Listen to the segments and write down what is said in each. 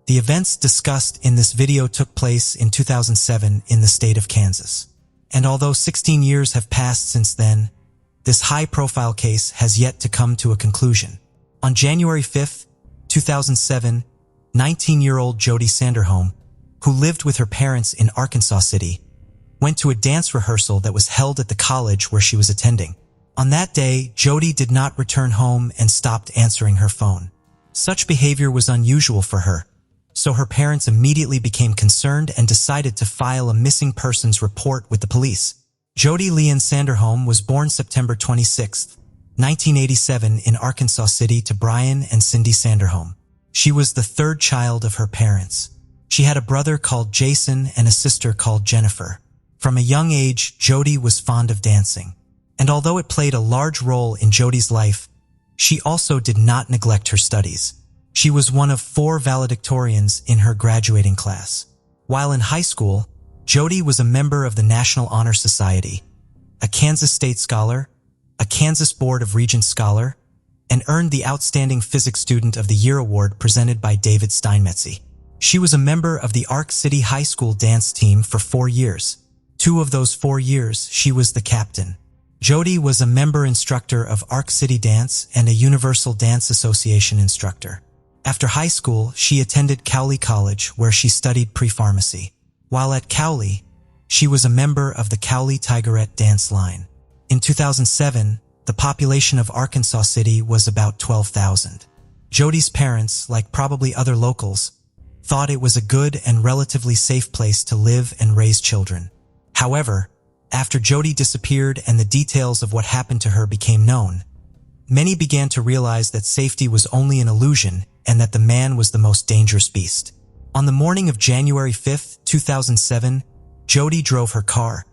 The events discussed in this video took place in 2007 in the state of Kansas. And although 16 years have passed since then, this high-profile case has yet to come to a conclusion. On January 5, 2007, 19-year-old Jody Sanderholm, who lived with her parents in Arkansas City, went to a dance rehearsal that was held at the college where she was attending. On that day, Jody did not return home and stopped answering her phone. Such behavior was unusual for her, so her parents immediately became concerned and decided to file a missing persons report with the police. Jody Leanne Sanderholm was born September 26, 1987 in Arkansas City to Brian and Cindy Sanderholm. She was the third child of her parents. She had a brother called Jason and a sister called Jennifer. From a young age, Jody was fond of dancing. And although it played a large role in Jody's life, she also did not neglect her studies. She was one of 4 valedictorians in her graduating class. While in high school, Jody was a member of the National Honor Society, a Kansas State Scholar, a Kansas Board of Regents Scholar, and earned the Outstanding Physics Student of the Year award presented by David Steinmetz. She was a member of the Ark City High School dance team for 4 years. 2 of those 4 years, she was the captain. Jody was a member instructor of Ark City Dance and a Universal Dance Association instructor. After high school, she attended Cowley College, where she studied pre-pharmacy. While at Cowley, she was a member of the Cowley Tigerette dance line. In 2007, the population of Arkansas City was about 12,000. Jody's parents, like probably other locals, thought it was a good and relatively safe place to live and raise children. However, after Jody disappeared and the details of what happened to her became known, many began to realize that safety was only an illusion and that the man was the most dangerous beast. On the morning of January 5, 2007, Jody drove her car,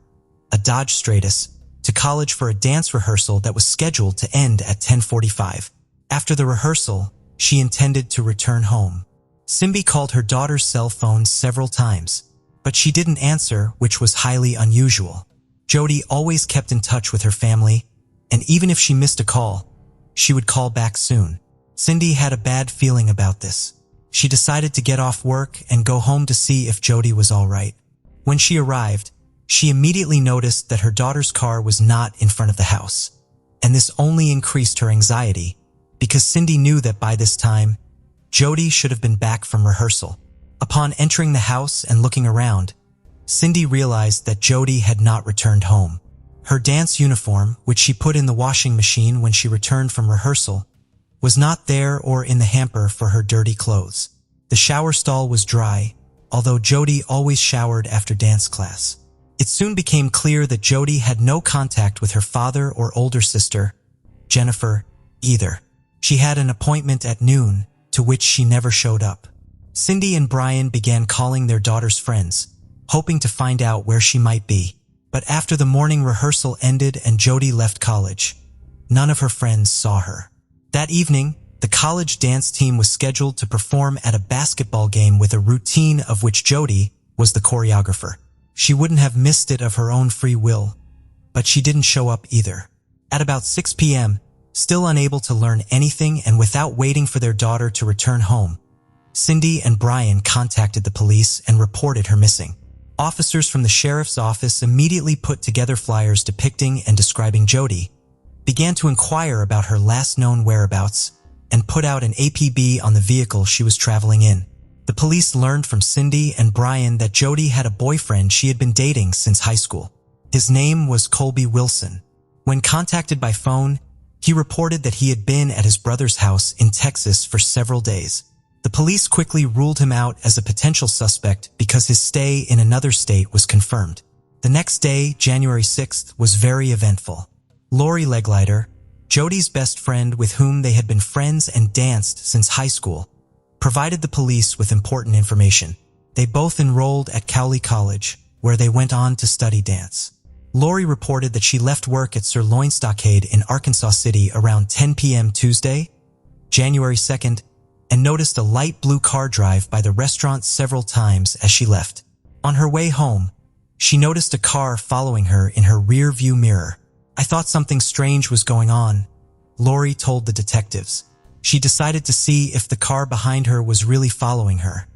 a Dodge Stratus, to college for a dance rehearsal that was scheduled to end at 10:45. After the rehearsal, she intended to return home. Simbi called her daughter's cell phone several times, but she didn't answer, which was highly unusual. Jody always kept in touch with her family, and even if she missed a call, she would call back soon. Cindy had a bad feeling about this. She decided to get off work and go home to see if Jody was all right. When she arrived, she immediately noticed that her daughter's car was not in front of the house, and this only increased her anxiety because Cindy knew that by this time, Jody should have been back from rehearsal. Upon entering the house and looking around, Cindy realized that Jody had not returned home. Her dance uniform, which she put in the washing machine when she returned from rehearsal, was not there or in the hamper for her dirty clothes. The shower stall was dry, although Jody always showered after dance class. It soon became clear that Jody had no contact with her father or older sister, Jennifer, either. She had an appointment at noon, to which she never showed up. Cindy and Brian began calling their daughter's friends, hoping to find out where she might be. But after the morning rehearsal ended and Jody left college, none of her friends saw her. That evening, the college dance team was scheduled to perform at a basketball game with a routine of which Jody was the choreographer. She wouldn't have missed it of her own free will, but she didn't show up either. At about 6 p.m., still unable to learn anything and without waiting for their daughter to return home, Cindy and Brian contacted the police and reported her missing. Officers from the sheriff's office immediately put together flyers depicting and describing Jody, began to inquire about her last known whereabouts, and put out an APB on the vehicle she was traveling in. The police learned from Cindy and Brian that Jody had a boyfriend she had been dating since high school. His name was Colby Wilson. When contacted by phone, he reported that he had been at his brother's house in Texas for several days. The police quickly ruled him out as a potential suspect because his stay in another state was confirmed. The next day, January 6th, was very eventful. Lori Leglider, Jody's best friend with whom they had been friends and danced since high school, provided the police with important information. They both enrolled at Cowley College, where they went on to study dance. Lori reported that she left work at Sirloin Stockade in Arkansas City around 10 p.m. Tuesday, January 2nd, and noticed a light blue car drive by the restaurant several times as she left. On her way home, she noticed a car following her in her rear view mirror. "I thought something strange was going on," Lori told the detectives. She decided to see if the car behind her was really following her.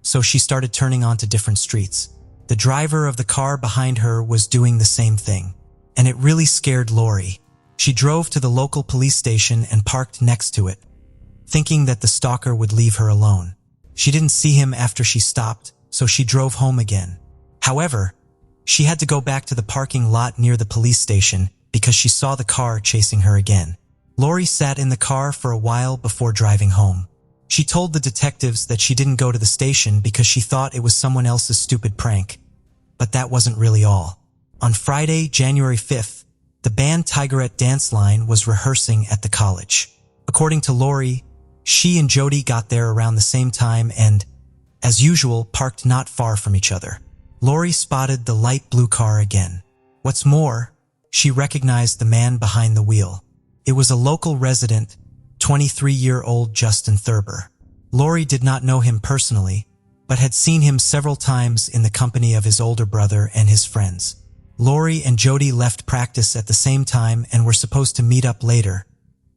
so she started turning onto different streets. The driver of the car behind her was doing the same thing, and it really scared Lori. She drove to the local police station and parked next to it, thinking that the stalker would leave her alone. She didn't see him after she stopped, so she drove home again. However, she had to go back to the parking lot near the police station because she saw the car chasing her again. Lori sat in the car for a while before driving home. She told the detectives that she didn't go to the station because she thought it was someone else's stupid prank. But that wasn't really all. On Friday, January 5th, the band Tigerette Dance Line was rehearsing at the college. According to Lori, she and Jody got there around the same time and, as usual, parked not far from each other. Lori spotted the light blue car again. What's more, she recognized the man behind the wheel. It was a local resident, 23-year-old Justin Thurber. Lori did not know him personally, but had seen him several times in the company of his older brother and his friends. Lori and Jody left practice at the same time and were supposed to meet up later,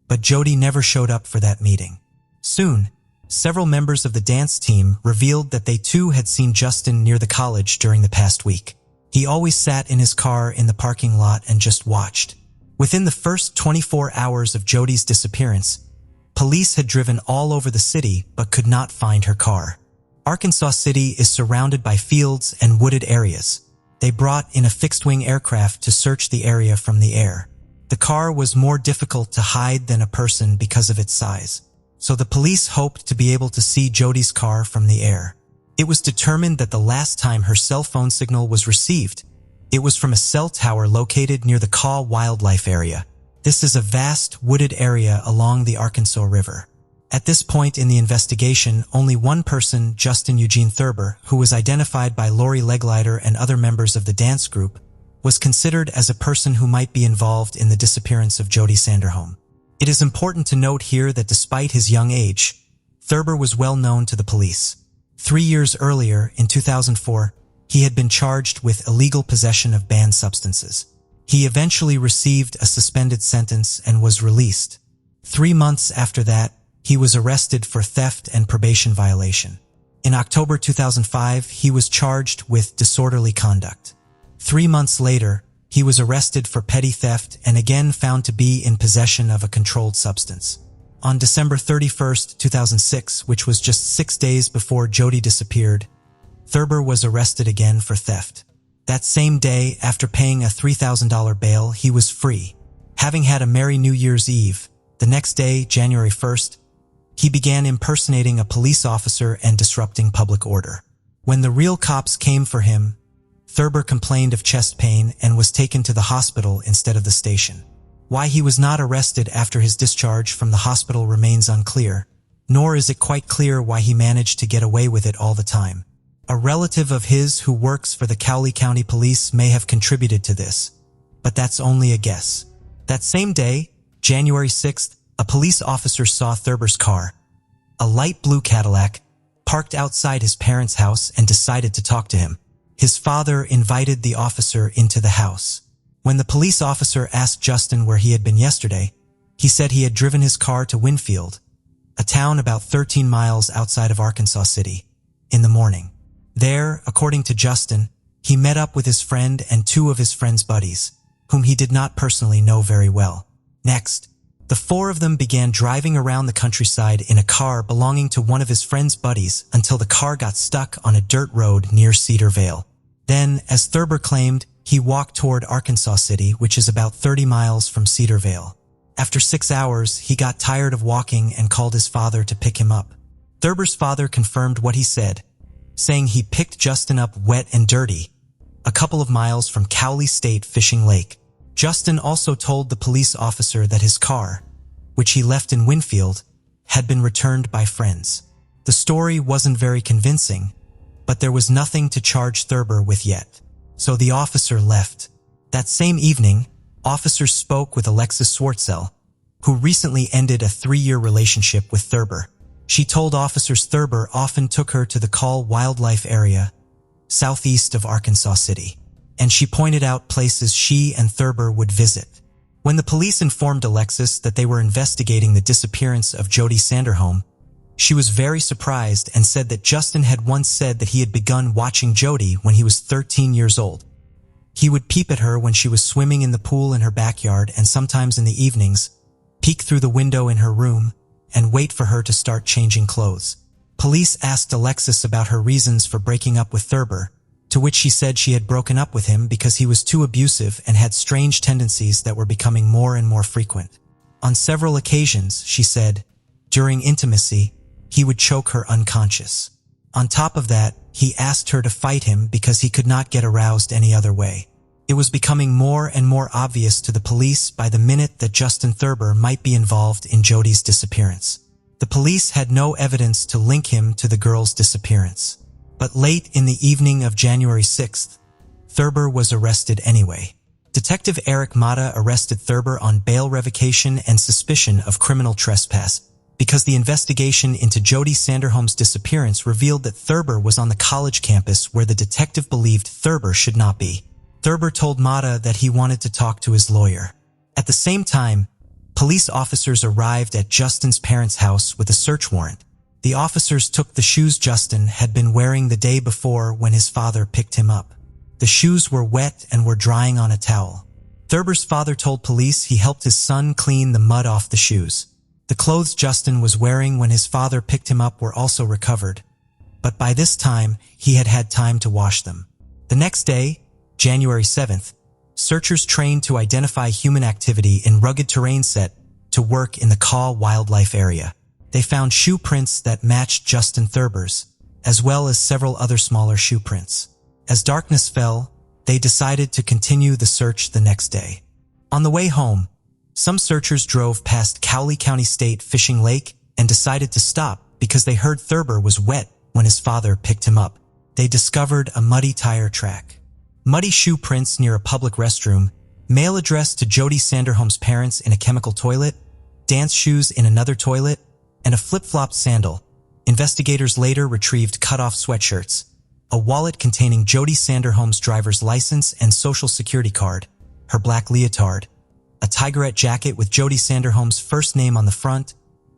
but Jody never showed up for that meeting. Soon, several members of the dance team revealed that they too had seen Justin near the college during the past week. He always sat in his car in the parking lot and just watched. Within the first 24 hours of Jody's disappearance, police had driven all over the city but could not find her car. Arkansas City is surrounded by fields and wooded areas. They brought in a fixed-wing aircraft to search the area from the air. The car was more difficult to hide than a person because of its size, so the police hoped to be able to see Jody's car from the air. It was determined that the last time her cell phone signal was received, it was from a cell tower located near the Kaw Wildlife Area. This is a vast, wooded area along the Arkansas River. At this point in the investigation, only one person, Justin Eugene Thurber, who was identified by Lori Legleiter and other members of the dance group, was considered as a person who might be involved in the disappearance of Jody Sanderholm. It is important to note here that despite his young age, Thurber was well known to the police. 3 years earlier, in 2004, he had been charged with illegal possession of banned substances. He eventually received a suspended sentence and was released. 3 months after that, he was arrested for theft and probation violation. In October 2005, he was charged with disorderly conduct. 3 months later, he was arrested for petty theft and again found to be in possession of a controlled substance. On December 31st, 2006, which was just 6 days before Jody disappeared, Thurber was arrested again for theft. That same day, after paying a $3,000 bail, he was free. Having had a merry New Year's Eve, the next day, January 1st, he began impersonating a police officer and disrupting public order. When the real cops came for him, Thurber complained of chest pain and was taken to the hospital instead of the station. Why he was not arrested after his discharge from the hospital remains unclear, nor is it quite clear why he managed to get away with it all the time. A relative of his who works for the Cowley County Police may have contributed to this, but that's only a guess. That same day, January 6th, a police officer saw Thurber's car, a light blue Cadillac, parked outside his parents' house and decided to talk to him. His father invited the officer into the house. When the police officer asked Justin where he had been yesterday, he said he had driven his car to Winfield, a town about 13 miles outside of Arkansas City, in the morning. There, according to Justin, he met up with his friend and 2 of his friend's buddies, whom he did not personally know very well. Next, the 4 of them began driving around the countryside in a car belonging to one of his friend's buddies until the car got stuck on a dirt road near Cedar Vale. Then, as Thurber claimed, he walked toward Arkansas City, which is about 30 miles from Cedar Vale. After 6 hours, he got tired of walking and called his father to pick him up. Thurber's father confirmed what he said, saying he picked Justin up wet and dirty, a couple of miles from Cowley State Fishing Lake. Justin also told the police officer that his car, which he left in Winfield, had been returned by friends. The story wasn't very convincing, but there was nothing to charge Thurber with yet, so the officer left. That same evening, officers spoke with Alexis Swartzel, who recently ended a 3-year relationship with Thurber. She told officers Thurber often took her to the Kaw Wildlife Area, southeast of Arkansas City, and she pointed out places she and Thurber would visit. When the police informed Alexis that they were investigating the disappearance of Jody Sanderholm, She was very surprised and said that Justin had once said that he had begun watching Jody when he was 13 years old. He would peep at her when she was swimming in the pool in her backyard and sometimes in the evenings, peek through the window in her room, and wait for her to start changing clothes. Police asked Alexis about her reasons for breaking up with Thurber, to which she said she had broken up with him because he was too abusive and had strange tendencies that were becoming more and more frequent. On several occasions, she said, during intimacy, he would choke her unconscious. On top of that, he asked her to fight him because he could not get aroused any other way. It was becoming more and more obvious to the police by the minute that Justin Thurber might be involved in Jody's disappearance. The police had no evidence to link him to the girl's disappearance. But late in the evening of January 6th, Thurber was arrested anyway. Detective Eric Mata arrested Thurber on bail revocation and suspicion of criminal trespass because the investigation into Jody Sanderholm's disappearance revealed that Thurber was on the college campus where the detective believed Thurber should not be. Thurber told Mata that he wanted to talk to his lawyer. At the same time, police officers arrived at Justin's parents' house with a search warrant. The officers took the shoes Justin had been wearing the day before when his father picked him up. The shoes were wet and were drying on a towel. Thurber's father told police he helped his son clean the mud off the shoes. The clothes Justin was wearing when his father picked him up were also recovered, but by this time, he had had time to wash them. The next day, January 7th, searchers trained to identify human activity in rugged terrain set to work in the Kaw Wildlife Area. They found shoe prints that matched Justin Thurber's, as well as several other smaller shoe prints. As darkness fell, they decided to continue the search the next day. On the way home, some searchers drove past Cowley County State Fishing Lake and decided to stop because they heard Thurber was wet when his father picked him up. They discovered a muddy tire track, muddy shoe prints near a public restroom, mail addressed to Jody Sanderholm's parents in a chemical toilet, dance shoes in another toilet, and a flip-flop sandal. Investigators later retrieved cut-off sweatshirts, a wallet containing Jody Sanderholm's driver's license and social security card, her black leotard, a tigerette jacket with Jody Sanderholm's first name on the front,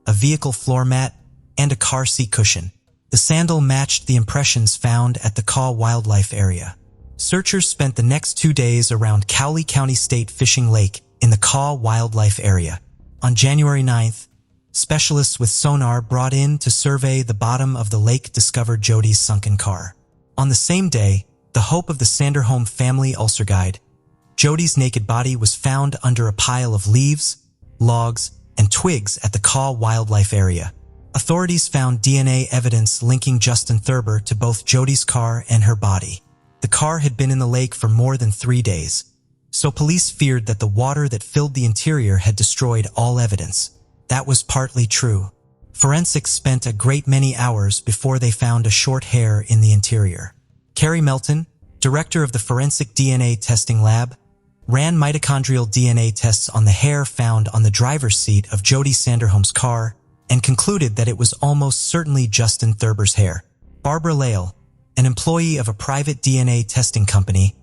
a vehicle floor mat, and a car seat cushion. The sandal matched the impressions found at the Kaw Wildlife Area. Searchers spent the next 2 days around Cowley County State Fishing Lake in the Kaw Wildlife Area. On January 9th, specialists with sonar brought in to survey the bottom of the lake discovered Jody's sunken car. On the same day, the hope of the Sanderholm family ulcer guide, Jody's naked body was found under a pile of leaves, logs, and twigs at the Kaw Wildlife Area. Authorities found DNA evidence linking Justin Thurber to both Jody's car and her body. The car had been in the lake for more than 3 days, so police feared that the water that filled the interior had destroyed all evidence. That was partly true. Forensics spent a great many hours before they found a short hair in the interior. Carrie Melton, director of the Forensic DNA Testing Lab, ran mitochondrial DNA tests on the hair found on the driver's seat of Jody Sanderholm's car and concluded that it was almost certainly Justin Thurber's hair. Barbara Lale, an employee of a private DNA testing company,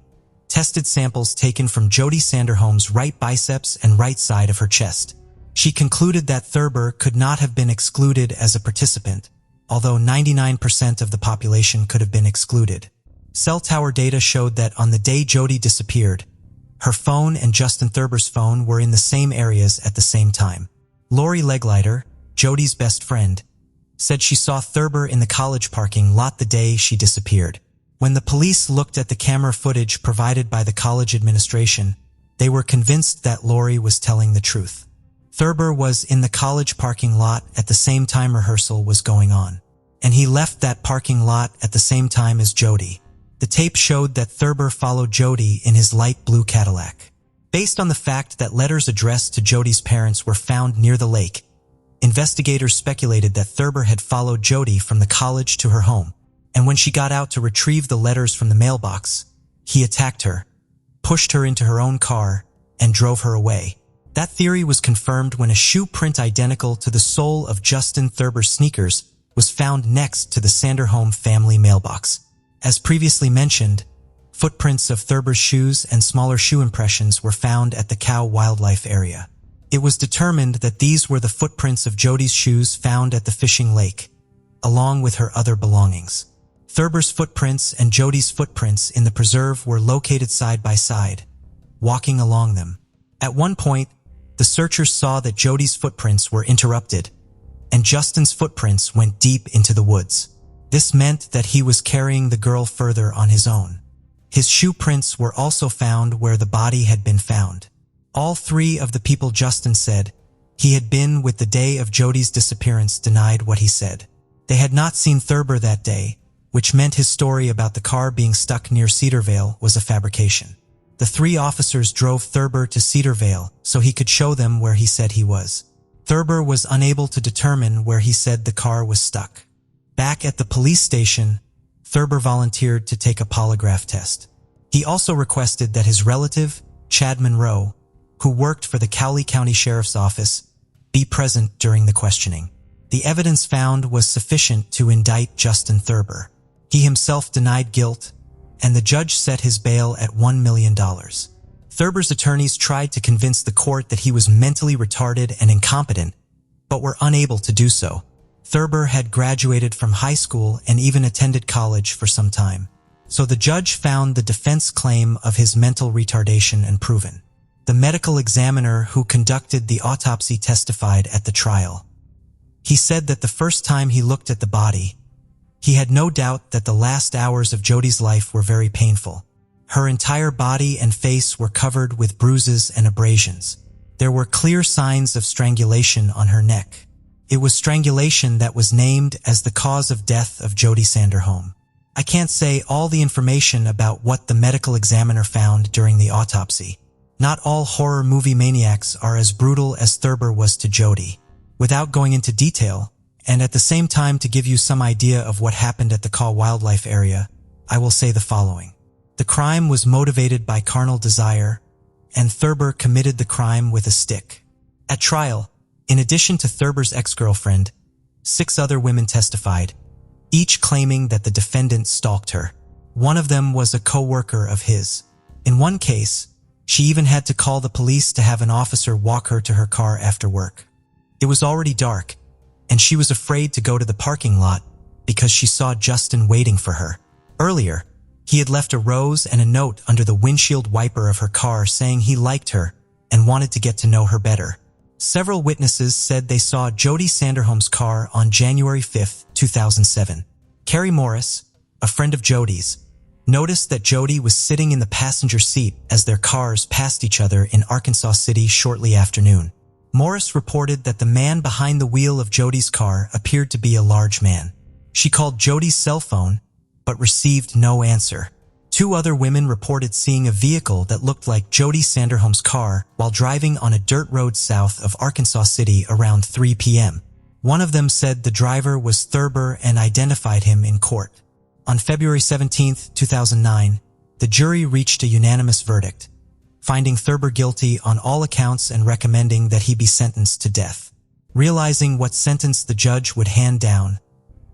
tested samples taken from Jody Sanderholm's right biceps and right side of her chest. She concluded that Thurber could not have been excluded as a participant, although 99% of the population could have been excluded. Cell tower data showed that on the day Jody disappeared, her phone and Justin Thurber's phone were in the same areas at the same time. Lori Leglighter, Jody's best friend, said she saw Thurber in the college parking lot the day she disappeared. When the police looked at the camera footage provided by the college administration, they were convinced that Lori was telling the truth. Thurber was in the college parking lot at the same time rehearsal was going on, and he left that parking lot at the same time as Jody. The tape showed that Thurber followed Jody in his light blue Cadillac. Based on the fact that letters addressed to Jody's parents were found near the lake, investigators speculated that Thurber had followed Jody from the college to her home, and when she got out to retrieve the letters from the mailbox, he attacked her, pushed her into her own car, and drove her away. That theory was confirmed when a shoe print identical to the sole of Justin Thurber's sneakers was found next to the Sanderholm family mailbox. As previously mentioned, footprints of Thurber's shoes and smaller shoe impressions were found at the Kaw Wildlife Area. It was determined that these were the footprints of Jody's shoes found at the fishing lake, along with her other belongings. Thurber's footprints and Jody's footprints in the preserve were located side by side, walking along them. At one point, the searchers saw that Jody's footprints were interrupted, and Justin's footprints went deep into the woods. This meant that he was carrying the girl further on his own. His shoe prints were also found where the body had been found. All three of the people Justin said he had been with the day of Jody's disappearance denied what he said. They had not seen Thurber that day, which meant his story about the car being stuck near Cedarvale was a fabrication. The three officers drove Thurber to Cedarvale so he could show them where he said he was. Thurber was unable to determine where he said the car was stuck. Back at the police station, Thurber volunteered to take a polygraph test. He also requested that his relative, Chad Monroe, who worked for the Cowley County Sheriff's Office, be present during the questioning. The evidence found was sufficient to indict Justin Thurber. He himself denied guilt, and the judge set his bail at $1 million. Thurber's attorneys tried to convince the court that he was mentally retarded and incompetent, but were unable to do so. Thurber had graduated from high school and even attended college for some time, so the judge found the defense claim of his mental retardation unproven. The medical examiner who conducted the autopsy testified at the trial. He said that the first time he looked at the body, he had no doubt that the last hours of Jody's life were very painful. Her entire body and face were covered with bruises and abrasions. There were clear signs of strangulation on her neck. It was strangulation that was named as the cause of death of Jody Sanderholm. I can't say all the information about what the medical examiner found during the autopsy. Not all horror movie maniacs are as brutal as Thurber was to Jody. Without going into detail, and at the same time to give you some idea of what happened at the Caw Wildlife Area, I will say the following. The crime was motivated by carnal desire, and Thurber committed the crime with a stick. At trial, in addition to Thurber's ex-girlfriend, 6 other women testified, each claiming that the defendant stalked her. One of them was a co-worker of his. In one case, she even had to call the police to have an officer walk her to her car after work. It was already dark, and she was afraid to go to the parking lot because she saw Justin waiting for her. Earlier, he had left a rose and a note under the windshield wiper of her car saying he liked her and wanted to get to know her better. Several witnesses said they saw Jody Sanderholm's car on January 5, 2007. Carrie Morris, a friend of Jody's, noticed that Jody was sitting in the passenger seat as their cars passed each other in Arkansas City shortly after noon. Morris reported that the man behind the wheel of Jody's car appeared to be a large man. She called Jody's cell phone, but received no answer. 2 other women reported seeing a vehicle that looked like Jody Sanderholm's car while driving on a dirt road south of Arkansas City around 3 p.m. One of them said the driver was Thurber and identified him in court. On February 17, 2009, the jury reached a unanimous verdict, finding Thurber guilty on all accounts and recommending that he be sentenced to death. Realizing what sentence the judge would hand down,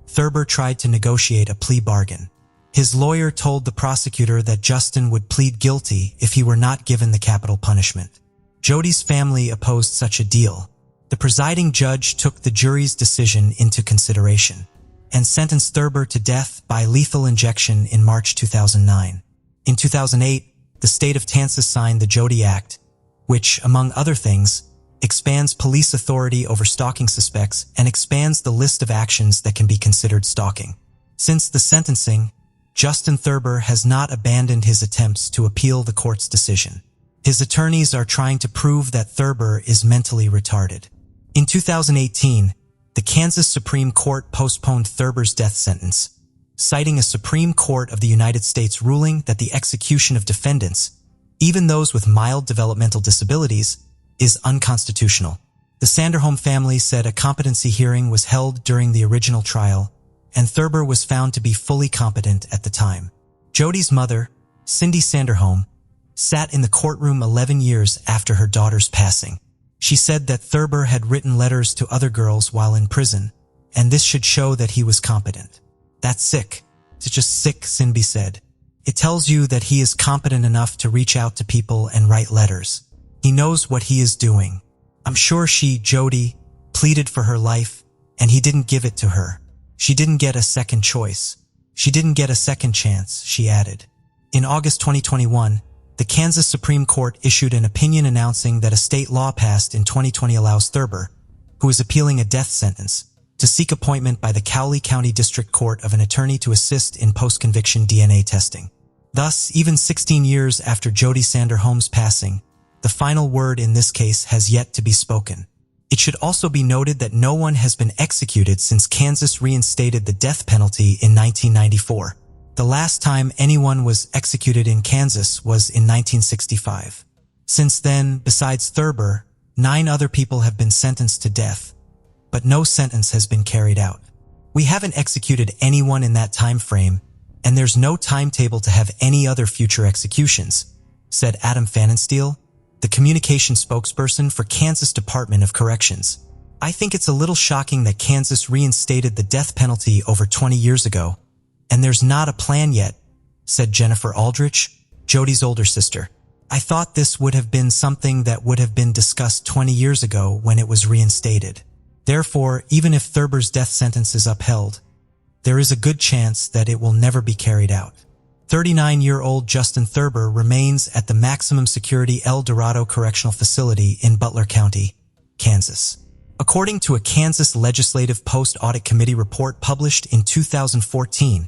Thurber tried to negotiate a plea bargain. His lawyer told the prosecutor that Justin would plead guilty if he were not given the capital punishment. Jody's family opposed such a deal. The presiding judge took the jury's decision into consideration and sentenced Thurber to death by lethal injection in March 2009. In 2008, the state of Kansas signed the Jody Act, which, among other things, expands police authority over stalking suspects and expands the list of actions that can be considered stalking. Since the sentencing, Justin Thurber has not abandoned his attempts to appeal the court's decision. His attorneys are trying to prove that Thurber is mentally retarded. In 2018, the Kansas Supreme Court postponed Thurber's death sentence, citing a Supreme Court of the United States ruling that the execution of defendants, even those with mild developmental disabilities, is unconstitutional. The Sanderholm family said a competency hearing was held during the original trial, and Thurber was found to be fully competent at the time. Jody's mother, Cindy Sanderholm, sat in the courtroom 11 years after her daughter's passing. She said that Thurber had written letters to other girls while in prison, and this should show that he was competent. That's sick. It's just sick, Cindy said. It tells you that he is competent enough to reach out to people and write letters. He knows what he is doing. I'm sure Jody, pleaded for her life, and he didn't give it to her. She didn't get a second choice. She didn't get a second chance, she added. In August 2021, the Kansas Supreme Court issued an opinion announcing that a state law passed in 2020 allows Thurber, who is appealing a death sentence, to seek appointment by the Cowley County District Court of an attorney to assist in post-conviction DNA testing. Thus, even 16 years after Jody Sanderholm's passing, the final word in this case has yet to be spoken. It should also be noted that no one has been executed since Kansas reinstated the death penalty in 1994. The last time anyone was executed in Kansas was in 1965. Since then, besides Thurber, 9 other people have been sentenced to death, but no sentence has been carried out. We haven't executed anyone in that time frame, and there's no timetable to have any other future executions, said Adam Pfannenstiel, the communication spokesperson for Kansas Department of Corrections. I think it's a little shocking that Kansas reinstated the death penalty over 20 years ago, and there's not a plan yet, said Jennifer Aldrich, Jody's older sister. I thought this would have been something that would have been discussed 20 years ago when it was reinstated. Therefore, even if Thurber's death sentence is upheld, there is a good chance that it will never be carried out. 39-year-old Justin Thurber remains at the maximum security El Dorado Correctional Facility in Butler County, Kansas. According to a Kansas Legislative Post-Audit Committee report published in 2014,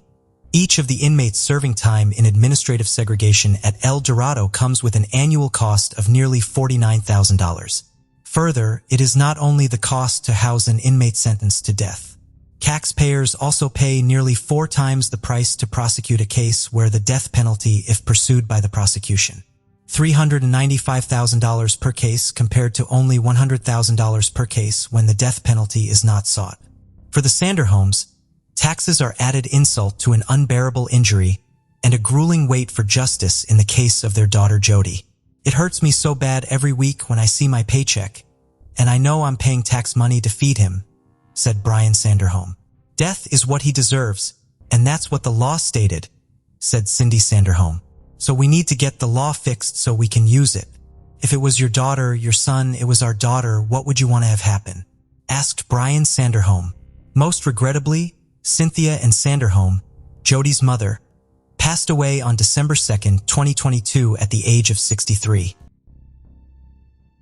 each of the inmates serving time in administrative segregation at El Dorado comes with an annual cost of nearly $49,000. Further, it is not only the cost to house an inmate sentenced to death. Taxpayers also pay nearly 4 times the price to prosecute a case where the death penalty if pursued by the prosecution. $395,000 per case compared to only $100,000 per case when the death penalty is not sought. For the Sanderholms, taxes are added insult to an unbearable injury and a grueling wait for justice in the case of their daughter Jody. It hurts me so bad every week when I see my paycheck, and I know I'm paying tax money to feed him, said Brian Sanderholm. Death is what he deserves, and that's what the law stated, said Cindy Sanderholm. So we need to get the law fixed so we can use it. If it was your daughter, your son, it was our daughter, what would you want to have happen? Asked Brian Sanderholm. Most regrettably, Cynthia and Sanderholm, Jody's mother, passed away on December 2, 2022 at the age of 63.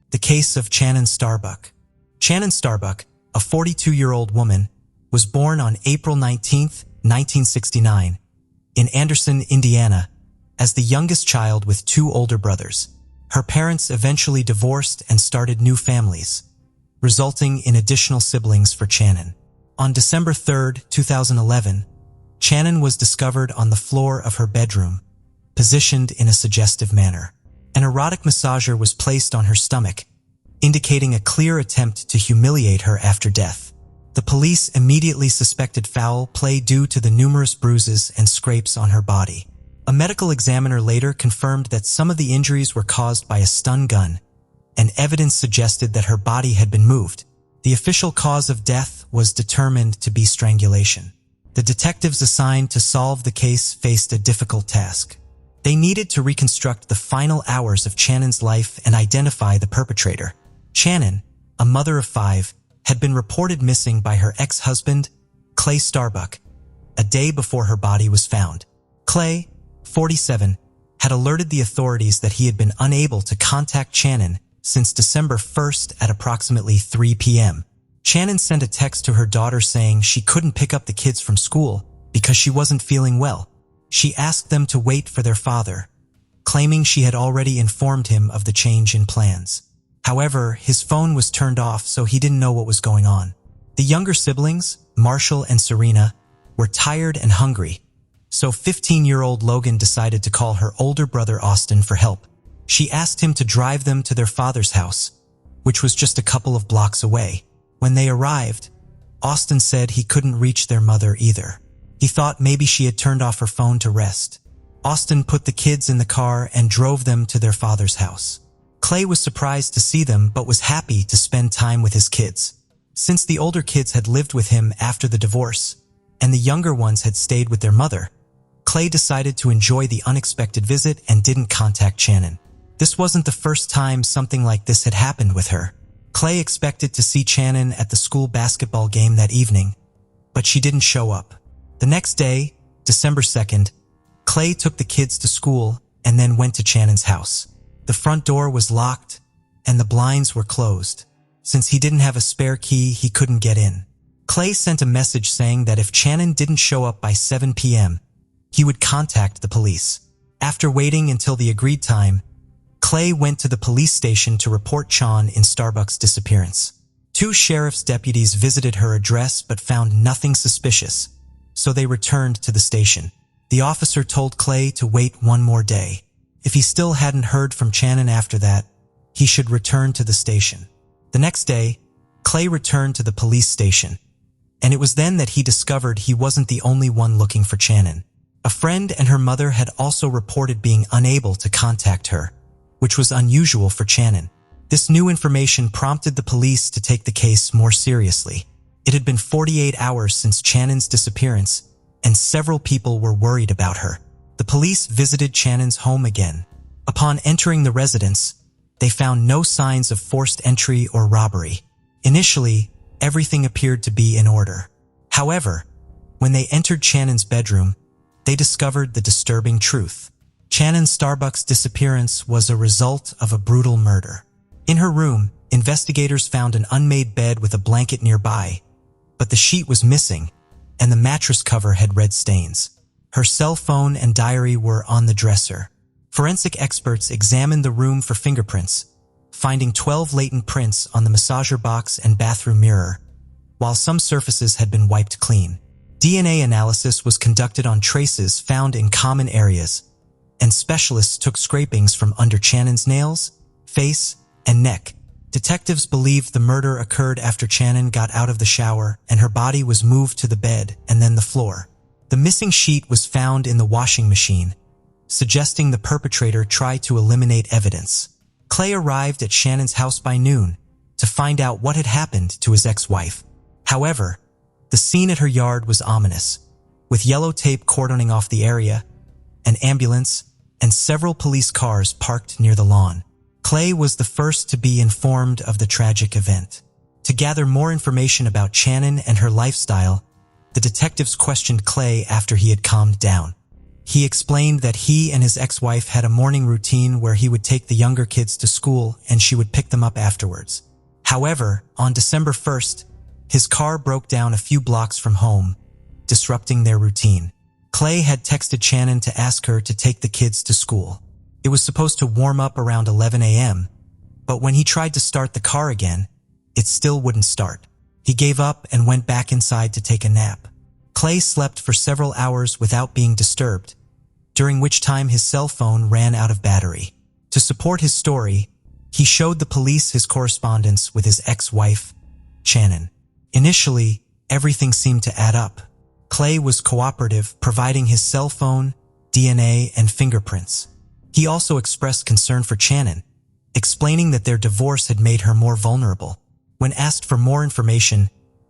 The case of Channon Starbuck. Channon Starbuck, a 42-year-old woman, was born on April 19, 1969, in Anderson, Indiana, as the youngest child with 2 older brothers. Her parents eventually divorced and started new families, resulting in additional siblings for Channon. On December 3, 2011, Channon was discovered on the floor of her bedroom, positioned in a suggestive manner. An erotic massager was placed on her stomach, indicating a clear attempt to humiliate her after death. The police immediately suspected foul play due to the numerous bruises and scrapes on her body. A medical examiner later confirmed that some of the injuries were caused by a stun gun, and evidence suggested that her body had been moved. The official cause of death was determined to be strangulation. The detectives assigned to solve the case faced a difficult task. They needed to reconstruct the final hours of Channon's life and identify the perpetrator. Channon, a mother of 5, had been reported missing by her ex-husband, Clay Starbuck, a day before her body was found. Clay, 47, had alerted the authorities that he had been unable to contact Channon since December 1st at approximately 3 p.m. Channon sent a text to her daughter saying she couldn't pick up the kids from school because she wasn't feeling well. She asked them to wait for their father, claiming she had already informed him of the change in plans. However, his phone was turned off, so he didn't know what was going on. The younger siblings, Marshall and Serena, were tired and hungry, so 15-year-old Logan decided to call her older brother Austin for help. She asked him to drive them to their father's house, which was just a couple of blocks away. When they arrived, Austin said he couldn't reach their mother either. He thought maybe she had turned off her phone to rest. Austin put the kids in the car and drove them to their father's house. Clay was surprised to see them but was happy to spend time with his kids. Since the older kids had lived with him after the divorce, and the younger ones had stayed with their mother, Clay decided to enjoy the unexpected visit and didn't contact Channon. This wasn't the first time something like this had happened with her. Clay expected to see Shannon at the school basketball game that evening, but she didn't show up. The next day, December 2nd, Clay took the kids to school and then went to Shannon's house. The front door was locked and the blinds were closed. Since he didn't have a spare key, he couldn't get in. Clay sent a message saying that if Shannon didn't show up by 7 p.m., he would contact the police. After waiting until the agreed time, Clay went to the police station to report Sean in Starbucks' disappearance. 2 sheriff's deputies visited her address but found nothing suspicious, so they returned to the station. The officer told Clay to wait one more day. If he still hadn't heard from Shannon after that, he should return to the station. The next day, Clay returned to the police station, and it was then that he discovered he wasn't the only one looking for Shannon. A friend and her mother had also reported being unable to contact her, which was unusual for Shannon. This new information prompted the police to take the case more seriously. It had been 48 hours since Shannon's disappearance, and several people were worried about her. The police visited Shannon's home again. Upon entering the residence, they found no signs of forced entry or robbery. Initially, everything appeared to be in order. However, when they entered Shannon's bedroom, they discovered the disturbing truth. Shannon's Starbucks disappearance was a result of a brutal murder. In her room, investigators found an unmade bed with a blanket nearby, but the sheet was missing, and the mattress cover had red stains. Her cell phone and diary were on the dresser. Forensic experts examined the room for fingerprints, finding 12 latent prints on the massager box and bathroom mirror, while some surfaces had been wiped clean. DNA analysis was conducted on traces found in common areas, and specialists took scrapings from under Shannon's nails, face, and neck. Detectives believed the murder occurred after Shannon got out of the shower and her body was moved to the bed and then the floor. The missing sheet was found in the washing machine, suggesting the perpetrator tried to eliminate evidence. Clay arrived at Shannon's house by noon to find out what had happened to his ex-wife. However, the scene at her yard was ominous, with yellow tape cordoning off the area, an ambulance, and several police cars parked near the lawn. Clay was the first to be informed of the tragic event. To gather more information about Shannon and her lifestyle, the detectives questioned Clay after he had calmed down. He explained that he and his ex-wife had a morning routine where he would take the younger kids to school and she would pick them up afterwards. However, on December 1st, his car broke down a few blocks from home, disrupting their routine. Clay had texted Shannon to ask her to take the kids to school. It was supposed to warm up around 11 a.m., but when he tried to start the car again, it still wouldn't start. He gave up and went back inside to take a nap. Clay slept for several hours without being disturbed, during which time his cell phone ran out of battery. To support his story, he showed the police his correspondence with his ex-wife, Shannon. Initially, everything seemed to add up. Clay was cooperative, providing his cell phone, DNA, and fingerprints. He also expressed concern for Shannon, explaining that their divorce had made her more vulnerable. When asked for more information,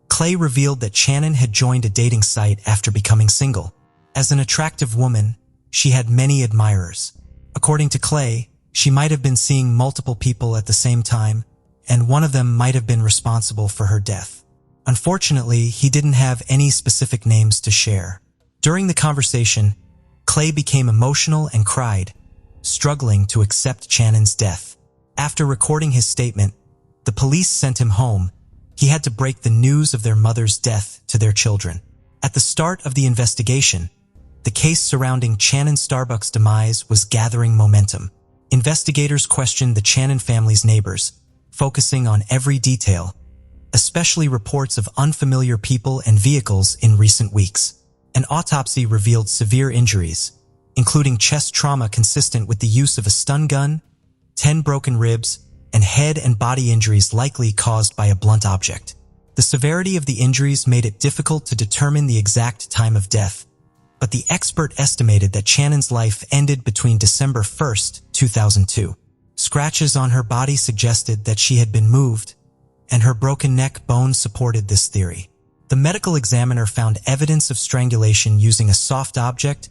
Clay revealed that Shannon had joined a dating site after becoming single. As an attractive woman, she had many admirers. According to Clay, she might have been seeing multiple people at the same time, and one of them might have been responsible for her death. Unfortunately, he didn't have any specific names to share. During the conversation, Clay became emotional and cried, struggling to accept Shannon's death. After recording his statement, the police sent him home. He had to break the news of their mother's death to their children. At the start of the investigation, the case surrounding Shannon's Starbucks demise was gathering momentum. Investigators questioned the Shannon family's neighbors, focusing on every detail, especially reports of unfamiliar people and vehicles in recent weeks. An autopsy revealed severe injuries, including chest trauma consistent with the use of a stun gun, 10 broken ribs, and head and body injuries likely caused by a blunt object. The severity of the injuries made it difficult to determine the exact time of death, but the expert estimated that Shannon's life ended between December 1st, 2002. Scratches on her body suggested that she had been moved, and her broken neck bone supported this theory. The medical examiner found evidence of strangulation using a soft object,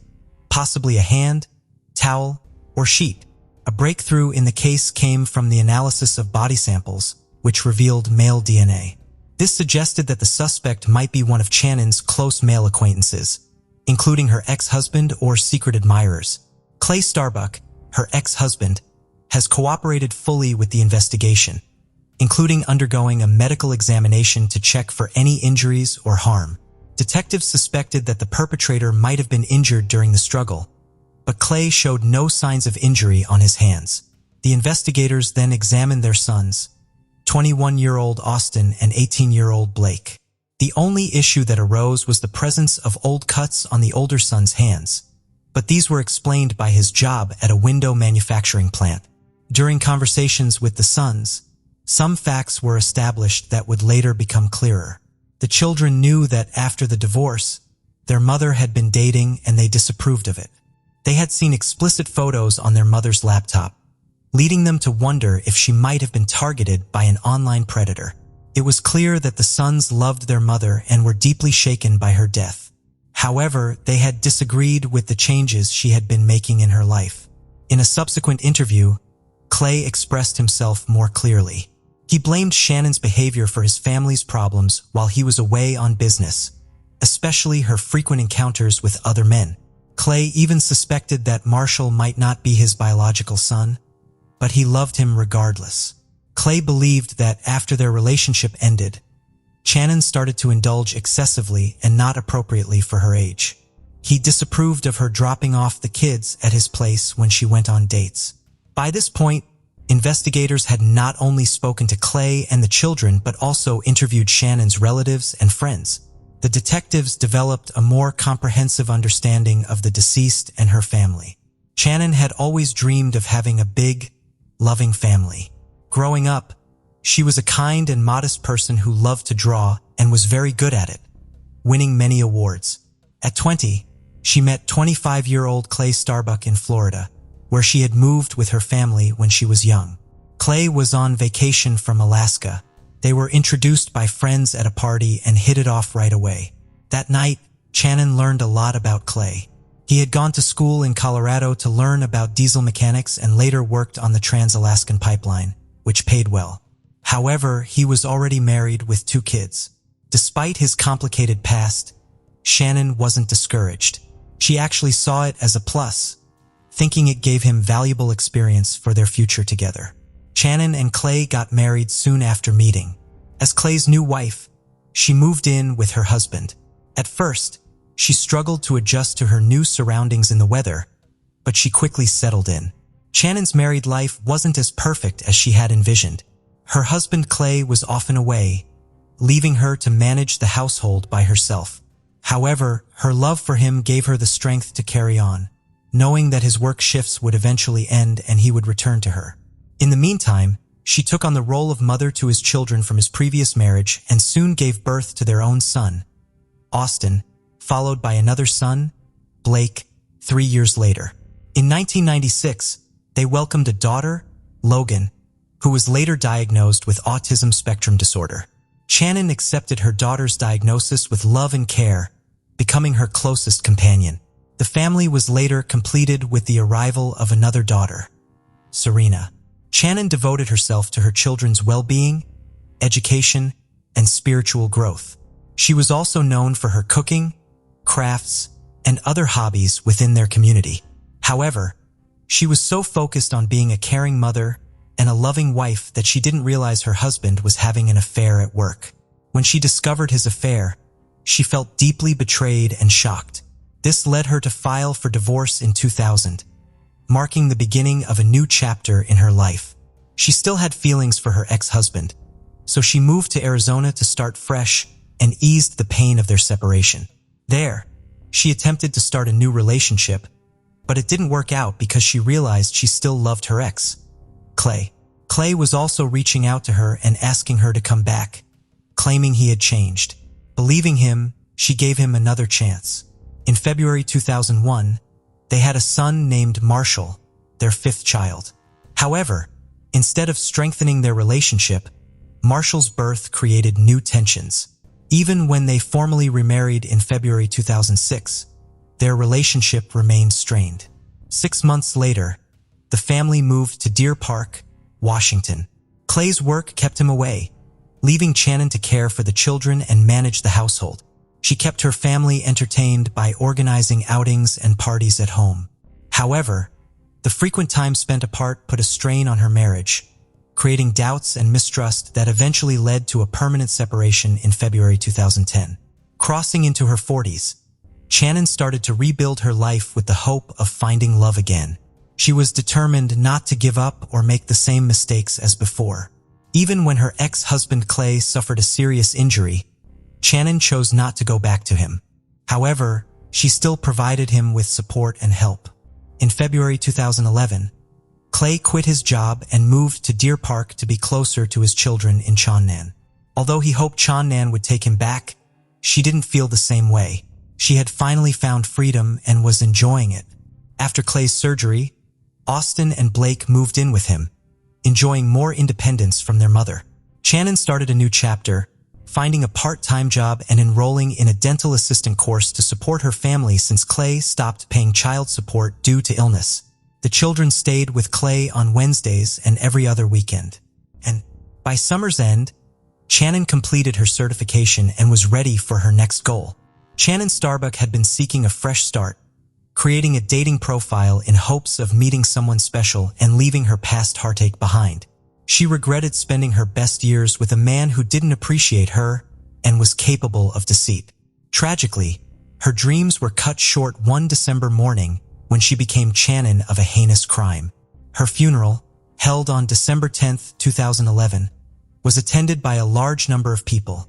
possibly a hand, towel, or sheet. A breakthrough in the case came from the analysis of body samples, which revealed male DNA. This suggested that the suspect might be one of Shannon's close male acquaintances, including her ex-husband or secret admirers. Clay Starbuck, her ex-husband, has cooperated fully with the investigation, including undergoing a medical examination to check for any injuries or harm. Detectives suspected that the perpetrator might have been injured during the struggle, but Clay showed no signs of injury on his hands. The investigators then examined their sons, 21-year-old Austin and 18-year-old Blake. The only issue that arose was the presence of old cuts on the older son's hands, but these were explained by his job at a window manufacturing plant. During conversations with the sons, some facts were established that would later become clearer. The children knew that after the divorce, their mother had been dating and they disapproved of it. They had seen explicit photos on their mother's laptop, leading them to wonder if she might have been targeted by an online predator. It was clear that the sons loved their mother and were deeply shaken by her death. However, they had disagreed with the changes she had been making in her life. In a subsequent interview, Clay expressed himself more clearly. He blamed Shannon's behavior for his family's problems while he was away on business, especially her frequent encounters with other men. Clay even suspected that Marshall might not be his biological son, but he loved him regardless. Clay believed that after their relationship ended, Shannon started to indulge excessively and not appropriately for her age. He disapproved of her dropping off the kids at his place when she went on dates. By this point, investigators had not only spoken to Clay and the children but also interviewed Shannon's relatives and friends. The detectives developed a more comprehensive understanding of the deceased and her family. Shannon had always dreamed of having a big, loving family. Growing up, she was a kind and modest person who loved to draw and was very good at it, winning many awards. At 20, she met 25-year-old Clay Starbuck in Florida, where she had moved with her family when she was young. Clay was on vacation from Alaska. They were introduced by friends at a party and hit it off right away. That night, Shannon learned a lot about Clay. He had gone to school in Colorado to learn about diesel mechanics and later worked on the Trans-Alaskan Pipeline, which paid well. However, he was already married with 2 kids. Despite his complicated past, Shannon wasn't discouraged. She actually saw it as a plus, thinking it gave him valuable experience for their future together. Shannon and Clay got married soon after meeting. As Clay's new wife, she moved in with her husband. At first, she struggled to adjust to her new surroundings in the weather, but she quickly settled in. Shannon's married life wasn't as perfect as she had envisioned. Her husband Clay was often away, leaving her to manage the household by herself. However, her love for him gave her the strength to carry on, knowing that his work shifts would eventually end and he would return to her. In the meantime, she took on the role of mother to his children from his previous marriage and soon gave birth to their own son, Austin, followed by another son, Blake, 3 years later. In 1996, they welcomed a daughter, Logan, who was later diagnosed with autism spectrum disorder. Shannon accepted her daughter's diagnosis with love and care, becoming her closest companion. The family was later completed with the arrival of another daughter, Serena. Shannon devoted herself to her children's well-being, education, and spiritual growth. She was also known for her cooking, crafts, and other hobbies within their community. However, she was so focused on being a caring mother and a loving wife that she didn't realize her husband was having an affair at work. When she discovered his affair, she felt deeply betrayed and shocked. This led her to file for divorce in 2000, marking the beginning of a new chapter in her life. She still had feelings for her ex-husband, so she moved to Arizona to start fresh and eased the pain of their separation. There, she attempted to start a new relationship, but it didn't work out because she realized she still loved her ex, Clay. Clay was also reaching out to her and asking her to come back, claiming he had changed. Believing him, she gave him another chance. In February 2001, they had a son named Marshall, their 5th child. However, instead of strengthening their relationship, Marshall's birth created new tensions. Even when they formally remarried in February 2006, their relationship remained strained. 6 months later, the family moved to Deer Park, Washington. Clay's work kept him away, leaving Shannon to care for the children and manage the household. She kept her family entertained by organizing outings and parties at home. However, the frequent time spent apart put a strain on her marriage, creating doubts and mistrust that eventually led to a permanent separation in February 2010. Crossing into her 40s, Shannon started to rebuild her life with the hope of finding love again. She was determined not to give up or make the same mistakes as before. Even when her ex-husband Clay suffered a serious injury, Shannon chose not to go back to him. However, she still provided him with support and help. In February 2011, Clay quit his job and moved to Deer Park to be closer to his children in Cheonnan. Although he hoped Cheonnan would take him back, she didn't feel the same way. She had finally found freedom and was enjoying it. After Clay's surgery, Austin and Blake moved in with him, enjoying more independence from their mother. Shannon started a new chapter, finding a part-time job and enrolling in a dental assistant course to support her family since Clay stopped paying child support due to illness. The children stayed with Clay on Wednesdays and every other weekend. And by summer's end, Shannon completed her certification and was ready for her next goal. Shannon Starbuck had been seeking a fresh start, creating a dating profile in hopes of meeting someone special and leaving her past heartache behind. She regretted spending her best years with a man who didn't appreciate her and was capable of deceit. Tragically, her dreams were cut short one December morning when she became Shannon of a heinous crime. Her funeral, held on December 10, 2011, was attended by a large number of people,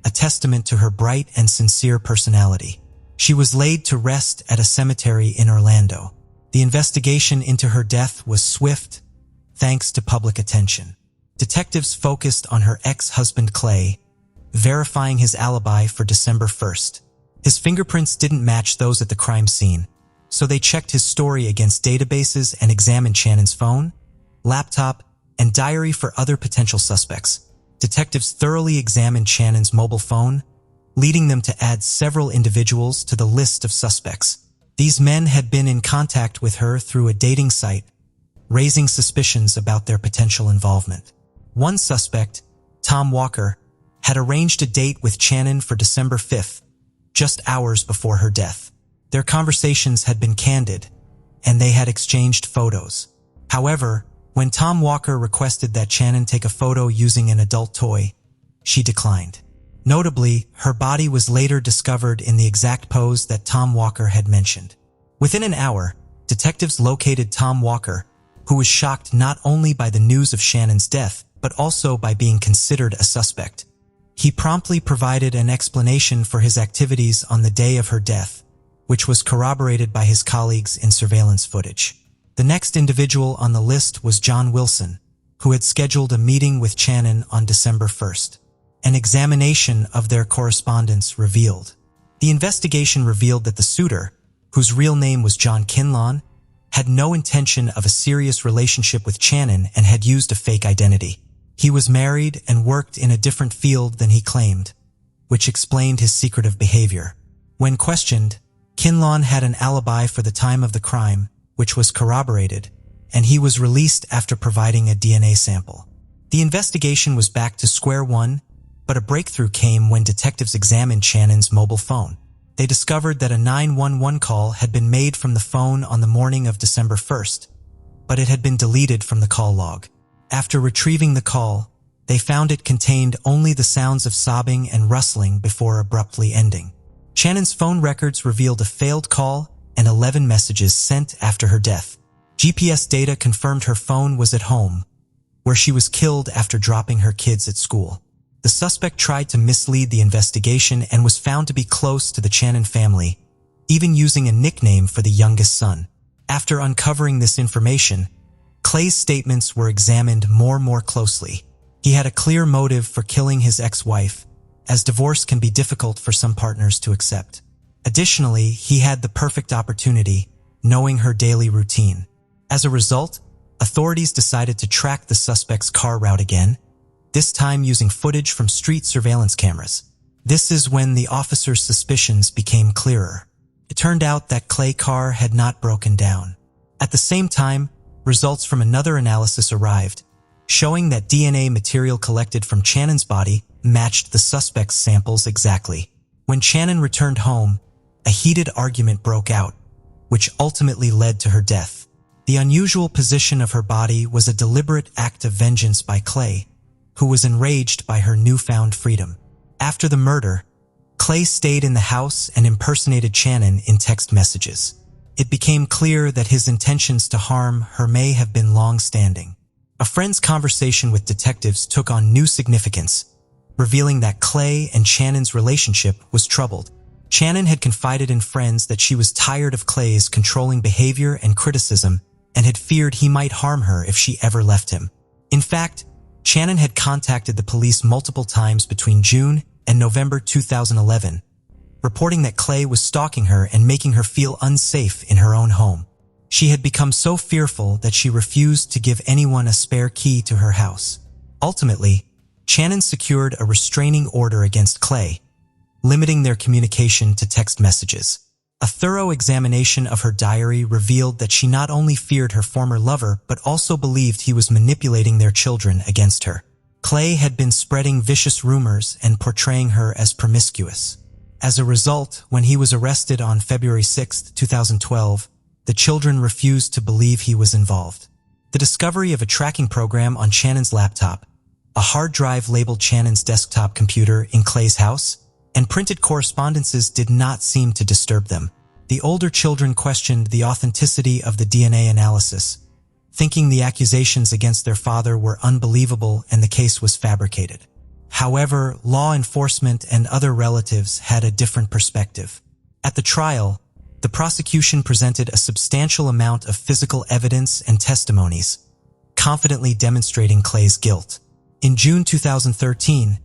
a testament to her bright and sincere personality. She was laid to rest at a cemetery in Orlando. The investigation into her death was swift, thanks to public attention. Detectives focused on her ex-husband Clay, verifying his alibi for December 1st. His fingerprints didn't match those at the crime scene, so they checked his story against databases and examined Shannon's phone, laptop, and diary for other potential suspects. Detectives thoroughly examined Shannon's mobile phone, leading them to add several individuals to the list of suspects. These men had been in contact with her through a dating site, raising suspicions about their potential involvement. One suspect, Tom Walker, had arranged a date with Shannon for December 5th, just hours before her death. Their conversations had been candid, and they had exchanged photos. However, when Tom Walker requested that Shannon take a photo using an adult toy, she declined. Notably, her body was later discovered in the exact pose that Tom Walker had mentioned. Within an hour, detectives located Tom Walker, who was shocked not only by the news of Shannon's death, but also by being considered a suspect. He promptly provided an explanation for his activities on the day of her death, which was corroborated by his colleagues in surveillance footage. The next individual on the list was John Wilson, who had scheduled a meeting with Shannon on December 1st. An examination of their correspondence revealed. The investigation revealed that the suitor, whose real name was John Kinlawn, had no intention of a serious relationship with Shannon and had used a fake identity. He was married and worked in a different field than he claimed, which explained his secretive behavior. When questioned, Kinlawn had an alibi for the time of the crime, which was corroborated, and he was released after providing a DNA sample. The investigation was back to square one, but a breakthrough came when detectives examined Shannon's mobile phone. They discovered that a 911 call had been made from the phone on the morning of December 1st, but it had been deleted from the call log. After retrieving the call, they found it contained only the sounds of sobbing and rustling before abruptly ending. Shannon's phone records revealed a failed call and 11 messages sent after her death. GPS data confirmed her phone was at home, where she was killed after dropping her kids at school. The suspect tried to mislead the investigation and was found to be close to the Shannon family, even using a nickname for the youngest son. After uncovering this information, Clay's statements were examined more closely. He had a clear motive for killing his ex-wife, as divorce can be difficult for some partners to accept. Additionally, he had the perfect opportunity, knowing her daily routine. As a result, authorities decided to track the suspect's car route again, this time using footage from street surveillance cameras. This is when the officer's suspicions became clearer. It turned out that Clay's car had not broken down. At the same time, results from another analysis arrived, showing that DNA material collected from Channon's body matched the suspect's samples exactly. When Channon returned home, a heated argument broke out, which ultimately led to her death. The unusual position of her body was a deliberate act of vengeance by Clay, who was enraged by her newfound freedom. After the murder, Clay stayed in the house and impersonated Channon in text messages. It became clear that his intentions to harm her may have been long-standing. A friend's conversation with detectives took on new significance, revealing that Clay and Channon's relationship was troubled. Channon had confided in friends that she was tired of Clay's controlling behavior and criticism and had feared he might harm her if she ever left him. In fact, Channon had contacted the police multiple times between June and November 2011, reporting that Clay was stalking her and making her feel unsafe in her own home. She had become so fearful that she refused to give anyone a spare key to her house. Ultimately, Channon secured a restraining order against Clay, limiting their communication to text messages. A thorough examination of her diary revealed that she not only feared her former lover but also believed he was manipulating their children against her. Clay had been spreading vicious rumors and portraying her as promiscuous. As a result, when he was arrested on February 6, 2012, the children refused to believe he was involved. The discovery of a tracking program on Channon's laptop, a hard drive labeled Channon's desktop computer in Clay's house, and printed correspondences did not seem to disturb them. The older children questioned the authenticity of the DNA analysis, thinking the accusations against their father were unbelievable and the case was fabricated. However, law enforcement and other relatives had a different perspective. At the trial, the prosecution presented a substantial amount of physical evidence and testimonies, confidently demonstrating Clay's guilt. In June 2013,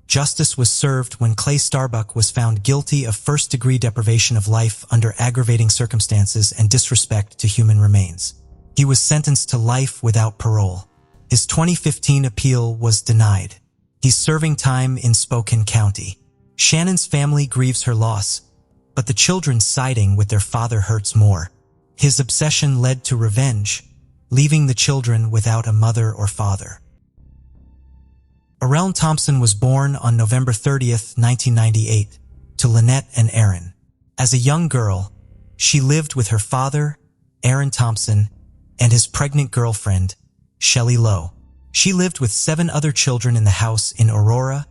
justice was served when Clay Starbuck was found guilty of first-degree deprivation of life under aggravating circumstances and disrespect to human remains. He was sentenced to life without parole. His 2015 appeal was denied. He's serving time in Spokane County. Shannon's family grieves her loss, but the children siding with their father hurts more. His obsession led to revenge, leaving the children without a mother or father. Arellen Thompson was born on November 30, 1998, to Lynette and Aaron. As a young girl, she lived with her father, Aaron Thompson, and his pregnant girlfriend, Shelley Lowe. She lived with 7 other children in the house in Aurora,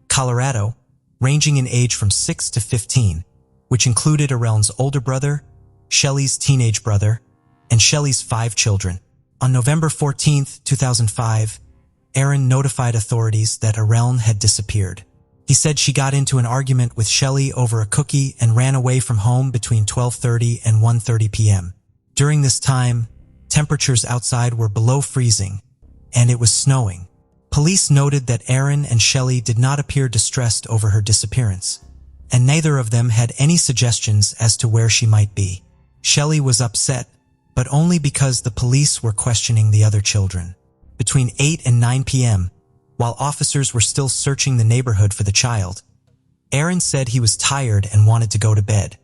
Colorado, ranging in age from 6 to 15, which included Arellen's older brother, Shelley's teenage brother, and Shelley's 5 children. On November 14, 2005, Aaron notified authorities that Arellen had disappeared. He said she got into an argument with Shelley over a cookie and ran away from home between 12:30 and 1:30 p.m. During this time, temperatures outside were below freezing, and it was snowing. Police noted that Aaron and Shelley did not appear distressed over her disappearance, and neither of them had any suggestions as to where she might be. Shelley was upset, but only because the police were questioning the other children. Between 8 and 9 p.m., while officers were still searching the neighborhood for the child, Aaron said he was tired and wanted to go to bed.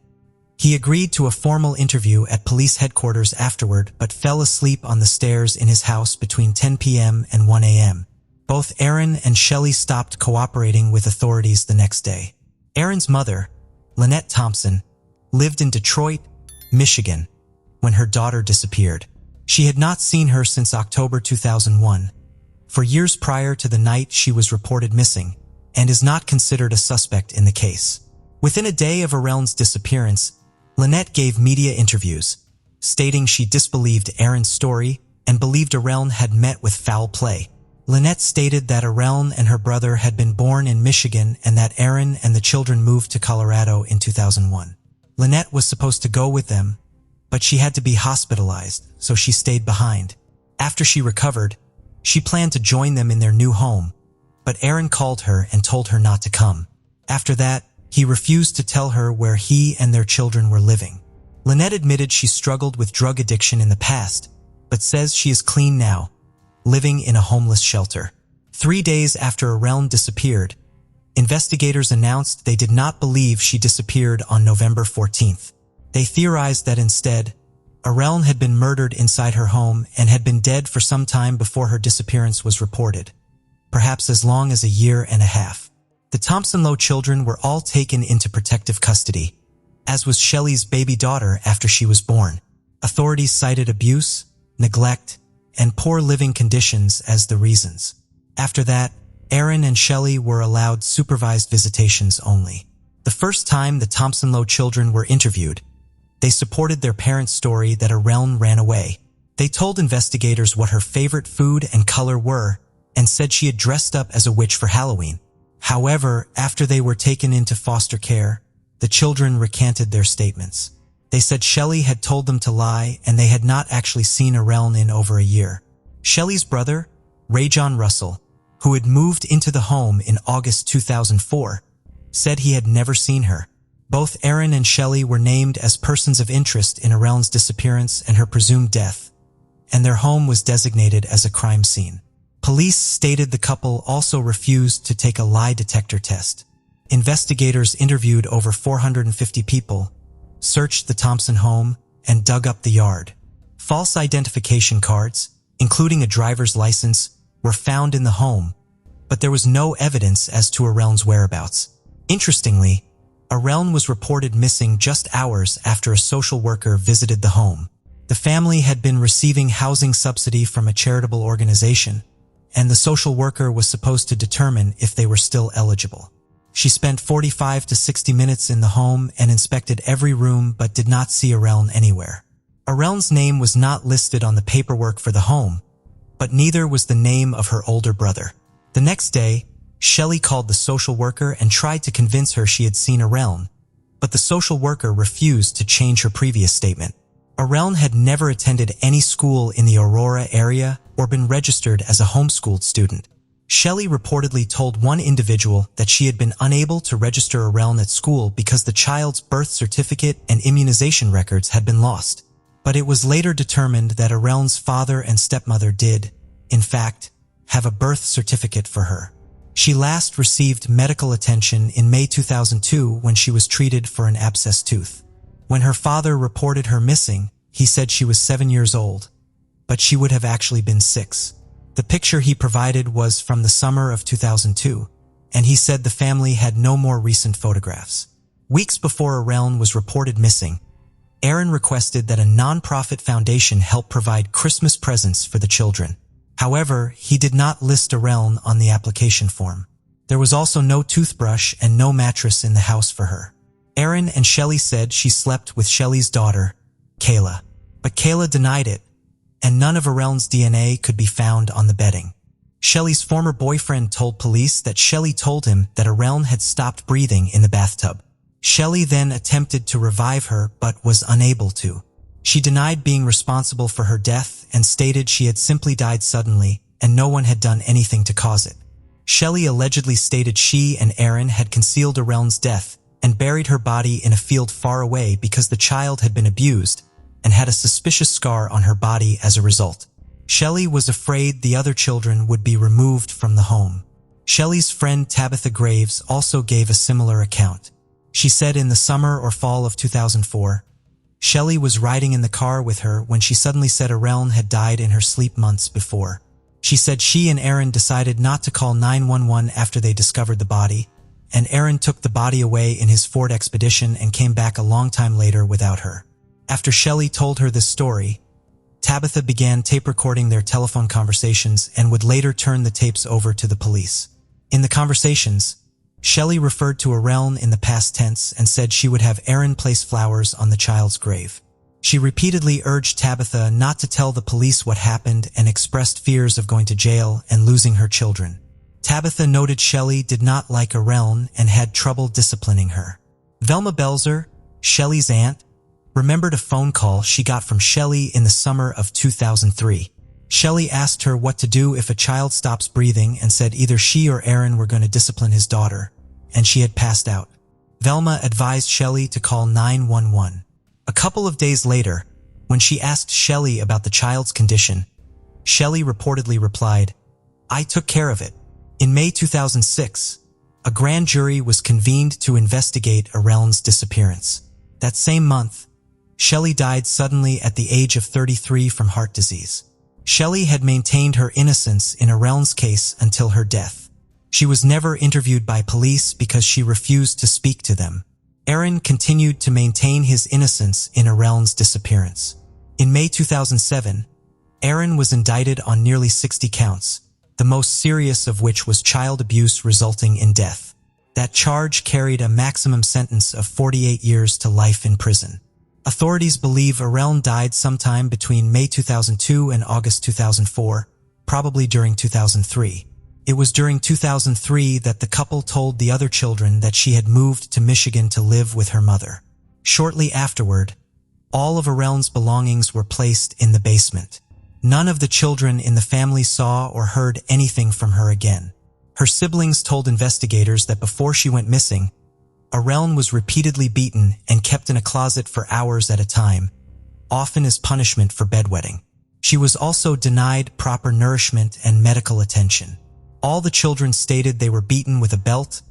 He agreed to a formal interview at police headquarters afterward but fell asleep on the stairs in his house between 10 p.m. and 1 a.m. Both Aaron and Shelley stopped cooperating with authorities the next day. Aaron's mother, Lynette Thompson, lived in Detroit, Michigan, when her daughter disappeared. She had not seen her since October 2001, for years prior to the night she was reported missing, and is not considered a suspect in the case. Within a day of Arellen's disappearance, Lynette gave media interviews, stating she disbelieved Aaron's story and believed Arellen had met with foul play. Lynette stated that Arellen and her brother had been born in Michigan and that Aaron and the children moved to Colorado in 2001. Lynette was supposed to go with them, but she had to be hospitalized, so she stayed behind. After she recovered, she planned to join them in their new home, but Aaron called her and told her not to come. After that, he refused to tell her where he and their children were living. Lynette admitted she struggled with drug addiction in the past, but says she is clean now, living in a homeless shelter. 3 days after Arellen disappeared, investigators announced they did not believe she disappeared on November 14th. They theorized that instead, Areln had been murdered inside her home and had been dead for some time before her disappearance was reported, perhaps as long as a year and a half. The Thompson-Lowe children were all taken into protective custody, as was Shelley's baby daughter after she was born. Authorities cited abuse, neglect, and poor living conditions as the reasons. After that, Aaron and Shelley were allowed supervised visitations only. The first time the Thompson-Lowe children were interviewed, they supported their parents' story that Areln ran away. They told investigators what her favorite food and color were and said she had dressed up as a witch for Halloween. However, after they were taken into foster care, the children recanted their statements. They said Shelley had told them to lie and they had not actually seen Areln in over a year. Shelley's brother, Ray John Russell, who had moved into the home in August 2004, said he had never seen her. Both Aaron and Shelley were named as persons of interest in Areln's disappearance and her presumed death, and their home was designated as a crime scene. Police stated the couple also refused to take a lie detector test. Investigators interviewed over 450 people, searched the Thompson home, and dug up the yard. False identification cards, including a driver's license, were found in the home, but there was no evidence as to Areln's whereabouts. Interestingly, Areln was reported missing just hours after a social worker visited the home. The family had been receiving housing subsidy from a charitable organization, and the social worker was supposed to determine if they were still eligible. She spent 45 to 60 minutes in the home and inspected every room but did not see Areln anywhere. Areln's name was not listed on the paperwork for the home, but neither was the name of her older brother. The next day, Shelley called the social worker and tried to convince her she had seen Areln, but the social worker refused to change her previous statement. Areln had never attended any school in the Aurora area or been registered as a homeschooled student. Shelley reportedly told one individual that she had been unable to register Areln at school because the child's birth certificate and immunization records had been lost. But it was later determined that Areln's father and stepmother did, in fact, have a birth certificate for her. She last received medical attention in May 2002 when she was treated for an abscessed tooth. When her father reported her missing, he said she was 7 years old, but she would have actually been 6. The picture he provided was from the summer of 2002, and he said the family had no more recent photographs. Weeks before Areln was reported missing, Aaron requested that a non-profit foundation help provide Christmas presents for the children. However, he did not list Areln on the application form. There was also no toothbrush and no mattress in the house for her. Aaron and Shelley said she slept with Shelley's daughter, Kayla, but Kayla denied it, and none of Areln's DNA could be found on the bedding. Shelley's former boyfriend told police that Shelley told him that Areln had stopped breathing in the bathtub. Shelley then attempted to revive her but was unable to. She denied being responsible for her death and stated she had simply died suddenly and no one had done anything to cause it. Shelley allegedly stated she and Aaron had concealed Areln's death and buried her body in a field far away because the child had been abused and had a suspicious scar on her body as a result. Shelley was afraid the other children would be removed from the home. Shelley's friend Tabitha Graves also gave a similar account. She said in the summer or fall of 2004, Shelley was riding in the car with her when she suddenly said Areln had died in her sleep months before. She said she and Aaron decided not to call 911 after they discovered the body, and Aaron took the body away in his Ford Expedition and came back a long time later without her. After Shelley told her this story, Tabitha began tape recording their telephone conversations and would later turn the tapes over to the police. In the conversations, Shelley referred to Areln in the past tense and said she would have Aaron place flowers on the child's grave. She repeatedly urged Tabitha not to tell the police what happened and expressed fears of going to jail and losing her children. Tabitha noted Shelley did not like Areln and had trouble disciplining her. Velma Belzer, Shelley's aunt, remembered a phone call she got from Shelley in the summer of 2003. Shelley asked her what to do if a child stops breathing and said either she or Aaron were going to discipline his daughter, and she had passed out. Velma advised Shelley to call 911. A couple of days later, when she asked Shelley about the child's condition, Shelley reportedly replied, "I took care of it." In May 2006, a grand jury was convened to investigate Areln's disappearance. That same month, Shelley died suddenly at the age of 33 from heart disease. Shelley had maintained her innocence in Arelne's case until her death. She was never interviewed by police because she refused to speak to them. Aaron continued to maintain his innocence in Arelne's disappearance. In May 2007, Aaron was indicted on nearly 60 counts, the most serious of which was child abuse resulting in death. That charge carried a maximum sentence of 48 years to life in prison. Authorities believe Arelne died sometime between May 2002 and August 2004, probably during 2003. It was during 2003 that the couple told the other children that she had moved to Michigan to live with her mother. Shortly afterward, all of Arelne's belongings were placed in the basement. None of the children in the family saw or heard anything from her again. Her siblings told investigators that before she went missing, Arelne was repeatedly beaten and kept in a closet for hours at a time, often as punishment for bedwetting. She was also denied proper nourishment and medical attention. All the children stated they were beaten with a belt,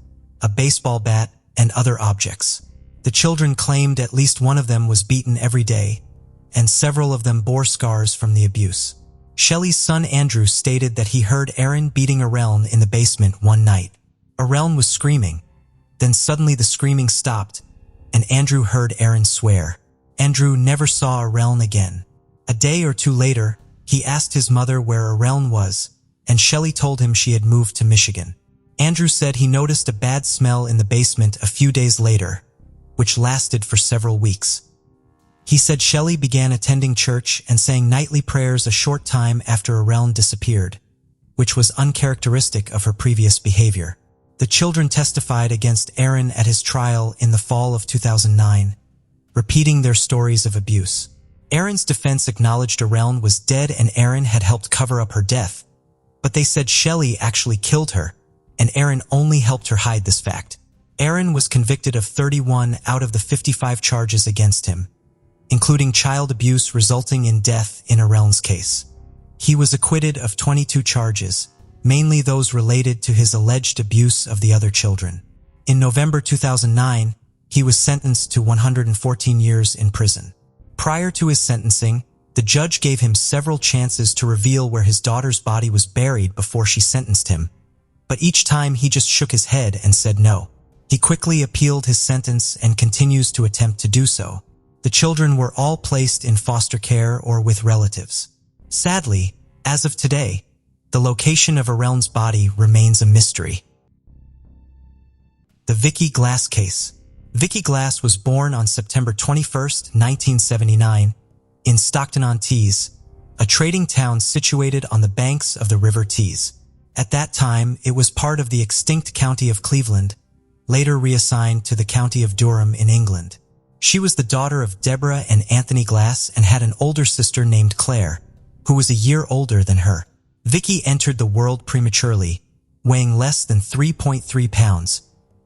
a baseball bat, and other objects. The children claimed at least one of them was beaten every day, and several of them bore scars from the abuse. Shelley's son Andrew stated that he heard Aaron beating Arelne in the basement one night. Arelne was screaming. Then suddenly the screaming stopped, and Andrew heard Aaron swear. Andrew never saw Arelne again. A day or two later, he asked his mother where Arelne was, and Shelley told him she had moved to Michigan. Andrew said he noticed a bad smell in the basement a few days later, which lasted for several weeks. He said Shelley began attending church and saying nightly prayers a short time after Arelne disappeared, which was uncharacteristic of her previous behavior. The children testified against Aaron at his trial in the fall of 2009, repeating their stories of abuse. Aaron's defense acknowledged Arelne was dead and Aaron had helped cover up her death, but they said Shelley actually killed her, and Aaron only helped her hide this fact. Aaron was convicted of 31 out of the 55 charges against him, including child abuse resulting in death in Arelne's case. He was acquitted of 22 charges, mainly those related to his alleged abuse of the other children. In November 2009, he was sentenced to 114 years in prison. Prior to his sentencing, the judge gave him several chances to reveal where his daughter's body was buried before she sentenced him, but each time he just shook his head and said no. He quickly appealed his sentence and continues to attempt to do so. The children were all placed in foster care or with relatives. Sadly, as of today, the location of Arelne's body remains a mystery. The Vicky Glass case. Vicky Glass was born on September 21, 1979, in Stockton-on-Tees, a trading town situated on the banks of the River Tees. At that time, it was part of the extinct county of Cleveland, later reassigned to the county of Durham in England. She was the daughter of Deborah and Anthony Glass and had an older sister named Claire, who was a year older than her. Vicky entered the world prematurely, weighing less than 3.3 pounds,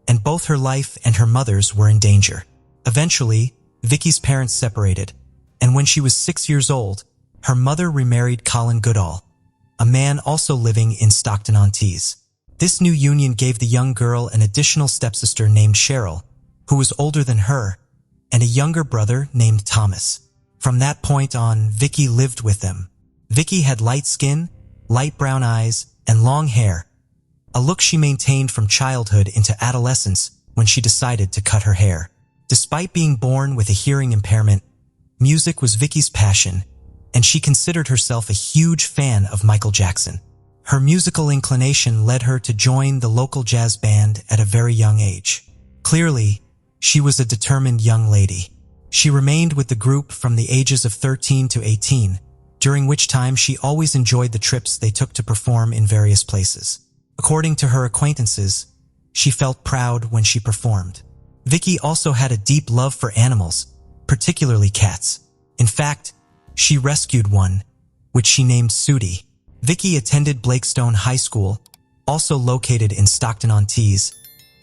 and both her life and her mother's were in danger. Eventually, Vicky's parents separated, and when she was 6 years old, her mother remarried Colin Goodall, a man also living in Stockton-on-Tees. This new union gave the young girl an additional stepsister named Cheryl, who was older than her, and a younger brother named Thomas. From that point on, Vicky lived with them. Vicky had light skin, light brown eyes, and long hair, a look she maintained from childhood into adolescence when she decided to cut her hair. Despite being born with a hearing impairment, music was Vicky's passion, and she considered herself a huge fan of Michael Jackson. Her musical inclination led her to join the local jazz band at a very young age. Clearly, she was a determined young lady. She remained with the group from the ages of 13 to 18, during which time she always enjoyed the trips they took to perform in various places. According to her acquaintances, she felt proud when she performed. Vicky also had a deep love for animals, particularly cats. In fact, she rescued one, which she named Sooty. Vicky attended Blakestone High School, also located in Stockton-on-Tees,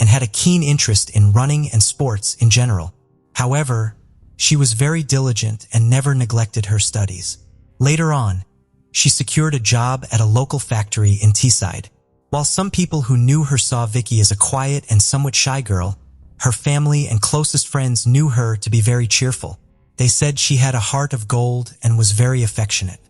and had a keen interest in running and sports in general. However, she was very diligent and never neglected her studies. Later on, she secured a job at a local factory in Teesside. While some people who knew her saw Vicky as a quiet and somewhat shy girl, her family and closest friends knew her to be very cheerful. They said she had a heart of gold and was very affectionate.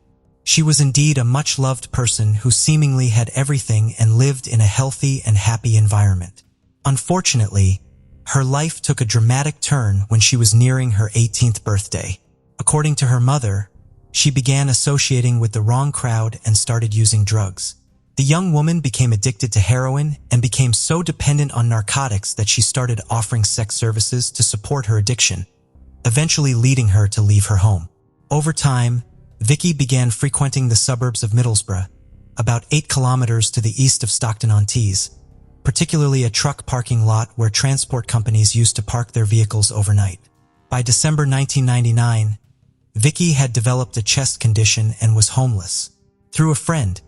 She was indeed a much-loved person who seemingly had everything and lived in a healthy and happy environment. Unfortunately, her life took a dramatic turn when she was nearing her 18th birthday. According to her mother, she began associating with the wrong crowd and started using drugs. The young woman became addicted to heroin and became so dependent on narcotics that she started offering sex services to support her addiction, eventually leading her to leave her home. Over time, Vicky began frequenting the suburbs of Middlesbrough, about 8 kilometers to the east of Stockton-on-Tees, particularly a truck parking lot where transport companies used to park their vehicles overnight. By December 1999, Vicky had developed a chest condition and was homeless. Through a friend,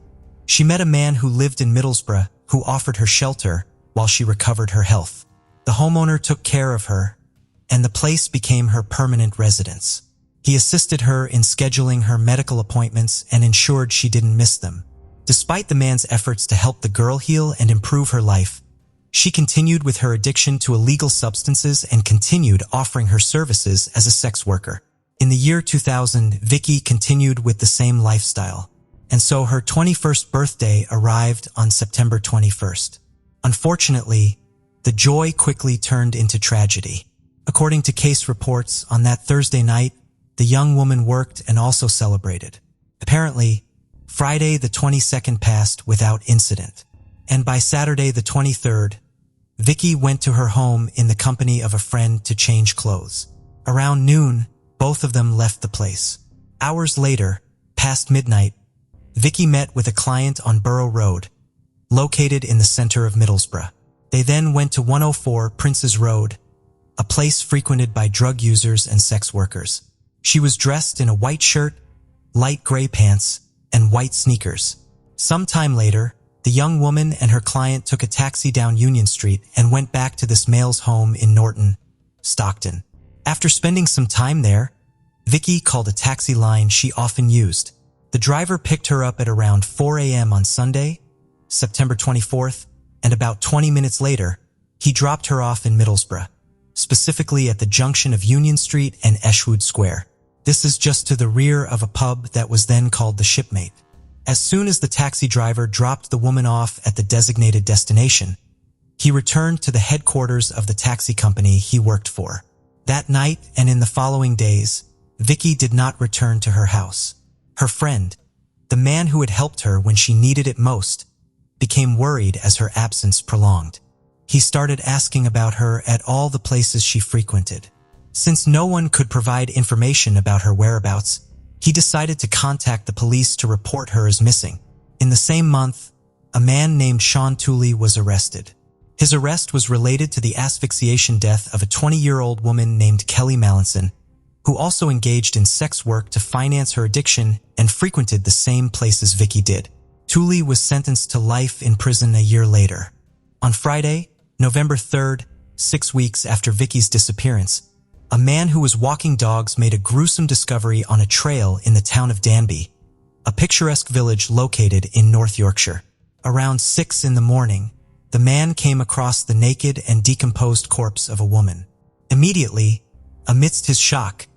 she met a man who lived in Middlesbrough who offered her shelter while she recovered her health. The homeowner took care of her, and the place became her permanent residence. He assisted her in scheduling her medical appointments and ensured she didn't miss them. Despite the man's efforts to help the girl heal and improve her life, she continued with her addiction to illegal substances and continued offering her services as a sex worker. In the year 2000, Vicky continued with the same lifestyle, and so her 21st birthday arrived on September 21st. Unfortunately, the joy quickly turned into tragedy. According to case reports, on that Thursday night, the young woman worked and also celebrated. Apparently, Friday the 22nd passed without incident, and by Saturday the 23rd, Vicky went to her home in the company of a friend to change clothes. Around noon, both of them left the place. Hours later, past midnight, Vicky met with a client on Borough Road, located in the center of Middlesbrough. They then went to 104 Princes Road, a place frequented by drug users and sex workers. She was dressed in a white shirt, light gray pants, and white sneakers. Sometime later, the young woman and her client took a taxi down Union Street and went back to this male's home in Norton, Stockton. After spending some time there, Vicky called a taxi line she often used. The driver picked her up at around 4 a.m. on Sunday, September 24th, and about 20 minutes later, he dropped her off in Middlesbrough, specifically at the junction of Union Street and Eschwood Square. This is just to the rear of a pub that was then called the Shipmate. As soon as the taxi driver dropped the woman off at the designated destination, he returned to the headquarters of the taxi company he worked for. That night and in the following days, Vicky did not return to her house. Her friend, the man who had helped her when she needed it most, became worried as her absence prolonged. He started asking about her at all the places she frequented. Since no one could provide information about her whereabouts, he decided to contact the police to report her as missing. In the same month, a man named Sean Tooley was arrested. His arrest was related to the asphyxiation death of a 20-year-old woman named Kelly Mallinson, who also engaged in sex work to finance her addiction and frequented the same places Vicky did. Tooley was sentenced to life in prison a year later. On Friday, November 3rd, 6 weeks after Vicky's disappearance, a man who was walking dogs made a gruesome discovery on a trail in the town of Danby, a picturesque village located in North Yorkshire. Around 6 in the morning, the man came across the naked and decomposed corpse of a woman. Immediately, amidst his shock,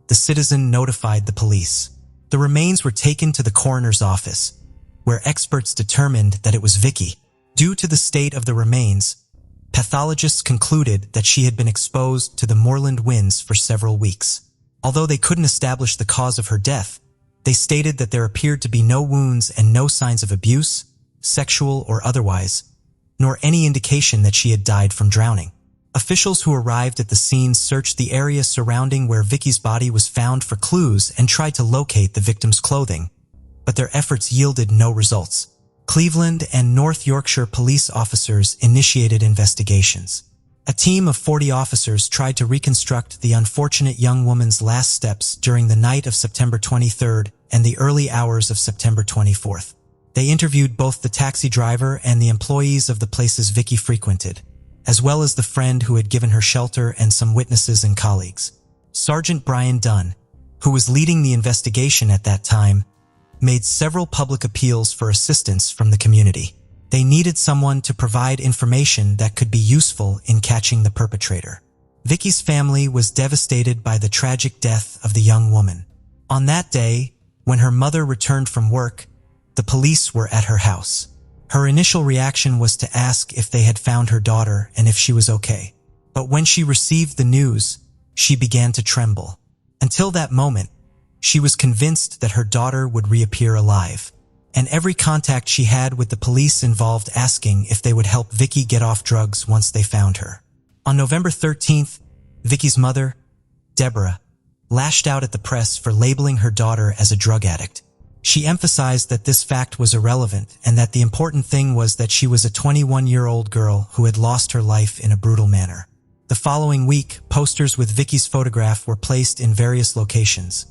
the citizen notified the police. The remains were taken to the coroner's office, where experts determined that it was Vicky. Due to the state of the remains, pathologists concluded that she had been exposed to the moorland winds for several weeks. Although they couldn't establish the cause of her death, they stated that there appeared to be no wounds and no signs of abuse, sexual or otherwise, nor any indication that she had died from drowning. Officials who arrived at the scene searched the area surrounding where Vicky's body was found for clues and tried to locate the victim's clothing, but their efforts yielded no results. Cleveland and North Yorkshire police officers initiated investigations. A team of 40 officers tried to reconstruct the unfortunate young woman's last steps during the night of September 23rd and the early hours of September 24th. They interviewed both the taxi driver and the employees of the places Vicky frequented, as well as the friend who had given her shelter and some witnesses and colleagues. Sergeant Brian Dunn, who was leading the investigation at that time, made several public appeals for assistance from the community. They needed someone to provide information that could be useful in catching the perpetrator. Vicky's family was devastated by the tragic death of the young woman. On that day, when her mother returned from work, the police were at her house. Her initial reaction was to ask if they had found her daughter and if she was okay. But when she received the news, she began to tremble. Until that moment, she was convinced that her daughter would reappear alive, and every contact she had with the police involved asking if they would help Vicky get off drugs once they found her. On November 13th, Vicky's mother, Deborah, lashed out at the press for labeling her daughter as a drug addict. She emphasized that this fact was irrelevant and that the important thing was that she was a 21-year-old girl who had lost her life in a brutal manner. The following week, posters with Vicky's photograph were placed in various locations,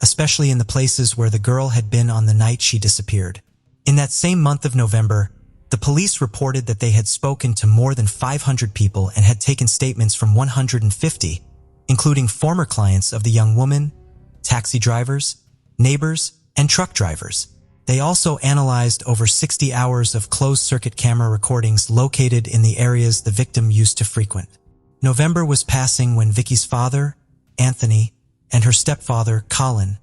especially in the places where the girl had been on the night she disappeared. In that same month of November, the police reported that they had spoken to more than 500 people and had taken statements from 150, including former clients of the young woman, taxi drivers, neighbors, and truck drivers. They also analyzed over 60 hours of closed-circuit camera recordings located in the areas the victim used to frequent. November was passing when Vicky's father, Anthony, and her stepfather, Colin,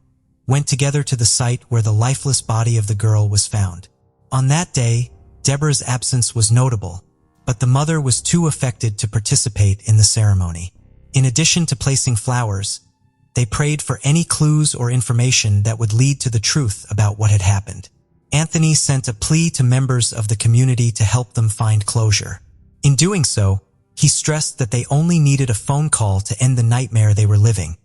went together to the site where the lifeless body of the girl was found. On that day, Deborah's absence was notable, but the mother was too affected to participate in the ceremony. In addition to placing flowers, they prayed for any clues or information that would lead to the truth about what had happened. Anthony sent a plea to members of the community to help them find closure. In doing so, he stressed that they only needed a phone call to end the nightmare they were living,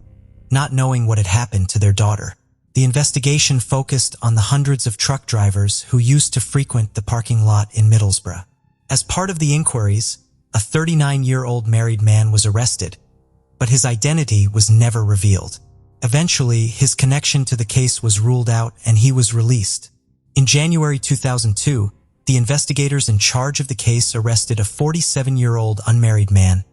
not knowing what had happened to their daughter. The investigation focused on the hundreds of truck drivers who used to frequent the parking lot in Middlesbrough. As part of the inquiries, a 39-year-old married man was arrested, but his identity was never revealed. Eventually, his connection to the case was ruled out and he was released. In January 2002, the investigators in charge of the case arrested a 47-year-old unmarried man,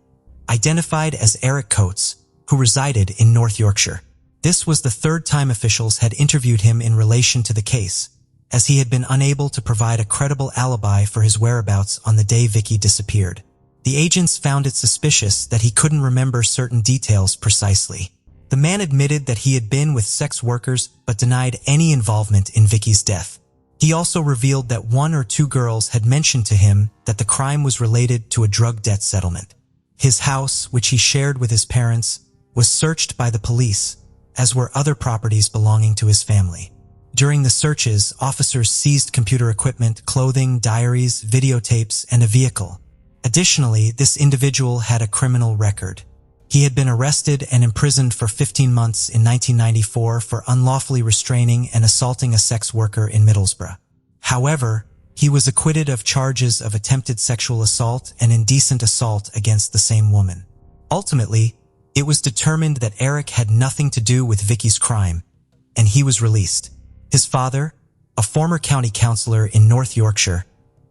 identified as Eric Coates, who resided in North Yorkshire. This was the third time officials had interviewed him in relation to the case, as he had been unable to provide a credible alibi for his whereabouts on the day Vicky disappeared. The agents found it suspicious that he couldn't remember certain details precisely. The man admitted that he had been with sex workers but denied any involvement in Vicky's death. He also revealed that one or two girls had mentioned to him that the crime was related to a drug debt settlement. His house, which he shared with his parents, was searched by the police, as were other properties belonging to his family. During the searches, officers seized computer equipment, clothing, diaries, videotapes, and a vehicle. Additionally, this individual had a criminal record. He had been arrested and imprisoned for 15 months in 1994 for unlawfully restraining and assaulting a sex worker in Middlesbrough. However, he was acquitted of charges of attempted sexual assault and indecent assault against the same woman. Ultimately, it was determined that Eric had nothing to do with Vicky's crime, and he was released. His father, a former county councillor in North Yorkshire,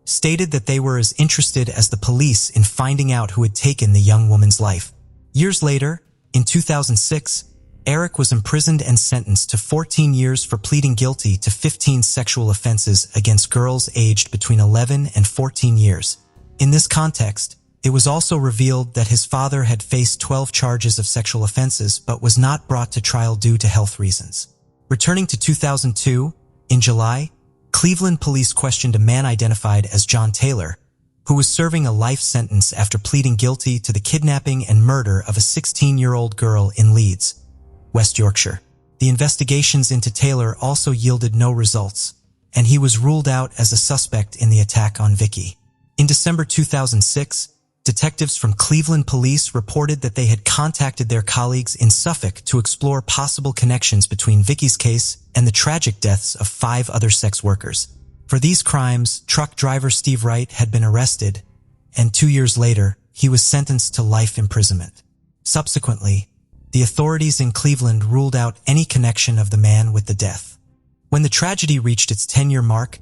stated that they were as interested as the police in finding out who had taken the young woman's life. Years later, in 2006, Eric was imprisoned and sentenced to 14 years for pleading guilty to 15 sexual offenses against girls aged between 11 and 14 years. In this context, it was also revealed that his father had faced 12 charges of sexual offenses but was not brought to trial due to health reasons. Returning to 2002, in July, Cleveland police questioned a man identified as John Taylor, who was serving a life sentence after pleading guilty to the kidnapping and murder of a 16-year-old girl in Leeds, West Yorkshire. The investigations into Taylor also yielded no results, and he was ruled out as a suspect in the attack on Vicky. In December 2006, detectives from Cleveland police reported that they had contacted their colleagues in Suffolk to explore possible connections between Vicky's case and the tragic deaths of 5 other sex workers. For these crimes, truck driver Steve Wright had been arrested, and 2 years later, he was sentenced to life imprisonment. Subsequently, the authorities in Cleveland ruled out any connection of the man with the death. When the tragedy reached its 10-year mark,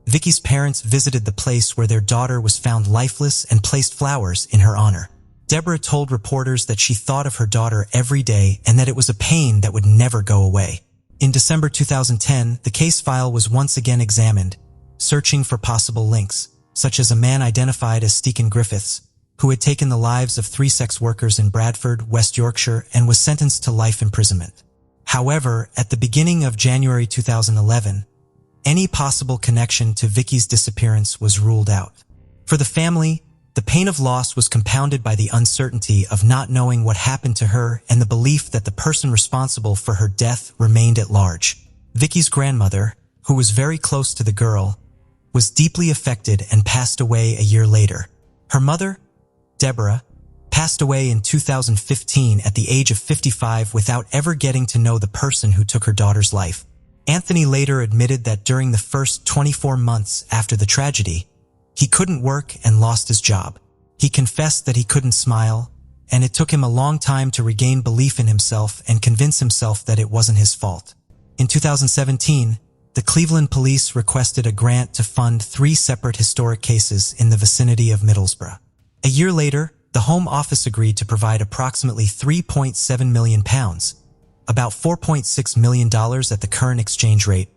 Vicky's parents visited the place where their daughter was found lifeless and placed flowers in her honor. Deborah told reporters that she thought of her daughter every day and that it was a pain that would never go away. In December 2010, the case file was once again examined, searching for possible links, such as a man identified as Steeken Griffiths, who had taken the lives of 3 sex workers in Bradford, West Yorkshire, and was sentenced to life imprisonment. However, at the beginning of January 2011, any possible connection to Vicky's disappearance was ruled out. For the family, the pain of loss was compounded by the uncertainty of not knowing what happened to her and the belief that the person responsible for her death remained at large. Vicky's grandmother, who was very close to the girl, was deeply affected and passed away a year later. Her mother, Deborah, passed away in 2015 at the age of 55 without ever getting to know the person who took her daughter's life. Anthony later admitted that during the first 24 months after the tragedy, he couldn't work and lost his job. He confessed that he couldn't smile, and it took him a long time to regain belief in himself and convince himself that it wasn't his fault. In 2017, the Cleveland police requested a grant to fund 3 separate historic cases in the vicinity of Middlesbrough. A year later, the Home Office agreed to provide approximately £3.7 million, about $4.6 million at the current exchange rate,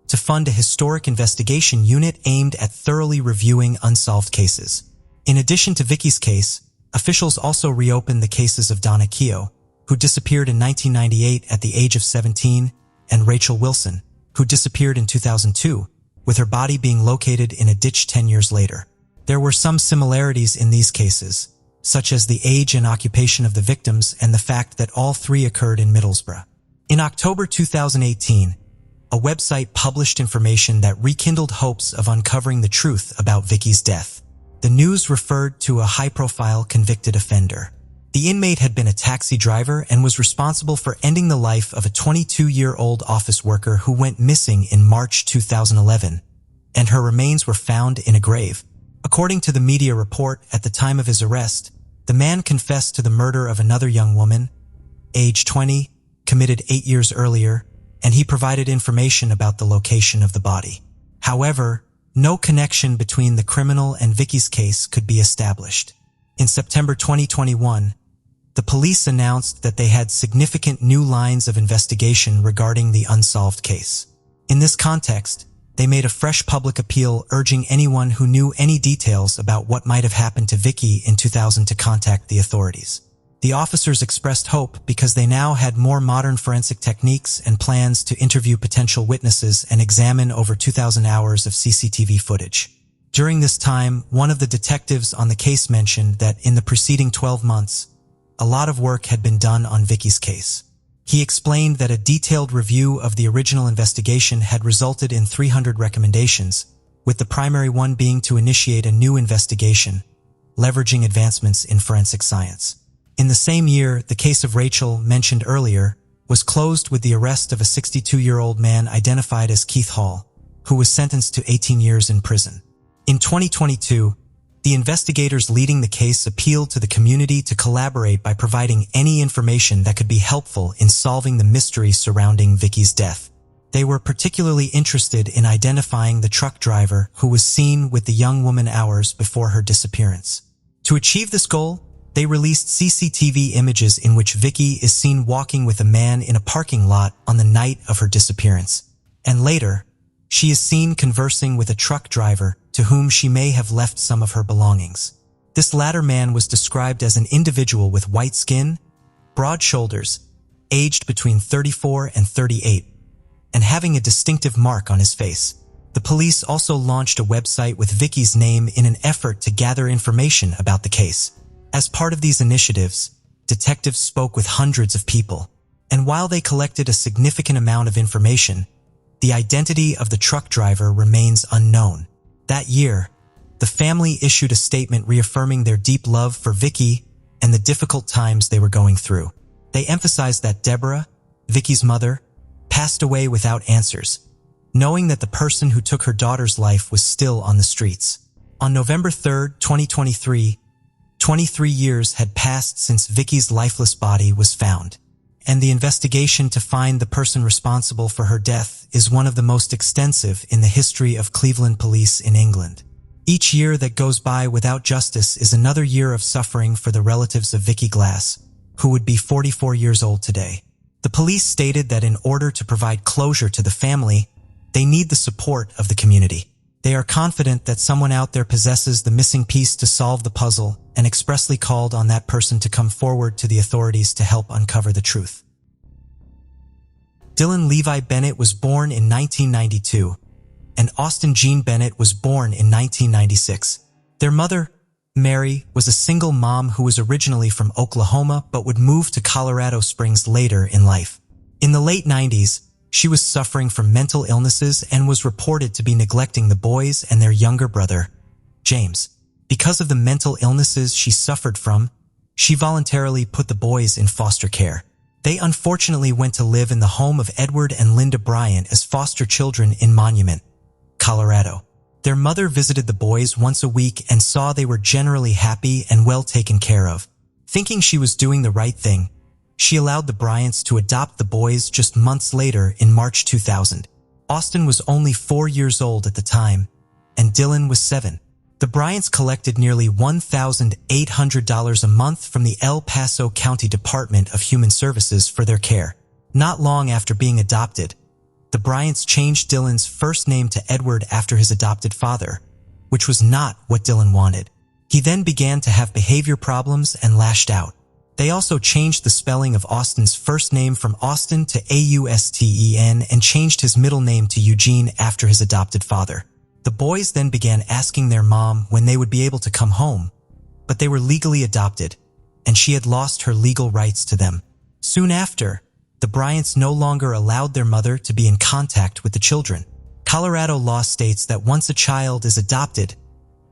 to fund a historic investigation unit aimed at thoroughly reviewing unsolved cases. In addition to Vicky's case, officials also reopened the cases of Donna Keogh, who disappeared in 1998 at the age of 17, and Rachel Wilson, who disappeared in 2002, with her body being located in a ditch 10 years later. There were some similarities in these cases, such as the age and occupation of the victims and the fact that all 3 occurred in Middlesbrough. In October 2018, a website published information that rekindled hopes of uncovering the truth about Vicky's death. The news referred to a high-profile convicted offender. The inmate had been a taxi driver and was responsible for ending the life of a 22-year-old office worker who went missing in March 2011, and her remains were found in a grave. According to the media report, at the time of his arrest, the man confessed to the murder of another young woman, age 20, committed 8 years earlier, and he provided information about the location of the body. However, no connection between the criminal and Vicky's case could be established. In September 2021, the police announced that they had significant new lines of investigation regarding the unsolved case. In this context, they made a fresh public appeal urging anyone who knew any details about what might have happened to Vicky in 2000 to contact the authorities. The officers expressed hope because they now had more modern forensic techniques and plans to interview potential witnesses and examine over 2,000 hours of CCTV footage. During this time, one of the detectives on the case mentioned that in the preceding 12 months, a lot of work had been done on Vicky's case. He explained that a detailed review of the original investigation had resulted in 300 recommendations, with the primary one being to initiate a new investigation, leveraging advancements in forensic science. In the same year, the case of Rachel, mentioned earlier, was closed with the arrest of a 62-year-old man identified as Keith Hall, who was sentenced to 18 years in prison. In 2022, the investigators leading the case appealed to the community to collaborate by providing any information that could be helpful in solving the mystery surrounding Vicky's death. They were particularly interested in identifying the truck driver who was seen with the young woman hours before her disappearance. To achieve this goal, they released CCTV images in which Vicky is seen walking with a man in a parking lot on the night of her disappearance. And later, she is seen conversing with a truck driver to whom she may have left some of her belongings. This latter man was described as an individual with white skin, broad shoulders, aged between 34 and 38, and having a distinctive mark on his face. The police also launched a website with Vicky's name in an effort to gather information about the case. As part of these initiatives, detectives spoke with hundreds of people, and while they collected a significant amount of information, the identity of the truck driver remains unknown. That year, the family issued a statement reaffirming their deep love for Vicky and the difficult times they were going through. They emphasized that Deborah, Vicky's mother, passed away without answers, knowing that the person who took her daughter's life was still on the streets. On November 3, 2023, 23 years had passed since Vicky's lifeless body was found, and the investigation to find the person responsible for her death is one of the most extensive in the history of Cleveland police in England. Each year that goes by without justice is another year of suffering for the relatives of Vicky Glass, who would be 44 years old today. The police stated that in order to provide closure to the family, they need the support of the community. They are confident that someone out there possesses the missing piece to solve the puzzle and expressly called on that person to come forward to the authorities to help uncover the truth. Dylan Levi Bennett was born in 1992, and Austin Jean Bennett was born in 1996. Their mother, Mary, was a single mom who was originally from Oklahoma but would move to Colorado Springs later in life. In the late 90s, she was suffering from mental illnesses and was reported to be neglecting the boys and their younger brother, James. Because of the mental illnesses she suffered from, she voluntarily put the boys in foster care. They unfortunately went to live in the home of Edward and Linda Bryant as foster children in Monument, Colorado. Their mother visited the boys once a week and saw they were generally happy and well taken care of. Thinking she was doing the right thing, she allowed the Bryants to adopt the boys just months later in March 2000. Austin was only 4 years old at the time, and Dylan was 7. The Bryants collected nearly $1,800 a month from the El Paso County Department of Human Services for their care. Not long after being adopted, the Bryants changed Dylan's first name to Edward after his adopted father, which was not what Dylan wanted. He then began to have behavior problems and lashed out. They also changed the spelling of Austin's first name from Austin to Austen and changed his middle name to Eugene after his adopted father. The boys then began asking their mom when they would be able to come home, but they were legally adopted, and she had lost her legal rights to them. Soon after, the Bryants no longer allowed their mother to be in contact with the children. Colorado law states that once a child is adopted,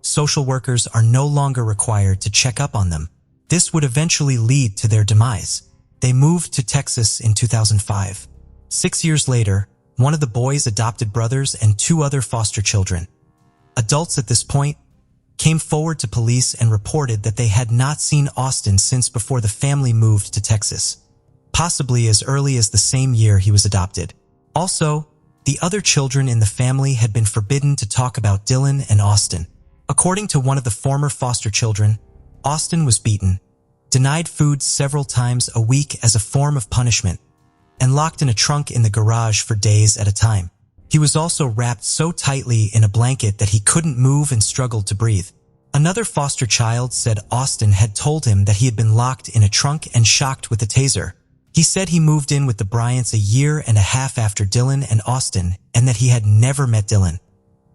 social workers are no longer required to check up on them. This would eventually lead to their demise. They moved to Texas in 2005. 6 years later, one of the boys' adopted brothers and 2 other foster children, adults at this point, came forward to police and reported that they had not seen Austin since before the family moved to Texas, possibly as early as the same year he was adopted. Also, the other children in the family had been forbidden to talk about Dylan and Austin. According to one of the former foster children, Austin was beaten, denied food several times a week as a form of punishment, and locked in a trunk in the garage for days at a time. He was also wrapped so tightly in a blanket that he couldn't move and struggled to breathe. Another foster child said Austin had told him that he had been locked in a trunk and shocked with a taser. He said he moved in with the Bryants a year and a half after Dylan and Austin and that he had never met Dylan,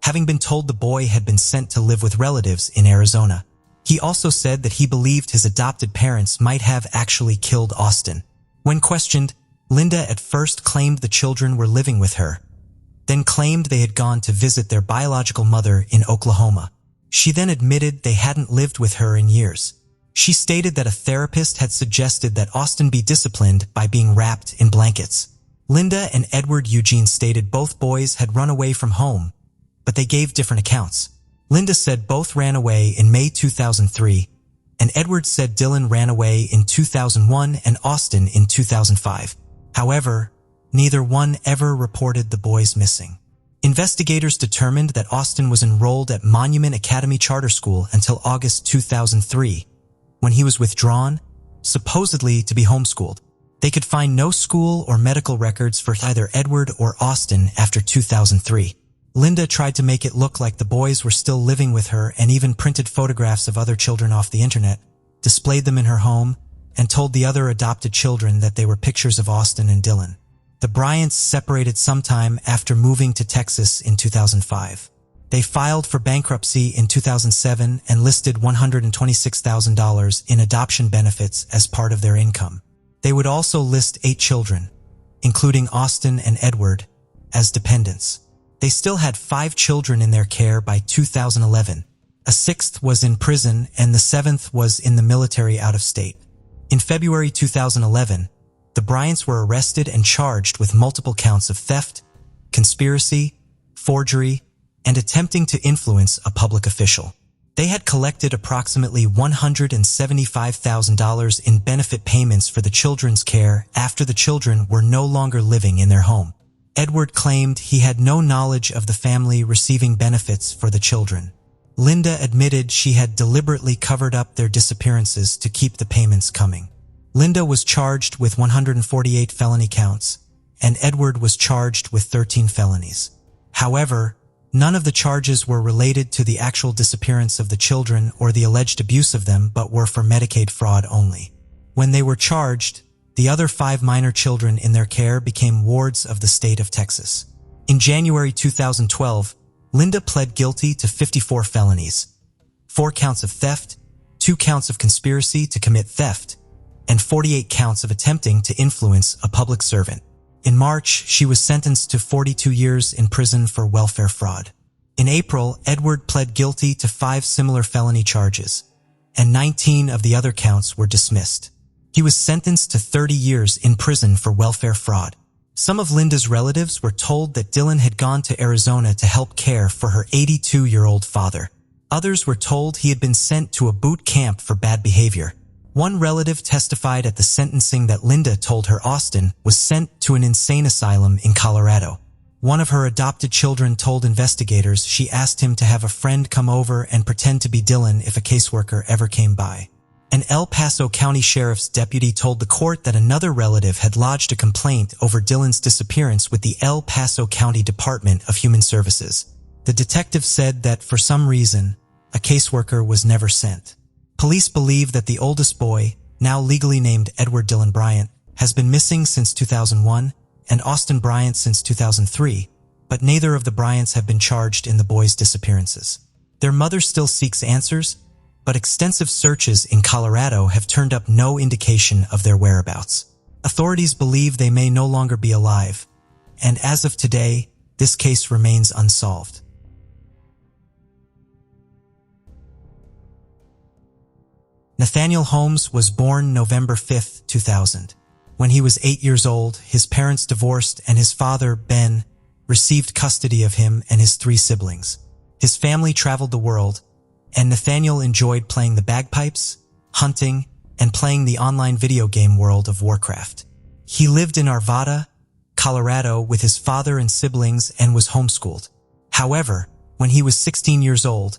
having been told the boy had been sent to live with relatives in Arizona. He also said that he believed his adopted parents might have actually killed Austin. When questioned, Linda at first claimed the children were living with her, then claimed they had gone to visit their biological mother in Oklahoma. She then admitted they hadn't lived with her in years. She stated that a therapist had suggested that Austin be disciplined by being wrapped in blankets. Linda and Edward Eugene stated both boys had run away from home, but they gave different accounts. Linda said both ran away in May 2003, and Edward said Dylan ran away in 2001 and Austin in 2005. However, neither one ever reported the boys missing. Investigators determined that Austin was enrolled at Monument Academy Charter School until August 2003, when he was withdrawn, supposedly to be homeschooled. They could find no school or medical records for either Edward or Austin after 2003. Linda tried to make it look like the boys were still living with her and even printed photographs of other children off the internet, displayed them in her home, and told the other adopted children that they were pictures of Austin and Dylan. The Bryants separated sometime after moving to Texas in 2005. They filed for bankruptcy in 2007 and listed $126,000 in adoption benefits as part of their income. They would also list 8 children, including Austin and Edward, as dependents. They still had 5 children in their care by 2011. A 6th was in prison and the 7th was in the military out of state. In February 2011, the Bryants were arrested and charged with multiple counts of theft, conspiracy, forgery, and attempting to influence a public official. They had collected approximately $175,000 in benefit payments for the children's care after the children were no longer living in their home. Edward claimed he had no knowledge of the family receiving benefits for the children. Linda admitted she had deliberately covered up their disappearances to keep the payments coming. Linda was charged with 148 felony counts, and Edward was charged with 13 felonies. However, None of the charges were related to the actual disappearance of the children or the alleged abuse of them, but were for Medicaid fraud only. When they were charged, the other 5 minor children in their care became wards of the state of Texas. In January 2012, Linda pled guilty to 54 felonies, 4 counts of theft, 2 counts of conspiracy to commit theft, and 48 counts of attempting to influence a public servant. In March, she was sentenced to 42 years in prison for welfare fraud. In April, Edward pled guilty to 5 similar felony charges, and 19 of the other counts were dismissed. He was sentenced to 30 years in prison for welfare fraud. Some of Linda's relatives were told that Dylan had gone to Arizona to help care for her 82-year-old father. Others were told he had been sent to a boot camp for bad behavior. One relative testified at the sentencing that Linda told her Austin was sent to an insane asylum in Colorado. One of her adopted children told investigators she asked him to have a friend come over and pretend to be Dylan if a caseworker ever came by. An El Paso County Sheriff's deputy told the court that another relative had lodged a complaint over Dylan's disappearance with the El Paso County Department of Human Services. The detective said that for some reason, a caseworker was never sent. Police believe that the oldest boy, now legally named Edward Dylan Bryant, has been missing since 2001 and Austin Bryant since 2003, but neither of the Bryants have been charged in the boys' disappearances. Their mother still seeks answers, but extensive searches in Colorado have turned up no indication of their whereabouts. Authorities believe they may no longer be alive, and as of today, this case remains unsolved. Nathaniel Holmes was born November 5, 2000. When he was 8 years old, his parents divorced and his father, Ben, received custody of him and his 3 siblings. His family traveled the world, and Nathaniel enjoyed playing the bagpipes, hunting, and playing the online video game World of Warcraft. He lived in Arvada, Colorado with his father and siblings and was homeschooled. However, when he was 16 years old,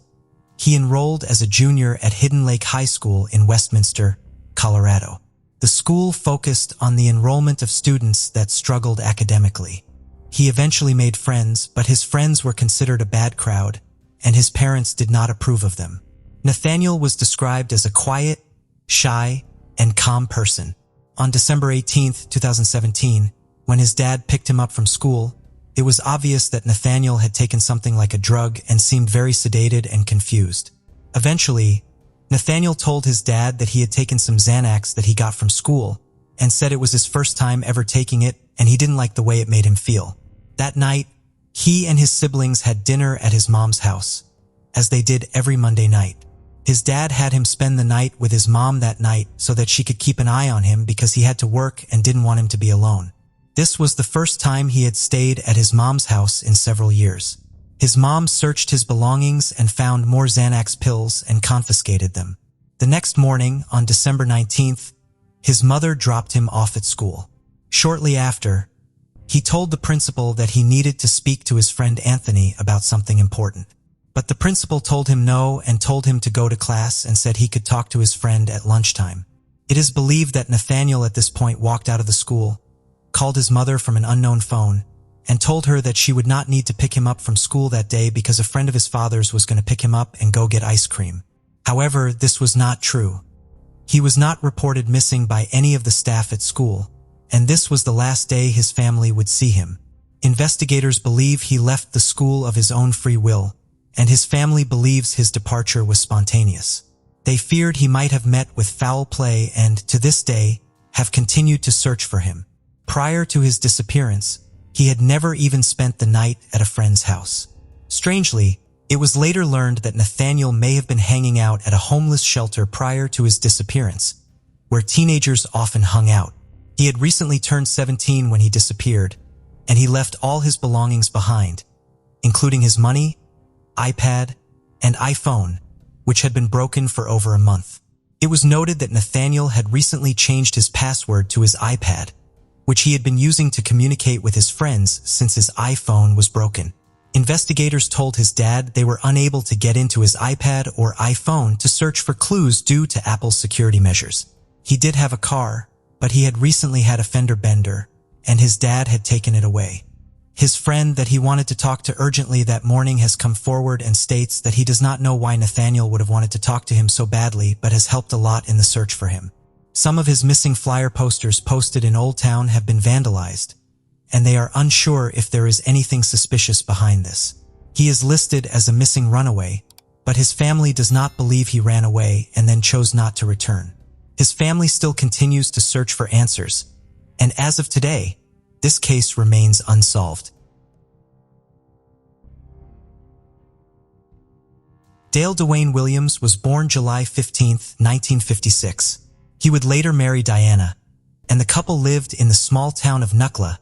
he enrolled as a junior at Hidden Lake High School in Westminster, Colorado. The school focused on the enrollment of students that struggled academically. He eventually made friends, but his friends were considered a bad crowd, and his parents did not approve of them. Nathaniel was described as a quiet, shy, and calm person. On December 18, 2017, when his dad picked him up from school, it was obvious that Nathaniel had taken something like a drug and seemed very sedated and confused. Eventually, Nathaniel told his dad that he had taken some Xanax that he got from school and said it was his first time ever taking it and he didn't like the way it made him feel. That night, he and his siblings had dinner at his mom's house, as they did every Monday night. His dad had him spend the night with his mom that night so that she could keep an eye on him because he had to work and didn't want him to be alone. This was the first time he had stayed at his mom's house in several years. His mom searched his belongings and found more Xanax pills and confiscated them. The next morning, on December 19th, his mother dropped him off at school. Shortly after, he told the principal that he needed to speak to his friend Anthony about something important. But the principal told him no and told him to go to class and said he could talk to his friend at lunchtime. It is believed that Nathaniel at this point walked out of the school, called his mother from an unknown phone, and told her that she would not need to pick him up from school that day because a friend of his father's was going to pick him up and go get ice cream. However, this was not true. He was not reported missing by any of the staff at school, and this was the last day his family would see him. Investigators believe he left the school of his own free will, and his family believes his departure was spontaneous. They feared he might have met with foul play and, to this day, have continued to search for him. Prior to his disappearance, he had never even spent the night at a friend's house. Strangely, it was later learned that Nathaniel may have been hanging out at a homeless shelter prior to his disappearance, where teenagers often hung out. He had recently turned 17 when he disappeared, and he left all his belongings behind, including his money, iPad, and iPhone, which had been broken for over a month. It was noted that Nathaniel had recently changed his password to his iPad, which he had been using to communicate with his friends since his iPhone was broken. Investigators told his dad they were unable to get into his iPad or iPhone to search for clues due to Apple's security measures. He did have a car, but he had recently had a fender bender, and his dad had taken it away. His friend that he wanted to talk to urgently that morning has come forward and states that he does not know why Nathaniel would have wanted to talk to him so badly, but has helped a lot in the search for him. Some of his missing flyer posters posted in Old Town have been vandalized, and they are unsure if there is anything suspicious behind this. He is listed as a missing runaway, but his family does not believe he ran away and then chose not to return. His family still continues to search for answers, and as of today, this case remains unsolved. Dale Dwayne Williams was born July 15, 1956. He would later marry Diana, and the couple lived in the small town of Nucla,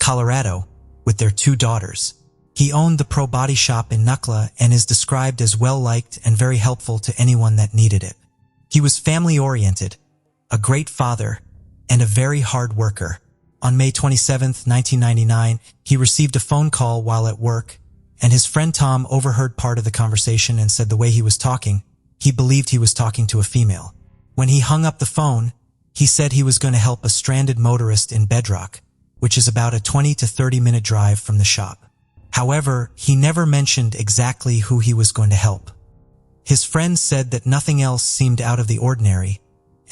Colorado, with their 2 daughters. He owned the Pro Body Shop in Nucla and is described as well-liked and very helpful to anyone that needed it. He was family-oriented, a great father, and a very hard worker. On May 27, 1999, he received a phone call while at work, and his friend Tom overheard part of the conversation and said the way he was talking, he believed he was talking to a female. When he hung up the phone, he said he was going to help a stranded motorist in Bedrock, which is about a 20 to 30-minute drive from the shop. However, he never mentioned exactly who he was going to help. His friend said that nothing else seemed out of the ordinary,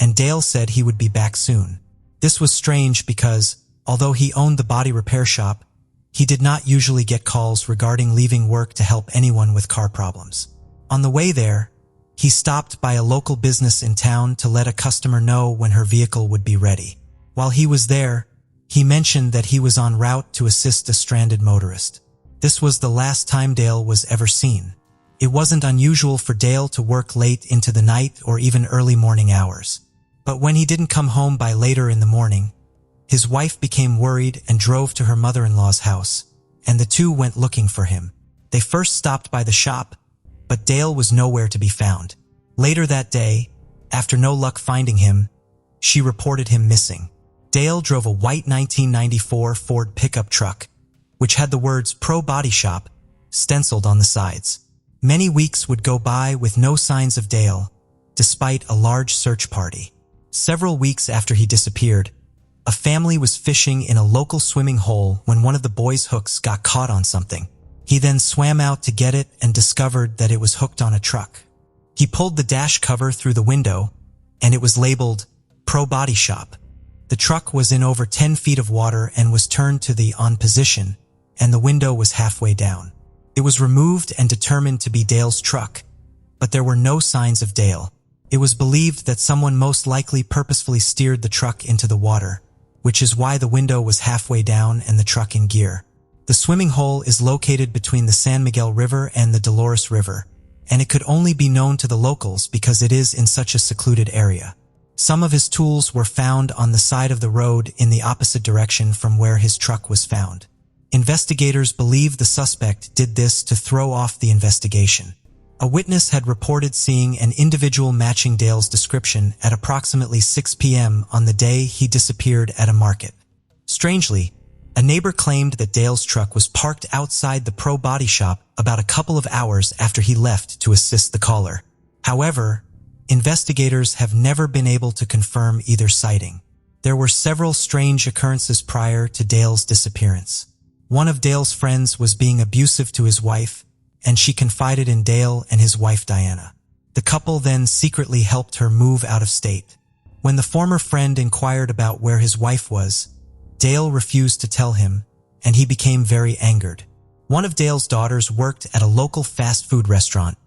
and Dale said he would be back soon. This was strange because, although he owned the body repair shop, he did not usually get calls regarding leaving work to help anyone with car problems. On the way there, he stopped by a local business in town to let a customer know when her vehicle would be ready. While he was there, he mentioned that he was en route to assist a stranded motorist. This was the last time Dale was ever seen. It wasn't unusual for Dale to work late into the night or even early morning hours. But when he didn't come home by later in the morning, his wife became worried and drove to her mother-in-law's house, and the two went looking for him. They first stopped by the shop, but Dale was nowhere to be found. Later that day, after no luck finding him, she reported him missing. Dale drove a white 1994 Ford pickup truck, which had the words Pro Body Shop stenciled on the sides. Many weeks would go by with no signs of Dale, despite a large search party. Several weeks after he disappeared, a family was fishing in a local swimming hole when one of the boys' hooks got caught on something. He then swam out to get it and discovered that it was hooked on a truck. He pulled the dash cover through the window, and it was labeled Pro Body Shop. The truck was in over 10 feet of water and was turned to the on position, and the window was halfway down. It was removed and determined to be Dale's truck, but there were no signs of Dale. It was believed that someone most likely purposefully steered the truck into the water, which is why the window was halfway down and the truck in gear. The swimming hole is located between the San Miguel River and the Dolores River, and it could only be known to the locals because it is in such a secluded area. Some of his tools were found on the side of the road in the opposite direction from where his truck was found. Investigators believe the suspect did this to throw off the investigation. A witness had reported seeing an individual matching Dale's description at approximately 6 p.m. on the day he disappeared at a market. Strangely, a neighbor claimed that Dale's truck was parked outside the Pro Body Shop about a couple of hours after he left to assist the caller. However, investigators have never been able to confirm either sighting. There were several strange occurrences prior to Dale's disappearance. One of Dale's friends was being abusive to his wife, and she confided in Dale and his wife Diana. The couple then secretly helped her move out of state. When the former friend inquired about where his wife was, Dale refused to tell him, and he became very angered. One of Dale's daughters worked at a local fast food restaurant,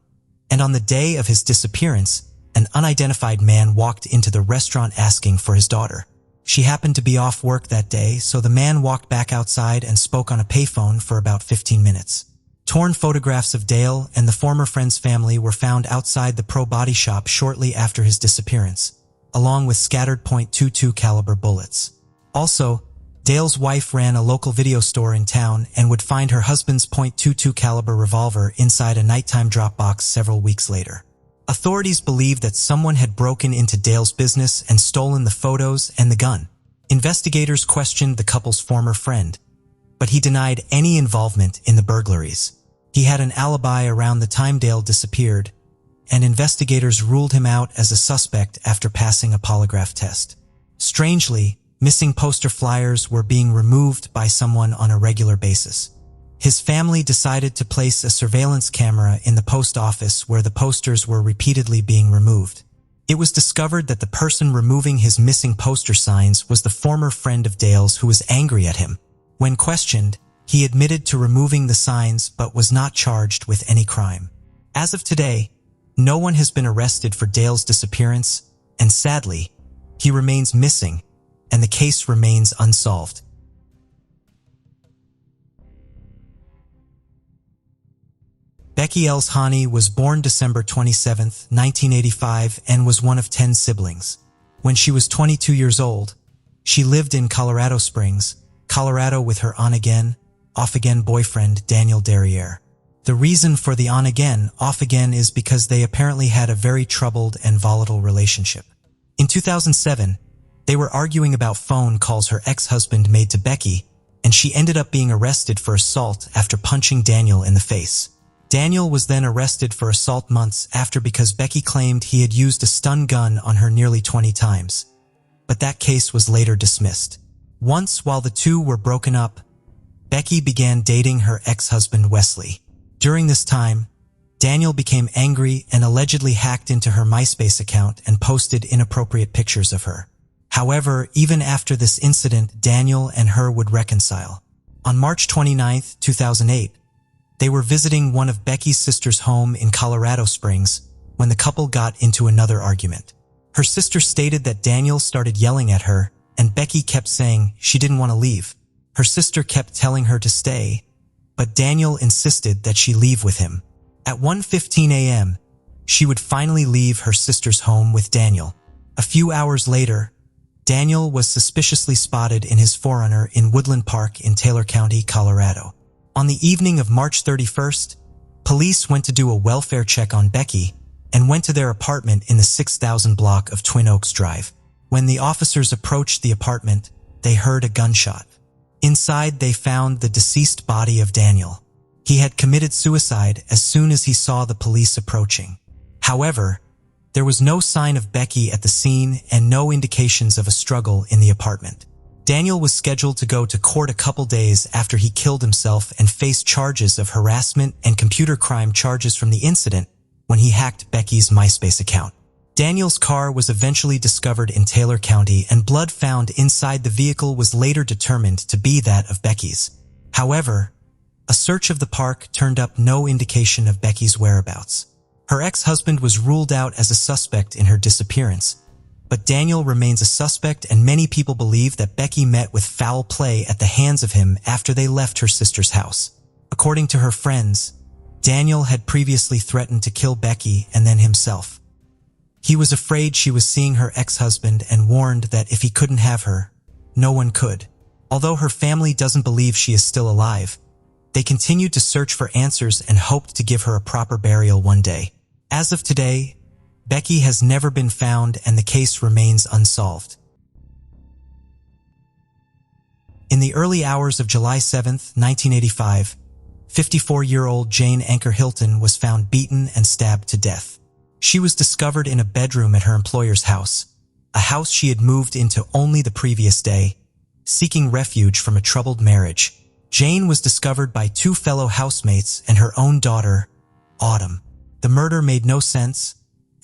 and on the day of his disappearance, an unidentified man walked into the restaurant asking for his daughter. She happened to be off work that day, so the man walked back outside and spoke on a payphone for about 15 minutes. Torn photographs of Dale and the former friend's family were found outside the Pro Body Shop shortly after his disappearance, along with scattered .22 caliber bullets. Also, Dale's wife ran a local video store in town and would find her husband's .22 caliber revolver inside a nighttime drop box several weeks later. Authorities believe that someone had broken into Dale's business and stolen the photos and the gun. Investigators questioned the couple's former friend, but he denied any involvement in the burglaries. He had an alibi around the time Dale disappeared, and investigators ruled him out as a suspect after passing a polygraph test. Strangely, Missing poster flyers were being removed by someone on a regular basis. His family decided to place a surveillance camera in the post office where the posters were repeatedly being removed. It was discovered that the person removing his missing poster signs was the former friend of Dale's who was angry at him. When questioned, he admitted to removing the signs but was not charged with any crime. As of today, no one has been arrested for Dale's disappearance, and sadly, he remains missing, and the case remains unsolved. Becky Elshani was born December 27, 1985, and was one of 10 siblings. When she was 22 years old, she lived in Colorado Springs, Colorado with her on-again, off-again boyfriend Daniel Derriere. The reason for the on-again, off-again is because they apparently had a very troubled and volatile relationship. In 2007, they were arguing about phone calls her ex-husband made to Becky, and she ended up being arrested for assault after punching Daniel in the face. Daniel was then arrested for assault months after because Becky claimed he had used a stun gun on her nearly 20 times. But that case was later dismissed. Once, while the two were broken up, Becky began dating her ex-husband Wesley. During this time, Daniel became angry and allegedly hacked into her MySpace account and posted inappropriate pictures of her. However, even after this incident, Daniel and her would reconcile. On March 29, 2008, they were visiting one of Becky's sister's home in Colorado Springs when the couple got into another argument. Her sister stated that Daniel started yelling at her, and Becky kept saying she didn't want to leave. Her sister kept telling her to stay, but Daniel insisted that she leave with him. At 1:15 a.m., she would finally leave her sister's home with Daniel. A few hours later, Daniel was suspiciously spotted in his 4Runner in Woodland Park in Taylor County, Colorado. On the evening of March 31st, police went to do a welfare check on Becky and went to their apartment in the 6000 block of Twin Oaks Drive. When the officers approached the apartment, they heard a gunshot. Inside, they found the deceased body of Daniel. He had committed suicide as soon as he saw the police approaching. However, there was no sign of Becky at the scene and no indications of a struggle in the apartment. Daniel was scheduled to go to court a couple days after he killed himself and faced charges of harassment and computer crime charges from the incident when he hacked Becky's MySpace account. Daniel's car was eventually discovered in Taylor County, and blood found inside the vehicle was later determined to be that of Becky's. However, a search of the park turned up no indication of Becky's whereabouts. Her ex-husband was ruled out as a suspect in her disappearance, but Daniel remains a suspect, and many people believe that Becky met with foul play at the hands of him after they left her sister's house. According to her friends, Daniel had previously threatened to kill Becky and then himself. He was afraid she was seeing her ex-husband and warned that if he couldn't have her, no one could. Although her family doesn't believe she is still alive, they continued to search for answers and hoped to give her a proper burial one day. As of today, Becky has never been found and the case remains unsolved. In the early hours of July 7, 1985, 54-year-old Jane Anchor Hilton was found beaten and stabbed to death. She was discovered in a bedroom at her employer's house, a house she had moved into only the previous day, seeking refuge from a troubled marriage. Jane was discovered by two fellow housemates and her own daughter, Autumn. The murder made no sense,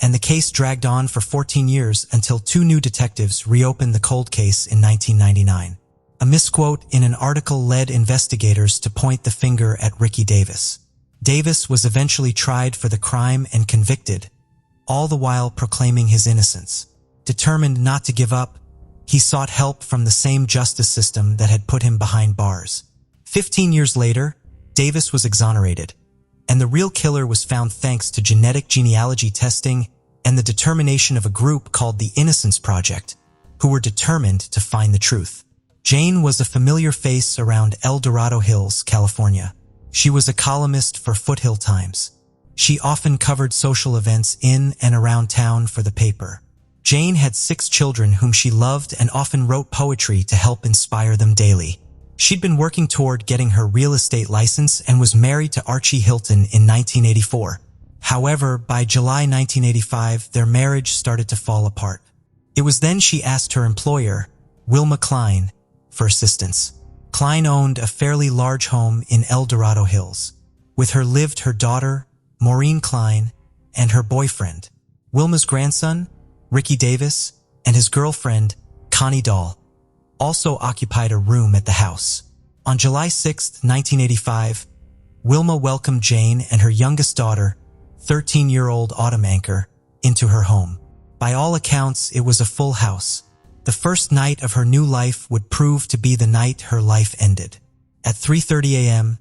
and the case dragged on for 14 years until two new detectives reopened the cold case in 1999. A misquote in an article led investigators to point the finger at Ricky Davis. Davis was eventually tried for the crime and convicted, all the while proclaiming his innocence. Determined not to give up, he sought help from the same justice system that had put him behind bars. 15 years later, Davis was exonerated, and the real killer was found thanks to genetic genealogy testing and the determination of a group called the Innocence Project, who were determined to find the truth. Jane was a familiar face around El Dorado Hills, California. She was a columnist for Foothill Times. She often covered social events in and around town for the paper. Jane had 6 children whom she loved and often wrote poetry to help inspire them daily. She'd been working toward getting her real estate license and was married to Archie Hilton in 1984. However, by July 1985, their marriage started to fall apart. It was then she asked her employer, Wilma Klein, for assistance. Klein owned a fairly large home in El Dorado Hills. With her lived her daughter, Maureen Klein, and her boyfriend, Wilma's grandson, Ricky Davis, and his girlfriend, Connie Dahl, also occupied a room at the house. On July 6, 1985, Wilma welcomed Jane and her youngest daughter, 13-year-old Autumn Anchor, into her home. By all accounts, it was a full house. The first night of her new life would prove to be the night her life ended. At 3:30 a.m.,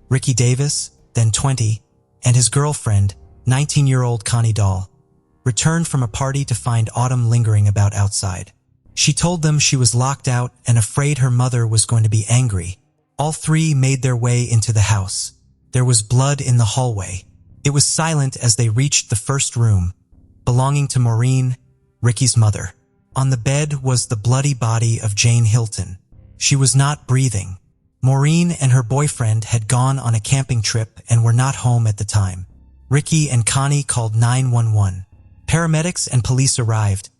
Ricky Davis, then 20, and his girlfriend, 19-year-old Connie Dahl, returned from a party to find Autumn lingering about outside. She told them she was locked out and afraid her mother was going to be angry. All three made their way into the house. There was blood in the hallway. It was silent as they reached the first room, belonging to Maureen, Ricky's mother. On the bed was the bloody body of Jane Hilton. She was not breathing. Maureen and her boyfriend had gone on a camping trip and were not home at the time. Ricky and Connie called 911. Paramedics and police arrived,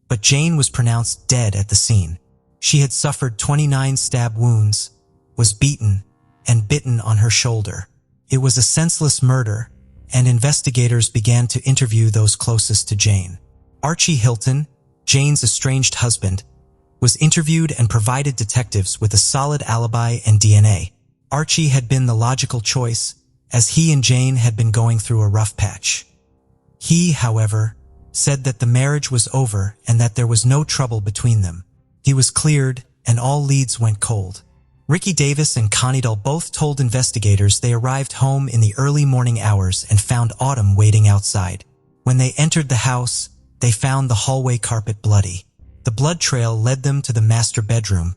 but Jane was pronounced dead at the scene. She had suffered 29 stab wounds, was beaten, and bitten on her shoulder. It was a senseless murder, and investigators began to interview those closest to Jane. Archie Hilton, Jane's estranged husband, was interviewed and provided detectives with a solid alibi and DNA. Archie had been the logical choice, as he and Jane had been going through a rough patch. He, however, said that the marriage was over and that there was no trouble between them. He was cleared, and all leads went cold. Ricky Davis and Connie Dahl both told investigators they arrived home in the early morning hours and found Autumn waiting outside. When they entered the house, they found the hallway carpet bloody. The blood trail led them to the master bedroom,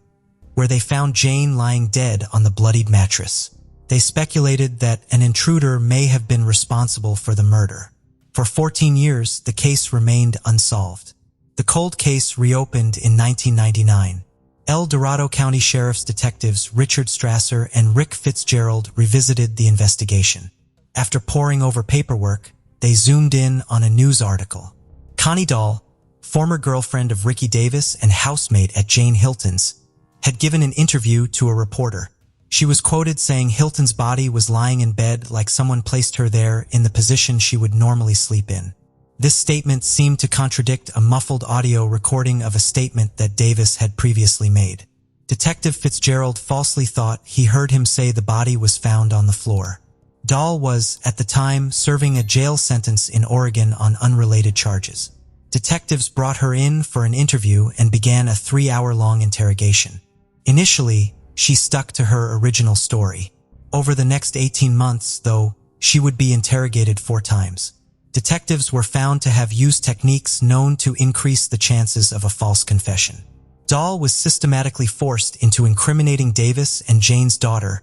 where they found Jane lying dead on the bloodied mattress. They speculated that an intruder may have been responsible for the murder. For 14 years, the case remained unsolved. The cold case reopened in 1999. El Dorado County Sheriff's detectives Richard Strasser and Rick Fitzgerald revisited the investigation. After poring over paperwork, they zoomed in on a news article. Connie Dahl, former girlfriend of Ricky Davis and housemate at Jane Hilton's, had given an interview to a reporter. She was quoted saying Hilton's body was lying in bed like someone placed her there in the position she would normally sleep in. This statement seemed to contradict a muffled audio recording of a statement that Davis had previously made. Detective Fitzgerald falsely thought he heard him say the body was found on the floor. Dahl was, at the time, serving a jail sentence in Oregon on unrelated charges. Detectives brought her in for an interview and began a 3-hour-long interrogation. Initially, she stuck to her original story. Over the next 18 months, though, she would be interrogated 4 times. Detectives were found to have used techniques known to increase the chances of a false confession. Dahl was systematically forced into incriminating Davis and Jane's daughter,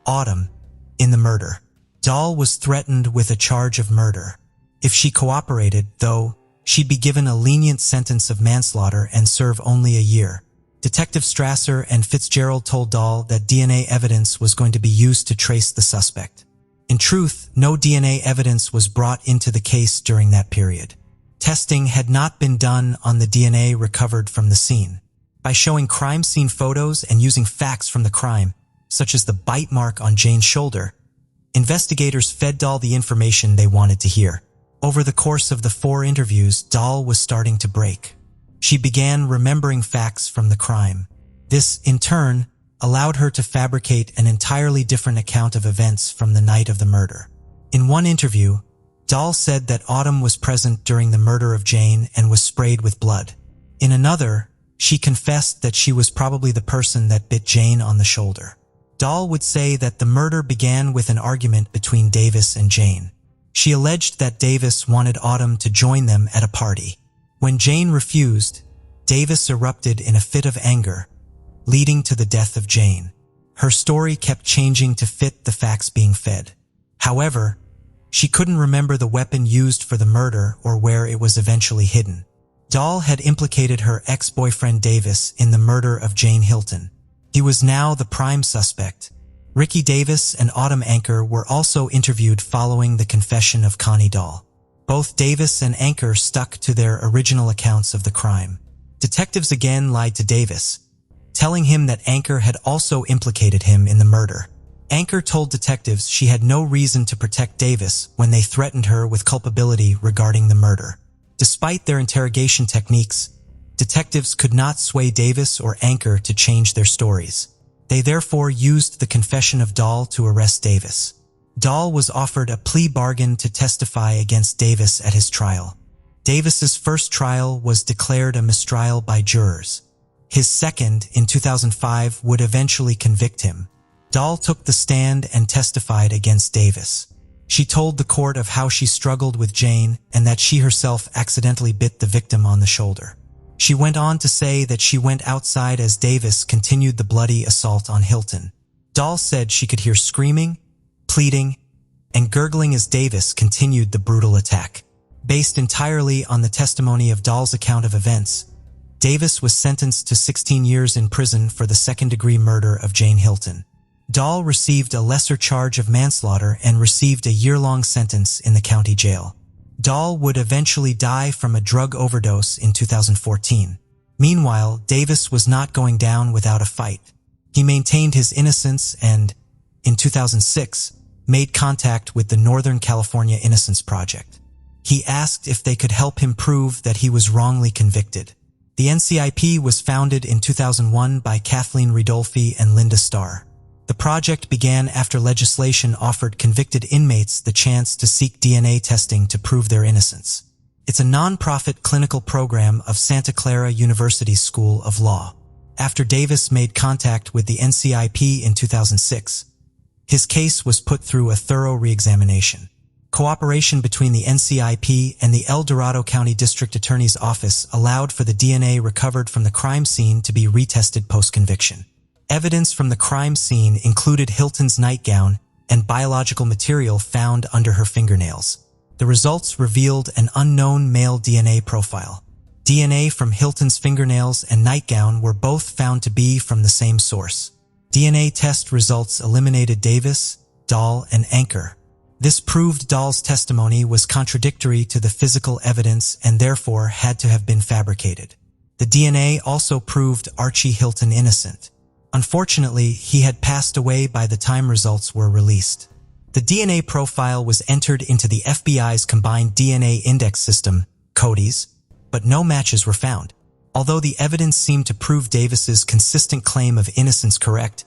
Autumn, in the murder. Dahl was threatened with a charge of murder. If she cooperated, though, she'd be given a lenient sentence of manslaughter and serve only a year. Detective Strasser and Fitzgerald told Dahl that DNA evidence was going to be used to trace the suspect. In truth, no DNA evidence was brought into the case during that period. Testing had not been done on the DNA recovered from the scene. By showing crime scene photos and using facts from the crime, such as the bite mark on Jane's shoulder, investigators fed Dahl the information they wanted to hear. Over the course of the 4 interviews, Dahl was starting to break. She began remembering facts from the crime. This, in turn, allowed her to fabricate an entirely different account of events from the night of the murder. In one interview, Dahl said that Autumn was present during the murder of Jane and was sprayed with blood. In another, she confessed that she was probably the person that bit Jane on the shoulder. Dahl would say that the murder began with an argument between Davis and Jane. She alleged that Davis wanted Autumn to join them at a party. When Jane refused, Davis erupted in a fit of anger, leading to the death of Jane. Her story kept changing to fit the facts being fed. However, she couldn't remember the weapon used for the murder or where it was eventually hidden. Dahl had implicated her ex-boyfriend Davis in the murder of Jane Hilton. He was now the prime suspect. Ricky Davis and Autumn Anchor were also interviewed following the confession of Connie Dahl. Both Davis and Anchor stuck to their original accounts of the crime. Detectives again lied to Davis, telling him that Anchor had also implicated him in the murder. Anchor told detectives she had no reason to protect Davis when they threatened her with culpability regarding the murder. Despite their interrogation techniques, detectives could not sway Davis or Anchor to change their stories. They therefore used the confession of Dahl to arrest Davis. Dahl was offered a plea bargain to testify against Davis at his trial. Davis's first trial was declared a mistrial by jurors. His second, in 2005, would eventually convict him. Dahl took the stand and testified against Davis. She told the court of how she struggled with Jane and that she herself accidentally bit the victim on the shoulder. She went on to say that she went outside as Davis continued the bloody assault on Hilton. Dahl said she could hear screaming, pleading, and gurgling as Davis continued the brutal attack. Based entirely on the testimony of Dahl's account of events, Davis was sentenced to 16 years in prison for the second-degree murder of Jane Hilton. Dahl received a lesser charge of manslaughter and received a year-long sentence in the county jail. Dahl would eventually die from a drug overdose in 2014. Meanwhile, Davis was not going down without a fight. He maintained his innocence and, in 2006, made contact with the Northern California Innocence Project. He asked if they could help him prove that he was wrongly convicted. The NCIP was founded in 2001 by Kathleen Ridolfi and Linda Starr. The project began after legislation offered convicted inmates the chance to seek DNA testing to prove their innocence. It's a non-profit clinical program of Santa Clara University's School of Law. After Davis made contact with the NCIP in 2006, his case was put through a thorough re-examination. Cooperation between the NCIP and the El Dorado County District Attorney's Office allowed for the DNA recovered from the crime scene to be retested post-conviction. Evidence from the crime scene included Hilton's nightgown and biological material found under her fingernails. The results revealed an unknown male DNA profile. DNA from Hilton's fingernails and nightgown were both found to be from the same source. DNA test results eliminated Davis, Dahl, and Anchor. This proved Dahl's testimony was contradictory to the physical evidence and therefore had to have been fabricated. The DNA also proved Archie Hilton innocent. Unfortunately, he had passed away by the time results were released. The DNA profile was entered into the FBI's Combined DNA Index System, CODIS, but no matches were found. Although the evidence seemed to prove Davis's consistent claim of innocence correct,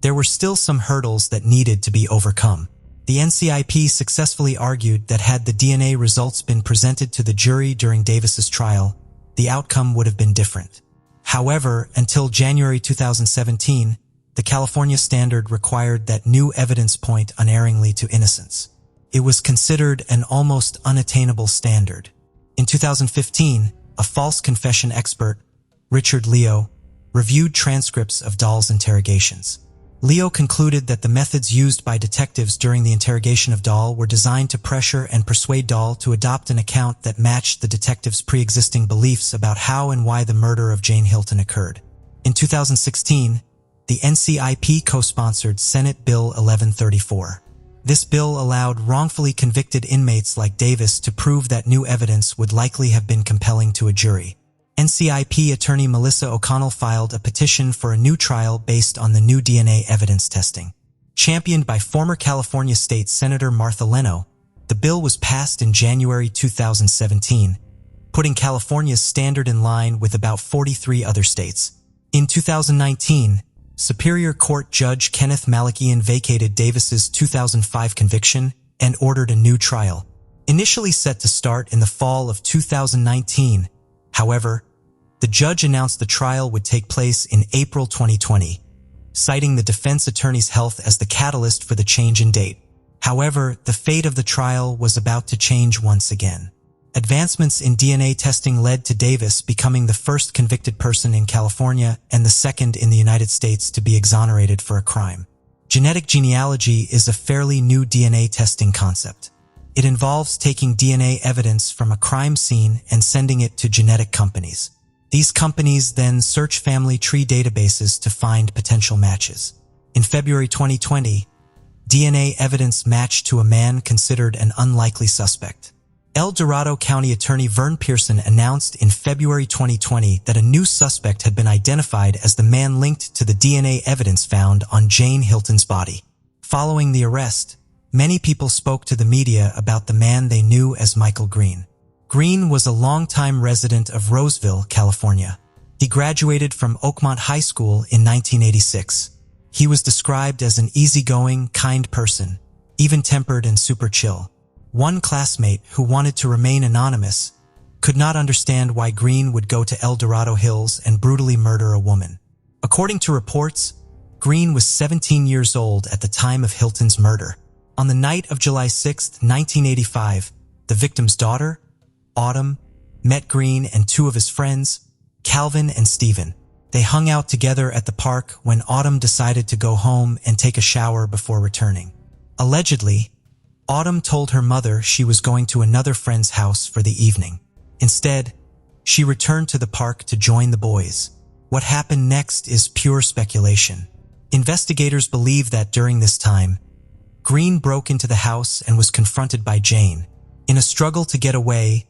there were still some hurdles that needed to be overcome. The NCIP successfully argued that had the DNA results been presented to the jury during Davis's trial, the outcome would have been different. However, until January 2017, the California standard required that new evidence point unerringly to innocence. It was considered an almost unattainable standard. In 2015, a false confession expert, Richard Leo, reviewed transcripts of Dahl's interrogations. Leo concluded that the methods used by detectives during the interrogation of Dahl were designed to pressure and persuade Dahl to adopt an account that matched the detectives' pre-existing beliefs about how and why the murder of Jane Hilton occurred. In 2016, the NCIP co-sponsored Senate Bill 1134. This bill allowed wrongfully convicted inmates like Davis to prove that new evidence would likely have been compelling to a jury. NCIP attorney Melissa O'Connell filed a petition for a new trial based on the new DNA evidence testing. Championed by former California State Senator Martha Leno, the bill was passed in January 2017, putting California's standard in line with about 43 other states. In 2019, Superior Court Judge Kenneth Malakian vacated Davis's 2005 conviction and ordered a new trial. Initially set to start in the fall of 2019, however, the judge announced the trial would take place in April 2020, citing the defense attorney's health as the catalyst for the change in date. However, the fate of the trial was about to change once again. Advancements in DNA testing led to Davis becoming the first convicted person in California and the second in the United States to be exonerated for a crime. Genetic genealogy is a fairly new DNA testing concept. It involves taking DNA evidence from a crime scene and sending it to genetic companies. These companies then search family tree databases to find potential matches. In February 2020, DNA evidence matched to a man considered an unlikely suspect. El Dorado County Attorney Vern Pearson announced in February 2020 that a new suspect had been identified as the man linked to the DNA evidence found on Jane Hilton's body. Following the arrest, many people spoke to the media about the man they knew as Michael Green. Green was a longtime resident of Roseville, California. He graduated from Oakmont High School in 1986. He was described as an easygoing, kind person, even-tempered and super chill. One classmate, who wanted to remain anonymous, could not understand why Green would go to El Dorado Hills and brutally murder a woman. According to reports, Green was 17 years old at the time of Hilton's murder. On the night of July 6, 1985, the victim's daughter, Autumn, met Green and two of his friends, Calvin and Stephen. They hung out together at the park when Autumn decided to go home and take a shower before returning. Allegedly, Autumn told her mother she was going to another friend's house for the evening. Instead, she returned to the park to join the boys. What happened next is pure speculation. Investigators believe that during this time, Green broke into the house and was confronted by Jane. In a struggle to get away,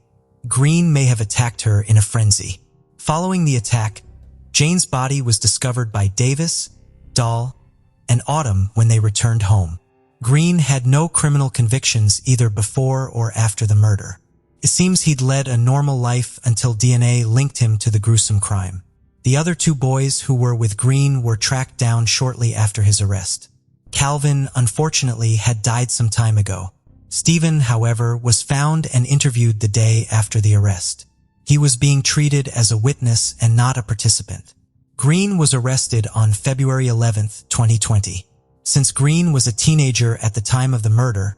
Green may have attacked her in a frenzy. Following the attack, Jane's body was discovered by Davis, Dahl, and Autumn when they returned home. Green had no criminal convictions either before or after the murder. It seems he'd led a normal life until DNA linked him to the gruesome crime. The other two boys who were with Green were tracked down shortly after his arrest. Calvin, unfortunately, had died some time ago. Stephen, however, was found and interviewed the day after the arrest. He was being treated as a witness and not a participant. Green was arrested on February 11, 2020. Since Green was a teenager at the time of the murder,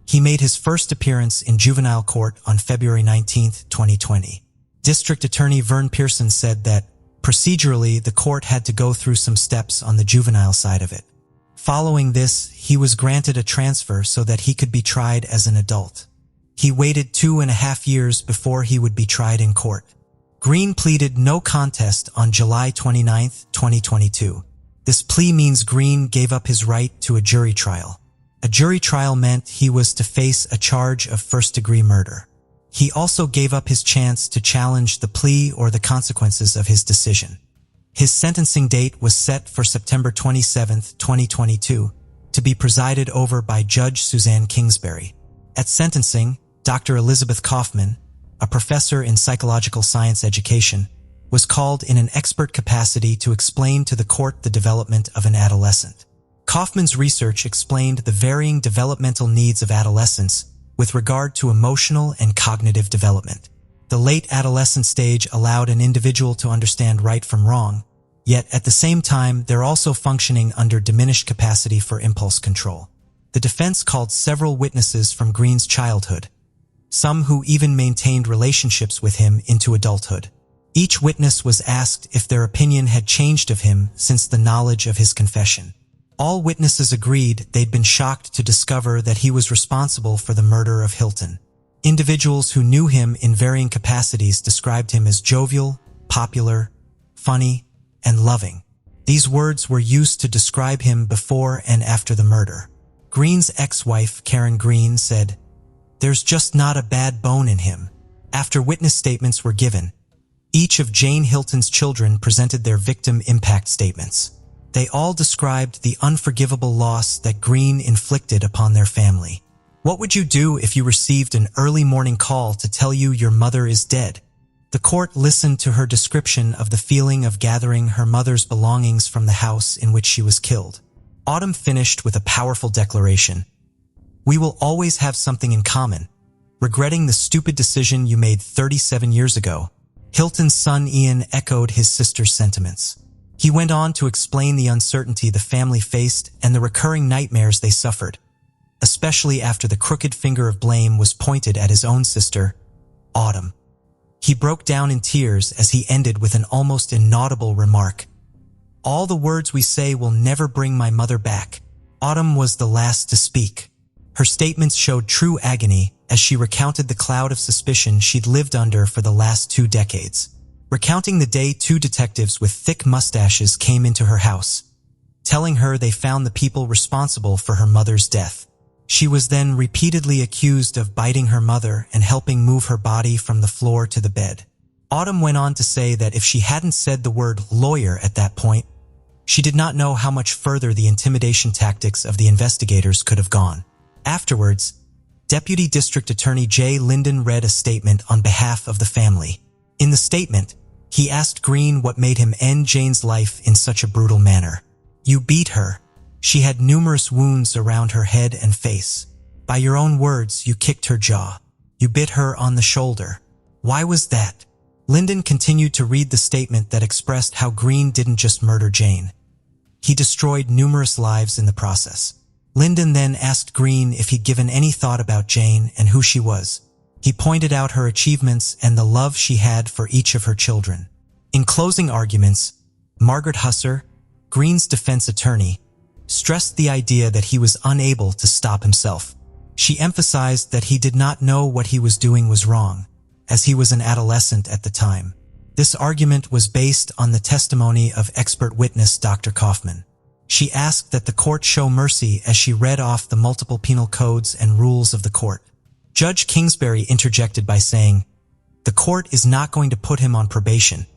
he made his first appearance in juvenile court on February 19, 2020. District Attorney Vern Pearson said that, procedurally, the court had to go through some steps on the juvenile side of it. Following this, he was granted a transfer so that he could be tried as an adult. He waited 2.5 years before he would be tried in court. Green pleaded no contest on July 29, 2022. This plea means Green gave up his right to a jury trial. A jury trial meant he was to face a charge of first-degree murder. He also gave up his chance to challenge the plea or the consequences of his decision. His sentencing date was set for September 27, 2022, to be presided over by Judge Suzanne Kingsbury. At sentencing, Dr. Elizabeth Kaufman, a professor in psychological science education, was called in an expert capacity to explain to the court the development of an adolescent. Kaufman's research explained the varying developmental needs of adolescents with regard to emotional and cognitive development. The late adolescent stage allowed an individual to understand right from wrong, yet at the same time they're also functioning under diminished capacity for impulse control. The defense called several witnesses from Green's childhood, some who even maintained relationships with him into adulthood. Each witness was asked if their opinion had changed of him since the knowledge of his confession. All witnesses agreed they'd been shocked to discover that he was responsible for the murder of Hilton. Individuals who knew him in varying capacities described him as jovial, popular, funny, and loving. These words were used to describe him before and after the murder. Green's ex-wife, Karen Green, said, "There's just not a bad bone in him." After witness statements were given, each of Jane Hilton's children presented their victim impact statements. They all described the unforgivable loss that Green inflicted upon their family. "What would you do if you received an early morning call to tell you your mother is dead?" The court listened to her description of the feeling of gathering her mother's belongings from the house in which she was killed. Autumn finished with a powerful declaration. "We will always have something in common, regretting the stupid decision you made 37 years ago." Hilton's son Ian echoed his sister's sentiments. He went on to explain the uncertainty the family faced and the recurring nightmares they suffered, especially after the crooked finger of blame was pointed at his own sister, Autumn. He broke down in tears as he ended with an almost inaudible remark. "All the words we say will never bring my mother back." Autumn was the last to speak. Her statements showed true agony as she recounted the cloud of suspicion she'd lived under for the last 2 decades. Recounting the day 2 detectives with thick mustaches came into her house, telling her they found the people responsible for her mother's death. She was then repeatedly accused of biting her mother and helping move her body from the floor to the bed. Autumn went on to say that if she hadn't said the word lawyer at that point, she did not know how much further the intimidation tactics of the investigators could have gone. Afterwards, Deputy District Attorney Jay Linden read a statement on behalf of the family. In the statement, he asked Green what made him end Jane's life in such a brutal manner. "You beat her. She had numerous wounds around her head and face. By your own words, you kicked her jaw. You bit her on the shoulder. Why was that?" Linden continued to read the statement that expressed how Green didn't just murder Jane. He destroyed numerous lives in the process. Linden then asked Green if he'd given any thought about Jane and who she was. He pointed out her achievements and the love she had for each of her children. In closing arguments, Margaret Husser, Green's defense attorney, stressed the idea that he was unable to stop himself. She emphasized that he did not know what he was doing was wrong, as he was an adolescent at the time. This argument was based on the testimony of expert witness Dr. Kaufman. She asked that the court show mercy as she read off the multiple penal codes and rules of the court. Judge Kingsbury interjected by saying, "The court is not going to put him on probation,"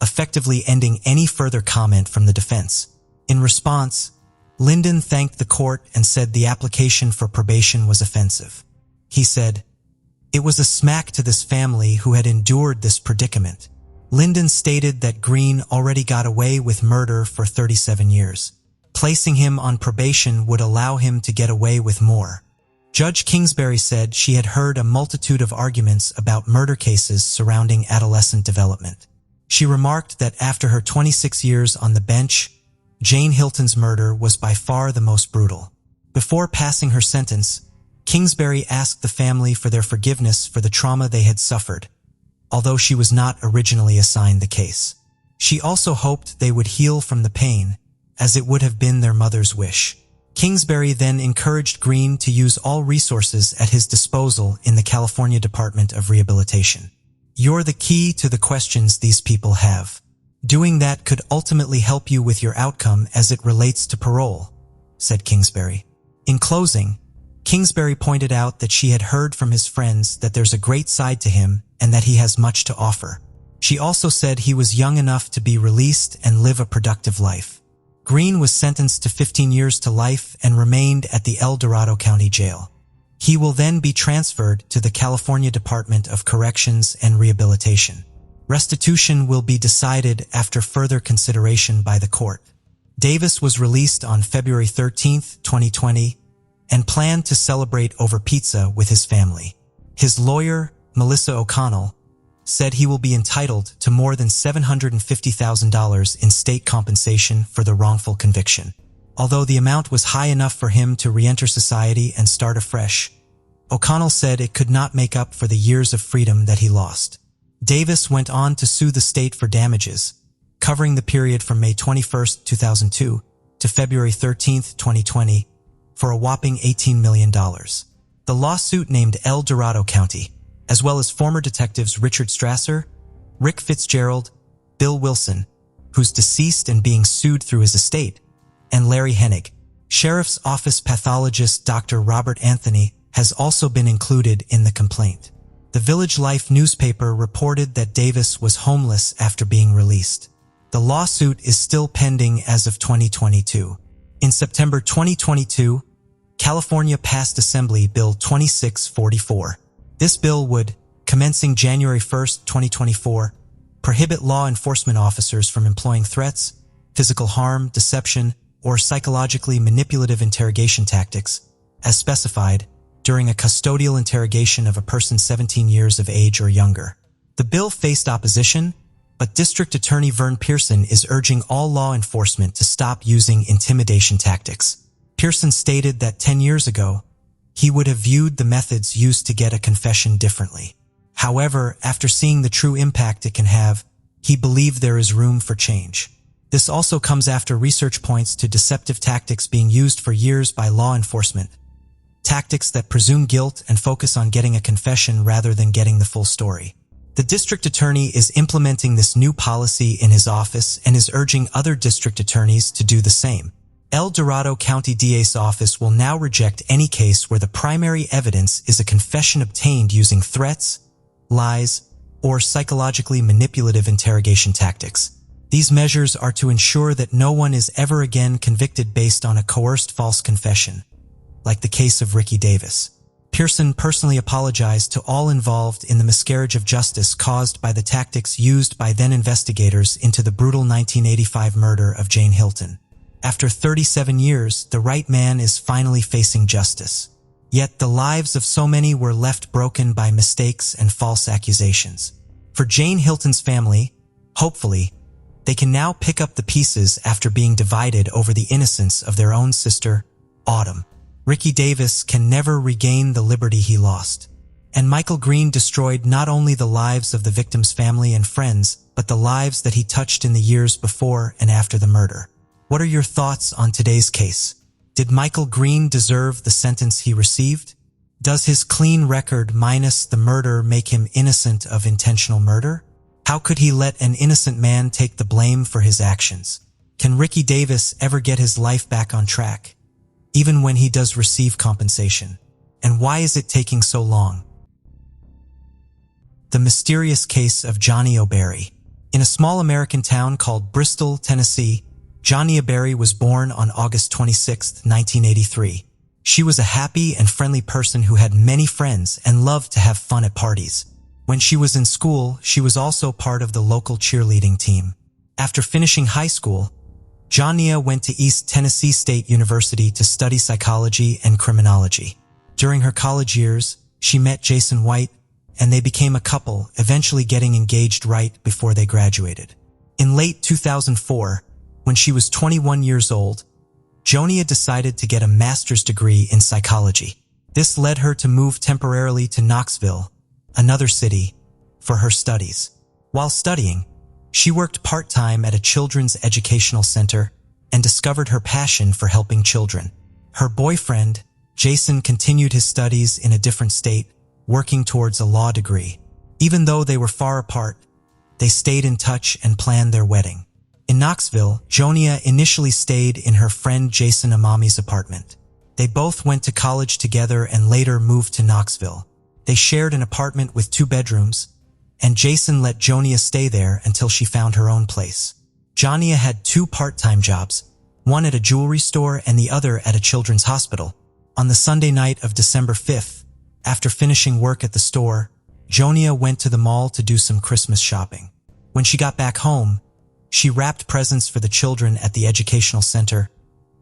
effectively ending any further comment from the defense. In response, Linden thanked the court and said the application for probation was offensive. He said, "It was a smack to this family who had endured this predicament." Linden stated that Green already got away with murder for 37 years. Placing him on probation would allow him to get away with more. Judge Kingsbury said she had heard a multitude of arguments about murder cases surrounding adolescent development. She remarked that after her 26 years on the bench, Jane Hilton's murder was by far the most brutal. Before passing her sentence, Kingsbury asked the family for their forgiveness for the trauma they had suffered, although she was not originally assigned the case. She also hoped they would heal from the pain, as it would have been their mother's wish. Kingsbury then encouraged Green to use all resources at his disposal in the California Department of Rehabilitation. "You're the key to the questions these people have. Doing that could ultimately help you with your outcome as it relates to parole," said Kingsbury. In closing, Kingsbury pointed out that she had heard from his friends that there's a great side to him and that he has much to offer. She also said he was young enough to be released and live a productive life. Green was sentenced to 15 years to life and remained at the El Dorado County Jail. He will then be transferred to the California Department of Corrections and Rehabilitation. Restitution will be decided after further consideration by the court. Davis was released on February 13, 2020, and planned to celebrate over pizza with his family. His lawyer, Melissa O'Connell, said he will be entitled to more than $750,000 in state compensation for the wrongful conviction. Although the amount was high enough for him to re-enter society and start afresh, O'Connell said it could not make up for the years of freedom that he lost. Davis went on to sue the state for damages, covering the period from May 21, 2002 to February 13, 2020, for a whopping $18 million. The lawsuit named El Dorado County, as well as former detectives Richard Strasser, Rick Fitzgerald, Bill Wilson, who's deceased and being sued through his estate, and Larry Hennig. Sheriff's Office pathologist Dr. Robert Anthony has also been included in the complaint. The Village Life newspaper reported that Davis was homeless after being released. The lawsuit is still pending as of 2022. In September 2022, California passed Assembly Bill 2644. This bill would, commencing January 1, 2024, prohibit law enforcement officers from employing threats, physical harm, deception, or psychologically manipulative interrogation tactics, as specified, during a custodial interrogation of a person 17 years of age or younger. The bill faced opposition, but District Attorney Vern Pearson is urging all law enforcement to stop using intimidation tactics. Pearson stated that 10 years ago, he would have viewed the methods used to get a confession differently. However, after seeing the true impact it can have, he believed there is room for change. This also comes after research points to deceptive tactics being used for years by law enforcement. Tactics that presume guilt and focus on getting a confession rather than getting the full story. The district attorney is implementing this new policy in his office and is urging other district attorneys to do the same. El Dorado County DA's office will now reject any case where the primary evidence is a confession obtained using threats, lies, or psychologically manipulative interrogation tactics. These measures are to ensure that no one is ever again convicted based on a coerced false confession, like the case of Ricky Davis. Pearson personally apologized to all involved in the miscarriage of justice caused by the tactics used by then investigators into the brutal 1985 murder of Jane Hilton. After 37 years, the right man is finally facing justice. Yet the lives of so many were left broken by mistakes and false accusations. For Jane Hilton's family, hopefully, they can now pick up the pieces after being divided over the innocence of their own sister, Autumn. Ricky Davis can never regain the liberty he lost. And Michael Green destroyed not only the lives of the victim's family and friends, but the lives that he touched in the years before and after the murder. What are your thoughts on today's case? Did Michael Green deserve the sentence he received? Does his clean record minus the murder make him innocent of intentional murder? How could he let an innocent man take the blame for his actions? Can Ricky Davis ever get his life back on track, even when he does receive compensation? And why is it taking so long? The mysterious case of Johnny O'Barry. In a small American town called Bristol, Tennessee, Johnny O'Barry was born on August 26, 1983. She was a happy and friendly person who had many friends and loved to have fun at parties. When she was in school, she was also part of the local cheerleading team. After finishing high school, Johnny went to East Tennessee State University to study psychology and criminology. During her college years, she met Jason White, and they became a couple, eventually getting engaged right before they graduated. In late 2004, when she was 21 years old, Jonia decided to get a master's degree in psychology. This led her to move temporarily to Knoxville, another city, for her studies. While studying, she worked part-time at a children's educational center and discovered her passion for helping children. Her boyfriend, Jason, continued his studies in a different state, working towards a law degree. Even though they were far apart, they stayed in touch and planned their wedding. In Knoxville, Jonia initially stayed in her friend Jason Amami's apartment. They both went to college together and later moved to Knoxville. They shared an apartment with 2 bedrooms, and Jason let Jonia stay there until she found her own place. Jonia had 2 part-time jobs, one at a jewelry store and the other at a children's hospital. On the Sunday night of December 5th, after finishing work at the store, Jonia went to the mall to do some Christmas shopping. When she got back home, she wrapped presents for the children at the educational center,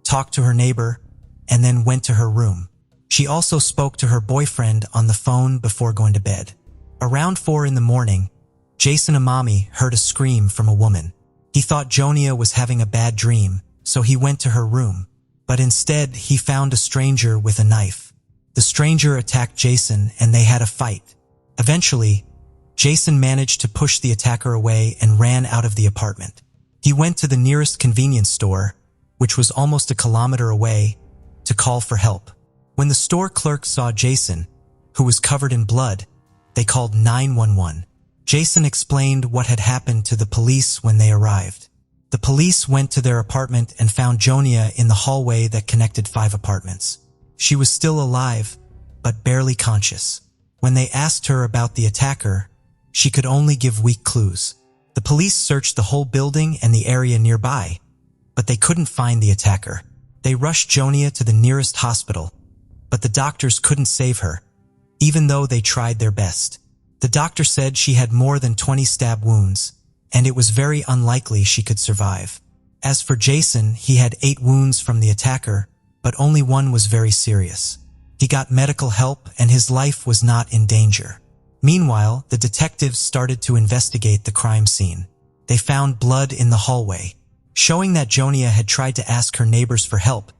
talked to her neighbor, and then went to her room. She also spoke to her boyfriend on the phone before going to bed. Around 4 in the morning, Jason Amami heard a scream from a woman. He thought Jonia was having a bad dream, so he went to her room. But instead, he found a stranger with a knife. The stranger attacked Jason and they had a fight. Eventually, Jason managed to push the attacker away and ran out of the apartment. He went to the nearest convenience store, which was almost a kilometer away, to call for help. When the store clerk saw Jason, who was covered in blood, they called 911. Jason explained what had happened to the police when they arrived. The police went to their apartment and found Jonia in the hallway that connected 5 apartments. She was still alive, but barely conscious. When they asked her about the attacker, she could only give weak clues. The police searched the whole building and the area nearby, but they couldn't find the attacker. They rushed Jonia to the nearest hospital, but the doctors couldn't save her, even though they tried their best. The doctor said she had more than 20 stab wounds, and it was very unlikely she could survive. As for Jason, he had 8 wounds from the attacker, but only one was very serious. He got medical help and his life was not in danger. Meanwhile, the detectives started to investigate the crime scene. They found blood in the hallway, showing that Jonia had tried to ask her neighbors for help,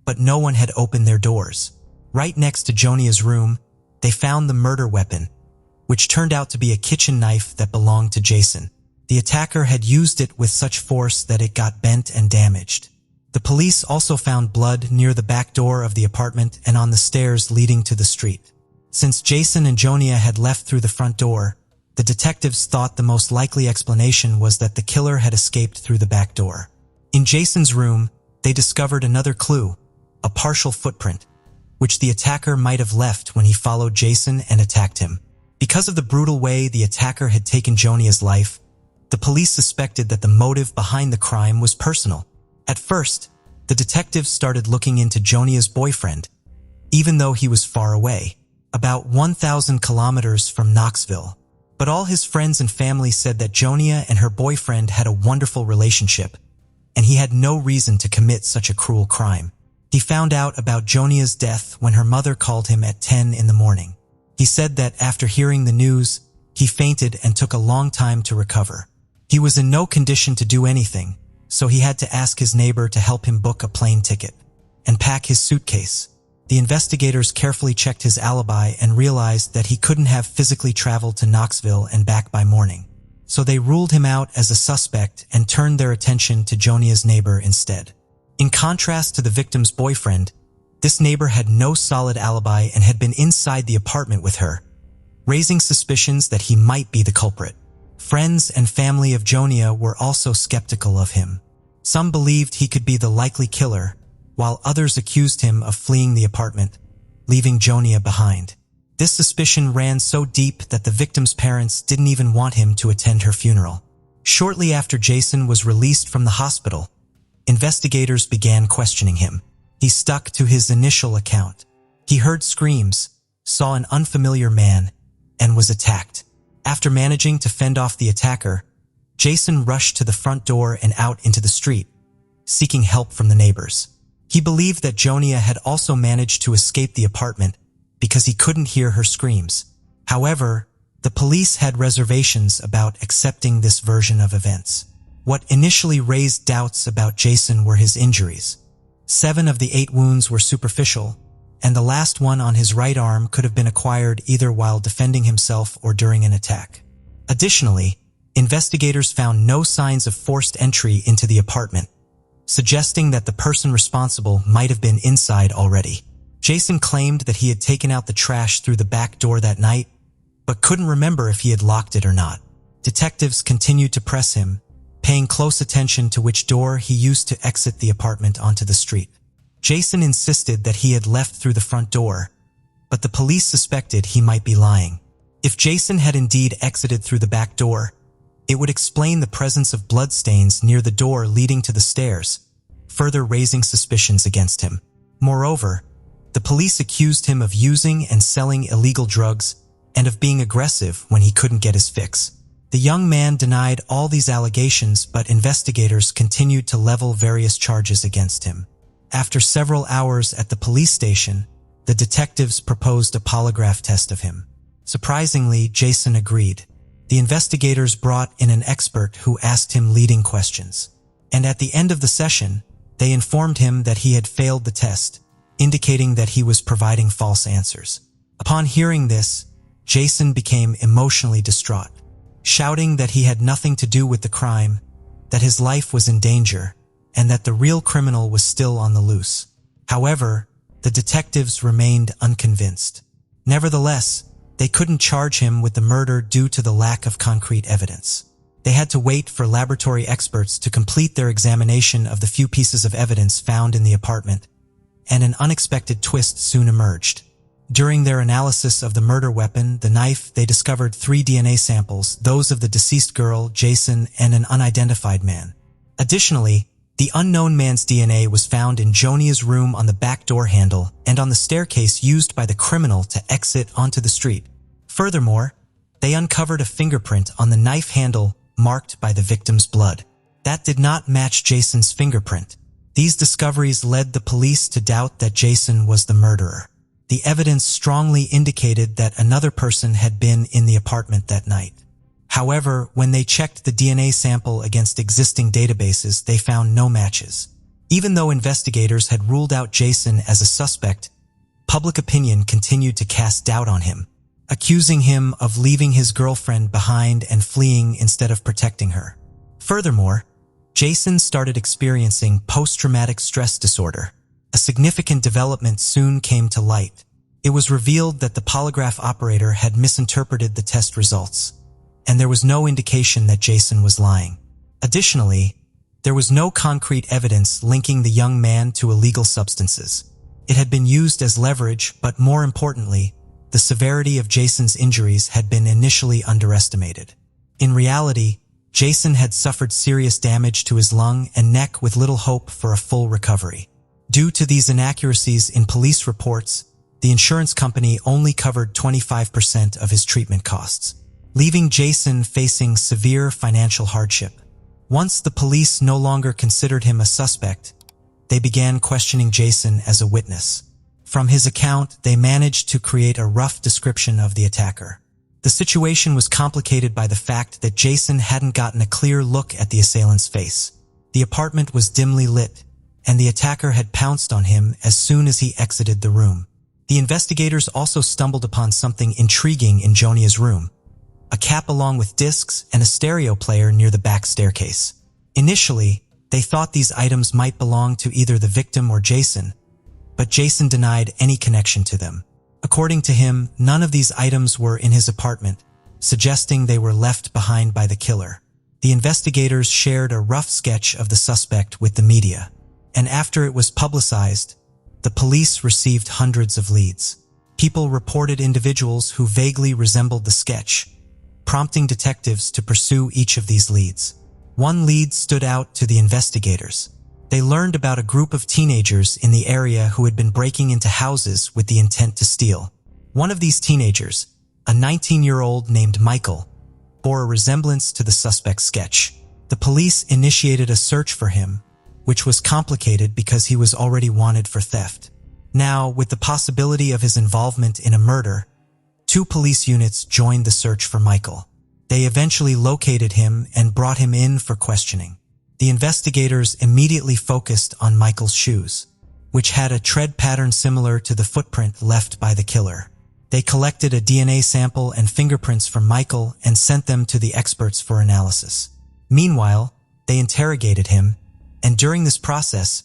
but no one had opened their doors. Right next to Jonia's room, they found the murder weapon, which turned out to be a kitchen knife that belonged to Jason. The attacker had used it with such force that it got bent and damaged. The police also found blood near the back door of the apartment and on the stairs leading to the street. Since Jason and Jonia had left through the front door, the detectives thought the most likely explanation was that the killer had escaped through the back door. In Jason's room, they discovered another clue, a partial footprint, which the attacker might have left when he followed Jason and attacked him. Because of the brutal way the attacker had taken Jonia's life, the police suspected that the motive behind the crime was personal. At first, the detectives started looking into Jonia's boyfriend, even though he was far away, about 1,000 kilometers from Knoxville. But all his friends and family said that Jonia and her boyfriend had a wonderful relationship, and he had no reason to commit such a cruel crime. He found out about Jonia's death when her mother called him at 10 in the morning. He said that after hearing the news, he fainted and took a long time to recover. He was in no condition to do anything, so he had to ask his neighbor to help him book a plane ticket and pack his suitcase. The investigators carefully checked his alibi and realized that he couldn't have physically traveled to Knoxville and back by morning. So they ruled him out as a suspect and turned their attention to Jonia's neighbor instead. In contrast to the victim's boyfriend, this neighbor had no solid alibi and had been inside the apartment with her, raising suspicions that he might be the culprit. Friends and family of Jonia were also skeptical of him. Some believed he could be the likely killer, while others accused him of fleeing the apartment, leaving Jonia behind. This suspicion ran so deep that the victim's parents didn't even want him to attend her funeral. Shortly after Jason was released from the hospital, investigators began questioning him. He stuck to his initial account. He heard screams, saw an unfamiliar man, and was attacked. After managing to fend off the attacker, Jason rushed to the front door and out into the street, seeking help from the neighbors. He believed that Jonia had also managed to escape the apartment because he couldn't hear her screams. However, the police had reservations about accepting this version of events. What initially raised doubts about Jason were his injuries. 7 of the 8 wounds were superficial, and the last one on his right arm could have been acquired either while defending himself or during an attack. Additionally, investigators found no signs of forced entry into the apartment, suggesting that the person responsible might have been inside already. Jason claimed that he had taken out the trash through the back door that night, but couldn't remember if he had locked it or not. Detectives continued to press him, paying close attention to which door he used to exit the apartment onto the street. Jason insisted that he had left through the front door, but the police suspected he might be lying. If Jason had indeed exited through the back door, it would explain the presence of bloodstains near the door leading to the stairs, further raising suspicions against him. Moreover, the police accused him of using and selling illegal drugs and of being aggressive when he couldn't get his fix. The young man denied all these allegations, but investigators continued to level various charges against him. After several hours at the police station, the detectives proposed a polygraph test of him. Surprisingly, Jason agreed. The investigators brought in an expert who asked him leading questions. And at the end of the session, they informed him that he had failed the test, indicating that he was providing false answers. Upon hearing this, Jason became emotionally distraught, shouting that he had nothing to do with the crime, that his life was in danger, and that the real criminal was still on the loose. However, the detectives remained unconvinced. Nevertheless, they couldn't charge him with the murder due to the lack of concrete evidence. They had to wait for laboratory experts to complete their examination of the few pieces of evidence found in the apartment, and an unexpected twist soon emerged. During their analysis of the murder weapon, the knife, they discovered 3 DNA samples, those of the deceased girl, Jason, and an unidentified man. Additionally, the unknown man's DNA was found in Jonia's room on the back door handle and on the staircase used by the criminal to exit onto the street. Furthermore, they uncovered a fingerprint on the knife handle marked by the victim's blood. That did not match Jason's fingerprint. These discoveries led the police to doubt that Jason was the murderer. The evidence strongly indicated that another person had been in the apartment that night. However, when they checked the DNA sample against existing databases, they found no matches. Even though investigators had ruled out Jason as a suspect, public opinion continued to cast doubt on him, accusing him of leaving his girlfriend behind and fleeing instead of protecting her. Furthermore, Jason started experiencing post-traumatic stress disorder. A significant development soon came to light. It was revealed that the polygraph operator had misinterpreted the test results, and there was no indication that Jason was lying. Additionally, There was no concrete evidence linking the young man to illegal substances. It had been used as leverage, but more importantly, the severity of Jason's injuries had been initially underestimated. In reality, Jason had suffered serious damage to his lung and neck with little hope for a full recovery. Due to these inaccuracies in police reports, the insurance company only covered 25% of his treatment costs, leaving Jason facing severe financial hardship. Once the police no longer considered him a suspect, they began questioning Jason as a witness. From his account, they managed to create a rough description of the attacker. The situation was complicated by the fact that Jason hadn't gotten a clear look at the assailant's face. The apartment was dimly lit, and the attacker had pounced on him as soon as he exited the room. The investigators also stumbled upon something intriguing in Jonia's room: a cap along with discs and a stereo player near the back staircase. Initially, they thought these items might belong to either the victim or Jason, but Jason denied any connection to them. According to him, none of these items were in his apartment, suggesting they were left behind by the killer. The investigators shared a rough sketch of the suspect with the media, and after it was publicized, the police received hundreds of leads. People reported individuals who vaguely resembled the sketch, prompting detectives to pursue each of these leads. One lead stood out to the investigators. They learned about a group of teenagers in the area who had been breaking into houses with the intent to steal. One of these teenagers, a 19-year-old named Michael, bore a resemblance to the suspect's sketch. The police initiated a search for him, which was complicated because he was already wanted for theft. Now, with the possibility of his involvement in a murder, 2 police units joined the search for Michael. They eventually located him and brought him in for questioning. The investigators immediately focused on Michael's shoes, which had a tread pattern similar to the footprint left by the killer. They collected a DNA sample and fingerprints from Michael and sent them to the experts for analysis. Meanwhile, they interrogated him, and during this process,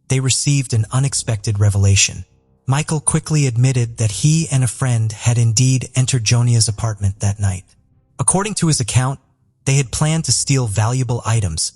they received an unexpected revelation. Michael quickly admitted that he and a friend had indeed entered Jonia's apartment that night. According to his account, they had planned to steal valuable items,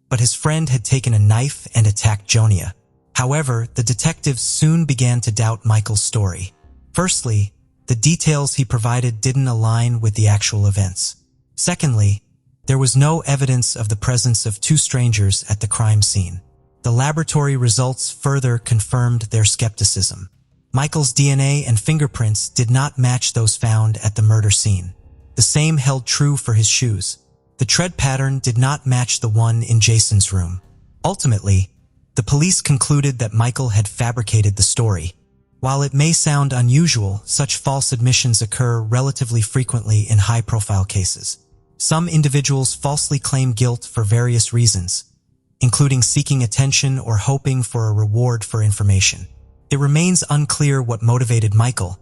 but his friend had taken a knife and attacked Jonia. However, the detectives soon began to doubt Michael's story. Firstly, the details he provided didn't align with the actual events. Secondly, there was no evidence of the presence of 2 strangers at the crime scene. The laboratory results further confirmed their skepticism. Michael's DNA and fingerprints did not match those found at the murder scene. The same held true for his shoes. The tread pattern did not match the one in Jason's room. Ultimately, the police concluded that Michael had fabricated the story. While it may sound unusual, such false admissions occur relatively frequently in high-profile cases. Some individuals falsely claim guilt for various reasons, including seeking attention or hoping for a reward for information. It remains unclear what motivated Michael,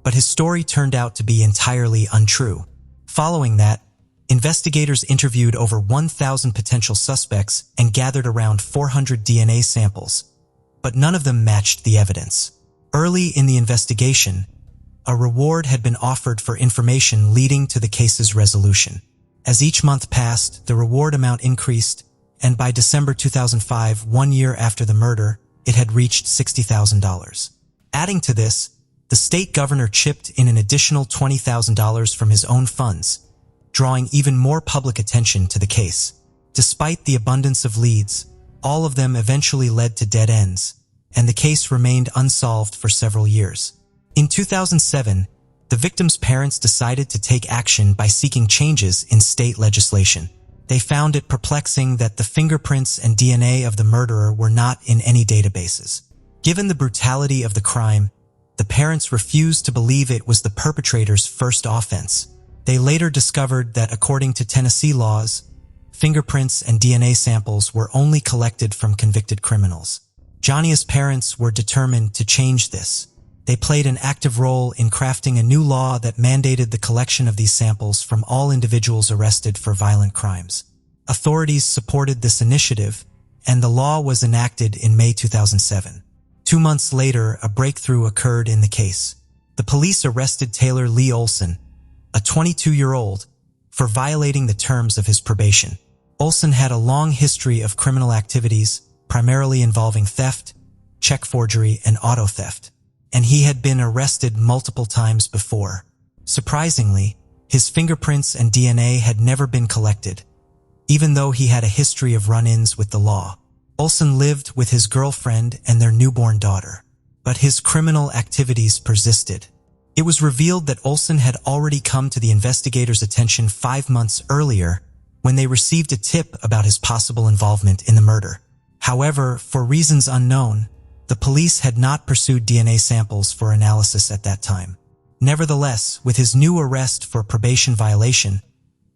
but his story turned out to be entirely untrue. Following that, investigators interviewed over 1,000 potential suspects and gathered around 400 DNA samples, but none of them matched the evidence. Early in the investigation, a reward had been offered for information leading to the case's resolution. As each month passed, the reward amount increased, and by December 2005, 1 year after the murder, it had reached $60,000. Adding to this, the state governor chipped in an additional $20,000 from his own funds, drawing even more public attention to the case. Despite the abundance of leads, all of them eventually led to dead ends, and the case remained unsolved for several years. In 2007, the victim's parents decided to take action by seeking changes in state legislation. They found it perplexing that the fingerprints and DNA of the murderer were not in any databases. Given the brutality of the crime, the parents refused to believe it was the perpetrator's first offense. They later discovered that according to Tennessee laws, fingerprints and DNA samples were only collected from convicted criminals. Jonia's parents were determined to change this. They played an active role in crafting a new law that mandated the collection of these samples from all individuals arrested for violent crimes. Authorities supported this initiative, and the law was enacted in May 2007. 2 months later, a breakthrough occurred in the case. The police arrested Taylor Lee Olson, a 22-year-old, for violating the terms of his probation. Olson had a long history of criminal activities, primarily involving theft, check forgery, and auto theft, and he had been arrested multiple times before. Surprisingly, his fingerprints and DNA had never been collected, even though he had a history of run-ins with the law. Olson lived with his girlfriend and their newborn daughter, but his criminal activities persisted. It was revealed that Olson had already come to the investigators' attention 5 months earlier when they received a tip about his possible involvement in the murder. However, for reasons unknown, the police had not pursued DNA samples for analysis at that time. Nevertheless, with his new arrest for probation violation,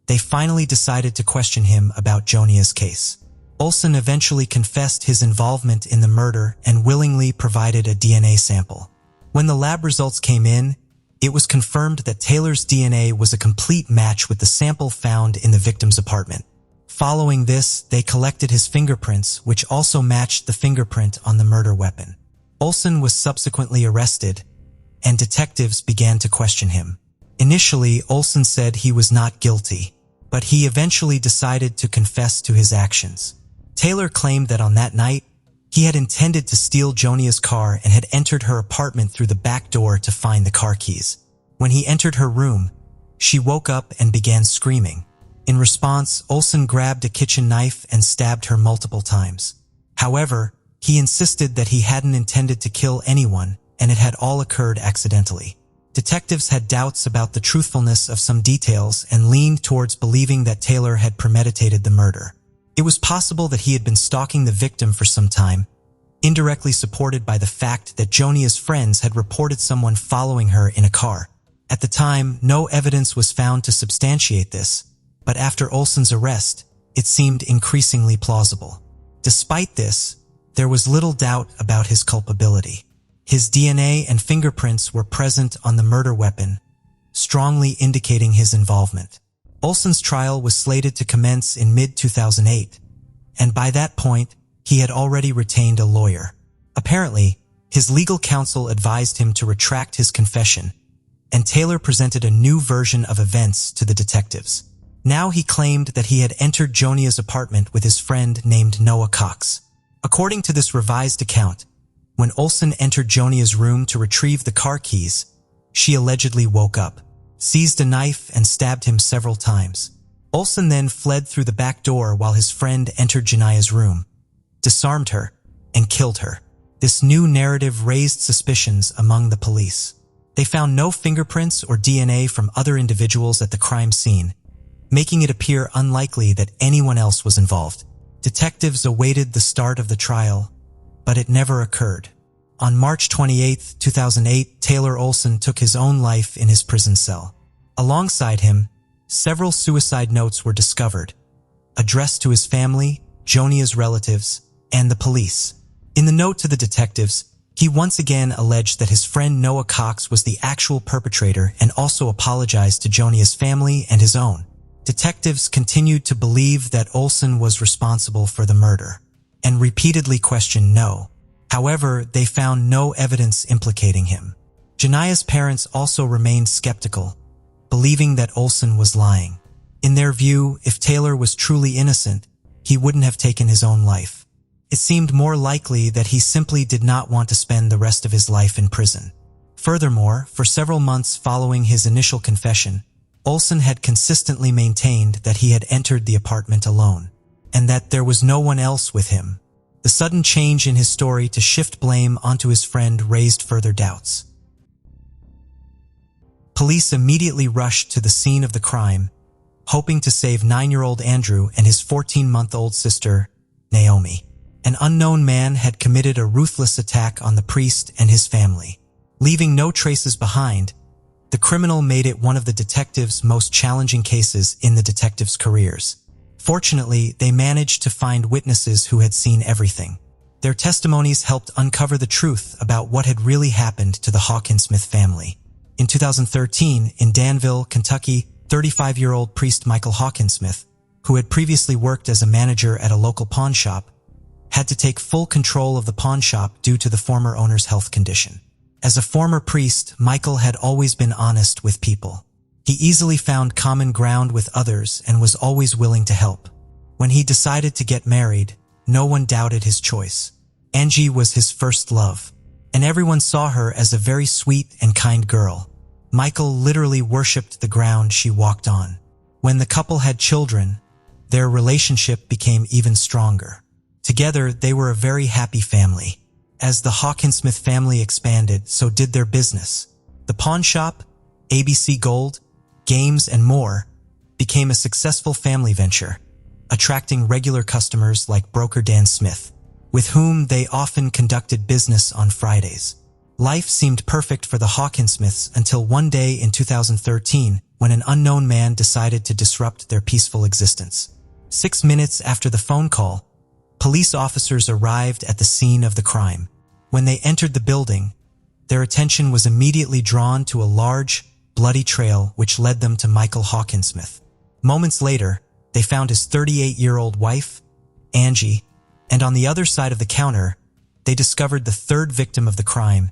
they finally decided to question him about Jonia's case. Olson eventually confessed his involvement in the murder and willingly provided a DNA sample. When the lab results came in, it was confirmed that Taylor's DNA was a complete match with the sample found in the victim's apartment. Following this, they collected his fingerprints, which also matched the fingerprint on the murder weapon. Olson was subsequently arrested, and detectives began to question him. Initially, Olson said he was not guilty, but he eventually decided to confess to his actions. Taylor claimed that on that night, he had intended to steal Jonia's car and had entered her apartment through the back door to find the car keys. When he entered her room, she woke up and began screaming. In response, Olson grabbed a kitchen knife and stabbed her multiple times. However, he insisted that he hadn't intended to kill anyone and it had all occurred accidentally. Detectives had doubts about the truthfulness of some details and leaned towards believing that Taylor had premeditated the murder. It was possible that he had been stalking the victim for some time, indirectly supported by the fact that Jonia's friends had reported someone following her in a car. At the time, no evidence was found to substantiate this, but after Olson's arrest, it seemed increasingly plausible. Despite this, there was little doubt about his culpability. His DNA and fingerprints were present on the murder weapon, strongly indicating his involvement. Olson's trial was slated to commence in mid-2008, and by that point, he had already retained a lawyer. Apparently, his legal counsel advised him to retract his confession, and Taylor presented a new version of events to the detectives. Now he claimed that he had entered Jonia's apartment with his friend named Noah Cox. According to this revised account, when Olson entered Jonia's room to retrieve the car keys, she allegedly woke up, seized a knife, and stabbed him several times. Olson then fled through the back door while his friend entered Jonia's room, disarmed her, and killed her. This new narrative raised suspicions among the police. They found no fingerprints or DNA from other individuals at the crime scene, making it appear unlikely that anyone else was involved. Detectives awaited the start of the trial, but it never occurred. On March 28, 2008, Taylor Olson took his own life in his prison cell. Alongside him, several suicide notes were discovered, addressed to his family, Jonia's relatives, and the police. In the note to the detectives, he once again alleged that his friend Noah Cox was the actual perpetrator and also apologized to Jonia's family and his own. Detectives continued to believe that Olson was responsible for the murder, and repeatedly questioned No. However, they found no evidence implicating him. Jonia's parents also remained skeptical, believing that Olson was lying. In their view, if Taylor was truly innocent, he wouldn't have taken his own life. It seemed more likely that he simply did not want to spend the rest of his life in prison. Furthermore, for several months following his initial confession, Olson had consistently maintained that he had entered the apartment alone, and that there was no one else with him. The sudden change in his story to shift blame onto his friend raised further doubts. Police immediately rushed to the scene of the crime, hoping to save 9-year-old Andrew and his 14-month-old sister, Naomi. An unknown man had committed a ruthless attack on the priest and his family. Leaving no traces behind, the criminal made it one of the detectives' most challenging cases in the detectives' careers. Fortunately, they managed to find witnesses who had seen everything. Their testimonies helped uncover the truth about what had really happened to the Hawkinsmith family. In 2013, in Danville, Kentucky, 35-year-old priest Michael Hawkinsmith, who had previously worked as a manager at a local pawn shop, had to take full control of the pawn shop due to the former owner's health condition. As a former priest, Michael had always been honest with people. He easily found common ground with others and was always willing to help. When he decided to get married, no one doubted his choice. Angie was his first love, and everyone saw her as a very sweet and kind girl. Michael literally worshipped the ground she walked on. When the couple had children, their relationship became even stronger. Together, they were a very happy family. As the Hawkinsmith family expanded, so did their business. The pawn shop, ABC Gold, games, and more became a successful family venture, attracting regular customers like broker Dan Smith, with whom they often conducted business on Fridays. Life seemed perfect for the Hawkinsmiths until one day in 2013 when an unknown man decided to disrupt their peaceful existence. 6 minutes after the phone call, police officers arrived at the scene of the crime. When they entered the building, their attention was immediately drawn to a large, bloody trail which led them to Michael Hawkinsmith. Moments later, they found his 38-year-old wife, Angie, and on the other side of the counter, they discovered the third victim of the crime,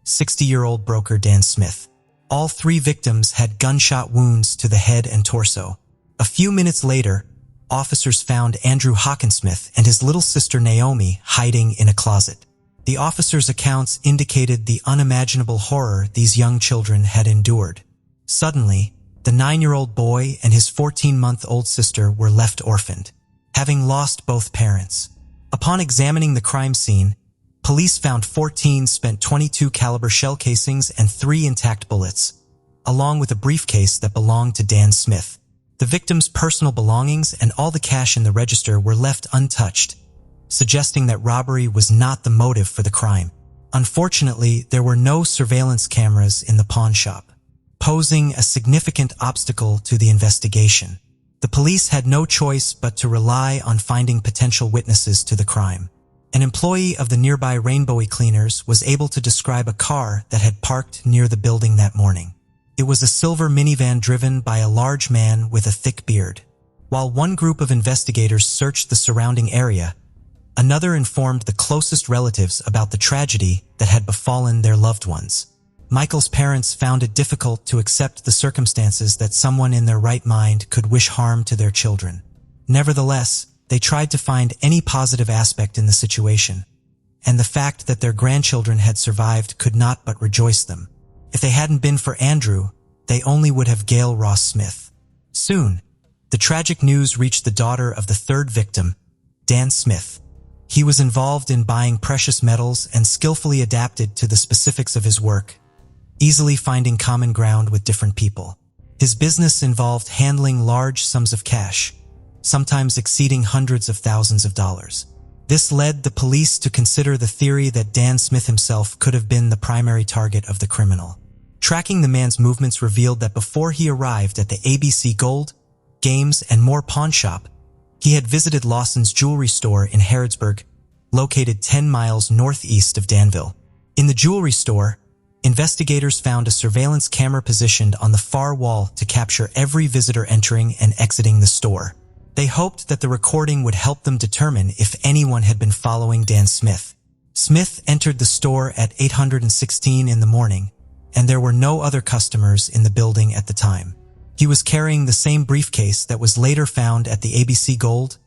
60-year-old broker Dan Smith. All 3 victims had gunshot wounds to the head and torso. A few minutes later, officers found Andrew Hawkinsmith and his little sister Naomi hiding in a closet. The officers' accounts indicated the unimaginable horror these young children had endured. Suddenly, the 9-year-old boy and his 14-month-old sister were left orphaned, having lost both parents. Upon examining the crime scene, police found 14 spent .22 caliber shell casings and 3 intact bullets, along with a briefcase that belonged to Dan Smith. The victim's personal belongings and all the cash in the register were left untouched, suggesting that robbery was not the motive for the crime. Unfortunately, there were no surveillance cameras in the pawn shop, posing a significant obstacle to the investigation. The police had no choice but to rely on finding potential witnesses to the crime. An employee of the nearby Rainbowy Cleaners was able to describe a car that had parked near the building that morning. It was a silver minivan driven by a large man with a thick beard. While one group of investigators searched the surrounding area, another informed the closest relatives about the tragedy that had befallen their loved ones. Michael's parents found it difficult to accept the circumstances that someone in their right mind could wish harm to their children. Nevertheless, they tried to find any positive aspect in the situation, and the fact that their grandchildren had survived could not but rejoice them. If they hadn't been for Andrew, they only would have Gail Ross Smith. Soon, the tragic news reached the daughter of the third victim, Dan Smith. He was involved in buying precious metals and skillfully adapted to the specifics of his work, easily finding common ground with different people. His business involved handling large sums of cash, sometimes exceeding hundreds of thousands of dollars. This led the police to consider the theory that Dan Smith himself could have been the primary target of the criminal. Tracking the man's movements revealed that before he arrived at the ABC Gold, Games, and More pawn shop, he had visited Lawson's jewelry store in Harrodsburg, located 10 miles northeast of Danville. In the jewelry store, investigators found a surveillance camera positioned on the far wall to capture every visitor entering and exiting the store. They hoped that the recording would help them determine if anyone had been following Dan Smith. Smith entered the store at 8:16 in the morning, and there were no other customers in the building at the time. He was carrying the same briefcase that was later found at the ABC Gold,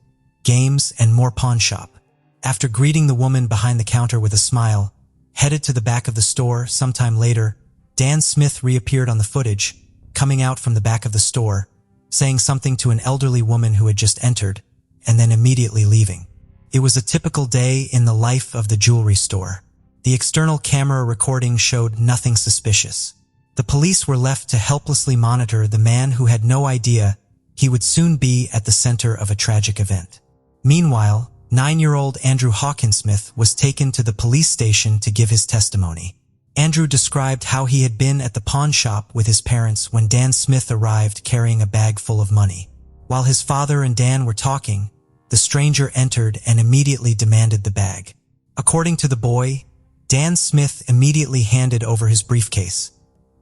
Games, and More pawn shop. After greeting the woman behind the counter with a smile, headed to the back of the store sometime later, Dan Smith reappeared on the footage, coming out from the back of the store, saying something to an elderly woman who had just entered, and then immediately leaving. It was a typical day in the life of the jewelry store. The external camera recording showed nothing suspicious. The police were left to helplessly monitor the man who had no idea he would soon be at the center of a tragic event. Meanwhile, 9-year-old Andrew Hawkinsmith was taken to the police station to give his testimony. Andrew described how he had been at the pawn shop with his parents when Dan Smith arrived carrying a bag full of money. While his father and Dan were talking, the stranger entered and immediately demanded the bag. According to the boy, Dan Smith immediately handed over his briefcase,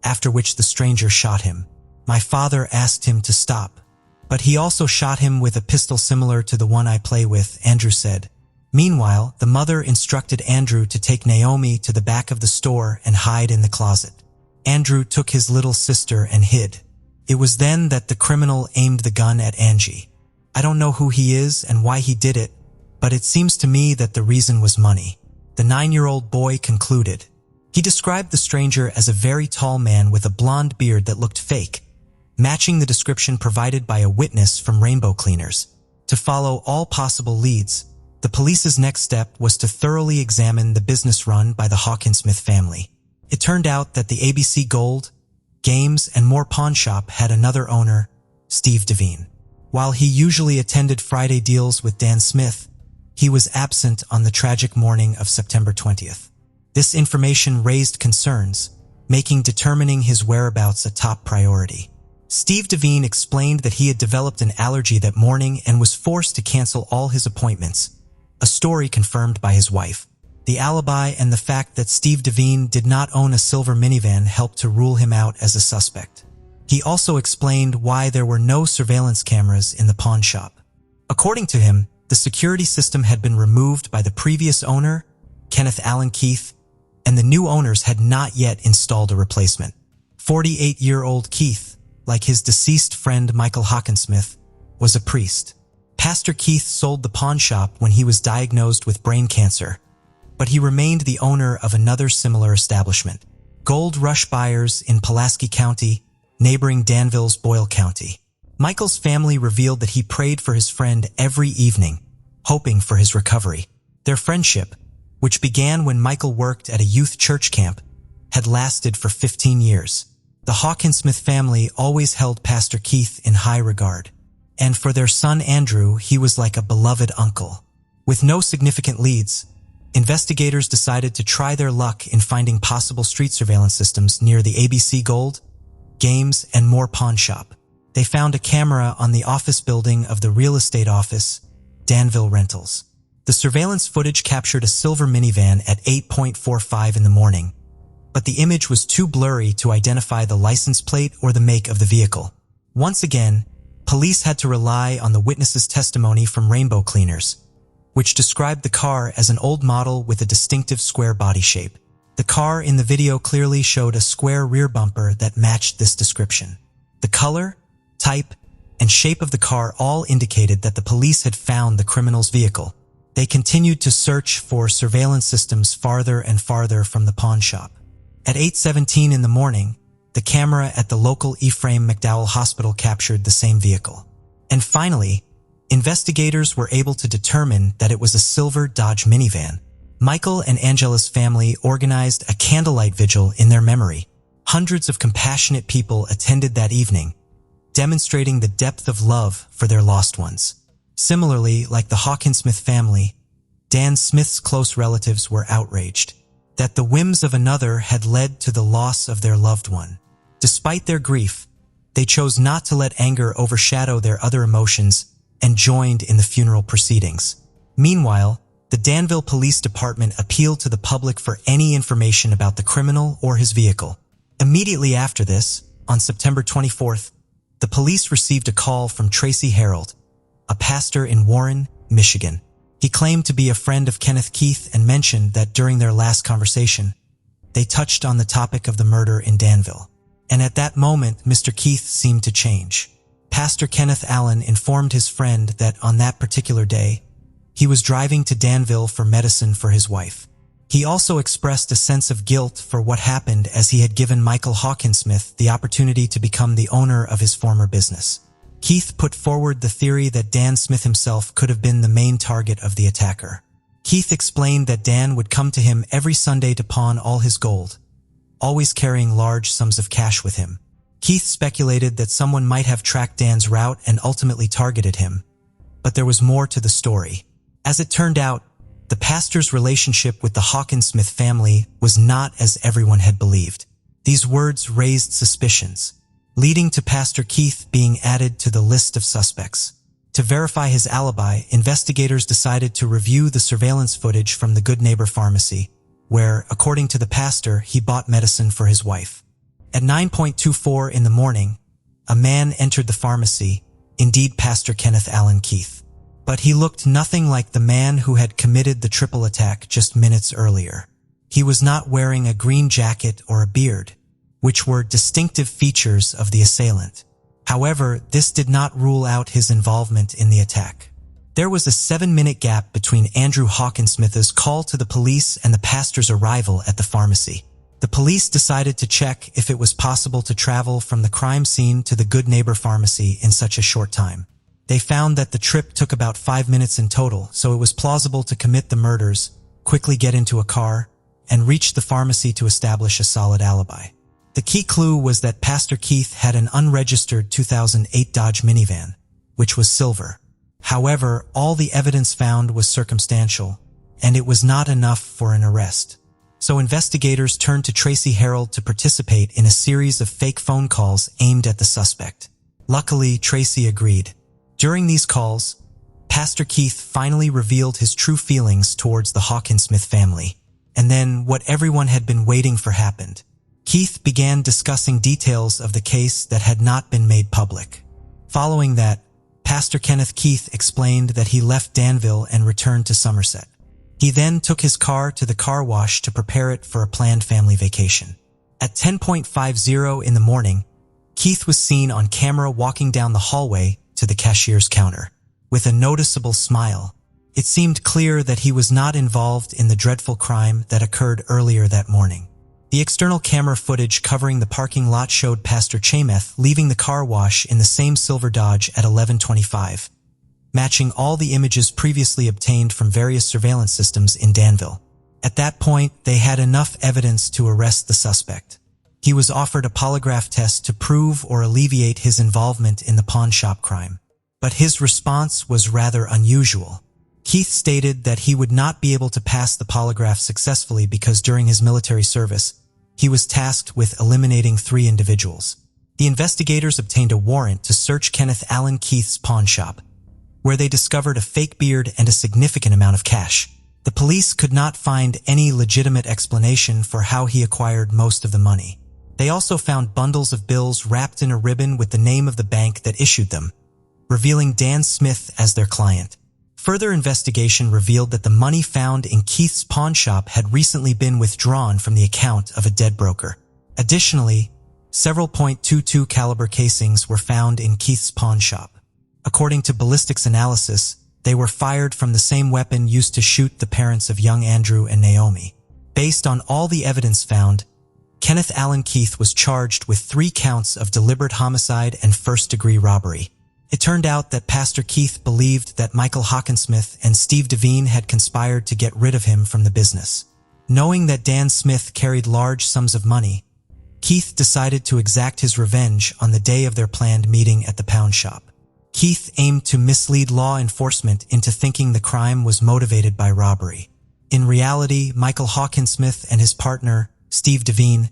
after which the stranger shot him. My father asked him to stop, but he also shot him with a pistol similar to the one I play with, Andrew said. Meanwhile, the mother instructed Andrew to take Naomi to the back of the store and hide in the closet. Andrew took his little sister and hid. It was then that the criminal aimed the gun at Angie. I don't know who he is and why he did it, but it seems to me that the reason was money," the 9-year-old boy concluded. He described the stranger as a very tall man with a blonde beard that looked fake, matching the description provided by a witness from Rainbow Cleaners. To follow all possible leads, the police's next step was to thoroughly examine the business run by the Hawkinsmith family. It turned out that the ABC Gold, Games, and More pawn shop had another owner, Steve Devine. While he usually attended Friday deals with Dan Smith, he was absent on the tragic morning of September 20th. This information raised concerns, making determining his whereabouts a top priority. Steve Devine explained that he had developed an allergy that morning and was forced to cancel all his appointments, a story confirmed by his wife. The alibi and the fact that Steve Devine did not own a silver minivan helped to rule him out as a suspect. He also explained why there were no surveillance cameras in the pawn shop. According to him, the security system had been removed by the previous owner, Kenneth Allen Keith, and the new owners had not yet installed a replacement. 48-year-old Keith, like his deceased friend Michael Hawkinsmith, was a priest. Pastor Keith sold the pawn shop when he was diagnosed with brain cancer, but he remained the owner of another similar establishment, Gold Rush Buyers in Pulaski County, neighboring Danville's Boyle County. Michael's family revealed that he prayed for his friend every evening, hoping for his recovery. Their friendship, which began when Michael worked at a youth church camp, had lasted for 15 years. The Hawkinsmith family always held Pastor Keith in high regard, and for their son Andrew, he was like a beloved uncle. With no significant leads, investigators decided to try their luck in finding possible street surveillance systems near the ABC Gold, Games, and More pawn shop. They found a camera on the office building of the real estate office, Danville Rentals. The surveillance footage captured a silver minivan at 8:45 in the morning, but the image was too blurry to identify the license plate or the make of the vehicle. Once again, police had to rely on the witness's testimony from Rainbow Cleaners, which described the car as an old model with a distinctive square body shape. The car in the video clearly showed a square rear bumper that matched this description. The color, type, and shape of the car all indicated that the police had found the criminal's vehicle. They continued to search for surveillance systems farther and farther from the pawn shop. At 8:17 in the morning, the camera at the local Ephraim McDowell Hospital captured the same vehicle. And finally, investigators were able to determine that it was a silver Dodge minivan. Michael and Angela's family organized a candlelight vigil in their memory. Hundreds of compassionate people attended that evening, demonstrating the depth of love for their lost ones. Similarly, like the Hawkinsmith family, Dan Smith's close relatives were outraged that the whims of another had led to the loss of their loved one. Despite their grief, they chose not to let anger overshadow their other emotions and joined in the funeral proceedings. Meanwhile, the Danville Police Department appealed to the public for any information about the criminal or his vehicle. Immediately after this, on September 24th, the police received a call from Tracy Harold, a pastor in Warren, Michigan. He claimed to be a friend of Kenneth Keith and mentioned that during their last conversation, they touched on the topic of the murder in Danville. And at that moment, Mr. Keith seemed to change. Pastor Kenneth Allen informed his friend that on that particular day, he was driving to Danville for medicine for his wife. He also expressed a sense of guilt for what happened as he had given Michael Hawkinsmith the opportunity to become the owner of his former business. Keith put forward the theory that Dan Smith himself could have been the main target of the attacker. Keith explained that Dan would come to him every Sunday to pawn all his gold, always carrying large sums of cash with him. Keith speculated that someone might have tracked Dan's route and ultimately targeted him, but there was more to the story. As it turned out, the pastor's relationship with the Hawkinsmith family was not as everyone had believed. These words raised suspicions, leading to Pastor Keith being added to the list of suspects. To verify his alibi, investigators decided to review the surveillance footage from the Good Neighbor Pharmacy, where, according to the pastor, he bought medicine for his wife. At 9:24 in the morning, a man entered the pharmacy, indeed Pastor Kenneth Allen Keith. But he looked nothing like the man who had committed the triple attack just minutes earlier. He was not wearing a green jacket or a beard, which were distinctive features of the assailant. However, this did not rule out his involvement in the attack. There was a 7-minute gap between Andrew Hawkinsmith's call to the police and the pastor's arrival at the pharmacy. The police decided to check if it was possible to travel from the crime scene to the Good Neighbor Pharmacy in such a short time. They found that the trip took about 5 minutes in total, so it was plausible to commit the murders, quickly get into a car, and reach the pharmacy to establish a solid alibi. The key clue was that Pastor Keith had an unregistered 2008 Dodge minivan, which was silver. However, all the evidence found was circumstantial, and it was not enough for an arrest. So investigators turned to Tracy Harold to participate in a series of fake phone calls aimed at the suspect. Luckily, Tracy agreed. During these calls, Pastor Keith finally revealed his true feelings towards the Hawkinsmith family. And then what everyone had been waiting for happened. Keith began discussing details of the case that had not been made public. Following that, Pastor Kenneth Keith explained that he left Danville and returned to Somerset. He then took his car to the car wash to prepare it for a planned family vacation. At 10:50 in the morning, Keith was seen on camera walking down the hallway to the cashier's counter. With a noticeable smile, it seemed clear that he was not involved in the dreadful crime that occurred earlier that morning. The external camera footage covering the parking lot showed Pastor Chameth leaving the car wash in the same silver Dodge at 11:25. Matching all the images previously obtained from various surveillance systems in Danville. At that point, they had enough evidence to arrest the suspect. He was offered a polygraph test to prove or alleviate his involvement in the pawn shop crime. But his response was rather unusual. Keith stated that he would not be able to pass the polygraph successfully because during his military service, he was tasked with eliminating 3 individuals. The investigators obtained a warrant to search Kenneth Allen Keith's pawn shop, where they discovered a fake beard and a significant amount of cash. The police could not find any legitimate explanation for how he acquired most of the money. They also found bundles of bills wrapped in a ribbon with the name of the bank that issued them, revealing Dan Smith as their client. Further investigation revealed that the money found in Keith's pawn shop had recently been withdrawn from the account of a dead broker. Additionally, several .22 caliber casings were found in Keith's pawn shop. According to ballistics analysis, they were fired from the same weapon used to shoot the parents of young Andrew and Naomi. Based on all the evidence found, Kenneth Allen Keith was charged with 3 counts of deliberate homicide and first-degree robbery. It turned out that Pastor Keith believed that Michael Hawkinsmith and Steve Devine had conspired to get rid of him from the business. Knowing that Dan Smith carried large sums of money, Keith decided to exact his revenge on the day of their planned meeting at the pawn shop. Keith aimed to mislead law enforcement into thinking the crime was motivated by robbery. In reality, Michael Hawkinsmith and his partner, Steve Devine,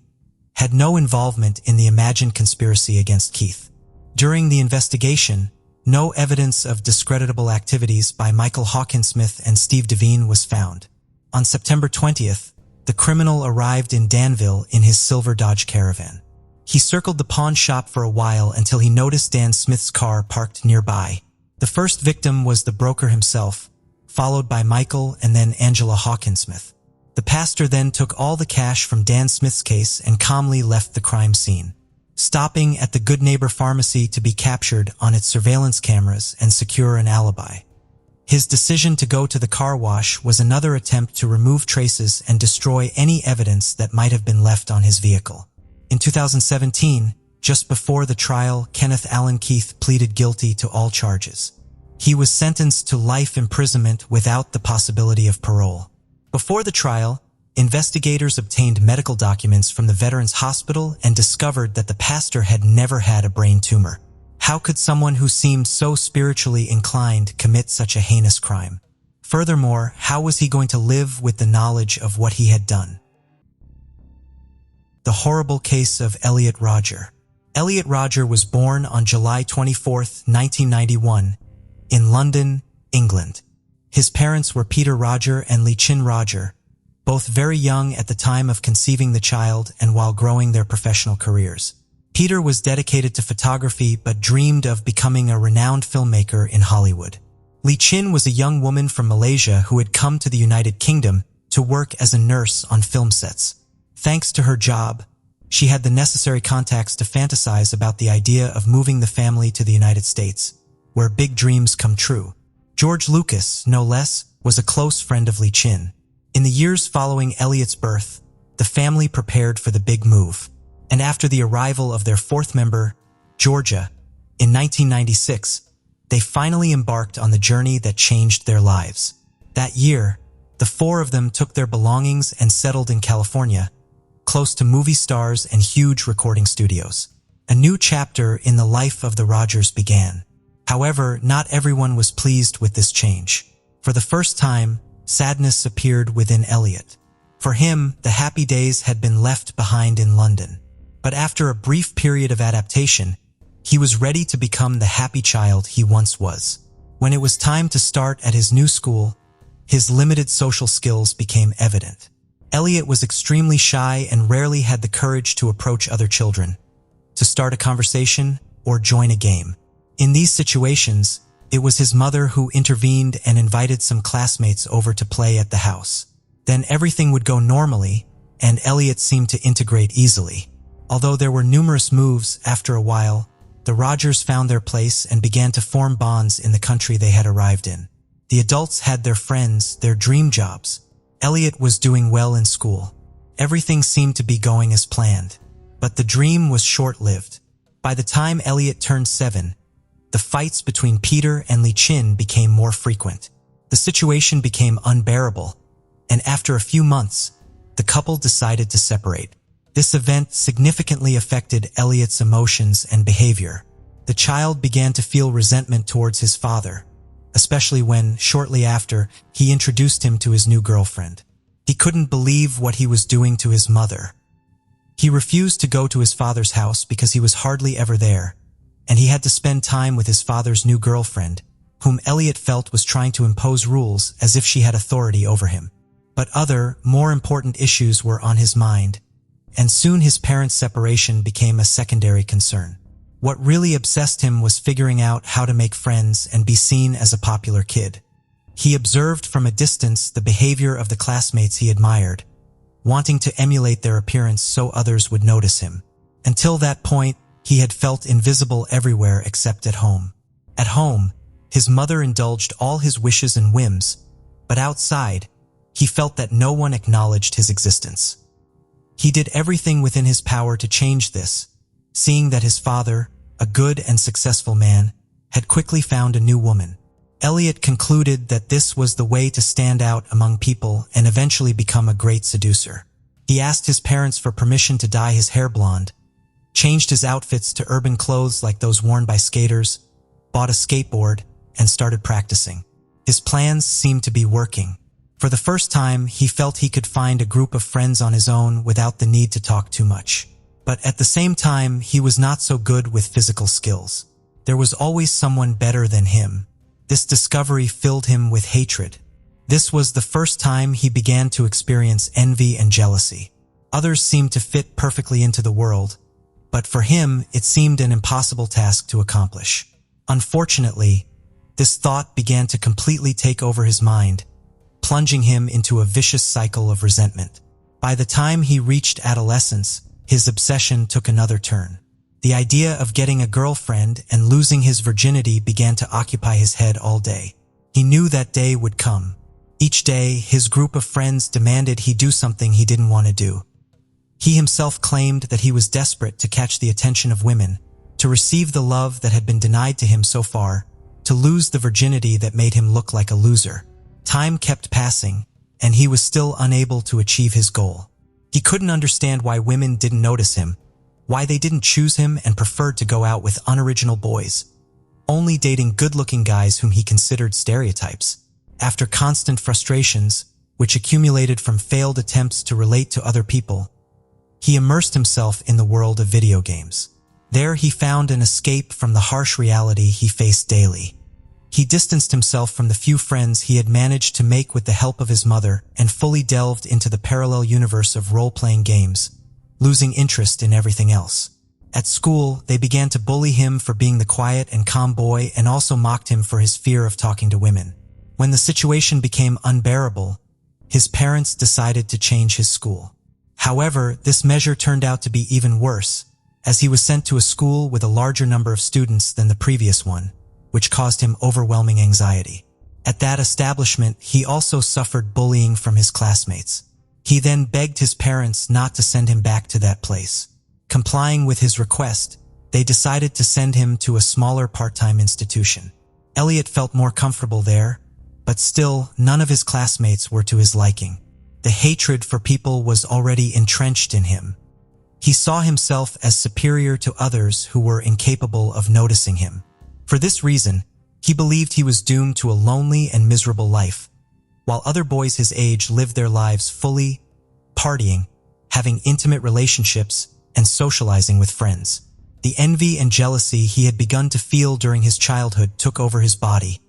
had no involvement in the imagined conspiracy against Keith. During the investigation, no evidence of discreditable activities by Michael Hawkinsmith and Steve Devine was found. On September 20th, the criminal arrived in Danville in his silver Dodge Caravan. He circled the pawn shop for a while until he noticed Dan Smith's car parked nearby. The first victim was the broker himself, followed by Michael and then Angela Hawkinsmith. The pastor then took all the cash from Dan Smith's case and calmly left the crime scene, stopping at the Good Neighbor Pharmacy to be captured on its surveillance cameras and secure an alibi. His decision to go to the car wash was another attempt to remove traces and destroy any evidence that might have been left on his vehicle. In 2017, just before the trial, Kenneth Allen Keith pleaded guilty to all charges. He was sentenced to life imprisonment without the possibility of parole. Before the trial, investigators obtained medical documents from the Veterans Hospital and discovered that the pastor had never had a brain tumor. How could someone who seemed so spiritually inclined commit such a heinous crime? Furthermore, how was he going to live with the knowledge of what he had done? The horrible case of Elliot Rodger. Elliot Rodger was born on July 24, 1991, in London, England. His parents were Peter Rodger and Lichin Rodger, both very young at the time of conceiving the child and while growing their professional careers. Peter was dedicated to photography but dreamed of becoming a renowned filmmaker in Hollywood. Lichin was a young woman from Malaysia who had come to the United Kingdom to work as a nurse on film sets. Thanks to her job, She had the necessary contacts to fantasize about the idea of moving the family to the United States, where big dreams come true. George Lucas, no less, was a close friend of Li Qin. In the years following Elliot's birth, the family prepared for the big move, and after the arrival of their fourth member, Georgia, in 1996, they finally embarked on the journey that changed their lives. That year, the four of them took their belongings and settled in California, close to movie stars and huge recording studios. A new chapter in the life of the Rogers began. However, not everyone was pleased with this change. For the first time, sadness appeared within Elliot. For him, the happy days had been left behind in London. But after a brief period of adaptation, he was ready to become the happy child he once was. When it was time to start at his new school, his limited social skills became evident. Elliot was extremely shy and rarely had the courage to approach other children, to start a conversation, or join a game. In these situations, it was his mother who intervened and invited some classmates over to play at the house. Then everything would go normally, and Elliot seemed to integrate easily. Although there were numerous moves, after a while, the Rogers found their place and began to form bonds in the country they had arrived in. The adults had their friends, their dream jobs. Elliot was doing well in school. Everything seemed to be going as planned. But the dream was short-lived. By the time Elliot turned 7, the fights between Peter and Li Qin became more frequent. The situation became unbearable, and after a few months, the couple decided to separate. This event significantly affected Elliot's emotions and behavior. The child began to feel resentment towards his father, especially when, shortly after, he introduced him to his new girlfriend. He couldn't believe what he was doing to his mother. He refused to go to his father's house because he was hardly ever there, and he had to spend time with his father's new girlfriend, whom Elliot felt was trying to impose rules as if she had authority over him. But other, more important issues were on his mind, and soon his parents' separation became a secondary concern. What really obsessed him was figuring out how to make friends and be seen as a popular kid. He observed from a distance the behavior of the classmates he admired, wanting to emulate their appearance so others would notice him. Until that point, he had felt invisible everywhere except at home. At home, his mother indulged all his wishes and whims, but outside, he felt that no one acknowledged his existence. He did everything within his power to change this, seeing that his father, a good and successful man, had quickly found a new woman. Elliot concluded that this was the way to stand out among people and eventually become a great seducer. He asked his parents for permission to dye his hair blonde, changed his outfits to urban clothes like those worn by skaters, bought a skateboard, and started practicing. His plans seemed to be working. For the first time, he felt he could find a group of friends on his own without the need to talk too much. But at the same time, he was not so good with physical skills. There was always someone better than him. This discovery filled him with hatred. This was the first time he began to experience envy and jealousy. Others seemed to fit perfectly into the world, but for him, it seemed an impossible task to accomplish. Unfortunately, this thought began to completely take over his mind, plunging him into a vicious cycle of resentment. By the time he reached adolescence, his obsession took another turn. The idea of getting a girlfriend and losing his virginity began to occupy his head all day. He knew that day would come. Each day, his group of friends demanded he do something he didn't want to do. He himself claimed that he was desperate to catch the attention of women, to receive the love that had been denied to him so far, to lose the virginity that made him look like a loser. Time kept passing, and he was still unable to achieve his goal. He couldn't understand why women didn't notice him, why they didn't choose him and preferred to go out with unoriginal boys, only dating good-looking guys whom he considered stereotypes. After constant frustrations, which accumulated from failed attempts to relate to other people, he immersed himself in the world of video games. There he found an escape from the harsh reality he faced daily. He distanced himself from the few friends he had managed to make with the help of his mother and fully delved into the parallel universe of role-playing games, losing interest in everything else. At school, they began to bully him for being the quiet and calm boy and also mocked him for his fear of talking to women. When the situation became unbearable, his parents decided to change his school. However, this measure turned out to be even worse, as he was sent to a school with a larger number of students than the previous one, which caused him overwhelming anxiety. At that establishment, he also suffered bullying from his classmates. He then begged his parents not to send him back to that place. Complying with his request, they decided to send him to a smaller part-time institution. Elliot felt more comfortable there, but still, none of his classmates were to his liking. The hatred for people was already entrenched in him. He saw himself as superior to others who were incapable of noticing him. For this reason, he believed he was doomed to a lonely and miserable life, while other boys his age lived their lives fully, partying, having intimate relationships, and socializing with friends. The envy and jealousy he had begun to feel during his childhood took over his body,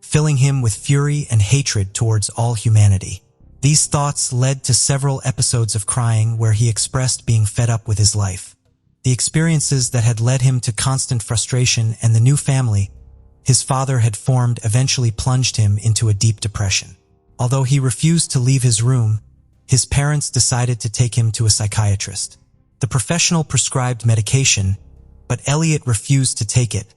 filling him with fury and hatred towards all humanity. These thoughts led to several episodes of crying where he expressed being fed up with his life. The experiences that had led him to constant frustration and the new family his father had formed eventually plunged him into a deep depression. Although he refused to leave his room, his parents decided to take him to a psychiatrist. The professional prescribed medication, but Elliot refused to take it,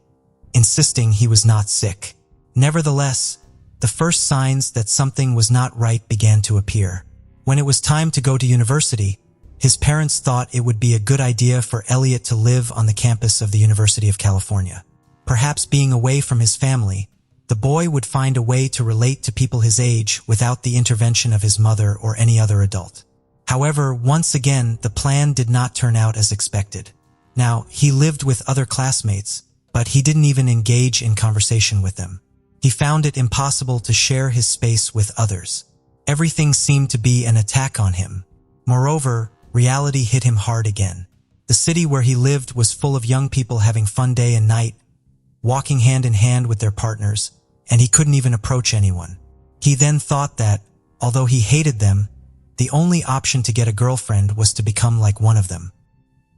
insisting he was not sick. Nevertheless, the first signs that something was not right began to appear. When it was time to go to university, his parents thought it would be a good idea for Elliot to live on the campus of the University of California. Perhaps being away from his family, the boy would find a way to relate to people his age without the intervention of his mother or any other adult. However, once again, the plan did not turn out as expected. Now, he lived with other classmates, but he didn't even engage in conversation with them. He found it impossible to share his space with others. Everything seemed to be an attack on him. Moreover, reality hit him hard again. The city where he lived was full of young people having fun day and night, walking hand in hand with their partners, and he couldn't even approach anyone. He then thought that, although he hated them, the only option to get a girlfriend was to become like one of them.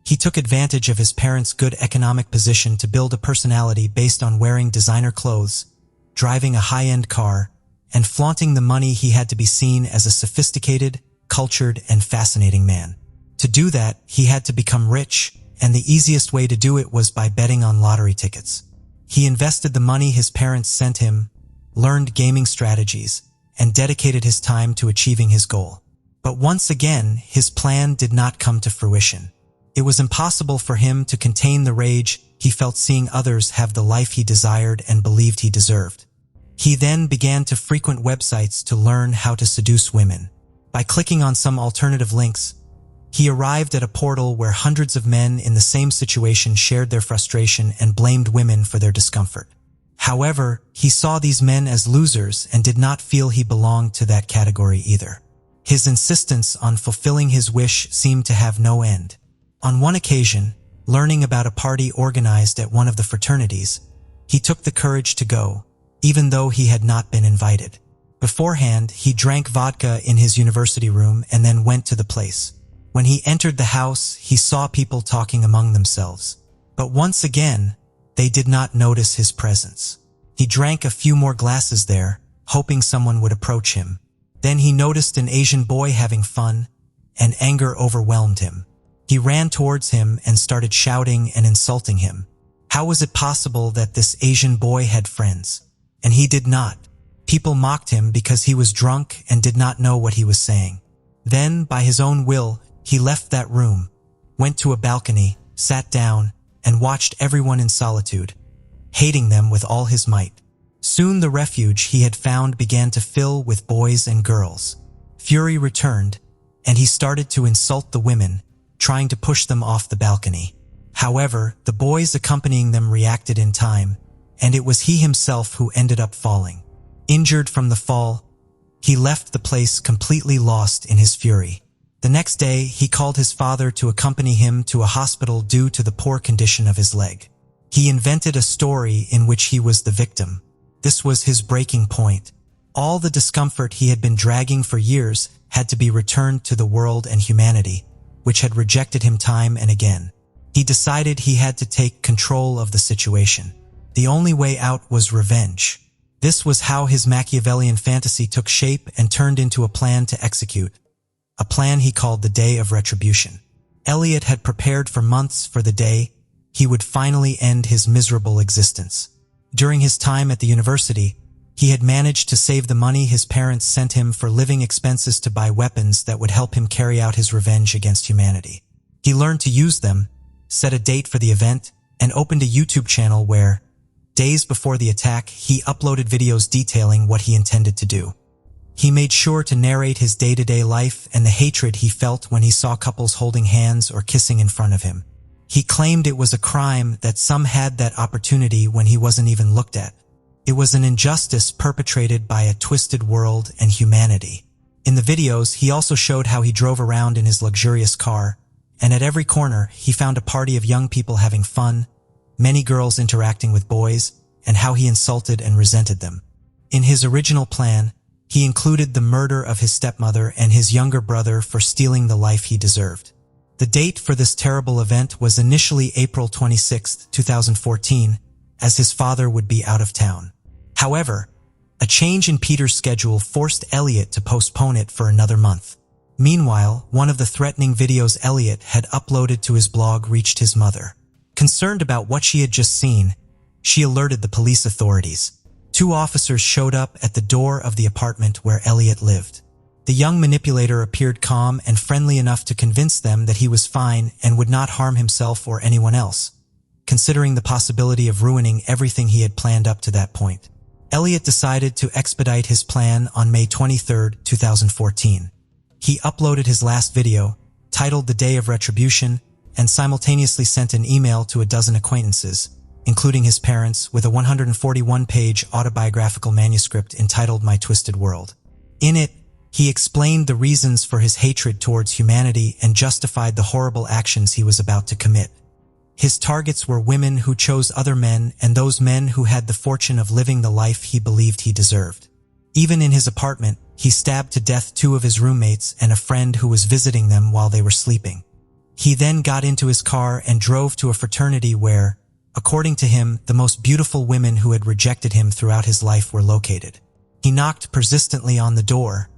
He took advantage of his parents' good economic position to build a personality based on wearing designer clothes, driving a high-end car, and flaunting the money he had to be seen as a sophisticated, cultured, and fascinating man. To do that, he had to become rich, and the easiest way to do it was by betting on lottery tickets. He invested the money his parents sent him, learned gaming strategies, and dedicated his time to achieving his goal. But once again, his plan did not come to fruition. It was impossible for him to contain the rage he felt seeing others have the life he desired and believed he deserved. He then began to frequent websites to learn how to seduce women. By clicking on some alternative links, he arrived at a portal where hundreds of men in the same situation shared their frustration and blamed women for their discomfort. However, he saw these men as losers and did not feel he belonged to that category either. His insistence on fulfilling his wish seemed to have no end. On one occasion, learning about a party organized at one of the fraternities, he took the courage to go, even though he had not been invited. Beforehand, he drank vodka in his university room and then went to the place. When he entered the house, he saw people talking among themselves. But once again, they did not notice his presence. He drank a few more glasses there, hoping someone would approach him. Then he noticed an Asian boy having fun, and anger overwhelmed him. He ran towards him and started shouting and insulting him. How was it possible that this Asian boy had friends, and he did not? People mocked him because he was drunk and did not know what he was saying. Then, by his own will, he left that room, went to a balcony, sat down, and watched everyone in solitude, hating them with all his might. Soon the refuge he had found began to fill with boys and girls. Fury returned, and he started to insult the women, trying to push them off the balcony. However, the boys accompanying them reacted in time, and it was he himself who ended up falling. Injured from the fall, he left the place completely lost in his fury. The next day, he called his father to accompany him to a hospital due to the poor condition of his leg. He invented a story in which he was the victim. This was his breaking point. All the discomfort he had been dragging for years had to be returned to the world and humanity, which had rejected him time and again. He decided he had to take control of the situation. The only way out was revenge. This was how his Machiavellian fantasy took shape and turned into a plan to execute. a plan he called the Day of Retribution. Elliot had prepared for months for the day he would finally end his miserable existence. During his time at the university, he had managed to save the money his parents sent him for living expenses to buy weapons that would help him carry out his revenge against humanity. He learned to use them, set a date for the event, and opened a YouTube channel where, days before the attack, he uploaded videos detailing what he intended to do. He made sure to narrate his day-to-day life and the hatred he felt when he saw couples holding hands or kissing in front of him. He claimed it was a crime that some had that opportunity when he wasn't even looked at. It was an injustice perpetrated by a twisted world and humanity. In the videos, he also showed how he drove around in his luxurious car, and at every corner, he found a party of young people having fun, many girls interacting with boys, and how he insulted and resented them. In his original plan, he included the murder of his stepmother and his younger brother for stealing the life he deserved. The date for this terrible event was initially April 26, 2014, as his father would be out of town. However, a change in Peter's schedule forced Elliot to postpone it for another month. Meanwhile, one of the threatening videos Elliot had uploaded to his blog reached his mother. Concerned about what she had just seen, she alerted the police authorities. 2 officers showed up at the door of the apartment where Elliot lived. The young manipulator appeared calm and friendly enough to convince them that he was fine and would not harm himself or anyone else, considering the possibility of ruining everything he had planned up to that point. Elliot decided to expedite his plan on May 23, 2014. He uploaded his last video, titled The Day of Retribution, and simultaneously sent an email to a dozen acquaintances, including his parents, with a 141-page autobiographical manuscript entitled My Twisted World. In it, he explained the reasons for his hatred towards humanity and justified the horrible actions he was about to commit. His targets were women who chose other men and those men who had the fortune of living the life he believed he deserved. Even in his apartment, he stabbed to death 2 of his roommates and a friend who was visiting them while they were sleeping. He then got into his car and drove to a fraternity where, according to him, the most beautiful women who had rejected him throughout his life were located. He knocked persistently on the door,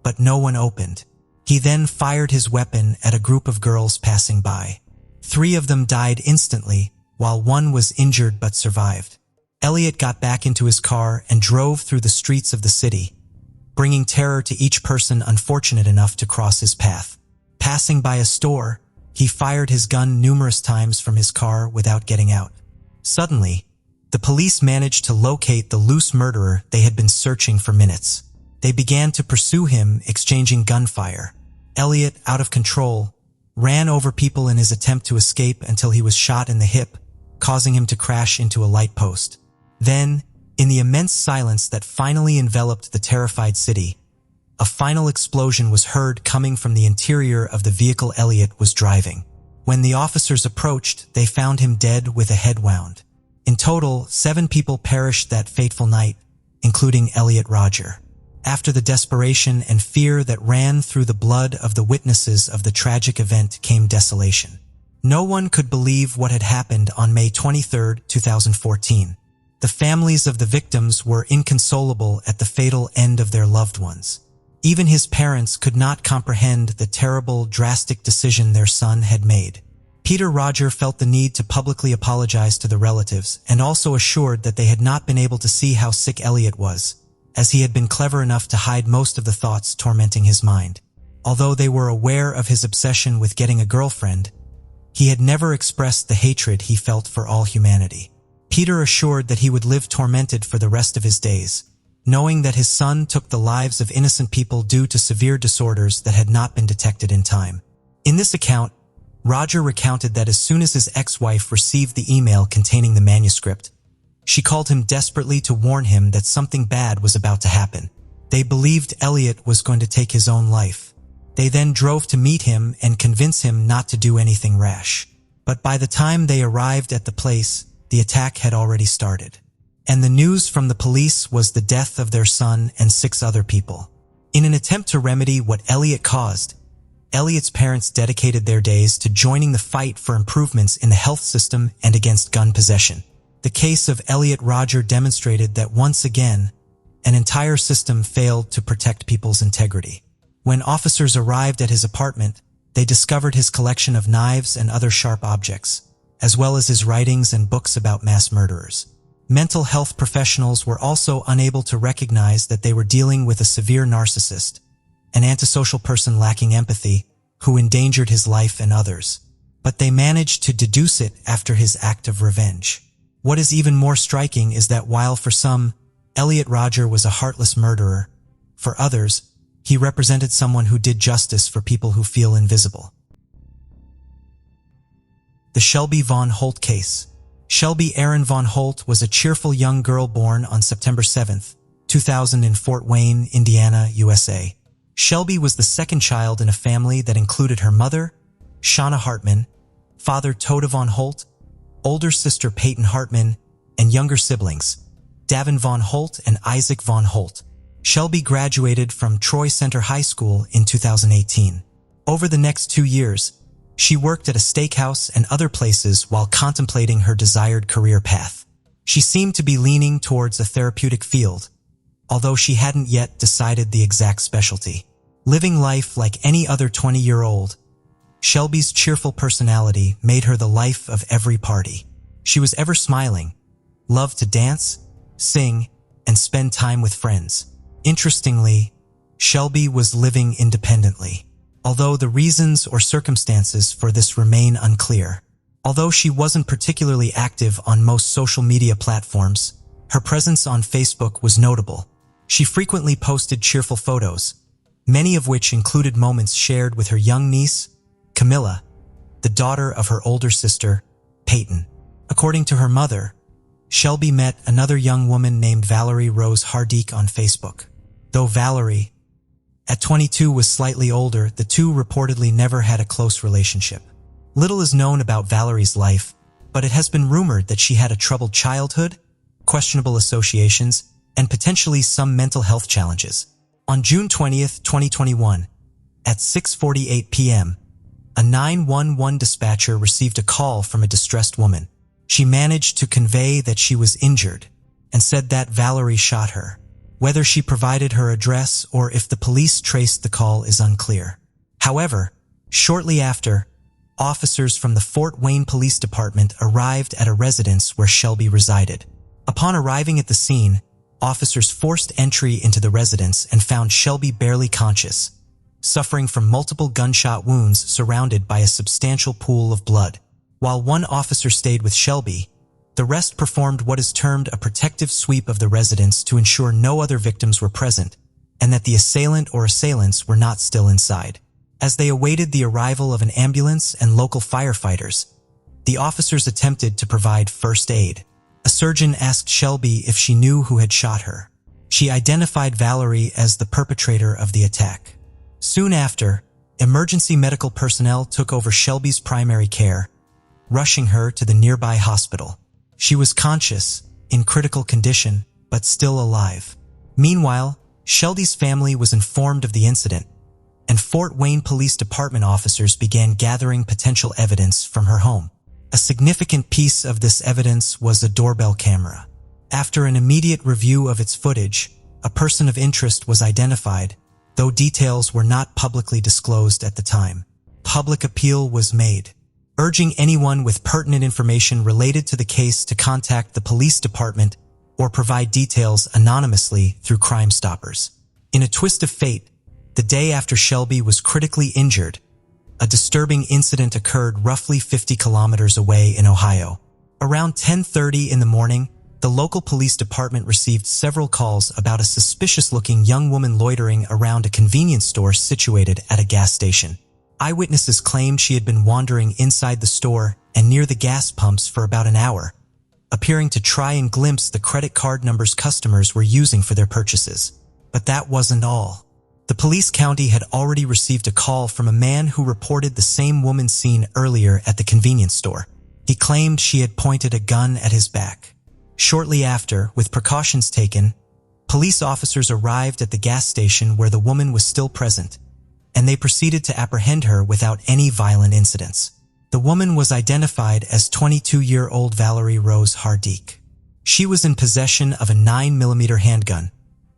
but no one opened. He then fired his weapon at a group of girls passing by. 3 of them died instantly, while 1 was injured but survived. Elliot got back into his car and drove through the streets of the city, bringing terror to each person unfortunate enough to cross his path. Passing by a store, he fired his gun numerous times from his car without getting out. Suddenly, the police managed to locate the loose murderer they had been searching for minutes. They began to pursue him, exchanging gunfire. Elliot, out of control, ran over people in his attempt to escape until he was shot in the hip, causing him to crash into a light post. Then, in the immense silence that finally enveloped the terrified city, a final explosion was heard coming from the interior of the vehicle Elliot was driving. When the officers approached, they found him dead with a head wound. In total, 7 people perished that fateful night, including Elliot Rodger. After the desperation and fear that ran through the blood of the witnesses of the tragic event came desolation. No one could believe what had happened on May 23, 2014. The families of the victims were inconsolable at the fatal end of their loved ones. Even his parents could not comprehend the terrible, drastic decision their son had made. Peter Rodger felt the need to publicly apologize to the relatives and also assured that they had not been able to see how sick Elliot was, as he had been clever enough to hide most of the thoughts tormenting his mind. Although they were aware of his obsession with getting a girlfriend, he had never expressed the hatred he felt for all humanity. Peter assured that he would live tormented for the rest of his days, knowing that his son took the lives of innocent people due to severe disorders that had not been detected in time. In this account, Rodger recounted that as soon as his ex-wife received the email containing the manuscript, she called him desperately to warn him that something bad was about to happen. They believed Elliot was going to take his own life. They then drove to meet him and convince him not to do anything rash. But by the time they arrived at the place, the attack had already started. And the news from the police was the death of their son and 6 other people. In an attempt to remedy what Elliot caused, Elliot's parents dedicated their days to joining the fight for improvements in the health system and against gun possession. The case of Elliot Rodger demonstrated that once again, an entire system failed to protect people's integrity. When officers arrived at his apartment, they discovered his collection of knives and other sharp objects, as well as his writings and books about mass murderers. Mental health professionals were also unable to recognize that they were dealing with a severe narcissist, an antisocial person lacking empathy, who endangered his life and others. But they managed to deduce it after his act of revenge. What is even more striking is that while for some, Elliot Rodger was a heartless murderer, for others, he represented someone who did justice for people who feel invisible. The Shelby Von Holt case. Shelby Erin Von Holt was a cheerful young girl born on September 7, 2000 in Fort Wayne, Indiana, USA. Shelby was the second child in a family that included her mother, Shauna Hartman, father Toda Von Holt, older sister Peyton Hartman, and younger siblings, Davin Von Holt and Isaac Von Holt. Shelby graduated from Troy Center High School in 2018. Over the next 2 years, she worked at a steakhouse and other places while contemplating her desired career path. She seemed to be leaning towards a therapeutic field, although she hadn't yet decided the exact specialty. Living life like any other 20-year-old, Shelby's cheerful personality made her the life of every party. She was ever smiling, loved to dance, sing, and spend time with friends. Interestingly, Shelby was living independently, although the reasons or circumstances for this remain unclear. Although she wasn't particularly active on most social media platforms, her presence on Facebook was notable. She frequently posted cheerful photos, many of which included moments shared with her young niece, Camilla, the daughter of her older sister, Peyton. According to her mother, Shelby met another young woman named Valerie Rose Hardique on Facebook. Though Valerie, at 22, was slightly older, the two reportedly never had a close relationship. Little is known about Valerie's life, but it has been rumored that she had a troubled childhood, questionable associations, and potentially some mental health challenges. On June 20, 2021, at 6:48 p.m., a 911 dispatcher received a call from a distressed woman. She managed to convey that she was injured and said that Valerie shot her. Whether she provided her address or if the police traced the call is unclear. However, shortly after, officers from the Fort Wayne Police Department arrived at a residence where Shelby resided. Upon arriving at the scene, officers forced entry into the residence and found Shelby barely conscious, suffering from multiple gunshot wounds surrounded by a substantial pool of blood. While one officer stayed with Shelby, the rest performed what is termed a protective sweep of the residence to ensure no other victims were present and that the assailant or assailants were not still inside. As they awaited the arrival of an ambulance and local firefighters, the officers attempted to provide first aid. A surgeon asked Shelby if she knew who had shot her. She identified Valerie as the perpetrator of the attack. Soon after, emergency medical personnel took over Shelby's primary care, rushing her to the nearby hospital. She was conscious, in critical condition, but still alive. Meanwhile, Shelby's family was informed of the incident, and Fort Wayne Police Department officers began gathering potential evidence from her home. A significant piece of this evidence was a doorbell camera. After an immediate review of its footage, a person of interest was identified, though details were not publicly disclosed at the time. Public appeal was made, urging anyone with pertinent information related to the case to contact the police department or provide details anonymously through Crime Stoppers. In a twist of fate, the day after Shelby was critically injured, a disturbing incident occurred roughly 50 kilometers away in Ohio. Around 10:30 in the morning, the local police department received several calls about a suspicious-looking young woman loitering around a convenience store situated at a gas station. Eyewitnesses claimed she had been wandering inside the store and near the gas pumps for about an hour, appearing to try and glimpse the credit card numbers customers were using for their purchases. But that wasn't all. The police county had already received a call from a man who reported the same woman seen earlier at the convenience store. He claimed she had pointed a gun at his back. Shortly after, with precautions taken, police officers arrived at the gas station where the woman was still present, and they proceeded to apprehend her without any violent incidents. The woman was identified as 22-year-old Valerie Rose Hardique. She was in possession of a 9mm handgun,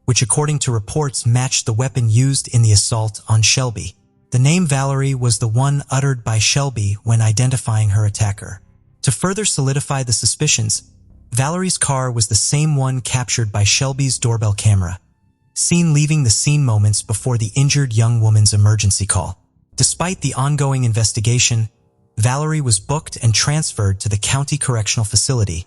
which according to reports matched the weapon used in the assault on Shelby. The name Valerie was the one uttered by Shelby when identifying her attacker. To further solidify the suspicions, Valerie's car was the same one captured by Shelby's doorbell camera, seen leaving the scene moments before the injured young woman's emergency call. Despite the ongoing investigation, Valerie was booked and transferred to the county correctional facility,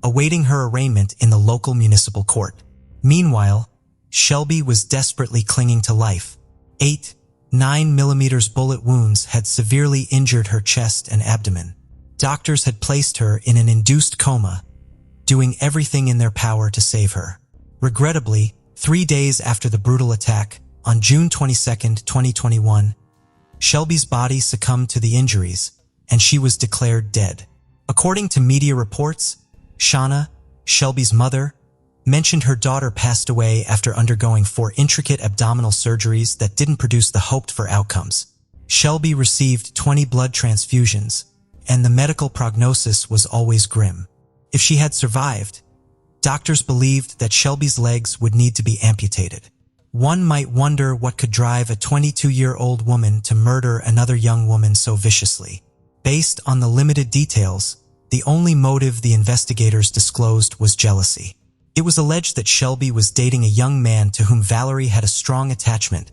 awaiting her arraignment in the local municipal court. Meanwhile, Shelby was desperately clinging to life. 8 9mm bullet wounds had severely injured her chest and abdomen. Doctors had placed her in an induced coma, doing everything in their power to save her. Regrettably, 3 days after the brutal attack, on June 22, 2021, Shelby's body succumbed to the injuries, and she was declared dead. According to media reports, Shauna, Shelby's mother, mentioned her daughter passed away after undergoing 4 intricate abdominal surgeries that didn't produce the hoped-for outcomes. Shelby received 20 blood transfusions, and the medical prognosis was always grim. If she had survived, doctors believed that Shelby's legs would need to be amputated. One might wonder what could drive a 22-year-old woman to murder another young woman so viciously. Based on the limited details, the only motive the investigators disclosed was jealousy. It was alleged that Shelby was dating a young man to whom Valerie had a strong attachment,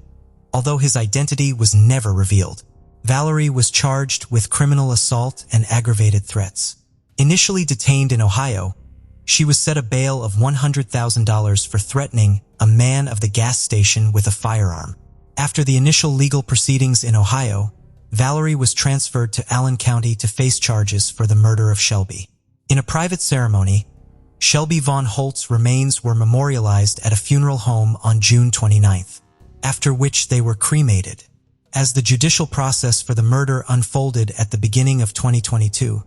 although his identity was never revealed. Valerie was charged with criminal assault and aggravated threats. Initially detained in Ohio, she was set a bail of $100,000 for threatening a man of the gas station with a firearm. After the initial legal proceedings in Ohio, Valerie was transferred to Allen County to face charges for the murder of Shelby. In a private ceremony, Shelby Von Holtz's remains were memorialized at a funeral home on June 29th, after which they were cremated. As the judicial process for the murder unfolded at the beginning of 2022,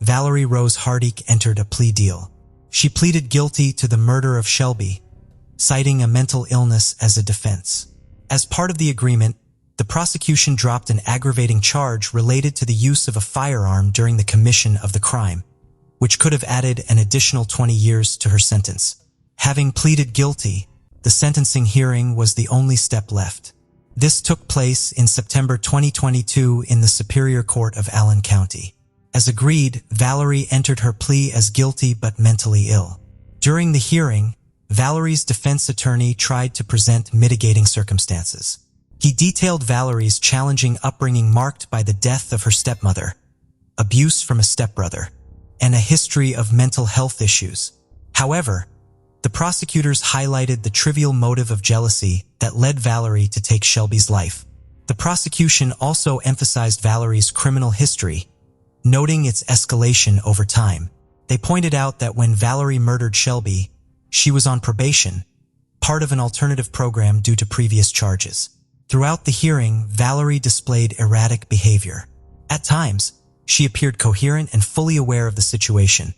Valerie Rose Hardick entered a plea deal. She pleaded guilty to the murder of Shelby, citing a mental illness as a defense. As part of the agreement, the prosecution dropped an aggravating charge related to the use of a firearm during the commission of the crime, which could have added an additional 20 years to her sentence. Having pleaded guilty, the sentencing hearing was the only step left. This took place in September 2022 in the Superior Court of Allen County. As agreed, Valerie entered her plea as guilty but mentally ill. During the hearing, Valerie's defense attorney tried to present mitigating circumstances. He detailed Valerie's challenging upbringing marked by the death of her stepmother, abuse from a stepbrother, and a history of mental health issues. However, the prosecutors highlighted the trivial motive of jealousy that led Valerie to take Shelby's life. The prosecution also emphasized Valerie's criminal history, noting its escalation over time. They pointed out that when Valerie murdered Shelby, she was on probation, part of an alternative program due to previous charges. Throughout the hearing, Valerie displayed erratic behavior. At times, she appeared coherent and fully aware of the situation,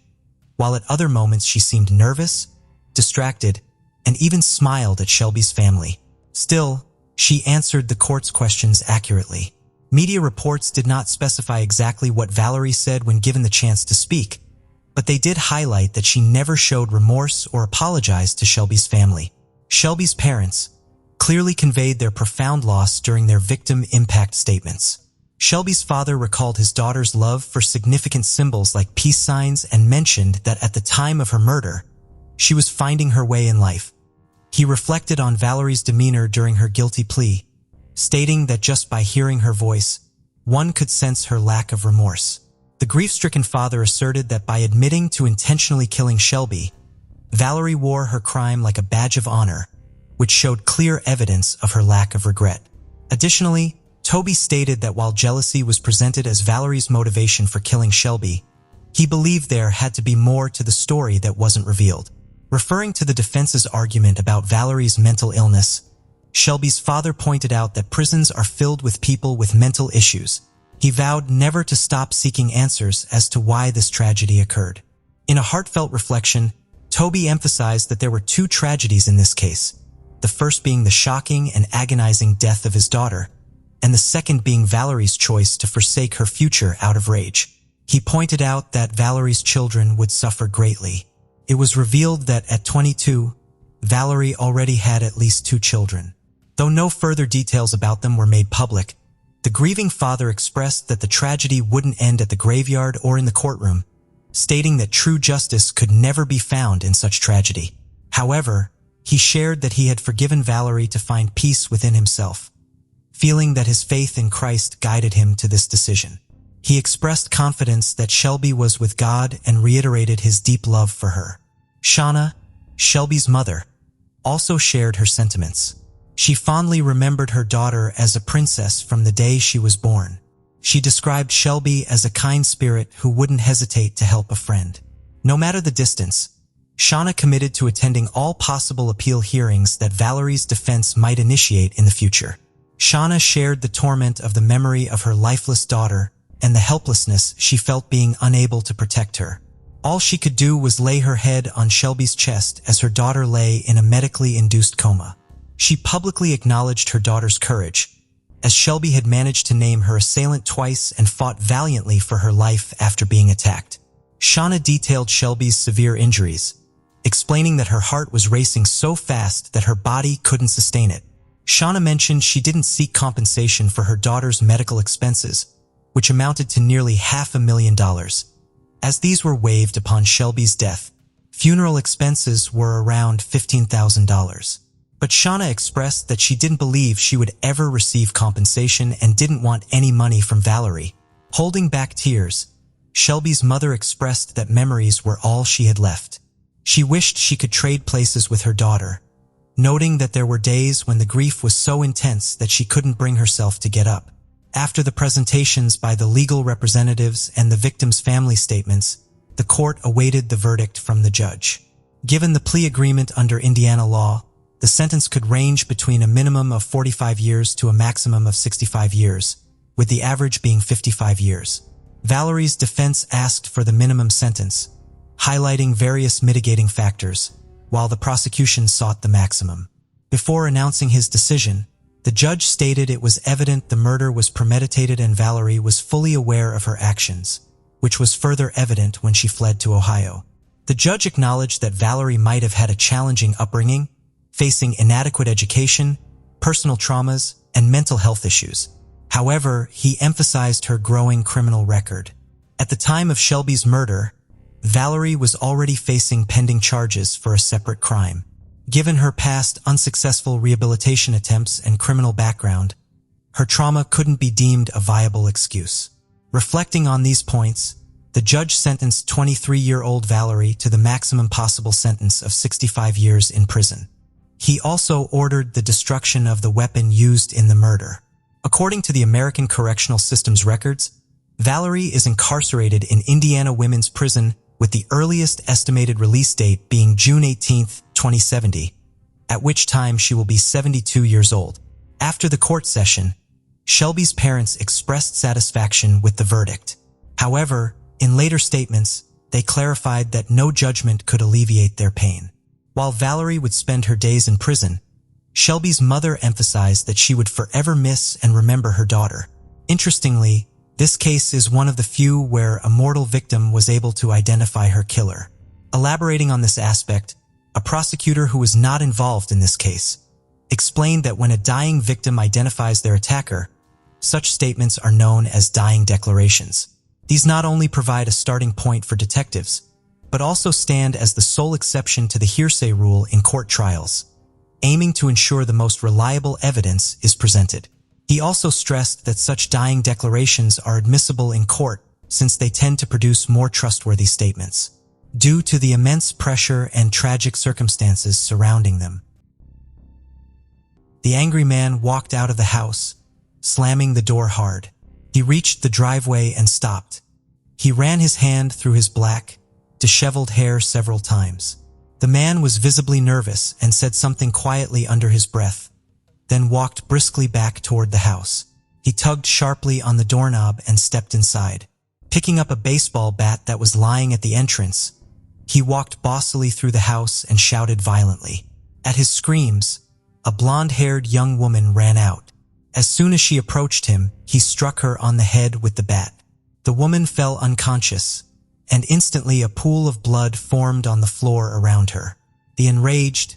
while at other moments she seemed nervous, distracted, and even smiled at Shelby's family. Still, she answered the court's questions accurately. Media reports did not specify exactly what Valerie said when given the chance to speak, but they did highlight that she never showed remorse or apologized to Shelby's family. Shelby's parents clearly conveyed their profound loss during their victim impact statements. Shelby's father recalled his daughter's love for significant symbols like peace signs and mentioned that at the time of her murder, she was finding her way in life. He reflected on Valerie's demeanor during her guilty plea, stating that just by hearing her voice, one could sense her lack of remorse. The grief-stricken father asserted that by admitting to intentionally killing Shelby, Valerie wore her crime like a badge of honor, which showed clear evidence of her lack of regret. Additionally, Toby stated that while jealousy was presented as Valerie's motivation for killing Shelby, he believed there had to be more to the story that wasn't revealed. Referring to the defense's argument about Valerie's mental illness, Shelby's father pointed out that prisons are filled with people with mental issues. He vowed never to stop seeking answers as to why this tragedy occurred. In a heartfelt reflection, Toby emphasized that there were 2 tragedies in this case, the first being the shocking and agonizing death of his daughter, and the second being Valerie's choice to forsake her future out of rage. He pointed out that Valerie's children would suffer greatly. It was revealed that at 22, Valerie already had at least 2 children. Though no further details about them were made public, the grieving father expressed that the tragedy wouldn't end at the graveyard or in the courtroom, stating that true justice could never be found in such tragedy. However, he shared that he had forgiven Valerie to find peace within himself, feeling that his faith in Christ guided him to this decision. He expressed confidence that Shelby was with God and reiterated his deep love for her. Shauna, Shelby's mother, also shared her sentiments. She fondly remembered her daughter as a princess from the day she was born. She described Shelby as a kind spirit who wouldn't hesitate to help a friend. No matter the distance, Shauna committed to attending all possible appeal hearings that Valerie's defense might initiate in the future. Shauna shared the torment of the memory of her lifeless daughter and the helplessness she felt being unable to protect her. All she could do was lay her head on Shelby's chest as her daughter lay in a medically induced coma. She publicly acknowledged her daughter's courage, as Shelby had managed to name her assailant twice and fought valiantly for her life after being attacked. Shauna detailed Shelby's severe injuries, explaining that her heart was racing so fast that her body couldn't sustain it. Shauna mentioned she didn't seek compensation for her daughter's medical expenses, which amounted to nearly $500,000. As these were waived upon Shelby's death, funeral expenses were around $15,000. But Shauna expressed that she didn't believe she would ever receive compensation and didn't want any money from Valerie. Holding back tears, Shelby's mother expressed that memories were all she had left. She wished she could trade places with her daughter, noting that there were days when the grief was so intense that she couldn't bring herself to get up. After the presentations by the legal representatives and the victims' family statements, the court awaited the verdict from the judge. Given the plea agreement under Indiana law, the sentence could range between a minimum of 45 years to a maximum of 65 years, with the average being 55 years. Valerie's defense asked for the minimum sentence, highlighting various mitigating factors, while the prosecution sought the maximum. Before announcing his decision, the judge stated it was evident the murder was premeditated and Valerie was fully aware of her actions, which was further evident when she fled to Ohio. The judge acknowledged that Valerie might have had a challenging upbringing, facing inadequate education, personal traumas, and mental health issues. However, he emphasized her growing criminal record. At the time of Shelby's murder, Valerie was already facing pending charges for a separate crime. Given her past unsuccessful rehabilitation attempts and criminal background, her trauma couldn't be deemed a viable excuse. Reflecting on these points, the judge sentenced 23-year-old Valerie to the maximum possible sentence of 65 years in prison. He also ordered the destruction of the weapon used in the murder. According to the American Correctional System's records, Valerie is incarcerated in Indiana Women's Prison with the earliest estimated release date being June 18, 2070, at which time she will be 72 years old. After the court session, Shelby's parents expressed satisfaction with the verdict. However, in later statements, they clarified that no judgment could alleviate their pain. While Valerie would spend her days in prison, Shelby's mother emphasized that she would forever miss and remember her daughter. Interestingly, this case is one of the few where a mortal victim was able to identify her killer. Elaborating on this aspect, a prosecutor who was not involved in this case explained that when a dying victim identifies their attacker, such statements are known as dying declarations. These not only provide a starting point for detectives, but also stand as the sole exception to the hearsay rule in court trials, aiming to ensure the most reliable evidence is presented. He also stressed that such dying declarations are admissible in court since they tend to produce more trustworthy statements, due to the immense pressure and tragic circumstances surrounding them. The angry man walked out of the house, slamming the door hard. He reached the driveway and stopped. He ran his hand through his black, disheveled hair several times. The man was visibly nervous and said something quietly under his breath, then walked briskly back toward the house. He tugged sharply on the doorknob and stepped inside. Picking up a baseball bat that was lying at the entrance, he walked bossily through the house and shouted violently. At his screams, a blonde-haired young woman ran out. As soon as she approached him, he struck her on the head with the bat. The woman fell unconscious, and instantly a pool of blood formed on the floor around her. The enraged,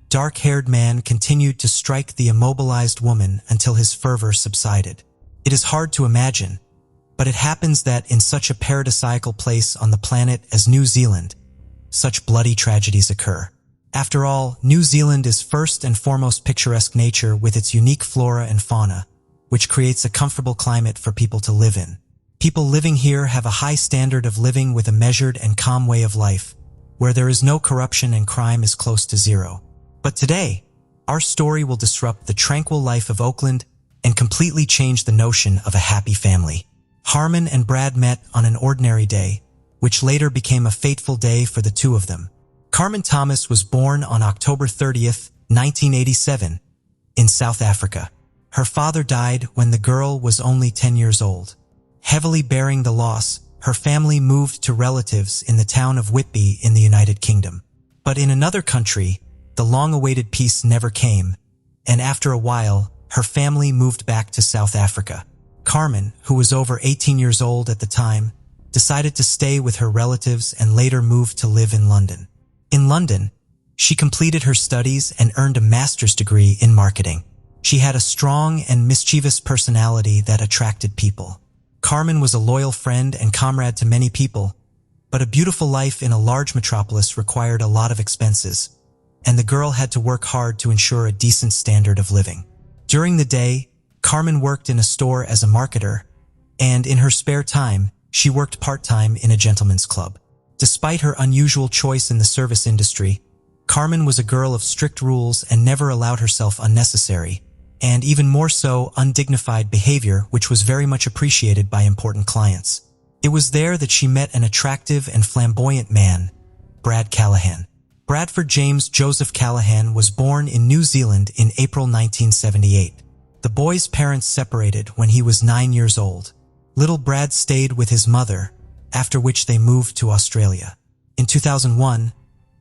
dark-haired man continued to strike the immobilized woman until his fervor subsided. It is hard to imagine, but it happens that in such a paradisiacal place on the planet as New Zealand, such bloody tragedies occur. After all, New Zealand is first and foremost picturesque nature with its unique flora and fauna, which creates a comfortable climate for people to live in. People living here have a high standard of living with a measured and calm way of life, where there is no corruption and crime is close to zero. But today, our story will disrupt the tranquil life of Oakland and completely change the notion of a happy family. Harmon and Brad met on an ordinary day, which later became a fateful day for the two of them. Carmen Thomas was born on October 30th, 1987, in South Africa. Her father died when the girl was only 10 years old. Heavily bearing the loss, her family moved to relatives in the town of Whitby in the United Kingdom. But in another country, the long-awaited peace never came, and after a while, her family moved back to South Africa. Carmen, who was over 18 years old at the time, decided to stay with her relatives and later moved to live in London. In London, she completed her studies and earned a master's degree in marketing. She had a strong and mischievous personality that attracted people. Carmen was a loyal friend and comrade to many people, but a beautiful life in a large metropolis required a lot of expenses, and the girl had to work hard to ensure a decent standard of living. During the day, Carmen worked in a store as a marketer, and in her spare time, she worked part-time in a gentleman's club. Despite her unusual choice in the service industry, Carmen was a girl of strict rules and never allowed herself unnecessary, and even more so, undignified behavior, which was very much appreciated by important clients. It was there that she met an attractive and flamboyant man, Brad Callahan. Bradford James Joseph Callahan was born in New Zealand in April 1978. The boy's parents separated when he was 9 years old. Little Brad stayed with his mother, after which they moved to Australia. In 2001,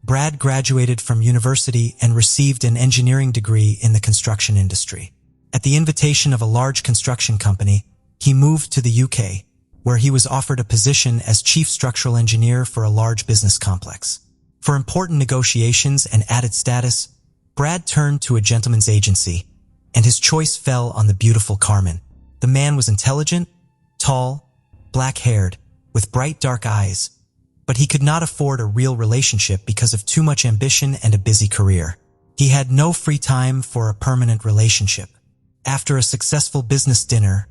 Brad graduated from university and received an engineering degree in the construction industry. At the invitation of a large construction company, he moved to the UK, where he was offered a position as chief structural engineer for a large business complex. For important negotiations and added status, Brad turned to a gentleman's agency, and his choice fell on the beautiful Carmen. The man was intelligent, tall, black-haired, with bright dark eyes, but he could not afford a real relationship because of too much ambition and a busy career. He had no free time for a permanent relationship. After a successful business dinner,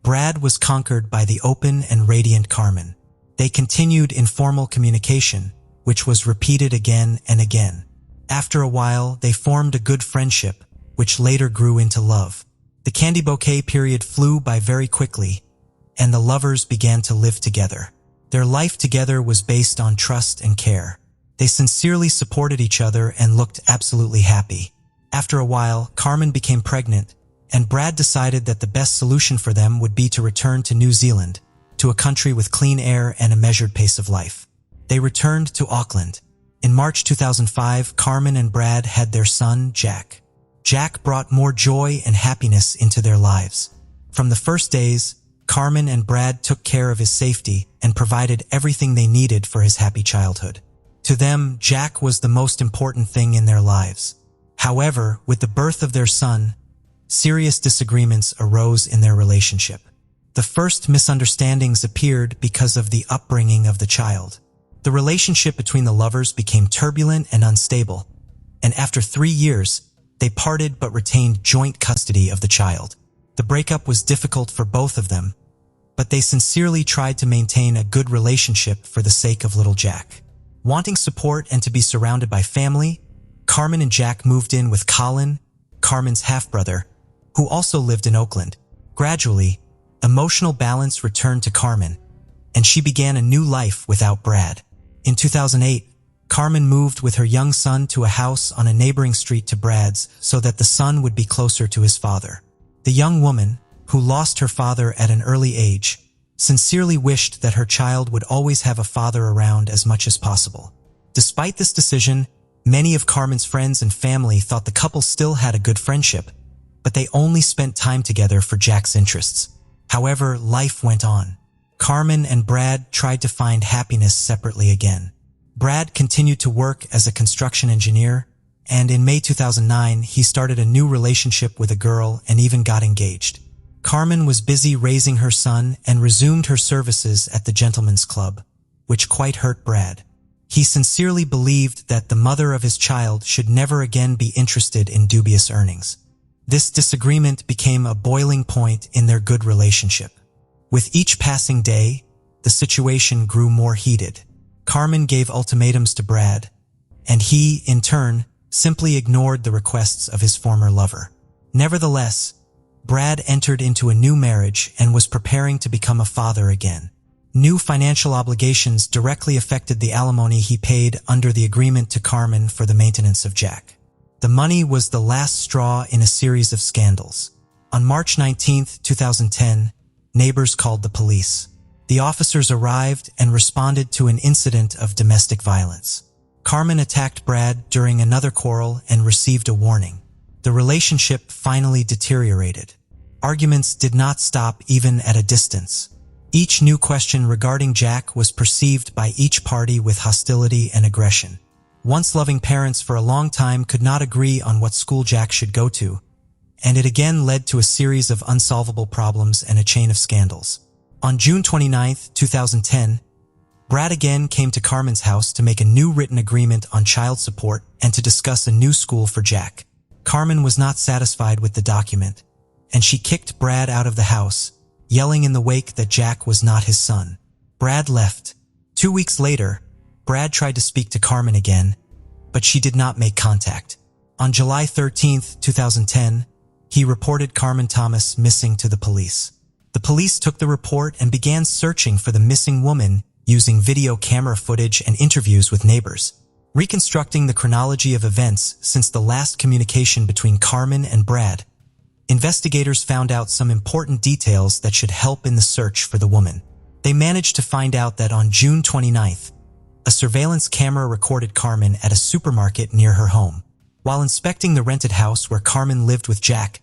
Brad was conquered by the open and radiant Carmen. They continued informal communication, which was repeated again and again. After a while, they formed a good friendship, which later grew into love. The candy bouquet period flew by very quickly, and the lovers began to live together. Their life together was based on trust and care. They sincerely supported each other and looked absolutely happy. After a while, Carmen became pregnant, and Brad decided that the best solution for them would be to return to New Zealand, to a country with clean air and a measured pace of life. They returned to Auckland. In March 2005, Carmen and Brad had their son, Jack. Jack brought more joy and happiness into their lives. From the first days, Carmen and Brad took care of his safety and provided everything they needed for his happy childhood. To them, Jack was the most important thing in their lives. However, with the birth of their son, serious disagreements arose in their relationship. The first misunderstandings appeared because of the upbringing of the child. The relationship between the lovers became turbulent and unstable, and after 3 years, they parted but retained joint custody of the child. The breakup was difficult for both of them, but they sincerely tried to maintain a good relationship for the sake of little Jack. Wanting support and to be surrounded by family, Carmen and Jack moved in with Colin, Carmen's half-brother, who also lived in Oakland. Gradually, emotional balance returned to Carmen, and she began a new life without Brad. In 2008, Carmen moved with her young son to a house on a neighboring street to Brad's so that the son would be closer to his father. The young woman, who lost her father at an early age, sincerely wished that her child would always have a father around as much as possible. Despite this decision, many of Carmen's friends and family thought the couple still had a good friendship, but they only spent time together for Jack's interests. However, life went on. Carmen and Brad tried to find happiness separately again. Brad continued to work as a construction engineer, and in May 2009, he started a new relationship with a girl and even got engaged. Carmen was busy raising her son and resumed her services at the Gentleman's Club, which quite hurt Brad. He sincerely believed that the mother of his child should never again be interested in dubious earnings. This disagreement became a boiling point in their good relationship. With each passing day, the situation grew more heated. Carmen gave ultimatums to Brad, and he, in turn, simply ignored the requests of his former lover. Nevertheless, Brad entered into a new marriage and was preparing to become a father again. New financial obligations directly affected the alimony he paid under the agreement to Carmen for the maintenance of Jack. The money was the last straw in a series of scandals. On March 19, 2010, neighbors called the police. The officers arrived and responded to an incident of domestic violence. Carmen attacked Brad during another quarrel and received a warning. The relationship finally deteriorated. Arguments did not stop even at a distance. Each new question regarding Jack was perceived by each party with hostility and aggression. Once loving parents for a long time could not agree on what school Jack should go to, and it again led to a series of unsolvable problems and a chain of scandals. On June 29, 2010, Brad again came to Carmen's house to make a new written agreement on child support and to discuss a new school for Jack. Carmen was not satisfied with the document, and she kicked Brad out of the house, yelling in the wake that Jack was not his son. Brad left. 2 weeks later, Brad tried to speak to Carmen again, but she did not make contact. On July 13, 2010, he reported Carmen Thomas missing to the police. The police took the report and began searching for the missing woman using video camera footage and interviews with neighbors. Reconstructing the chronology of events since the last communication between Carmen and Brad, investigators found out some important details that should help in the search for the woman. They managed to find out that on June 29th, a surveillance camera recorded Carmen at a supermarket near her home. While inspecting the rented house where Carmen lived with Jack,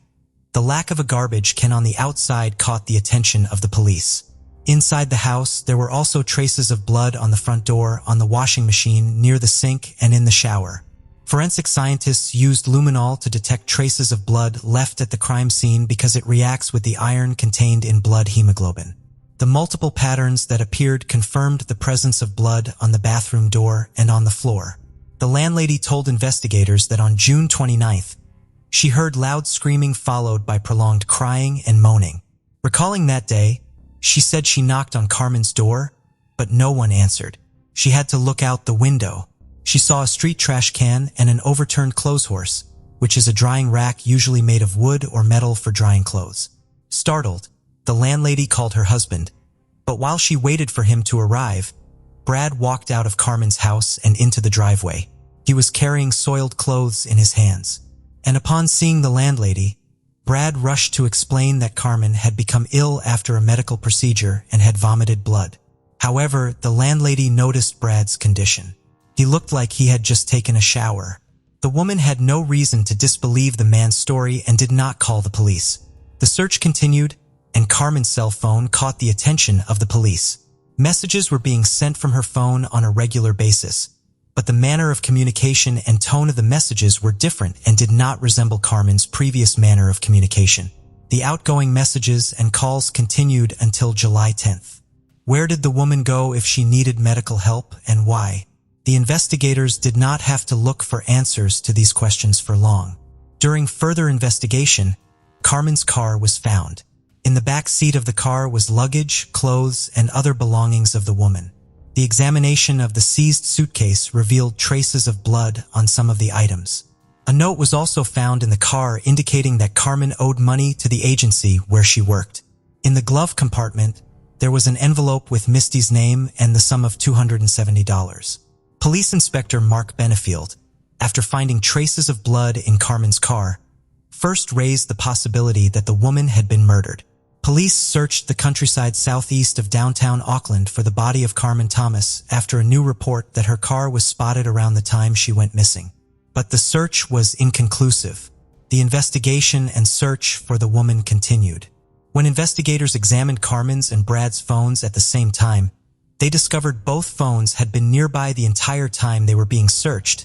the lack of a garbage can on the outside caught the attention of the police. Inside the house, there were also traces of blood on the front door, on the washing machine, near the sink, and in the shower. Forensic scientists used luminol to detect traces of blood left at the crime scene because it reacts with the iron contained in blood hemoglobin. The multiple patterns that appeared confirmed the presence of blood on the bathroom door and on the floor. The landlady told investigators that on June 29th, she heard loud screaming followed by prolonged crying and moaning. Recalling that day, she said she knocked on Carmen's door, but no one answered. She had to look out the window. She saw a street trash can and an overturned clothes horse, which is a drying rack usually made of wood or metal for drying clothes. Startled, the landlady called her husband, but while she waited for him to arrive, Brad walked out of Carmen's house and into the driveway. He was carrying soiled clothes in his hands. And upon seeing the landlady, Brad rushed to explain that Carmen had become ill after a medical procedure and had vomited blood. However, the landlady noticed Brad's condition. He looked like he had just taken a shower. The woman had no reason to disbelieve the man's story and did not call the police. The search continued, and Carmen's cell phone caught the attention of the police. Messages were being sent from her phone on a regular basis, but the manner of communication and tone of the messages were different and did not resemble Carmen's previous manner of communication. The outgoing messages and calls continued until July 10th. Where did the woman go if she needed medical help, and why? The investigators did not have to look for answers to these questions for long. During further investigation, Carmen's car was found. In the back seat of the car was luggage, clothes, and other belongings of the woman. The examination of the seized suitcase revealed traces of blood on some of the items. A note was also found in the car indicating that Carmen owed money to the agency where she worked. In the glove compartment, there was an envelope with Misty's name and the sum of $270. Police Inspector Mark Benefield, after finding traces of blood in Carmen's car, first raised the possibility that the woman had been murdered. Police searched the countryside southeast of downtown Auckland for the body of Carmen Thomas after a new report that her car was spotted around the time she went missing. But the search was inconclusive. The investigation and search for the woman continued. When investigators examined Carmen's and Brad's phones at the same time, they discovered both phones had been nearby the entire time they were being searched,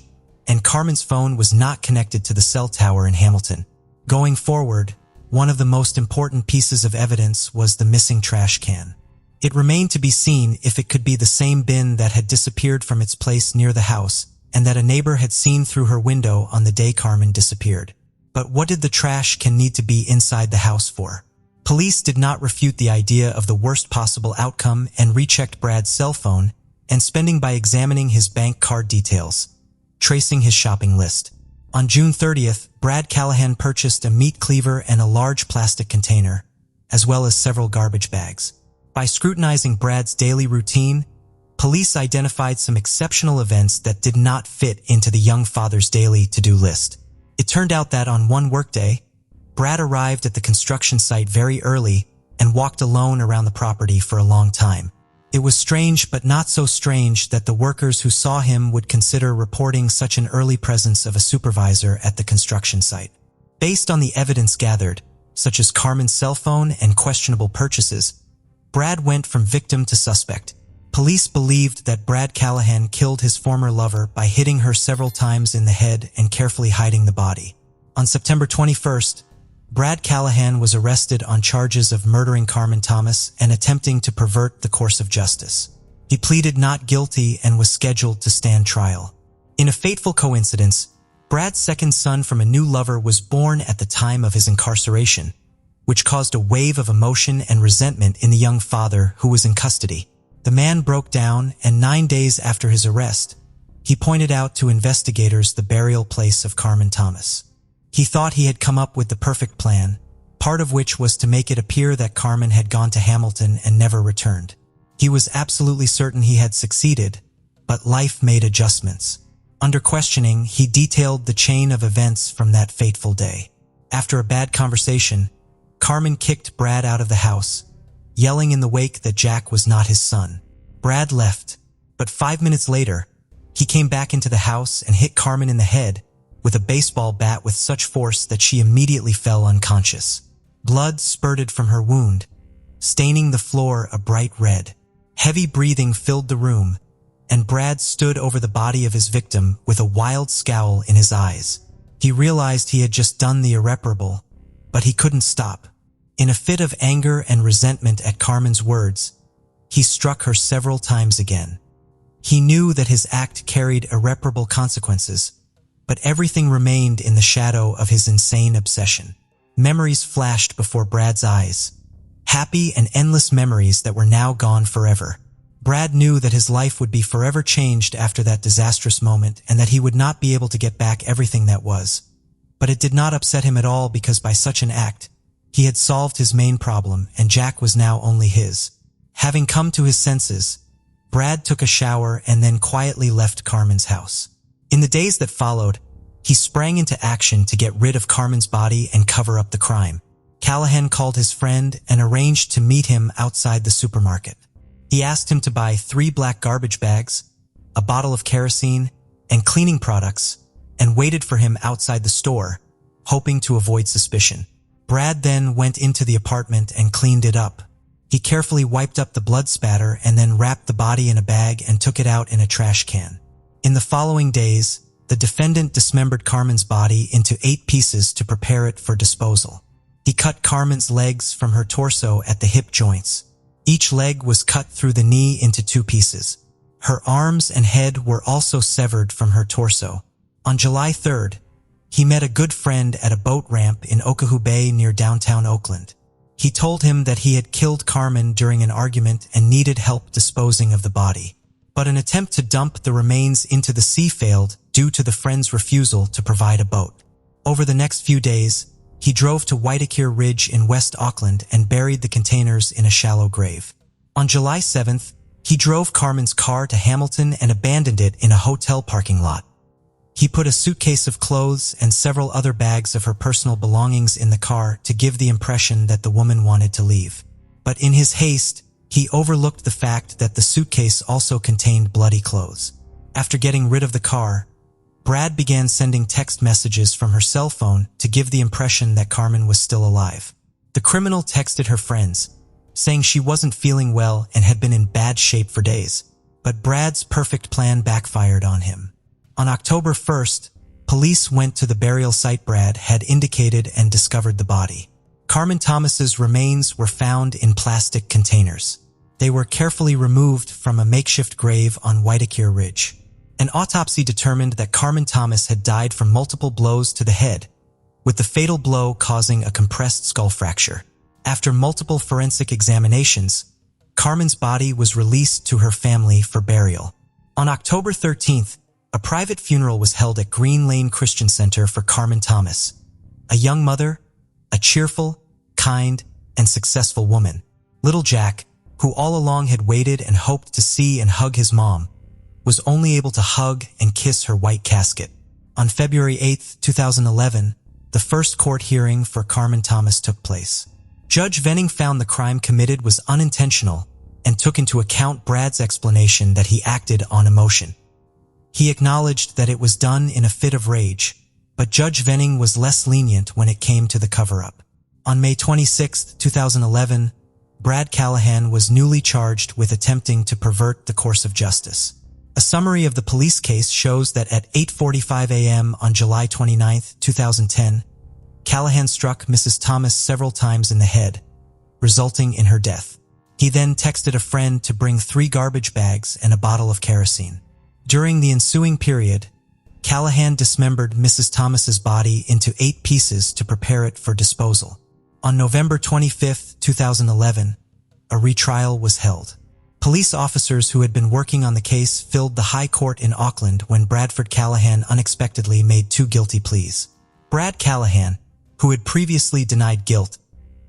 and Carmen's phone was not connected to the cell tower in Hamilton. Going forward, one of the most important pieces of evidence was the missing trash can. It remained to be seen if it could be the same bin that had disappeared from its place near the house and that a neighbor had seen through her window on the day Carmen disappeared. But what did the trash can need to be inside the house for? Police did not refute the idea of the worst possible outcome and rechecked Brad's cell phone and spending by examining his bank card details, tracing his shopping list. On June 30th, Brad Callahan purchased a meat cleaver and a large plastic container, as well as several garbage bags. By scrutinizing Brad's daily routine, police identified some exceptional events that did not fit into the young father's daily to-do list. It turned out that on one workday, Brad arrived at the construction site very early and walked alone around the property for a long time. It was strange but not so strange that the workers who saw him would consider reporting such an early presence of a supervisor at the construction site. Based on the evidence gathered, such as Carmen's cell phone and questionable purchases, Brad went from victim to suspect. Police believed that Brad Callahan killed his former lover by hitting her several times in the head and carefully hiding the body. On September 21st, Brad Callahan was arrested on charges of murdering Carmen Thomas and attempting to pervert the course of justice. He pleaded not guilty and was scheduled to stand trial. In a fateful coincidence, Brad's second son from a new lover was born at the time of his incarceration, which caused a wave of emotion and resentment in the young father who was in custody. The man broke down, and 9 days after his arrest, he pointed out to investigators the burial place of Carmen Thomas. He thought he had come up with the perfect plan, part of which was to make it appear that Carmen had gone to Hamilton and never returned. He was absolutely certain he had succeeded, but life made adjustments. Under questioning, he detailed the chain of events from that fateful day. After a bad conversation, Carmen kicked Brad out of the house, yelling in the wake that Jack was not his son. Brad left, but 5 minutes later, he came back into the house and hit Carmen in the head with a baseball bat with such force that she immediately fell unconscious. Blood spurted from her wound, staining the floor a bright red. Heavy breathing filled the room, and Brad stood over the body of his victim with a wild scowl in his eyes. He realized he had just done the irreparable, but he couldn't stop. In a fit of anger and resentment at Carmen's words, he struck her several times again. He knew that his act carried irreparable consequences, but everything remained in the shadow of his insane obsession. Memories flashed before Brad's eyes, happy and endless memories that were now gone forever. Brad knew that his life would be forever changed after that disastrous moment and that he would not be able to get back everything that was. But it did not upset him at all because by such an act, he had solved his main problem and Jack was now only his. Having come to his senses, Brad took a shower and then quietly left Carmen's house. In the days that followed, he sprang into action to get rid of Carmen's body and cover up the crime. Callahan called his friend and arranged to meet him outside the supermarket. He asked him to buy 3 black garbage bags, a bottle of kerosene, and cleaning products, and waited for him outside the store, hoping to avoid suspicion. Brad then went into the apartment and cleaned it up. He carefully wiped up the blood spatter and then wrapped the body in a bag and took it out in a trash can. In the following days, the defendant dismembered Carmen's body into 8 pieces to prepare it for disposal. He cut Carmen's legs from her torso at the hip joints. Each leg was cut through the knee into 2 pieces. Her arms and head were also severed from her torso. On July 3rd, he met a good friend at a boat ramp in Oahu Bay near downtown Oakland. He told him that he had killed Carmen during an argument and needed help disposing of the body. But an attempt to dump the remains into the sea failed due to the friend's refusal to provide a boat. Over the next few days, he drove to Waitakere Ridge in West Auckland and buried the containers in a shallow grave. On July 7th, he drove Carmen's car to Hamilton and abandoned it in a hotel parking lot. He put a suitcase of clothes and several other bags of her personal belongings in the car to give the impression that the woman wanted to leave. But in his haste, he overlooked the fact that the suitcase also contained bloody clothes. After getting rid of the car, Brad began sending text messages from her cell phone to give the impression that Carmen was still alive. The criminal texted her friends, saying she wasn't feeling well and had been in bad shape for days. But Brad's perfect plan backfired on him. On October 1st, police went to the burial site Brad had indicated and discovered the body. Carmen Thomas's remains were found in plastic containers. They were carefully removed from a makeshift grave on Whitaker Ridge. An autopsy determined that Carmen Thomas had died from multiple blows to the head, with the fatal blow causing a compressed skull fracture. After multiple forensic examinations, Carmen's body was released to her family for burial. On October 13th, a private funeral was held at Green Lane Christian Center for Carmen Thomas, a young mother, a cheerful, kind, and successful woman. Little Jack, who all along had waited and hoped to see and hug his mom, was only able to hug and kiss her white casket. On February 8, 2011, the first court hearing for Carmen Thomas took place. Judge Venning found the crime committed was unintentional and took into account Brad's explanation that he acted on emotion. He acknowledged that it was done in a fit of rage, but Judge Venning was less lenient when it came to the cover-up. On May 26, 2011, Brad Callahan was newly charged with attempting to pervert the course of justice. A summary of the police case shows that at 8:45 a.m. on July 29, 2010, Callahan struck Mrs. Thomas several times in the head, resulting in her death. He then texted a friend to bring 3 garbage bags and a bottle of kerosene. During the ensuing period, Callahan dismembered Mrs. Thomas's body into 8 pieces to prepare it for disposal. On November 25, 2011, a retrial was held. Police officers who had been working on the case filled the High Court in Auckland when Bradford Callahan unexpectedly made 2 guilty pleas. Brad Callahan, who had previously denied guilt,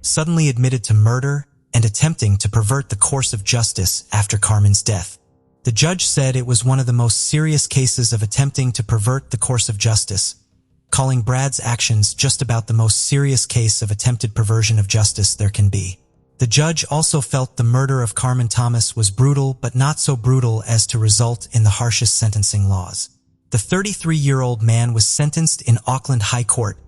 suddenly admitted to murder and attempting to pervert the course of justice after Carmen's death. The judge said it was one of the most serious cases of attempting to pervert the course of justice, calling Brad's actions just about the most serious case of attempted perversion of justice there can be. The judge also felt the murder of Carmen Thomas was brutal but not so brutal as to result in the harshest sentencing laws. The 33-year-old man was sentenced in Auckland High Court,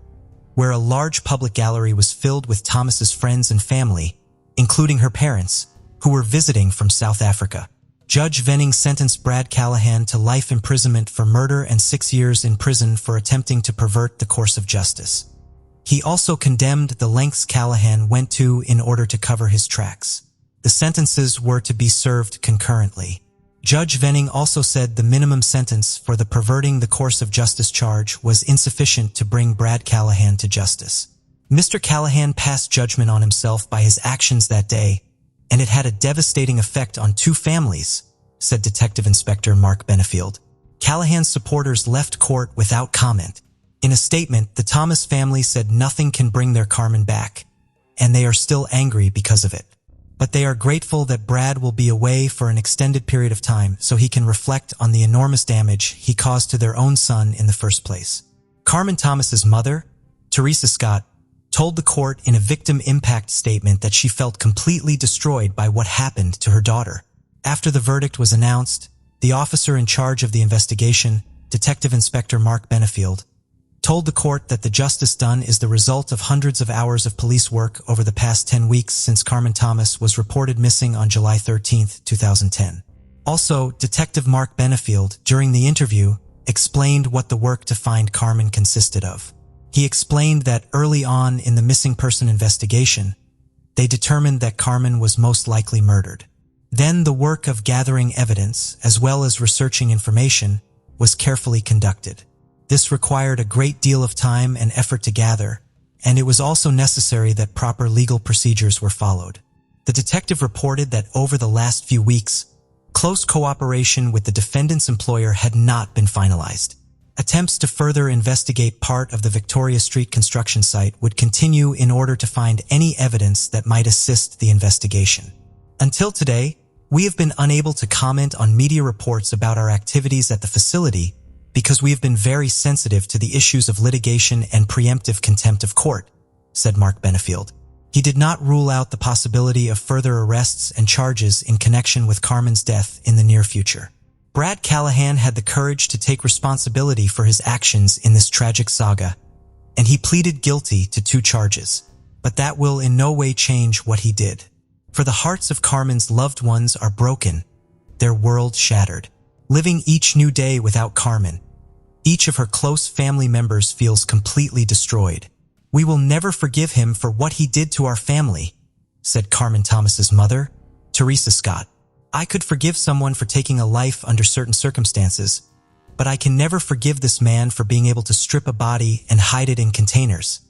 where a large public gallery was filled with Thomas's friends and family, including her parents, who were visiting from South Africa. Judge Venning sentenced Brad Callahan to life imprisonment for murder and 6 years in prison for attempting to pervert the course of justice. He also condemned the lengths Callahan went to in order to cover his tracks. The sentences were to be served concurrently. Judge Venning also said the minimum sentence for the perverting the course of justice charge was insufficient to bring Brad Callahan to justice. Mr. Callahan passed judgment on himself by his actions that day, and it had a devastating effect on 2 families, said Detective Inspector Mark Benefield. Callahan's supporters left court without comment. In a statement, the Thomas family said nothing can bring their Carmen back, and they are still angry because of it. But they are grateful that Brad will be away for an extended period of time so he can reflect on the enormous damage he caused to their own son in the first place. Carmen Thomas's mother, Teresa Scott, told the court in a victim impact statement that she felt completely destroyed by what happened to her daughter. After the verdict was announced, the officer in charge of the investigation, Detective Inspector Mark Benefield, told the court that the justice done is the result of hundreds of hours of police work over the past 10 weeks since Carmen Thomas was reported missing on July 13, 2010. Also, Detective Mark Benefield, during the interview, explained what the work to find Carmen consisted of. He explained that early on in the missing person investigation, they determined that Carmen was most likely murdered. Then the work of gathering evidence, as well as researching information, was carefully conducted. This required a great deal of time and effort to gather, and it was also necessary that proper legal procedures were followed. The detective reported that over the last few weeks, close cooperation with the defendant's employer had not been finalized. Attempts to further investigate part of the Victoria Street construction site would continue in order to find any evidence that might assist the investigation. Until today, we have been unable to comment on media reports about our activities at the facility because we have been very sensitive to the issues of litigation and preemptive contempt of court, said Mark Benefield. He did not rule out the possibility of further arrests and charges in connection with Carmen's death in the near future. Brad Callahan had the courage to take responsibility for his actions in this tragic saga, and he pleaded guilty to 2 charges. But that will in no way change what he did. For the hearts of Carmen's loved ones are broken, their world shattered. Living each new day without Carmen, Each of her close family members feels completely destroyed. "We will never forgive him for what he did to our family," said Carmen Thomas's mother, Teresa Scott. "I could forgive someone for taking a life under certain circumstances, but I can never forgive this man for being able to strip a body and hide it in containers,"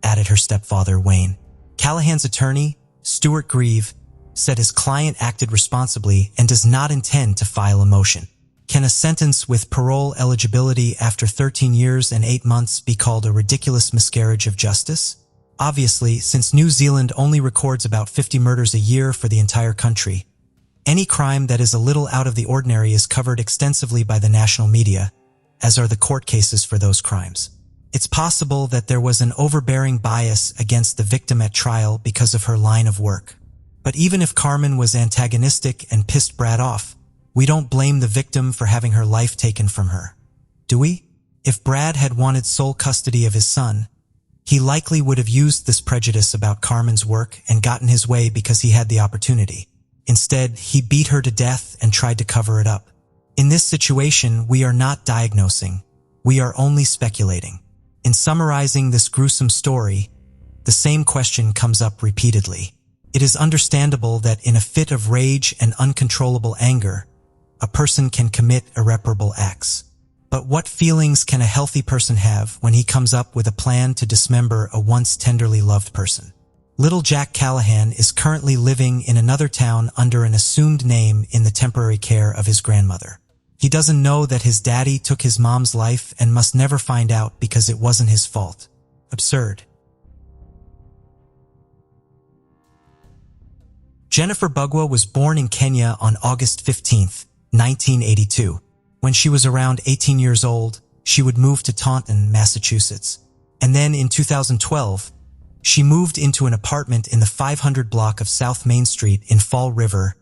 added her stepfather, Wayne. Callahan's attorney, Stuart Grieve, said his client acted responsibly and does not intend to file a motion. Can a sentence with parole eligibility after 13 years and 8 months be called a ridiculous miscarriage of justice? Obviously, since New Zealand only records about 50 murders a year for the entire country, any crime that is a little out of the ordinary is covered extensively by the national media, as are the court cases for those crimes. It's possible that there was an overbearing bias against the victim at trial because of her line of work. But even if Carmen was antagonistic and pissed Brad off, we don't blame the victim for having her life taken from her, do we? If Brad had wanted sole custody of his son, he likely would have used this prejudice about Carmen's work and gotten his way because he had the opportunity. Instead, he beat her to death and tried to cover it up. In this situation, we are not diagnosing. We are only speculating. In summarizing this gruesome story, the same question comes up repeatedly. It is understandable that in a fit of rage and uncontrollable anger, a person can commit irreparable acts. But what feelings can a healthy person have when he comes up with a plan to dismember a once tenderly loved person? Little Jack Callahan is currently living in another town under an assumed name in the temporary care of his grandmother. He doesn't know that his daddy took his mom's life and must never find out because it wasn't his fault. Absurd. Jennifer Bugwa was born in Kenya on August 15, 1982. When she was around 18 years old, she would move to Taunton, Massachusetts. And then in 2012, she moved into an apartment in the 500 block of South Main Street in Fall River,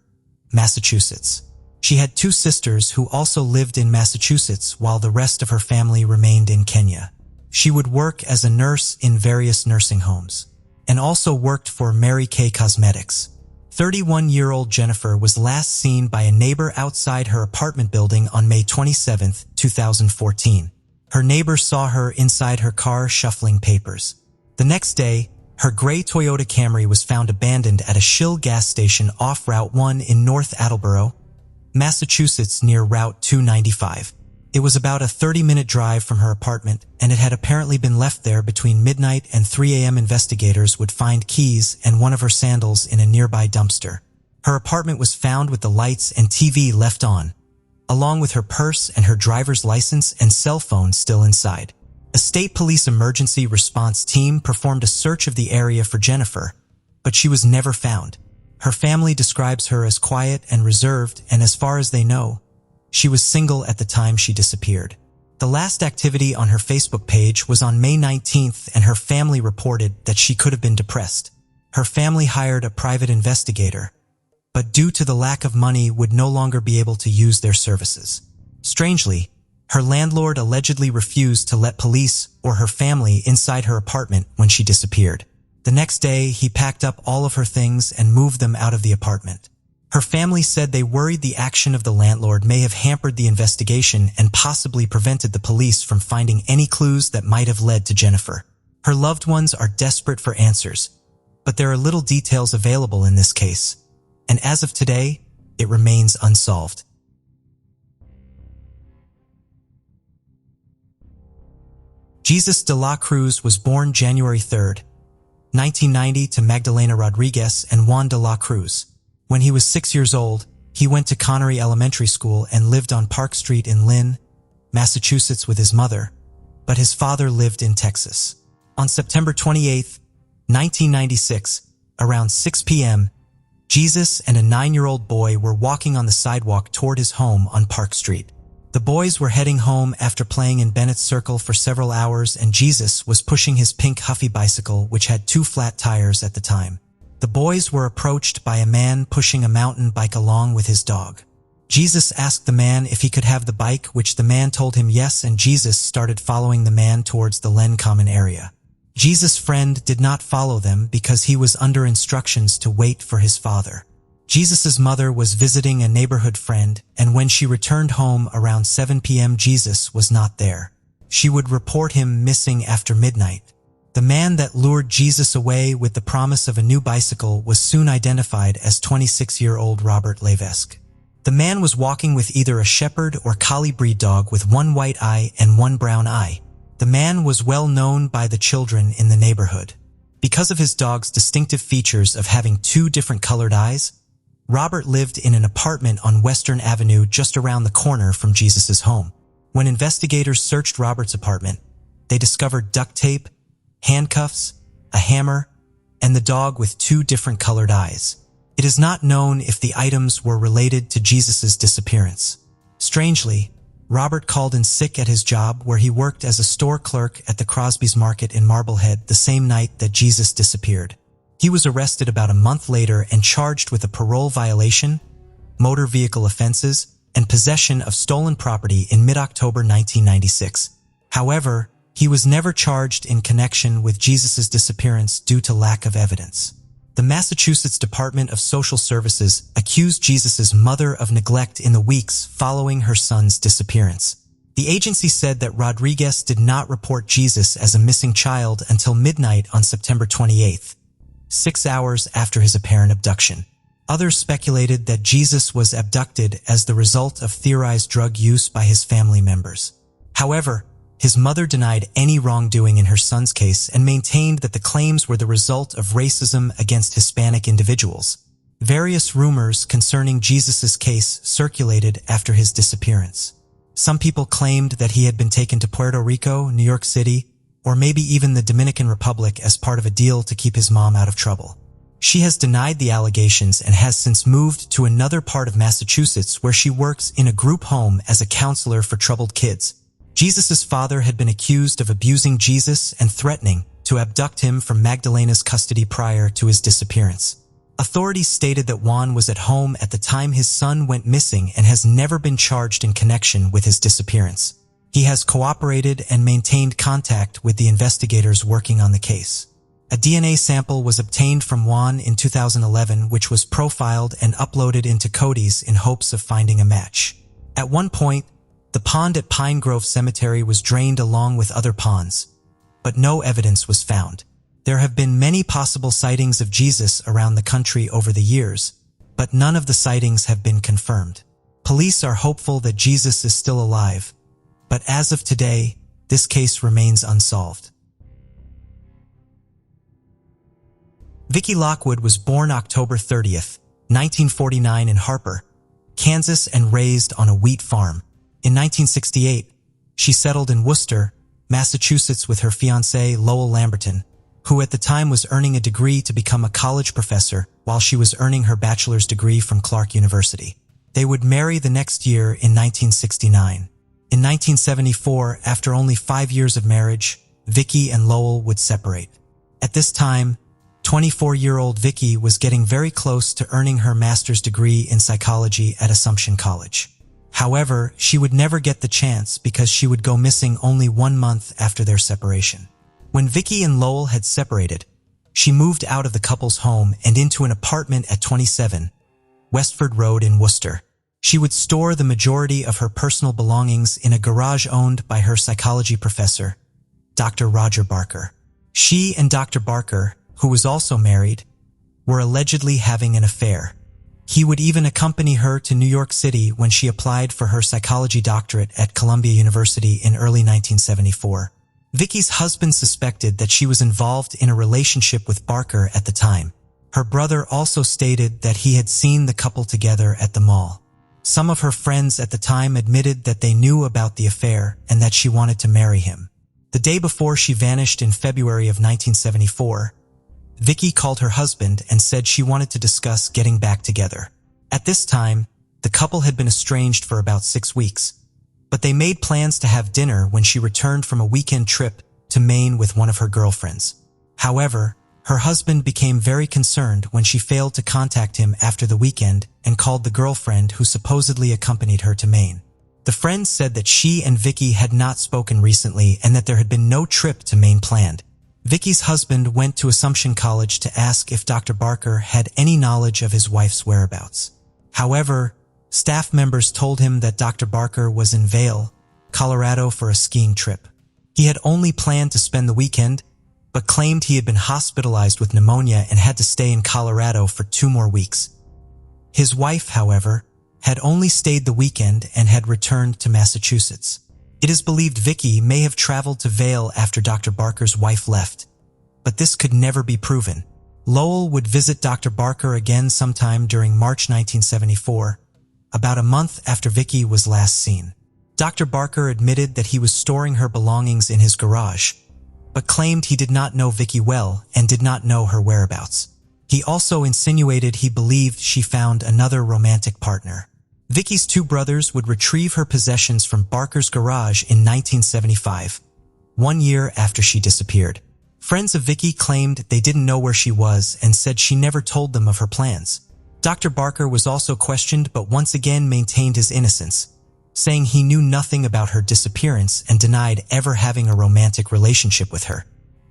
Massachusetts. She had 2 sisters who also lived in Massachusetts while the rest of her family remained in Kenya. She would work as a nurse in various nursing homes and also worked for Mary Kay Cosmetics. 31-year-old Jennifer was last seen by a neighbor outside her apartment building on May 27, 2014. Her neighbor saw her inside her car shuffling papers. The next day, her gray Toyota Camry was found abandoned at a Shell gas station off Route 1 in North Attleboro, Massachusetts near Route 295. It was about a 30-minute drive from her apartment, and it had apparently been left there between midnight and 3 a.m. Investigators would find keys and one of her sandals in a nearby dumpster. Her apartment was found with the lights and TV left on, along with her purse and her driver's license and cell phone still inside. A state police emergency response team performed a search of the area for Jennifer, but she was never found. Her family describes her as quiet and reserved, and as far as they know, she was single at the time she disappeared. The last activity on her Facebook page was on May 19th, and her family reported that she could have been depressed. Her family hired a private investigator, but due to the lack of money would no longer be able to use their services. Strangely, her landlord allegedly refused to let police or her family inside her apartment when she disappeared. The next day, he packed up all of her things and moved them out of the apartment. Her family said they worried the action of the landlord may have hampered the investigation and possibly prevented the police from finding any clues that might have led to Jennifer. Her loved ones are desperate for answers, but there are little details available in this case, and as of today, it remains unsolved. Jesus de la Cruz was born January 3, 1990 to Magdalena Rodriguez and Juan de la Cruz. When he was 6 years old, he went to Connery Elementary School and lived on Park Street in Lynn, Massachusetts with his mother, but his father lived in Texas. On September 28, 1996, around 6 p.m., Jesus and a 9-year-old boy were walking on the sidewalk toward his home on Park Street. The boys were heading home after playing in Bennett's Circle for several hours, and Jesus was pushing his pink Huffy bicycle, which had 2 flat tires at the time. The boys were approached by a man pushing a mountain bike along with his dog. Jesus asked the man if he could have the bike, which the man told him yes, and Jesus started following the man towards the Len Common area. Jesus' friend did not follow them because he was under instructions to wait for his father. Jesus' mother was visiting a neighborhood friend, and when she returned home around 7 p.m., Jesus was not there. She would report him missing after midnight. The man that lured Jesus away with the promise of a new bicycle was soon identified as 26-year-old Robert Levesque. The man was walking with either a shepherd or collie breed dog with one white eye and one brown eye. The man was well known by the children in the neighborhood. Because of his dog's distinctive features of having two different colored eyes, Robert lived in an apartment on Western Avenue just around the corner from Jesus' home. When investigators searched Robert's apartment, they discovered duct tape, handcuffs, a hammer, and the dog with two different colored eyes. It is not known if the items were related to Jesus' disappearance. Strangely, Robert called in sick at his job where he worked as a store clerk at the Crosby's Market in Marblehead the same night that Jesus disappeared. He was arrested about a month later and charged with a parole violation, motor vehicle offenses, and possession of stolen property in mid-October 1996. However, he was never charged in connection with Jesus' disappearance due to lack of evidence. The Massachusetts Department of Social Services accused Jesus' mother of neglect in the weeks following her son's disappearance. The agency said that Rodriguez did not report Jesus as a missing child until midnight on September 28, 6 hours after his apparent abduction. Others speculated that Jesus was abducted as the result of theorized drug use by his family members. However, his mother denied any wrongdoing in her son's case and maintained that the claims were the result of racism against Hispanic individuals. Various rumors concerning Jesus' case circulated after his disappearance. Some people claimed that he had been taken to Puerto Rico, New York City, or maybe even the Dominican Republic as part of a deal to keep his mom out of trouble. She has denied the allegations and has since moved to another part of Massachusetts where she works in a group home as a counselor for troubled kids. Jesus' father had been accused of abusing Jesus and threatening to abduct him from Magdalena's custody prior to his disappearance. Authorities stated that Juan was at home at the time his son went missing and has never been charged in connection with his disappearance. He has cooperated and maintained contact with the investigators working on the case. A DNA sample was obtained from Juan in 2011, which was profiled and uploaded into Cody's in hopes of finding a match. At one point, the pond at Pine Grove Cemetery was drained along with other ponds, but no evidence was found. There have been many possible sightings of Jesus around the country over the years, but none of the sightings have been confirmed. Police are hopeful that Jesus is still alive, but as of today, this case remains unsolved. Vicki Lockwood was born October 30th, 1949 in Harper, Kansas, and raised on a wheat farm. In 1968, she settled in Worcester, Massachusetts with her fiancé Lowell Lamberton, who at the time was earning a degree to become a college professor while she was earning her bachelor's degree from Clark University. They would marry the next year in 1969. In 1974, after only 5 years of marriage, Vicki and Lowell would separate. At this time, 24-year-old Vicki was getting very close to earning her master's degree in psychology at Assumption College. However, she would never get the chance because she would go missing only 1 month after their separation. When Vicki and Lowell had separated, she moved out of the couple's home and into an apartment at 27 Westford Road in Worcester. She would store the majority of her personal belongings in a garage owned by her psychology professor, Dr. Roger Barker. She and Dr. Barker, who was also married, were allegedly having an affair. He would even accompany her to New York City when she applied for her psychology doctorate at Columbia University in early 1974. Vicki's husband suspected that she was involved in a relationship with Barker at the time. Her brother also stated that he had seen the couple together at the mall. Some of her friends at the time admitted that they knew about the affair and that she wanted to marry him. The day before she vanished in February of 1974, Vicki called her husband and said she wanted to discuss getting back together. At this time, the couple had been estranged for about 6 weeks, but they made plans to have dinner when she returned from a weekend trip to Maine with one of her girlfriends. However, her husband became very concerned when she failed to contact him after the weekend and called the girlfriend who supposedly accompanied her to Maine. The friend said that she and Vicki had not spoken recently and that there had been no trip to Maine planned. Vicky's husband went to Assumption College to ask if Dr. Barker had any knowledge of his wife's whereabouts. However, staff members told him that Dr. Barker was in Vail, Colorado for a skiing trip. He had only planned to spend the weekend, but claimed he had been hospitalized with pneumonia and had to stay in Colorado for 2 more weeks. His wife, however, had only stayed the weekend and had returned to Massachusetts. It is believed Vicky may have traveled to Vail after Dr. Barker's wife left, but this could never be proven. Lowell would visit Dr. Barker again sometime during March 1974, about a month after Vicky was last seen. Dr. Barker admitted that he was storing her belongings in his garage, but claimed he did not know Vicky well and did not know her whereabouts. He also insinuated he believed she found another romantic partner. Vicky's 2 brothers would retrieve her possessions from Barker's garage in 1975, 1 year after she disappeared. Friends of Vicky claimed they didn't know where she was and said she never told them of her plans. Dr. Barker was also questioned but once again maintained his innocence, saying he knew nothing about her disappearance and denied ever having a romantic relationship with her.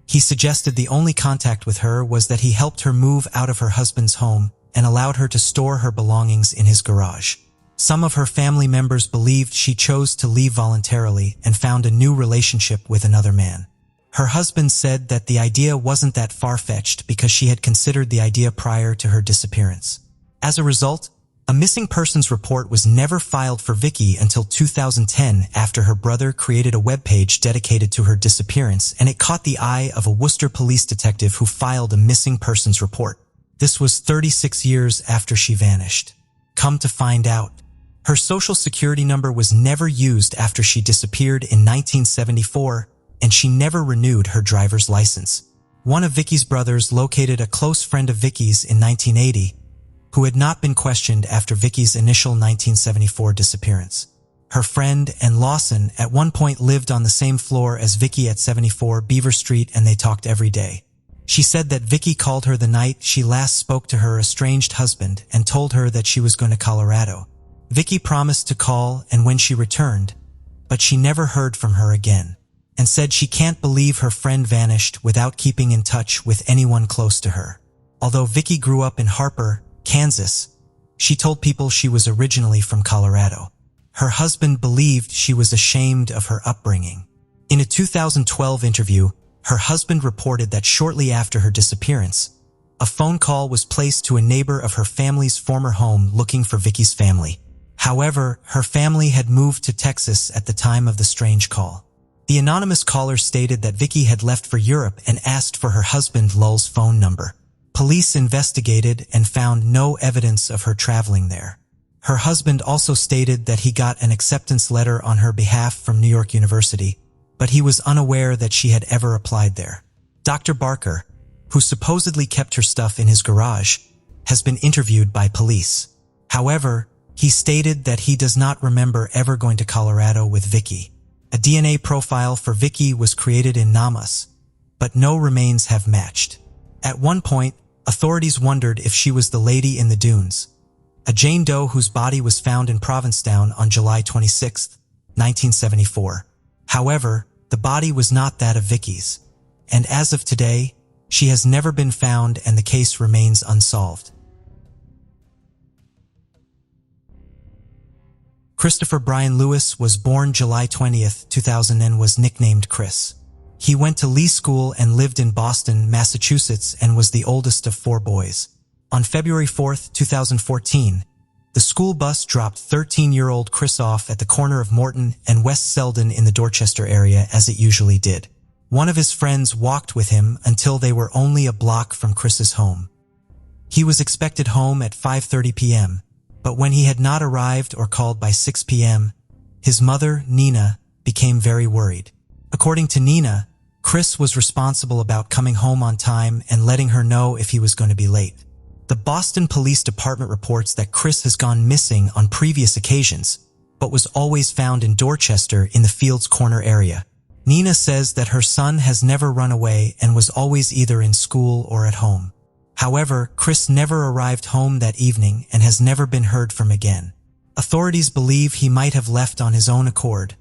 He suggested the only contact with her was that he helped her move out of her husband's home and allowed her to store her belongings in his garage. Some of her family members believed she chose to leave voluntarily and found a new relationship with another man. Her husband said that the idea wasn't that far-fetched because she had considered the idea prior to her disappearance. As a result, a missing persons report was never filed for Vicky until 2010 after her brother created a webpage dedicated to her disappearance, and it caught the eye of a Worcester police detective who filed a missing persons report. This was 36 years after she vanished. Come to find out, her social security number was never used after she disappeared in 1974, and she never renewed her driver's license. One of Vicky's brothers located a close friend of Vicky's in 1980, who had not been questioned after Vicky's initial 1974 disappearance. Her friend and Lawson at one point lived on the same floor as Vicky at 74 Beaver Street, and they talked every day. She said that Vicky called her the night she last spoke to her estranged husband and told her that she was going to Colorado. Vicky promised to call and when she returned, but she never heard from her again, and said she can't believe her friend vanished without keeping in touch with anyone close to her. Although Vicky grew up in Harper, Kansas, she told people she was originally from Colorado. Her husband believed she was ashamed of her upbringing. In a 2012 interview, her husband reported that shortly after her disappearance, a phone call was placed to a neighbor of her family's former home looking for Vicky's family. However, her family had moved to Texas at the time of the strange call. The anonymous caller stated that Vicky had left for Europe and asked for her husband Lowell's phone number. Police investigated and found no evidence of her traveling there. Her husband also stated that he got an acceptance letter on her behalf from New York University, but he was unaware that she had ever applied there. Dr. Barker, who supposedly kept her stuff in his garage, has been interviewed by police. However, he stated that he does not remember ever going to Colorado with Vicky. A DNA profile for Vicky was created in Namas, but no remains have matched. At one point, authorities wondered if she was the lady in the dunes, a Jane Doe whose body was found in Provincetown on July 26, 1974. However, the body was not that of Vicky's, and as of today, she has never been found and the case remains unsolved. Christopher Brian Lewis was born July 20, 2000 and was nicknamed Chris. He went to Lee School and lived in Boston, Massachusetts, and was the oldest of 4 boys. On February 4, 2014, the school bus dropped 13-year-old Chris off at the corner of Morton and West Selden in the Dorchester area as it usually did. One of his friends walked with him until they were only a block from Chris's home. He was expected home at 5:30 p.m., but when he had not arrived or called by 6 p.m., his mother, Nina, became very worried. According to Nina, Chris was responsible about coming home on time and letting her know if he was going to be late. The Boston Police Department reports that Chris has gone missing on previous occasions, but was always found in Dorchester in the Fields Corner area. Nina says that her son has never run away and was always either in school or at home. However, Chris never arrived home that evening and has never been heard from again. Authorities believe he might have left on his own accord,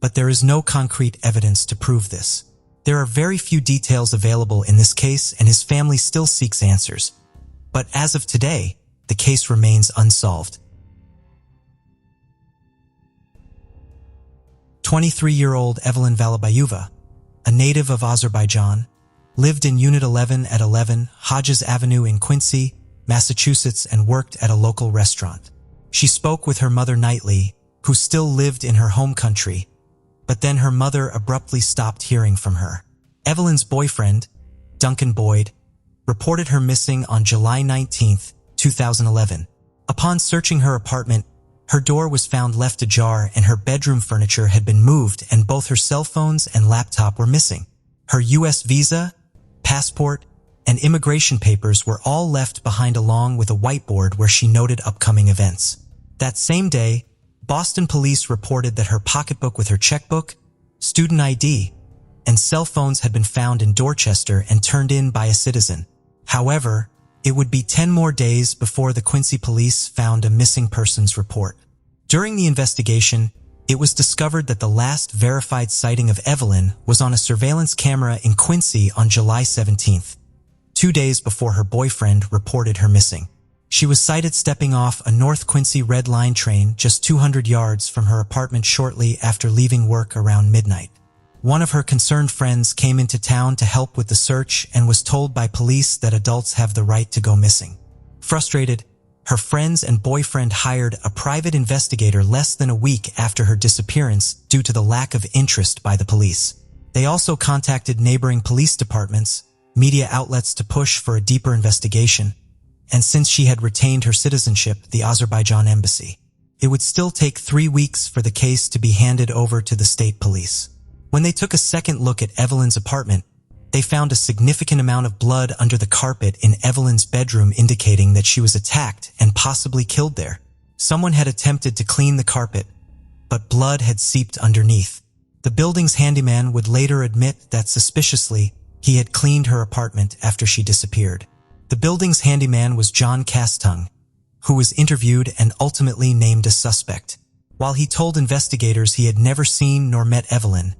but there is no concrete evidence to prove this. There are very few details available in this case, and his family still seeks answers. But as of today, the case remains unsolved. 23-year-old Evelyn Valibayeva, a native of Azerbaijan, lived in Unit 11 at 11 Hodges Avenue in Quincy, Massachusetts, and worked at a local restaurant. She spoke with her mother nightly, who still lived in her home country, but then her mother abruptly stopped hearing from her. Evelyn's boyfriend, Duncan Boyd, reported her missing on July 19, 2011. Upon searching her apartment, her door was found left ajar and her bedroom furniture had been moved, and both her cell phones and laptop were missing. Her U.S. visa, passport, and immigration papers were all left behind, along with a whiteboard where she noted upcoming events. That same day, Boston police reported that her pocketbook with her checkbook, student ID, and cell phones had been found in Dorchester and turned in by a citizen. However, it would be 10 more days before the Quincy police found a missing persons report. During the investigation, it was discovered that the last verified sighting of Evelyn was on a surveillance camera in Quincy on July 17th, 2 days before her boyfriend reported her missing. She was sighted stepping off a North Quincy Red Line train just 200 yards from her apartment shortly after leaving work around midnight. One of her concerned friends came into town to help with the search and was told by police that adults have the right to go missing. Frustrated, her friends and boyfriend hired a private investigator less than a week after her disappearance due to the lack of interest by the police. They also contacted neighboring police departments, media outlets to push for a deeper investigation, and since she had retained her citizenship, the Azerbaijan embassy. It would still take 3 weeks for the case to be handed over to the state police. When they took a second look at Evelyn's apartment, they found a significant amount of blood under the carpet in Evelyn's bedroom, indicating that she was attacked and possibly killed there. Someone had attempted to clean the carpet, but blood had seeped underneath. The building's handyman would later admit that suspiciously, he had cleaned her apartment after she disappeared. The building's handyman was John Castung, who was interviewed and ultimately named a suspect. While he told investigators he had never seen nor met Evelyn,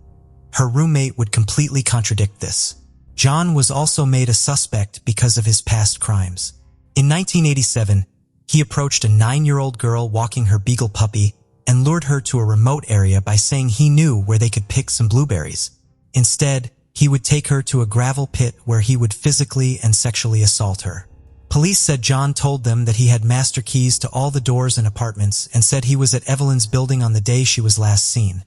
her roommate would completely contradict this. John was also made a suspect because of his past crimes. In 1987, he approached a 9-year-old girl walking her beagle puppy and lured her to a remote area by saying he knew where they could pick some blueberries. Instead, he would take her to a gravel pit where he would physically and sexually assault her. Police said John told them that he had master keys to all the doors and apartments and said he was at Evelyn's building on the day she was last seen,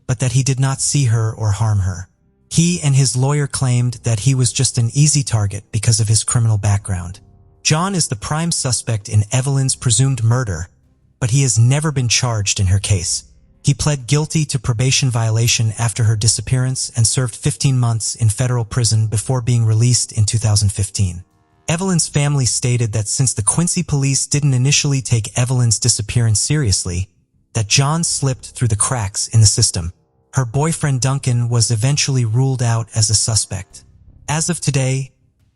but that he did not see her or harm her. He and his lawyer claimed that he was just an easy target because of his criminal background. John is the prime suspect in Evelyn's presumed murder, but he has never been charged in her case. He pled guilty to probation violation after her disappearance and served 15 months in federal prison before being released in 2015. Evelyn's family stated that since the Quincy police didn't initially take Evelyn's disappearance seriously, that John slipped through the cracks in the system. Her boyfriend Duncan was eventually ruled out as a suspect. As of today,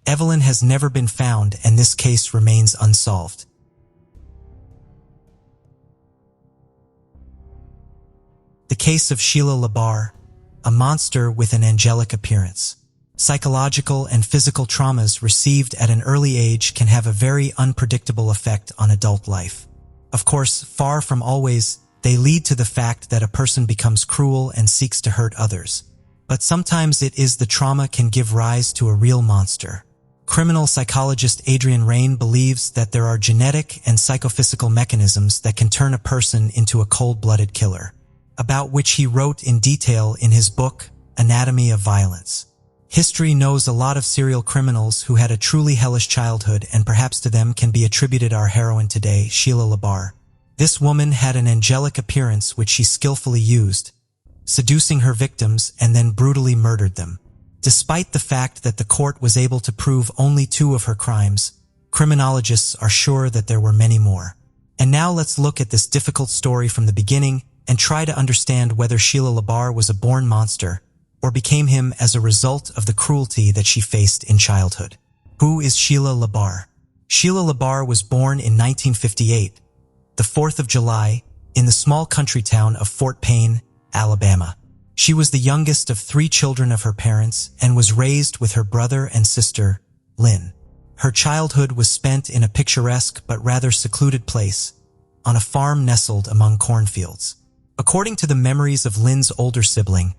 Evelyn has never been found and this case remains unsolved. The case of Sheila Labar, a monster with an angelic appearance. Psychological and physical traumas received at an early age can have a very unpredictable effect on adult life. Of course, far from always, they lead to the fact that a person becomes cruel and seeks to hurt others. But sometimes it is the trauma can give rise to a real monster. Criminal psychologist Adrian Rain believes that there are genetic and psychophysical mechanisms that can turn a person into a cold-blooded killer, about which he wrote in detail in his book, Anatomy of Violence. History knows a lot of serial criminals who had a truly hellish childhood, and perhaps to them can be attributed our heroine today, Sheila Labar. This woman had an angelic appearance which she skillfully used, seducing her victims and then brutally murdered them. Despite the fact that the court was able to prove only 2 of her crimes, criminologists are sure that there were many more. And now let's look at this difficult story from the beginning and try to understand whether Sheila Labar was a born monster or became him as a result of the cruelty that she faced in childhood. Who is Sheila Labar? Sheila Labar was born in 1958, the 4th of July, in the small country town of Fort Payne, Alabama. She was the youngest of 3 children of her parents and was raised with her brother and sister, Lynn. Her childhood was spent in a picturesque but rather secluded place, on a farm nestled among cornfields. According to the memories of Lynn's older sibling,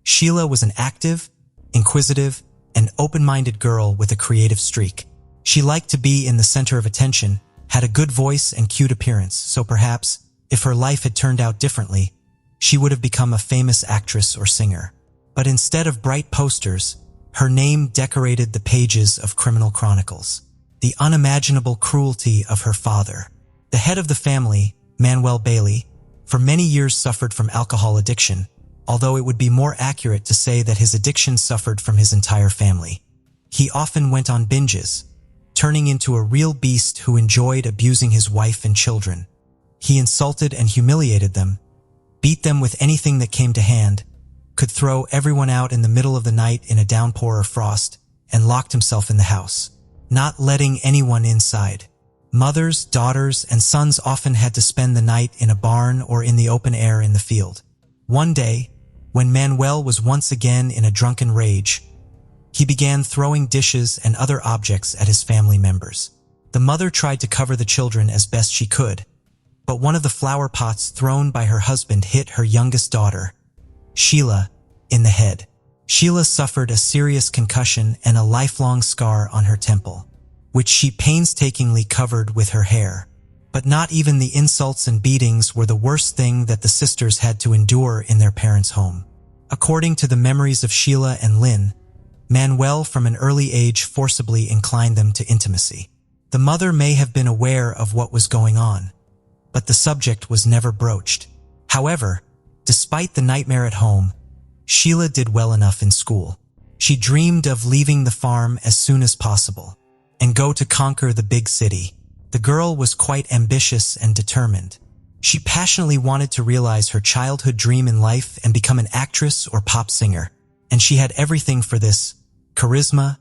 Sheila was an active, inquisitive, and open-minded girl with a creative streak. She liked to be in the center of attention, had a good voice and cute appearance, so perhaps, if her life had turned out differently, she would have become a famous actress or singer. But instead of bright posters, her name decorated the pages of criminal chronicles. The unimaginable cruelty of her father. The head of the family, Manuel Bailey, for many years suffered from alcohol addiction, although it would be more accurate to say that his addiction suffered from his entire family. He often went on binges, turning into a real beast who enjoyed abusing his wife and children. He insulted and humiliated them, beat them with anything that came to hand, could throw everyone out in the middle of the night in a downpour or frost, and locked himself in the house, not letting anyone inside. Mothers, daughters, and sons often had to spend the night in a barn or in the open air in the field. One day, when Manuel was once again in a drunken rage, he began throwing dishes and other objects at his family members. The mother tried to cover the children as best she could, but one of the flower pots thrown by her husband hit her youngest daughter, Sheila, in the head. Sheila suffered a serious concussion and a lifelong scar on her temple, which she painstakingly covered with her hair. But not even the insults and beatings were the worst thing that the sisters had to endure in their parents' home. According to the memories of Sheila and Lynn, Manuel from an early age forcibly inclined them to intimacy. The mother may have been aware of what was going on, but the subject was never broached. However, despite the nightmare at home, Sheila did well enough in school. She dreamed of leaving the farm as soon as possible and go to conquer the big city. The girl was quite ambitious and determined. She passionately wanted to realize her childhood dream in life and become an actress or pop singer, and she had everything for this: charisma,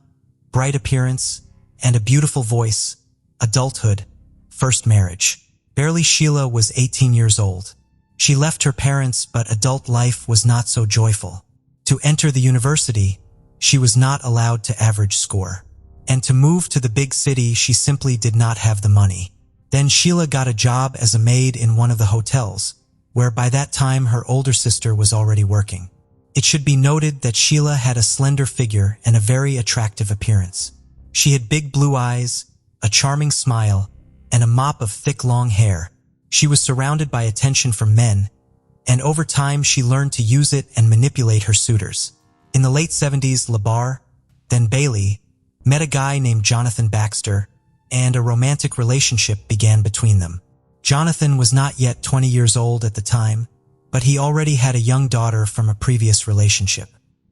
bright appearance, and a beautiful voice. Adulthood, first marriage. Barely Sheila was 18 years old. She left her parents, but adult life was not so joyful. To enter the university, she was not allowed to average score. And to move to the big city, she simply did not have the money. Then Sheila got a job as a maid in one of the hotels, where by that time her older sister was already working. It should be noted that Sheila had a slender figure and a very attractive appearance. She had big blue eyes, a charming smile, and a mop of thick long hair. She was surrounded by attention from men, and over time she learned to use it and manipulate her suitors. In the late 70s, LeBar, then Bailey, met a guy named Jonathan Baxter, and a romantic relationship began between them. Jonathan was not yet 20 years old at the time, but he already had a young daughter from a previous relationship.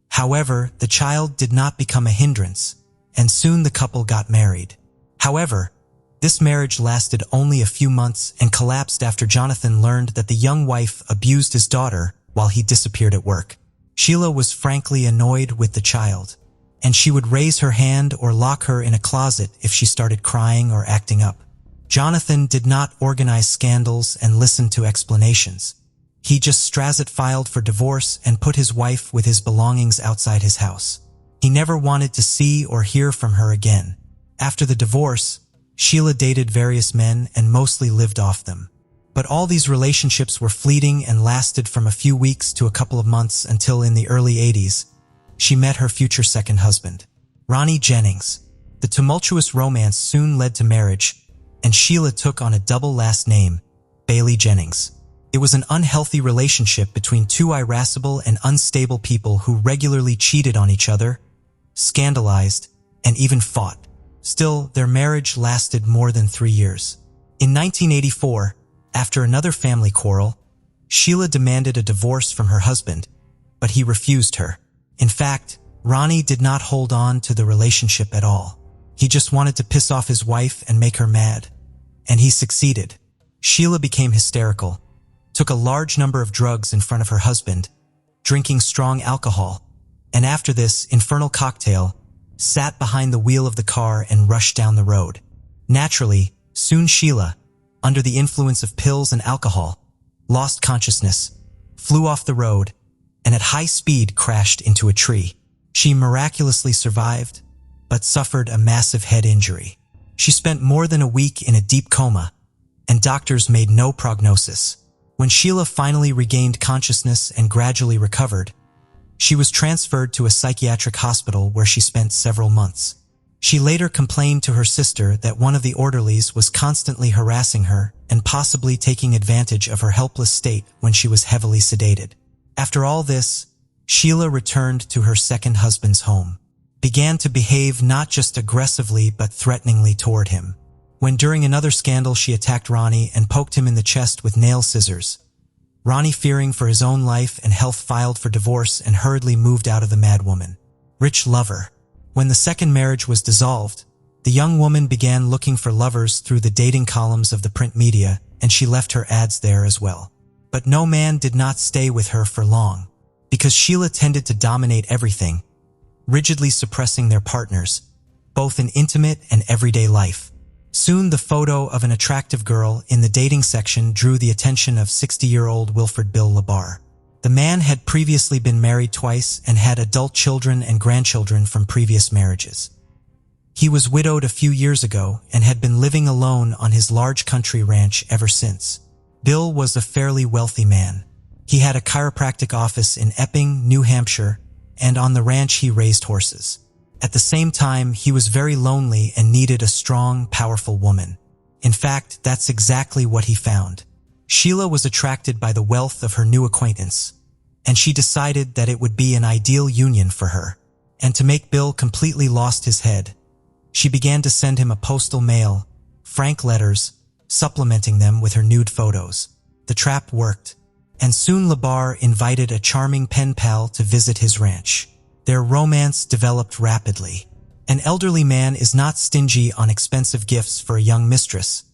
However, the child did not become a hindrance, and soon the couple got married. However, this marriage lasted only a few months and collapsed after Jonathan learned that the young wife abused his daughter while he disappeared at work. Sheila was frankly annoyed with the child, and she would raise her hand or lock her in a closet if she started crying or acting up. Jonathan did not organize scandals and listen to explanations. He just filed for divorce and put his wife with his belongings outside his house. He never wanted to see or hear from her again. After the divorce, Sheila dated various men and mostly lived off them. But all these relationships were fleeting and lasted from a few weeks to a couple of months until in the early 80s, she met her future second husband, Ronnie Jennings. The tumultuous romance soon led to marriage, and Sheila took on a double last name, Bailey Jennings. It was an unhealthy relationship between two irascible and unstable people who regularly cheated on each other, scandalized, and even fought. Still, their marriage lasted more than 3 years. In 1984, after another family quarrel, Sheila demanded a divorce from her husband, but he refused her. In fact, Ronnie did not hold on to the relationship at all. He just wanted to piss off his wife and make her mad. And he succeeded. Sheila became hysterical, took a large number of drugs in front of her husband, drinking strong alcohol, and after this infernal cocktail, sat behind the wheel of the car and rushed down the road. Naturally, soon Sheila, under the influence of pills and alcohol, lost consciousness, flew off the road, and at high speed crashed into a tree. She miraculously survived, but suffered a massive head injury. She spent more than a week in a deep coma, and doctors made no prognosis. When Sheila finally regained consciousness and gradually recovered, she was transferred to a psychiatric hospital where she spent several months. She later complained to her sister that one of the orderlies was constantly harassing her and possibly taking advantage of her helpless state when she was heavily sedated. After all this, Sheila returned to her second husband's home, began to behave not just aggressively but threateningly toward him. When during another scandal she attacked Ronnie and poked him in the chest with nail scissors, Ronnie, fearing for his own life and health, filed for divorce and hurriedly moved out of the madwoman. Rich lover. When the second marriage was dissolved, the young woman began looking for lovers through the dating columns of the print media, and she left her ads there as well. But no man did not stay with her for long, because Sheila tended to dominate everything, rigidly suppressing their partners, both in intimate and everyday life. Soon the photo of an attractive girl in the dating section drew the attention of 60-year-old Wilfred Bill LaBar. The man had previously been married twice and had adult children and grandchildren from previous marriages. He was widowed a few years ago and had been living alone on his large country ranch ever since. Bill was a fairly wealthy man. He had a chiropractic office in Epping, New Hampshire, and on the ranch he raised horses. At the same time, he was very lonely and needed a strong, powerful woman. In fact, that's exactly what he found. Sheila was attracted by the wealth of her new acquaintance, and she decided that it would be an ideal union for her. And to make Bill completely lost his head, she began to send him a postal mail, frank letters, supplementing them with her nude photos. The trap worked, and soon LaBar invited a charming pen pal to visit his ranch. Their romance developed rapidly. An elderly man is not stingy on expensive gifts for a young mistress,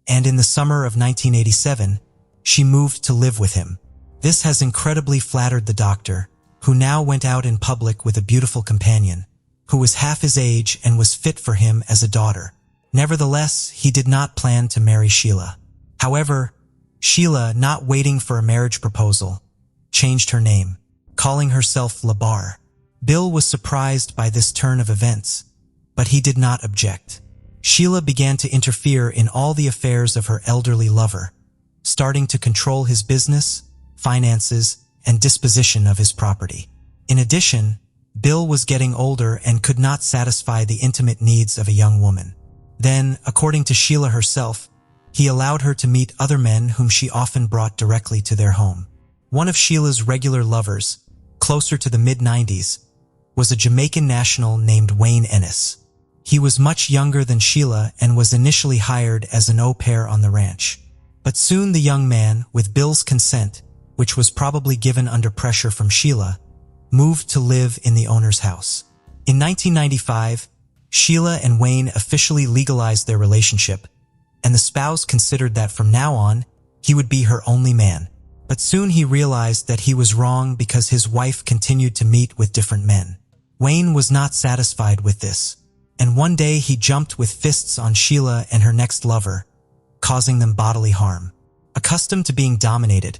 and in the summer of 1987, she moved to live with him. This has incredibly flattered the doctor, who now went out in public with a beautiful companion, who was half his age and was fit for him as a daughter. Nevertheless, he did not plan to marry Sheila. However, Sheila, not waiting for a marriage proposal, changed her name, calling herself LaBar. Bill was surprised by this turn of events, but he did not object. Sheila began to interfere in all the affairs of her elderly lover, starting to control his business, finances, and disposition of his property. In addition, Bill was getting older and could not satisfy the intimate needs of a young woman. Then, according to Sheila herself, he allowed her to meet other men whom she often brought directly to their home. One of Sheila's regular lovers, closer to the mid-90s, was a Jamaican national named Wayne Ennis. He was much younger than Sheila and was initially hired as an au pair on the ranch. But soon the young man, with Bill's consent, which was probably given under pressure from Sheila, moved to live in the owner's house. In 1995, Sheila and Wayne officially legalized their relationship, and the spouse considered that from now on, he would be her only man. But soon he realized that he was wrong because his wife continued to meet with different men. Wayne was not satisfied with this, and one day he jumped with fists on Sheila and her next lover, causing them bodily harm. Accustomed to being dominated,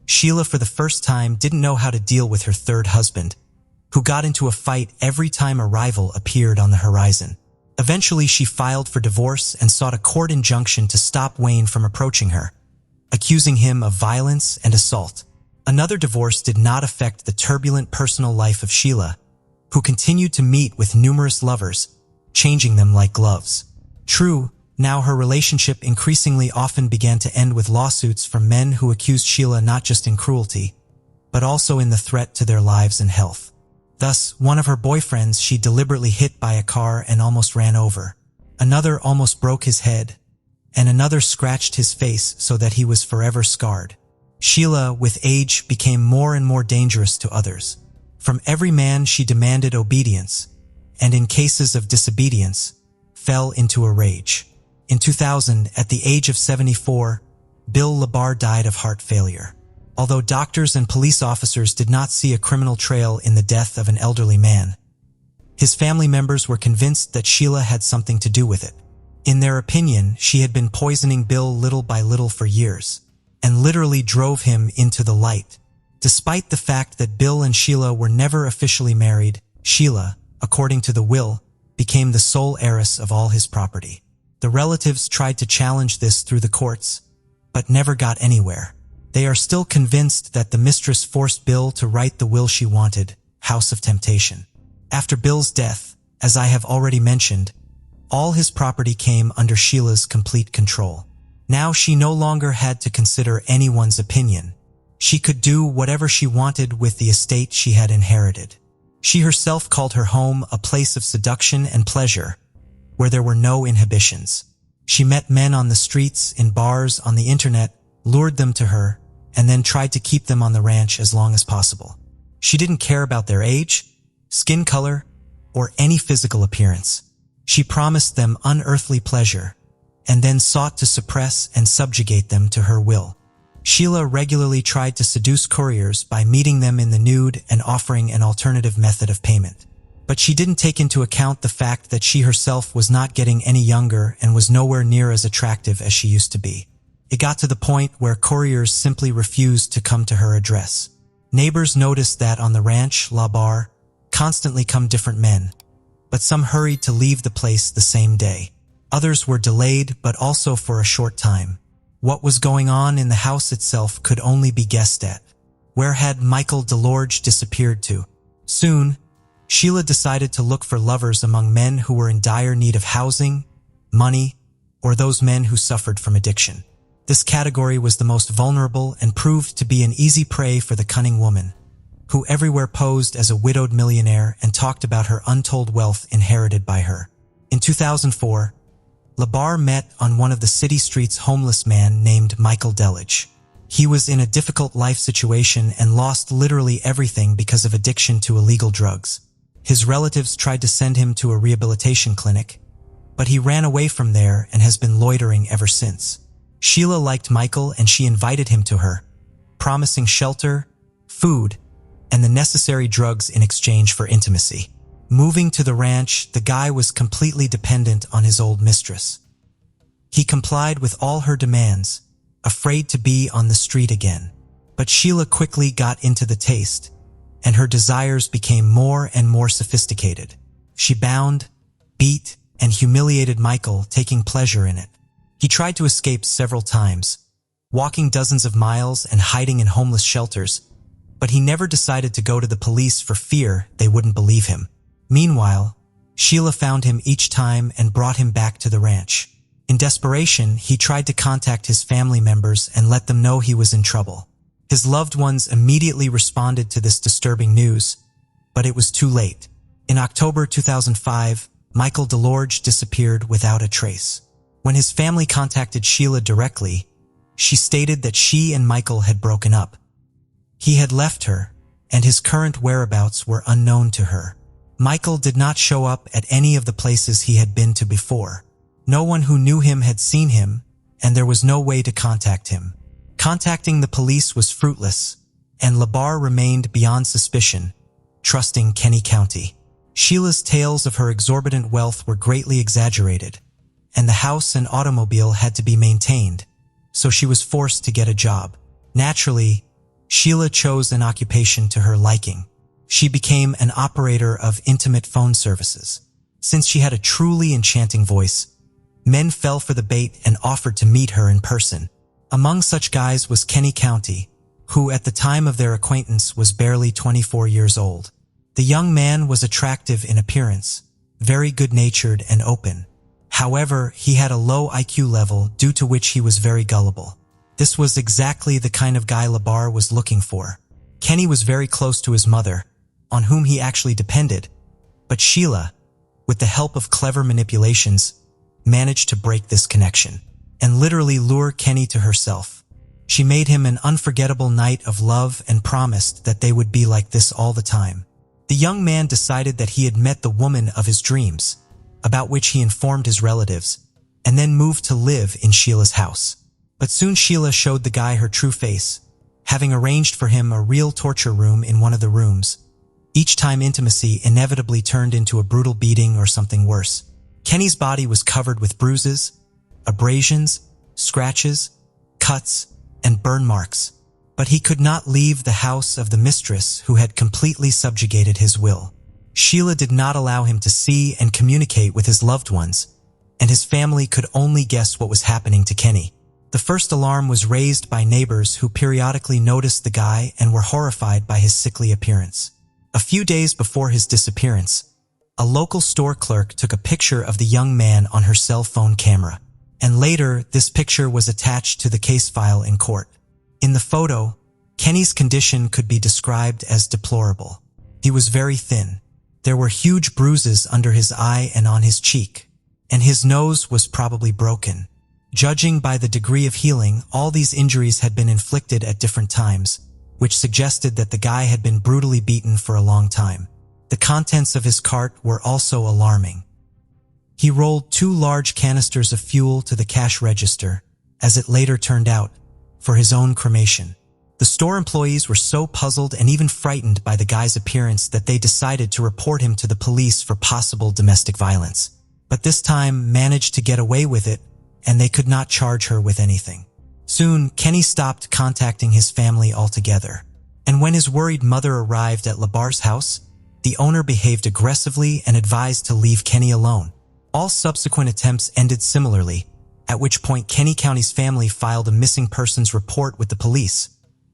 Sheila for the first time didn't know how to deal with her third husband, who got into a fight every time a rival appeared on the horizon. Eventually she filed for divorce and sought a court injunction to stop Wayne from approaching her, accusing him of violence and assault. Another divorce did not affect the turbulent personal life of Sheila, who continued to meet with numerous lovers, changing them like gloves. True, now her relationship increasingly often began to end with lawsuits from men who accused Sheila not just in cruelty, but also in the threat to their lives and health. Thus, one of her boyfriends she deliberately hit by a car and almost ran over. Another almost broke his head, and another scratched his face so that he was forever scarred. Sheila, with age, became more and more dangerous to others. From every man she demanded obedience, and in cases of disobedience, fell into a rage. In 2000, at the age of 74, Bill LaBar died of heart failure. Although doctors and police officers did not see a criminal trail in the death of an elderly man, his family members were convinced that Sheila had something to do with it. In their opinion, she had been poisoning Bill little by little for years, and literally drove him into the light. Despite the fact that Bill and Sheila were never officially married, Sheila, according to the will, became the sole heiress of all his property. The relatives tried to challenge this through the courts, but never got anywhere. They are still convinced that the mistress forced Bill to write the will she wanted, House of Temptation. After Bill's death, as I have already mentioned, all his property came under Sheila's complete control. Now she no longer had to consider anyone's opinion. She could do whatever she wanted with the estate she had inherited. She herself called her home a place of seduction and pleasure, where there were no inhibitions. She met men on the streets, in bars, on the internet, lured them to her, and then tried to keep them on the ranch as long as possible. She didn't care about their age, skin color, or any physical appearance. She promised them unearthly pleasure, and then sought to suppress and subjugate them to her will. Sheila regularly tried to seduce couriers by meeting them in the nude and offering an alternative method of payment. But she didn't take into account the fact that she herself was not getting any younger and was nowhere near as attractive as she used to be. It got to the point where couriers simply refused to come to her address. Neighbors noticed that on the ranch, La Barre, constantly come different men, but some hurried to leave the place the same day. Others were delayed, but also for a short time. What was going on in the house itself could only be guessed at. Where had Michael DeLorge disappeared to? Soon, Sheila decided to look for lovers among men who were in dire need of housing, money, or those men who suffered from addiction. This category was the most vulnerable and proved to be an easy prey for the cunning woman, who everywhere posed as a widowed millionaire and talked about her untold wealth inherited by her. In 2004, La Barre met on one of the city streets homeless man named Michael DeLorge. He was in a difficult life situation and lost literally everything because of addiction to illegal drugs. His relatives tried to send him to a rehabilitation clinic, but he ran away from there and has been loitering ever since. Sheila liked Michael and she invited him to her, promising shelter, food, and the necessary drugs in exchange for intimacy. Moving to the ranch, the guy was completely dependent on his old mistress. He complied with all her demands, afraid to be on the street again. But Sheila quickly got into the taste, and her desires became more and more sophisticated. She bound, beat, and humiliated Michael, taking pleasure in it. He tried to escape several times, walking dozens of miles and hiding in homeless shelters, but he never decided to go to the police for fear they wouldn't believe him. Meanwhile, Sheila found him each time and brought him back to the ranch. In desperation, he tried to contact his family members and let them know he was in trouble. His loved ones immediately responded to this disturbing news, but it was too late. In October 2005, Michael DeLorge disappeared without a trace. When his family contacted Sheila directly, she stated that she and Michael had broken up. He had left her, and his current whereabouts were unknown to her. Michael did not show up at any of the places he had been to before. No one who knew him had seen him, and there was no way to contact him. Contacting the police was fruitless, and La Barre remained beyond suspicion, trusting Kenny County. Sheila's tales of her exorbitant wealth were greatly exaggerated, and the house and automobile had to be maintained, so she was forced to get a job. Naturally, Sheila chose an occupation to her liking. She became an operator of intimate phone services. Since she had a truly enchanting voice, men fell for the bait and offered to meet her in person. Among such guys was Kenny County, who at the time of their acquaintance was barely 24 years old. The young man was attractive in appearance, very good-natured and open. However, he had a low IQ level due to which he was very gullible. This was exactly the kind of guy La Barre was looking for. Kenny was very close to his mother, on whom he actually depended, but Sheila, with the help of clever manipulations, managed to break this connection and literally lure Kenny to herself. She made him an unforgettable night of love and promised that they would be like this all the time. The young man decided that he had met the woman of his dreams, about which he informed his relatives, and then moved to live in Sheila's house. But soon Sheila showed the guy her true face, having arranged for him a real torture room in one of the rooms. Each time intimacy inevitably turned into a brutal beating or something worse. Kenny's body was covered with bruises, abrasions, scratches, cuts, and burn marks. But he could not leave the house of the mistress who had completely subjugated his will. Sheila did not allow him to see and communicate with his loved ones, and his family could only guess what was happening to Kenny. The first alarm was raised by neighbors who periodically noticed the guy and were horrified by his sickly appearance. A few days before his disappearance, a local store clerk took a picture of the young man on her cell phone camera, and later this picture was attached to the case file in court. In the photo, Kenny's condition could be described as deplorable. He was very thin. There were huge bruises under his eye and on his cheek, and his nose was probably broken. Judging by the degree of healing, all these injuries had been inflicted at different times, which suggested that the guy had been brutally beaten for a long time. The contents of his cart were also alarming. He rolled 2 large canisters of fuel to the cash register, as it later turned out, for his own cremation. The store employees were so puzzled and even frightened by the guy's appearance that they decided to report him to the police for possible domestic violence. But this time managed to get away with it, and they could not charge her with anything. Soon, Kenny stopped contacting his family altogether. And when his worried mother arrived at Labar's house, the owner behaved aggressively and advised to leave Kenny alone. All subsequent attempts ended similarly, at which point Kenny County's family filed a missing persons report with the police,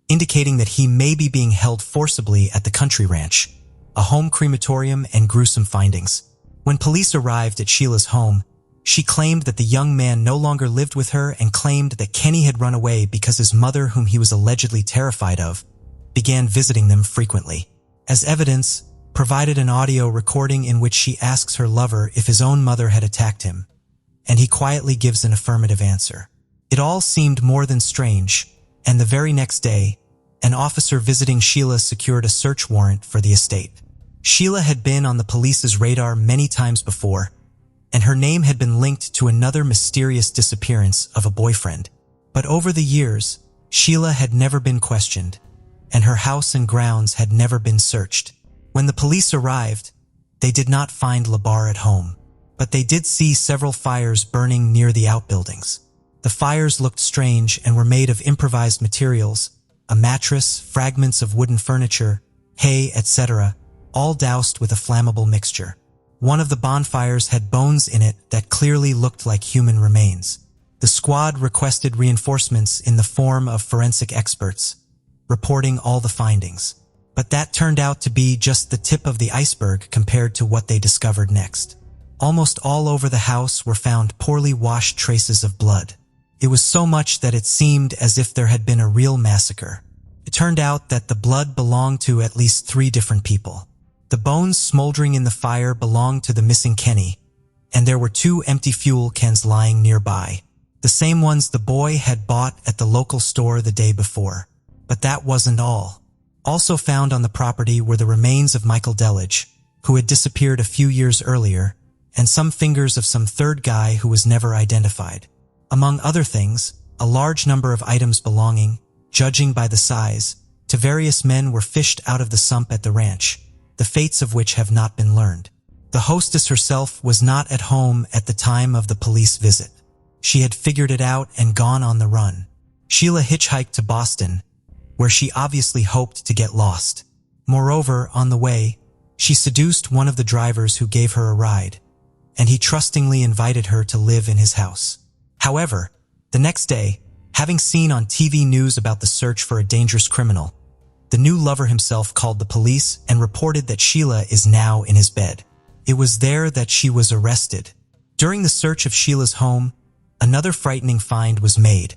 indicating that he may be being held forcibly at the country ranch, a home crematorium, and gruesome findings. When police arrived at Sheila's home, she claimed that the young man no longer lived with her and claimed that Kenny had run away because his mother, whom he was allegedly terrified of, began visiting them frequently. As evidence, provided an audio recording in which she asks her lover if his own mother had attacked him, and he quietly gives an affirmative answer. It all seemed more than strange, and the very next day, an officer visiting Sheila secured a search warrant for the estate. Sheila had been on the police's radar many times before, and her name had been linked to another mysterious disappearance of a boyfriend. But over the years, Sheila had never been questioned, and her house and grounds had never been searched. When the police arrived, they did not find Labar at home, but they did see several fires burning near the outbuildings. The fires looked strange and were made of improvised materials, a mattress, fragments of wooden furniture, hay, etc., all doused with a flammable mixture. One of the bonfires had bones in it that clearly looked like human remains. The squad requested reinforcements in the form of forensic experts, reporting all the findings. But that turned out to be just the tip of the iceberg compared to what they discovered next. Almost all over the house were found poorly washed traces of blood. It was so much that it seemed as if there had been a real massacre. It turned out that the blood belonged to at least 3 different people. The bones smoldering in the fire belonged to the missing Kenny, and there were 2 empty fuel cans lying nearby, the same ones the boy had bought at the local store the day before. But that wasn't all. Also found on the property were the remains of Michael Delage, who had disappeared a few years earlier, and some fingers of some third guy who was never identified. Among other things, a large number of items belonging, judging by the size, to various men were fished out of the sump at the ranch, the fates of which have not been learned. The hostess herself was not at home at the time of the police visit. She had figured it out and gone on the run. Sheila hitchhiked to Boston, where she obviously hoped to get lost. Moreover, on the way, she seduced one of the drivers who gave her a ride, and he trustingly invited her to live in his house. However, the next day, having seen on TV news about the search for a dangerous criminal, the new lover himself called the police and reported that Sheila is now in his bed. It was there that she was arrested. During the search of Sheila's home, another frightening find was made: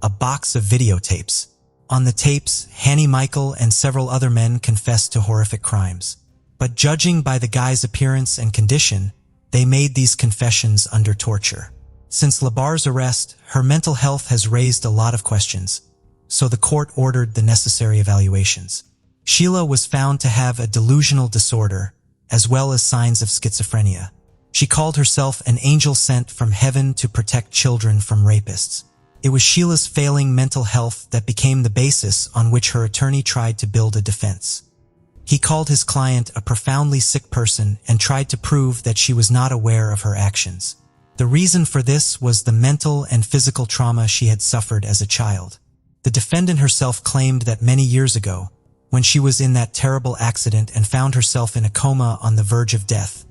a box of videotapes. On the tapes, Hanny Michael and several other men confessed to horrific crimes. But judging by the guy's appearance and condition, they made these confessions under torture. Since Labar's arrest, her mental health has raised a lot of questions, so the court ordered the necessary evaluations. Sheila was found to have a delusional disorder, as well as signs of schizophrenia. She called herself an angel sent from heaven to protect children from rapists. It was Sheila's failing mental health that became the basis on which her attorney tried to build a defense. He called his client a profoundly sick person and tried to prove that she was not aware of her actions. The reason for this was the mental and physical trauma she had suffered as a child. The defendant herself claimed that many years ago, when she was in that terrible accident and found herself in a coma on the verge of death,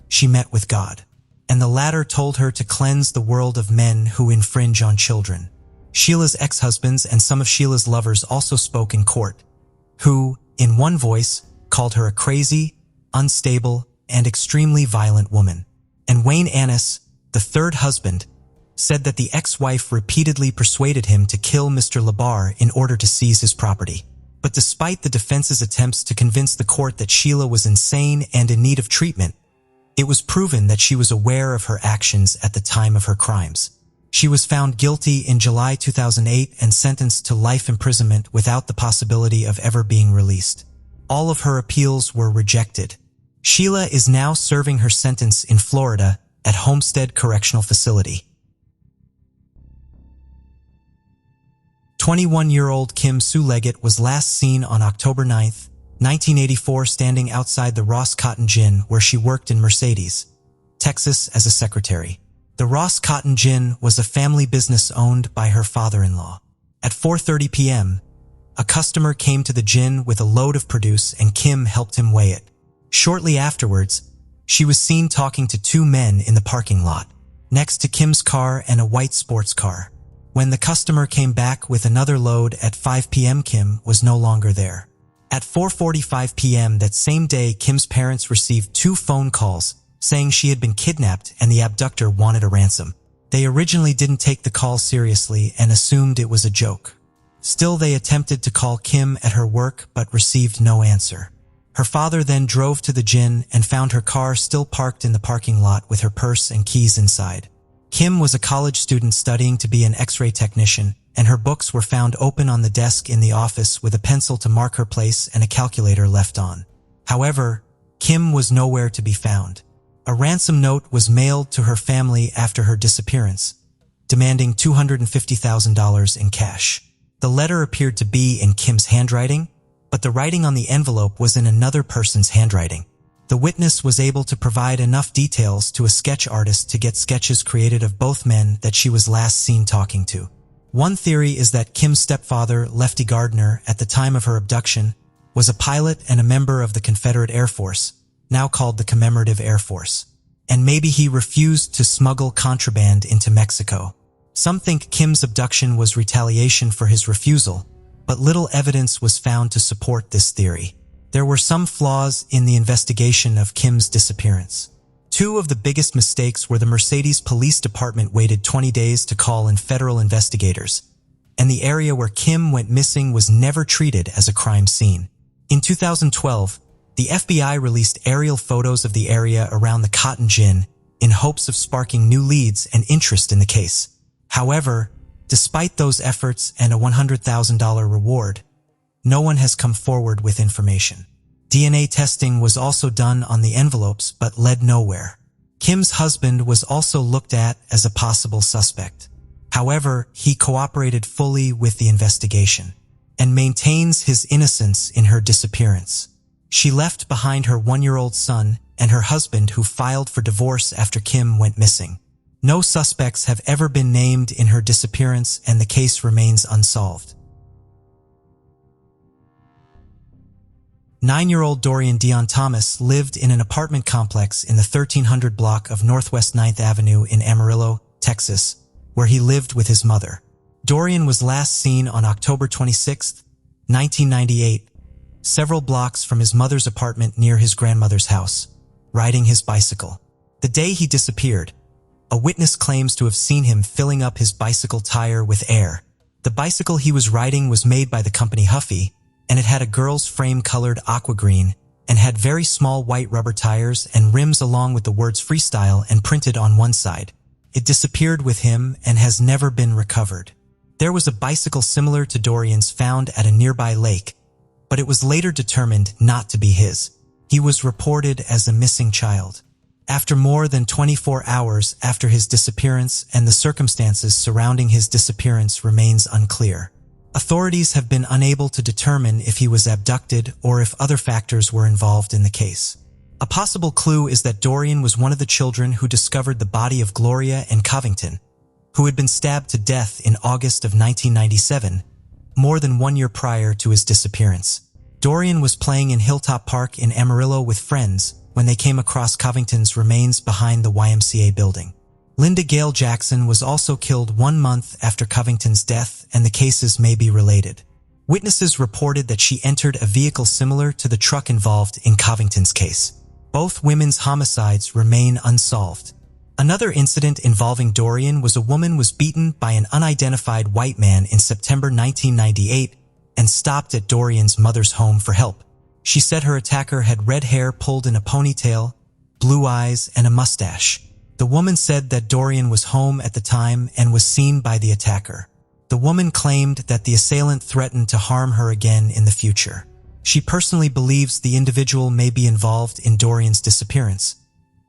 she met with God, and the latter told her to cleanse the world of men who infringe on children. Sheila's ex-husbands and some of Sheila's lovers also spoke in court, who, in one voice, called her a crazy, unstable, and extremely violent woman. And Wayne Annis, the third husband, said that the ex-wife repeatedly persuaded him to kill Mr. Labar in order to seize his property. But despite the defense's attempts to convince the court that Sheila was insane and in need of treatment, it was proven that she was aware of her actions at the time of her crimes. She was found guilty in July 2008 and sentenced to life imprisonment without the possibility of ever being released. All of her appeals were rejected. Sheila is now serving her sentence in Florida at Homestead Correctional Facility. 21-year-old Kim Sue Leggett was last seen on October 9, 1984, standing outside the Ross Cotton Gin where she worked in Mercedes, Texas as a secretary. The Ross Cotton Gin was a family business owned by her father-in-law. At 4:30 p.m., a customer came to the gin with a load of produce and Kim helped him weigh it. Shortly afterwards, she was seen talking to two men in the parking lot, next to Kim's car and a white sports car. When the customer came back with another load at 5 p.m., Kim was no longer there. At 4:45 p.m. that same day, Kim's parents received two phone calls saying she had been kidnapped and the abductor wanted a ransom. They originally didn't take the call seriously and assumed it was a joke. Still, they attempted to call Kim at her work but received no answer. Her father then drove to the gin and found her car still parked in the parking lot with her purse and keys inside. Kim was a college student studying to be an X-ray technician, and her books were found open on the desk in the office with a pencil to mark her place and a calculator left on. However, Kim was nowhere to be found. A ransom note was mailed to her family after her disappearance, demanding $250,000 in cash. The letter appeared to be in Kim's handwriting, but the writing on the envelope was in another person's handwriting. The witness was able to provide enough details to a sketch artist to get sketches created of both men that she was last seen talking to. One theory is that Kim's stepfather, Lefty Gardner, at the time of her abduction, was a pilot and a member of the Confederate Air Force, now called the Commemorative Air Force, and maybe he refused to smuggle contraband into Mexico. Some think Kim's abduction was retaliation for his refusal, but little evidence was found to support this theory. There were some flaws in the investigation of Kim's disappearance. Two of the biggest mistakes were the Mercedes Police Department waited 20 days to call in federal investigators, and the area where Kim went missing was never treated as a crime scene. In 2012, the FBI released aerial photos of the area around the Cotton Gin in hopes of sparking new leads and interest in the case. However, despite those efforts and a $100,000 reward, no one has come forward with information. DNA testing was also done on the envelopes but led nowhere. Kim's husband was also looked at as a possible suspect. However, he cooperated fully with the investigation and maintains his innocence in her disappearance. She left behind her 1-year-old son and her husband, who filed for divorce after Kim went missing. No suspects have ever been named in her disappearance and the case remains unsolved. 9-year-old Dorian Dion Thomas lived in an apartment complex in the 1300 block of Northwest 9th Avenue in Amarillo, Texas, where he lived with his mother. Dorian was last seen on October 26, 1998, several blocks from his mother's apartment near his grandmother's house, riding his bicycle. The day he disappeared, a witness claims to have seen him filling up his bicycle tire with air. The bicycle he was riding was made by the company Huffy, and it had a girl's frame-colored aqua green and had very small white rubber tires and rims along with the words freestyle and printed on one side. It disappeared with him and has never been recovered. There was a bicycle similar to Dorian's found at a nearby lake, but it was later determined not to be his. He was reported as a missing child. After more than 24 hours after his disappearance, and the circumstances surrounding his disappearance remains unclear. Authorities have been unable to determine if he was abducted or if other factors were involved in the case. A possible clue is that Dorian was one of the children who discovered the body of Gloria and Covington, who had been stabbed to death in August of 1997, more than 1 year prior to his disappearance. Dorian was playing in Hilltop Park in Amarillo with friends when they came across Covington's remains behind the YMCA building. Linda Gale Jackson was also killed 1 month after Covington's death, and the cases may be related. Witnesses reported that she entered a vehicle similar to the truck involved in Covington's case. Both women's homicides remain unsolved. Another incident involving Dorian was a woman was beaten by an unidentified white man in September 1998 and stopped at Dorian's mother's home for help. She said her attacker had red hair pulled in a ponytail, blue eyes, and a mustache. The woman said that Dorian was home at the time and was seen by the attacker. The woman claimed that the assailant threatened to harm her again in the future. She personally believes the individual may be involved in Dorian's disappearance,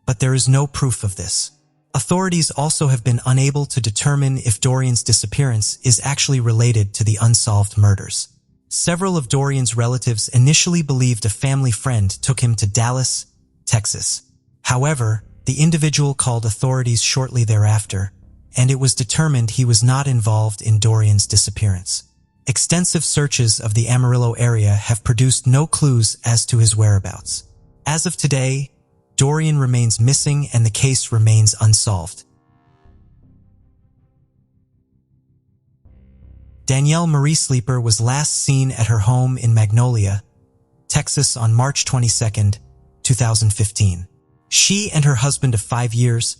but there is no proof of this. Authorities also have been unable to determine if Dorian's disappearance is actually related to the unsolved murders. Several of Dorian's relatives initially believed a family friend took him to Dallas, Texas. However, the individual called authorities shortly thereafter, and it was determined he was not involved in Dorian's disappearance. Extensive searches of the Amarillo area have produced no clues as to his whereabouts. As of today, Dorian remains missing and the case remains unsolved. Danielle Marie Sleeper was last seen at her home in Magnolia, Texas on March 22, 2015. She and her husband of 5 years,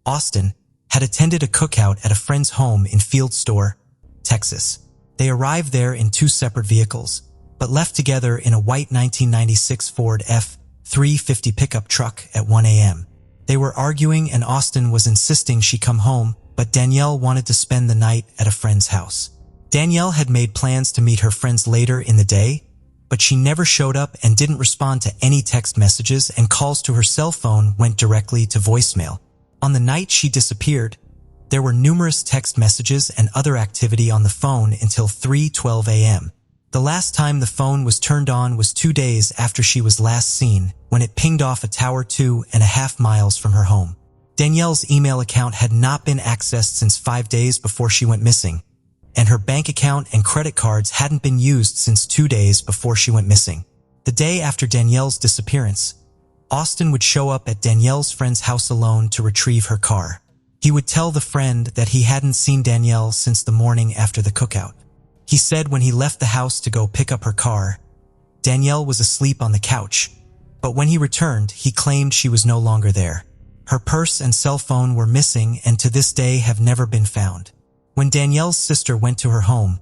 Austin, had attended a cookout at a friend's home in Field Store, Texas. They arrived there in 2 separate vehicles, but left together in a white 1996 Ford F-350 pickup truck at 1 a.m. They were arguing and Austin was insisting she come home, but Danielle wanted to spend the night at a friend's house. Danielle had made plans to meet her friends later in the day, but she never showed up and didn't respond to any text messages, and calls to her cell phone went directly to voicemail. On the night she disappeared, there were numerous text messages and other activity on the phone until 3:12 a.m. The last time the phone was turned on was 2 days after she was last seen, when it pinged off a tower 2.5 miles from her home. Danielle's email account had not been accessed since 5 days before she went missing, and her bank account and credit cards hadn't been used since 2 days before she went missing. The day after Danielle's disappearance, Austin would show up at Danielle's friend's house alone to retrieve her car. He would tell the friend that he hadn't seen Danielle since the morning after the cookout. He said when he left the house to go pick up her car, Danielle was asleep on the couch, but when he returned, he claimed she was no longer there. Her purse and cell phone were missing and to this day have never been found. When Danielle's sister went to her home,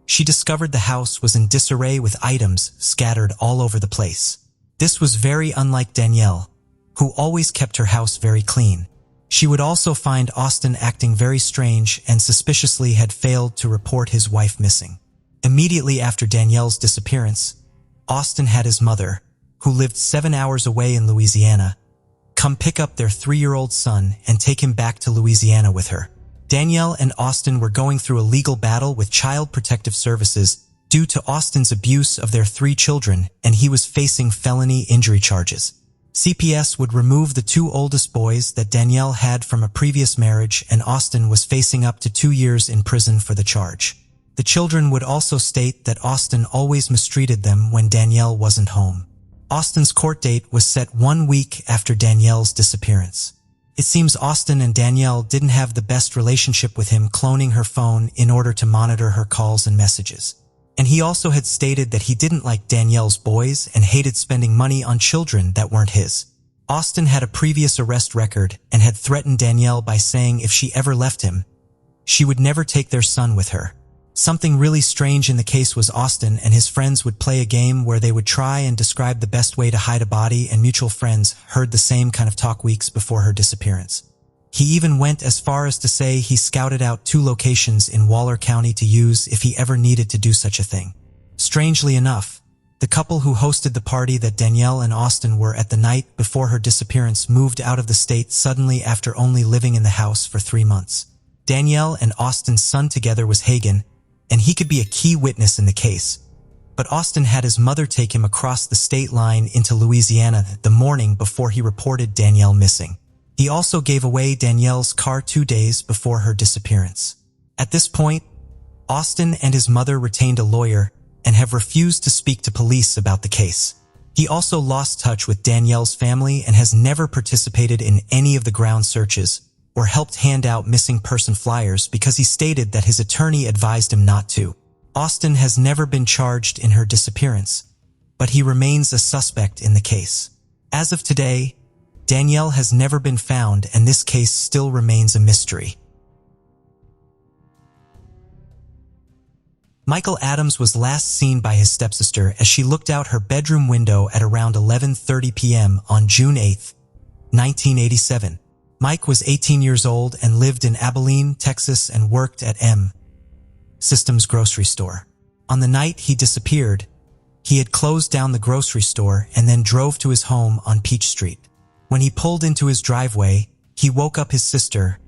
she discovered the house was in disarray with items scattered all over the place. This was very unlike Danielle, who always kept her house very clean. She would also find Austin acting very strange and suspiciously had failed to report his wife missing. Immediately after Danielle's disappearance, Austin had his mother, who lived 7 hours away in Louisiana, come pick up their 3-year-old son and take him back to Louisiana with her. Danielle and Austin were going through a legal battle with Child Protective Services due to Austin's abuse of their 3 children, and he was facing felony injury charges. CPS would remove the 2 oldest boys that Danielle had from a previous marriage, and Austin was facing up to 2 years in prison for the charge. The children would also state that Austin always mistreated them when Danielle wasn't home. Austin's court date was set 1 week after Danielle's disappearance. It seems Austin and Danielle didn't have the best relationship, with him cloning her phone in order to monitor her calls and messages. And he also had stated that he didn't like Danielle's boys and hated spending money on children that weren't his. Austin had a previous arrest record and had threatened Danielle by saying if she ever left him, she would never take their son with her. Something really strange in the case was Austin and his friends would play a game where they would try and describe the best way to hide a body, and mutual friends heard the same kind of talk weeks before her disappearance. He even went as far as to say he scouted out 2 locations in Waller County to use if he ever needed to do such a thing. Strangely enough, the couple who hosted the party that Danielle and Austin were at the night before her disappearance moved out of the state suddenly after only living in the house for 3 months. Danielle and Austin's son together was Hagen, and he could be a key witness in the case. But Austin had his mother take him across the state line into Louisiana the morning before he reported Danielle missing. He also gave away Danielle's car 2 days before her disappearance. At this point, Austin and his mother retained a lawyer and have refused to speak to police about the case. He also lost touch with Danielle's family and has never participated in any of the ground searches or helped hand out missing person flyers because he stated that his attorney advised him not to. Austin has never been charged in her disappearance, but he remains a suspect in the case. As of today, Danielle has never been found and this case still remains a mystery. Michael Adams was last seen by his stepsister as she looked out her bedroom window at around 11:30 p.m. on June 8, 1987. Mike was 18 years old and lived in Abilene, Texas and worked at M. Systems grocery store. On the night he disappeared, he had closed down the grocery store and then drove to his home on Peach Street. When he pulled into his driveway, he woke up his sister,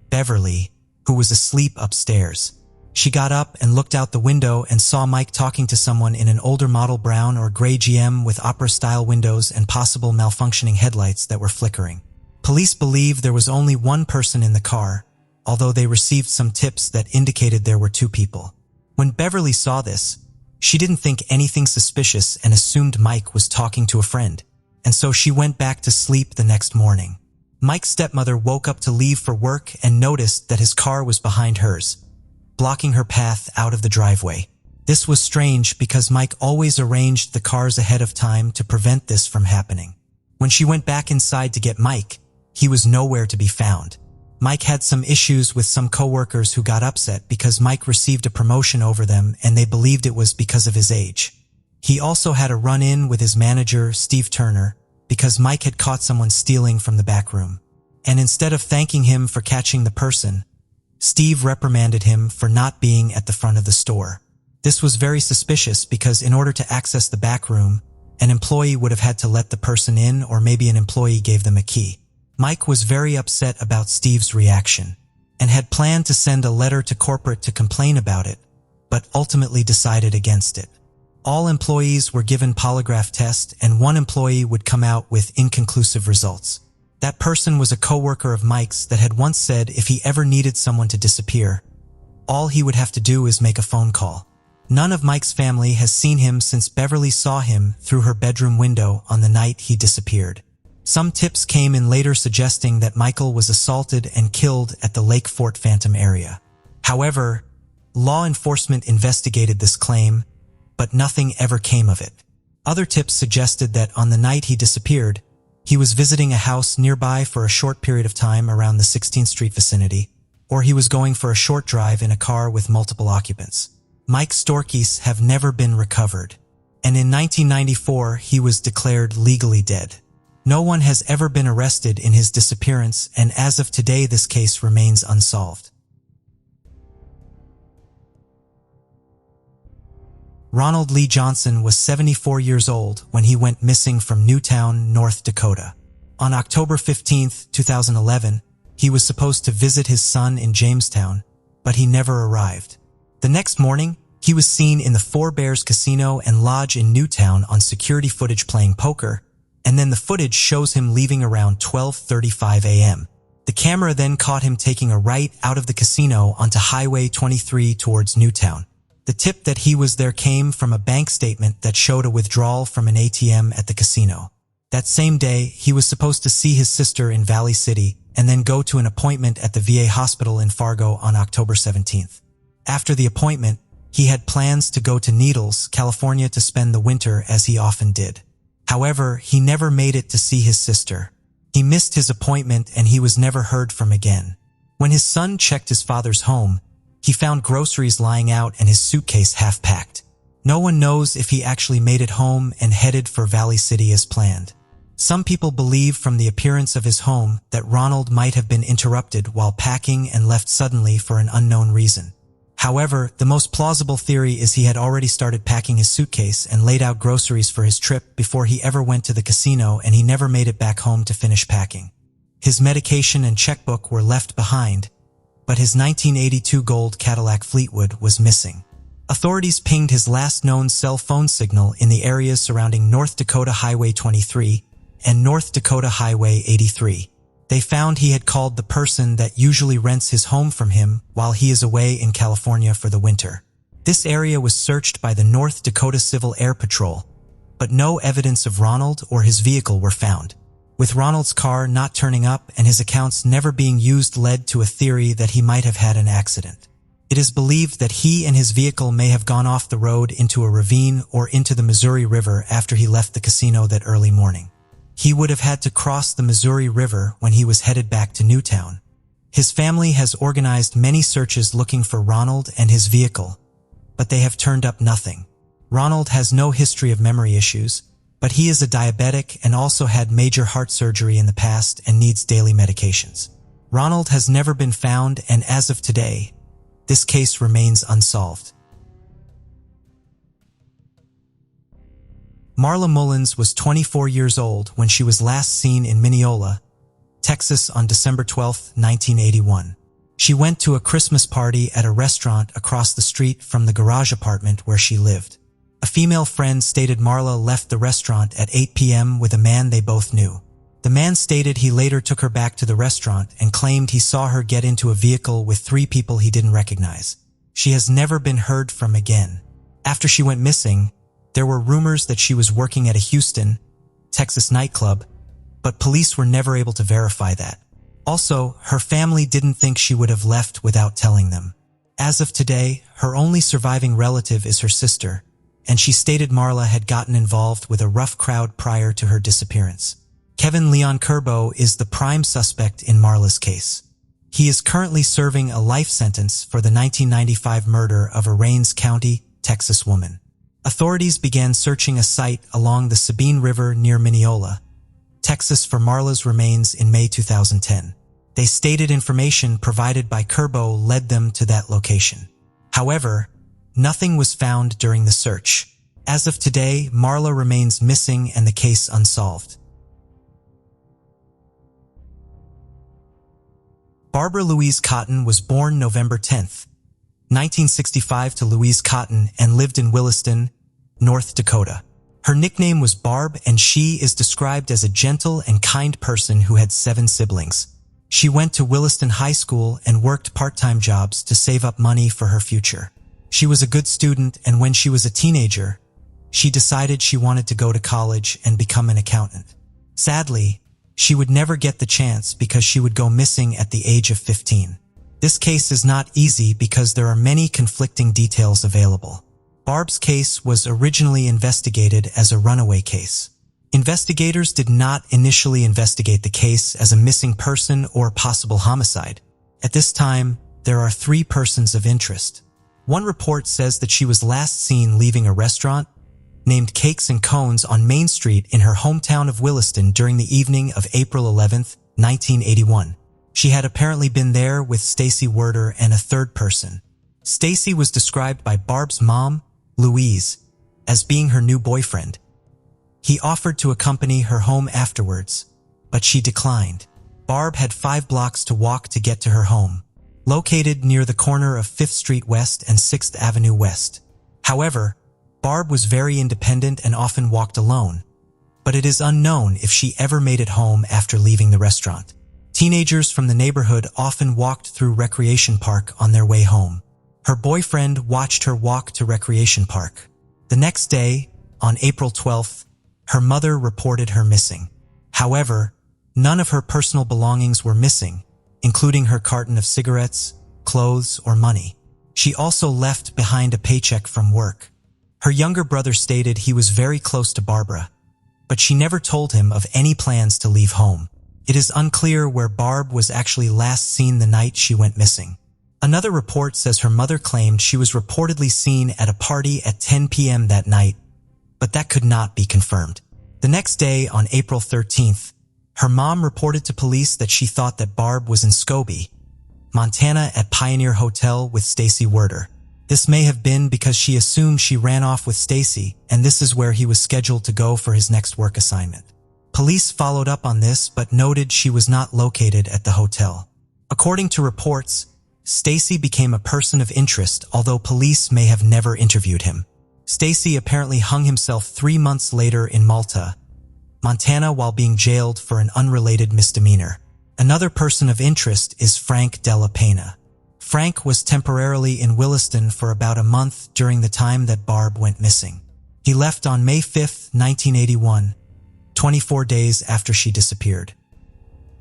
Beverly, who was asleep upstairs. She got up and looked out the window and saw Mike talking to someone in an older model brown or gray GM with opera-style windows and possible malfunctioning headlights that were flickering. Police believe there was only one person in the car, although they received some tips that indicated there were two people. When Beverly saw this, she didn't think anything suspicious and assumed Mike was talking to a friend, and so she went back to sleep the next morning. Mike's stepmother woke up to leave for work and noticed that his car was behind hers, blocking her path out of the driveway. This was strange because Mike always arranged the cars ahead of time to prevent this from happening. When she went back inside to get Mike, he was nowhere to be found. Mike had some issues with some coworkers who got upset because Mike received a promotion over them and they believed it was because of his age. He also had a run-in with his manager, Steve Turner, because Mike had caught someone stealing from the back room. And instead of thanking him for catching the person, Steve reprimanded him for not being at the front of the store. This was very suspicious because in order to access the back room, an employee would have had to let the person in or maybe an employee gave them a key. Mike was very upset about Steve's reaction and had planned to send a letter to corporate to complain about it, but ultimately decided against it. All employees were given polygraph tests and one employee would come out with inconclusive results. That person was a coworker of Mike's that had once said if he ever needed someone to disappear, all he would have to do is make a phone call. None of Mike's family has seen him since Beverly saw him through her bedroom window on the night he disappeared. Some tips came in later suggesting that Michael was assaulted and killed at the Lake Fort Phantom area. However, law enforcement investigated this claim, but nothing ever came of it. Other tips suggested that on the night he disappeared, he was visiting a house nearby for a short period of time around the 16th Street vicinity, or he was going for a short drive in a car with multiple occupants. Mike's store keys have never been recovered, and in 1994 he was declared legally dead. No one has ever been arrested in his disappearance, and as of today this case remains unsolved. Ronald Lee Johnson was 74 years old when he went missing from Newtown, North Dakota. On October 15, 2011, he was supposed to visit his son in Jamestown, but he never arrived. The next morning, he was seen in the Four Bears Casino and Lodge in Newtown on security footage playing poker, and then the footage shows him leaving around 12:35 a.m. The camera then caught him taking a right out of the casino onto Highway 23 towards Newtown. The tip that he was there came from a bank statement that showed a withdrawal from an ATM at the casino. That same day, he was supposed to see his sister in Valley City and then go to an appointment at the VA hospital in Fargo on October 17th. After the appointment, he had plans to go to Needles, California to spend the winter as he often did. However, he never made it to see his sister. He missed his appointment and he was never heard from again. When his son checked his father's home, he found groceries lying out and his suitcase half-packed. No one knows if he actually made it home and headed for Valley City as planned. Some people believe from the appearance of his home that Ronald might have been interrupted while packing and left suddenly for an unknown reason. However, the most plausible theory is he had already started packing his suitcase and laid out groceries for his trip before he ever went to the casino and he never made it back home to finish packing. His medication and checkbook were left behind, but his 1982 gold Cadillac Fleetwood was missing. Authorities pinged his last known cell phone signal in the areas surrounding North Dakota Highway 23 and North Dakota Highway 83. They found he had called the person that usually rents his home from him while he is away in California for the winter. This area was searched by the North Dakota Civil Air Patrol, but no evidence of Ronald or his vehicle were found. With Ronald's car not turning up and his accounts never being used led to a theory that he might have had an accident. It is believed that he and his vehicle may have gone off the road into a ravine or into the Missouri River after he left the casino that early morning. He would have had to cross the Missouri River when he was headed back to Newtown. His family has organized many searches looking for Ronald and his vehicle, but they have turned up nothing. Ronald has no history of memory issues, but he is a diabetic and also had major heart surgery in the past and needs daily medications. Ronald has never been found, and as of today, this case remains unsolved. Marla Mullins was 24 years old when she was last seen in Mineola, Texas on December 12, 1981. She went to a Christmas party at a restaurant across the street from the garage apartment where she lived. A female friend stated Marla left the restaurant at 8 p.m. with a man they both knew. The man stated he later took her back to the restaurant and claimed he saw her get into a vehicle with 3 people he didn't recognize. She has never been heard from again. After she went missing, there were rumors that she was working at a Houston, Texas nightclub, but police were never able to verify that. Also, her family didn't think she would have left without telling them. As of today, her only surviving relative is her sister, and she stated Marla had gotten involved with a rough crowd prior to her disappearance. Kevin Leon Curbo is the prime suspect in Marla's case. He is currently serving a life sentence for the 1995 murder of a Rains County, Texas woman. Authorities began searching a site along the Sabine River near Mineola, Texas for Marla's remains in May 2010. They stated information provided by Curbo led them to that location. However, nothing was found during the search. As of today, Marla remains missing and the case unsolved. Barbara Louise Cotton was born November 10, 1965 to Louise Cotton and lived in Williston, North Dakota. Her nickname was Barb, and she is described as a gentle and kind person who had 7 siblings. She went to Williston High School and worked part-time jobs to save up money for her future. She was a good student, and when she was a teenager, she decided she wanted to go to college and become an accountant. Sadly, she would never get the chance because she would go missing at the age of 15. This case is not easy because there are many conflicting details available. Barb's case was originally investigated as a runaway case. Investigators did not initially investigate the case as a missing person or possible homicide. At this time, there are 3 persons of interest. One report says that she was last seen leaving a restaurant named Cakes and Cones on Main Street in her hometown of Williston during the evening of April 11, 1981. She had apparently been there with Stacy Werder and a 3rd person. Stacy was described by Barb's mom, Louise, as being her new boyfriend. He offered to accompany her home afterwards, but she declined. Barb had 5 blocks to walk to get to her home, located near the corner of 5th Street West and 6th Avenue West. However, Barb was very independent and often walked alone, but it is unknown if she ever made it home after leaving the restaurant. Teenagers from the neighborhood often walked through Recreation Park on their way home. Her boyfriend watched her walk to Recreation Park. The next day, on April 12th, her mother reported her missing. However, none of her personal belongings were missing, including her carton of cigarettes, clothes, or money. She also left behind a paycheck from work. Her younger brother stated he was very close to Barbara, but she never told him of any plans to leave home. It is unclear where Barb was actually last seen the night she went missing. Another report says her mother claimed she was reportedly seen at a party at 10 p.m. that night, but that could not be confirmed. The next day, on April 13th, her mom reported to police that she thought that Barb was in Scobie, Montana at Pioneer Hotel with Stacy Werder. This may have been because she assumed she ran off with Stacy, and this is where he was scheduled to go for his next work assignment. Police followed up on this but noted she was not located at the hotel. According to reports, Stacy became a person of interest, although police may have never interviewed him. Stacy apparently hung himself 3 months later in Malta, Montana, while being jailed for an unrelated misdemeanor. Another person of interest is Frank Della Pena. Frank was temporarily in Williston for about a month during the time that Barb went missing. He left on May 5, 1981, 24 days after she disappeared.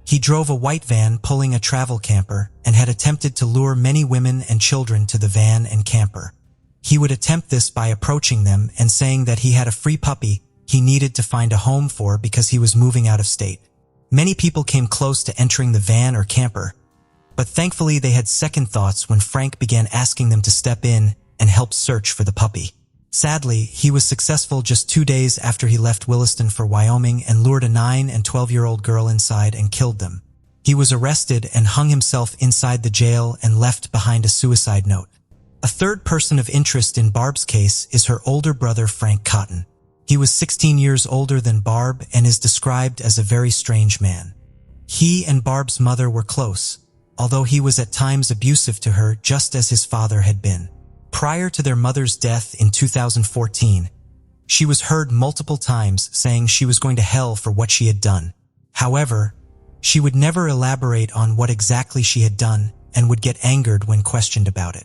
He drove a white van pulling a travel camper and had attempted to lure many women and children to the van and camper. He would attempt this by approaching them and saying that he had a free puppy he needed to find a home for because he was moving out of state. Many people came close to entering the van or camper, but thankfully they had second thoughts when Frank began asking them to step in and help search for the puppy. Sadly, he was successful just 2 days after he left Williston for Wyoming and lured a 9- and 12-year-old girl inside and killed them. He was arrested and hung himself inside the jail and left behind a suicide note. A third person of interest in Barb's case is her older brother Frank Cotton. He was 16 years older than Barb and is described as a very strange man. He and Barb's mother were close, although he was at times abusive to her just as his father had been. Prior to their mother's death in 2014, she was heard multiple times saying she was going to hell for what she had done. However, she would never elaborate on what exactly she had done and would get angered when questioned about it.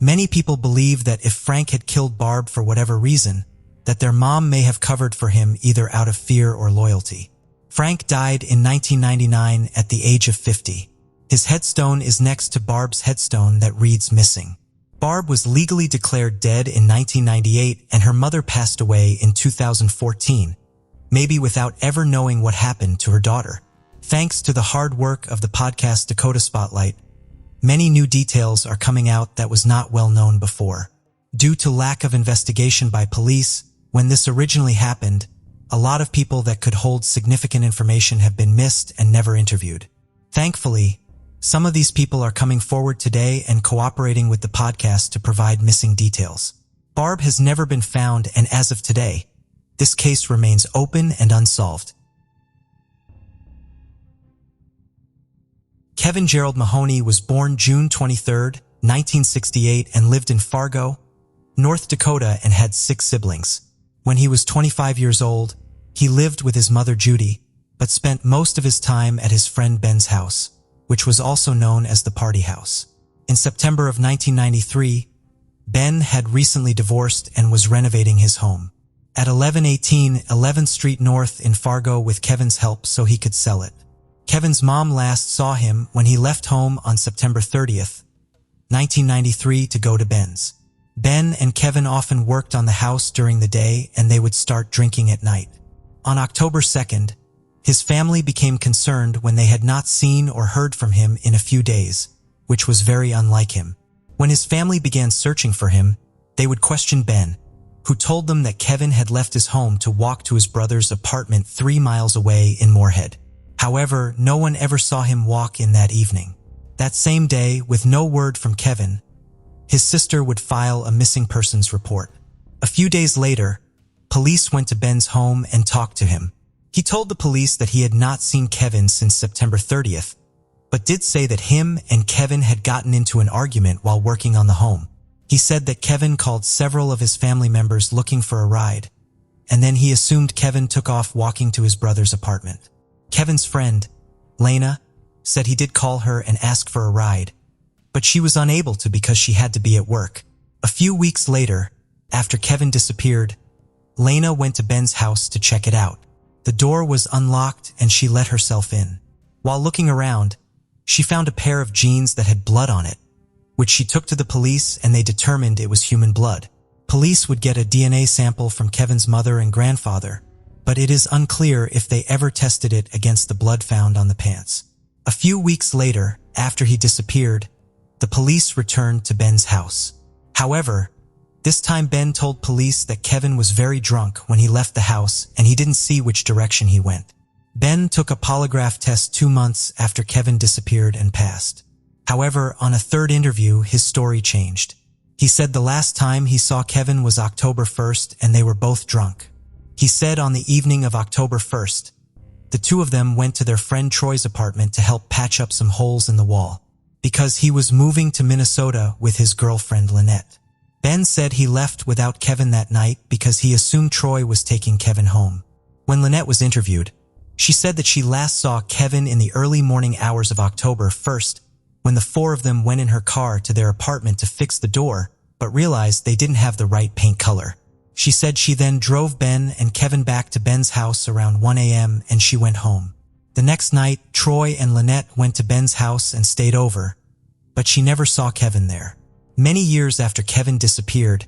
Many people believe that if Frank had killed Barb for whatever reason, that their mom may have covered for him either out of fear or loyalty. Frank died in 1999 at the age of 50. His headstone is next to Barb's headstone that reads missing. Barb was legally declared dead in 1998 and her mother passed away in 2014, maybe without ever knowing what happened to her daughter. Thanks to the hard work of the podcast Dakota Spotlight, many new details are coming out that was not well known before. Due to lack of investigation by police, when this originally happened, a lot of people that could hold significant information have been missed and never interviewed. Thankfully, some of these people are coming forward today and cooperating with the podcast to provide missing details. Barb has never been found, and as of today, this case remains open and unsolved. Kevin Gerald Mahoney was born June 23, 1968 and lived in Fargo, North Dakota and had 6 siblings. When he was 25 years old, he lived with his mother Judy, but spent most of his time at his friend Ben's house, which was also known as the Party House. In September of 1993, Ben had recently divorced and was renovating his home at 1118 11th Street North in Fargo with Kevin's help so he could sell it. Kevin's mom last saw him when he left home on September 30th, 1993 to go to Ben's. Ben and Kevin often worked on the house during the day and they would start drinking at night. On October 2nd, his family became concerned when they had not seen or heard from him in a few days, which was very unlike him. When his family began searching for him, they would question Ben, who told them that Kevin had left his home to walk to his brother's apartment 3 miles away in Moorhead. However, no one ever saw him walk in that evening. That same day, with no word from Kevin, his sister would file a missing persons report. A few days later, police went to Ben's home and talked to him. He told the police that he had not seen Kevin since September 30th, but did say that him and Kevin had gotten into an argument while working on the home. He said that Kevin called several of his family members looking for a ride, and then he assumed Kevin took off walking to his brother's apartment. Kevin's friend, Lena, said he did call her and ask for a ride, but she was unable to because she had to be at work. A few weeks later, after Kevin disappeared, Lena went to Ben's house to check it out. The door was unlocked and she let herself in. While looking around, she found a pair of jeans that had blood on it, which she took to the police and they determined it was human blood. Police would get a DNA sample from Kevin's mother and grandfather, but it is unclear if they ever tested it against the blood found on the pants. A few weeks later, after he disappeared, the police returned to Ben's house. However, this time Ben told police that Kevin was very drunk when he left the house and he didn't see which direction he went. Ben took a polygraph test 2 months after Kevin disappeared and passed. However, on a third interview, his story changed. He said the last time he saw Kevin was October 1st and they were both drunk. He said on the evening of October 1st, the two of them went to their friend Troy's apartment to help patch up some holes in the wall, because he was moving to Minnesota with his girlfriend Lynette. Ben said he left without Kevin that night because he assumed Troy was taking Kevin home. When Lynette was interviewed, She said that she last saw Kevin in the early morning hours of October 1st, when the four of them went in her car to their apartment to fix the door, but realized they didn't have the right paint color. She said she then drove Ben and Kevin back to Ben's house around 1 a.m. and she went home. The next night, Troy and Lynette went to Ben's house and stayed over, but she never saw Kevin there. Many years after Kevin disappeared,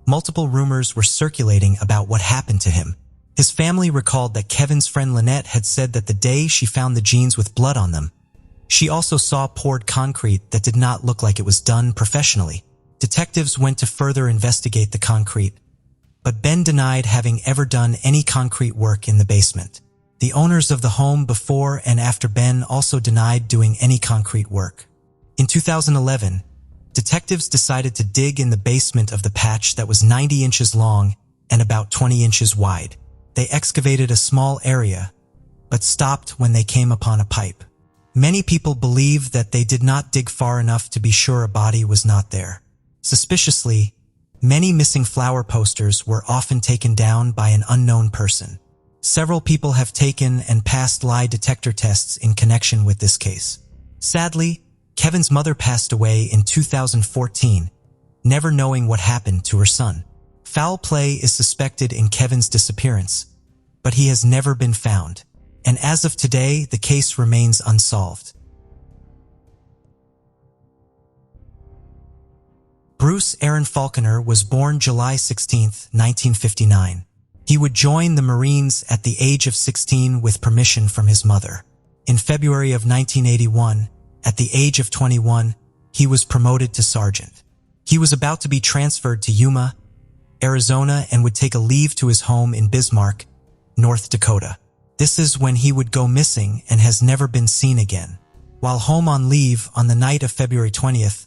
multiple rumors were circulating about what happened to him. His family recalled that Kevin's friend Lynette had said that the day she found the jeans with blood on them, she also saw poured concrete that did not look like it was done professionally. Detectives went to further investigate the concrete, but Ben denied having ever done any concrete work in the basement. The owners of the home before and after Ben also denied doing any concrete work. In 2011, detectives decided to dig in the basement of the patch that was 90 inches long and about 20 inches wide. They excavated a small area, but stopped when they came upon a pipe. Many people believe that they did not dig far enough to be sure a body was not there. Suspiciously, many missing flower posters were often taken down by an unknown person. Several people have taken and passed lie detector tests in connection with this case. Sadly, Kevin's mother passed away in 2014, never knowing what happened to her son. Foul play is suspected in Kevin's disappearance, but he has never been found, and as of today, the case remains unsolved. Bruce Aaron Falconer was born July 16, 1959. He would join the Marines at the age of 16 with permission from his mother. In February of 1981, at the age of 21, he was promoted to sergeant. He was about to be transferred to Yuma, Arizona, and would take a leave to his home in Bismarck, North Dakota. This is when he would go missing and has never been seen again. While home on leave on the night of February 20th,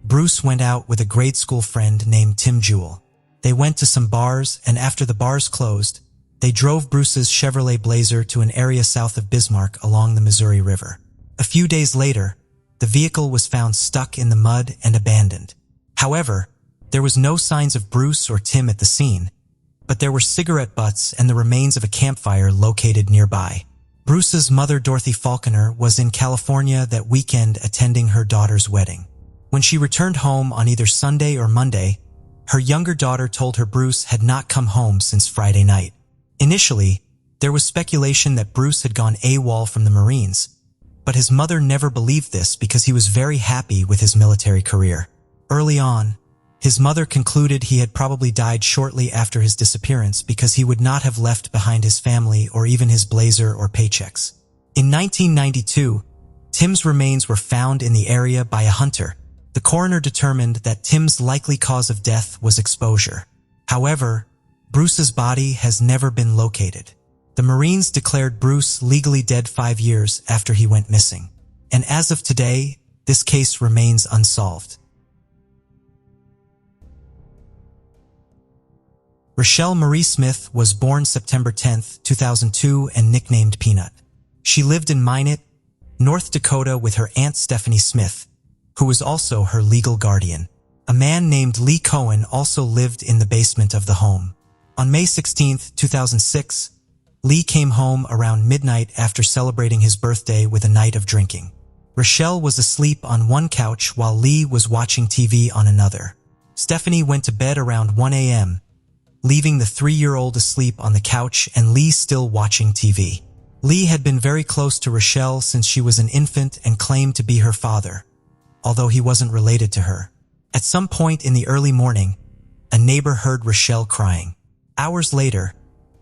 Bruce went out with a grade school friend named Tim Jewell. They went to some bars, and after the bars closed, they drove Bruce's Chevrolet Blazer to an area south of Bismarck along the Missouri River. A few days later, the vehicle was found stuck in the mud and abandoned. However, there was no signs of Bruce or Tim at the scene, but there were cigarette butts and the remains of a campfire located nearby. Bruce's mother, Dorothy Falconer, was in California that weekend attending her daughter's wedding. When she returned home on either Sunday or Monday, her younger daughter told her Bruce had not come home since Friday night. Initially, there was speculation that Bruce had gone AWOL from the Marines, but his mother never believed this because he was very happy with his military career. Early on, his mother concluded he had probably died shortly after his disappearance because he would not have left behind his family or even his blazer or paychecks. In 1992, Tim's remains were found in the area by a hunter. The coroner determined that Tim's likely cause of death was exposure. However, Bruce's body has never been located. The Marines declared Bruce legally dead 5 years after he went missing. And as of today, this case remains unsolved. Rochelle Marie Smith was born September 10, 2002 and nicknamed Peanut. She lived in Minot, North Dakota with her Aunt Stephanie Smith, who was also her legal guardian. A man named Lee Cohen also lived in the basement of the home. On May 16, 2006, Lee came home around midnight after celebrating his birthday with a night of drinking. Rochelle was asleep on one couch while Lee was watching TV on another. Stephanie went to bed around 1 a.m., leaving the 3-year-old asleep on the couch and Lee still watching TV. Lee had been very close to Rochelle since she was an infant and claimed to be her father, although he wasn't related to her. At some point in the early morning, a neighbor heard Rochelle crying. Hours later,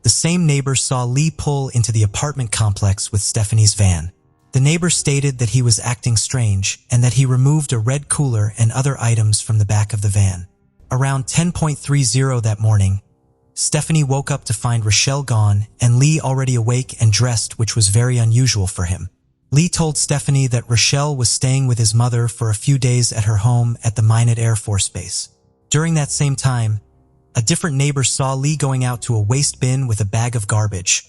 the same neighbor saw Lee pull into the apartment complex with Stephanie's van. The neighbor stated that he was acting strange and that he removed a red cooler and other items from the back of the van. Around 10:30 that morning, Stephanie woke up to find Rochelle gone and Lee already awake and dressed, which was very unusual for him. Lee told Stephanie that Rochelle was staying with his mother for a few days at her home at the Minot Air Force Base. During that same time, a different neighbor saw Lee going out to a waste bin with a bag of garbage,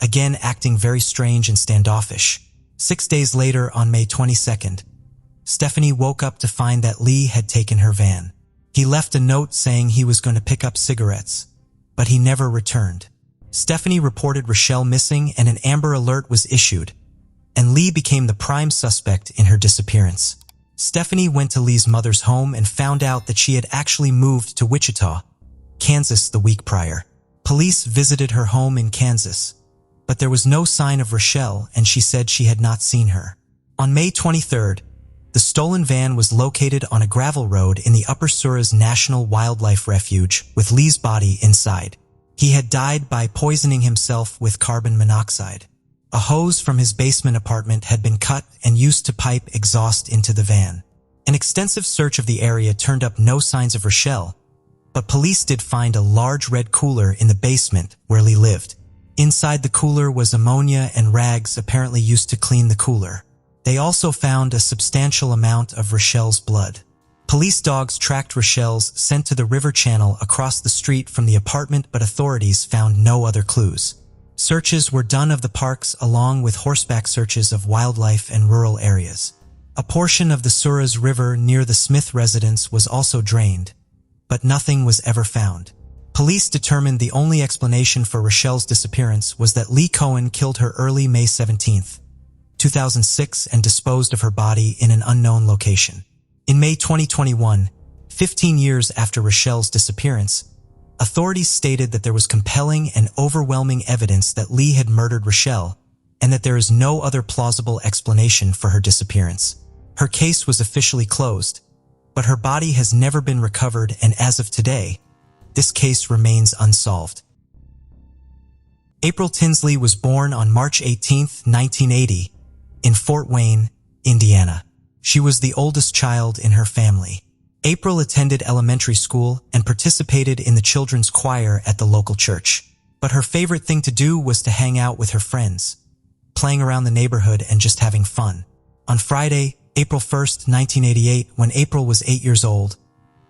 again acting very strange and standoffish. 6 days later, on May 22nd, Stephanie woke up to find that Lee had taken her van. He left a note saying he was going to pick up cigarettes, but he never returned. Stephanie reported Rochelle missing and an Amber Alert was issued, and Lee became the prime suspect in her disappearance. Stephanie went to Lee's mother's home and found out that she had actually moved to Wichita, Kansas the week prior. Police visited her home in Kansas, but there was no sign of Rochelle and she said she had not seen her. On May 23rd, the stolen van was located on a gravel road in the Upper Suras National Wildlife Refuge with Lee's body inside. He had died by poisoning himself with carbon monoxide. A hose from his basement apartment had been cut and used to pipe exhaust into the van. An extensive search of the area turned up no signs of Rochelle, but police did find a large red cooler in the basement where Lee lived. Inside the cooler was ammonia and rags apparently used to clean the cooler. They also found a substantial amount of Rochelle's blood. Police dogs tracked Rochelle's scent to the river channel across the street from the apartment, but authorities found no other clues. Searches were done of the parks along with horseback searches of wildlife and rural areas. A portion of the Suras River near the Smith residence was also drained, but nothing was ever found. Police determined the only explanation for Rochelle's disappearance was that Lee Cohen killed her early May 17, 2006 and disposed of her body in an unknown location. In May 2021, 15 years after Rochelle's disappearance, authorities stated that there was compelling and overwhelming evidence that Lee had murdered Rochelle and that there is no other plausible explanation for her disappearance. Her case was officially closed, but her body has never been recovered, and as of today, this case remains unsolved. April Tinsley was born on March 18, 1980, in Fort Wayne, Indiana. She was the oldest child in her family. April attended elementary school and participated in the children's choir at the local church. But her favorite thing to do was to hang out with her friends, playing around the neighborhood and just having fun. On Friday, April 1, 1988, when April was 8 years old,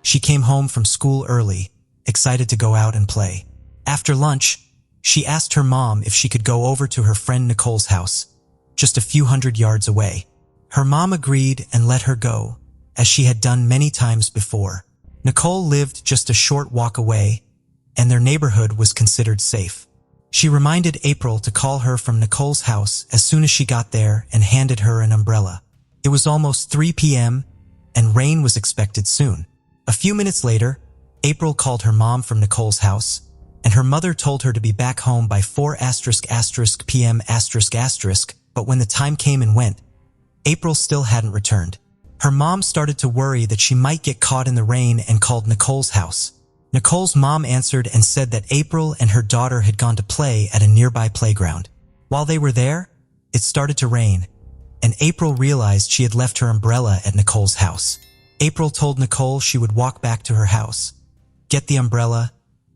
she came home from school early, excited to go out and play. After lunch, she asked her mom if she could go over to her friend Nicole's house, just a few hundred yards away. Her mom agreed and let her go, as she had done many times before. Nicole lived just a short walk away, and their neighborhood was considered safe. She reminded April to call her from Nicole's house as soon as she got there and handed her an umbrella. It was almost 3 p.m., and rain was expected soon. A few minutes later, April called her mom from Nicole's house, and her mother told her to be back home by 4 p.m. But when the time came and went, April still hadn't returned. Her mom started to worry that she might get caught in the rain and called Nicole's house. Nicole's mom answered and said that April and her daughter had gone to play at a nearby playground. While they were there, it started to rain, and April realized she had left her umbrella at Nicole's house. April told Nicole she would walk back to her house, get the umbrella,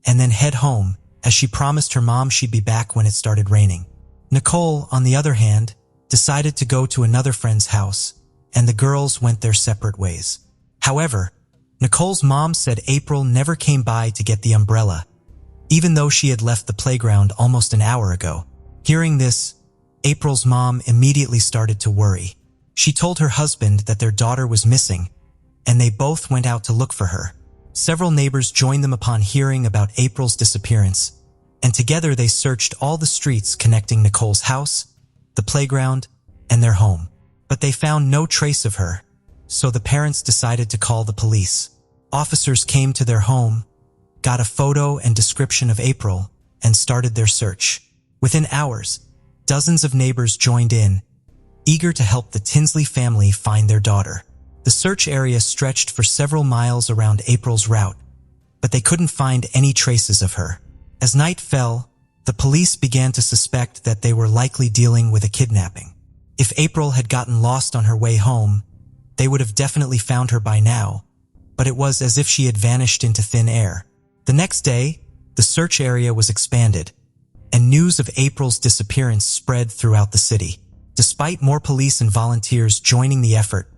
and then head home, as she promised her mom she'd be back when it started raining. Nicole, on the other hand, decided to go to another friend's house, and the girls went their separate ways. However, Nicole's mom said April never came by to get the umbrella, even though she had left the playground almost an hour ago. Hearing this, April's mom immediately started to worry. She told her husband that their daughter was missing, and they both went out to look for her. Several neighbors joined them upon hearing about April's disappearance, and together they searched all the streets connecting Nicole's house, the playground, and their home. But they found no trace of her, so the parents decided to call the police. Officers came to their home, got a photo and description of April, and started their search. Within hours, dozens of neighbors joined in, eager to help the Tinsley family find their daughter. The search area stretched for several miles around April's route, but they couldn't find any traces of her. As night fell, the police began to suspect that they were likely dealing with a kidnapping. If April had gotten lost on her way home, they would have definitely found her by now, but it was as if she had vanished into thin air. The next day, the search area was expanded, and news of April's disappearance spread throughout the city. Despite more police and volunteers joining the effort,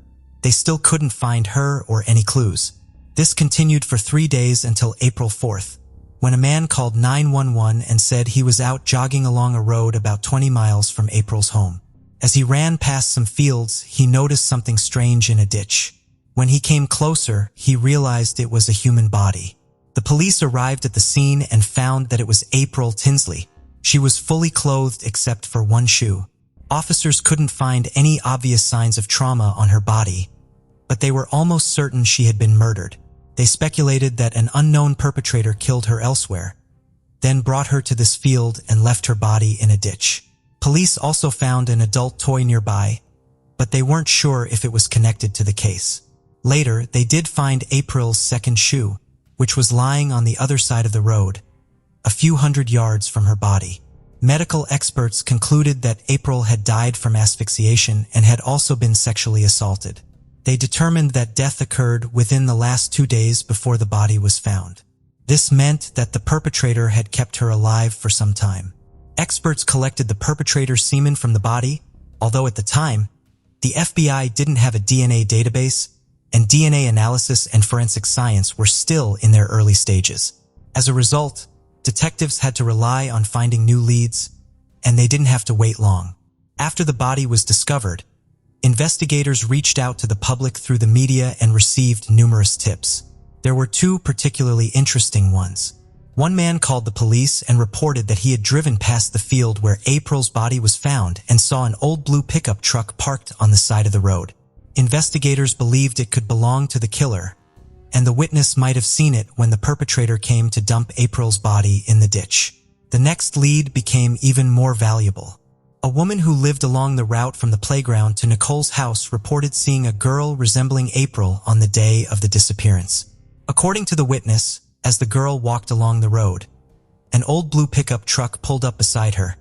they still couldn't find her or any clues. This continued for 3 days until April 4th, when a man called 911 and said he was out jogging along a road about 20 miles from April's home. As he ran past some fields, he noticed something strange in a ditch. When he came closer, he realized it was a human body. The police arrived at the scene and found that it was April Tinsley. She was fully clothed except for one shoe. Officers couldn't find any obvious signs of trauma on her body, but they were almost certain she had been murdered. They speculated that an unknown perpetrator killed her elsewhere, then brought her to this field and left her body in a ditch. Police also found an adult toy nearby, but they weren't sure if it was connected to the case. Later, they did find April's second shoe, which was lying on the other side of the road, a few hundred yards from her body. Medical experts concluded that April had died from asphyxiation and had also been sexually assaulted. They determined that death occurred within the last 2 days before the body was found. This meant that the perpetrator had kept her alive for some time. Experts collected the perpetrator's semen from the body, although at the time, the FBI didn't have a DNA database, and DNA analysis and forensic science were still in their early stages. As a result, detectives had to rely on finding new leads, and they didn't have to wait long. After the body was discovered, investigators reached out to the public through the media and received numerous tips. There were 2 particularly interesting ones. One man called the police and reported that he had driven past the field where April's body was found and saw an old blue pickup truck parked on the side of the road. Investigators believed it could belong to the killer, and the witness might have seen it when the perpetrator came to dump April's body in the ditch. The next lead became even more valuable. A woman who lived along the route from the playground to Nicole's house reported seeing a girl resembling April on the day of the disappearance. According to the witness, as the girl walked along the road, an old blue pickup truck pulled up beside her,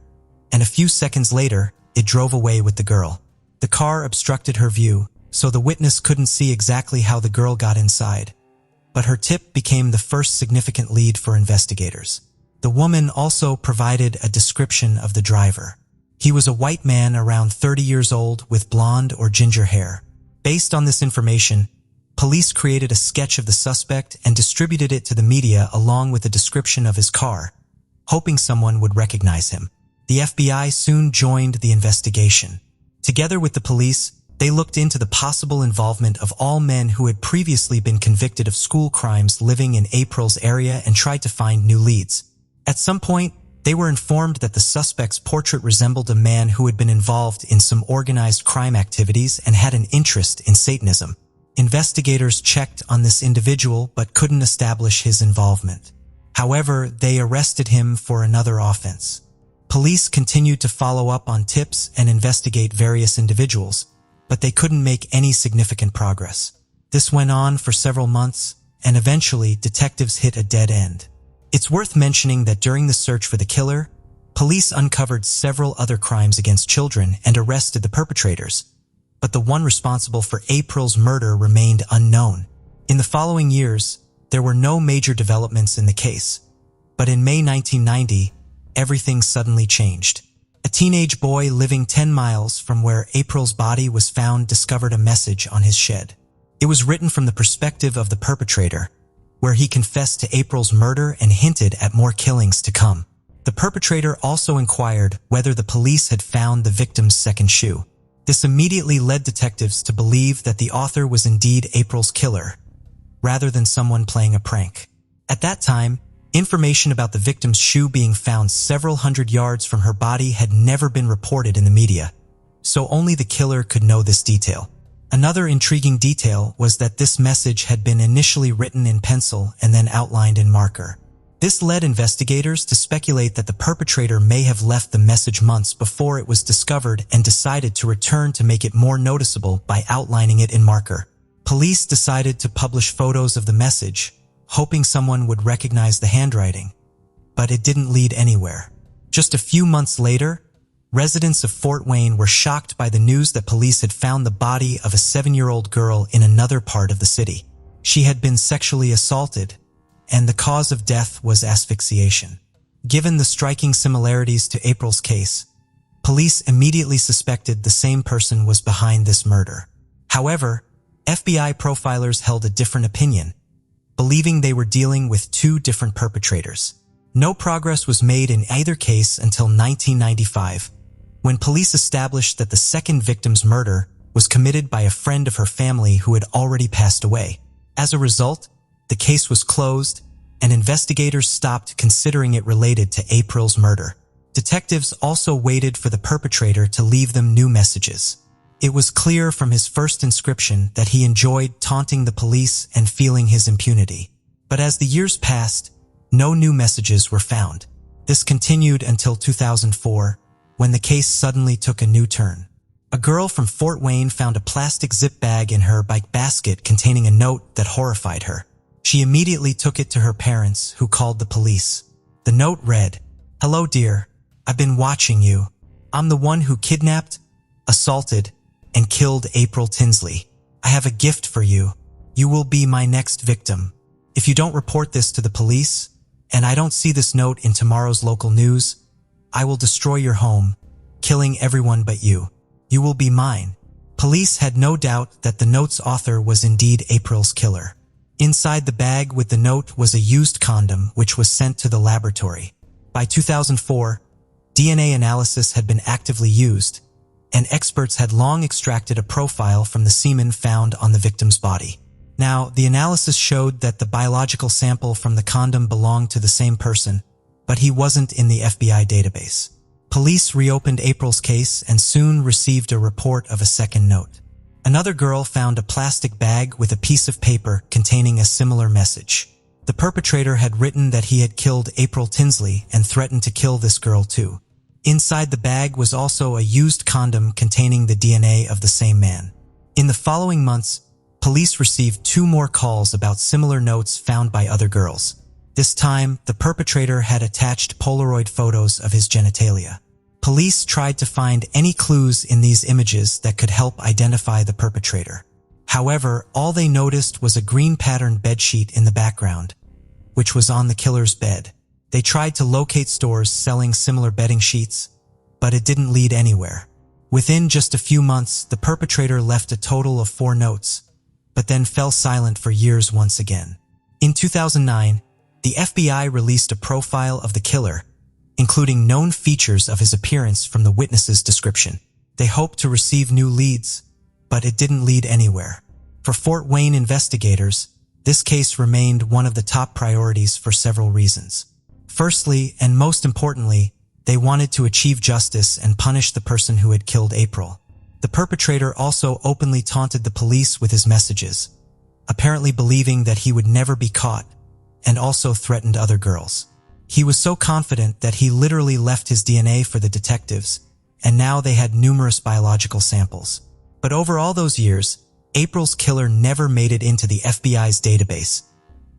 and a few seconds later, it drove away with the girl. The car obstructed her view, so the witness couldn't see exactly how the girl got inside. But her tip became the first significant lead for investigators. The woman also provided a description of the driver. He was a white man around 30 years old with blonde or ginger hair. Based on this information, police created a sketch of the suspect and distributed it to the media along with a description of his car, hoping someone would recognize him. The FBI soon joined the investigation. Together with the police, they looked into the possible involvement of all men who had previously been convicted of school crimes living in April's area and tried to find new leads. At some point, they were informed that the suspect's portrait resembled a man who had been involved in some organized crime activities and had an interest in Satanism. Investigators checked on this individual but couldn't establish his involvement. However, they arrested him for another offense. Police continued to follow up on tips and investigate various individuals, but they couldn't make any significant progress. This went on for several months, and eventually detectives hit a dead end. It's worth mentioning that during the search for the killer, police uncovered several other crimes against children and arrested the perpetrators, but the one responsible for April's murder remained unknown. In the following years, there were no major developments in the case, but in May 1990, everything suddenly changed. A teenage boy living 10 miles from where April's body was found discovered a message on his shed. It was written from the perspective of the perpetrator, where he confessed to April's murder and hinted at more killings to come. The perpetrator also inquired whether the police had found the victim's second shoe. This immediately led detectives to believe that the author was indeed April's killer, rather than someone playing a prank. At that time, information about the victim's shoe being found several hundred yards from her body had never been reported in the media, so only the killer could know this detail. Another intriguing detail was that this message had been initially written in pencil and then outlined in marker. This led investigators to speculate that the perpetrator may have left the message months before it was discovered and decided to return to make it more noticeable by outlining it in marker. Police decided to publish photos of the message, hoping someone would recognize the handwriting, but it didn't lead anywhere. Just a few months later, residents of Fort Wayne were shocked by the news that police had found the body of a 7-year-old girl in another part of the city. She had been sexually assaulted, and the cause of death was asphyxiation. Given the striking similarities to April's case, police immediately suspected the same person was behind this murder. However, FBI profilers held a different opinion, believing they were dealing with 2 different perpetrators. No progress was made in either case until 1995, when police established that the second victim's murder was committed by a friend of her family who had already passed away. As a result, the case was closed, and investigators stopped considering it related to April's murder. Detectives also waited for the perpetrator to leave them new messages. It was clear from his first inscription that he enjoyed taunting the police and feeling his impunity. But as the years passed, no new messages were found. This continued until 2004, when the case suddenly took a new turn. A girl from Fort Wayne found a plastic zip bag in her bike basket containing a note that horrified her. She immediately took it to her parents, who called the police. The note read, "Hello dear, I've been watching you. I'm the one who kidnapped, assaulted, and killed April Tinsley. I have a gift for you. You will be my next victim. If you don't report this to the police, and I don't see this note in tomorrow's local news, I will destroy your home, killing everyone but you. You will be mine." Police had no doubt that the note's author was indeed April's killer. Inside the bag with the note was a used condom which was sent to the laboratory. By 2004, DNA analysis had been actively used, and experts had long extracted a profile from the semen found on the victim's body. Now, the analysis showed that the biological sample from the condom belonged to the same person, but he wasn't in the FBI database. Police reopened April's case and soon received a report of a second note. Another girl found a plastic bag with a piece of paper containing a similar message. The perpetrator had written that he had killed April Tinsley and threatened to kill this girl too. Inside the bag was also a used condom containing the DNA of the same man. In the following months, police received 2 more calls about similar notes found by other girls. This time, the perpetrator had attached Polaroid photos of his genitalia. Police tried to find any clues in these images that could help identify the perpetrator. However, all they noticed was a green patterned bedsheet in the background, which was on the killer's bed. They tried to locate stores selling similar bedding sheets, but it didn't lead anywhere. Within just a few months, the perpetrator left a total of 4 notes, but then fell silent for years once again. In 2009, the FBI released a profile of the killer, including known features of his appearance from the witness's description. They hoped to receive new leads, but it didn't lead anywhere. For Fort Wayne investigators, this case remained one of the top priorities for several reasons. Firstly, and most importantly, they wanted to achieve justice and punish the person who had killed April. The perpetrator also openly taunted the police with his messages, apparently believing that he would never be caught, and also threatened other girls. He was so confident that he literally left his DNA for the detectives, and now they had numerous biological samples. But over all those years, April's killer never made it into the FBI's database,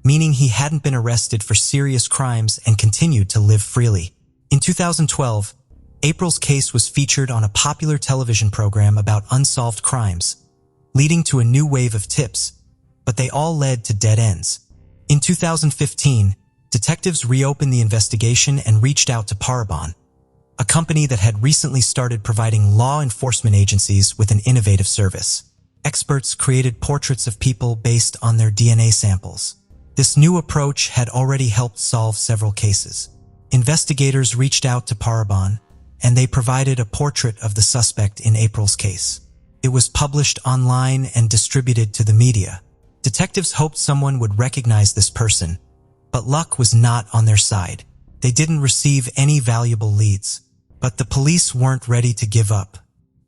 meaning he hadn't been arrested for serious crimes and continued to live freely. In 2012, April's case was featured on a popular television program about unsolved crimes, leading to a new wave of tips, but they all led to dead ends. In 2015, detectives reopened the investigation and reached out to Parabon, a company that had recently started providing law enforcement agencies with an innovative service. Experts created portraits of people based on their DNA samples. This new approach had already helped solve several cases. Investigators reached out to Parabon, and they provided a portrait of the suspect in April's case. It was published online and distributed to the media. Detectives hoped someone would recognize this person, but luck was not on their side. They didn't receive any valuable leads. But the police weren't ready to give up.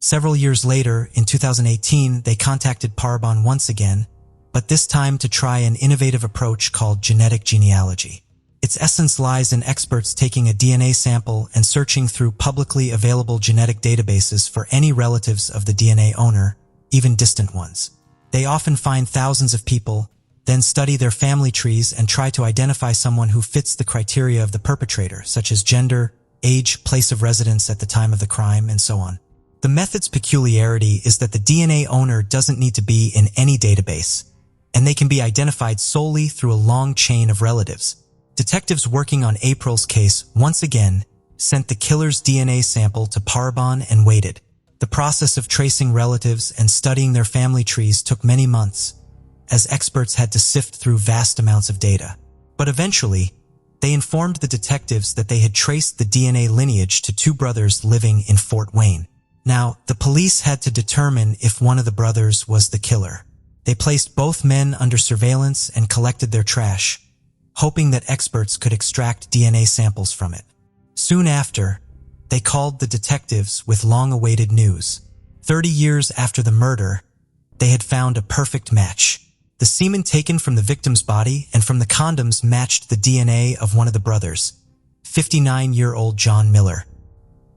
Several years later, in 2018, they contacted Parabon once again, but this time to try an innovative approach called genetic genealogy. Its essence lies in experts taking a DNA sample and searching through publicly available genetic databases for any relatives of the DNA owner, even distant ones. They often find thousands of people, then study their family trees and try to identify someone who fits the criteria of the perpetrator, such as gender, age, place of residence at the time of the crime, and so on. The method's peculiarity is that the DNA owner doesn't need to be in any database, and they can be identified solely through a long chain of relatives. Detectives working on April's case once again sent the killer's DNA sample to Parabon and waited. The process of tracing relatives and studying their family trees took many months, as experts had to sift through vast amounts of data. But eventually, they informed the detectives that they had traced the DNA lineage to 2 brothers living in Fort Wayne. Now, the police had to determine if one of the brothers was the killer. They placed both men under surveillance and collected their trash, hoping that experts could extract DNA samples from it. Soon after, They called the detectives with long-awaited news. 30 years after the murder, they had found a perfect match. The semen taken from the victim's body and from the condoms matched the DNA of one of the brothers, 59-year-old John Miller.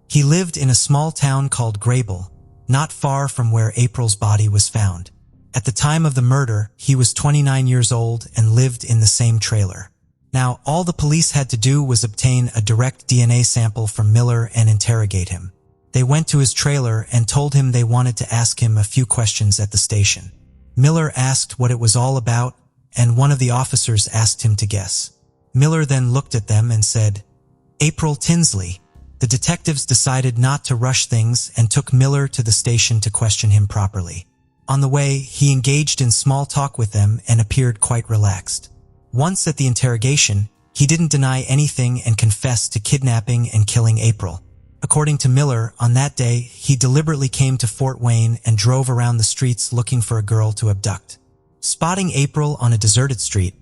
He lived in a small town called Grable, not far from where April's body was found. At the time of the murder, he was 29 years old and lived in the same trailer. Now, all the police had to do was obtain a direct DNA sample from Miller and interrogate him. They went to his trailer and told him they wanted to ask him a few questions at the station. Miller asked what it was all about, and one of the officers asked him to guess. Miller then looked at them and said, "April Tinsley." The detectives decided not to rush things and took Miller to the station to question him properly. On the way, he engaged in small talk with them and appeared quite relaxed. Once at the interrogation, he didn't deny anything and confessed to kidnapping and killing April. According to Miller, on that day, he deliberately came to Fort Wayne and drove around the streets looking for a girl to abduct. Spotting April on a deserted street,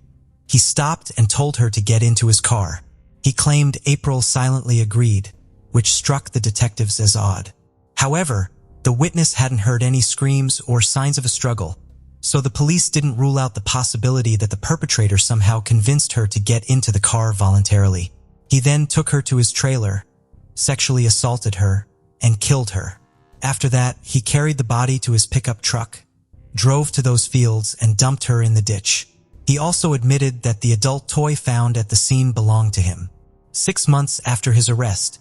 he stopped and told her to get into his car. He claimed April silently agreed, which struck the detectives as odd. However, the witness hadn't heard any screams or signs of a struggle, so the police didn't rule out the possibility that the perpetrator somehow convinced her to get into the car voluntarily. He then took her to his trailer, sexually assaulted her, and killed her. After that, he carried the body to his pickup truck, drove to those fields, and dumped her in the ditch. He also admitted that the adult toy found at the scene belonged to him. 6 months after his arrest,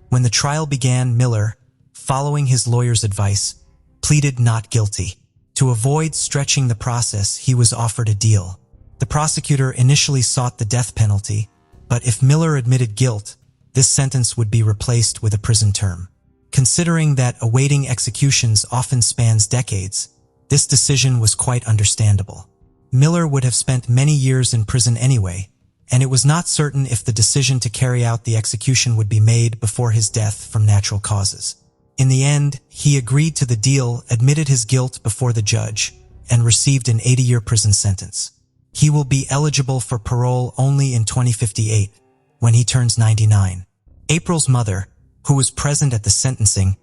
when the trial began, Miller, following his lawyer's advice, pleaded not guilty. To avoid stretching the process, he was offered a deal. The prosecutor initially sought the death penalty, but if Miller admitted guilt, this sentence would be replaced with a prison term. Considering that awaiting executions often spans decades, this decision was quite understandable. Miller would have spent many years in prison anyway, and it was not certain if the decision to carry out the execution would be made before his death from natural causes. In the end, he agreed to the deal, admitted his guilt before the judge, and received an 80-year prison sentence. He will be eligible for parole only in 2058, when he turns 99. April's mother, who was present at the sentencing,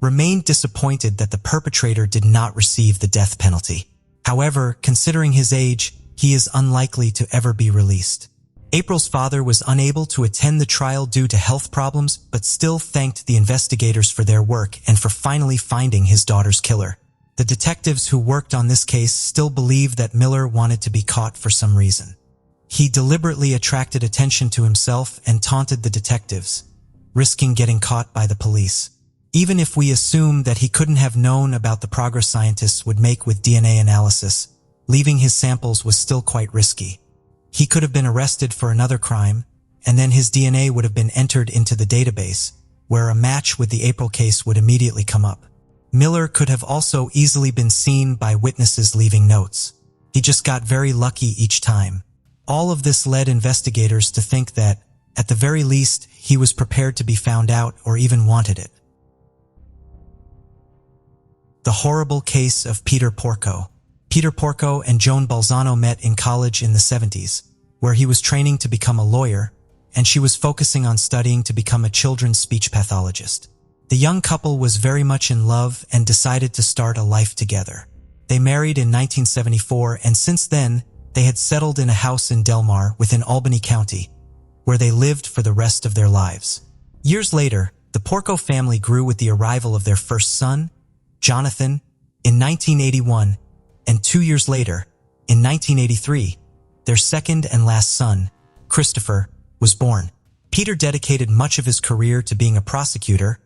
remained disappointed that the perpetrator did not receive the death penalty. However, considering his age, he is unlikely to ever be released. April's father was unable to attend the trial due to health problems, but still thanked the investigators for their work and for finally finding his daughter's killer. The detectives who worked on this case still believe that Miller wanted to be caught for some reason. He deliberately attracted attention to himself and taunted the detectives, risking getting caught by the police. Even if we assume that he couldn't have known about the progress scientists would make with DNA analysis, leaving his samples was still quite risky. He could have been arrested for another crime, and then his DNA would have been entered into the database, where a match with the April case would immediately come up. Miller could have also easily been seen by witnesses leaving notes. He just got very lucky each time. All of this led investigators to think that, at the very least, he was prepared to be found out or even wanted it. The horrible case of Peter Porco. Peter Porco and Joan Balzano met in college in the 70s, where he was training to become a lawyer, and she was focusing on studying to become a children's speech pathologist. The young couple was very much in love and decided to start a life together. They married in 1974, and since then, they had settled in a house in Del Mar within Albany County, where they lived for the rest of their lives. Years later, the Porco family grew with the arrival of their first son, Jonathan, in 1981, and 2 years later, in 1983, their second and last son, Christopher, was born. Peter dedicated much of his career to being a prosecutor,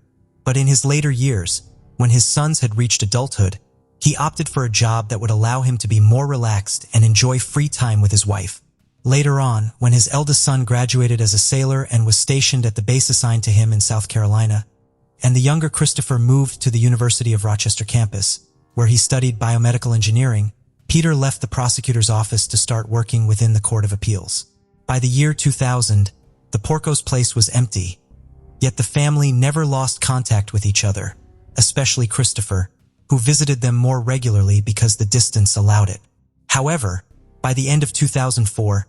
but in his later years, when his sons had reached adulthood, he opted for a job that would allow him to be more relaxed and enjoy free time with his wife. Later on, when his eldest son graduated as a sailor and was stationed at the base assigned to him in South Carolina, and the younger Christopher moved to the University of Rochester campus, where he studied biomedical engineering, Peter left the prosecutor's office to start working within the Court of Appeals. By the year 2000, the Porco's place was empty, yet the family never lost contact with each other, especially Christopher, who visited them more regularly because the distance allowed it. However, by the end of 2004,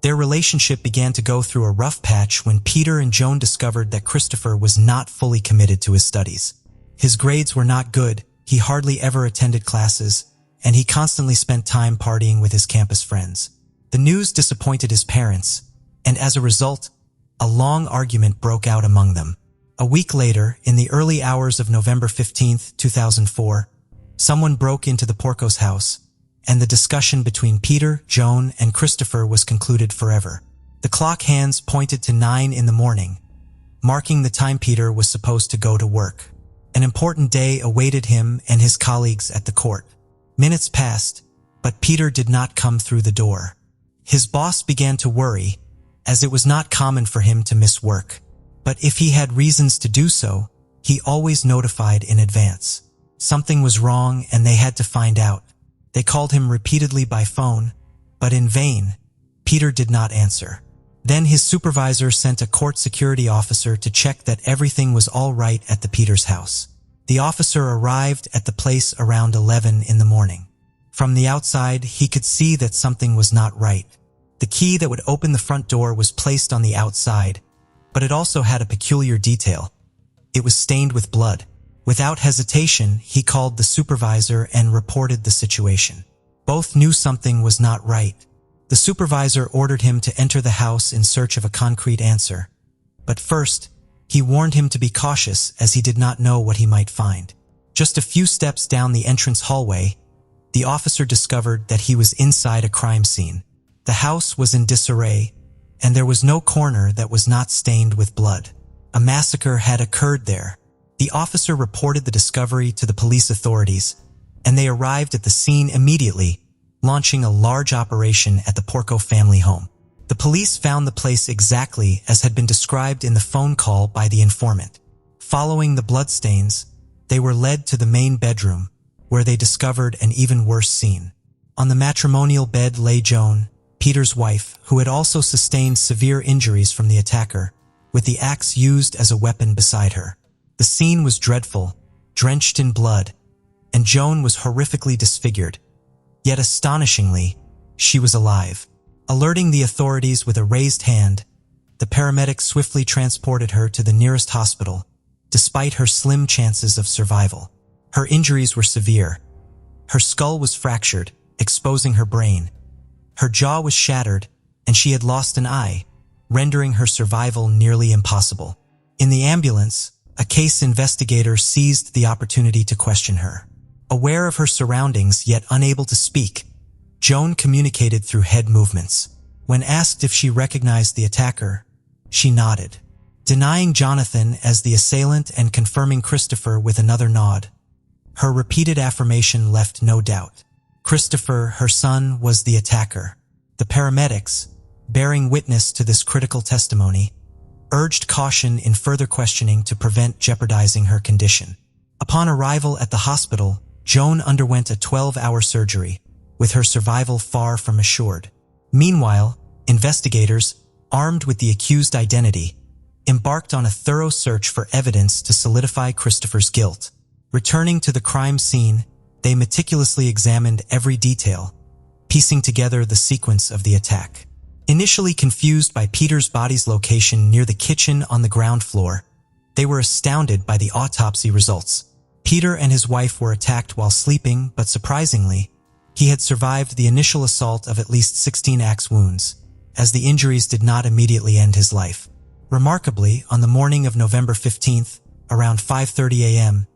Their relationship began to go through a rough patch when Peter and Joan discovered that Christopher was not fully committed to his studies. His grades were not good, he hardly ever attended classes, and he constantly spent time partying with his campus friends. The news disappointed his parents, and as a result, a long argument broke out among them. A week later, in the early hours of November 15, 2004, someone broke into the Porcos house, and the discussion between Peter, Joan, and Christopher was concluded forever. The clock hands pointed to 9 in the morning, marking the time Peter was supposed to go to work. An important day awaited him and his colleagues at the court. Minutes passed, but Peter did not come through the door. His boss began to worry, as it was not common for him to miss work. But if he had reasons to do so, he always notified in advance. Something was wrong and they had to find out. They called him repeatedly by phone, but in vain. Peter did not answer. Then his supervisor sent a court security officer to check that everything was all right at the Peters house. The officer arrived at the place around 11 in the morning. From the outside, he could see that something was not right. The key that would open the front door was placed on the outside, but it also had a peculiar detail. It was stained with blood. Without hesitation, he called the supervisor and reported the situation. Both knew something was not right. The supervisor ordered him to enter the house in search of a concrete answer. But first, he warned him to be cautious as he did not know what he might find. Just a few steps down the entrance hallway, the officer discovered that he was inside a crime scene. The house was in disarray, and there was no corner that was not stained with blood. A massacre had occurred there. The officer reported the discovery to the police authorities, and they arrived at the scene immediately, launching a large operation at the Porco family home. The police found the place exactly as had been described in the phone call by the informant. Following the bloodstains, they were led to the main bedroom, where they discovered an even worse scene. On the matrimonial bed lay Joan, Peter's wife, who had also sustained severe injuries from the attacker, with the axe used as a weapon beside her. The scene was dreadful, drenched in blood, and Joan was horrifically disfigured. Yet astonishingly, she was alive. Alerting the authorities with a raised hand, the paramedics swiftly transported her to the nearest hospital, despite her slim chances of survival. Her injuries were severe. Her skull was fractured, exposing her brain. Her jaw was shattered, and she had lost an eye, rendering her survival nearly impossible. In the ambulance, a case investigator seized the opportunity to question her. Aware of her surroundings yet unable to speak, Joan communicated through head movements. When asked if she recognized the attacker, she nodded, denying Jonathan as the assailant and confirming Christopher with another nod. Her repeated affirmation left no doubt. Christopher, her son, was the attacker. The paramedics, bearing witness to this critical testimony, urged caution in further questioning to prevent jeopardizing her condition. Upon arrival at the hospital, Joan underwent a 12-hour surgery, with her survival far from assured. Meanwhile, investigators, armed with the accused identity, embarked on a thorough search for evidence to solidify Christopher's guilt. Returning to the crime scene, they meticulously examined every detail, piecing together the sequence of the attack. Initially confused by Peter's body's location near the kitchen on the ground floor, they were astounded by the autopsy results. Peter and his wife were attacked while sleeping, but surprisingly, he had survived the initial assault of at least 16 axe wounds, as the injuries did not immediately end his life. Remarkably, on the morning of November 15th, around 5:30 a.m.,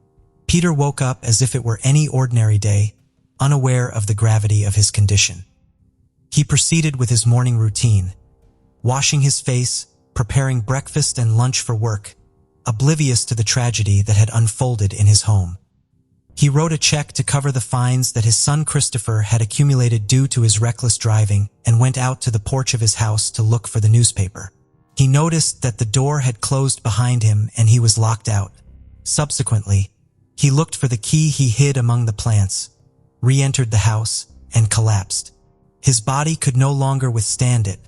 Peter woke up as if it were any ordinary day, unaware of the gravity of his condition. He proceeded with his morning routine, washing his face, preparing breakfast and lunch for work, oblivious to the tragedy that had unfolded in his home. He wrote a check to cover the fines that his son Christopher had accumulated due to his reckless driving and went out to the porch of his house to look for the newspaper. He noticed that the door had closed behind him and he was locked out. Subsequently, he looked for the key he hid among the plants, re-entered the house, and collapsed. His body could no longer withstand it,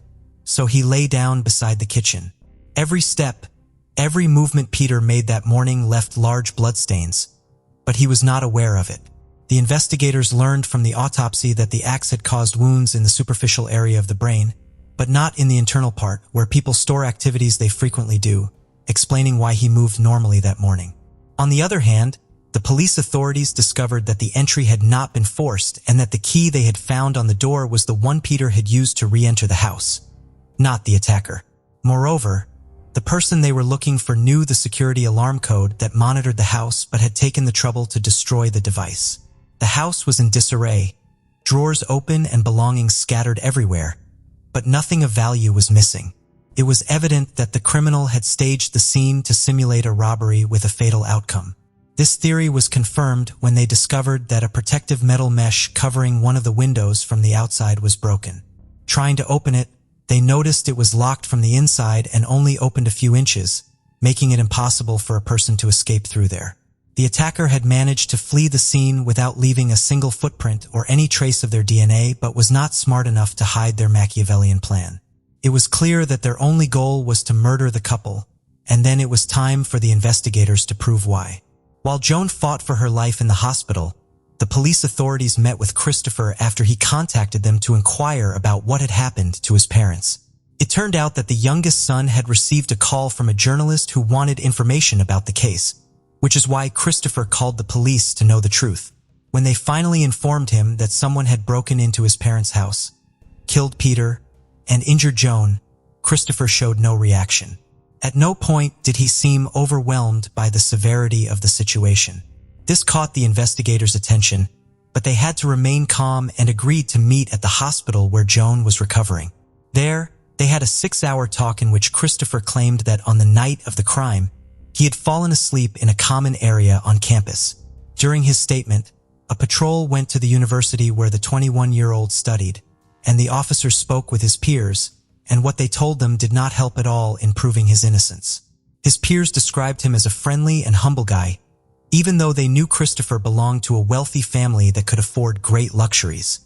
so he lay down beside the kitchen. Every step, every movement Peter made that morning left large bloodstains, but he was not aware of it. The investigators learned from the autopsy that the axe had caused wounds in the superficial area of the brain, but not in the internal part where people store activities they frequently do, explaining why he moved normally that morning. On the other hand, the police authorities discovered that the entry had not been forced and that the key they had found on the door was the one Peter had used to re-enter the house, not the attacker. Moreover, the person they were looking for knew the security alarm code that monitored the house but had taken the trouble to destroy the device. The house was in disarray, drawers open and belongings scattered everywhere, but nothing of value was missing. It was evident that the criminal had staged the scene to simulate a robbery with a fatal outcome. This theory was confirmed when they discovered that a protective metal mesh covering one of the windows from the outside was broken. Trying to open it, they noticed it was locked from the inside and only opened a few inches, making it impossible for a person to escape through there. The attacker had managed to flee the scene without leaving a single footprint or any trace of their DNA, but was not smart enough to hide their Machiavellian plan. It was clear that their only goal was to murder the couple, and then it was time for the investigators to prove why. While Joan fought for her life in the hospital, the police authorities met with Christopher after he contacted them to inquire about what had happened to his parents. It turned out that the youngest son had received a call from a journalist who wanted information about the case, which is why Christopher called the police to know the truth. When they finally informed him that someone had broken into his parents' house, killed Peter, and injured Joan, Christopher showed no reaction. At no point did he seem overwhelmed by the severity of the situation. This caught the investigators' attention, but they had to remain calm and agreed to meet at the hospital where Joan was recovering. There, they had a 6-hour talk in which Christopher claimed that on the night of the crime, he had fallen asleep in a common area on campus. During his statement, a patrol went to the university where the 21-year-old studied, and the officer spoke with his peers, and what they told them did not help at all in proving his innocence. His peers described him as a friendly and humble guy, even though they knew Christopher belonged to a wealthy family that could afford great luxuries.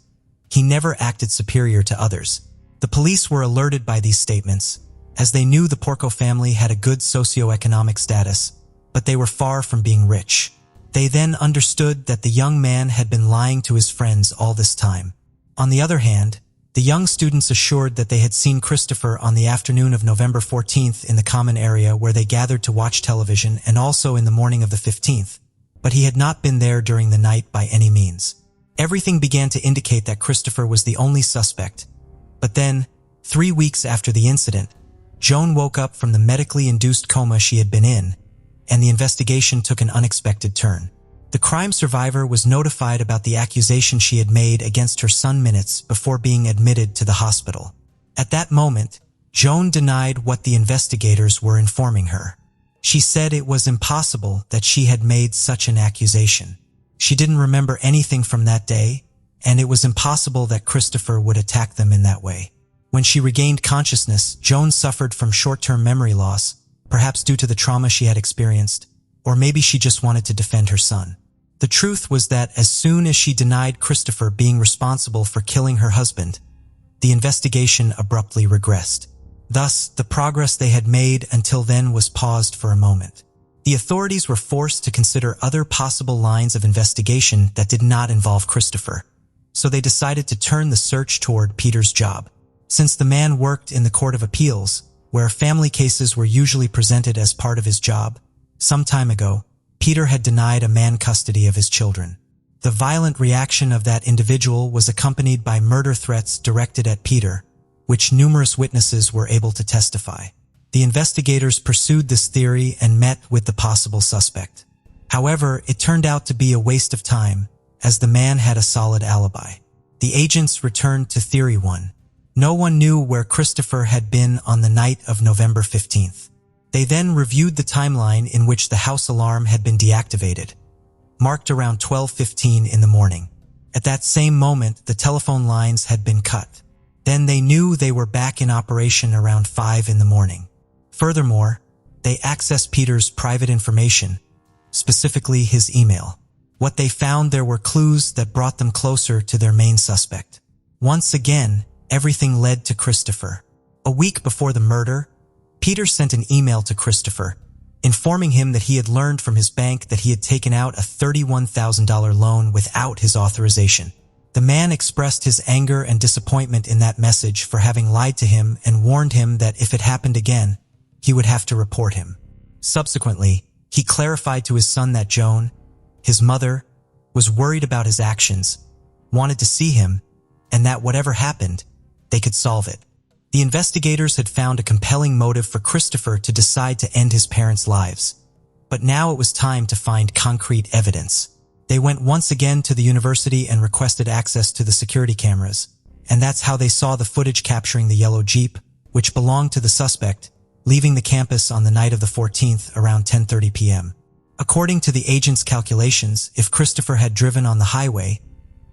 He never acted superior to others. The police were alerted by these statements, as they knew the Porco family had a good socioeconomic status, but they were far from being rich. They then understood that the young man had been lying to his friends all this time. On the other hand, the young students assured that they had seen Christopher on the afternoon of November 14th in the common area where they gathered to watch television, and also in the morning of the 15th, but he had not been there during the night by any means. Everything began to indicate that Christopher was the only suspect, but then, 3 weeks after the incident, Joan woke up from the medically induced coma she had been in, and the investigation took an unexpected turn. The crime survivor was notified about the accusation she had made against her son minutes before being admitted to the hospital. At that moment, Joan denied what the investigators were informing her. She said it was impossible that she had made such an accusation. She didn't remember anything from that day, and it was impossible that Christopher would attack them in that way. When she regained consciousness, Joan suffered from short-term memory loss, perhaps due to the trauma she had experienced, or maybe she just wanted to defend her son. The truth was that as soon as she denied Christopher being responsible for killing her husband, the investigation abruptly regressed. Thus, the progress they had made until then was paused for a moment. The authorities were forced to consider other possible lines of investigation that did not involve Christopher, so they decided to turn the search toward Peter's job. Since the man worked in the Court of Appeals, where family cases were usually presented as part of his job, some time ago, Peter had denied a man custody of his children. The violent reaction of that individual was accompanied by murder threats directed at Peter, which numerous witnesses were able to testify. The investigators pursued this theory and met with the possible suspect. However, it turned out to be a waste of time, as the man had a solid alibi. The agents returned to Theory 1. No one knew where Christopher had been on the night of November 15th. They then reviewed the timeline in which the house alarm had been deactivated, marked around 12:15 in the morning. At that same moment, the telephone lines had been cut. Then they knew they were back in operation around 5 in the morning. Furthermore, they accessed Peter's private information, specifically his email. What they found there were clues that brought them closer to their main suspect. Once again, everything led to Christopher. A week before the murder, Peter sent an email to Christopher, informing him that he had learned from his bank that he had taken out a $31,000 loan without his authorization. The man expressed his anger and disappointment in that message for having lied to him and warned him that if it happened again, he would have to report him. Subsequently, he clarified to his son that Joan, his mother, was worried about his actions, wanted to see him, and that whatever happened, they could solve it. The investigators had found a compelling motive for Christopher to decide to end his parents' lives. But now it was time to find concrete evidence. They went once again to the university and requested access to the security cameras, and that's how they saw the footage capturing the yellow Jeep, which belonged to the suspect, leaving the campus on the night of the 14th around 10:30 p.m. According to the agent's calculations, if Christopher had driven on the highway,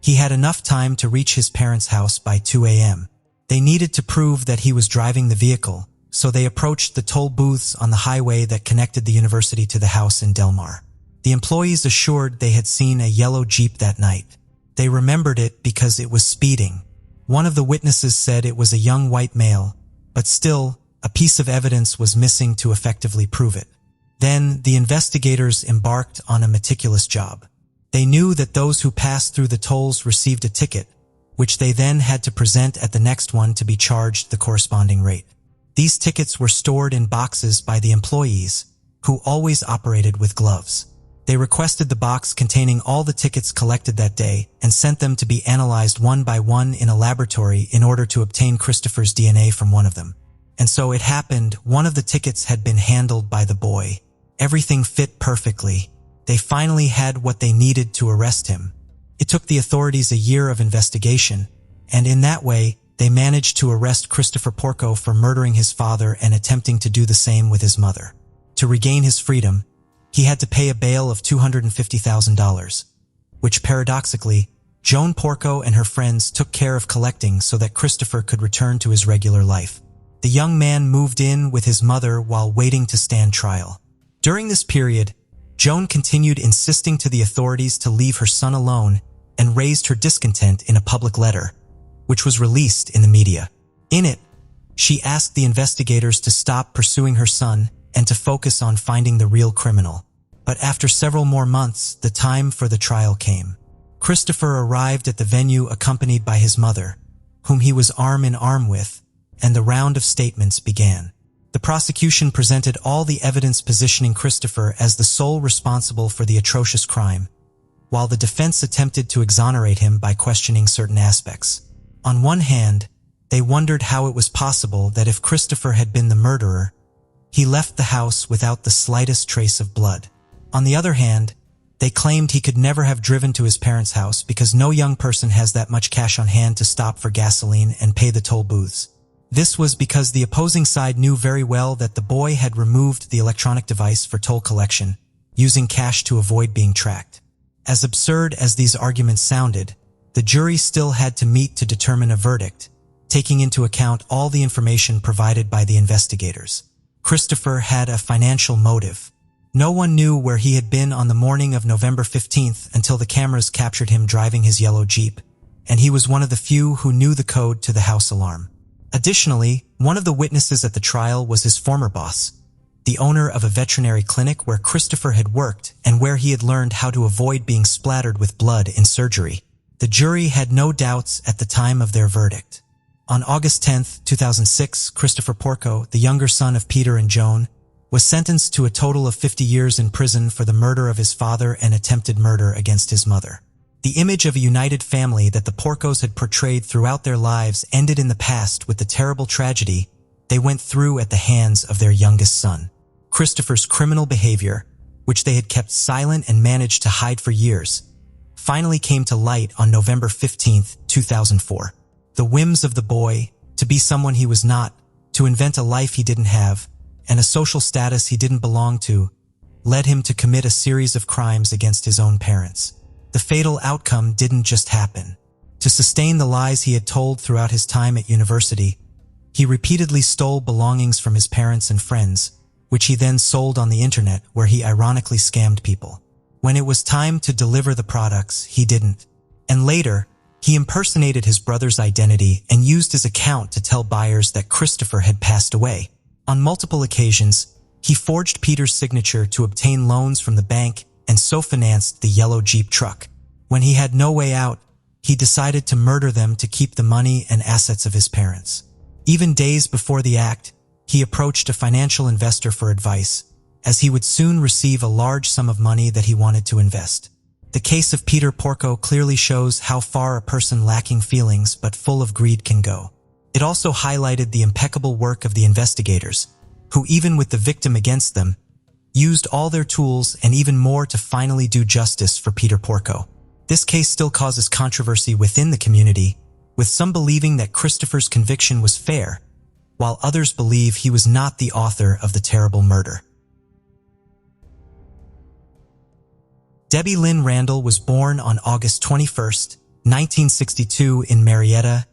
he had enough time to reach his parents' house by 2 a.m. They needed to prove that he was driving the vehicle, so they approached the toll booths on the highway that connected the university to the house in Del Mar. The employees assured they had seen a yellow Jeep that night. They remembered it because it was speeding. One of the witnesses said it was a young white male, but still, a piece of evidence was missing to effectively prove it. Then, the investigators embarked on a meticulous job. They knew that those who passed through the tolls received a ticket, which they then had to present at the next one to be charged the corresponding rate. These tickets were stored in boxes by the employees, who always operated with gloves. They requested the box containing all the tickets collected that day and sent them to be analyzed one by one in a laboratory in order to obtain Christopher's DNA from one of them. And so it happened, one of the tickets had been handled by the boy. Everything fit perfectly. They finally had what they needed to arrest him. It took the authorities a year of investigation, and in that way, they managed to arrest Christopher Porco for murdering his father and attempting to do the same with his mother. To regain his freedom, he had to pay a bail of $250,000, which paradoxically, Joan Porco and her friends took care of collecting so that Christopher could return to his regular life. The young man moved in with his mother while waiting to stand trial. During this period, Joan continued insisting to the authorities to leave her son alone and raised her discontent in a public letter, which was released in the media. In it, she asked the investigators to stop pursuing her son and to focus on finding the real criminal. But after several more months, the time for the trial came. Christopher arrived at the venue accompanied by his mother, whom he was arm in arm with, and the round of statements began. The prosecution presented all the evidence positioning Christopher as the sole responsible for the atrocious crime, while the defense attempted to exonerate him by questioning certain aspects. On one hand, they wondered how it was possible that if Christopher had been the murderer, he left the house without the slightest trace of blood. On the other hand, they claimed he could never have driven to his parents' house because no young person has that much cash on hand to stop for gasoline and pay the toll booths. This was because the opposing side knew very well that the boy had removed the electronic device for toll collection, using cash to avoid being tracked. As absurd as these arguments sounded, the jury still had to meet to determine a verdict, taking into account all the information provided by the investigators. Christopher had a financial motive. No one knew where he had been on the morning of November 15th until the cameras captured him driving his yellow Jeep, and he was one of the few who knew the code to the house alarm. Additionally, one of the witnesses at the trial was his former boss, the owner of a veterinary clinic where Christopher had worked and where he had learned how to avoid being splattered with blood in surgery. The jury had no doubts at the time of their verdict. On August 10, 2006, Christopher Porco, the younger son of Peter and Joan, was sentenced to a total of 50 years in prison for the murder of his father and attempted murder against his mother. The image of a united family that the Porcos had portrayed throughout their lives ended in the past with the terrible tragedy they went through at the hands of their youngest son. Christopher's criminal behavior, which they had kept silent and managed to hide for years, finally came to light on November 15, 2004. The whims of the boy, to be someone he was not, to invent a life he didn't have, and a social status he didn't belong to, led him to commit a series of crimes against his own parents. The fatal outcome didn't just happen. To sustain the lies he had told throughout his time at university, he repeatedly stole belongings from his parents and friends, which he then sold on the internet where he ironically scammed people. When it was time to deliver the products, he didn't. And later, he impersonated his brother's identity and used his account to tell buyers that Christopher had passed away. On multiple occasions, he forged Peter's signature to obtain loans from the bank and so financed the yellow Jeep truck. When he had no way out, he decided to murder them to keep the money and assets of his parents. Even days before the act, he approached a financial investor for advice, as he would soon receive a large sum of money that he wanted to invest. The case of Peter Porco clearly shows how far a person lacking feelings but full of greed can go. It also highlighted the impeccable work of the investigators, who even with the victim against them, used all their tools and even more to finally do justice for Peter Porco. This case still causes controversy within the community, with some believing that Christopher's conviction was fair, while others believe he was not the author of the terrible murder. Debbie Lynn Randall was born on August 21, 1962 in Marietta,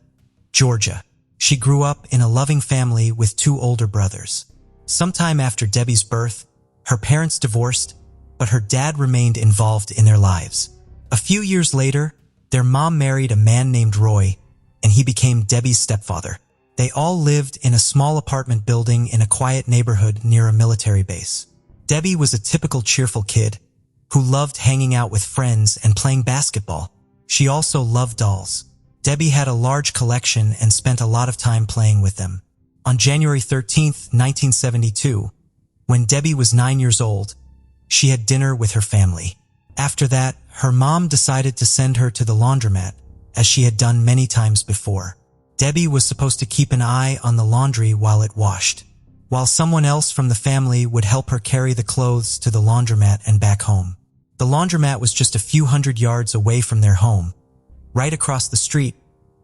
Georgia. She grew up in a loving family with two older brothers. Sometime after Debbie's birth, her parents divorced, but her dad remained involved in their lives. A few years later, their mom married a man named Roy, and he became Debbie's stepfather. They all lived in a small apartment building in a quiet neighborhood near a military base. Debbie was a typical cheerful kid who loved hanging out with friends and playing basketball. She also loved dolls. Debbie had a large collection and spent a lot of time playing with them. On January 13, 1972, when Debbie was 9 years old, she had dinner with her family. After that, her mom decided to send her to the laundromat, as she had done many times before. Debbie was supposed to keep an eye on the laundry while it washed, while someone else from the family would help her carry the clothes to the laundromat and back home. The laundromat was just a few hundred yards away from their home, right across the street,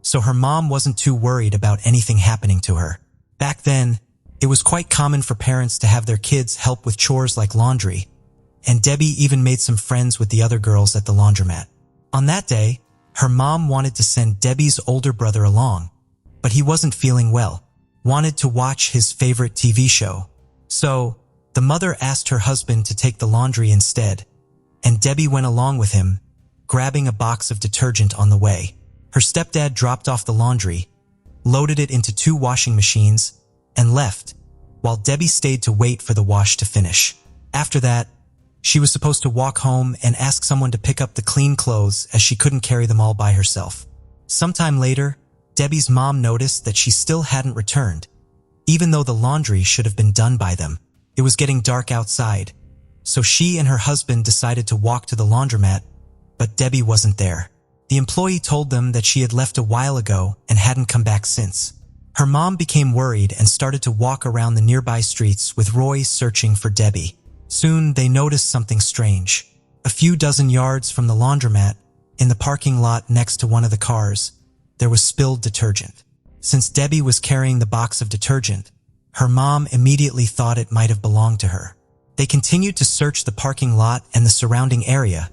so her mom wasn't too worried about anything happening to her. Back then, it was quite common for parents to have their kids help with chores like laundry, and Debbie even made some friends with the other girls at the laundromat. On that day, her mom wanted to send Debbie's older brother along, but he wasn't feeling well, wanted to watch his favorite TV show. So, the mother asked her husband to take the laundry instead, and Debbie went along with him, grabbing a box of detergent on the way. Her stepdad dropped off the laundry, loaded it into 2 washing machines, and left, while Debbie stayed to wait for the wash to finish. After that, she was supposed to walk home and ask someone to pick up the clean clothes as she couldn't carry them all by herself. Sometime later, Debbie's mom noticed that she still hadn't returned, even though the laundry should have been done by them. It was getting dark outside, so she and her husband decided to walk to the laundromat, but Debbie wasn't there. The employee told them that she had left a while ago and hadn't come back since. Her mom became worried and started to walk around the nearby streets with Roy searching for Debbie. Soon, they noticed something strange. A few dozen yards from the laundromat, in the parking lot next to one of the cars, there was spilled detergent. Since Debbie was carrying the box of detergent, her mom immediately thought it might have belonged to her. They continued to search the parking lot and the surrounding area,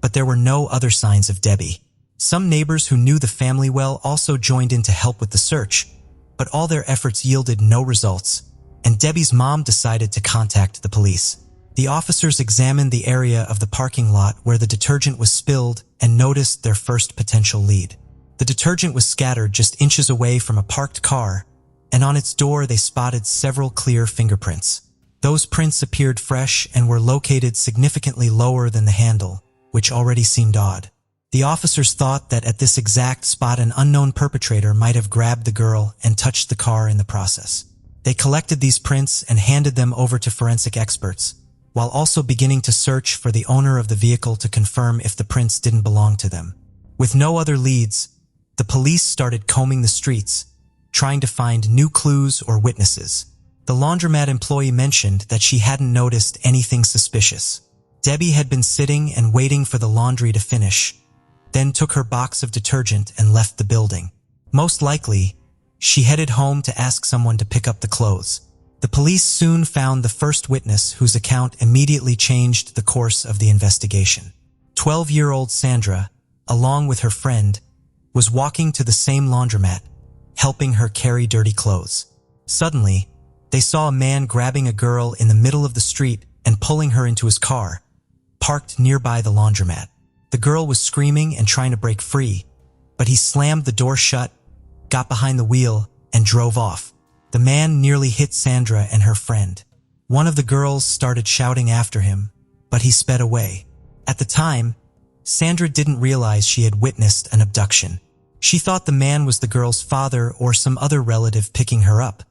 but there were no other signs of Debbie. Some neighbors who knew the family well also joined in to help with the search, but all their efforts yielded no results, and Debbie's mom decided to contact the police. The officers examined the area of the parking lot where the detergent was spilled and noticed their first potential lead. The detergent was scattered just inches away from a parked car, and on its door they spotted several clear fingerprints. Those prints appeared fresh and were located significantly lower than the handle, which already seemed odd. The officers thought that at this exact spot an unknown perpetrator might have grabbed the girl and touched the car in the process. They collected these prints and handed them over to forensic experts, while also beginning to search for the owner of the vehicle to confirm if the prints didn't belong to them. With no other leads, the police started combing the streets, trying to find new clues or witnesses. The laundromat employee mentioned that she hadn't noticed anything suspicious. Debbie had been sitting and waiting for the laundry to finish, then took her box of detergent and left the building. Most likely, she headed home to ask someone to pick up the clothes. The police soon found the first witness whose account immediately changed the course of the investigation. 12-year-old Sandra, along with her friend, was walking to the same laundromat, helping her carry dirty clothes. Suddenly, they saw a man grabbing a girl in the middle of the street and pulling her into his car, parked nearby the laundromat. The girl was screaming and trying to break free, but he slammed the door shut, got behind the wheel, and drove off. The man nearly hit Sandra and her friend. One of the girls started shouting after him, but he sped away. At the time, Sandra didn't realize she had witnessed an abduction. She thought the man was the girl's father or some other relative picking her up,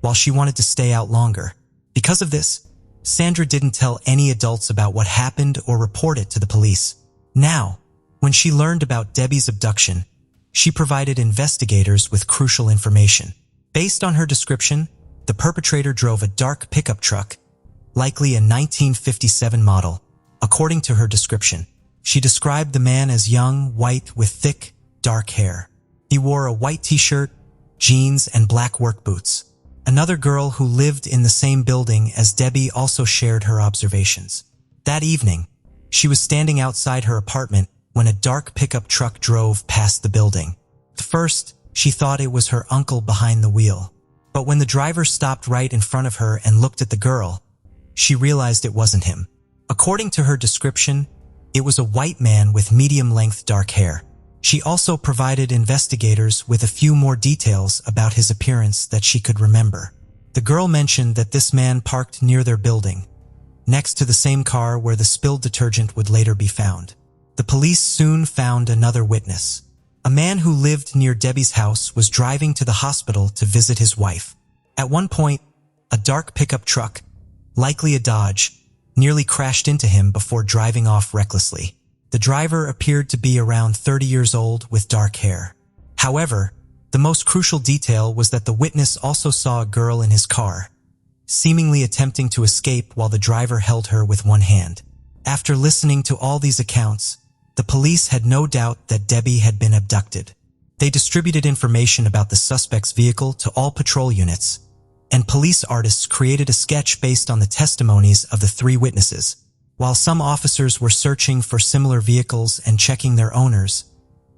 while she wanted to stay out longer. Because of this, Sandra didn't tell any adults about what happened or report it to the police. Now, when she learned about Debbie's abduction, she provided investigators with crucial information. Based on her description, the perpetrator drove a dark pickup truck, likely a 1957 model. According to her description, she described the man as young, white, with thick, dark hair. He wore a white t-shirt, jeans, and black work boots. Another girl who lived in the same building as Debbie also shared her observations. That evening, she was standing outside her apartment when a dark pickup truck drove past the building. At first, she thought it was her uncle behind the wheel. But when the driver stopped right in front of her and looked at the girl, she realized it wasn't him. According to her description, it was a white man with medium-length dark hair. She also provided investigators with a few more details about his appearance that she could remember. The girl mentioned that this man parked near their building, next to the same car where the spilled detergent would later be found. The police soon found another witness. A man who lived near Debbie's house was driving to the hospital to visit his wife. At one point, a dark pickup truck, likely a Dodge, nearly crashed into him before driving off recklessly. The driver appeared to be around 30 years old with dark hair. However, the most crucial detail was that the witness also saw a girl in his car, seemingly attempting to escape while the driver held her with one hand. After listening to all these accounts, the police had no doubt that Debbie had been abducted. They distributed information about the suspect's vehicle to all patrol units, and police artists created a sketch based on the testimonies of the three witnesses. While some officers were searching for similar vehicles and checking their owners,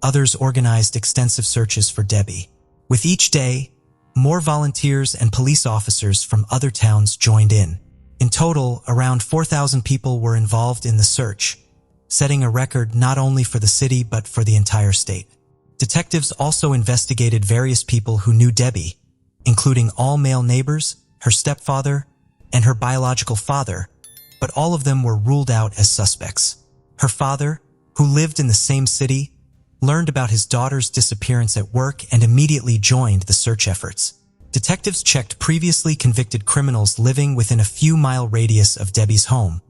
others organized extensive searches for Debbie. With each day, more volunteers and police officers from other towns joined in. In total, around 4,000 people were involved in the search, setting a record not only for the city but for the entire state. Detectives also investigated various people who knew Debbie, including all male neighbors, her stepfather, and her biological father, but all of them were ruled out as suspects. Her father, who lived in the same city, learned about his daughter's disappearance at work and immediately joined the search efforts. Detectives checked previously convicted criminals living within a few-mile radius of Debbie's home,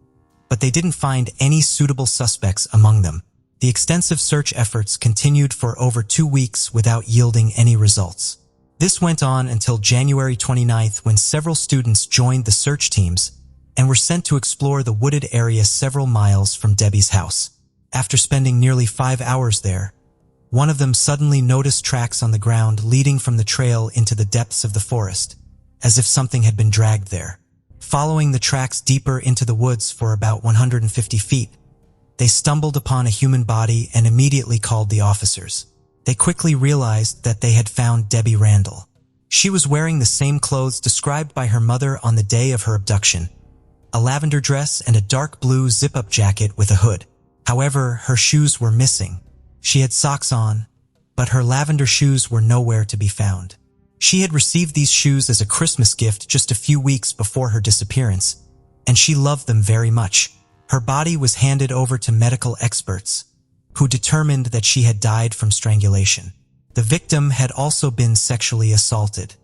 but they didn't find any suitable suspects among them. The extensive search efforts continued for over 2 weeks without yielding any results. This went on until January 29th, when several students joined the search teams and were sent to explore the wooded area several miles from Debbie's house. After spending nearly 5 hours there, one of them suddenly noticed tracks on the ground leading from the trail into the depths of the forest, as if something had been dragged there. Following the tracks deeper into the woods for about 150 feet, they stumbled upon a human body and immediately called the officers. They quickly realized that they had found Debbie Randall. She was wearing the same clothes described by her mother on the day of her abduction, a lavender dress and a dark blue zip-up jacket with a hood. However, her shoes were missing. She had socks on, but her lavender shoes were nowhere to be found. She had received these shoes as a Christmas gift just a few weeks before her disappearance, and she loved them very much. Her body was handed over to medical experts, who determined that she had died from strangulation. The victim had also been sexually assaulted.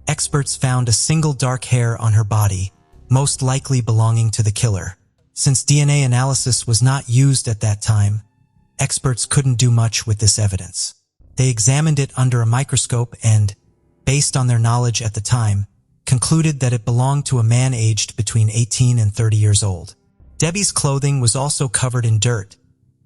Experts found a single dark hair on her body, most likely belonging to the killer. Since DNA analysis was not used at that time, experts couldn't do much with this evidence. They examined it under a microscope and, based on their knowledge at the time, concluded that it belonged to a man aged between 18 and 30 years old. Debbie's clothing was also covered in dirt,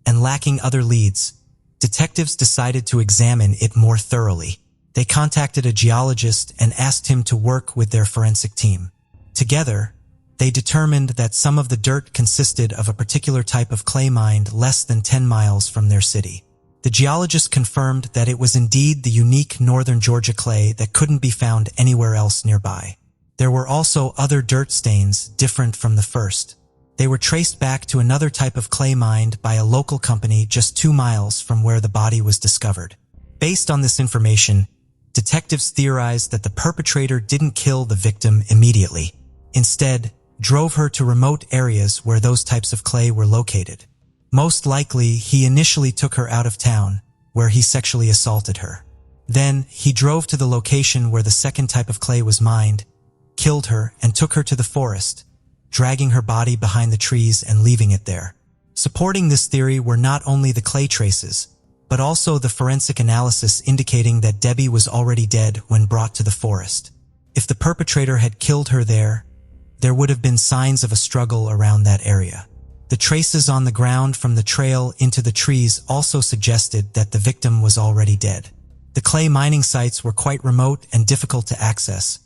and lacking other leads, detectives decided to examine it more thoroughly. They contacted a geologist and asked him to work with their forensic team. Together, they determined that some of the dirt consisted of a particular type of clay mined less than 10 miles from their city. The geologist confirmed that it was indeed the unique northern Georgia clay that couldn't be found anywhere else nearby. There were also other dirt stains different from the first. They were traced back to another type of clay mined by a local company just 2 miles from where the body was discovered. Based on this information, detectives theorized that the perpetrator didn't kill the victim immediately. Instead, drove her to remote areas where those types of clay were located. Most likely, he initially took her out of town, where he sexually assaulted her. Then, he drove to the location where the second type of clay was mined, killed her, and took her to the forest, dragging her body behind the trees and leaving it there. Supporting this theory were not only the clay traces, but also the forensic analysis indicating that Debbie was already dead when brought to the forest. If the perpetrator had killed her there would have been signs of a struggle around that area. The traces on the ground from the trail into the trees also suggested that the victim was already dead. The clay mining sites were quite remote and difficult to access,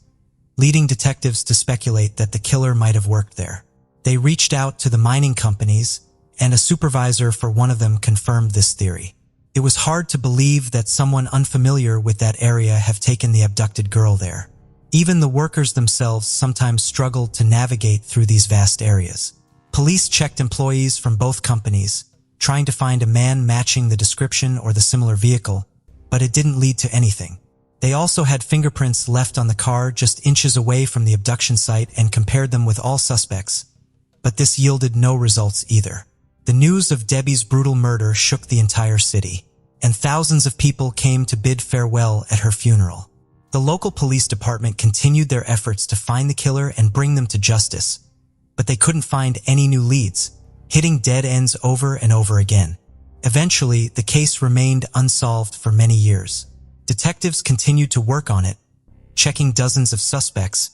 leading detectives to speculate that the killer might have worked there. They reached out to the mining companies, and a supervisor for one of them confirmed this theory. It was hard to believe that someone unfamiliar with that area have taken the abducted girl there. Even the workers themselves sometimes struggled to navigate through these vast areas. Police checked employees from both companies, trying to find a man matching the description or the similar vehicle, but it didn't lead to anything. They also had fingerprints left on the car just inches away from the abduction site and compared them with all suspects, but this yielded no results either. The news of Debbie's brutal murder shook the entire city, and thousands of people came to bid farewell at her funeral. The local police department continued their efforts to find the killer and bring them to justice, but they couldn't find any new leads, hitting dead ends over and over again. Eventually, the case remained unsolved for many years. Detectives continued to work on it, checking dozens of suspects,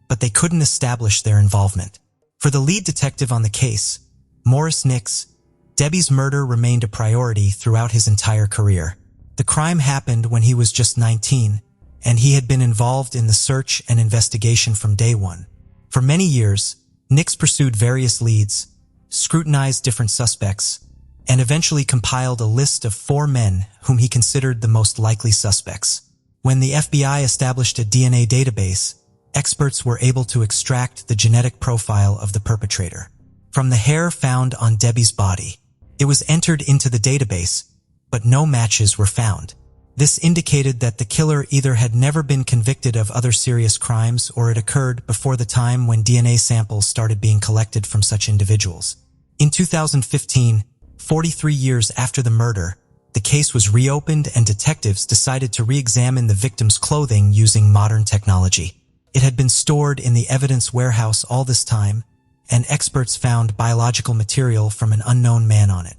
but they couldn't establish their involvement. For the lead detective on the case, Morris Nix, Debbie's murder remained a priority throughout his entire career. The crime happened when he was just 19, and he had been involved in the search and investigation from day one. For many years, Nix pursued various leads, scrutinized different suspects, and eventually compiled a list of 4 men whom he considered the most likely suspects. When the FBI established a DNA database, experts were able to extract the genetic profile of the perpetrator from the hair found on Debbie's body. It was entered into the database, but no matches were found. This indicated that the killer either had never been convicted of other serious crimes or it occurred before the time when DNA samples started being collected from such individuals. In 2015, 43 years after the murder, the case was reopened and detectives decided to re-examine the victim's clothing using modern technology. It had been stored in the evidence warehouse all this time, and experts found biological material from an unknown man on it.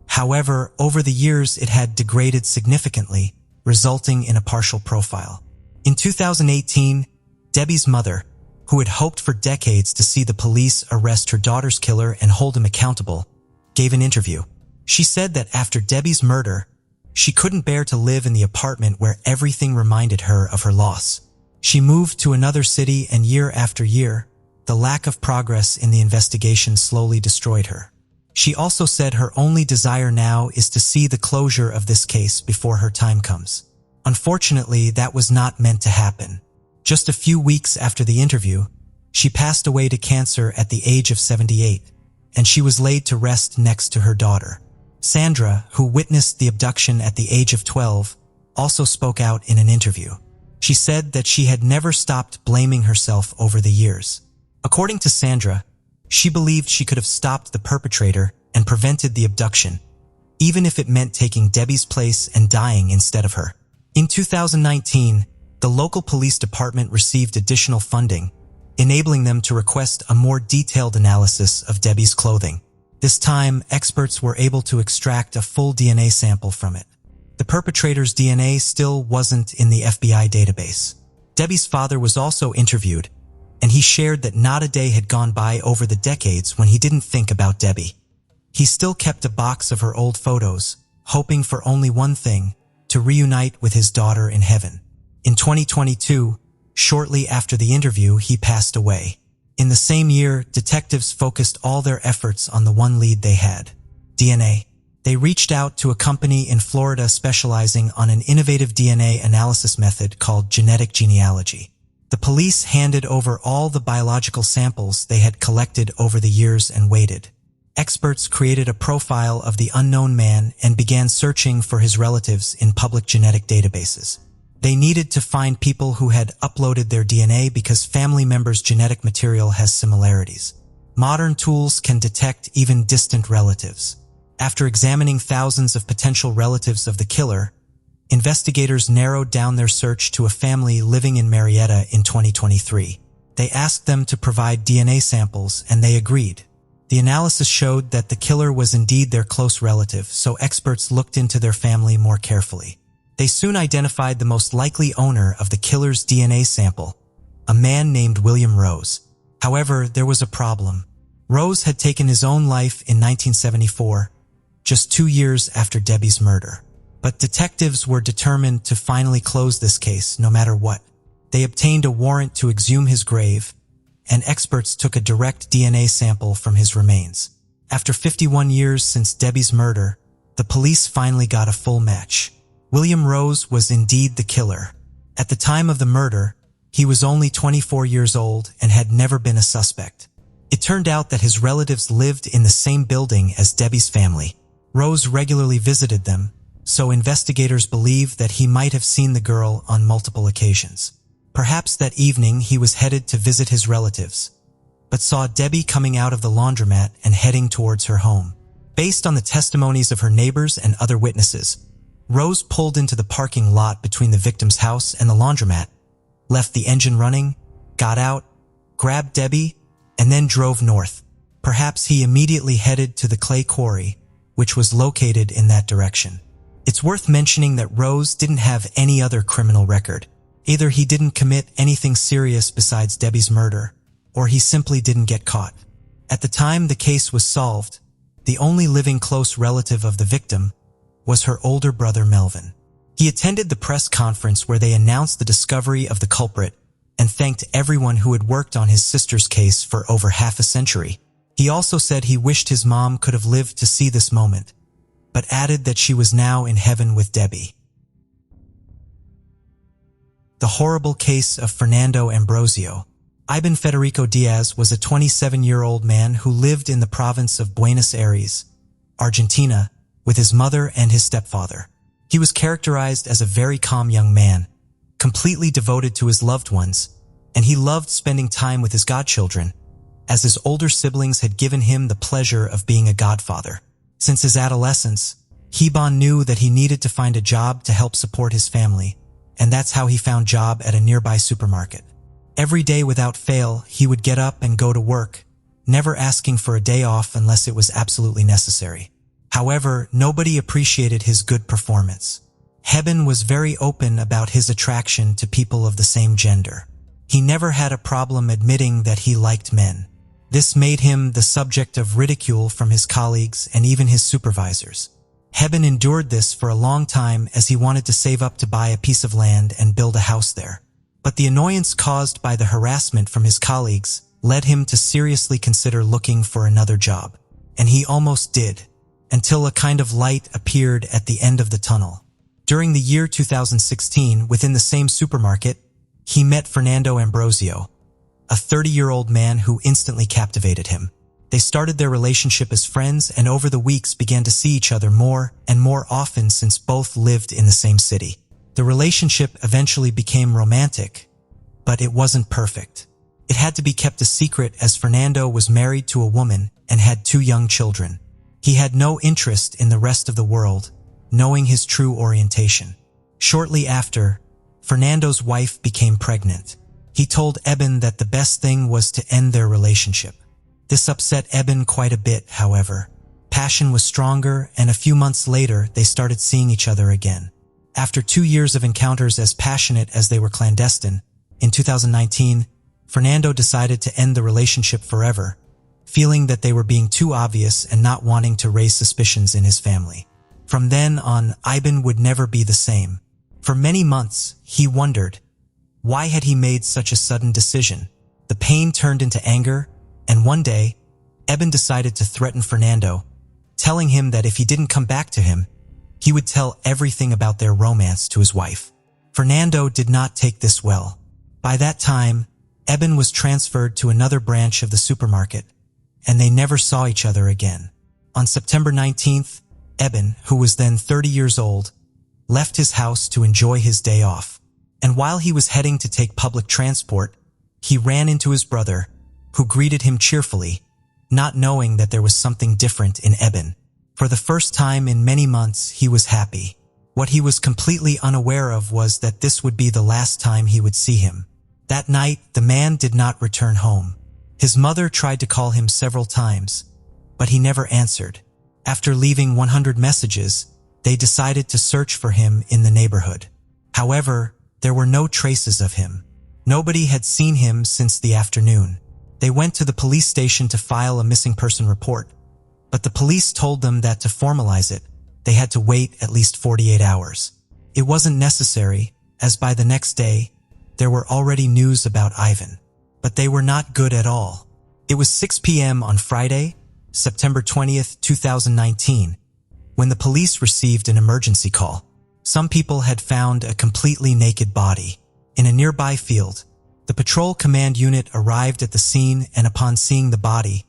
However, over the years it had degraded significantly, resulting in a partial profile. In 2018, Debbie's mother, who had hoped for decades to see the police arrest her daughter's killer and hold him accountable, gave an interview. She said that after Debbie's murder, she couldn't bear to live in the apartment where everything reminded her of her loss. She moved to another city, and year after year, the lack of progress in the investigation slowly destroyed her. She also said her only desire now is to see the closure of this case before her time comes. Unfortunately, that was not meant to happen. Just a few weeks after the interview, she passed away to cancer at the age of 78, and she was laid to rest next to her daughter. Sandra, who witnessed the abduction at the age of 12, also spoke out in an interview. She said that she had never stopped blaming herself over the years. According to Sandra, she believed she could have stopped the perpetrator and prevented the abduction, even if it meant taking Debbie's place and dying instead of her. In 2019, the local police department received additional funding, enabling them to request a more detailed analysis of Debbie's clothing. This time, experts were able to extract a full DNA sample from it. The perpetrator's DNA still wasn't in the FBI database. Debbie's father was also interviewed, and he shared that not a day had gone by over the decades when he didn't think about Debbie. He still kept a box of her old photos, hoping for only one thing, to reunite with his daughter in heaven. In 2022, shortly after the interview, he passed away. In the same year, detectives focused all their efforts on the one lead they had: DNA. They reached out to a company in Florida specializing on an innovative DNA analysis method called genetic genealogy. The police handed over all the biological samples they had collected over the years and waited. Experts created a profile of the unknown man and began searching for his relatives in public genetic databases. They needed to find people who had uploaded their DNA because family members' genetic material has similarities. Modern tools can detect even distant relatives. After examining thousands of potential relatives of the killer, investigators narrowed down their search to a family living in Marietta in 2023. They asked them to provide DNA samples, and they agreed. The analysis showed that the killer was indeed their close relative, so experts looked into their family more carefully. They soon identified the most likely owner of the killer's DNA sample, a man named William Rose. However, there was a problem. Rose had taken his own life in 1974, just 2 years after Debbie's murder. But detectives were determined to finally close this case no matter what. They obtained a warrant to exhume his grave, and experts took a direct DNA sample from his remains. After 51 years since Debbie's murder, the police finally got a full match. William Rose was indeed the killer. At the time of the murder, he was only 24 years old and had never been a suspect. It turned out that his relatives lived in the same building as Debbie's family. Rose regularly visited them, so investigators believe that he might have seen the girl on multiple occasions. Perhaps that evening he was headed to visit his relatives, but saw Debbie coming out of the laundromat and heading towards her home. Based on the testimonies of her neighbors and other witnesses, Rose pulled into the parking lot between the victim's house and the laundromat, left the engine running, got out, grabbed Debbie, and then drove north. Perhaps he immediately headed to the clay quarry, which was located in that direction. It's worth mentioning that Rose didn't have any other criminal record. Either he didn't commit anything serious besides Debbie's murder, or he simply didn't get caught. At the time the case was solved, the only living close relative of the victim was her older brother Melvin. He attended the press conference where they announced the discovery of the culprit and thanked everyone who had worked on his sister's case for over half a century. He also said he wished his mom could have lived to see this moment, but added that she was now in heaven with Debbie. The horrible case of Fernando Ambrosio. Iban Federico Diaz was a 27-year-old man who lived in the province of Buenos Aires, Argentina, with his mother and his stepfather. He was characterized as a very calm young man, completely devoted to his loved ones, and he loved spending time with his godchildren, as his older siblings had given him the pleasure of being a godfather. Since his adolescence, Iban knew that he needed to find a job to help support his family, and that's how he found a job at a nearby supermarket. Every day without fail, he would get up and go to work, never asking for a day off unless it was absolutely necessary. However, nobody appreciated his good performance. Iban was very open about his attraction to people of the same gender. He never had a problem admitting that he liked men. This made him the subject of ridicule from his colleagues and even his supervisors. Iban endured this for a long time as he wanted to save up to buy a piece of land and build a house there. But the annoyance caused by the harassment from his colleagues led him to seriously consider looking for another job. And he almost did, until a kind of light appeared at the end of the tunnel. During the year 2016, within the same supermarket, he met Fernando Ambrosio, a 30-year-old man who instantly captivated him. They started their relationship as friends and over the weeks began to see each other more and more often since both lived in the same city. The relationship eventually became romantic, but it wasn't perfect. It had to be kept a secret as Fernando was married to a woman and had 2 young children. He had no interest in the rest of the world, knowing his true orientation. Shortly after, Fernando's wife became pregnant. He told Iban that the best thing was to end their relationship. This upset Iban quite a bit, however. Passion was stronger, and a few months later they started seeing each other again. After 2 years of encounters as passionate as they were clandestine, in 2019, Fernando decided to end the relationship forever, feeling that they were being too obvious and not wanting to raise suspicions in his family. From then on, Iban would never be the same. For many months, he wondered, why had he made such a sudden decision? The pain turned into anger, and one day, Iban decided to threaten Fernando, telling him that if he didn't come back to him, he would tell everything about their romance to his wife. Fernando did not take this well. By that time, Iban was transferred to another branch of the supermarket, and they never saw each other again. On September 19th, Iban, who was then 30 years old, left his house to enjoy his day off. And while he was heading to take public transport, he ran into his brother, who greeted him cheerfully, not knowing that there was something different in Iban. For the first time in many months, he was happy. What he was completely unaware of was that this would be the last time he would see him. That night, the man did not return home. His mother tried to call him several times, but he never answered. After leaving 100 messages, they decided to search for him in the neighborhood. However, there were no traces of him. Nobody had seen him since the afternoon. They went to the police station to file a missing person report, but the police told them that to formalize it, they had to wait at least 48 hours. It wasn't necessary, as by the next day, there were already news about Ivan. But they were not good at all. It was 6 p.m. on Friday, September 20th, 2019, when the police received an emergency call. Some people had found a completely naked body in a nearby field. The patrol command unit arrived at the scene, and upon seeing the body,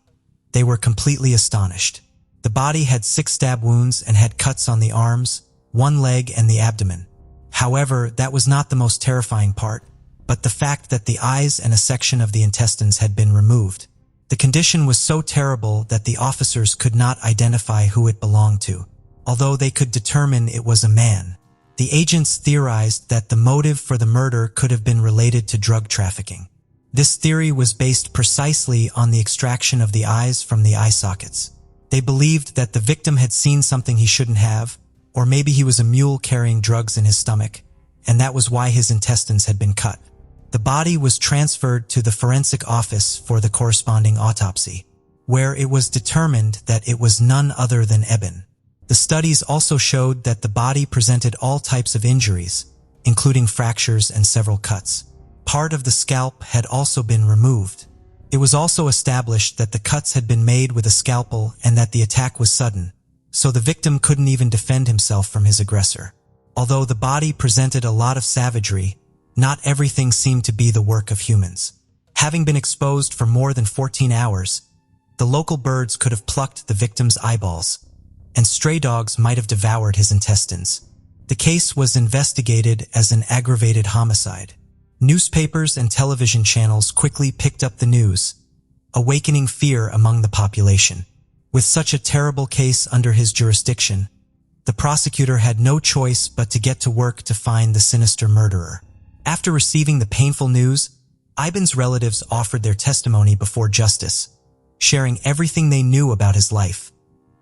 they were completely astonished. The body had 6 stab wounds and had cuts on the arms, 1 leg, and the abdomen. However, that was not the most terrifying part, but the fact that the eyes and a section of the intestines had been removed. The condition was so terrible that the officers could not identify who it belonged to, although they could determine it was a man. The agents theorized that the motive for the murder could have been related to drug trafficking. This theory was based precisely on the extraction of the eyes from the eye sockets. They believed that the victim had seen something he shouldn't have, or maybe he was a mule carrying drugs in his stomach, and that was why his intestines had been cut. The body was transferred to the forensic office for the corresponding autopsy, where it was determined that it was none other than Eben. The studies also showed that the body presented all types of injuries, including fractures and several cuts. Part of the scalp had also been removed. It was also established that the cuts had been made with a scalpel and that the attack was sudden, so the victim couldn't even defend himself from his aggressor. Although the body presented a lot of savagery, not everything seemed to be the work of humans. Having been exposed for more than 14 hours, the local birds could have plucked the victim's eyeballs, and stray dogs might have devoured his intestines. The case was investigated as an aggravated homicide. Newspapers and television channels quickly picked up the news, awakening fear among the population. With such a terrible case under his jurisdiction, the prosecutor had no choice but to get to work to find the sinister murderer. After receiving the painful news, Ivan's relatives offered their testimony before justice, sharing everything they knew about his life,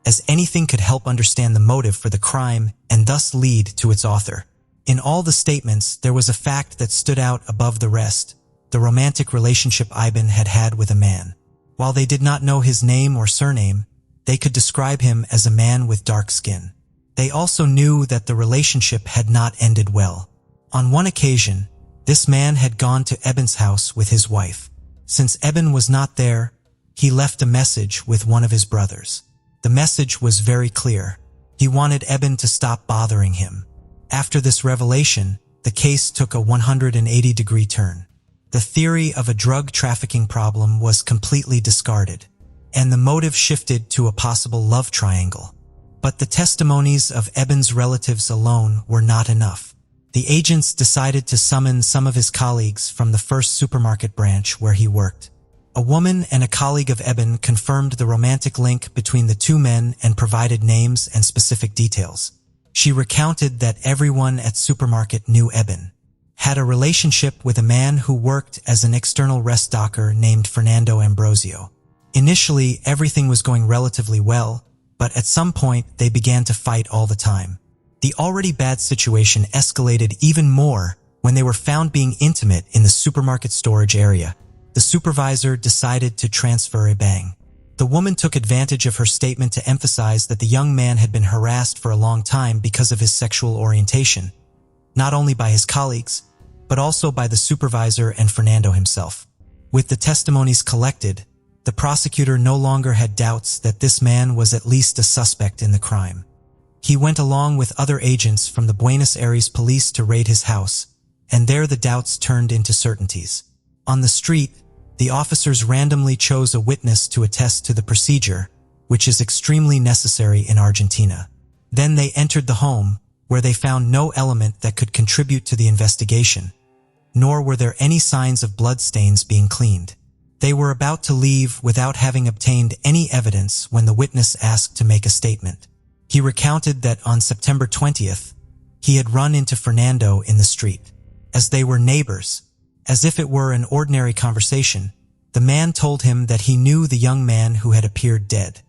as anything could help understand the motive for the crime and thus lead to its author. In all the statements, there was a fact that stood out above the rest: the romantic relationship Ivan had had with a man. While they did not know his name or surname, they could describe him as a man with dark skin. They also knew that the relationship had not ended well. On one occasion, this man had gone to Eben's house with his wife. Since Eben was not there, he left a message with one of his brothers. The message was very clear. He wanted Eben to stop bothering him. After this revelation, the case took a 180-degree turn. The theory of a drug trafficking problem was completely discarded, and the motive shifted to a possible love triangle. But the testimonies of Eben's relatives alone were not enough. The agents decided to summon some of his colleagues from the first supermarket branch where he worked. A woman and a colleague of Eben confirmed the romantic link between the two men and provided names and specific details. She recounted that everyone at supermarket knew Eben, had a relationship with a man who worked as an external rest docker named Fernando Ambrosio. Initially, everything was going relatively well, but at some point they began to fight all the time. The already bad situation escalated even more when they were found being intimate in the supermarket storage area. The supervisor decided to transfer Eben. The woman took advantage of her statement to emphasize that the young man had been harassed for a long time because of his sexual orientation, not only by his colleagues, but also by the supervisor and Fernando himself. With the testimonies collected, the prosecutor no longer had doubts that this man was at least a suspect in the crime. He went along with other agents from the Buenos Aires police to raid his house, and there the doubts turned into certainties. On the street, the officers randomly chose a witness to attest to the procedure, which is extremely necessary in Argentina. Then they entered the home, where they found no element that could contribute to the investigation, nor were there any signs of bloodstains being cleaned. They were about to leave without having obtained any evidence when the witness asked to make a statement. He recounted that on September 20th, he had run into Fernando in the street. As they were neighbors, as if it were an ordinary conversation, the man told him that he knew the young man who had appeared dead.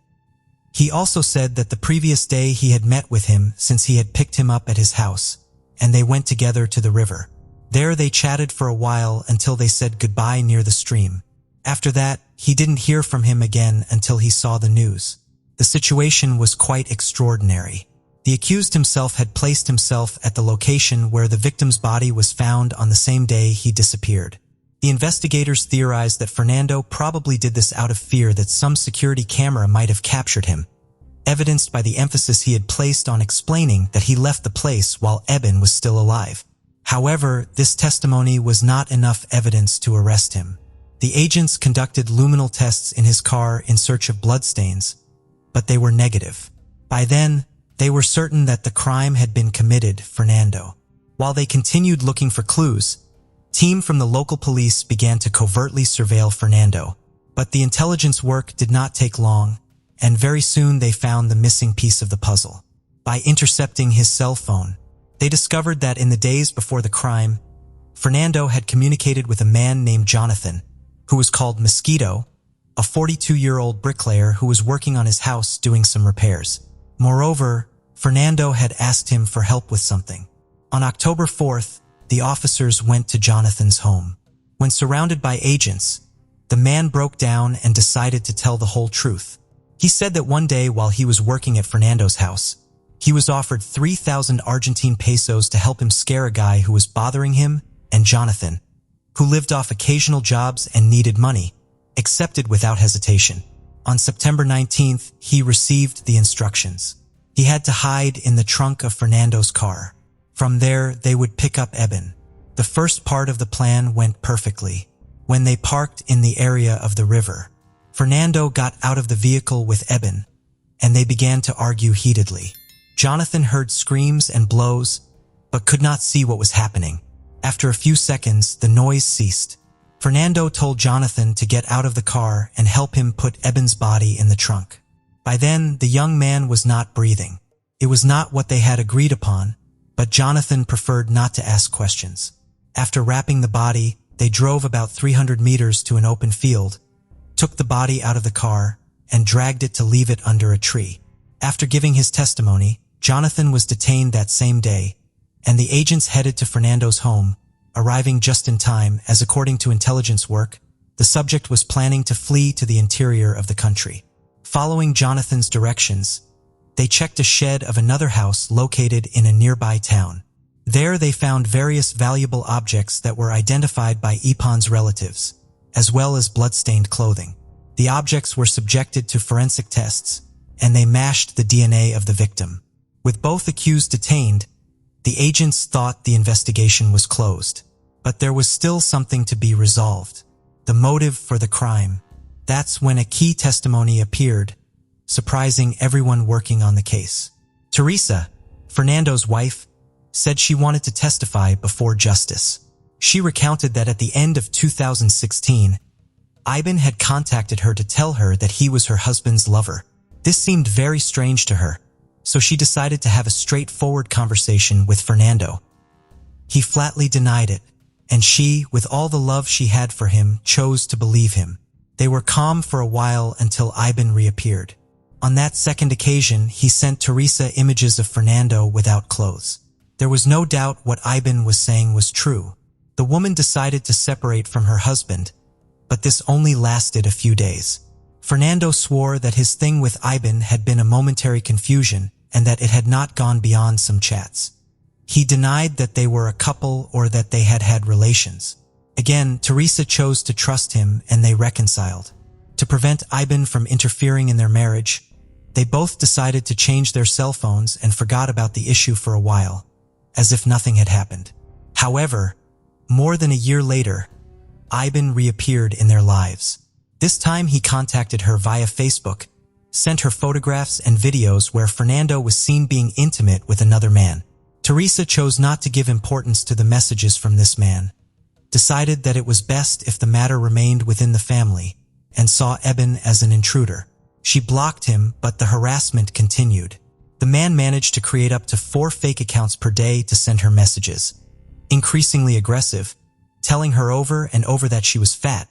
He also said that the previous day he had met with him since he had picked him up at his house, and they went together to the river. There they chatted for a while until they said goodbye near the stream. After that, he didn't hear from him again until he saw the news. The situation was quite extraordinary. The accused himself had placed himself at the location where the victim's body was found on the same day he disappeared. The investigators theorized that Fernando probably did this out of fear that some security camera might have captured him, evidenced by the emphasis he had placed on explaining that he left the place while Eben was still alive. However, this testimony was not enough evidence to arrest him. The agents conducted luminal tests in his car in search of bloodstains, but they were negative. By then, they were certain that the crime had been committed Fernando. While they continued looking for clues, team from the local police began to covertly surveil Fernando. But the intelligence work did not take long, and very soon they found the missing piece of the puzzle. By intercepting his cell phone, they discovered that in the days before the crime, Fernando had communicated with a man named Jonathan, who was called Mosquito, a 42-year-old bricklayer who was working on his house doing some repairs. Moreover, Fernando had asked him for help with something. On October 4th, the officers went to Jonathan's home. When surrounded by agents, the man broke down and decided to tell the whole truth. He said that one day while he was working at Fernando's house, he was offered 3,000 Argentine pesos to help him scare a guy who was bothering him and Jonathan, who lived off occasional jobs and needed money, accepted without hesitation. On September 19th, he received the instructions. He had to hide in the trunk of Fernando's car. From there, they would pick up Eben. The first part of the plan went perfectly. When they parked in the area of the river, Fernando got out of the vehicle with Eben, and they began to argue heatedly. Jonathan heard screams and blows, but could not see what was happening. After a few seconds, the noise ceased. Fernando told Jonathan to get out of the car and help him put Eben's body in the trunk. By then, the young man was not breathing. It was not what they had agreed upon, but Jonathan preferred not to ask questions. After wrapping the body, they drove about 300 meters to an open field, took the body out of the car, and dragged it to leave it under a tree. After giving his testimony, Jonathan was detained that same day, and the agents headed to Fernando's home, arriving just in time as, according to intelligence work, the subject was planning to flee to the interior of the country. Following Jonathan's directions, they checked a shed of another house located in a nearby town. There they found various valuable objects that were identified by Ipan's relatives, as well as blood-stained clothing. The objects were subjected to forensic tests, and they matched the DNA of the victim. With both accused detained, the agents thought the investigation was closed. But there was still something to be resolved: the motive for the crime. That's when a key testimony appeared, surprising everyone working on the case. Teresa, Fernando's wife, said she wanted to testify before justice. She recounted that at the end of 2016, Ivan had contacted her to tell her that he was her husband's lover. This seemed very strange to her, so she decided to have a straightforward conversation with Fernando. He flatly denied it, and she, with all the love she had for him, chose to believe him. They were calm for a while until Ivan reappeared. On that second occasion, he sent Teresa images of Fernando without clothes. There was no doubt what Ivan was saying was true. The woman decided to separate from her husband, but this only lasted a few days. Fernando swore that his thing with Ivan had been a momentary confusion and that it had not gone beyond some chats. He denied that they were a couple or that they had had relations. Again, Teresa chose to trust him and they reconciled. To prevent Ivan from interfering in their marriage, they both decided to change their cell phones and forgot about the issue for a while, as if nothing had happened. However, more than a year later, Ivan reappeared in their lives. This time he contacted her via Facebook, sent her photographs and videos where Fernando was seen being intimate with another man. Teresa chose not to give importance to the messages from this man, decided that it was best if the matter remained within the family, and saw Eben as an intruder. She blocked him, but the harassment continued. The man managed to create up to 4 fake accounts per day to send her messages, increasingly aggressive, telling her over and over that she was fat,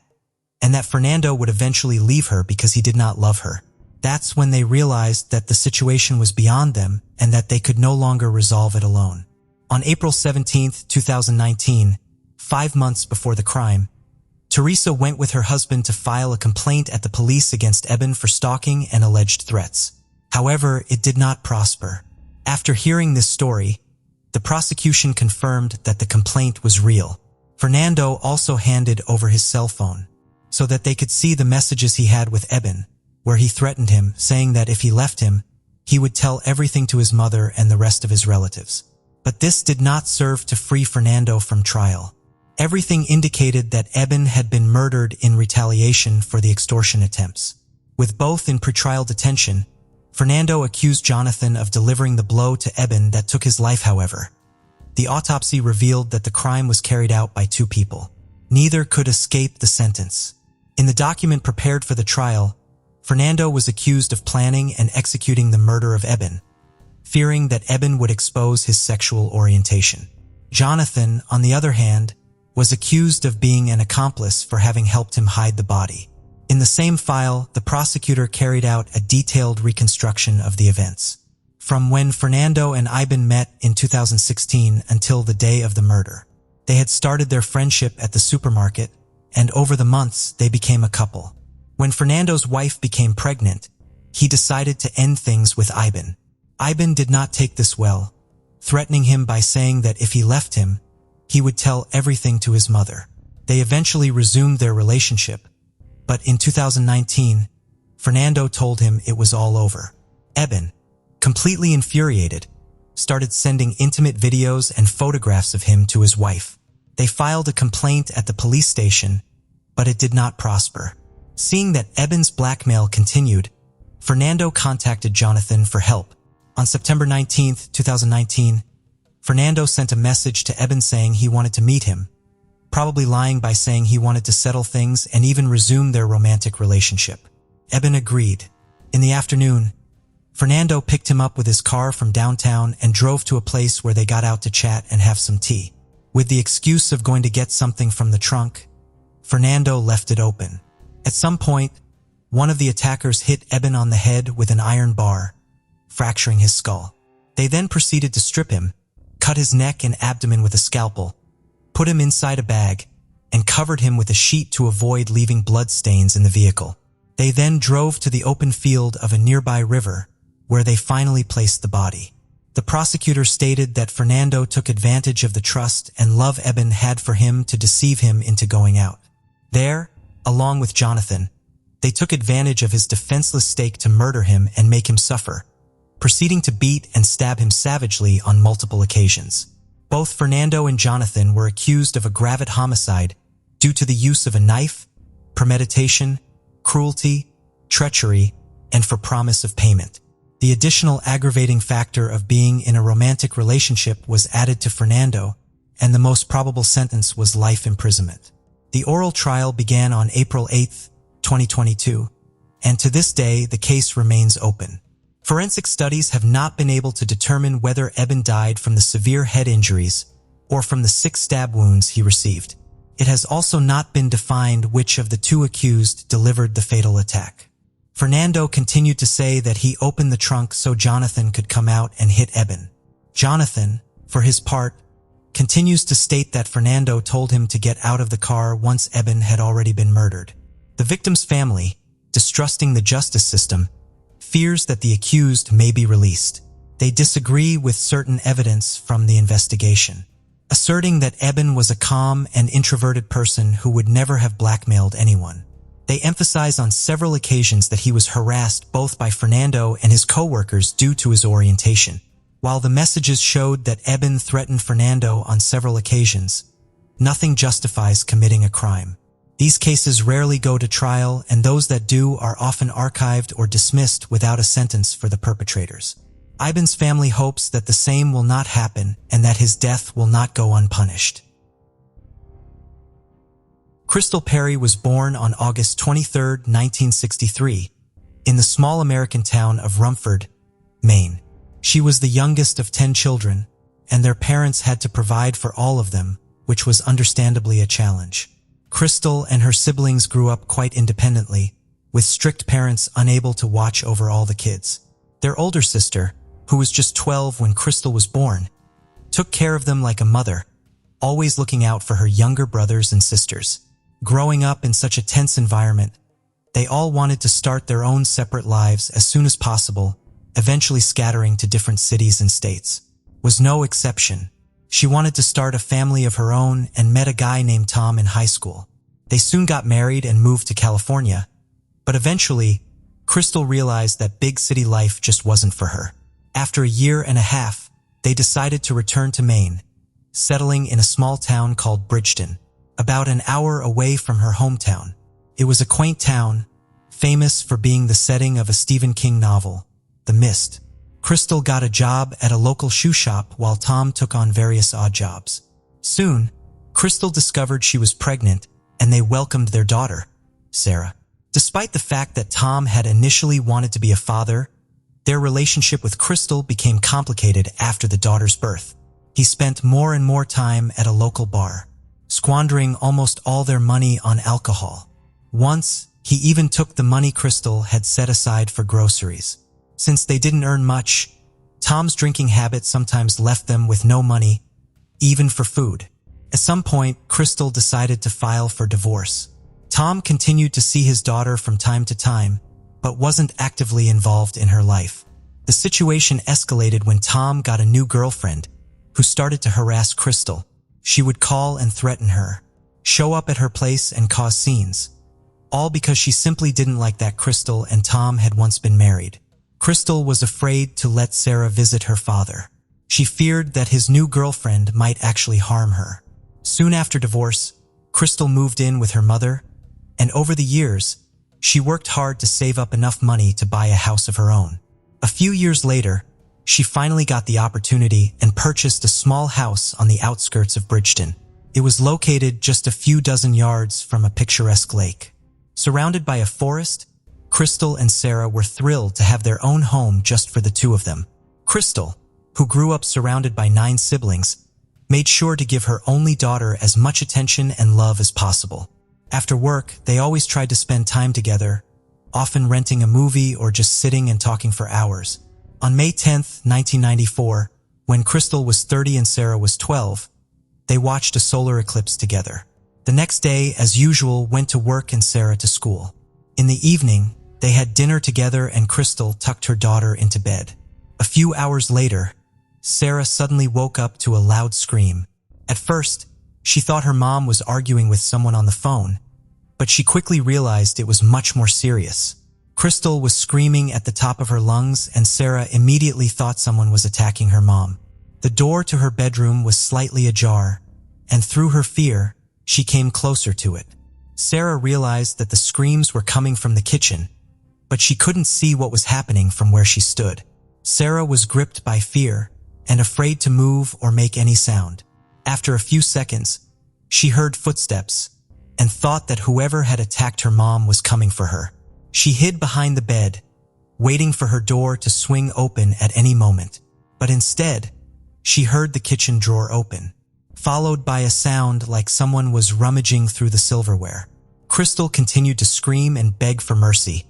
and that Fernando would eventually leave her because he did not love her. That's when they realized that the situation was beyond them and that they could no longer resolve it alone. On April 17, 2019, 5 months before the crime, Teresa went with her husband to file a complaint at the police against Eben for stalking and alleged threats. However, it did not prosper. After hearing this story, the prosecution confirmed that the complaint was real. Fernando also handed over his cell phone so that they could see the messages he had with Eben, where he threatened him, saying that if he left him, he would tell everything to his mother and the rest of his relatives. But this did not serve to free Fernando from trial. Everything indicated that Eben had been murdered in retaliation for the extortion attempts. With both in pretrial detention, Fernando accused Jonathan of delivering the blow to Eben that took his life. However, the autopsy revealed that the crime was carried out by 2 people. Neither could escape the sentence. In the document prepared for the trial, Fernando was accused of planning and executing the murder of Eben, fearing that Eben would expose his sexual orientation. Jonathan, on the other hand, was accused of being an accomplice for having helped him hide the body. In the same file, the prosecutor carried out a detailed reconstruction of the events, from when Fernando and Eben met in 2016 until the day of the murder. They had started their friendship at the supermarket, and over the months they became a couple. When Fernando's wife became pregnant, he decided to end things with Eben. Eben did not take this well, threatening him by saying that if he left him, he would tell everything to his mother. They eventually resumed their relationship, but in 2019, Fernando told him it was all over. Eben, completely infuriated, started sending intimate videos and photographs of him to his wife. They filed a complaint at the police station, but it did not prosper. Seeing that Eben's blackmail continued, Fernando contacted Jonathan for help. On September 19, 2019, Fernando sent a message to Eben saying he wanted to meet him, probably lying by saying he wanted to settle things and even resume their romantic relationship. Eben agreed. In the afternoon, Fernando picked him up with his car from downtown and drove to a place where they got out to chat and have some tea. With the excuse of going to get something from the trunk, Fernando left it open. At some point, one of the attackers hit Eben on the head with an iron bar, fracturing his skull. They then proceeded to strip him, cut his neck and abdomen with a scalpel, put him inside a bag, and covered him with a sheet to avoid leaving blood stains in the vehicle. They then drove to the open field of a nearby river, where they finally placed the body. The prosecutor stated that Fernando took advantage of the trust and love Eben had for him to deceive him into going out. There, along with Jonathan, they took advantage of his defenseless state to murder him and make him suffer, proceeding to beat and stab him savagely on multiple occasions. Both Fernando and Jonathan were accused of aggravated homicide due to the use of a knife, premeditation, cruelty, treachery, and for promise of payment. The additional aggravating factor of being in a romantic relationship was added to Fernando, and the most probable sentence was life imprisonment. The oral trial began on April 8, 2022, and to this day the case remains open. Forensic studies have not been able to determine whether Eben died from the severe head injuries or from the 6 stab wounds he received. It has also not been defined which of the 2 accused delivered the fatal attack. Fernando continued to say that he opened the trunk so Jonathan could come out and hit Eben. Jonathan, for his part, continues to state that Fernando told him to get out of the car once Eben had already been murdered. The victim's family, distrusting the justice system, fears that the accused may be released. They disagree with certain evidence from the investigation, asserting that Eben was a calm and introverted person who would never have blackmailed anyone. They emphasize on several occasions that he was harassed both by Fernando and his co-workers due to his orientation. While the messages showed that Eben threatened Fernando on several occasions, nothing justifies committing a crime. These cases rarely go to trial, and those that do are often archived or dismissed without a sentence for the perpetrators. Eben's family hopes that the same will not happen and that his death will not go unpunished. Crystal Perry was born on August 23, 1963, in the small American town of Rumford, Maine. She was the youngest of 10 children, and their parents had to provide for all of them, which was understandably a challenge. Crystal and her siblings grew up quite independently, with strict parents unable to watch over all the kids. Their older sister, who was just 12 when Crystal was born, took care of them like a mother, always looking out for her younger brothers and sisters. Growing up in such a tense environment, they all wanted to start their own separate lives as soon as possible, eventually scattering to different cities and states. Was no exception. She wanted to start a family of her own and met a guy named Tom in high school. They soon got married and moved to California, but eventually, Crystal realized that big city life just wasn't for her. After a year and a half, they decided to return to Maine, settling in a small town called Bridgeton, about an hour away from her hometown. It was a quaint town, famous for being the setting of a Stephen King novel, The Mist. Crystal got a job at a local shoe shop while Tom took on various odd jobs. Soon, Crystal discovered she was pregnant and they welcomed their daughter, Sarah. Despite the fact that Tom had initially wanted to be a father, their relationship with Crystal became complicated after the daughter's birth. He spent more and more time at a local bar, squandering almost all their money on alcohol. Once, he even took the money Crystal had set aside for groceries. Since they didn't earn much, Tom's drinking habit sometimes left them with no money, even for food. At some point, Crystal decided to file for divorce. Tom continued to see his daughter from time to time, but wasn't actively involved in her life. The situation escalated when Tom got a new girlfriend, who started to harass Crystal. She would call and threaten her, show up at her place and cause scenes, all because she simply didn't like that Crystal and Tom had once been married. Crystal was afraid to let Sarah visit her father. She feared that his new girlfriend might actually harm her. Soon after divorce, Crystal moved in with her mother, and over the years, she worked hard to save up enough money to buy a house of her own. A few years later, she finally got the opportunity and purchased a small house on the outskirts of Bridgeton. It was located just a few dozen yards from a picturesque lake. Surrounded by a forest, Crystal and Sarah were thrilled to have their own home just for the two of them. Crystal, who grew up surrounded by 9 siblings, made sure to give her only daughter as much attention and love as possible. After work, they always tried to spend time together, often renting a movie or just sitting and talking for hours. On May 10, 1994, when Crystal was 30 and Sarah was 12, they watched a solar eclipse together. The next day, as usual, went to work and Sarah to school. In the evening, they had dinner together and Crystal tucked her daughter into bed. A few hours later, Sarah suddenly woke up to a loud scream. At first, she thought her mom was arguing with someone on the phone, but she quickly realized it was much more serious. Crystal was screaming at the top of her lungs and Sarah immediately thought someone was attacking her mom. The door to her bedroom was slightly ajar, and through her fear, she came closer to it. Sarah realized that the screams were coming from the kitchen, but she couldn't see what was happening from where she stood. Sarah was gripped by fear and afraid to move or make any sound. After a few seconds, she heard footsteps and thought that whoever had attacked her mom was coming for her. She hid behind the bed, waiting for her door to swing open at any moment. But instead, she heard the kitchen drawer open, followed by a sound like someone was rummaging through the silverware. Crystal continued to scream and beg for mercy,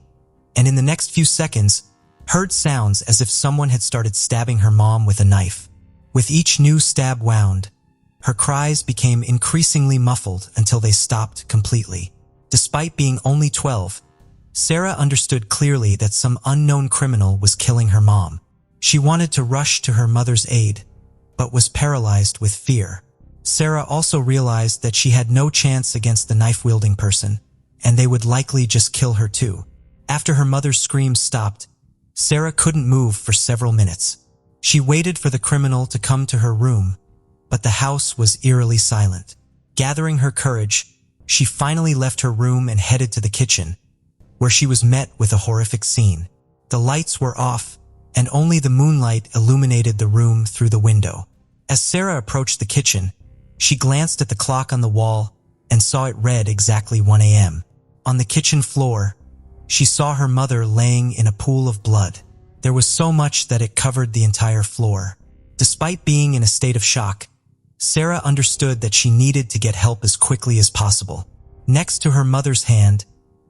and in the next few seconds, heard sounds as if someone had started stabbing her mom with a knife. With each new stab wound, her cries became increasingly muffled until they stopped completely. Despite being only 12, Sarah understood clearly that some unknown criminal was killing her mom. She wanted to rush to her mother's aid, but was paralyzed with fear. Sarah also realized that she had no chance against the knife-wielding person, and they would likely just kill her too. After her mother's screams stopped, Sarah couldn't move for several minutes. She waited for the criminal to come to her room, but the house was eerily silent. Gathering her courage, she finally left her room and headed to the kitchen, where she was met with a horrific scene. The lights were off, and only the moonlight illuminated the room through the window. As Sarah approached the kitchen, she glanced at the clock on the wall and saw it read exactly 1 a.m. On the kitchen floor, she saw her mother laying in a pool of blood. There was so much that it covered the entire floor. Despite being in a state of shock, Sarah understood that she needed to get help as quickly as possible. Next to her mother's hand,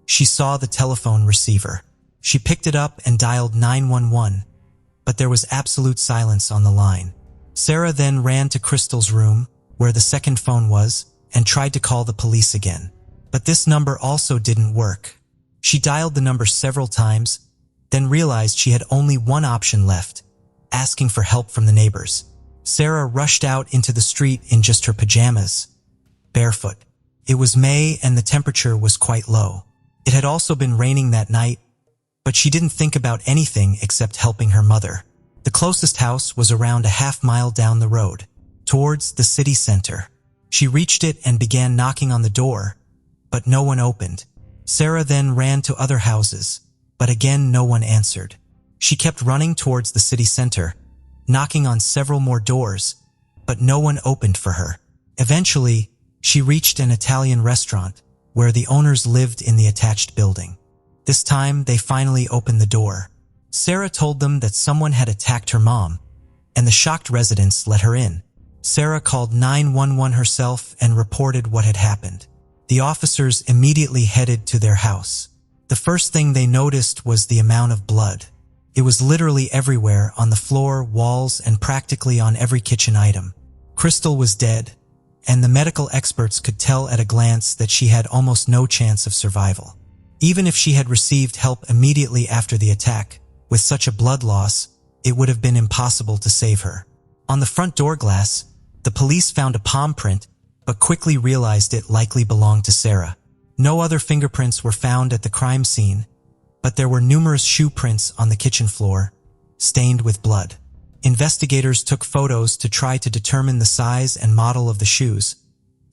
she saw the telephone receiver. She picked it up and dialed 911, but there was absolute silence on the line. Sarah then ran to Crystal's room, where the second phone was, and tried to call the police again. But this number also didn't work. She dialed the number several times, then realized she had only one option left, asking for help from the neighbors. Sarah rushed out into the street in just her pajamas, barefoot. It was May and the temperature was quite low. It had also been raining that night, but she didn't think about anything except helping her mother. The closest house was around a half-mile down the road, towards the city center. She reached it and began knocking on the door, but no one opened. Sarah then ran to other houses, but again no one answered. She kept running towards the city center, knocking on several more doors, but no one opened for her. Eventually, she reached an Italian restaurant where the owners lived in the attached building. This time, they finally opened the door. Sarah told them that someone had attacked her mom, and the shocked residents let her in. Sarah called 911 herself and reported what had happened. The officers immediately headed to their house. The first thing they noticed was the amount of blood. It was literally everywhere, on the floor, walls, and practically on every kitchen item. Crystal was dead, and the medical experts could tell at a glance that she had almost no chance of survival. Even if she had received help immediately after the attack, with such a blood loss, it would have been impossible to save her. On the front door glass, the police found a palm print, but quickly realized it likely belonged to Sarah. No other fingerprints were found at the crime scene, but there were numerous shoe prints on the kitchen floor, stained with blood. Investigators took photos to try to determine the size and model of the shoes,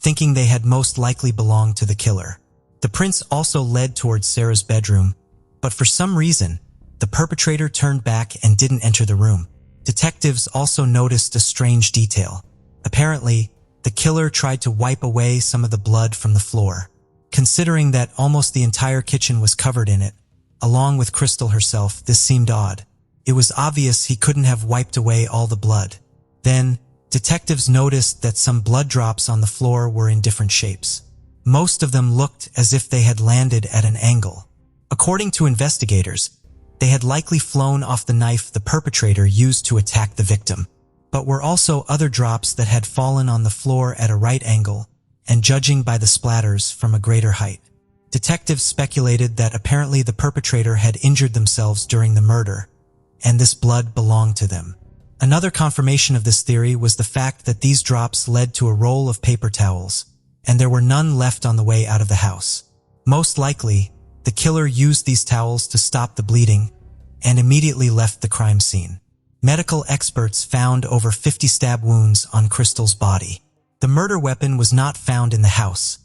thinking they had most likely belonged to the killer. The prints also led towards Sarah's bedroom, but for some reason, the perpetrator turned back and didn't enter the room. Detectives also noticed a strange detail. Apparently, the killer tried to wipe away some of the blood from the floor. Considering that almost the entire kitchen was covered in it, along with Crystal herself, this seemed odd. It was obvious he couldn't have wiped away all the blood. Then, detectives noticed that some blood drops on the floor were in different shapes. Most of them looked as if they had landed at an angle. According to investigators, they had likely flown off the knife the perpetrator used to attack the victim. But were also other drops that had fallen on the floor at a right angle, and judging by the splatters, from a greater height. Detectives speculated that apparently the perpetrator had injured themselves during the murder, and this blood belonged to them. Another confirmation of this theory was the fact that these drops led to a roll of paper towels, and there were none left on the way out of the house. Most likely, the killer used these towels to stop the bleeding and immediately left the crime scene. Medical experts found over 50 stab wounds on Crystal's body. The murder weapon was not found in the house,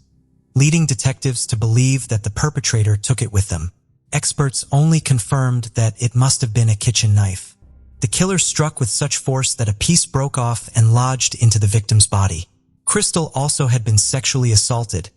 leading detectives to believe that the perpetrator took it with them. Experts only confirmed that it must have been a kitchen knife. The killer struck with such force that a piece broke off and lodged into the victim's body. Crystal also had been sexually assaulted,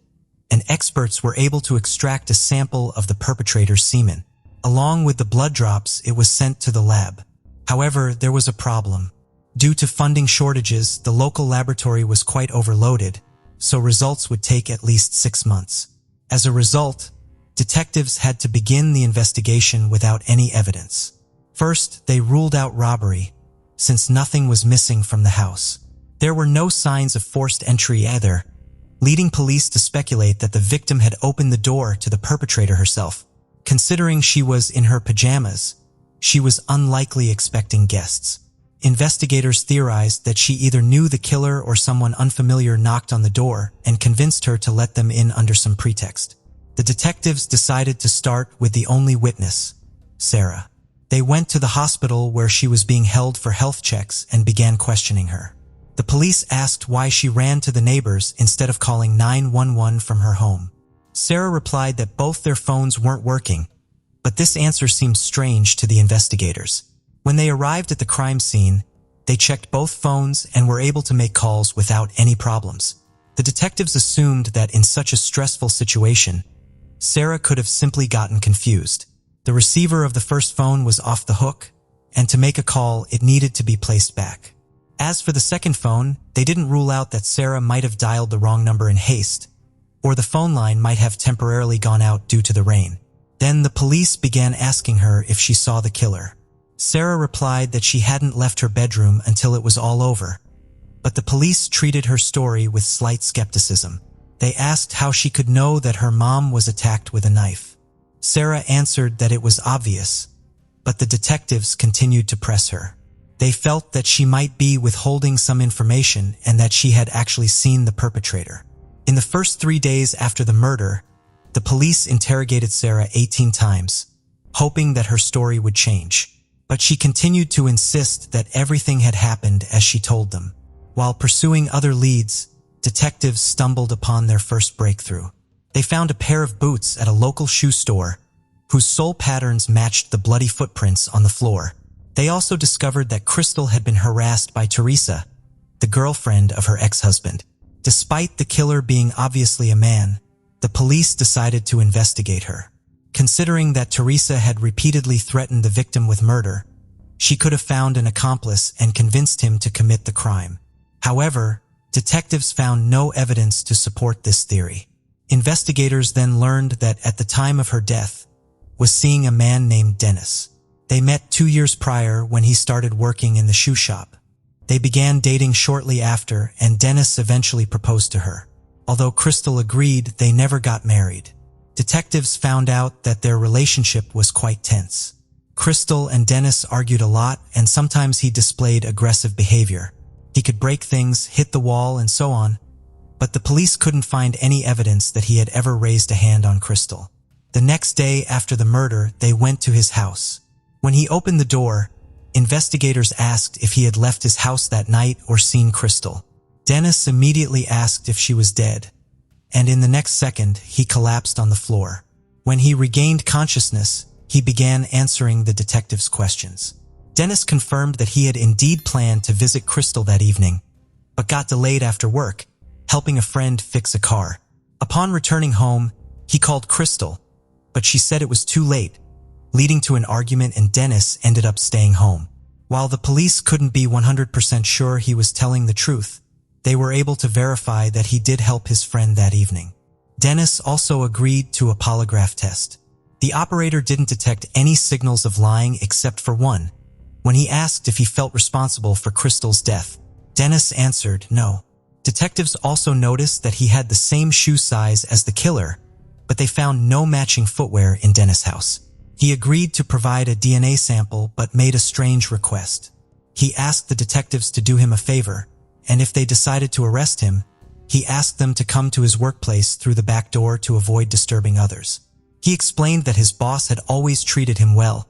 and experts were able to extract a sample of the perpetrator's semen. Along with the blood drops, it was sent to the lab. However, there was a problem. Due to funding shortages, the local laboratory was quite overloaded, so results would take at least 6 months. As a result, detectives had to begin the investigation without any evidence. First, they ruled out robbery, since nothing was missing from the house. There were no signs of forced entry either, leading police to speculate that the victim had opened the door to the perpetrator herself. Considering she was in her pajamas, she was unlikely expecting guests. Investigators theorized that she either knew the killer or someone unfamiliar knocked on the door and convinced her to let them in under some pretext. The detectives decided to start with the only witness, Sarah. They went to the hospital where she was being held for health checks and began questioning her. The police asked why she ran to the neighbors instead of calling 911 from her home. Sarah replied that both their phones weren't working, but this answer seemed strange to the investigators. When they arrived at the crime scene, they checked both phones and were able to make calls without any problems. The detectives assumed that in such a stressful situation, Sarah could have simply gotten confused. The receiver of the first phone was off the hook, and to make a call, it needed to be placed back. As for the second phone, they didn't rule out that Sarah might have dialed the wrong number in haste, or the phone line might have temporarily gone out due to the rain. Then the police began asking her if she saw the killer. Sarah replied that she hadn't left her bedroom until it was all over, but the police treated her story with slight skepticism. They asked how she could know that her mom was attacked with a knife. Sarah answered that it was obvious, but the detectives continued to press her. They felt that she might be withholding some information and that she had actually seen the perpetrator. In the first 3 days after the murder, the police interrogated Sarah 18 times, hoping that her story would change. But she continued to insist that everything had happened as she told them. While pursuing other leads, detectives stumbled upon their first breakthrough. They found a pair of boots at a local shoe store whose sole patterns matched the bloody footprints on the floor. They also discovered that Crystal had been harassed by Teresa, the girlfriend of her ex-husband. Despite the killer being obviously a man, the police decided to investigate her. Considering that Teresa had repeatedly threatened the victim with murder, she could have found an accomplice and convinced him to commit the crime. However, detectives found no evidence to support this theory. Investigators then learned that at the time of her death was seeing a man named Dennis. They met 2 years prior when he started working in the shoe shop. They began dating shortly after, and Dennis eventually proposed to her. Although Crystal agreed, they never got married. Detectives found out that their relationship was quite tense. Crystal and Dennis argued a lot, and sometimes he displayed aggressive behavior. He could break things, hit the wall, and so on, but the police couldn't find any evidence that he had ever raised a hand on Crystal. The next day after the murder, they went to his house. When he opened the door, investigators asked if he had left his house that night or seen Crystal. Dennis immediately asked if she was dead, and in the next second, he collapsed on the floor. When he regained consciousness, he began answering the detectives' questions. Dennis confirmed that he had indeed planned to visit Crystal that evening, but got delayed after work, helping a friend fix a car. Upon returning home, he called Crystal, but she said it was too late, leading to an argument, and Dennis ended up staying home. While the police couldn't be 100% sure he was telling the truth, they were able to verify that he did help his friend that evening. Dennis also agreed to a polygraph test. The operator didn't detect any signals of lying except for one. When he asked if he felt responsible for Crystal's death, Dennis answered no. Detectives also noticed that he had the same shoe size as the killer, but they found no matching footwear in Dennis' house. He agreed to provide a DNA sample but made a strange request. He asked the detectives to do him a favor, and if they decided to arrest him, he asked them to come to his workplace through the back door to avoid disturbing others. He explained that his boss had always treated him well,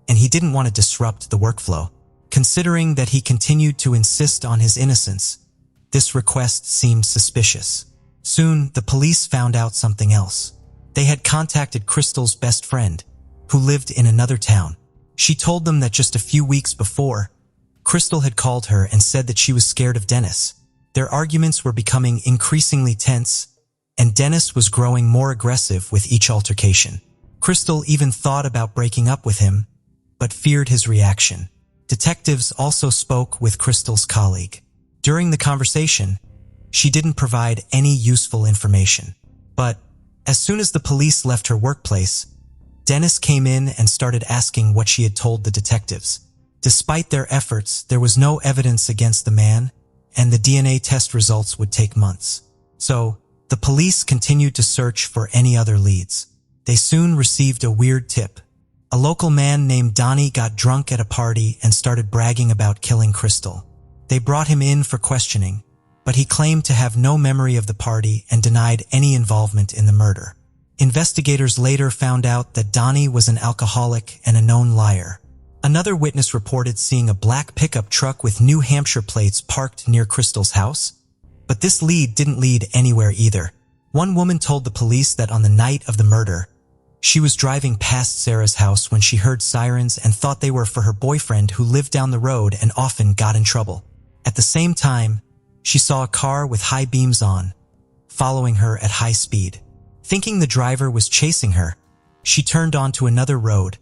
and he didn't want to disrupt the workflow. Considering that he continued to insist on his innocence, this request seemed suspicious. Soon, the police found out something else. They had contacted Crystal's best friend, who lived in another town. She told them that just a few weeks before, Crystal had called her and said that she was scared of Dennis. Their arguments were becoming increasingly tense, and Dennis was growing more aggressive with each altercation. Crystal even thought about breaking up with him, but feared his reaction. Detectives also spoke with Crystal's colleague. During the conversation, she didn't provide any useful information. But as soon as the police left her workplace, Dennis came in and started asking what she had told the detectives. Despite their efforts, there was no evidence against the man, and the DNA test results would take months. So, the police continued to search for any other leads. They soon received a weird tip. A local man named Donnie got drunk at a party and started bragging about killing Crystal. They brought him in for questioning, but he claimed to have no memory of the party and denied any involvement in the murder. Investigators later found out that Donnie was an alcoholic and a known liar. Another witness reported seeing a black pickup truck with New Hampshire plates parked near Crystal's house, but this lead didn't lead anywhere either. One woman told the police that on the night of the murder, she was driving past Sarah's house when she heard sirens and thought they were for her boyfriend who lived down the road and often got in trouble. At the same time, she saw a car with high beams on, following her at high speed. Thinking the driver was chasing her, she turned onto another road,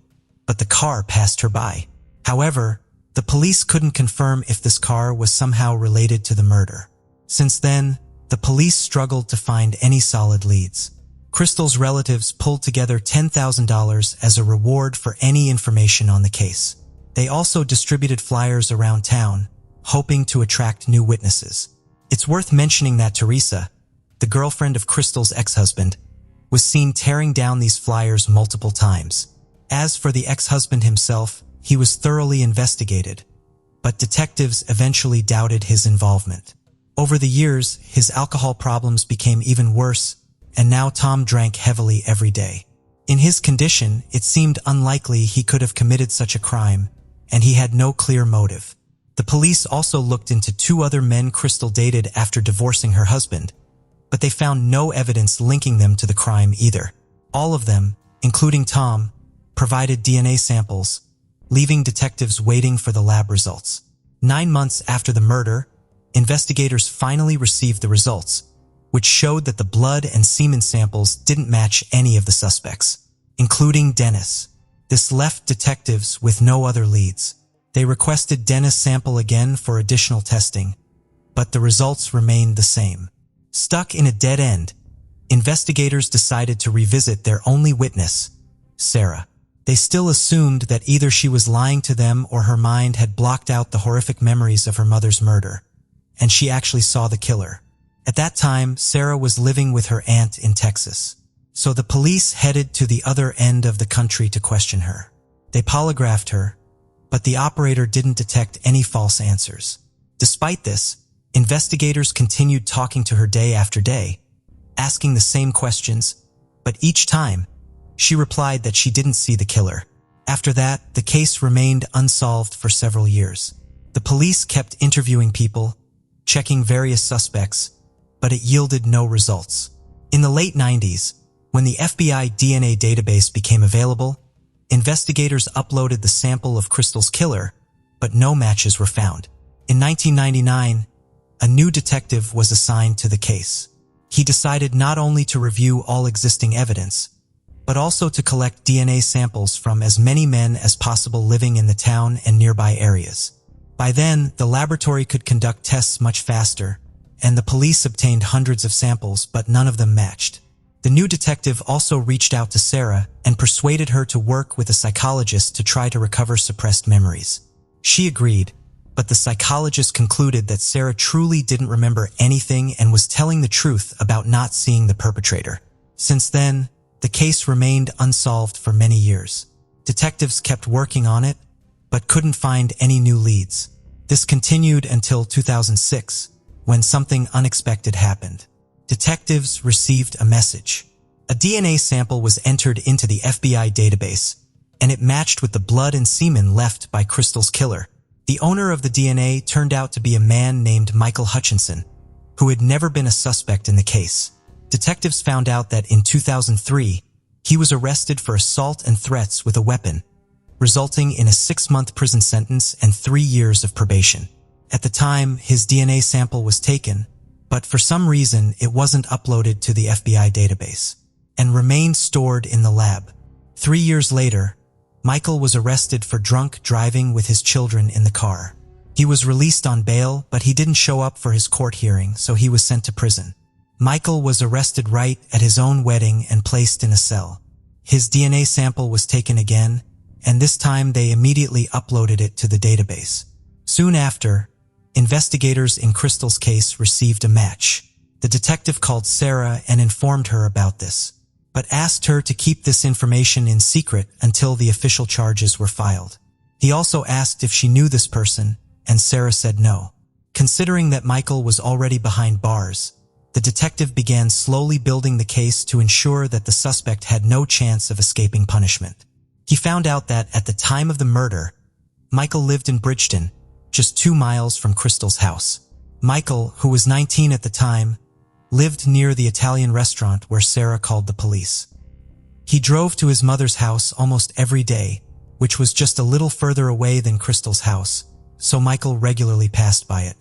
but the car passed her by. However, the police couldn't confirm if this car was somehow related to the murder. Since then, the police struggled to find any solid leads. Crystal's relatives pulled together $10,000 as a reward for any information on the case. They also distributed flyers around town, hoping to attract new witnesses. It's worth mentioning that Teresa, the girlfriend of Crystal's ex-husband, was seen tearing down these flyers multiple times. As for the ex-husband himself, he was thoroughly investigated, but detectives eventually doubted his involvement. Over the years, his alcohol problems became even worse, and now Tom drank heavily every day. In his condition, it seemed unlikely he could have committed such a crime, and he had no clear motive. The police also looked into 2 other men Crystal dated after divorcing her husband, but they found no evidence linking them to the crime either. All of them, including Tom, provided DNA samples, leaving detectives waiting for the lab results. 9 months after the murder, investigators finally received the results, which showed that the blood and semen samples didn't match any of the suspects, including Dennis. This left detectives with no other leads. They requested Dennis' sample again for additional testing, but the results remained the same. Stuck in a dead end, investigators decided to revisit their only witness, Sarah. They still assumed that either she was lying to them or her mind had blocked out the horrific memories of her mother's murder, and she actually saw the killer. At that time, Sarah was living with her aunt in Texas. So the police headed to the other end of the country to question her. They polygraphed her, but the operator didn't detect any false answers. Despite this, investigators continued talking to her day after day, asking the same questions, but each time, she replied that she didn't see the killer. After that, the case remained unsolved for several years. The police kept interviewing people, checking various suspects, but it yielded no results. In the late 90s, when the FBI DNA database became available, investigators uploaded the sample of Crystal's killer, but no matches were found. In 1999, a new detective was assigned to the case. He decided not only to review all existing evidence, but also to collect DNA samples from as many men as possible living in the town and nearby areas. By then, the laboratory could conduct tests much faster, and the police obtained hundreds of samples, but none of them matched. The new detective also reached out to Sarah and persuaded her to work with a psychologist to try to recover suppressed memories. She agreed, but the psychologist concluded that Sarah truly didn't remember anything and was telling the truth about not seeing the perpetrator. Since then, the case remained unsolved for many years. Detectives kept working on it, but couldn't find any new leads. This continued until 2006, when something unexpected happened. Detectives received a message. A DNA sample was entered into the FBI database, and it matched with the blood and semen left by Crystal's killer. The owner of the DNA turned out to be a man named Michael Hutchinson, who had never been a suspect in the case. Detectives found out that in 2003, he was arrested for assault and threats with a weapon, resulting in a 6-month prison sentence and 3 years of probation. At the time, his DNA sample was taken, but for some reason it wasn't uploaded to the FBI database, and remained stored in the lab. 3 years later, Michael was arrested for drunk driving with his children in the car. He was released on bail, but he didn't show up for his court hearing, so he was sent to prison. Michael was arrested right at his own wedding and placed in a cell. His DNA sample was taken again, and this time they immediately uploaded it to the database. Soon after, investigators in Crystal's case received a match. The detective called Sarah and informed her about this, but asked her to keep this information in secret until the official charges were filed. He also asked if she knew this person, and Sarah said no. Considering that Michael was already behind bars, the detective began slowly building the case to ensure that the suspect had no chance of escaping punishment. He found out that at the time of the murder, Michael lived in Bridgeton, just 2 miles from Crystal's house. Michael, who was 19 at the time, lived near the Italian restaurant where Sarah called the police. He drove to his mother's house almost every day, which was just a little further away than Crystal's house, so Michael regularly passed by it.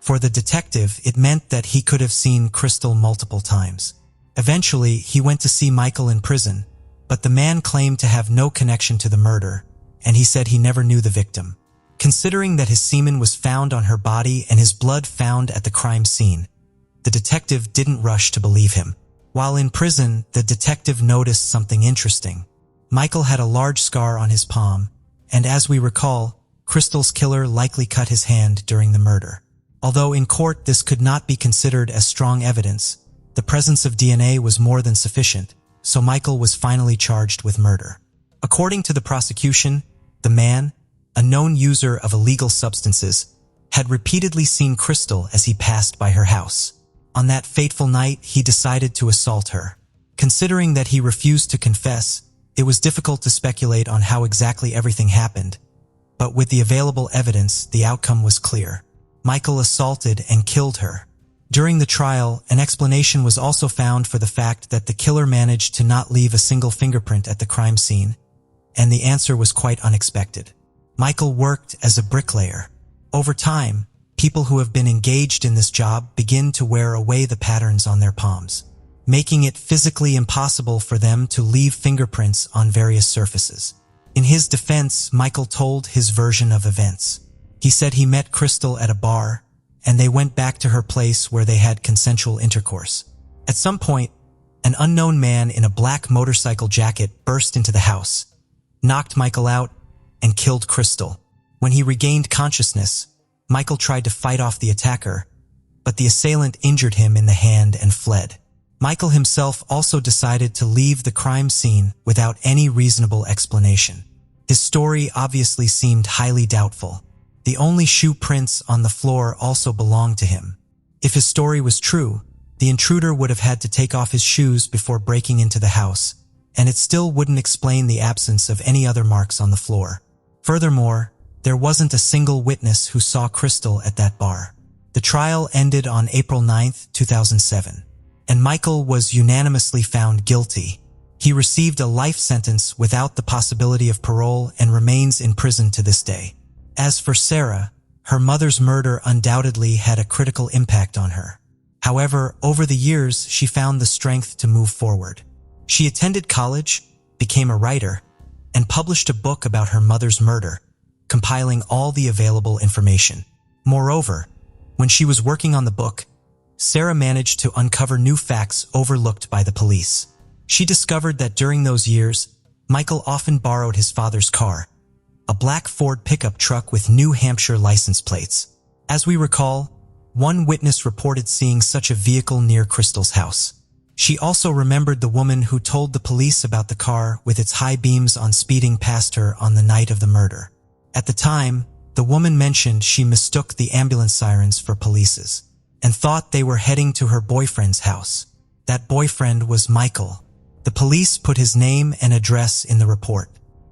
For the detective, it meant that he could have seen Crystal multiple times. Eventually, he went to see Michael in prison, but the man claimed to have no connection to the murder, and he said he never knew the victim. Considering that his semen was found on her body and his blood found at the crime scene, the detective didn't rush to believe him. While in prison, the detective noticed something interesting. Michael had a large scar on his palm, and as we recall, Crystal's killer likely cut his hand during the murder. Although in court this could not be considered as strong evidence, the presence of DNA was more than sufficient, so Michael was finally charged with murder. According to the prosecution, the man, a known user of illegal substances, had repeatedly seen Crystal as he passed by her house. On that fateful night, he decided to assault her. Considering that he refused to confess, it was difficult to speculate on how exactly everything happened, but with the available evidence, the outcome was clear. Michael assaulted and killed her. During the trial, an explanation was also found for the fact that the killer managed to not leave a single fingerprint at the crime scene, and the answer was quite unexpected. Michael worked as a bricklayer. Over time, people who have been engaged in this job begin to wear away the patterns on their palms, making it physically impossible for them to leave fingerprints on various surfaces. In his defense, Michael told his version of events. He said he met Crystal at a bar, and they went back to her place where they had consensual intercourse. At some point, an unknown man in a black motorcycle jacket burst into the house, knocked Michael out, and killed Crystal. When he regained consciousness, Michael tried to fight off the attacker, but the assailant injured him in the hand and fled. Michael himself also decided to leave the crime scene without any reasonable explanation. His story obviously seemed highly doubtful. The only shoe prints on the floor also belonged to him. If his story was true, the intruder would have had to take off his shoes before breaking into the house, and it still wouldn't explain the absence of any other marks on the floor. Furthermore, there wasn't a single witness who saw Crystal at that bar. The trial ended on April 9, 2007, and Michael was unanimously found guilty. He received a life sentence without the possibility of parole and remains in prison to this day. As for Sarah, her mother's murder undoubtedly had a critical impact on her. However, over the years, she found the strength to move forward. She attended college, became a writer, and published a book about her mother's murder, compiling all the available information. Moreover, when she was working on the book, Sarah managed to uncover new facts overlooked by the police. She discovered that during those years, Michael often borrowed his father's car, a black Ford pickup truck with New Hampshire license plates. As we recall, one witness reported seeing such a vehicle near Crystal's house. She also remembered the woman who told the police about the car with its high beams on speeding past her on the night of the murder. At the time, the woman mentioned she mistook the ambulance sirens for police's and thought they were heading to her boyfriend's house. That boyfriend was Michael. The police put his name and address in the report.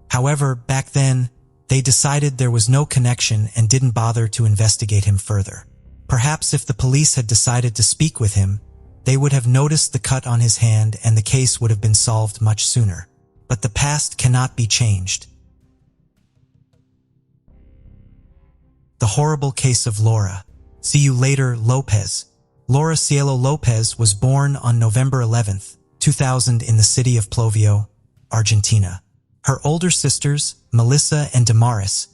However, back then, they decided there was no connection and didn't bother to investigate him further. Perhaps if the police had decided to speak with him, they would have noticed the cut on his hand and the case would have been solved much sooner. But the past cannot be changed. The horrible case of Laura. See you later, Lopez. Laura Cielo Lopez was born on November 11, 2000 in the city of Plovio, Argentina. Her older sisters, Melissa and Damaris,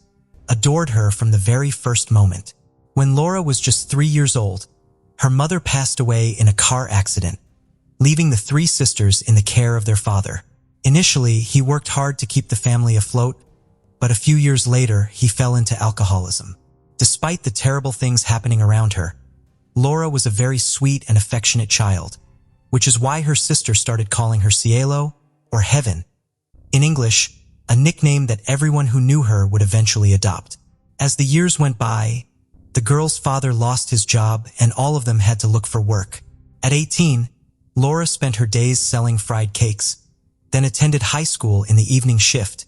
adored her from the very first moment. When Laura was just 3 years old, her mother passed away in a car accident, leaving the three sisters in the care of their father. Initially, he worked hard to keep the family afloat, but a few years later, he fell into alcoholism. Despite the terrible things happening around her, Laura was a very sweet and affectionate child, which is why her sister started calling her Cielo, or Heaven. In English, a nickname that everyone who knew her would eventually adopt. As the years went by, the girl's father lost his job and all of them had to look for work. At 18, Laura spent her days selling fried cakes, then attended high school in the evening shift,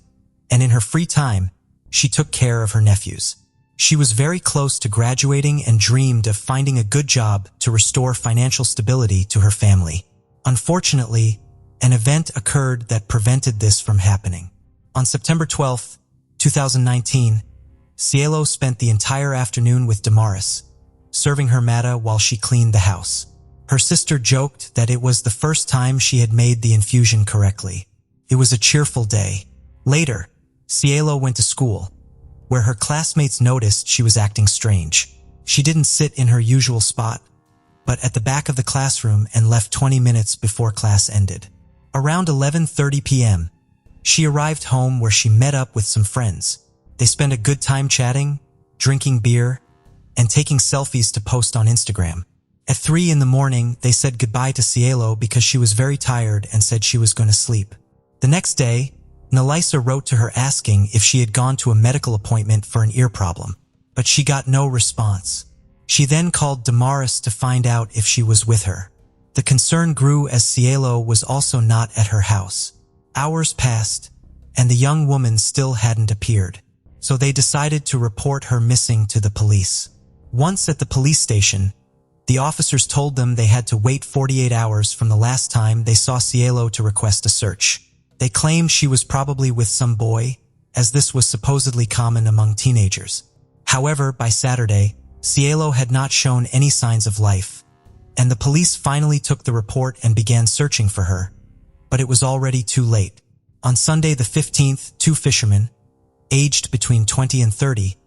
and in her free time, she took care of her nephews. She was very close to graduating and dreamed of finding a good job to restore financial stability to her family. Unfortunately, an event occurred that prevented this from happening. On September 12, 2019, Cielo spent the entire afternoon with Damaris, serving her mata while she cleaned the house. Her sister joked that it was the first time she had made the infusion correctly. It was a cheerful day. Later, Cielo went to school, where her classmates noticed she was acting strange. She didn't sit in her usual spot, but at the back of the classroom and left 20 minutes before class ended. Around 11:30 p.m., she arrived home where she met up with some friends. They spent a good time chatting, drinking beer, and taking selfies to post on Instagram. At 3 in the morning, they said goodbye to Cielo because she was very tired and said she was going to sleep. The next day, Nelisa wrote to her asking if she had gone to a medical appointment for an ear problem, but she got no response. She then called Damaris to find out if she was with her. The concern grew as Cielo was also not at her house. Hours passed, and the young woman still hadn't appeared, so they decided to report her missing to the police. Once at the police station, the officers told them they had to wait 48 hours from the last time they saw Cielo to request a search. They claimed she was probably with some boy, as this was supposedly common among teenagers. However, by Saturday, Cielo had not shown any signs of life, and the police finally took the report and began searching for her, but it was already too late. On Sunday the 15th, two fishermen, aged between 20 and 30,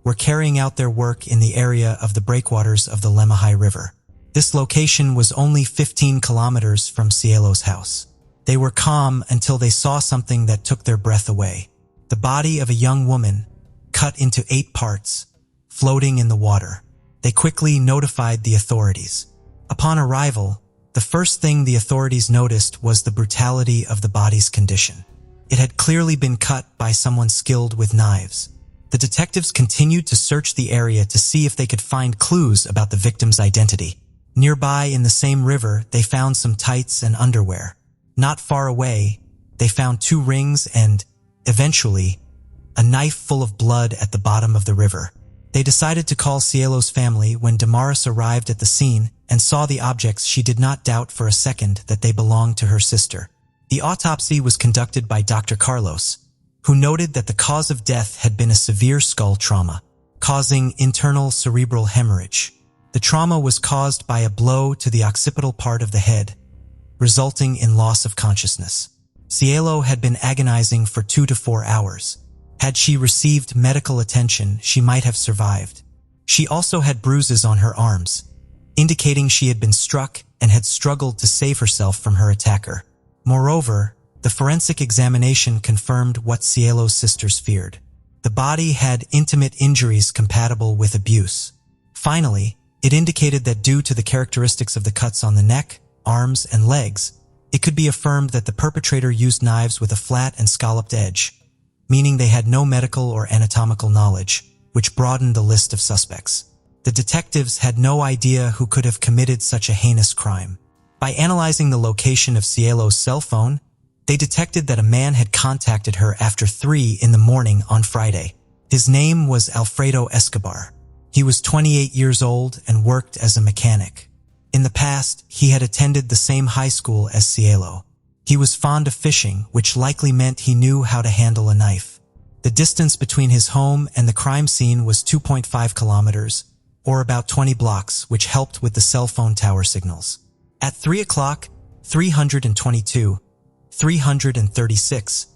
were carrying out their work in the area of the breakwaters of the Lemahai River. This location was only 15 kilometers from Cielo's house. They were calm until they saw something that took their breath away. The body of a young woman, cut into 8 parts, floating in the water. They quickly notified the authorities. Upon arrival, the first thing the authorities noticed was the brutality of the body's condition. It had clearly been cut by someone skilled with knives. The detectives continued to search the area to see if they could find clues about the victim's identity. Nearby in the same river, they found some tights and underwear. Not far away, they found 2 rings and, eventually, a knife full of blood at the bottom of the river. They decided to call Cielo's family when Damaris arrived at the scene and saw the objects. She did not doubt for a second that they belonged to her sister. The autopsy was conducted by Dr. Carlos, who noted that the cause of death had been a severe skull trauma, causing internal cerebral hemorrhage. The trauma was caused by a blow to the occipital part of the head, resulting in loss of consciousness. Cielo had been agonizing for 2 to 4 hours. Had she received medical attention, she might have survived. She also had bruises on her arms, indicating she had been struck and had struggled to save herself from her attacker. Moreover, the forensic examination confirmed what Cielo's sisters feared. The body had intimate injuries compatible with abuse. Finally, it indicated that due to the characteristics of the cuts on the neck, arms, and legs, it could be affirmed that the perpetrator used knives with a flat and scalloped edge, meaning they had no medical or anatomical knowledge, which broadened the list of suspects. The detectives had no idea who could have committed such a heinous crime. By analyzing the location of Cielo's cell phone, they detected that a man had contacted her after 3 in the morning on Friday. His name was Alfredo Escobar. He was 28 years old and worked as a mechanic. In the past, he had attended the same high school as Cielo. He was fond of fishing, which likely meant he knew how to handle a knife. The distance between his home and the crime scene was 2.5 kilometers, or about 20 blocks, which helped with the cell phone tower signals. At 3 o'clock, 322, 336,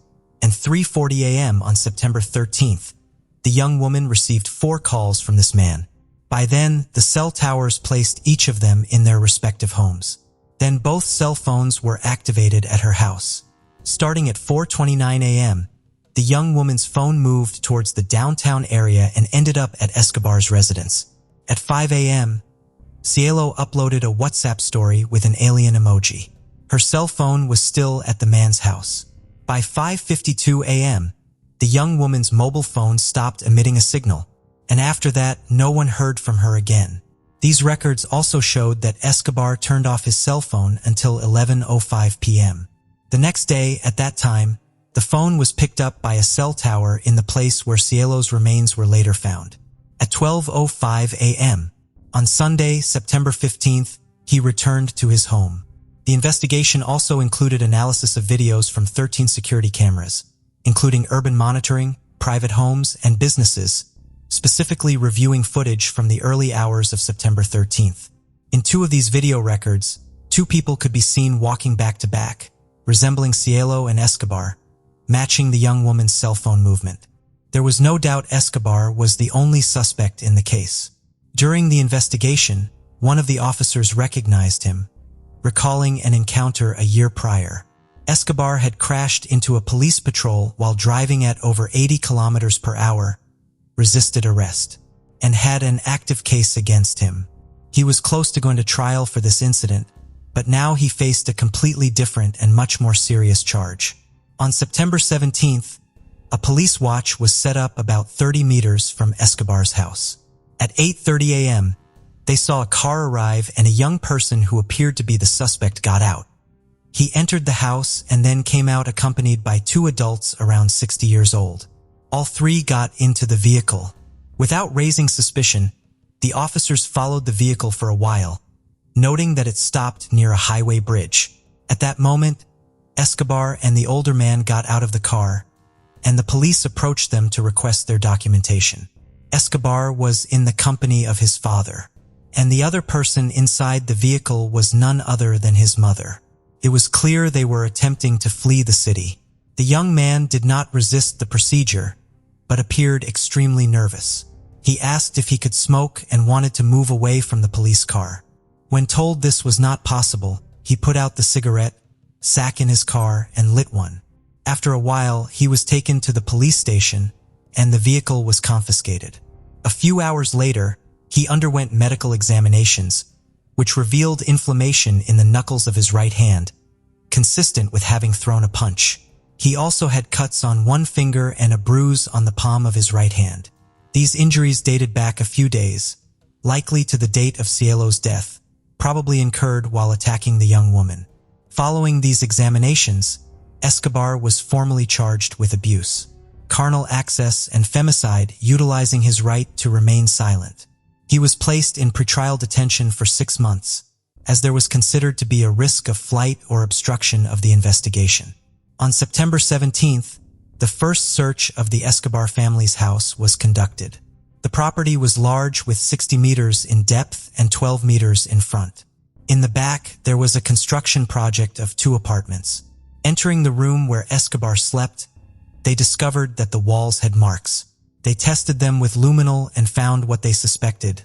and 3:40 a.m. on September 13th, the young woman received 4 calls from this man. By then, the cell towers placed each of them in their respective homes. Then both cell phones were activated at her house. Starting at 4:29 a.m., the young woman's phone moved towards the downtown area and ended up at Escobar's residence. At 5 a.m., Cielo uploaded a WhatsApp story with an alien emoji. Her cell phone was still at the man's house. By 5:52 a.m., the young woman's mobile phone stopped emitting a signal, and after that, no one heard from her again. These records also showed that Escobar turned off his cell phone until 11:05 p.m. The next day, at that time, the phone was picked up by a cell tower in the place where Cielo's remains were later found. At 12:05 a.m., on Sunday, September 15th, he returned to his home. The investigation also included analysis of videos from 13 security cameras, including urban monitoring, private homes, and businesses, specifically reviewing footage from the early hours of September 13th. In 2 of these video records, 2 people could be seen walking back to back, resembling Cielo and Escobar, matching the young woman's cell phone movement. There was no doubt Escobar was the only suspect in the case. During the investigation, one of the officers recognized him, recalling an encounter a year prior. Escobar had crashed into a police patrol while driving at over 80 kilometers per hour, resisted arrest, and had an active case against him. He was close to going to trial for this incident, but now he faced a completely different and much more serious charge. On September 17th, a police watch was set up about 30 meters from Escobar's house. At 8:30 a.m., they saw a car arrive and a young person who appeared to be the suspect got out. He entered the house and then came out accompanied by two adults around 60 years old. All three got into the vehicle. Without raising suspicion, the officers followed the vehicle for a while, noting that it stopped near a highway bridge. At that moment, Escobar and the older man got out of the car, and the police approached them to request their documentation. Escobar was in the company of his father, and the other person inside the vehicle was none other than his mother. It was clear they were attempting to flee the city. The young man did not resist the procedure, but appeared extremely nervous. He asked if he could smoke and wanted to move away from the police car. When told this was not possible, he put out the cigarette sack in his car and lit one. After a while, he was taken to the police station and the vehicle was confiscated. A few hours later, he underwent medical examinations, which revealed inflammation in the knuckles of his right hand, consistent with having thrown a punch. He also had cuts on one finger and a bruise on the palm of his right hand. These injuries dated back a few days, likely to the date of Cielo's death, probably incurred while attacking the young woman. Following these examinations, Escobar was formally charged with abuse, carnal access, and femicide, utilizing his right to remain silent. He was placed in pretrial detention for 6 months, as there was considered to be a risk of flight or obstruction of the investigation. On September 17th, the first search of the Escobar family's house was conducted. The property was large, with 60 meters in depth and 12 meters in front. In the back, there was a construction project of 2 apartments. Entering the room where Escobar slept, they discovered that the walls had marks. They tested them with luminol and found what they suspected: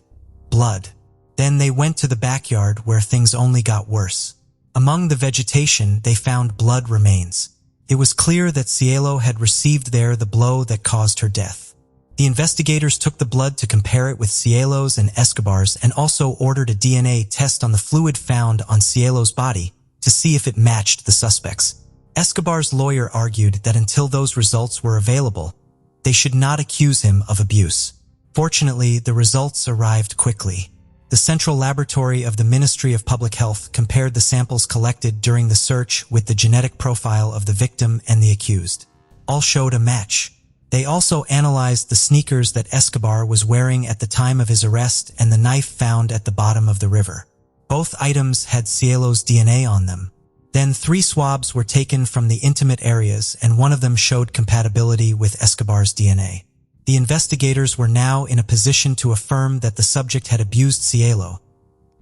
blood. Then they went to the backyard, where things only got worse. Among the vegetation, they found blood remains. It was clear that Cielo had received there the blow that caused her death. The investigators took the blood to compare it with Cielo's and Escobar's and also ordered a DNA test on the fluid found on Cielo's body to see if it matched the suspects. Escobar's lawyer argued that until those results were available, they should not accuse him of abuse. Fortunately, the results arrived quickly. The Central Laboratory of the Ministry of Public Health compared the samples collected during the search with the genetic profile of the victim and the accused. All showed a match. They also analyzed the sneakers that Escobar was wearing at the time of his arrest and the knife found at the bottom of the river. Both items had Cielo's DNA on them. Then 3 swabs were taken from the intimate areas, and one of them showed compatibility with Escobar's DNA. The investigators were now in a position to affirm that the subject had abused Cielo,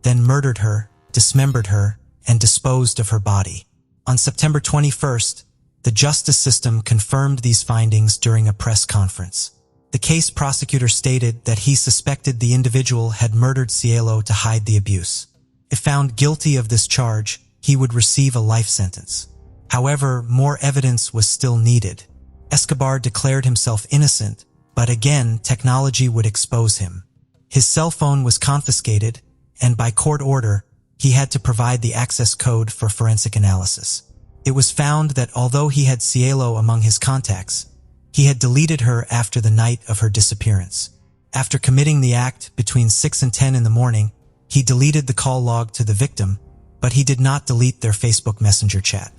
then murdered her, dismembered her, and disposed of her body. On September 21st, the justice system confirmed these findings during a press conference. The case prosecutor stated that he suspected the individual had murdered Cielo to hide the abuse. If found guilty of this charge, he would receive a life sentence. However, more evidence was still needed. Escobar declared himself innocent, but again, technology would expose him. His cell phone was confiscated, and by court order, he had to provide the access code for forensic analysis. It was found that although he had Cielo among his contacts, he had deleted her after the night of her disappearance. After committing the act between 6 and 10 in the morning, he deleted the call log to the victim, but he did not delete their Facebook Messenger chat.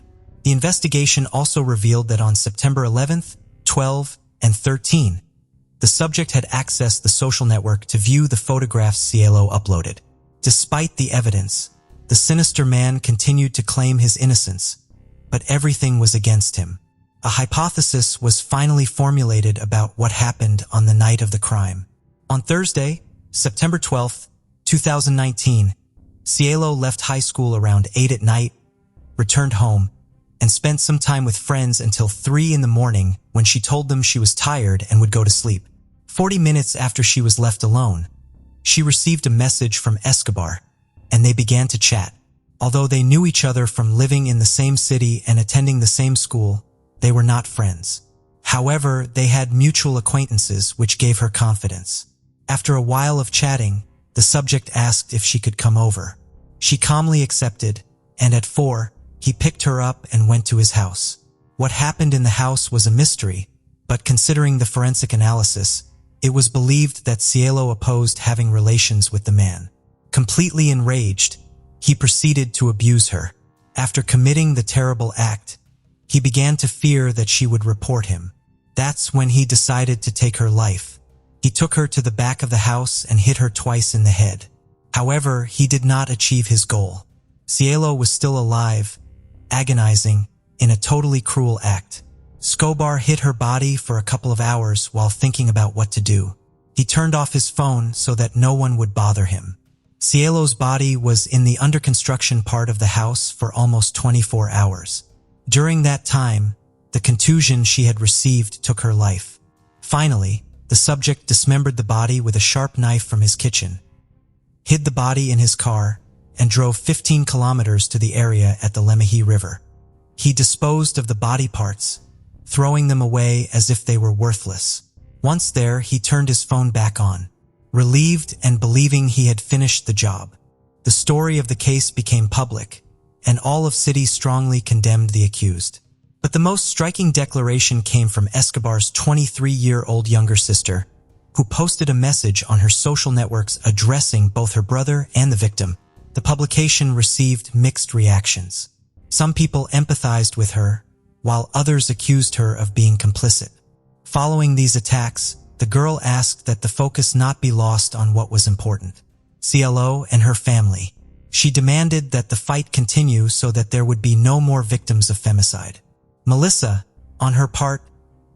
The investigation also revealed that on September 11th, 12, and 13, the subject had accessed the social network to view the photographs Cielo uploaded. Despite the evidence, the sinister man continued to claim his innocence, but everything was against him. A hypothesis was finally formulated about what happened on the night of the crime. On Thursday, September 12, 2019, Cielo left high school around 8 at night, returned home, and spent some time with friends until 3 in the morning when she told them she was tired and would go to sleep. 40 minutes after she was left alone, she received a message from Escobar, and they began to chat. Although they knew each other from living in the same city and attending the same school, they were not friends. However, they had mutual acquaintances which gave her confidence. After a while of chatting, the subject asked if she could come over. She calmly accepted, and at 4, he picked her up and went to his house. What happened in the house was a mystery, but considering the forensic analysis, it was believed that Cielo opposed having relations with the man. Completely enraged, he proceeded to abuse her. After committing the terrible act, he began to fear that she would report him. That's when he decided to take her life. He took her to the back of the house and hit her twice in the head. However, he did not achieve his goal. Cielo was still alive, agonizing, in a totally cruel act. Escobar hit her body for a couple of hours while thinking about what to do. He turned off his phone so that no one would bother him. Cielo's body was in the under construction part of the house for almost 24 hours. During that time, the contusion she had received took her life. Finally, the subject dismembered the body with a sharp knife from his kitchen, hid the body in his car, and drove 15 kilometers to the area at the Lemahee River. He disposed of the body parts, throwing them away as if they were worthless. Once there, he turned his phone back on, relieved and believing he had finished the job. The story of the case became public, and all of city strongly condemned the accused. But the most striking declaration came from Escobar's 23-year-old younger sister, who posted a message on her social networks addressing both her brother and the victim. The publication received mixed reactions. Some people empathized with her, while others accused her of being complicit. Following these attacks, the girl asked that the focus not be lost on what was important: Cielo and her family. She demanded that the fight continue so that there would be no more victims of femicide. Melissa, on her part,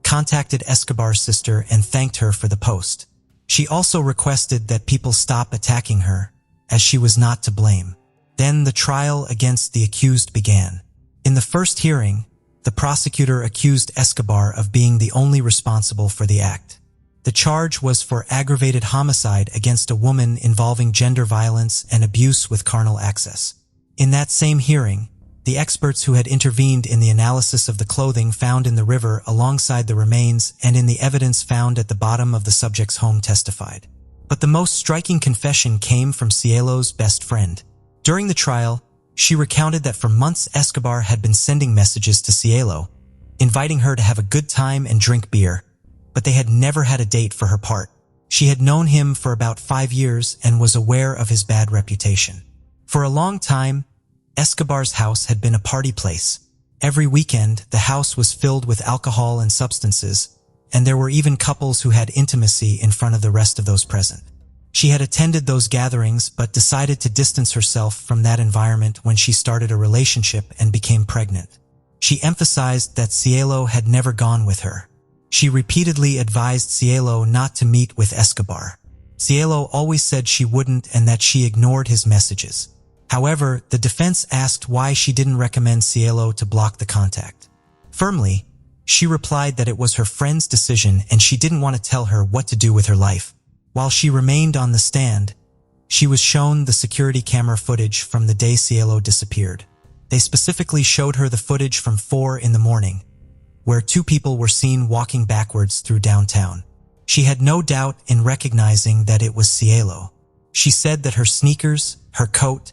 contacted Escobar's sister and thanked her for the post. She also requested that people stop attacking her, as she was not to blame. Then the trial against the accused began. In the first hearing, the prosecutor accused Escobar of being the only responsible for the act. The charge was for aggravated homicide against a woman involving gender violence and abuse with carnal access. In that same hearing, the experts who had intervened in the analysis of the clothing found in the river alongside the remains and in the evidence found at the bottom of the subject's home testified. But the most striking confession came from Cielo's best friend. During the trial, she recounted that for months Escobar had been sending messages to Cielo, inviting her to have a good time and drink beer, but they had never had a date for her part. She had known him for about 5 years and was aware of his bad reputation. For a long time, Escobar's house had been a party place. Every weekend, the house was filled with alcohol and substances, and there were even couples who had intimacy in front of the rest of those present. She had attended those gatherings but decided to distance herself from that environment when she started a relationship and became pregnant. She emphasized that Cielo had never gone with her. She repeatedly advised Cielo not to meet with Escobar. Cielo always said she wouldn't and that she ignored his messages. However, the defense asked why she didn't recommend Cielo to block the contact. Firmly, she replied that it was her friend's decision and she didn't want to tell her what to do with her life. While she remained on the stand, she was shown the security camera footage from the day Cielo disappeared. They specifically showed her the footage from 4 in the morning, where 2 people were seen walking backwards through downtown. She had no doubt in recognizing that it was Cielo. She said that her sneakers, her coat,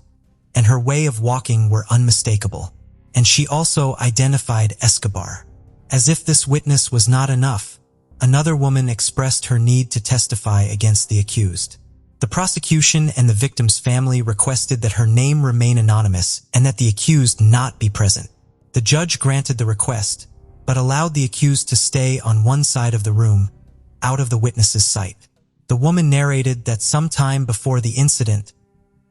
and her way of walking were unmistakable, and she also identified Escobar. As if this witness was not enough, another woman expressed her need to testify against the accused. The prosecution and the victim's family requested that her name remain anonymous and that the accused not be present. The judge granted the request, but allowed the accused to stay on one side of the room, out of the witness's sight. The woman narrated that sometime before the incident,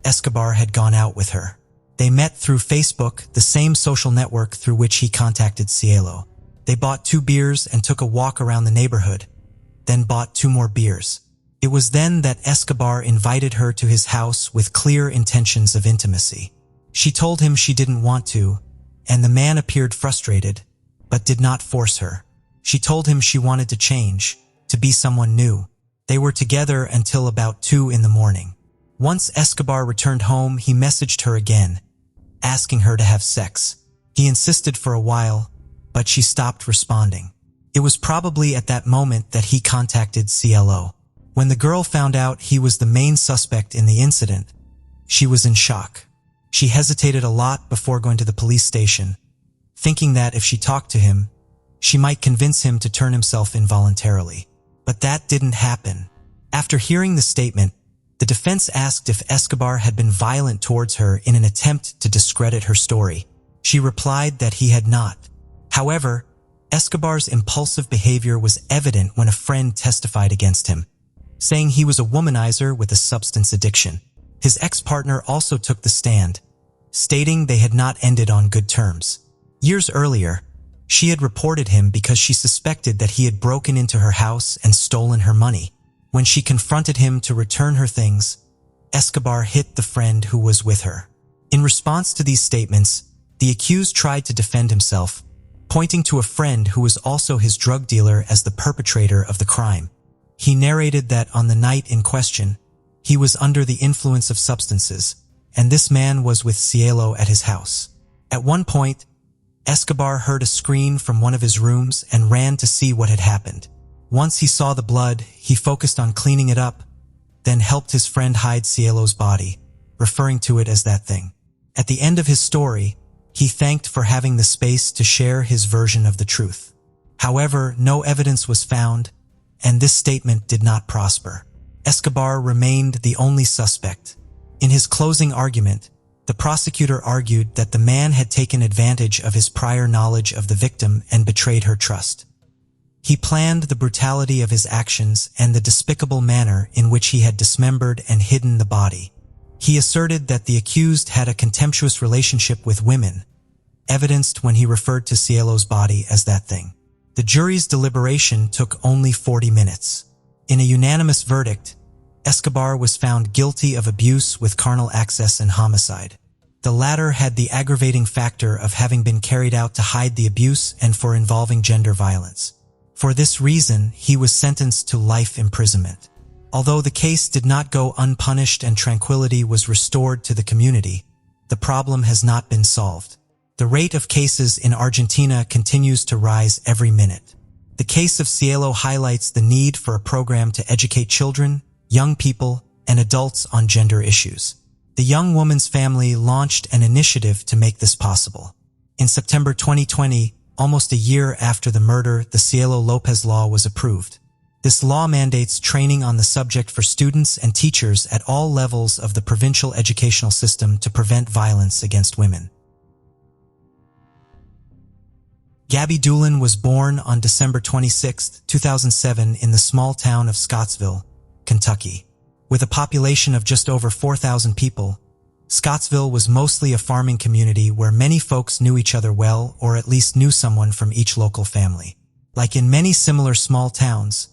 Escobar had gone out with her. They met through Facebook, the same social network through which he contacted Cielo. They bought 2 beers and took a walk around the neighborhood, then bought 2 more beers. It was then that Escobar invited her to his house with clear intentions of intimacy. She told him she didn't want to, and the man appeared frustrated, but did not force her. She told him she wanted to change, to be someone new. They were together until about 2 in the morning. Once Escobar returned home, he messaged her again, asking her to have sex. He insisted for a while, but she stopped responding. It was probably at that moment that he contacted CLO. When the girl found out he was the main suspect in the incident, she was in shock. She hesitated a lot before going to the police station, thinking that if she talked to him, she might convince him to turn himself in voluntarily. But that didn't happen. After hearing the statement, the defense asked if Escobar had been violent towards her in an attempt to discredit her story. She replied that he had not. However, Escobar's impulsive behavior was evident when a friend testified against him, saying he was a womanizer with a substance addiction. His ex-partner also took the stand, stating they had not ended on good terms. Years earlier, she had reported him because she suspected that he had broken into her house and stolen her money. When she confronted him to return her things, Escobar hit the friend who was with her. In response to these statements, the accused tried to defend himself, pointing to a friend who was also his drug dealer as the perpetrator of the crime. He narrated that on the night in question, he was under the influence of substances, and this man was with Cielo at his house. At one point, Escobar heard a scream from one of his rooms and ran to see what had happened. Once he saw the blood, he focused on cleaning it up, then helped his friend hide Cielo's body, referring to it as that thing. At the end of his story, he thanked for having the space to share his version of the truth. However, no evidence was found, and this statement did not prosper. Escobar remained the only suspect. In his closing argument, the prosecutor argued that the man had taken advantage of his prior knowledge of the victim and betrayed her trust. He planned the brutality of his actions and the despicable manner in which he had dismembered and hidden the body. He asserted that the accused had a contemptuous relationship with women, evidenced when he referred to Cielo's body as that thing. The jury's deliberation took only 40 minutes. In a unanimous verdict, Escobar was found guilty of abuse with carnal access and homicide. The latter had the aggravating factor of having been carried out to hide the abuse and for involving gender violence. For this reason, he was sentenced to life imprisonment. Although the case did not go unpunished and tranquility was restored to the community, the problem has not been solved. The rate of cases in Argentina continues to rise every minute. The case of Cielo highlights the need for a program to educate children, young people, and adults on gender issues. The young woman's family launched an initiative to make this possible. In September 2020, almost a year after the murder, the Cielo Lopez Law was approved. This law mandates training on the subject for students and teachers at all levels of the provincial educational system to prevent violence against women. Gabby Doolin was born on December 26, 2007 in the small town of Scottsville, Kentucky. With a population of just over 4,000 people, Scottsville was mostly a farming community where many folks knew each other well or at least knew someone from each local family. Like in many similar small towns,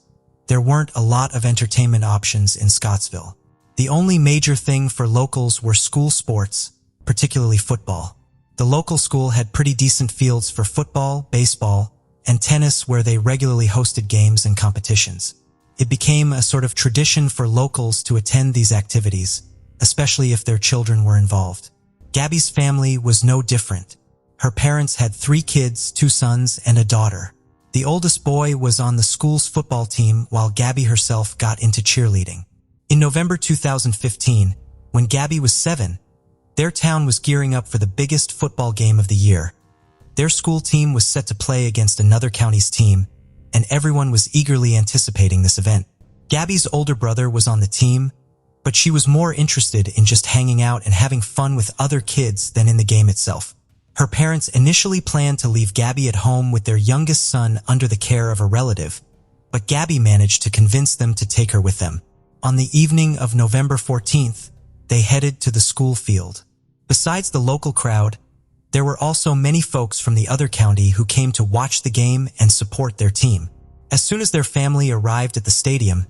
there weren't a lot of entertainment options in Scottsville. The only major thing for locals were school sports, particularly football. The local school had pretty decent fields for football, baseball, and tennis where they regularly hosted games and competitions. It became a sort of tradition for locals to attend these activities, especially if their children were involved. Gabby's family was no different. Her parents had 3 kids, 2 sons, and a daughter. The oldest boy was on the school's football team while Gabby herself got into cheerleading. In November 2015, when Gabby was 7, their town was gearing up for the biggest football game of the year. Their school team was set to play against another county's team, and everyone was eagerly anticipating this event. Gabby's older brother was on the team, but she was more interested in just hanging out and having fun with other kids than in the game itself. Her parents initially planned to leave Gabby at home with their youngest son under the care of a relative, but Gabby managed to convince them to take her with them. On the evening of November 14th, they headed to the school field. Besides the local crowd, there were also many folks from the other county who came to watch the game and support their team. As soon as their family arrived at the stadium,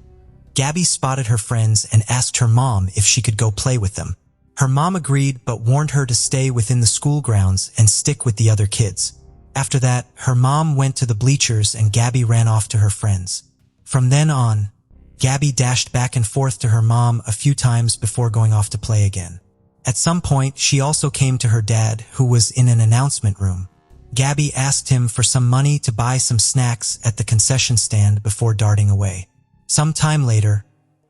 Gabby spotted her friends and asked her mom if she could go play with them. Her mom agreed but warned her to stay within the school grounds and stick with the other kids. After that, her mom went to the bleachers and Gabby ran off to her friends. From then on, Gabby dashed back and forth to her mom a few times before going off to play again. At some point, she also came to her dad, who was in an announcement room. Gabby asked him for some money to buy some snacks at the concession stand before darting away. Some time later,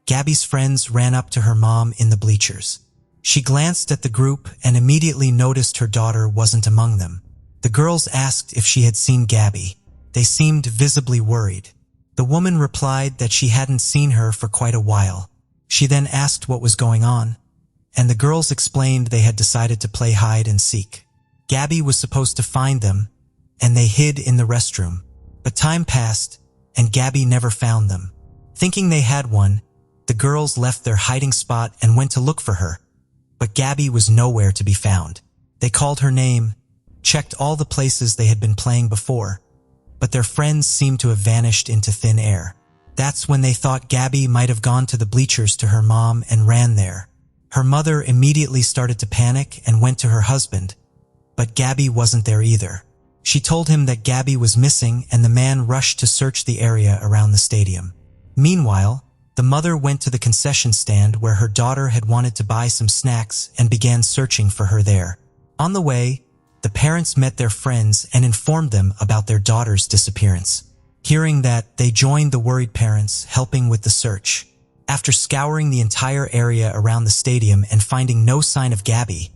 Gabby's friends ran up to her mom in the bleachers. She glanced at the group and immediately noticed her daughter wasn't among them. The girls asked if she had seen Gabby. They seemed visibly worried. The woman replied that she hadn't seen her for quite a while. She then asked what was going on, and the girls explained they had decided to play hide and seek. Gabby was supposed to find them, and they hid in the restroom. But time passed, and Gabby never found them. Thinking they had one, the girls left their hiding spot and went to look for her. But Gabby was nowhere to be found. They called her name, checked all the places they had been playing before, but their friends seemed to have vanished into thin air. That's when they thought Gabby might have gone to the bleachers to her mom and ran there. Her mother immediately started to panic and went to her husband, but Gabby wasn't there either. She told him that Gabby was missing and the man rushed to search the area around the stadium. Meanwhile, the mother went to the concession stand where her daughter had wanted to buy some snacks and began searching for her there. On the way, the parents met their friends and informed them about their daughter's disappearance. Hearing that, they joined the worried parents, helping with the search. After scouring the entire area around the stadium and finding no sign of Gabby,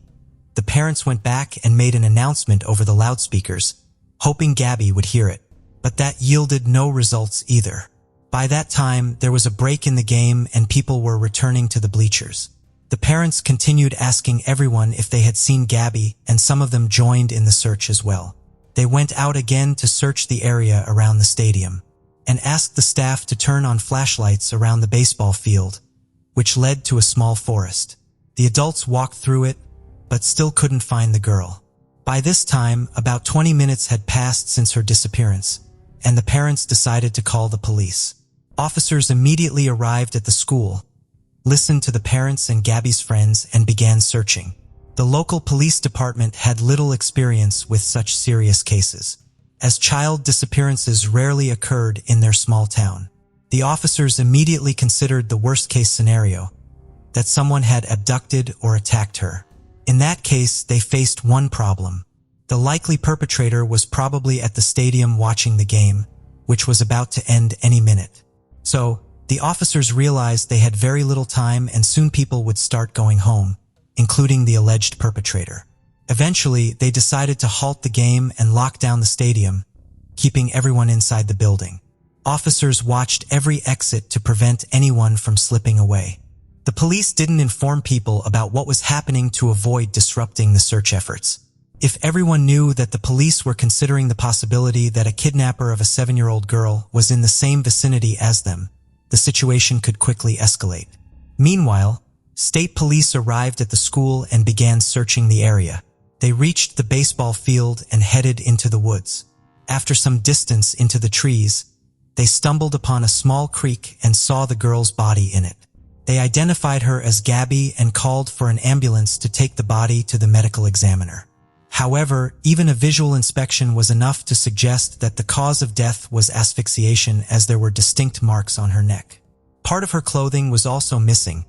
the parents went back and made an announcement over the loudspeakers, hoping Gabby would hear it. But that yielded no results either. By that time, there was a break in the game and people were returning to the bleachers. The parents continued asking everyone if they had seen Gabby, and some of them joined in the search as well. They went out again to search the area around the stadium and asked the staff to turn on flashlights around the baseball field, which led to a small forest. The adults walked through it, but still couldn't find the girl. By this time, about 20 minutes had passed since her disappearance, and the parents decided to call the police. Officers immediately arrived at the school, listened to the parents and Gabby's friends, and began searching. The local police department had little experience with such serious cases, as child disappearances rarely occurred in their small town. The officers immediately considered the worst-case scenario, that someone had abducted or attacked her. In that case, they faced one problem. The likely perpetrator was probably at the stadium watching the game, which was about to end any minute. So, the officers realized they had very little time and soon people would start going home, including the alleged perpetrator. Eventually, they decided to halt the game and lock down the stadium, keeping everyone inside the building. Officers watched every exit to prevent anyone from slipping away. The police didn't inform people about what was happening to avoid disrupting the search efforts. If everyone knew that the police were considering the possibility that a kidnapper of a 7-year-old girl was in the same vicinity as them, the situation could quickly escalate. Meanwhile, state police arrived at the school and began searching the area. They reached the baseball field and headed into the woods. After some distance into the trees, they stumbled upon a small creek and saw the girl's body in it. They identified her as Gabby and called for an ambulance to take the body to the medical examiner. However, even a visual inspection was enough to suggest that the cause of death was asphyxiation, as there were distinct marks on her neck. Part of her clothing was also missing,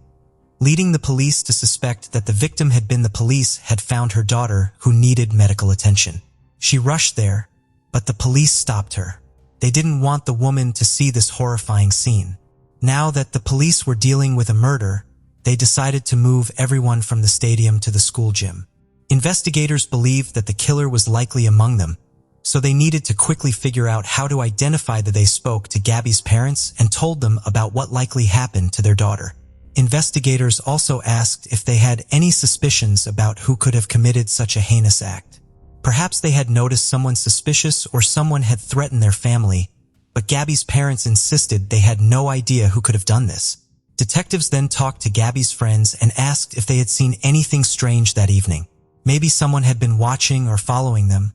leading the police to suspect that the victim had been the police had found her daughter who needed medical attention. She rushed there, but the police stopped her. They didn't want the woman to see this horrifying scene. Now that the police were dealing with a murder, they decided to move everyone from the stadium to the school gym. Investigators believed that the killer was likely among them, so they needed to quickly figure out how to identify that. They spoke to Gabby's parents and told them about what likely happened to their daughter. Investigators also asked if they had any suspicions about who could have committed such a heinous act. Perhaps they had noticed someone suspicious or someone had threatened their family, but Gabby's parents insisted they had no idea who could have done this. Detectives then talked to Gabby's friends and asked if they had seen anything strange that evening. Maybe someone had been watching or following them,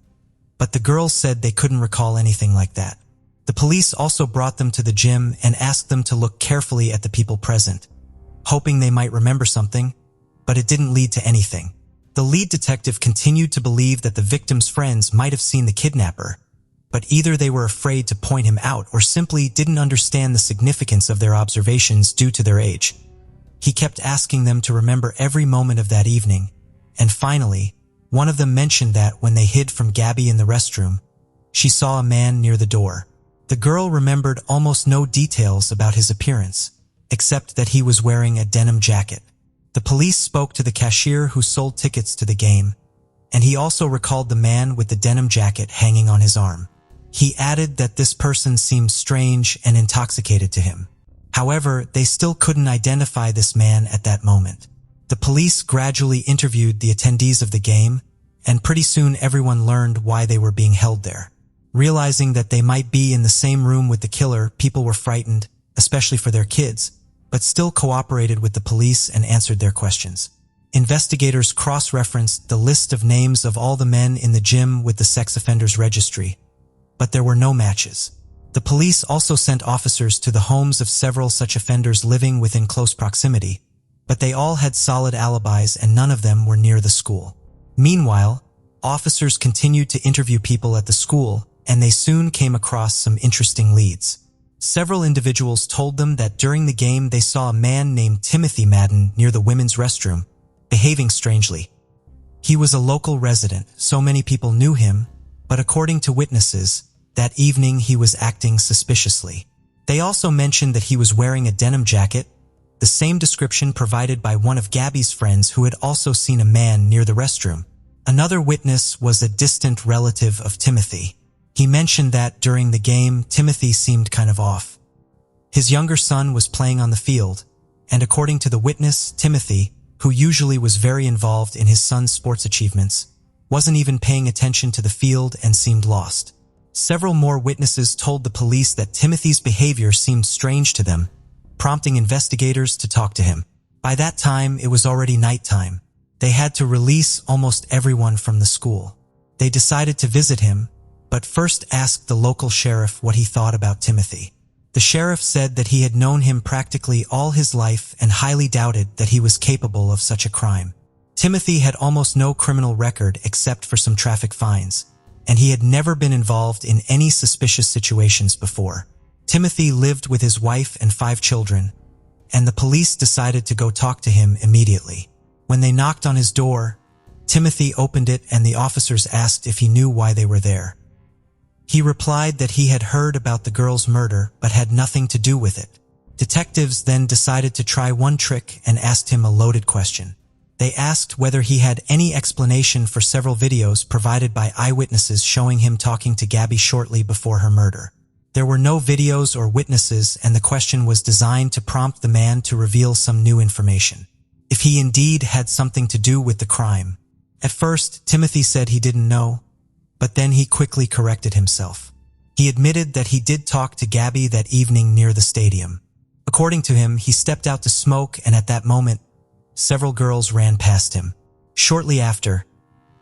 but the girls said they couldn't recall anything like that. The police also brought them to the gym and asked them to look carefully at the people present, hoping they might remember something, but it didn't lead to anything. The lead detective continued to believe that the victim's friends might have seen the kidnapper, but either they were afraid to point him out or simply didn't understand the significance of their observations due to their age. He kept asking them to remember every moment of that evening, and finally, one of them mentioned that when they hid from Gabby in the restroom, she saw a man near the door. The girl remembered almost no details about his appearance, except that he was wearing a denim jacket. The police spoke to the cashier who sold tickets to the game, and he also recalled the man with the denim jacket hanging on his arm. He added that this person seemed strange and intoxicated to him. However, they still couldn't identify this man at that moment. The police gradually interviewed the attendees of the game, and pretty soon everyone learned why they were being held there. Realizing that they might be in the same room with the killer, people were frightened, especially for their kids, but still cooperated with the police and answered their questions. Investigators cross-referenced the list of names of all the men in the gym with the sex offenders registry, but there were no matches. The police also sent officers to the homes of several such offenders living within close proximity, but they all had solid alibis and none of them were near the school. Meanwhile, officers continued to interview people at the school, and they soon came across some interesting leads. Several individuals told them that during the game they saw a man named Timothy Madden near the women's restroom, behaving strangely. He was a local resident, so many people knew him, but according to witnesses, that evening he was acting suspiciously. They also mentioned that he was wearing a denim jacket, the same description provided by one of Gabby's friends who had also seen a man near the restroom. Another witness was a distant relative of Timothy. He mentioned that during the game, Timothy seemed kind of off. His younger son was playing on the field, and according to the witness, Timothy, who usually was very involved in his son's sports achievements, wasn't even paying attention to the field and seemed lost. Several more witnesses told the police that Timothy's behavior seemed strange to them, prompting investigators to talk to him. By that time, it was already nighttime. They had to release almost everyone from the school. They decided to visit him, but first asked the local sheriff what he thought about Timothy. The sheriff said that he had known him practically all his life and highly doubted that he was capable of such a crime. Timothy had almost no criminal record except for some traffic fines, and he had never been involved in any suspicious situations before. Timothy lived with his wife and 5 children, and the police decided to go talk to him immediately. When they knocked on his door, Timothy opened it and the officers asked if he knew why they were there. He replied that he had heard about the girl's murder but had nothing to do with it. Detectives then decided to try one trick and asked him a loaded question. They asked whether he had any explanation for several videos provided by eyewitnesses showing him talking to Gabby shortly before her murder. There were no videos or witnesses, and the question was designed to prompt the man to reveal some new information. If he indeed had something to do with the crime. At first, Timothy said he didn't know, but then he quickly corrected himself. He admitted that he did talk to Gabby that evening near the stadium. According to him, he stepped out to smoke, and at that moment, several girls ran past him. Shortly after,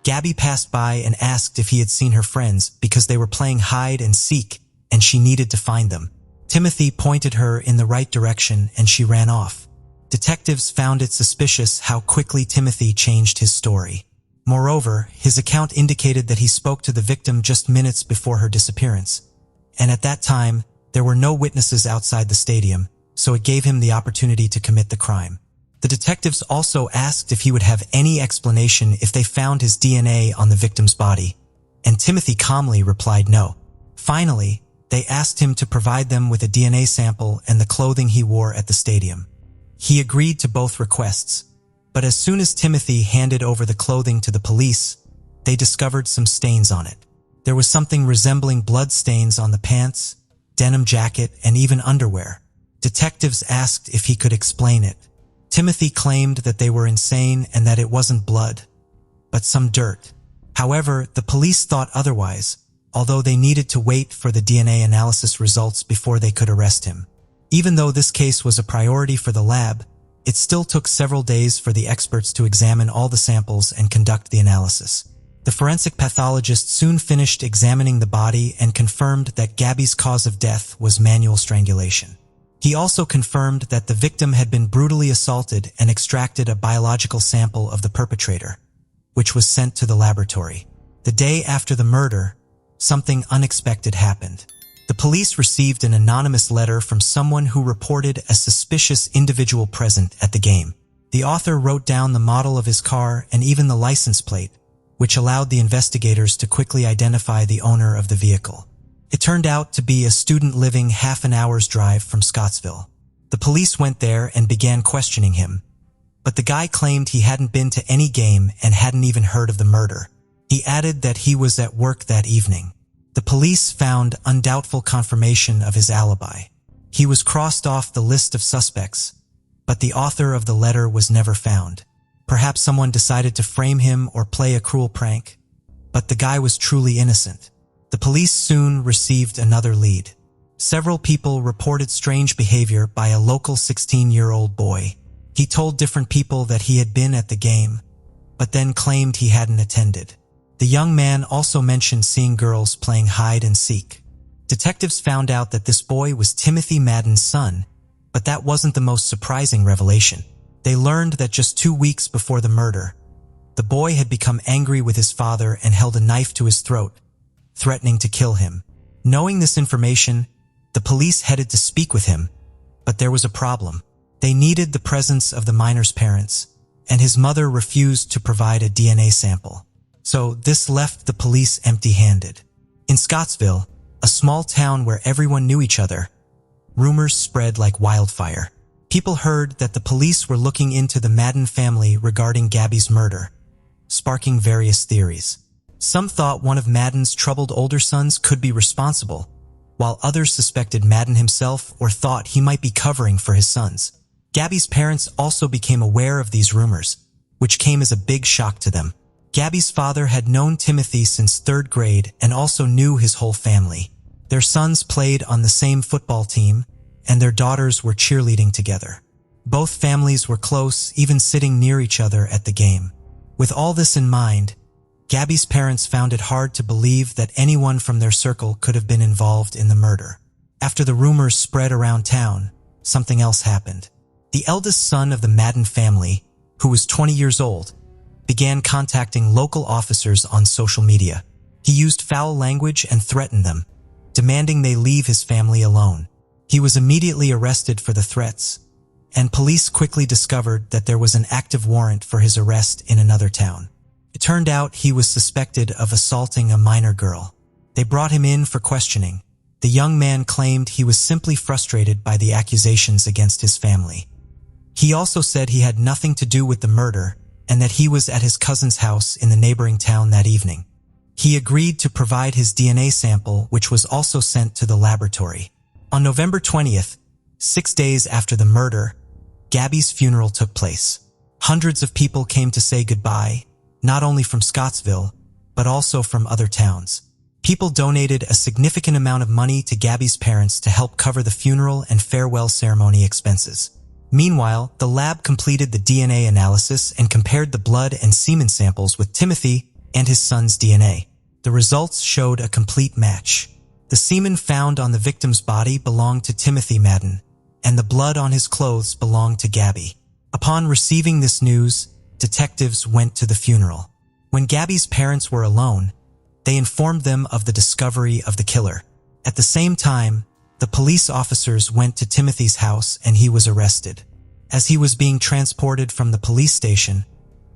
Gabby passed by and asked if he had seen her friends because they were playing hide and seek and she needed to find them. Timothy pointed her in the right direction and she ran off. Detectives found it suspicious how quickly Timothy changed his story. Moreover, his account indicated that he spoke to the victim just minutes before her disappearance, and at that time, there were no witnesses outside the stadium, so it gave him the opportunity to commit the crime. The detectives also asked if he would have any explanation if they found his DNA on the victim's body, and Timothy calmly replied no. Finally, they asked him to provide them with a DNA sample and the clothing he wore at the stadium. He agreed to both requests, but as soon as Timothy handed over the clothing to the police, they discovered some stains on it. There was something resembling blood stains on the pants, denim jacket, and even underwear. Detectives asked if he could explain it. Timothy claimed that they were insane and that it wasn't blood, but some dirt. However, the police thought otherwise, although they needed to wait for the DNA analysis results before they could arrest him. Even though this case was a priority for the lab, it still took several days for the experts to examine all the samples and conduct the analysis. The forensic pathologist soon finished examining the body and confirmed that Gabby's cause of death was manual strangulation. He also confirmed that the victim had been brutally assaulted and extracted a biological sample of the perpetrator, which was sent to the laboratory. The day after the murder, something unexpected happened. The police received an anonymous letter from someone who reported a suspicious individual present at the game. The author wrote down the model of his car and even the license plate, which allowed the investigators to quickly identify the owner of the vehicle. It turned out to be a student living half an hour's drive from Scottsville. The police went there and began questioning him, but the guy claimed he hadn't been to any game and hadn't even heard of the murder. He added that he was at work that evening. The police found undoubtful confirmation of his alibi. He was crossed off the list of suspects, but the author of the letter was never found. Perhaps someone decided to frame him or play a cruel prank, but the guy was truly innocent. The police soon received another lead. Several people reported strange behavior by a local 16-year-old boy. He told different people that he had been at the game, but then claimed he hadn't attended. The young man also mentioned seeing girls playing hide and seek. Detectives found out that this boy was Timothy Madden's son, but that wasn't the most surprising revelation. They learned that just 2 weeks before the murder, the boy had become angry with his father and held a knife to his throat, threatening to kill him. Knowing this information, the police headed to speak with him, but there was a problem. They needed the presence of the minor's parents, and his mother refused to provide a DNA sample. So this left the police empty-handed. In Scottsville, a small town where everyone knew each other, rumors spread like wildfire. People heard that the police were looking into the Madden family regarding Gabby's murder, sparking various theories. Some thought one of Madden's troubled older sons could be responsible, while others suspected Madden himself or thought he might be covering for his sons. Gabby's parents also became aware of these rumors, which came as a big shock to them. Gabby's father had known Timothy since 3rd grade and also knew his whole family. Their sons played on the same football team, and their daughters were cheerleading together. Both families were close, even sitting near each other at the game. With all this in mind, Gabby's parents found it hard to believe that anyone from their circle could have been involved in the murder. After the rumors spread around town, something else happened. The eldest son of the Madden family, who was 20 years old, began contacting local officers on social media. He used foul language and threatened them, demanding they leave his family alone. He was immediately arrested for the threats, and police quickly discovered that there was an active warrant for his arrest in another town. It turned out he was suspected of assaulting a minor girl. They brought him in for questioning. The young man claimed he was simply frustrated by the accusations against his family. He also said he had nothing to do with the murder and that he was at his cousin's house in the neighboring town that evening. He agreed to provide his DNA sample, which was also sent to the laboratory. On November 20th, 6 days after the murder, Gabby's funeral took place. Hundreds of people came to say goodbye, not only from Scottsville, but also from other towns. People donated a significant amount of money to Gabby's parents to help cover the funeral and farewell ceremony expenses. Meanwhile, the lab completed the DNA analysis and compared the blood and semen samples with Timothy and his son's DNA. The results showed a complete match. The semen found on the victim's body belonged to Timothy Madden, and the blood on his clothes belonged to Gabby. Upon receiving this news, detectives went to the funeral. When Gabby's parents were alone, they informed them of the discovery of the killer. At the same time, the police officers went to Timothy's house and he was arrested. As he was being transported from the police station,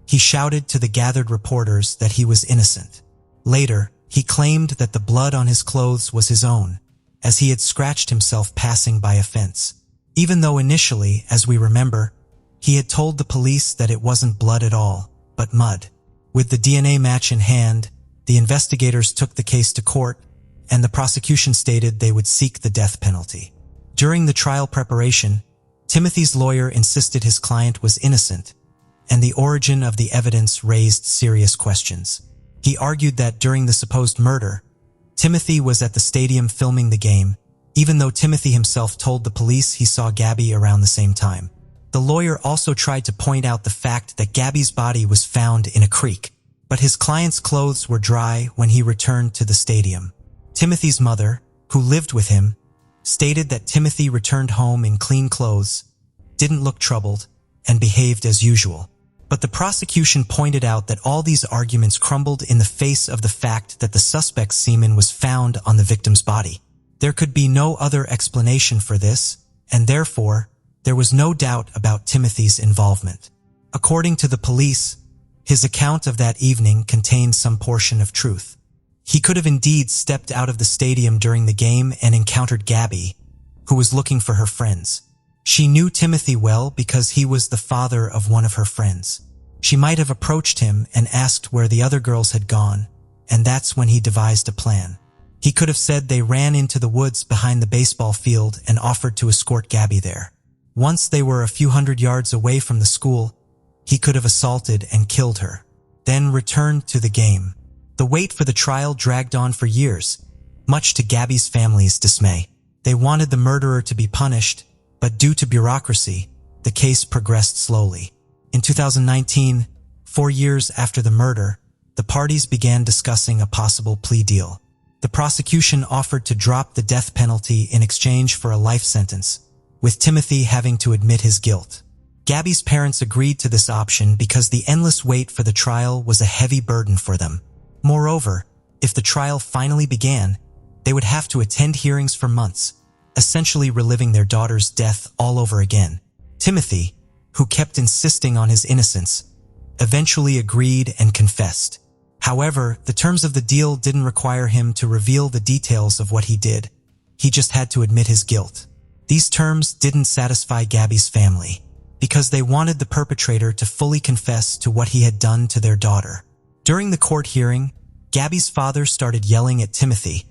he shouted to the gathered reporters that he was innocent. Later, he claimed that the blood on his clothes was his own, as he had scratched himself passing by a fence. Even though initially, as we remember, he had told the police that it wasn't blood at all, but mud. With the DNA match in hand, the investigators took the case to court, and the prosecution stated they would seek the death penalty. During the trial preparation, Timothy's lawyer insisted his client was innocent, and the origin of the evidence raised serious questions. He argued that during the supposed murder, Timothy was at the stadium filming the game, even though Timothy himself told the police he saw Gabby around the same time. The lawyer also tried to point out the fact that Gabby's body was found in a creek, but his client's clothes were dry when he returned to the stadium. Timothy's mother, who lived with him, stated that Timothy returned home in clean clothes, didn't look troubled, and behaved as usual. But the prosecution pointed out that all these arguments crumbled in the face of the fact that the suspect's semen was found on the victim's body. There could be no other explanation for this, and therefore, there was no doubt about Timothy's involvement. According to the police, his account of that evening contained some portion of truth. He could have indeed stepped out of the stadium during the game and encountered Gabby, who was looking for her friends. She knew Timothy well because he was the father of one of her friends. She might have approached him and asked where the other girls had gone, and that's when he devised a plan. He could have said they ran into the woods behind the baseball field and offered to escort Gabby there. Once they were a few hundred yards away from the school, he could have assaulted and killed her, then returned to the game. The wait for the trial dragged on for years, much to Gabby's family's dismay. They wanted the murderer to be punished, but due to bureaucracy, the case progressed slowly. In 2019, 4 years after the murder, the parties began discussing a possible plea deal. The prosecution offered to drop the death penalty in exchange for a life sentence, with Timothy having to admit his guilt. Gabby's parents agreed to this option because the endless wait for the trial was a heavy burden for them. Moreover, if the trial finally began, they would have to attend hearings for months, essentially reliving their daughter's death all over again. Timothy, who kept insisting on his innocence, eventually agreed and confessed. However, the terms of the deal didn't require him to reveal the details of what he did. He just had to admit his guilt. These terms didn't satisfy Gabby's family, because they wanted the perpetrator to fully confess to what he had done to their daughter. During the court hearing, Gabby's father started yelling at Timothy,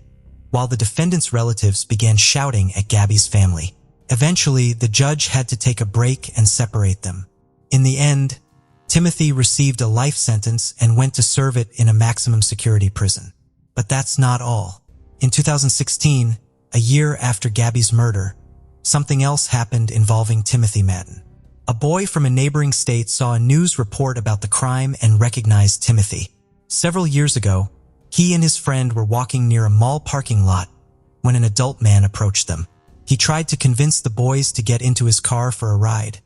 while the defendant's relatives began shouting at Gabby's family. Eventually, the judge had to take a break and separate them. In the end, Timothy received a life sentence and went to serve it in a maximum security prison. But that's not all. In 2016, a year after Gabby's murder, something else happened involving Timothy Madden. A boy from a neighboring state saw a news report about the crime and recognized Timothy. Several years ago, he and his friend were walking near a mall parking lot when an adult man approached them. He tried to convince the boys to get into his car for a ride,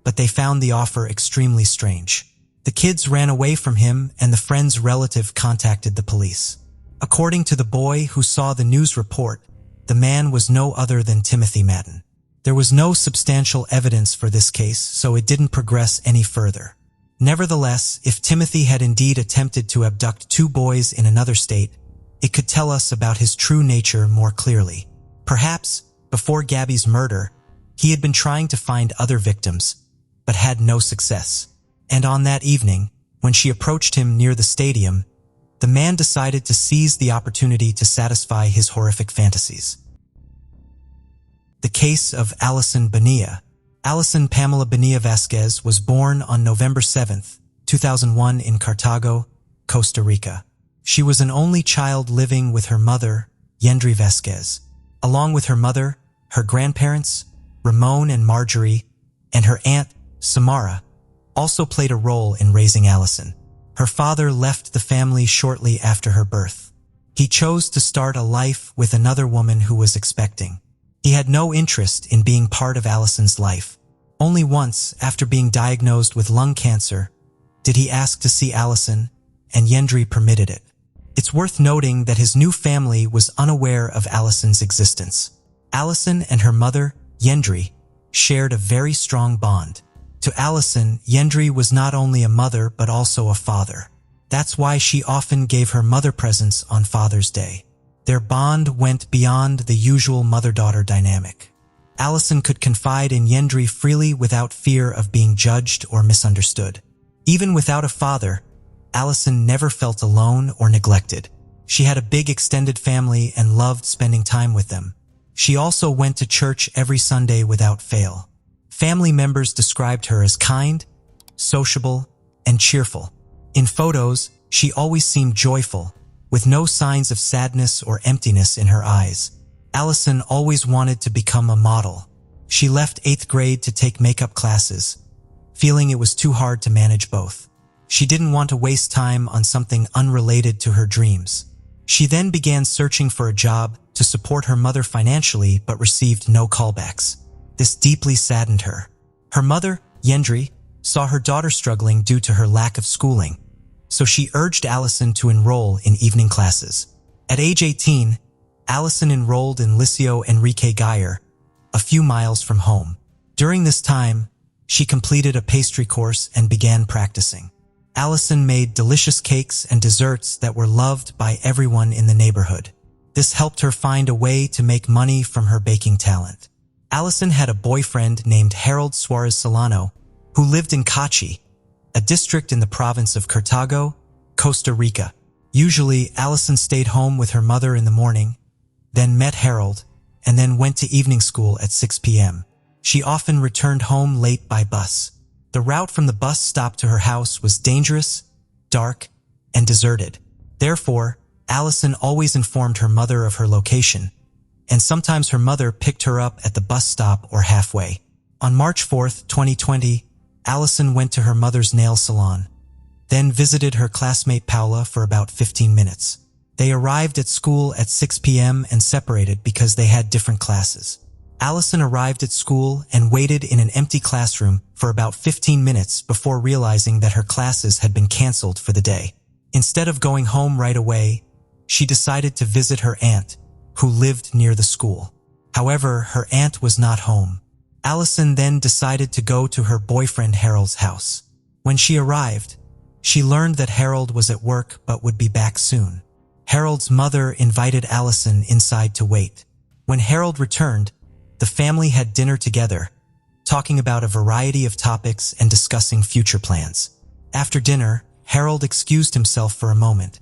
but they found the offer extremely strange. The kids ran away from him and the friend's relative contacted the police. According to the boy who saw the news report, the man was no other than Timothy Madden. There was no substantial evidence for this case, so it didn't progress any further. Nevertheless, if Timothy had indeed attempted to abduct 2 boys in another state, it could tell us about his true nature more clearly. Perhaps, before Gabby's murder, he had been trying to find other victims, but had no success. And on that evening, when she approached him near the stadium, the man decided to seize the opportunity to satisfy his horrific fantasies. The case of Alison Bonilla. Alison Pamela Bonilla Vasquez was born on November 7, 2001 in Cartago, Costa Rica. She was an only child living with her mother, Yendri Vasquez. Along with her mother, her grandparents, Ramon and Marjorie, and her aunt, Samara, also played a role in raising Alison. Her father left the family shortly after her birth. He chose to start a life with another woman who was expecting. He had no interest in being part of Alison's life. Only once, after being diagnosed with lung cancer, did he ask to see Alison, and Yendri permitted it. It's worth noting that his new family was unaware of Alison's existence. Alison and her mother, Yendri, shared a very strong bond. To Alison, Yendri was not only a mother but also a father. That's why she often gave her mother presents on Father's Day. Their bond went beyond the usual mother-daughter dynamic. Alison could confide in Yendri freely without fear of being judged or misunderstood. Even without a father, Alison never felt alone or neglected. She had a big extended family and loved spending time with them. She also went to church every Sunday without fail. Family members described her as kind, sociable, and cheerful. In photos, she always seemed joyful, with no signs of sadness or emptiness in her eyes. Alison always wanted to become a model. She left 8th grade to take makeup classes, feeling it was too hard to manage both. She didn't want to waste time on something unrelated to her dreams. She then began searching for a job to support her mother financially but received no callbacks. This deeply saddened her. Her mother, Yendri, saw her daughter struggling due to her lack of schooling, so she urged Allison to enroll in evening classes. At age 18, Allison enrolled in Liceo Enrique Geyer, a few miles from home. During this time, she completed a pastry course and began practicing. Allison made delicious cakes and desserts that were loved by everyone in the neighborhood. This helped her find a way to make money from her baking talent. Allison had a boyfriend named Harold Suarez Solano, who lived in Cachi, a district in the province of Cartago, Costa Rica. Usually, Allison stayed home with her mother in the morning, then met Harold, and then went to evening school at 6 p.m. She often returned home late by bus. The route from the bus stop to her house was dangerous, dark, and deserted. Therefore, Allison always informed her mother of her location, and sometimes her mother picked her up at the bus stop or halfway. On March 4, 2020, Allison went to her mother's nail salon, then visited her classmate Paula for about 15 minutes. They arrived at school at 6 p.m. and separated because they had different classes. Allison arrived at school and waited in an empty classroom for about 15 minutes before realizing that her classes had been canceled for the day. Instead of going home right away, she decided to visit her aunt, who lived near the school. However, her aunt was not home. Allison then decided to go to her boyfriend Harold's house. When she arrived, she learned that Harold was at work but would be back soon. Harold's mother invited Allison inside to wait. When Harold returned, the family had dinner together, talking about a variety of topics and discussing future plans. After dinner, Harold excused himself for a moment,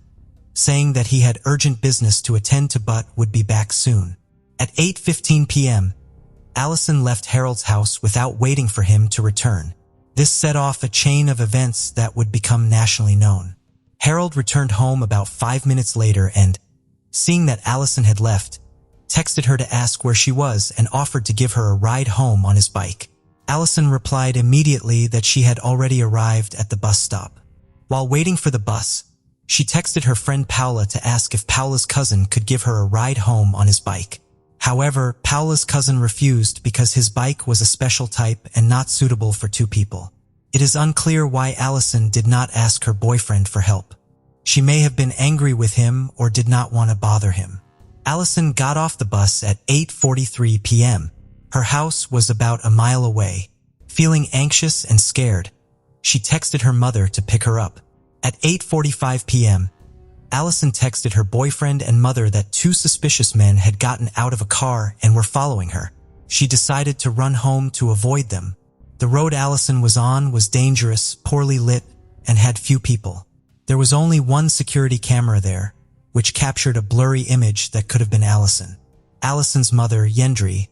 saying that he had urgent business to attend to but would be back soon. At 8:15 p.m., Allison left Harold's house without waiting for him to return. This set off a chain of events that would become nationally known. Harold returned home about 5 minutes later and, seeing that Allison had left, texted her to ask where she was and offered to give her a ride home on his bike. Allison replied immediately that she had already arrived at the bus stop. While waiting for the bus, she texted her friend Paula to ask if Paula's cousin could give her a ride home on his bike. However, Paula's cousin refused because his bike was a special type and not suitable for two people. It is unclear why Allison did not ask her boyfriend for help. She may have been angry with him or did not want to bother him. Allison got off the bus at 8:43 p.m. Her house was about a mile away. Feeling anxious and scared, she texted her mother to pick her up. At 8:45 p.m., Allison texted her boyfriend and mother that two suspicious men had gotten out of a car and were following her. She decided to run home to avoid them. The road Allison was on was dangerous, poorly lit, and had few people. There was only one security camera there, which captured a blurry image that could have been Allison. Allison's mother, Yendri,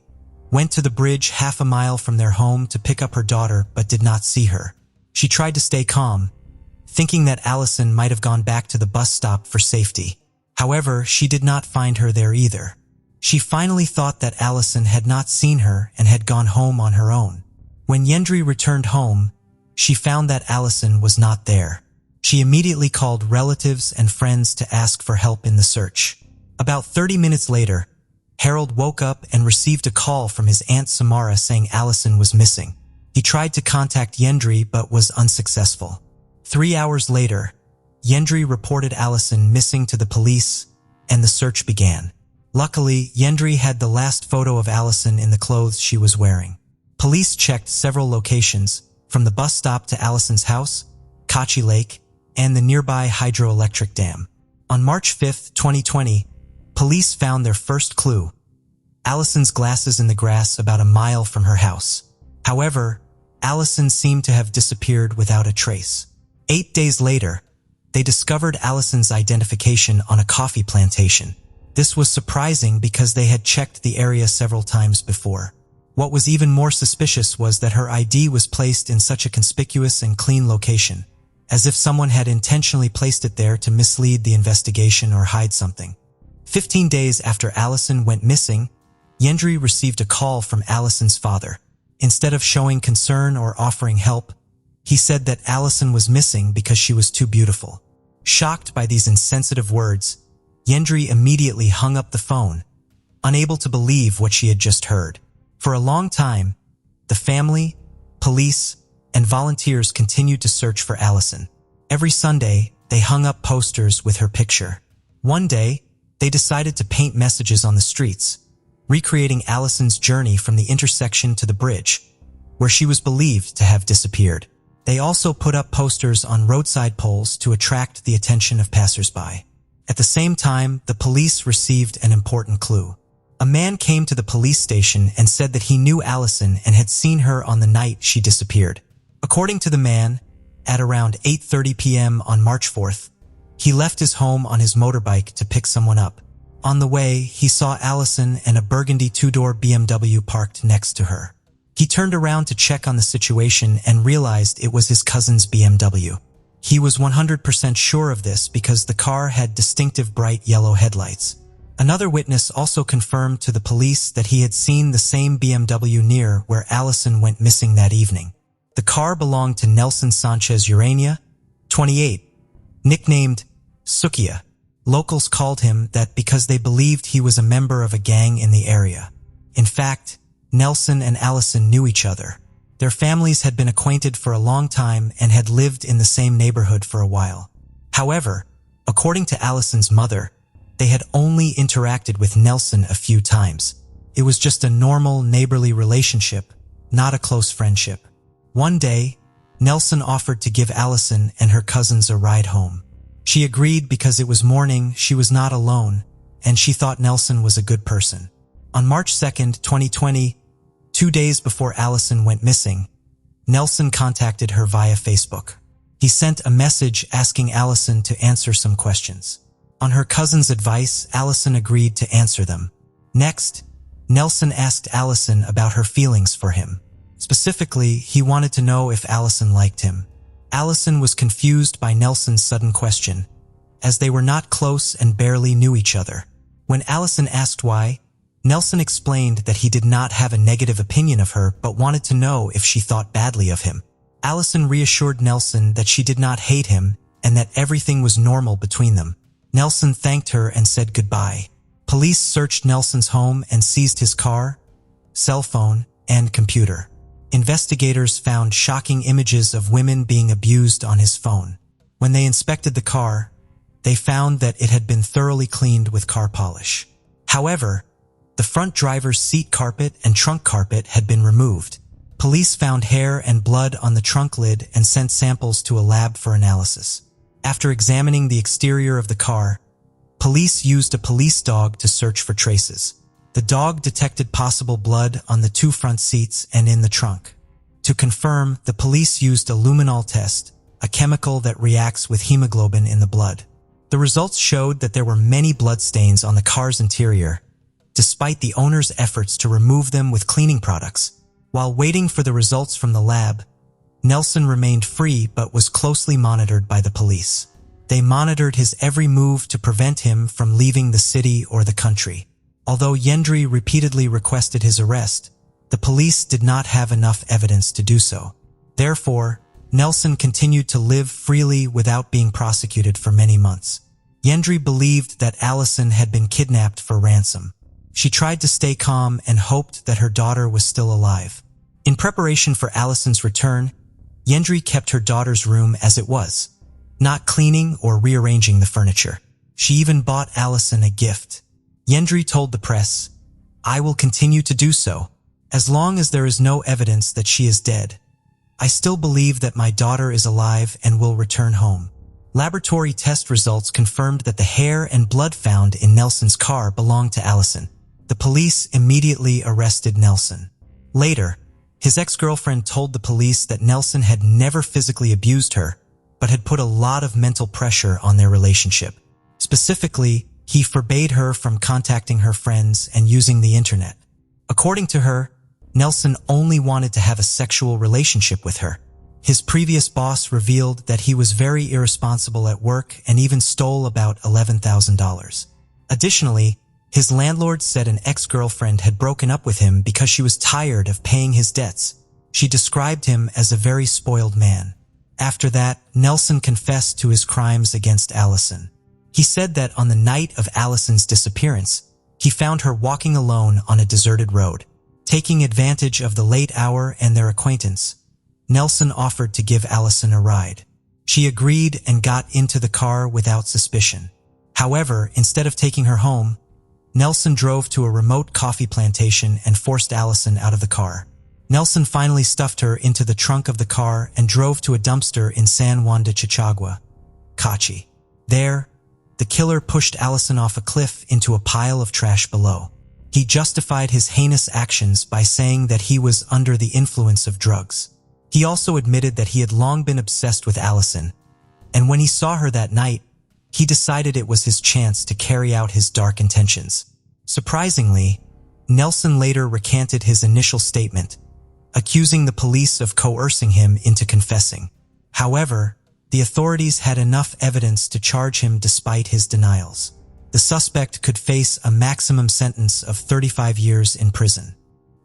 went to the bridge half a mile from their home to pick up her daughter but did not see her. She tried to stay calm, thinking that Allison might have gone back to the bus stop for safety. However, she did not find her there either. She finally thought that Allison had not seen her and had gone home on her own. When Yendri returned home, she found that Allison was not there. She immediately called relatives and friends to ask for help in the search. About 30 minutes later, Harold woke up and received a call from his Aunt Samara saying Allison was missing. He tried to contact Yendri but was unsuccessful. 3 hours later, Yendri reported Allison missing to the police, and the search began. Luckily, Yendri had the last photo of Allison in the clothes she was wearing. Police checked several locations, from the bus stop to Allison's house, Cachi Lake, and the nearby hydroelectric dam. On March 5, 2020, police found their first clue: Allison's glasses in the grass about a mile from her house. However, Allison seemed to have disappeared without a trace. 8 days later, they discovered Allison's identification on a coffee plantation. This was surprising because they had checked the area several times before. What was even more suspicious was that her ID was placed in such a conspicuous and clean location, as if someone had intentionally placed it there to mislead the investigation or hide something. 15 days after Allison went missing, Yendri received a call from Allison's father. Instead of showing concern or offering help, he said that Allison was missing because she was too beautiful. Shocked by these insensitive words, Yendri immediately hung up the phone unable to believe what she had just heard. For a long time, the family, police, and volunteers continued to search for Allison. Every Sunday, they hung up posters with her picture. One day, they decided to paint messages on the streets, recreating Allison's journey from the intersection to the bridge, where she was believed to have disappeared. They also put up posters on roadside poles to attract the attention of passersby. At the same time, the police received an important clue. A man came to the police station and said that he knew Allison and had seen her on the night she disappeared. According to the man, at around 8:30 p.m. on March 4th, he left his home on his motorbike to pick someone up. On the way, he saw Allison and a burgundy two-door BMW parked next to her. He turned around to check on the situation and realized it was his cousin's BMW. He was 100% sure of this because the car had distinctive bright yellow headlights. Another witness also confirmed to the police that he had seen the same BMW near where Allison went missing that evening. The car belonged to Nelson Sanchez Urania, 28, nicknamed Sukia. Locals called him that because they believed he was a member of a gang in the area. In fact, Nelson and Allison knew each other. Their families had been acquainted for a long time and had lived in the same neighborhood for a while. However, according to Allison's mother, they had only interacted with Nelson a few times. It was just a normal neighborly relationship, not a close friendship. One day, Nelson offered to give Allison and her cousins a ride home. She agreed because it was morning, she was not alone, and she thought Nelson was a good person. On March 2nd, 2020, 2 days before Allison went missing, Nelson contacted her via Facebook. He sent a message asking Allison to answer some questions. On her cousin's advice, Allison agreed to answer them. Next, Nelson asked Allison about her feelings for him. Specifically, he wanted to know if Allison liked him. Allison was confused by Nelson's sudden question, as they were not close and barely knew each other. When Allison asked why, Nelson explained that he did not have a negative opinion of her but wanted to know if she thought badly of him. Allison reassured Nelson that she did not hate him and that everything was normal between them. Nelson thanked her and said goodbye. Police searched Nelson's home and seized his car, cell phone, and computer. Investigators found shocking images of women being abused on his phone. When they inspected the car, they found that it had been thoroughly cleaned with car polish. However, the front driver's seat carpet and trunk carpet had been removed. Police found hair and blood on the trunk lid and sent samples to a lab for analysis. After examining the exterior of the car, police used a police dog to search for traces. The dog detected possible blood on the two front seats and in the trunk. To confirm, the police used a luminol test, a chemical that reacts with hemoglobin in the blood. The results showed that there were many blood stains on the car's interior, despite the owner's efforts to remove them with cleaning products. While waiting for the results from the lab, Nelson remained free but was closely monitored by the police. They monitored his every move to prevent him from leaving the city or the country. Although Yendri repeatedly requested his arrest, the police did not have enough evidence to do so. Therefore, Nelson continued to live freely without being prosecuted for many months. Yendri believed that Allison had been kidnapped for ransom. She tried to stay calm and hoped that her daughter was still alive. In preparation for Allison's return, Yendri kept her daughter's room as it was, not cleaning or rearranging the furniture. She even bought Allison a gift. Yendri told the press, "I will continue to do so, as long as there is no evidence that she is dead. I still believe that my daughter is alive and will return home." Laboratory test results confirmed that the hair and blood found in Nelson's car belonged to Allison. The police immediately arrested Nelson. Later, his ex-girlfriend told the police that Nelson had never physically abused her, but had put a lot of mental pressure on their relationship. Specifically, he forbade her from contacting her friends and using the internet. According to her, Nelson only wanted to have a sexual relationship with her. His previous boss revealed that he was very irresponsible at work and even stole about $11,000. Additionally, his landlord said an ex-girlfriend had broken up with him because she was tired of paying his debts. She described him as a very spoiled man. After that, Nelson confessed to his crimes against Allison. He said that on the night of Allison's disappearance, he found her walking alone on a deserted road. Taking advantage of the late hour and their acquaintance, Nelson offered to give Allison a ride. She agreed and got into the car without suspicion. However, instead of taking her home, Nelson drove to a remote coffee plantation and forced Allison out of the car. Nelson finally stuffed her into the trunk of the car and drove to a dumpster in San Juan de Chichagua, Cachi. There, the killer pushed Allison off a cliff into a pile of trash below. He justified his heinous actions by saying that he was under the influence of drugs. He also admitted that he had long been obsessed with Allison, and when he saw her that night, he decided it was his chance to carry out his dark intentions. Surprisingly, Nelson later recanted his initial statement, accusing the police of coercing him into confessing. However, the authorities had enough evidence to charge him despite his denials. The suspect could face a maximum sentence of 35 years in prison.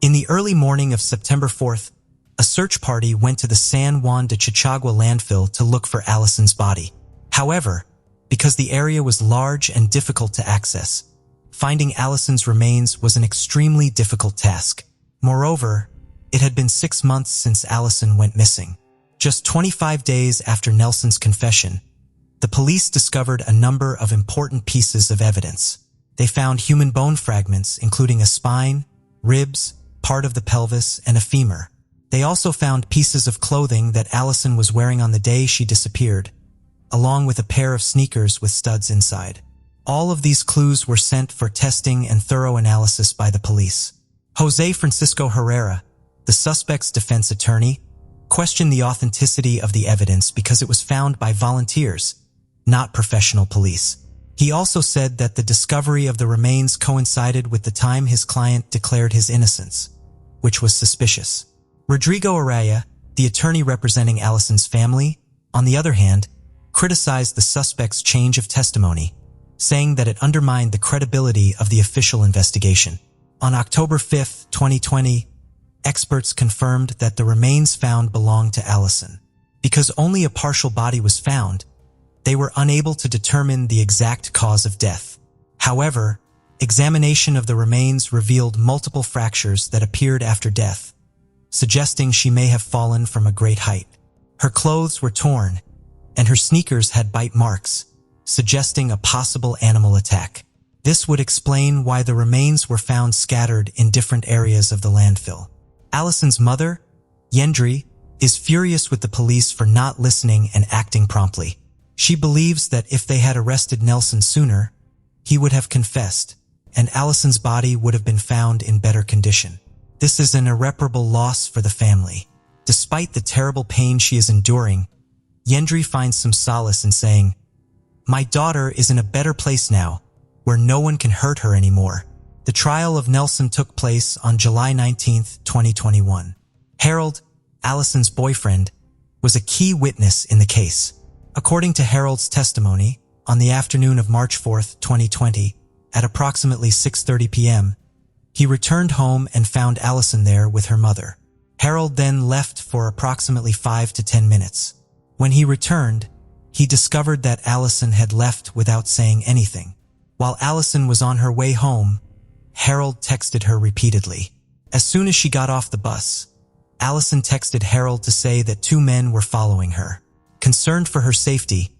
In the early morning of September 4th, a search party went to the San Juan de Chichagua landfill to look for Allison's body. However, because the area was large and difficult to access, finding Allison's remains was an extremely difficult task. Moreover, it had been 6 months since Allison went missing. Just 25 days after Nelson's confession, the police discovered a number of important pieces of evidence. They found human bone fragments, including a spine, ribs, part of the pelvis, and a femur. They also found pieces of clothing that Allison was wearing on the day she disappeared, along with a pair of sneakers with studs inside. All of these clues were sent for testing and thorough analysis by the police. Jose Francisco Herrera, the suspect's defense attorney, questioned the authenticity of the evidence because it was found by volunteers, not professional police. He also said that the discovery of the remains coincided with the time his client declared his innocence, which was suspicious. Rodrigo Araya, the attorney representing Allison's family, on the other hand, criticized the suspect's change of testimony, saying that it undermined the credibility of the official investigation. On October 5, 2020, experts confirmed that the remains found belonged to Allison. Because only a partial body was found, they were unable to determine the exact cause of death. However, examination of the remains revealed multiple fractures that appeared after death, suggesting she may have fallen from a great height. Her clothes were torn, and her sneakers had bite marks, suggesting a possible animal attack. This would explain why the remains were found scattered in different areas of the landfill. Allison's mother, Yendri, is furious with the police for not listening and acting promptly. She believes that if they had arrested Nelson sooner, he would have confessed, and Allison's body would have been found in better condition. This is an irreparable loss for the family. Despite the terrible pain she is enduring, Yendri finds some solace in saying, "My daughter is in a better place now, where no one can hurt her anymore." The trial of Nelson took place on July 19, 2021. Harold, Allison's boyfriend, was a key witness in the case. According to Harold's testimony, on the afternoon of March 4, 2020, at approximately 6:30 p.m., he returned home and found Allison there with her mother. Harold then left for approximately 5 to 10 minutes. When he returned, he discovered that Allison had left without saying anything. While Allison was on her way home, Harold texted her repeatedly. As soon as she got off the bus, Allison texted Harold to say that 2 men were following her. Concerned for her safety,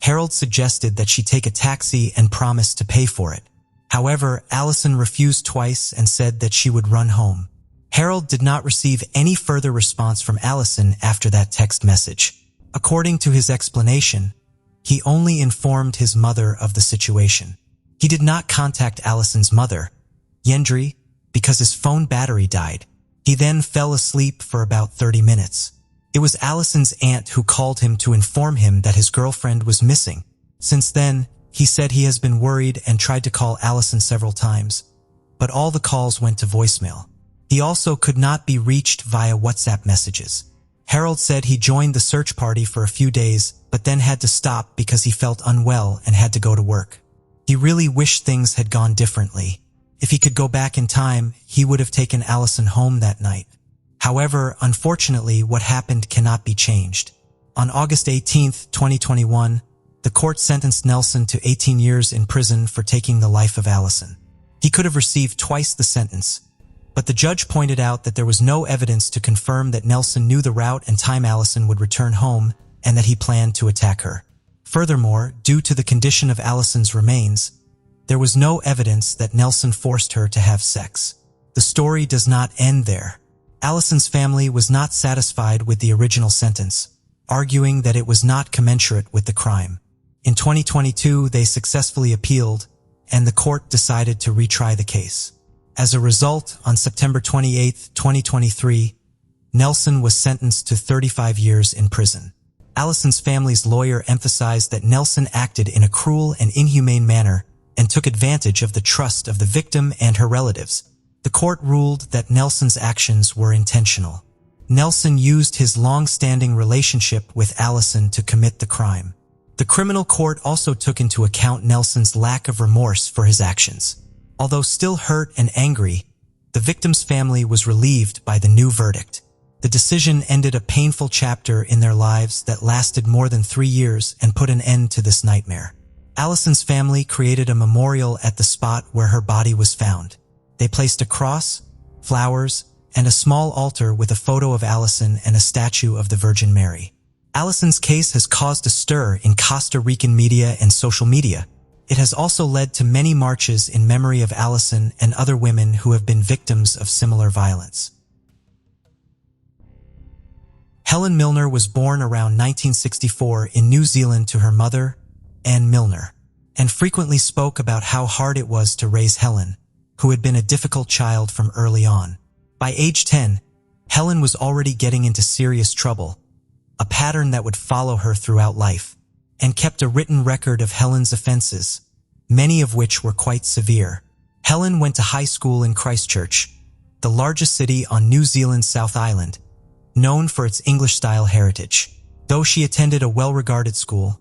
Harold suggested that she take a taxi and promised to pay for it. However, Allison refused twice and said that she would run home. Harold did not receive any further response from Allison after that text message. According to his explanation, he only informed his mother of the situation. He did not contact Allison's mother, Yendri, because his phone battery died. He then fell asleep for about 30 minutes. It was Allison's aunt who called him to inform him that his girlfriend was missing. Since then, he said he has been worried and tried to call Allison several times, but all the calls went to voicemail. He also could not be reached via WhatsApp messages. Harold said he joined the search party for a few days, but then had to stop because he felt unwell and had to go to work. He really wished things had gone differently. If he could go back in time, he would have taken Allison home that night. However, unfortunately, what happened cannot be changed. On August 18, 2021, the court sentenced Nelson to 18 years in prison for taking the life of Allison. He could have received twice the sentence. But the judge pointed out that there was no evidence to confirm that Nelson knew the route and time Allison would return home and that he planned to attack her. Furthermore, due to the condition of Allison's remains, there was no evidence that Nelson forced her to have sex. The story does not end there. Allison's family was not satisfied with the original sentence, arguing that it was not commensurate with the crime. In 2022, they successfully appealed, and the court decided to retry the case. As a result, on September 28, 2023, Nelson was sentenced to 35 years in prison. Allison's family's lawyer emphasized that Nelson acted in a cruel and inhumane manner and took advantage of the trust of the victim and her relatives. The court ruled that Nelson's actions were intentional. Nelson used his long-standing relationship with Allison to commit the crime. The criminal court also took into account Nelson's lack of remorse for his actions. Although still hurt and angry, the victim's family was relieved by the new verdict. The decision ended a painful chapter in their lives that lasted more than 3 years and put an end to this nightmare. Allison's family created a memorial at the spot where her body was found. They placed a cross, flowers, and a small altar with a photo of Allison and a statue of the Virgin Mary. Allison's case has caused a stir in Costa Rican media and social media. It has also led to many marches in memory of Allison and other women who have been victims of similar violence. Helen Milner was born around 1964 in New Zealand to her mother, Anne Milner, and frequently spoke about how hard it was to raise Helen, who had been a difficult child from early on. By age 10, Helen was already getting into serious trouble, a pattern that would follow her throughout life, and kept a written record of Helen's offenses, many of which were quite severe. Helen went to high school in Christchurch, the largest city on New Zealand's South Island, known for its English-style heritage. Though she attended a well-regarded school,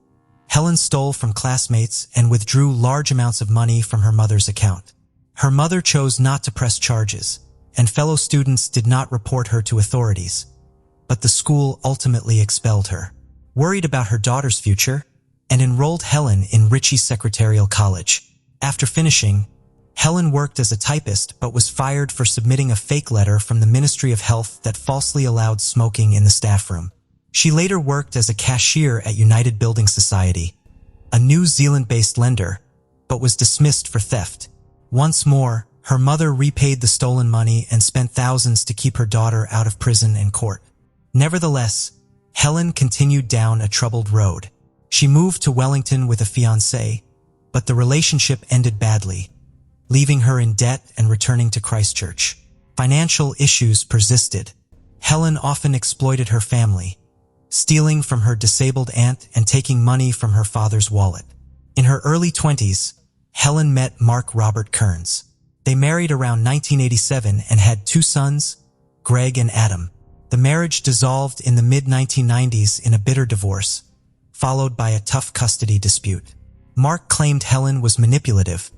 Helen stole from classmates and withdrew large amounts of money from her mother's account. Her mother chose not to press charges, and fellow students did not report her to authorities, but the school ultimately expelled her. Worried about her daughter's future, and enrolled Helen in Ritchie Secretarial College. After finishing, Helen worked as a typist but was fired for submitting a fake letter from the Ministry of Health that falsely allowed smoking in the staff room. She later worked as a cashier at United Building Society, a New Zealand-based lender, but was dismissed for theft. Once more, her mother repaid the stolen money and spent thousands to keep her daughter out of prison and court. Nevertheless, Helen continued down a troubled road. She moved to Wellington with a fiancé, but the relationship ended badly, leaving her in debt and returning to Christchurch. Financial issues persisted. Helen often exploited her family, stealing from her disabled aunt and taking money from her father's wallet. In her early 20s, Helen met Mark Robert Kearns. They married around 1987 and had 2 sons, Greg and Adam. The marriage dissolved in the mid-1990s in a bitter divorce, followed by a tough custody dispute. Mark claimed Helen was manipulative,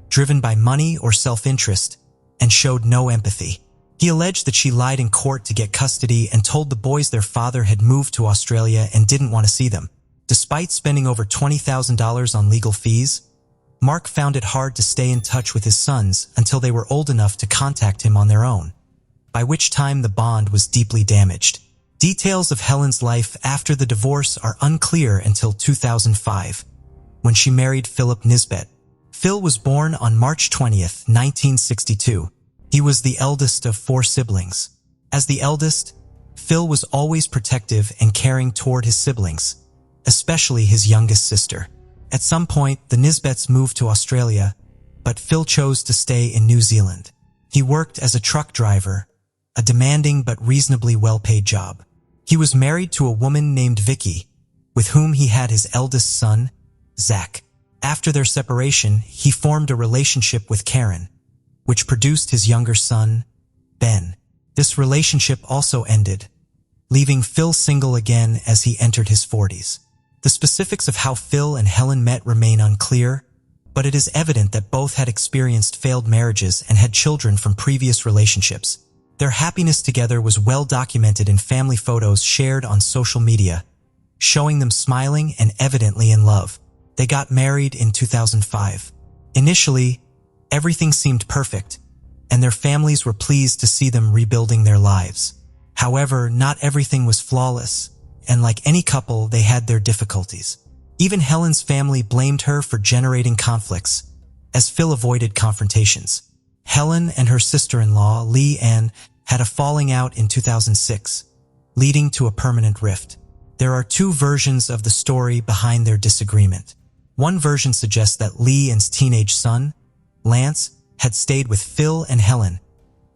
driven by money or self-interest, and showed no empathy. He alleged that she lied in court to get custody and told the boys their father had moved to Australia and didn't want to see them. Despite spending over $20,000 on legal fees, Mark found it hard to stay in touch with his sons until they were old enough to contact him on their own, by which time the bond was deeply damaged. Details of Helen's life after the divorce are unclear until 2005, when she married Philip Nisbet. Phil was born on March 20th, 1962. He was the eldest of 4 siblings. As the eldest, Phil was always protective and caring toward his siblings, especially his youngest sister. At some point, the Nisbets moved to Australia, but Phil chose to stay in New Zealand. He worked as a truck driver, a demanding but reasonably well-paid job. He was married to a woman named Vicky, with whom he had his eldest son, Zach. After their separation, he formed a relationship with Karen, which produced his younger son, Ben. This relationship also ended, leaving Phil single again as he entered his 40s. The specifics of how Phil and Helen met remain unclear, but it is evident that both had experienced failed marriages and had children from previous relationships. Their happiness together was well documented in family photos shared on social media, showing them smiling and evidently in love. They got married in 2005. Initially, Everything seemed perfect, and their families were pleased to see them rebuilding their lives. However, not everything was flawless, and like any couple, they had their difficulties. Even Helen's family blamed her for generating conflicts, as Phil avoided confrontations. Helen and her sister-in-law, Lee Ann, had a falling out in 2006, leading to a permanent rift. There are two versions of the story behind their disagreement. One version suggests that Lee Ann's teenage son, Lance, had stayed with Phil and Helen,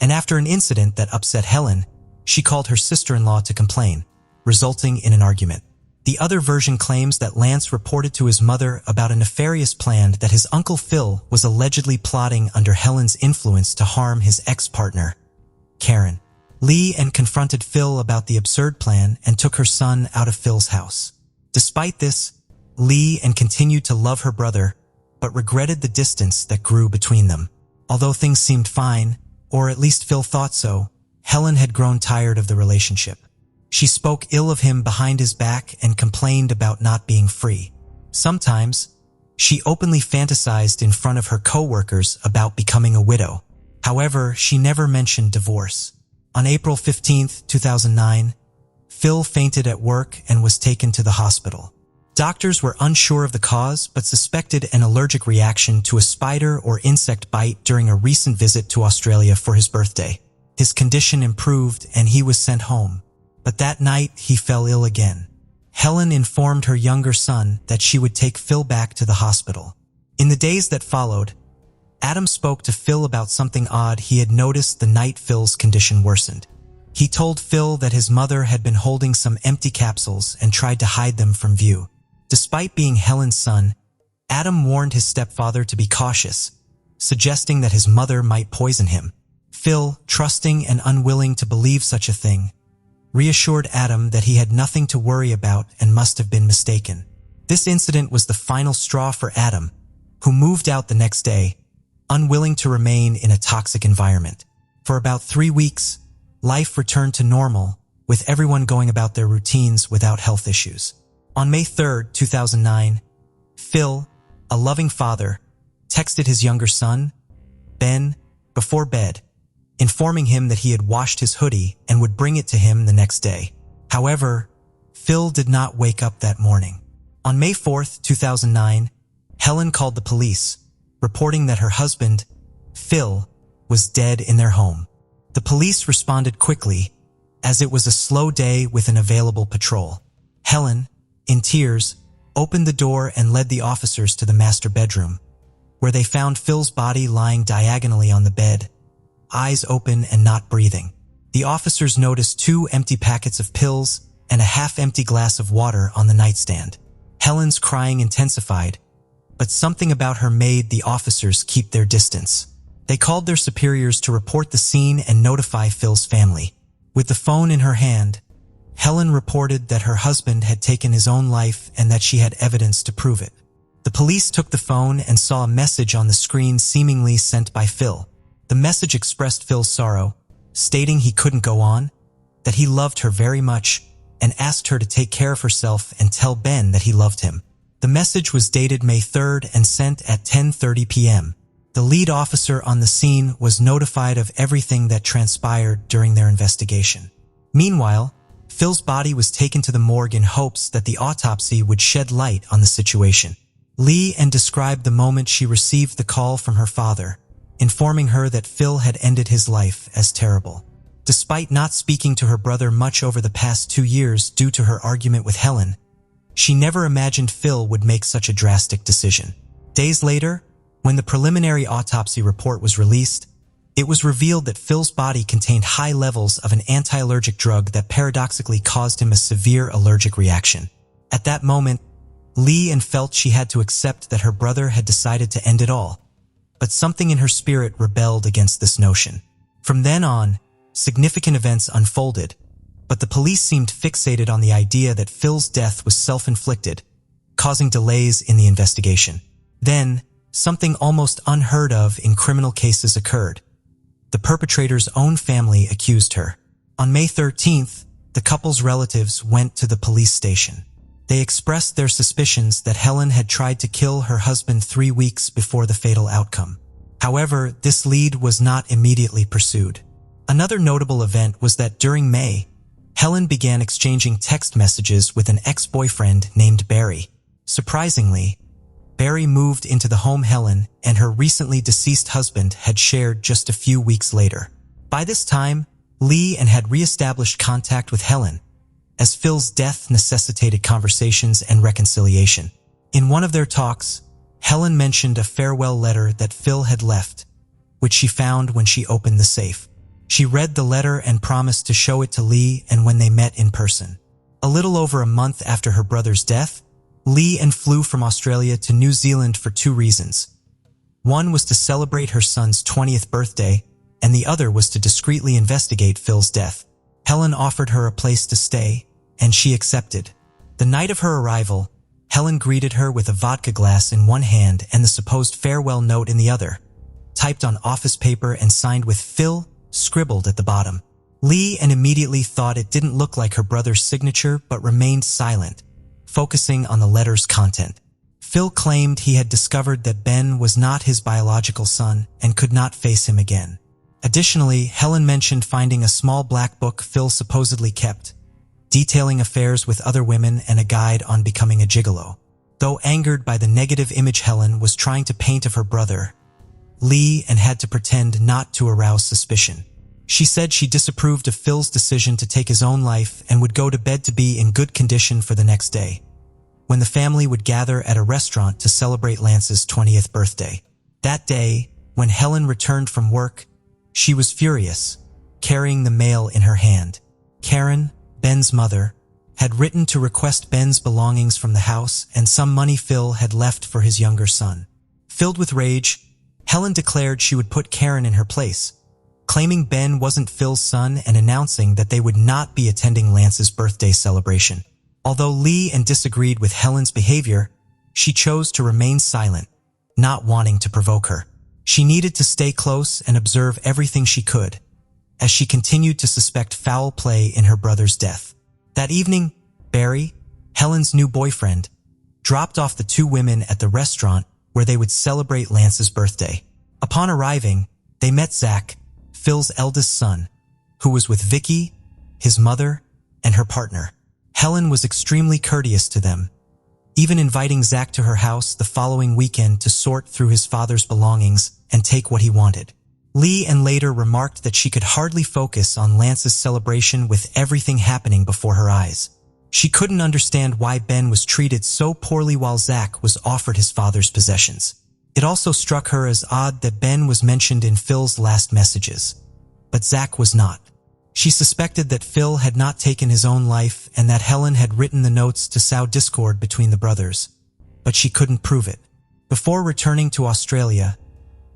and after an incident that upset Helen, she called her sister-in-law to complain, resulting in an argument. The other version claims that Lance reported to his mother about a nefarious plan that his uncle Phil was allegedly plotting under Helen's influence to harm his ex-partner, Karen. Lee Ann confronted Phil about the absurd plan and took her son out of Phil's house. Despite this, Lee Ann continued to love her brother, but regretted the distance that grew between them. Although things seemed fine, or at least Phil thought so, Helen had grown tired of the relationship. She spoke ill of him behind his back and complained about not being free. Sometimes, she openly fantasized in front of her co-workers about becoming a widow. However, she never mentioned divorce. On April 15, 2009, Phil fainted at work and was taken to the hospital. Doctors were unsure of the cause but suspected an allergic reaction to a spider or insect bite during a recent visit to Australia for his birthday. His condition improved and he was sent home. But that night, he fell ill again. Helen informed her younger son that she would take Phil back to the hospital. In the days that followed, Adam spoke to Phil about something odd he had noticed the night Phil's condition worsened. He told Phil that his mother had been holding some empty capsules and tried to hide them from view. Despite being Helen's son, Adam warned his stepfather to be cautious, suggesting that his mother might poison him. Phil, trusting and unwilling to believe such a thing, reassured Adam that he had nothing to worry about and must have been mistaken. This incident was the final straw for Adam, who moved out the next day, unwilling to remain in a toxic environment. For about 3 weeks, life returned to normal, with everyone going about their routines without health issues. On May 3, 2009, Phil, a loving father, texted his younger son, Ben, before bed, informing him that he had washed his hoodie and would bring it to him the next day. However, Phil did not wake up that morning. On May 4, 2009, Helen called the police, reporting that her husband, Phil, was dead in their home. The police responded quickly, as it was a slow day with an available patrol. Helen, in tears, opened the door and led the officers to the master bedroom, where they found Phil's body lying diagonally on the bed, eyes open and not breathing. The officers noticed 2 empty packets of pills and a half-empty glass of water on the nightstand. Helen's crying intensified, but something about her made the officers keep their distance. They called their superiors to report the scene and notify Phil's family. With the phone in her hand, Helen reported that her husband had taken his own life and that she had evidence to prove it. The police took the phone and saw a message on the screen seemingly sent by Phil. The message expressed Phil's sorrow, stating he couldn't go on, that he loved her very much, and asked her to take care of herself and tell Ben that he loved him. The message was dated May 3rd and sent at 10:30 p.m. The lead officer on the scene was notified of everything that transpired during their investigation. Meanwhile, Phil's body was taken to the morgue in hopes that the autopsy would shed light on the situation. Lee Ann described the moment she received the call from her father, informing her that Phil had ended his life as terrible. Despite not speaking to her brother much over the past 2 years due to her argument with Helen, she never imagined Phil would make such a drastic decision. Days later, when the preliminary autopsy report was released, it was revealed that Phil's body contained high levels of an anti-allergic drug that paradoxically caused him a severe allergic reaction. At that moment, Lee Ann felt she had to accept that her brother had decided to end it all, but something in her spirit rebelled against this notion. From then on, significant events unfolded, but the police seemed fixated on the idea that Phil's death was self-inflicted, causing delays in the investigation. Then, something almost unheard of in criminal cases occurred. The perpetrator's own family accused her. On May 13th, the couple's relatives went to the police station. They expressed their suspicions that Helen had tried to kill her husband 3 weeks before the fatal outcome. However, this lead was not immediately pursued. Another notable event was that during May, Helen began exchanging text messages with an ex-boyfriend named Barry. Surprisingly, Barry moved into the home Helen and her recently deceased husband had shared just a few weeks later. By this time, Lee had re-established contact with Helen, as Phil's death necessitated conversations and reconciliation. In one of their talks, Helen mentioned a farewell letter that Phil had left, which she found when she opened the safe. She read the letter and promised to show it to Lee and when they met in person. A little over a month after her brother's death, Lee flew from Australia to New Zealand for two reasons. One was to celebrate her son's 20th birthday, and the other was to discreetly investigate Phil's death. Helen offered her a place to stay, and she accepted. The night of her arrival, Helen greeted her with a vodka glass in one hand and the supposed farewell note in the other, typed on office paper and signed with Phil scribbled at the bottom. Lee immediately thought it didn't look like her brother's signature but remained silent, focusing on the letter's content. Phil claimed he had discovered that Ben was not his biological son and could not face him again. Additionally, Helen mentioned finding a small black book Phil supposedly kept, detailing affairs with other women and a guide on becoming a gigolo. Though angered by the negative image Helen was trying to paint of her brother, Lee had to pretend not to arouse suspicion. She said she disapproved of Phil's decision to take his own life and would go to bed to be in good condition for the next day, when the family would gather at a restaurant to celebrate Lance's 20th birthday. That day, when Helen returned from work, she was furious, carrying the mail in her hand. Karen, Ben's mother, had written to request Ben's belongings from the house and some money Phil had left for his younger son. Filled with rage, Helen declared she would put Karen in her place, claiming Ben wasn't Phil's son and announcing that they would not be attending Lance's birthday celebration. Although Lee disagreed with Helen's behavior, she chose to remain silent, not wanting to provoke her. She needed to stay close and observe everything she could, as she continued to suspect foul play in her brother's death. That evening, Barry, Helen's new boyfriend, dropped off the two women at the restaurant where they would celebrate Lance's birthday. Upon arriving, they met Zach, Phil's eldest son, who was with Vicky, his mother, and her partner. Helen was extremely courteous to them, even inviting Zach to her house the following weekend to sort through his father's belongings and take what he wanted. Lee later remarked that she could hardly focus on Lance's celebration with everything happening before her eyes. She couldn't understand why Ben was treated so poorly while Zach was offered his father's possessions. It also struck her as odd that Ben was mentioned in Phil's last messages, but Zach was not. She suspected that Phil had not taken his own life and that Helen had written the notes to sow discord between the brothers, but she couldn't prove it. Before returning to Australia,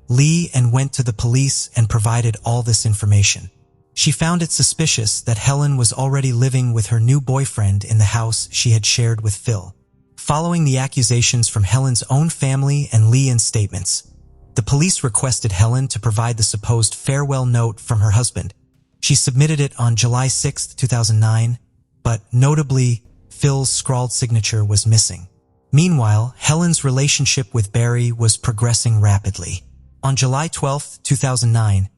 Lee went to the police and provided all this information. She found it suspicious that Helen was already living with her new boyfriend in the house she had shared with Phil. Following the accusations from Helen's own family and Lee's statements, the police requested Helen to provide the supposed farewell note from her husband. She submitted it on July 6, 2009, but notably, Phil's scrawled signature was missing. Meanwhile, Helen's relationship with Barry was progressing rapidly. On July 12, 2009,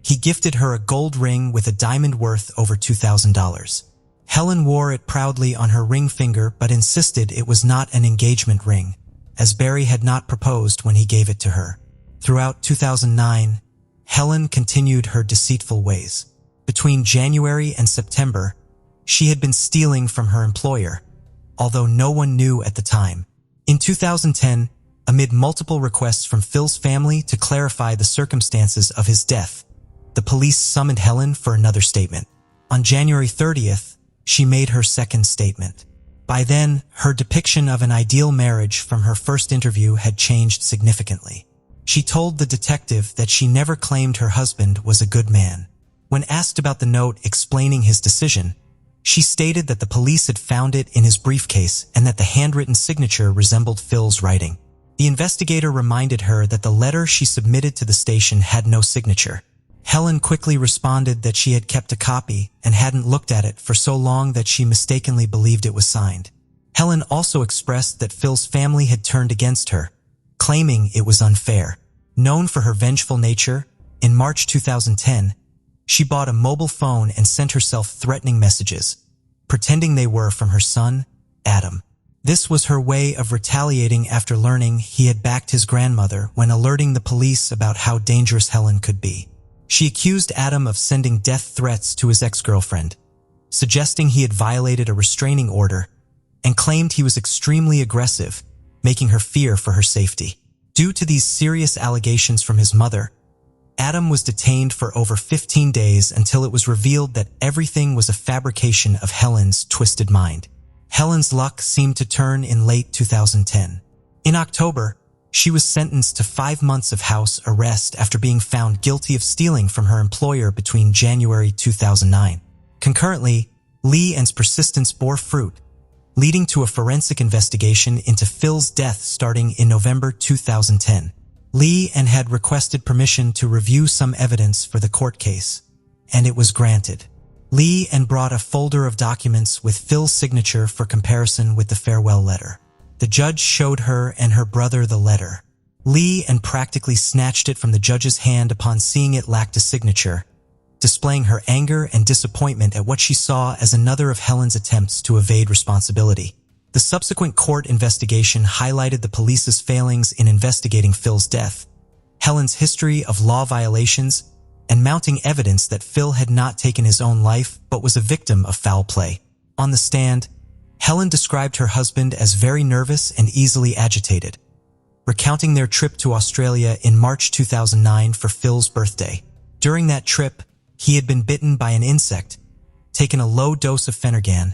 he gifted her a gold ring with a diamond worth over $2,000. Helen wore it proudly on her ring finger but insisted it was not an engagement ring, as Barry had not proposed when he gave it to her. Throughout 2009, Helen continued her deceitful ways. Between January and September, she had been stealing from her employer, although no one knew at the time. In 2010, amid multiple requests from Phil's family to clarify the circumstances of his death, the police summoned Helen for another statement. On January 30th, she made her second statement. By then, her depiction of an ideal marriage from her first interview had changed significantly. She told the detective that she never claimed her husband was a good man. When asked about the note explaining his decision, she stated that the police had found it in his briefcase and that the handwritten signature resembled Phil's writing. The investigator reminded her that the letter she submitted to the station had no signature. Helen quickly responded that she had kept a copy and hadn't looked at it for so long that she mistakenly believed it was signed. Helen also expressed that Phil's family had turned against her, claiming it was unfair. Known for her vengeful nature, in March 2010, she bought a mobile phone and sent herself threatening messages, pretending they were from her son, Adam. This was her way of retaliating after learning he had backed his grandmother when alerting the police about how dangerous Helen could be. She accused Adam of sending death threats to his ex-girlfriend, suggesting he had violated a restraining order, and claimed he was extremely aggressive, making her fear for her safety. Due to these serious allegations from his mother, Adam was detained for over 15 days until it was revealed that everything was a fabrication of Helen's twisted mind. Helen's luck seemed to turn in late 2010. In October, she was sentenced to 5 months of house arrest after being found guilty of stealing from her employer between January 2009. Concurrently, Lee Ann's persistence bore fruit, leading to a forensic investigation into Phil's death starting in November 2010. Lee Ann had requested permission to review some evidence for the court case, and it was granted. Lee Ann brought a folder of documents with Phil's signature for comparison with the farewell letter. The judge showed her and her brother the letter. Lee Ann practically snatched it from the judge's hand upon seeing it lacked a signature, displaying her anger and disappointment at what she saw as another of Helen's attempts to evade responsibility. The subsequent court investigation highlighted the police's failings in investigating Phil's death, Helen's history of law violations, and mounting evidence that Phil had not taken his own life but was a victim of foul play. On the stand, Helen described her husband as very nervous and easily agitated, recounting their trip to Australia in March 2009 for Phil's birthday. During that trip, he had been bitten by an insect, taken a low dose of Phenergan,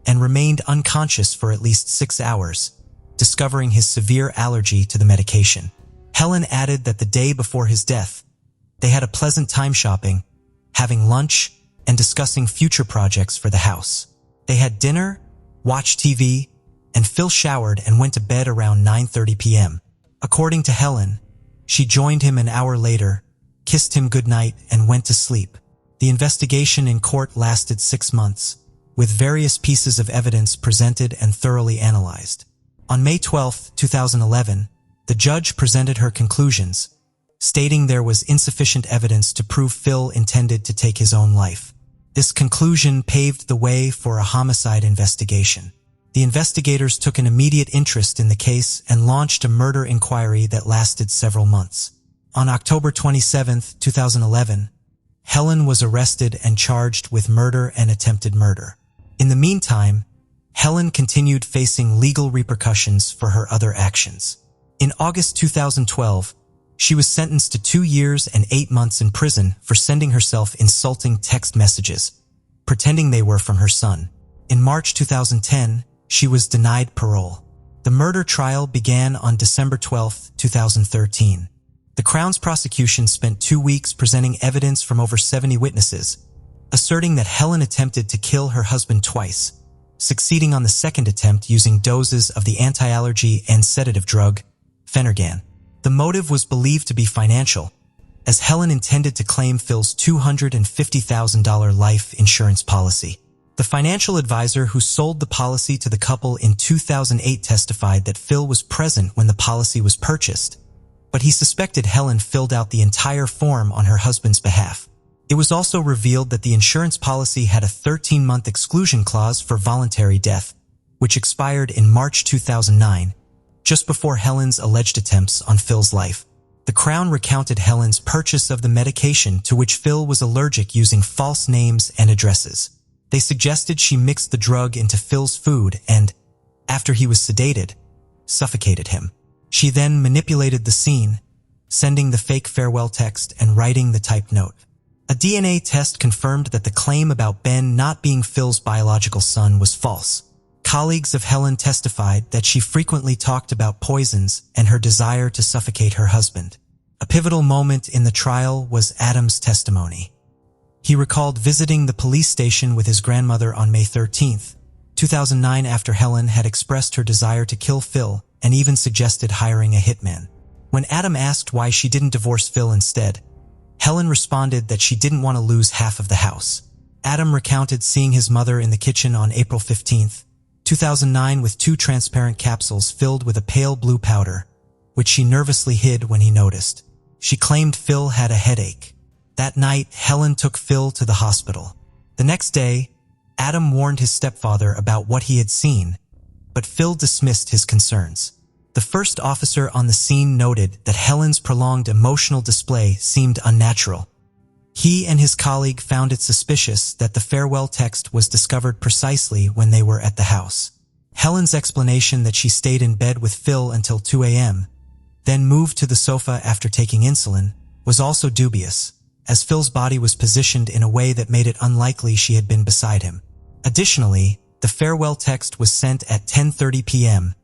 and remained unconscious for at least 6 hours, discovering his severe allergy to the medication. Helen added that the day before his death, they had a pleasant time shopping, having lunch, and discussing future projects for the house. They had dinner, watched TV, and Phil showered and went to bed around 9:30 p.m. According to Helen, she joined him an hour later, kissed him goodnight, and went to sleep. The investigation in court lasted 6 months, with various pieces of evidence presented and thoroughly analyzed. On May 12, 2011, the judge presented her conclusions, stating there was insufficient evidence to prove Phil intended to take his own life. This conclusion paved the way for a homicide investigation. The investigators took an immediate interest in the case and launched a murder inquiry that lasted several months. On October 27, 2011, Helen was arrested and charged with murder and attempted murder. In the meantime, Helen continued facing legal repercussions for her other actions. In August 2012, she was sentenced to 2 years and 8 months in prison for sending herself insulting text messages, pretending they were from her son. In March 2010, she was denied parole. The murder trial began on December 12, 2013. The Crown's prosecution spent 2 weeks presenting evidence from over 70 witnesses, asserting that Helen attempted to kill her husband twice, succeeding on the second attempt using doses of the anti-allergy and sedative drug, Phenergan. The motive was believed to be financial, as Helen intended to claim Phil's $250,000 life insurance policy. The financial advisor who sold the policy to the couple in 2008 testified that Phil was present when the policy was purchased, but he suspected Helen filled out the entire form on her husband's behalf. It was also revealed that the insurance policy had a 13-month exclusion clause for voluntary death, which expired in March 2009, just before Helen's alleged attempts on Phil's life. The Crown recounted Helen's purchase of the medication to which Phil was allergic using false names and addresses. They suggested she mixed the drug into Phil's food and, after he was sedated, suffocated him. She then manipulated the scene, sending the fake farewell text and writing the typed note. A DNA test confirmed that the claim about Ben not being Phil's biological son was false. Colleagues of Helen testified that she frequently talked about poisons and her desire to suffocate her husband. A pivotal moment in the trial was Adam's testimony. He recalled visiting the police station with his grandmother on May 13, 2009 after Helen had expressed her desire to kill Phil and even suggested hiring a hitman. When Adam asked why she didn't divorce Phil instead, Helen responded that she didn't want to lose half of the house. Adam recounted seeing his mother in the kitchen on April 15, 2009 with 2 transparent capsules filled with a pale blue powder, which she nervously hid when he noticed. She claimed Phil had a headache. That night, Helen took Phil to the hospital. The next day, Adam warned his stepfather about what he had seen, but Phil dismissed his concerns. The first officer on the scene noted that Helen's prolonged emotional display seemed unnatural. He and his colleague found it suspicious that the farewell text was discovered precisely when they were at the house. Helen's explanation that she stayed in bed with Phil until 2 a.m., then moved to the sofa after taking insulin, was also dubious, as Phil's body was positioned in a way that made it unlikely she had been beside him. Additionally, the farewell text was sent at 10:30 p.m.,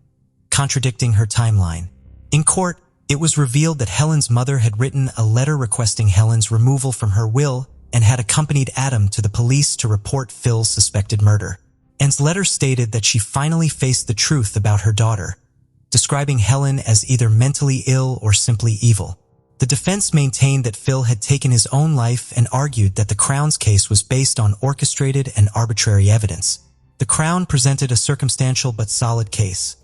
contradicting her timeline. In court, it was revealed that Helen's mother had written a letter requesting Helen's removal from her will and had accompanied Adam to the police to report Phil's suspected murder. Anne's letter stated that she finally faced the truth about her daughter, describing Helen as either mentally ill or simply evil. The defense maintained that Phil had taken his own life and argued that the Crown's case was based on orchestrated and arbitrary evidence. The Crown presented a circumstantial but solid case,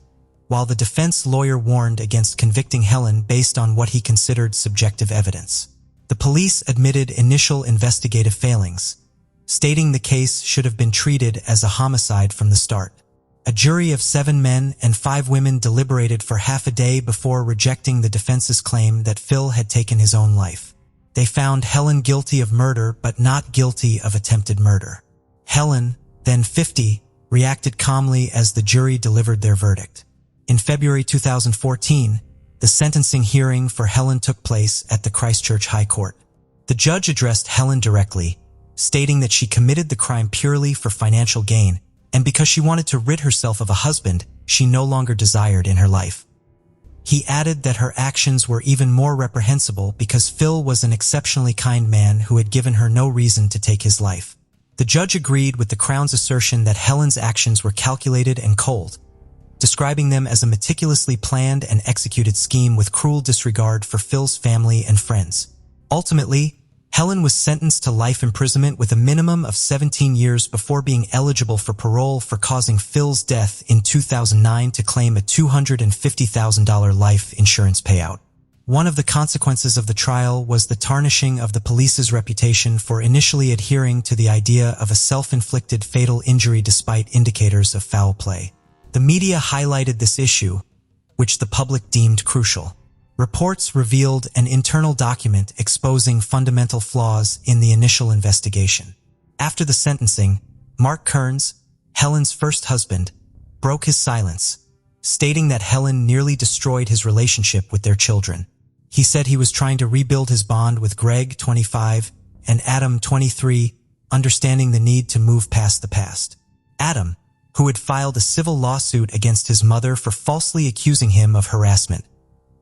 while the defense lawyer warned against convicting Helen based on what he considered subjective evidence. The police admitted initial investigative failings, stating the case should have been treated as a homicide from the start. A jury of 7 men and 5 women deliberated for half a day before rejecting the defense's claim that Phil had taken his own life. They found Helen guilty of murder but not guilty of attempted murder. Helen, then 50, reacted calmly as the jury delivered their verdict. In February 2014, the sentencing hearing for Helen took place at the Christchurch High Court. The judge addressed Helen directly, stating that she committed the crime purely for financial gain, and because she wanted to rid herself of a husband she no longer desired in her life. He added that her actions were even more reprehensible because Phil was an exceptionally kind man who had given her no reason to take his life. The judge agreed with the Crown's assertion that Helen's actions were calculated and cold, describing them as a meticulously planned and executed scheme with cruel disregard for Phil's family and friends. Ultimately, Helen was sentenced to life imprisonment with a minimum of 17 years before being eligible for parole for causing Phil's death in 2009 to claim a $250,000 life insurance payout. One of the consequences of the trial was the tarnishing of the police's reputation for initially adhering to the idea of a self-inflicted fatal injury despite indicators of foul play. The media highlighted this issue, which the public deemed crucial. Reports revealed an internal document exposing fundamental flaws in the initial investigation. After the sentencing, Mark Kearns, Helen's first husband, broke his silence, stating that Helen nearly destroyed his relationship with their children. He said he was trying to rebuild his bond with Greg, 25, and Adam, 23, understanding the need to move past the past. Adam, who had filed a civil lawsuit against his mother for falsely accusing him of harassment,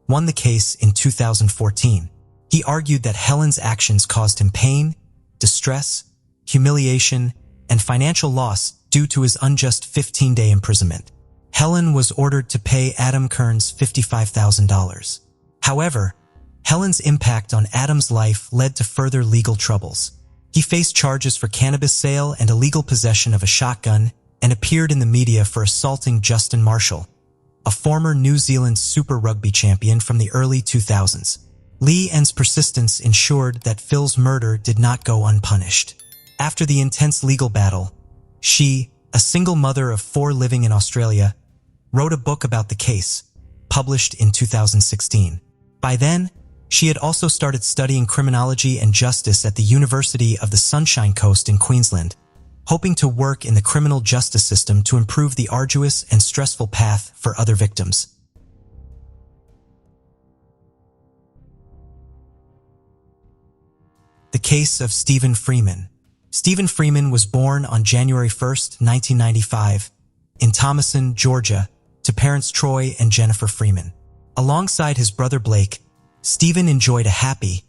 won the case in 2014. He argued that Helen's actions caused him pain, distress, humiliation, and financial loss due to his unjust 15-day imprisonment. Helen was ordered to pay Adam Kearns $55,000. However, Helen's impact on Adam's life led to further legal troubles. He faced charges for cannabis sale and illegal possession of a shotgun and appeared in the media for assaulting Justin Marshall, a former New Zealand Super Rugby champion from the early 2000s. Lee Ann's persistence ensured that Phil's murder did not go unpunished. After the intense legal battle, she, a single mother of 4 living in Australia, wrote a book about the case, published in 2016. By then, she had also started studying criminology and justice at the University of the Sunshine Coast in Queensland, hoping to work in the criminal justice system to improve the arduous and stressful path for other victims. The case of Stephen Freeman. Stephen Freeman was born on January 1, 1995, in Thomason, Georgia, to parents Troy and Jennifer Freeman. Alongside his brother Blake, Stephen enjoyed a happy,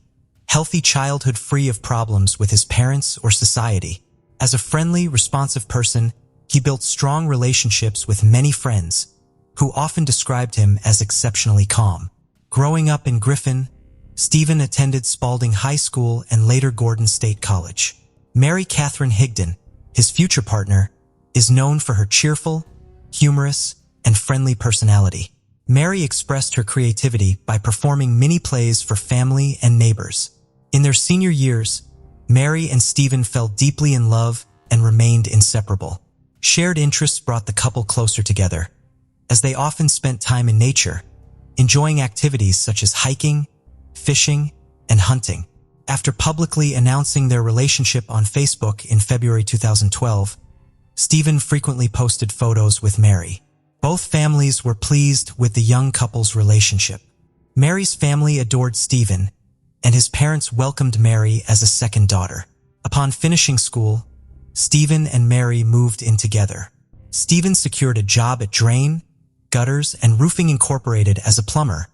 healthy childhood free of problems with his parents or society. As a friendly, responsive person, he built strong relationships with many friends, who often described him as exceptionally calm. Growing up in Griffin, Stephen attended Spalding High School and later Gordon State College. Mary Catherine Higdon, his future partner, is known for her cheerful, humorous, and friendly personality. Mary expressed her creativity by performing mini plays for family and neighbors. In their senior years, Mary and Stephen fell deeply in love and remained inseparable. Shared interests brought the couple closer together, as they often spent time in nature, enjoying activities such as hiking, fishing, and hunting. After publicly announcing their relationship on Facebook in February 2012, Stephen frequently posted photos with Mary. Both families were pleased with the young couple's relationship. Mary's family adored Stephen, and his parents welcomed Mary as a second daughter. Upon finishing school, Stephen and Mary moved in together. Stephen secured a job at Drain, Gutters, and Roofing Incorporated as a plumber,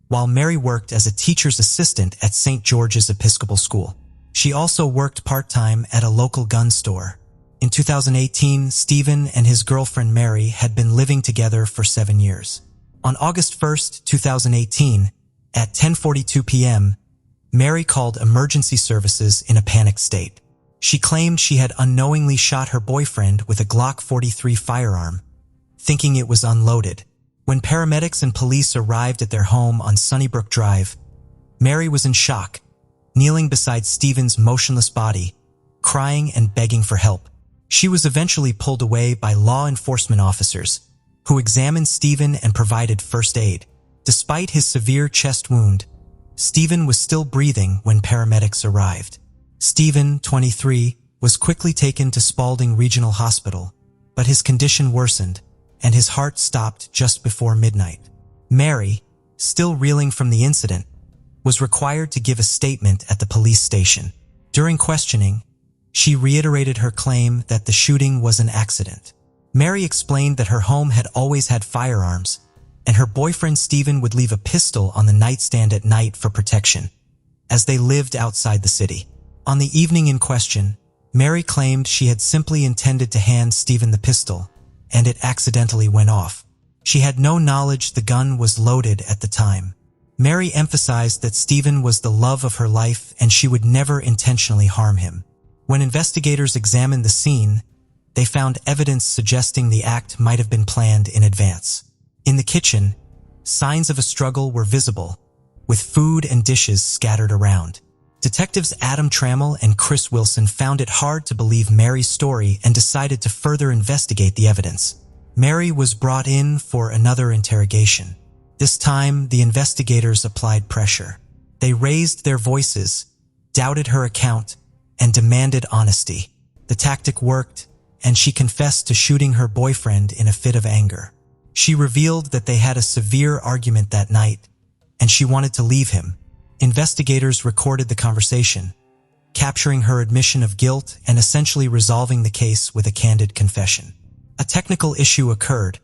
while Mary worked as a teacher's assistant at St. George's Episcopal School. She also worked part-time at a local gun store. In 2018, Stephen and his girlfriend Mary had been living together for 7 years. On August 1, 2018, at 10:42 p.m., Mary called emergency services in a panicked state. She claimed she had unknowingly shot her boyfriend with a Glock 43 firearm, thinking it was unloaded. When paramedics and police arrived at their home on Sunnybrook Drive, Mary was in shock, kneeling beside Stephen's motionless body, crying and begging for help. She was eventually pulled away by law enforcement officers, who examined Stephen and provided first aid. Despite his severe chest wound, Stephen was still breathing when paramedics arrived. Stephen, 23, was quickly taken to Spalding Regional Hospital, but his condition worsened, and his heart stopped just before midnight. Mary, still reeling from the incident, was required to give a statement at the police station. During questioning, she reiterated her claim that the shooting was an accident. Mary explained that her home had always had firearms, and her boyfriend Stephen would leave a pistol on the nightstand at night for protection, as they lived outside the city. On the evening in question, Mary claimed she had simply intended to hand Stephen the pistol, and it accidentally went off. She had no knowledge the gun was loaded at the time. Mary emphasized that Stephen was the love of her life and she would never intentionally harm him. When investigators examined the scene, they found evidence suggesting the act might have been planned in advance. In the kitchen, signs of a struggle were visible, with food and dishes scattered around. Detectives Adam Trammell and Chris Wilson found it hard to believe Mary's story and decided to further investigate the evidence. Mary was brought in for another interrogation. This time, the investigators applied pressure. They raised their voices, doubted her account, and demanded honesty. The tactic worked, and she confessed to shooting her boyfriend in a fit of anger. She revealed that they had a severe argument that night, and she wanted to leave him. Investigators recorded the conversation, capturing her admission of guilt and essentially resolving the case with a candid confession. A technical issue occurred,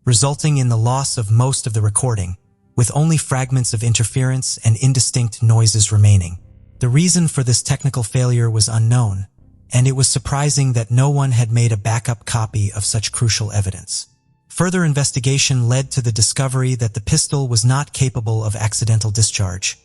resulting in the loss of most of the recording, with only fragments of interference and indistinct noises remaining. The reason for this technical failure was unknown, and it was surprising that no one had made a backup copy of such crucial evidence. Further investigation led to the discovery that the pistol was not capable of accidental discharge,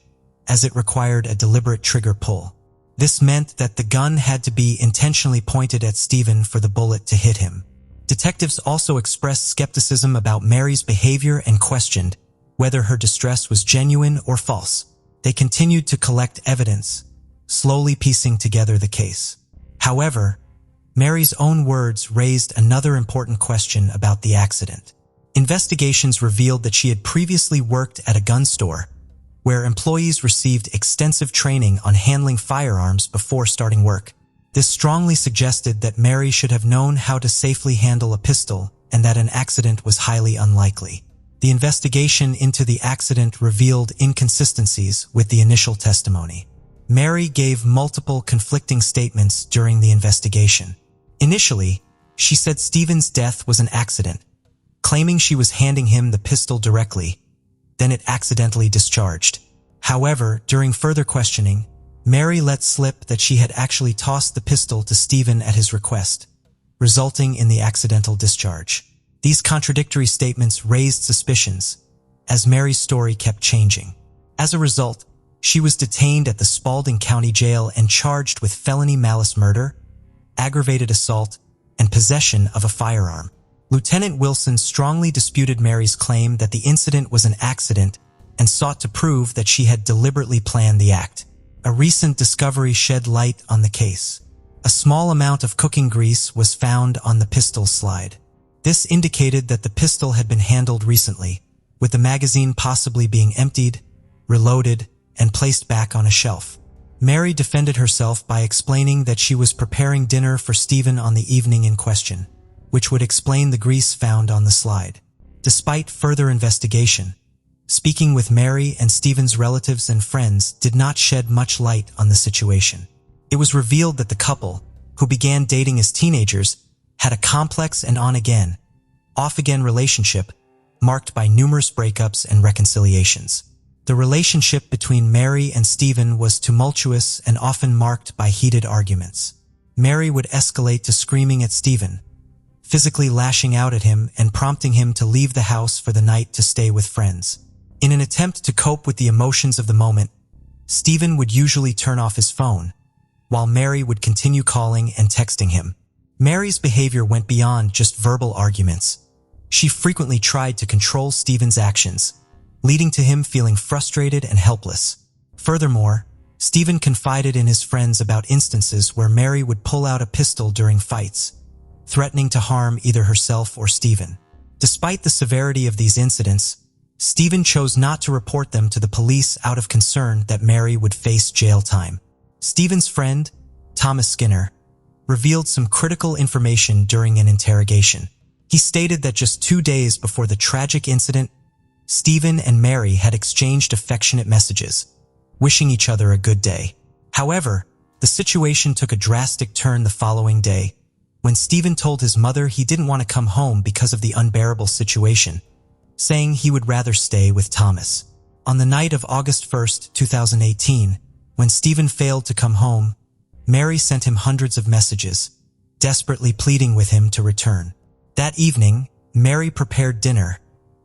as it required a deliberate trigger pull. This meant that the gun had to be intentionally pointed at Stephen for the bullet to hit him. Detectives also expressed skepticism about Mary's behavior and questioned whether her distress was genuine or false. They continued to collect evidence, slowly piecing together the case. However, Mary's own words raised another important question about the accident. Investigations revealed that she had previously worked at a gun store, where employees received extensive training on handling firearms before starting work. This strongly suggested that Mary should have known how to safely handle a pistol and that an accident was highly unlikely. The investigation into the accident revealed inconsistencies with the initial testimony. Mary gave multiple conflicting statements during the investigation. Initially, she said Stephen's death was an accident, claiming she was handing him the pistol directly, then it accidentally discharged. However, during further questioning, Mary let slip that she had actually tossed the pistol to Stephen at his request, resulting in the accidental discharge. These contradictory statements raised suspicions, as Mary's story kept changing. As a result, she was detained at the Spalding County Jail and charged with felony malice murder, aggravated assault, and possession of a firearm. Lieutenant Wilson strongly disputed Mary's claim that the incident was an accident and sought to prove that she had deliberately planned the act. A recent discovery shed light on the case. A small amount of cooking grease was found on the pistol slide. This indicated that the pistol had been handled recently, with the magazine possibly being emptied, reloaded, and placed back on a shelf. Mary defended herself by explaining that she was preparing dinner for Stephen on the evening in question, which would explain the grease found on the slide. Despite further investigation, speaking with Mary and Stephen's relatives and friends did not shed much light on the situation. It was revealed that the couple, who began dating as teenagers, had a complex and on-again, off-again relationship marked by numerous breakups and reconciliations. The relationship between Mary and Stephen was tumultuous and often marked by heated arguments. Mary would escalate to screaming at Stephen, physically lashing out at him and prompting him to leave the house for the night to stay with friends. In an attempt to cope with the emotions of the moment, Stephen would usually turn off his phone, while Mary would continue calling and texting him. Mary's behavior went beyond just verbal arguments. She frequently tried to control Stephen's actions, leading to him feeling frustrated and helpless. Furthermore, Stephen confided in his friends about instances where Mary would pull out a pistol during fights, threatening to harm either herself or Stephen. Despite the severity of these incidents, Stephen chose not to report them to the police out of concern that Mary would face jail time. Stephen's friend, Thomas Skinner, revealed some critical information during an interrogation. He stated that just 2 days before the tragic incident, Stephen and Mary had exchanged affectionate messages, wishing each other a good day. However, the situation took a drastic turn the following day, when Stephen told his mother he didn't want to come home because of the unbearable situation, saying he would rather stay with Thomas. On the night of August 1st, 2018, when Stephen failed to come home, Mary sent him hundreds of messages, desperately pleading with him to return. That evening, Mary prepared dinner,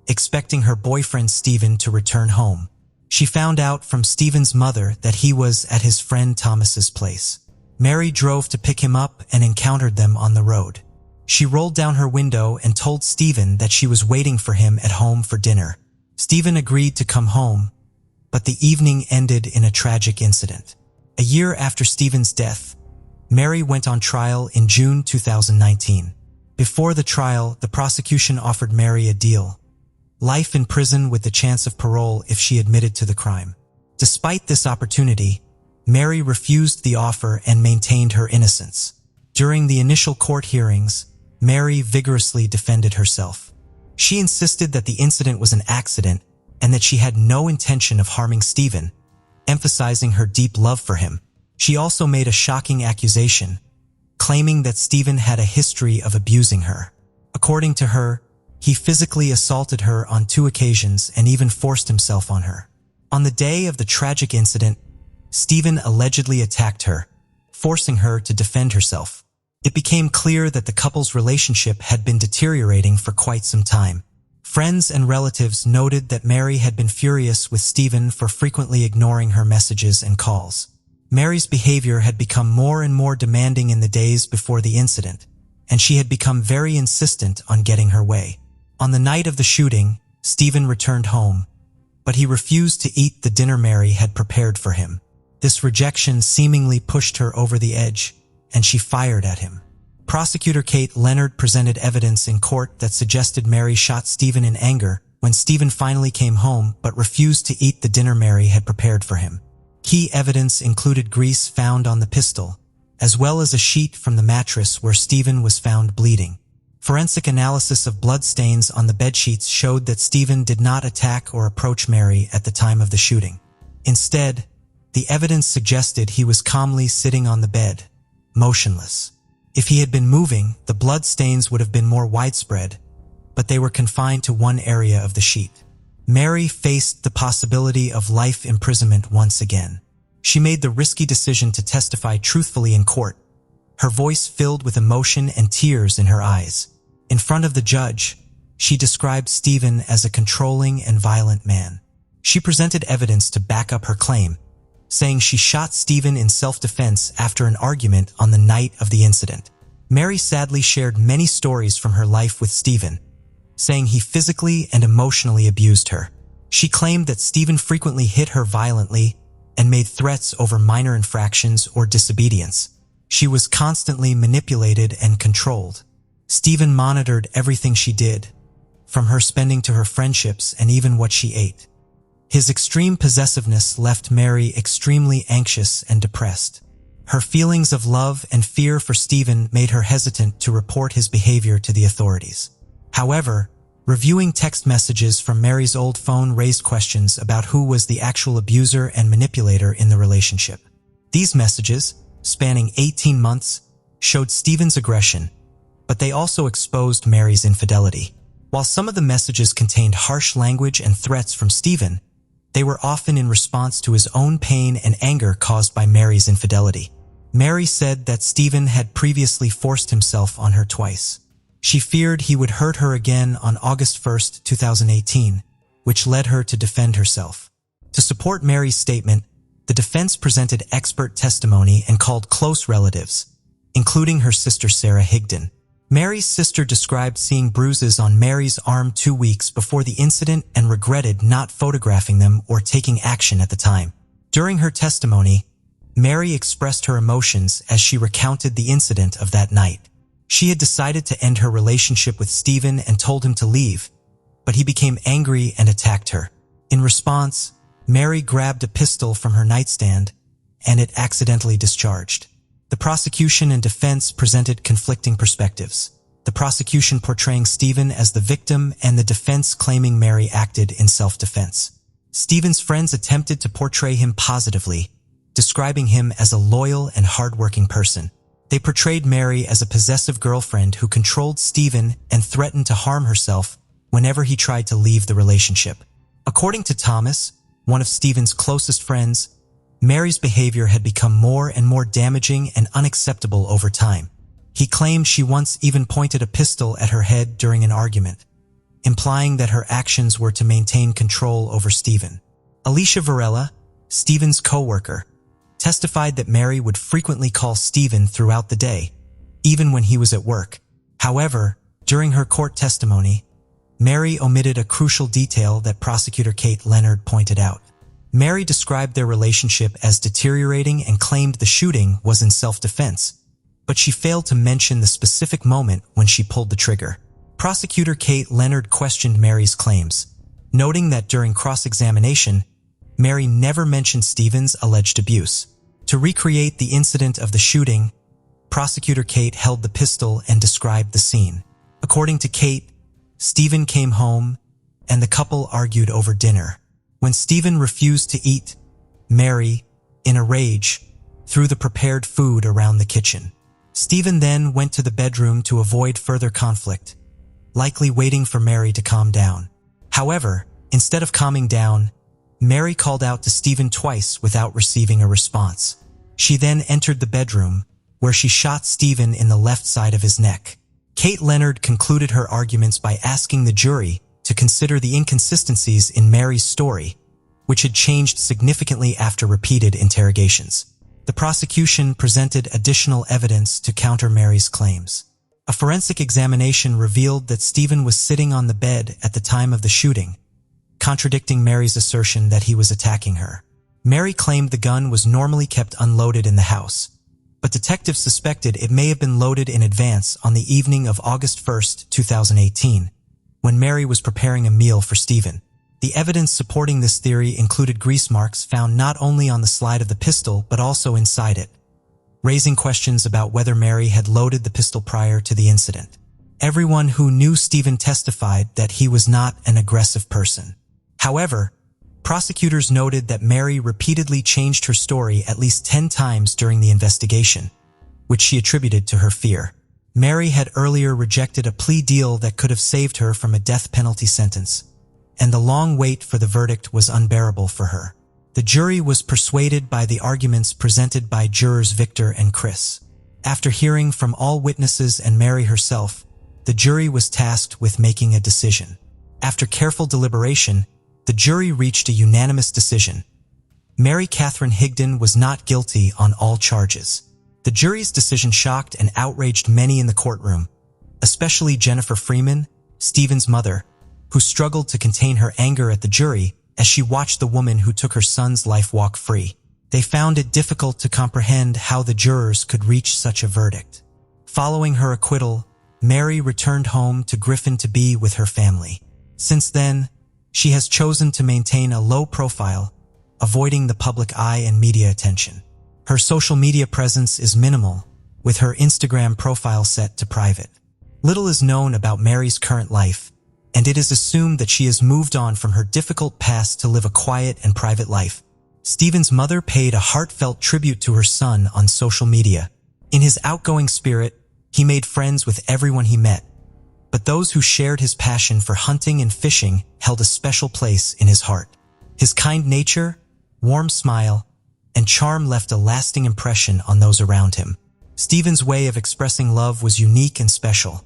expecting her boyfriend Stephen to return home. She found out from Stephen's mother that he was at his friend Thomas's place. Mary drove to pick him up and encountered them on the road. She rolled down her window and told Stephen that she was waiting for him at home for dinner. Stephen agreed to come home, but the evening ended in a tragic incident. A year after Stephen's death, Mary went on trial in June 2019. Before the trial, the prosecution offered Mary a deal: life in prison with the chance of parole if she admitted to the crime. Despite this opportunity, Mary refused the offer and maintained her innocence. During the initial court hearings, Mary vigorously defended herself. She insisted that the incident was an accident and that she had no intention of harming Stephen, emphasizing her deep love for him. She also made a shocking accusation, claiming that Stephen had a history of abusing her. According to her, he physically assaulted her on 2 occasions and even forced himself on her. On the day of the tragic incident, Stephen allegedly attacked her, forcing her to defend herself. It became clear that the couple's relationship had been deteriorating for quite some time. Friends and relatives noted that Mary had been furious with Stephen for frequently ignoring her messages and calls. Mary's behavior had become more and more demanding in the days before the incident, and she had become very insistent on getting her way. On the night of the shooting, Stephen returned home, but he refused to eat the dinner Mary had prepared for him. This rejection seemingly pushed her over the edge, and she fired at him. Prosecutor Kate Leonard presented evidence in court that suggested Mary shot Stephen in anger when Stephen finally came home but refused to eat the dinner Mary had prepared for him. Key evidence included grease found on the pistol, as well as a sheet from the mattress where Stephen was found bleeding. Forensic analysis of bloodstains on the bedsheets showed that Stephen did not attack or approach Mary at the time of the shooting. Instead, the evidence suggested he was calmly sitting on the bed, motionless. If he had been moving, the blood stains would have been more widespread, but they were confined to one area of the sheet. Mary faced the possibility of life imprisonment once again. She made the risky decision to testify truthfully in court, her voice filled with emotion and tears in her eyes. In front of the judge, she described Stephen as a controlling and violent man. She presented evidence to back up her claim, saying she shot Stephen in self-defense after an argument on the night of the incident. Mary sadly shared many stories from her life with Stephen, saying he physically and emotionally abused her. She claimed that Stephen frequently hit her violently and made threats over minor infractions or disobedience. She was constantly manipulated and controlled. Stephen monitored everything she did, from her spending to her friendships and even what she ate. His extreme possessiveness left Mary extremely anxious and depressed. Her feelings of love and fear for Stephen made her hesitant to report his behavior to the authorities. However, reviewing text messages from Mary's old phone raised questions about who was the actual abuser and manipulator in the relationship. These messages, spanning 18 months, showed Stephen's aggression, but they also exposed Mary's infidelity. While some of the messages contained harsh language and threats from Stephen, they were often in response to his own pain and anger caused by Mary's infidelity. Mary said that Stephen had previously forced himself on her twice. She feared he would hurt her again on August 1, 2018, which led her to defend herself. To support Mary's statement, the defense presented expert testimony and called close relatives, including her sister Sarah Higdon. Mary's sister described seeing bruises on Mary's arm 2 weeks before the incident and regretted not photographing them or taking action at the time. During her testimony, Mary expressed her emotions as she recounted the incident of that night. She had decided to end her relationship with Stephen and told him to leave, but he became angry and attacked her. In response, Mary grabbed a pistol from her nightstand, and it accidentally discharged. The prosecution and defense presented conflicting perspectives. The prosecution portraying Stephen as the victim and the defense claiming Mary acted in self-defense. Stephen's friends attempted to portray him positively, describing him as a loyal and hardworking person. They portrayed Mary as a possessive girlfriend who controlled Stephen and threatened to harm herself whenever he tried to leave the relationship. According to Thomas, one of Stephen's closest friends, Mary's behavior had become more and more damaging and unacceptable over time. He claimed she once even pointed a pistol at her head during an argument, implying that her actions were to maintain control over Stephen. Alicia Varela, Stephen's co-worker, testified that Mary would frequently call Stephen throughout the day, even when he was at work. However, during her court testimony, Mary omitted a crucial detail that prosecutor Kate Leonard pointed out. Mary described their relationship as deteriorating and claimed the shooting was in self-defense, but she failed to mention the specific moment when she pulled the trigger. Prosecutor Kate Leonard questioned Mary's claims, noting that during cross-examination, Mary never mentioned Stephen's alleged abuse. To recreate the incident of the shooting, prosecutor Kate held the pistol and described the scene. According to Kate, Stephen came home and the couple argued over dinner. When Stephen refused to eat, Mary, in a rage, threw the prepared food around the kitchen. Stephen then went to the bedroom to avoid further conflict, likely waiting for Mary to calm down. However, instead of calming down, Mary called out to Stephen twice without receiving a response. She then entered the bedroom, where she shot Stephen in the left side of his neck. Kate Leonard concluded her arguments by asking the jury to consider the inconsistencies in Mary's story, which had changed significantly after repeated interrogations. The prosecution presented additional evidence to counter Mary's claims. A forensic examination revealed that Stephen was sitting on the bed at the time of the shooting, contradicting Mary's assertion that he was attacking her. Mary claimed the gun was normally kept unloaded in the house, but detectives suspected it may have been loaded in advance on the evening of August 1, 2018, when Mary was preparing a meal for Stephen. The evidence supporting this theory included grease marks found not only on the slide of the pistol but also inside it, raising questions about whether Mary had loaded the pistol prior to the incident. Everyone who knew Stephen testified that he was not an aggressive person. However, prosecutors noted that Mary repeatedly changed her story at least 10 times during the investigation, which she attributed to her fear. Mary had earlier rejected a plea deal that could have saved her from a death penalty sentence, and the long wait for the verdict was unbearable for her. The jury was persuaded by the arguments presented by jurors Victor and Chris. After hearing from all witnesses and Mary herself, the jury was tasked with making a decision. After careful deliberation, the jury reached a unanimous decision. Mary Catherine Higdon was not guilty on all charges. The jury's decision shocked and outraged many in the courtroom, especially Jennifer Freeman, Stephen's mother, who struggled to contain her anger at the jury as she watched the woman who took her son's life walk free. They found it difficult to comprehend how the jurors could reach such a verdict. Following her acquittal, Mary returned home to Griffin to be with her family. Since then, she has chosen to maintain a low profile, avoiding the public eye and media attention. Her social media presence is minimal, with her Instagram profile set to private. Little is known about Mary's current life, and it is assumed that she has moved on from her difficult past to live a quiet and private life. Stephen's mother paid a heartfelt tribute to her son on social media. In his outgoing spirit, he made friends with everyone he met, but those who shared his passion for hunting and fishing held a special place in his heart. His kind nature, warm smile, and charm left a lasting impression on those around him. Stephen's way of expressing love was unique and special.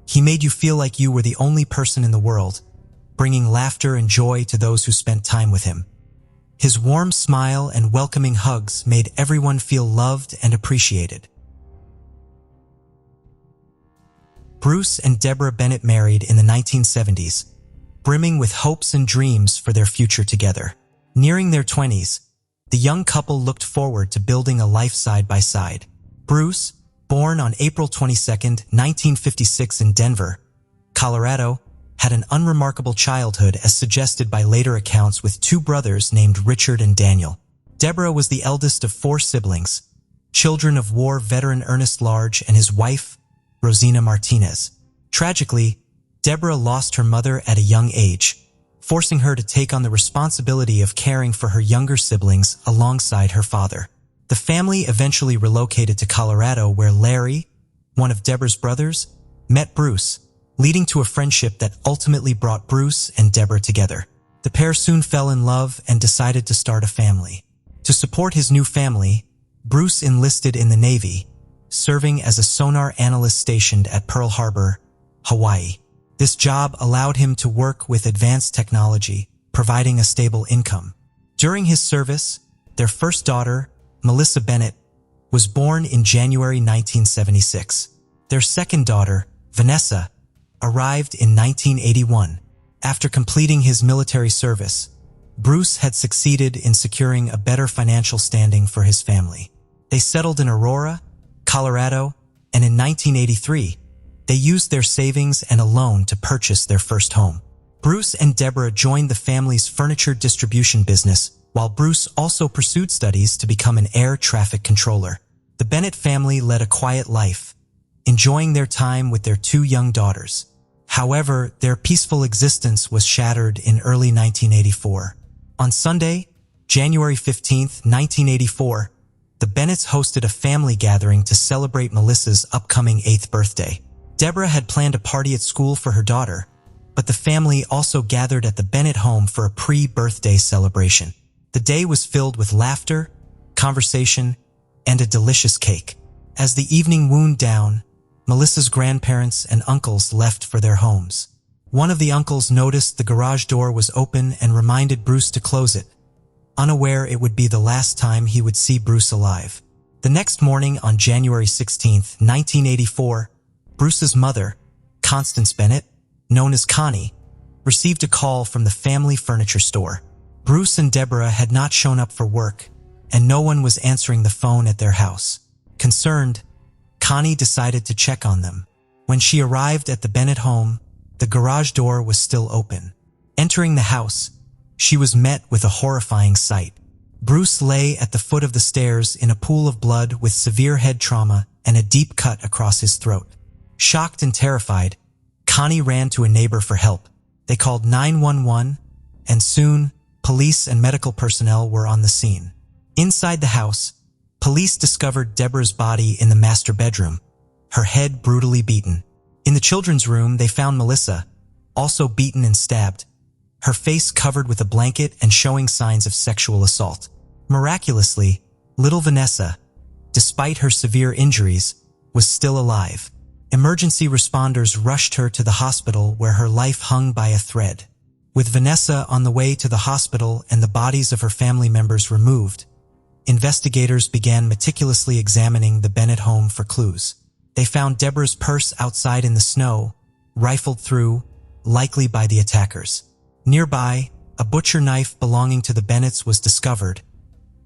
He made you feel like you were the only person in the world, bringing laughter and joy to those who spent time with him. His warm smile and welcoming hugs made everyone feel loved and appreciated. Bruce and Deborah Bennett married in the 1970s, brimming with hopes and dreams for their future together. Nearing their 20s, the young couple looked forward to building a life side by side. Bruce, born on April 22, 1956 in Denver, Colorado, had an unremarkable childhood as suggested by later accounts with two brothers named Richard and Daniel. Deborah was the eldest of four siblings, children of war veteran Ernest Large and his wife, Rosina Martinez. Tragically, Deborah lost her mother at a young age, forcing her to take on the responsibility of caring for her younger siblings alongside her father. The family eventually relocated to Colorado where Larry, one of Deborah's brothers, met Bruce, leading to a friendship that ultimately brought Bruce and Deborah together. The pair soon fell in love and decided to start a family. To support his new family, Bruce enlisted in the Navy, serving as a sonar analyst stationed at Pearl Harbor, Hawaii. This job allowed him to work with advanced technology, providing a stable income. During his service, their first daughter, Melissa Bennett, was born in January 1976. Their second daughter, Vanessa, arrived in 1981. After completing his military service, Bruce had succeeded in securing a better financial standing for his family. They settled in Aurora, Colorado, and in 1983, they used their savings and a loan to purchase their first home. Bruce and Deborah joined the family's furniture distribution business, while Bruce also pursued studies to become an air traffic controller. The Bennett family led a quiet life, enjoying their time with their two young daughters. However, their peaceful existence was shattered in early 1984. On Sunday, January 15, 1984, the Bennetts hosted a family gathering to celebrate Melissa's upcoming 8th birthday. Deborah had planned a party at school for her daughter, but the family also gathered at the Bennett home for a pre-birthday celebration. The day was filled with laughter, conversation, and a delicious cake. As the evening wound down, Melissa's grandparents and uncles left for their homes. One of the uncles noticed the garage door was open and reminded Bruce to close it, unaware it would be the last time he would see Bruce alive. The next morning on January 16, 1984, Bruce's mother, Constance Bennett, known as Connie, received a call from the family furniture store. Bruce and Deborah had not shown up for work, and no one was answering the phone at their house. Concerned, Connie decided to check on them. When she arrived at the Bennett home, the garage door was still open. Entering the house, she was met with a horrifying sight. Bruce lay at the foot of the stairs in a pool of blood with severe head trauma and a deep cut across his throat. Shocked and terrified, Connie ran to a neighbor for help. They called 911, and soon, police and medical personnel were on the scene. Inside the house, police discovered Deborah's body in the master bedroom, her head brutally beaten. In the children's room, they found Melissa, also beaten and stabbed, her face covered with a blanket and showing signs of sexual assault. Miraculously, little Vanessa, despite her severe injuries, was still alive. Emergency responders rushed her to the hospital where her life hung by a thread. With Vanessa on the way to the hospital and the bodies of her family members removed, investigators began meticulously examining the Bennett home for clues. They found Deborah's purse outside in the snow, rifled through, likely by the attackers. Nearby, a butcher knife belonging to the Bennetts was discovered,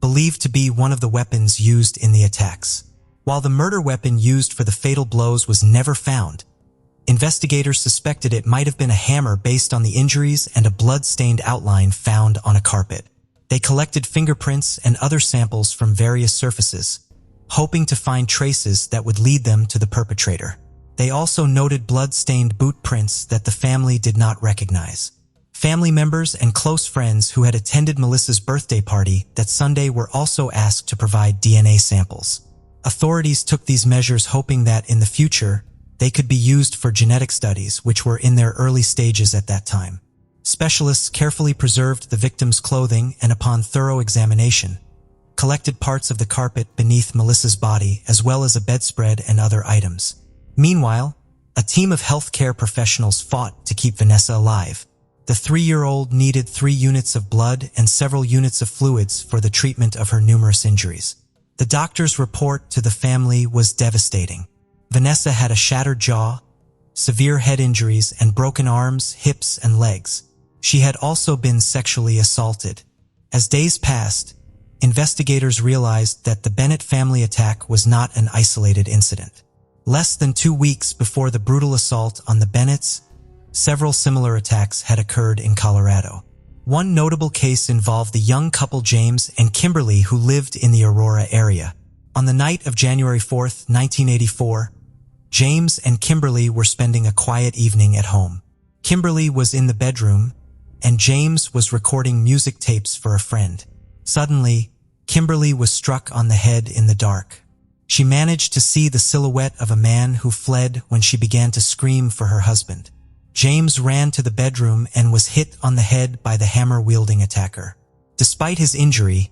believed to be one of the weapons used in the attacks. While the murder weapon used for the fatal blows was never found, investigators suspected it might have been a hammer based on the injuries and a blood-stained outline found on a carpet. They collected fingerprints and other samples from various surfaces, hoping to find traces that would lead them to the perpetrator. They also noted blood-stained boot prints that the family did not recognize. Family members and close friends who had attended Melissa's birthday party that Sunday were also asked to provide DNA samples. Authorities took these measures hoping that, in the future, they could be used for genetic studies, which were in their early stages at that time. Specialists carefully preserved the victim's clothing and, upon thorough examination, collected parts of the carpet beneath Melissa's body as well as a bedspread and other items. Meanwhile, a team of healthcare professionals fought to keep Vanessa alive. The 3-year-old needed 3 units of blood and several units of fluids for the treatment of her numerous injuries. The doctor's report to the family was devastating. Vanessa had a shattered jaw, severe head injuries, and broken arms, hips, and legs. She had also been sexually assaulted. As days passed, investigators realized that the Bennett family attack was not an isolated incident. Less than 2 weeks before the brutal assault on the Bennetts, several similar attacks had occurred in Colorado. One notable case involved the young couple James and Kimberly who lived in the Aurora area. On the night of January 4, 1984, James and Kimberly were spending a quiet evening at home. Kimberly was in the bedroom, and James was recording music tapes for a friend. Suddenly, Kimberly was struck on the head in the dark. She managed to see the silhouette of a man who fled when she began to scream for her husband. James ran to the bedroom and was hit on the head by the hammer-wielding attacker. Despite his injury,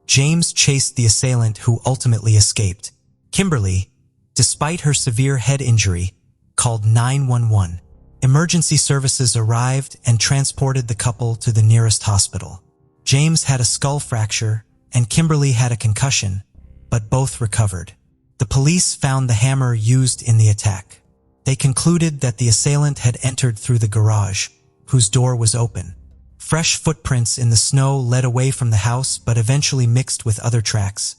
James chased the assailant who ultimately escaped. Kimberly, despite her severe head injury, called 911. Emergency services arrived and transported the couple to the nearest hospital. James had a skull fracture and Kimberly had a concussion, but both recovered. The police found the hammer used in the attack. They concluded that the assailant had entered through the garage, whose door was open. Fresh footprints in the snow led away from the house but eventually mixed with other tracks,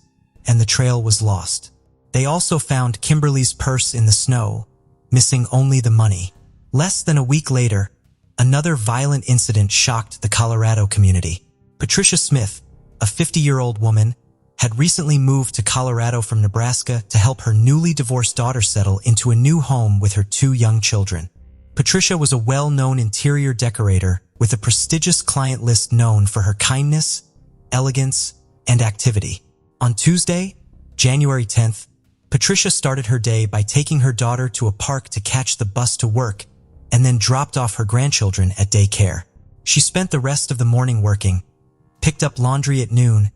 and the trail was lost. They also found Kimberly's purse in the snow, missing only the money. Less than a week later, another violent incident shocked the Colorado community. Patricia Smith, a 50-year-old woman, had recently moved to Colorado from Nebraska to help her newly divorced daughter settle into a new home with her 2 young children. Patricia was a well-known interior decorator with a prestigious client list known for her kindness, elegance, and activity. On Tuesday, January 10th, Patricia started her day by taking her daughter to a park to catch the bus to work and then dropped off her grandchildren at daycare. She spent the rest of the morning working, picked up laundry at noon,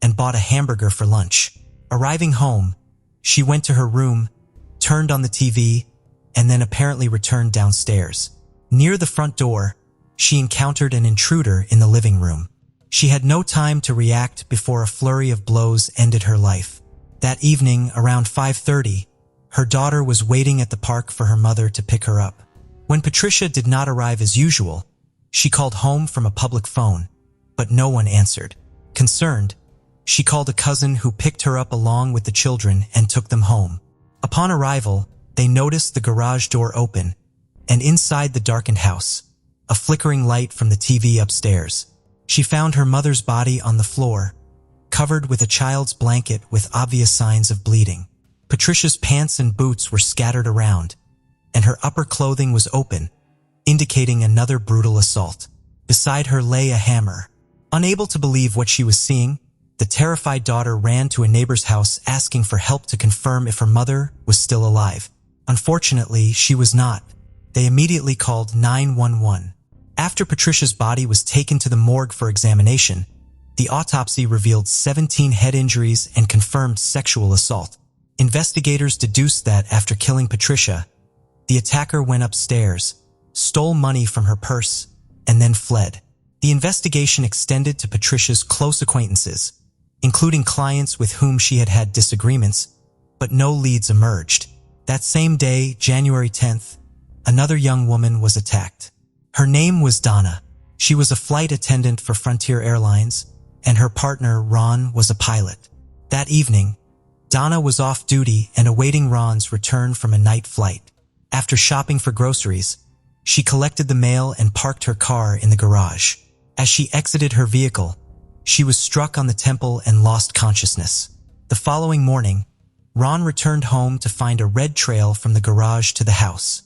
and bought a hamburger for lunch. Arriving home, she went to her room, turned on the TV, and then apparently returned downstairs. Near the front door, she encountered an intruder in the living room. She had no time to react before a flurry of blows ended her life. That evening, around 5:30, her daughter was waiting at the park for her mother to pick her up. When Patricia did not arrive as usual, she called home from a public phone, but no one answered. Concerned, she called a cousin who picked her up along with the children and took them home. Upon arrival, they noticed the garage door open, and inside the darkened house, a flickering light from the TV upstairs. She found her mother's body on the floor, covered with a child's blanket with obvious signs of bleeding. Patricia's pants and boots were scattered around, and her upper clothing was open, indicating another brutal assault. Beside her lay a hammer. Unable to believe what she was seeing, the terrified daughter ran to a neighbor's house asking for help to confirm if her mother was still alive. Unfortunately, she was not. They immediately called 911. After Patricia's body was taken to the morgue for examination, the autopsy revealed 17 head injuries and confirmed sexual assault. Investigators deduced that after killing Patricia, the attacker went upstairs, stole money from her purse, and then fled. The investigation extended to Patricia's close acquaintances, including clients with whom she had had disagreements, but no leads emerged. That same day, January 10th, another young woman was attacked. Her name was Donna. She was a flight attendant for Frontier Airlines, and her partner, Ron, was a pilot. That evening, Donna was off duty and awaiting Ron's return from a night flight. After shopping for groceries, she collected the mail and parked her car in the garage. As she exited her vehicle, she was struck on the temple and lost consciousness. The following morning, Ron returned home to find a red trail from the garage to the house.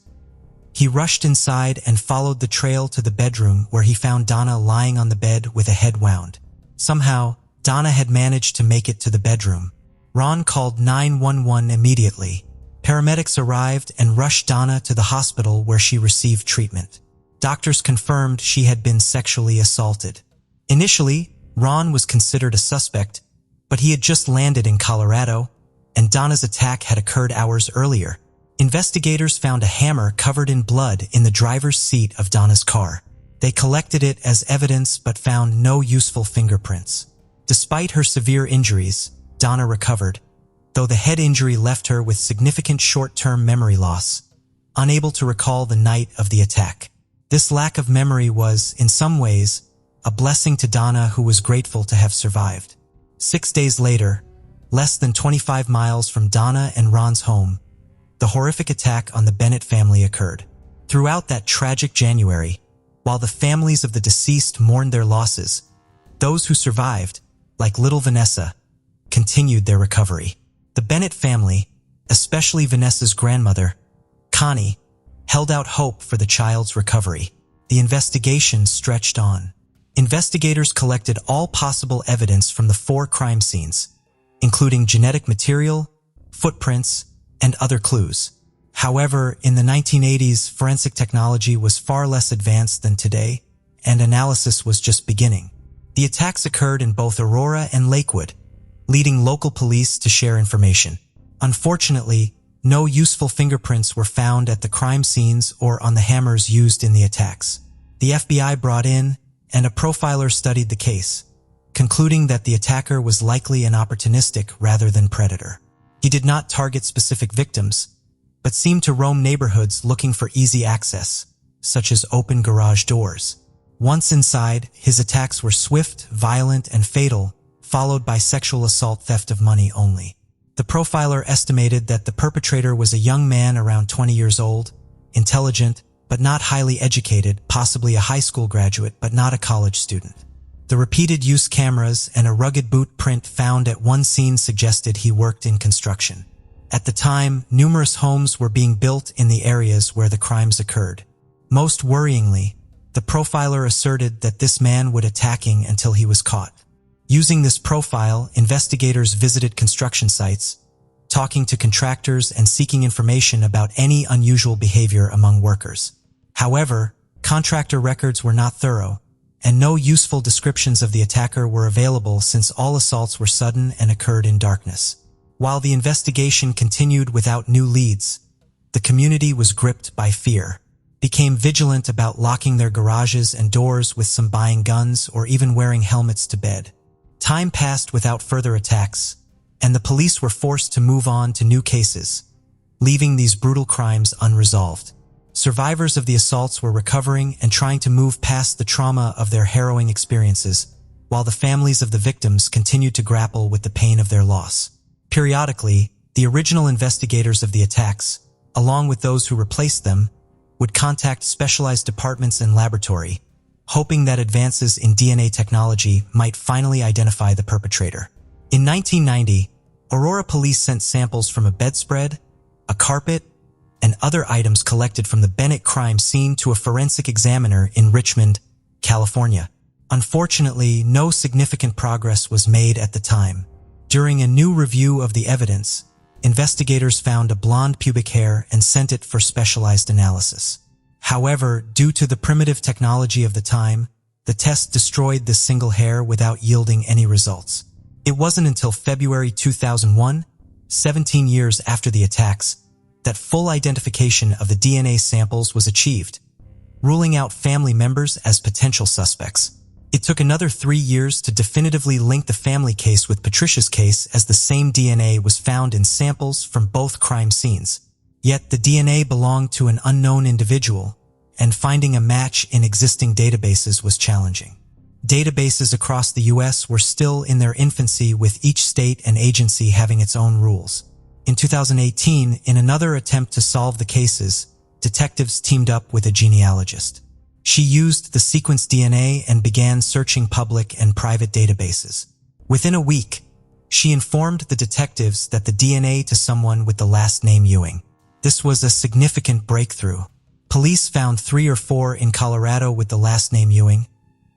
He rushed inside and followed the trail to the bedroom where he found Donna lying on the bed with a head wound. Somehow, Donna had managed to make it to the bedroom. Ron called 911 immediately. Paramedics arrived and rushed Donna to the hospital where she received treatment. Doctors confirmed she had been sexually assaulted. Initially, Ron was considered a suspect, but he had just landed in Colorado, and Donna's attack had occurred hours earlier. Investigators found a hammer covered in blood in the driver's seat of Donna's car. They collected it as evidence but found no useful fingerprints. Despite her severe injuries, Donna recovered, though the head injury left her with significant short-term memory loss, unable to recall the night of the attack. This lack of memory was, in some ways, a blessing to Donna, who was grateful to have survived. 6 days later, less than 25 miles from Donna and Ron's home, the horrific attack on the Bennett family occurred. Throughout that tragic January, while the families of the deceased mourned their losses, those who survived, like little Vanessa, continued their recovery. The Bennett family, especially Vanessa's grandmother, Connie, held out hope for the child's recovery. The investigation stretched on. Investigators collected all possible evidence from the 4 crime scenes, including genetic material, footprints, and other clues. However, in the 1980s, forensic technology was far less advanced than today, and analysis was just beginning. The attacks occurred in both Aurora and Lakewood, leading local police to share information. Unfortunately, no useful fingerprints were found at the crime scenes or on the hammers used in the attacks. The FBI brought in, and a profiler studied the case, concluding that the attacker was likely an opportunistic rather than predator. He did not target specific victims, but seemed to roam neighborhoods looking for easy access, such as open garage doors. Once inside, his attacks were swift, violent, and fatal, followed by sexual assault, theft of money only. The profiler estimated that the perpetrator was a young man around 20 years old, intelligent, but not highly educated, possibly a high school graduate, but not a college student. The repeated use cameras and a rugged boot print found at one scene suggested he worked in construction. At the time, numerous homes were being built in the areas where the crimes occurred. Most worryingly, the profiler asserted that this man would attacking until he was caught. Using this profile, investigators visited construction sites, talking to contractors and seeking information about any unusual behavior among workers. However, contractor records were not thorough, and no useful descriptions of the attacker were available since all assaults were sudden and occurred in darkness. While the investigation continued without new leads, the community was gripped by fear, became vigilant about locking their garages and doors, with some buying guns or even wearing helmets to bed. Time passed without further attacks, and the police were forced to move on to new cases, leaving these brutal crimes unresolved. Survivors of the assaults were recovering and trying to move past the trauma of their harrowing experiences, while the families of the victims continued to grapple with the pain of their loss. Periodically, the original investigators of the attacks, along with those who replaced them, would contact specialized departments and laboratory, hoping that advances in DNA technology might finally identify the perpetrator. In 1990, Aurora police sent samples from a bedspread, a carpet, and other items collected from the Bennett crime scene to a forensic examiner in Richmond, California. Unfortunately, no significant progress was made at the time. During a new review of the evidence, investigators found a blonde pubic hair and sent it for specialized analysis. However, due to the primitive technology of the time, the test destroyed this single hair without yielding any results. It wasn't until February 2001, 17 years after the attacks, that full identification of the DNA samples was achieved, ruling out family members as potential suspects. It took another 3 years to definitively link the family case with Patricia's case, as the same DNA was found in samples from both crime scenes. Yet the DNA belonged to an unknown individual, and finding a match in existing databases was challenging. Databases across the U.S. were still in their infancy, with each state and agency having its own rules. In 2018, in another attempt to solve the cases, detectives teamed up with a genealogist. She used the sequenced DNA and began searching public and private databases. Within a week, she informed the detectives that the DNA to someone with the last name Ewing. This was a significant breakthrough. Police found 3 or 4 in Colorado with the last name Ewing,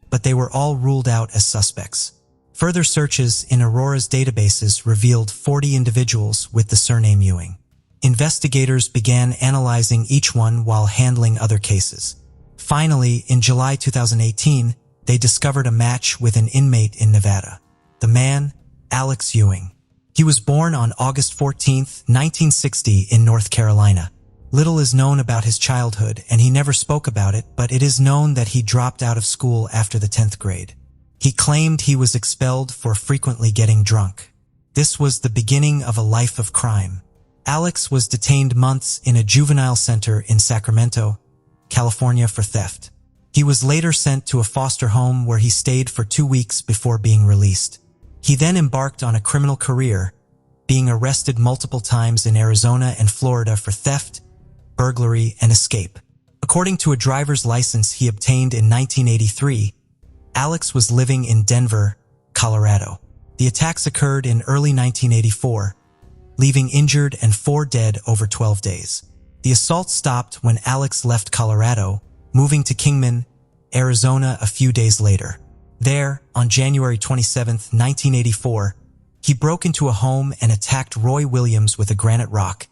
but they were all ruled out as suspects. Further searches in Aurora's databases revealed 40 individuals with the surname Ewing. Investigators began analyzing each one while handling other cases. Finally, in July 2018, they discovered a match with an inmate in Nevada. The man, Alex Ewing. He was born on August 14, 1960 in North Carolina. Little is known about his childhood, and he never spoke about it, but it is known that he dropped out of school after the 10th grade. He claimed he was expelled for frequently getting drunk. This was the beginning of a life of crime. Alex was detained months in a juvenile center in Sacramento, California for theft. He was later sent to a foster home where he stayed for 2 weeks before being released. He then embarked on a criminal career, being arrested multiple times in Arizona and Florida for theft, burglary, and escape. According to a driver's license he obtained in 1983, Alex was living in Denver, Colorado. The attacks occurred in early 1984, leaving injured and 4 dead over 12 days. The assault stopped when Alex left Colorado, moving to Kingman, Arizona a few days later. There, on January 27, 1984, he broke into a home and attacked Roy Williams with a granite rock,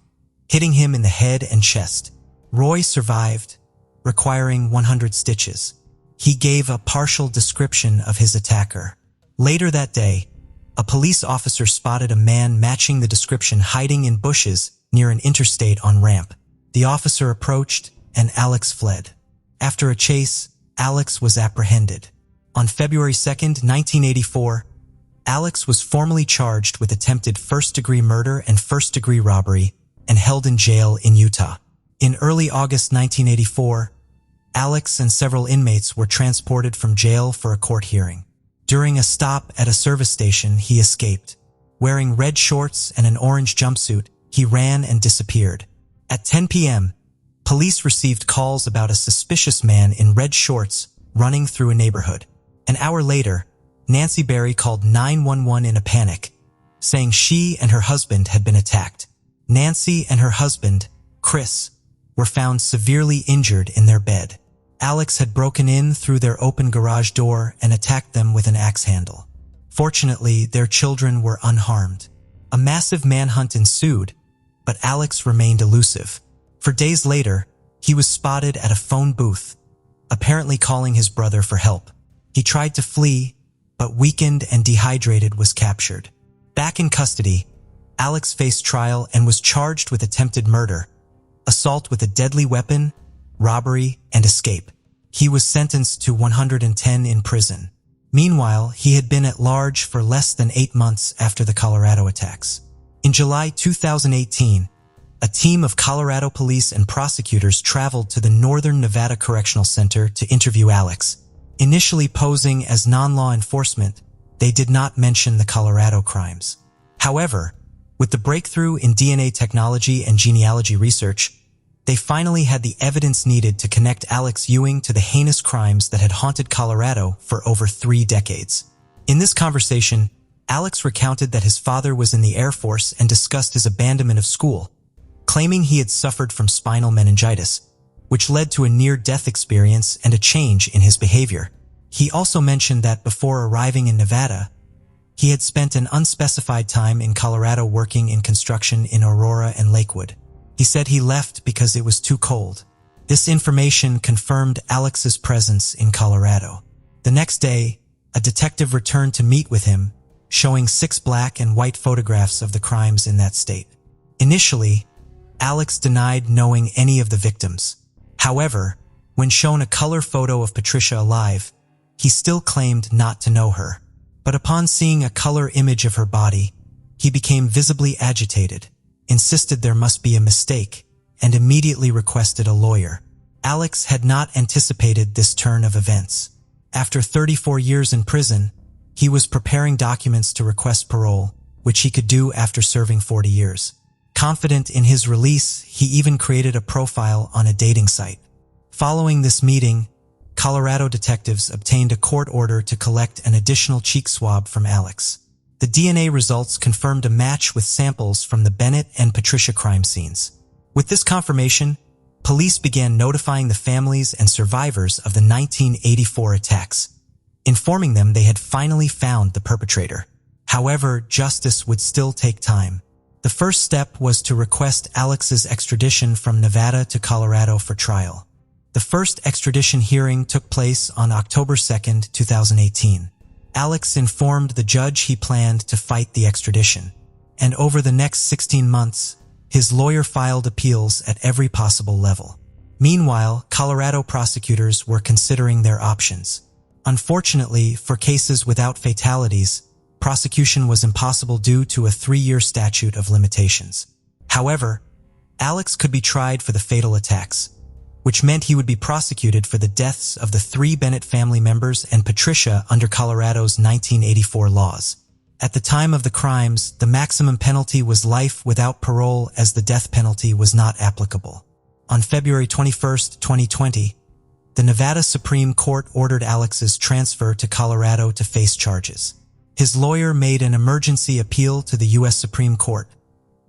hitting him in the head and chest. Roy survived, requiring 100 stitches. He gave a partial description of his attacker. Later that day, a police officer spotted a man matching the description hiding in bushes near an interstate on ramp. The officer approached, and Alex fled. After a chase, Alex was apprehended. On February 2, 1984, Alex was formally charged with attempted first-degree murder and first-degree robbery and held in jail in Utah. In early August 1984, Alex and several inmates were transported from jail for a court hearing. During a stop at a service station, he escaped. Wearing red shorts and an orange jumpsuit, he ran and disappeared. At 10 p.m., police received calls about a suspicious man in red shorts running through a neighborhood. An hour later, Nancy Berry called 911 in a panic, saying she and her husband had been attacked. Nancy and her husband, Chris, were found severely injured in their bed. Alex had broken in through their open garage door and attacked them with an axe handle. Fortunately, their children were unharmed. A massive manhunt ensued, but Alex remained elusive. For days later, he was spotted at a phone booth, apparently calling his brother for help. He tried to flee, but weakened and dehydrated was captured. Back in custody, Alex faced trial and was charged with attempted murder, assault with a deadly weapon, robbery, and escape. He was sentenced to 110 in prison. Meanwhile, he had been at large for less than 8 months after the Colorado attacks. In July 2018, a team of Colorado police and prosecutors traveled to the Northern Nevada Correctional Center to interview Alex. Initially posing as non-law enforcement, they did not mention the Colorado crimes. However, with the breakthrough in DNA technology and genealogy research, they finally had the evidence needed to connect Alex Ewing to the heinous crimes that had haunted Colorado for over 3 decades. In this conversation, Alex recounted that his father was in the Air Force and discussed his abandonment of school, claiming he had suffered from spinal meningitis, which led to a near-death experience and a change in his behavior. He also mentioned that before arriving in Nevada, he had spent an unspecified time in Colorado working in construction in Aurora and Lakewood. He said he left because it was too cold. This information confirmed Alex's presence in Colorado. The next day, a detective returned to meet with him, showing 6 black and white photographs of the crimes in that state. Initially, Alex denied knowing any of the victims. However, when shown a color photo of Patricia alive, he still claimed not to know her. But upon seeing a color image of her body, he became visibly agitated, insisted there must be a mistake, and immediately requested a lawyer. Alex had not anticipated this turn of events. After 34 years in prison, he was preparing documents to request parole, which he could do after serving 40 years. Confident in his release, he even created a profile on a dating site. Following this meeting, Colorado detectives obtained a court order to collect an additional cheek swab from Alex. The DNA results confirmed a match with samples from the Bennett and Patricia crime scenes. With this confirmation, police began notifying the families and survivors of the 1984 attacks, informing them they had finally found the perpetrator. However, justice would still take time. The first step was to request Alex's extradition from Nevada to Colorado for trial. The first extradition hearing took place on October 2, 2018. Alex informed the judge he planned to fight the extradition, and over the next 16 months, his lawyer filed appeals at every possible level. Meanwhile, Colorado prosecutors were considering their options. Unfortunately, for cases without fatalities, prosecution was impossible due to a 3-year statute of limitations. However, Alex could be tried for the fatal attacks, which meant he would be prosecuted for the deaths of the 3 Bennett family members and Patricia under Colorado's 1984 laws. At the time of the crimes, the maximum penalty was life without parole, as the death penalty was not applicable. On February 21, 2020, the Nevada Supreme Court ordered Alex's transfer to Colorado to face charges. His lawyer made an emergency appeal to the U.S. Supreme Court,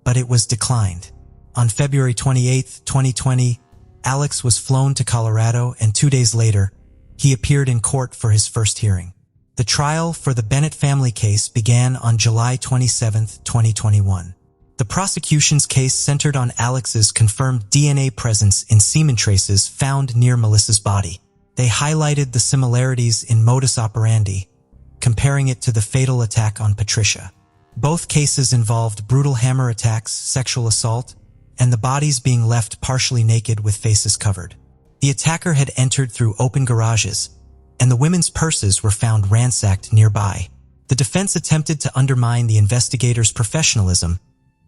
but it was declined. On February 28, 2020, Alex was flown to Colorado, and 2 days later, he appeared in court for his first hearing. The trial for the Bennett family case began on July 27, 2021. The prosecution's case centered on Alex's confirmed DNA presence in semen traces found near Melissa's body. They highlighted the similarities in modus operandi, comparing it to the fatal attack on Patricia. Both cases involved brutal hammer attacks, sexual assault, and the bodies being left partially naked with faces covered. The attacker had entered through open garages, and the women's purses were found ransacked nearby. The defense attempted to undermine the investigators' professionalism,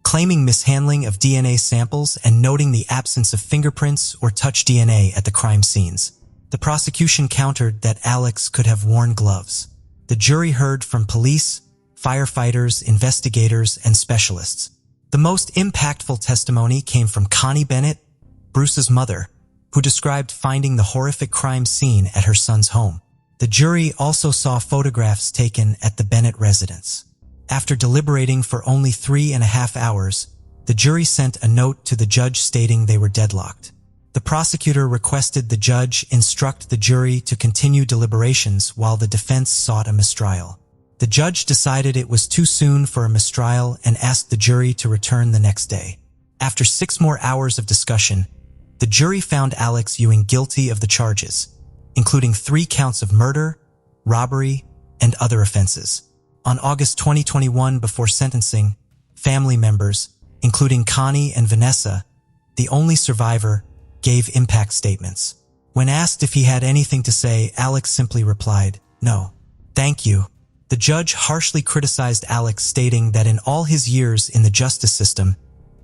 claiming mishandling of DNA samples and noting the absence of fingerprints or touch DNA at the crime scenes. The prosecution countered that Alex could have worn gloves. The jury heard from police, firefighters, investigators, and specialists. The most impactful testimony came from Connie Bennett, Bruce's mother, who described finding the horrific crime scene at her son's home. The jury also saw photographs taken at the Bennett residence. After deliberating for only 3.5 hours, the jury sent a note to the judge stating they were deadlocked. The prosecutor requested the judge instruct the jury to continue deliberations while the defense sought a mistrial. The judge decided it was too soon for a mistrial and asked the jury to return the next day. After 6 more hours of discussion, the jury found Alex Ewing guilty of the charges, including 3 counts of murder, robbery, and other offenses. On August 2021, before sentencing, family members, including Connie and Vanessa, the only survivor, gave impact statements. When asked if he had anything to say, Alex simply replied, "No. Thank you." The judge harshly criticized Alex, stating that in all his years in the justice system,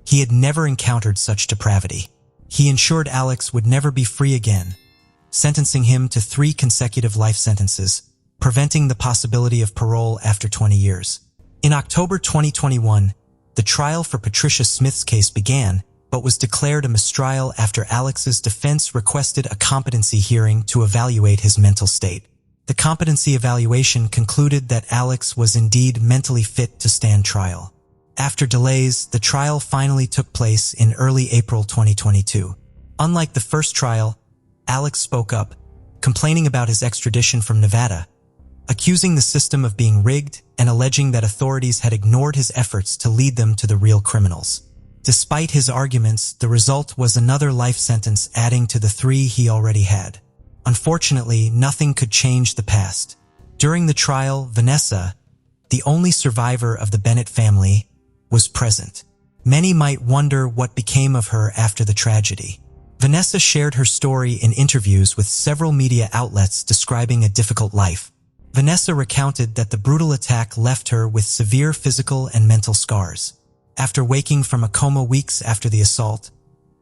he had never encountered such depravity. He ensured Alex would never be free again, sentencing him to 3 consecutive life sentences, preventing the possibility of parole after 20 years. In October 2021, the trial for Patricia Smith's case began, but was declared a mistrial after Alex's defense requested a competency hearing to evaluate his mental state. The competency evaluation concluded that Alex was indeed mentally fit to stand trial. After delays, the trial finally took place in early April 2022. Unlike the first trial, Alex spoke up, complaining about his extradition from Nevada, accusing the system of being rigged and alleging that authorities had ignored his efforts to lead them to the real criminals. Despite his arguments, the result was another life sentence, adding to the 3 he already had. Unfortunately, nothing could change the past. During the trial, Vanessa, the only survivor of the Bennett family, was present. Many might wonder what became of her after the tragedy. Vanessa shared her story in interviews with several media outlets describing a difficult life. Vanessa recounted that the brutal attack left her with severe physical and mental scars. After waking from a coma weeks after the assault,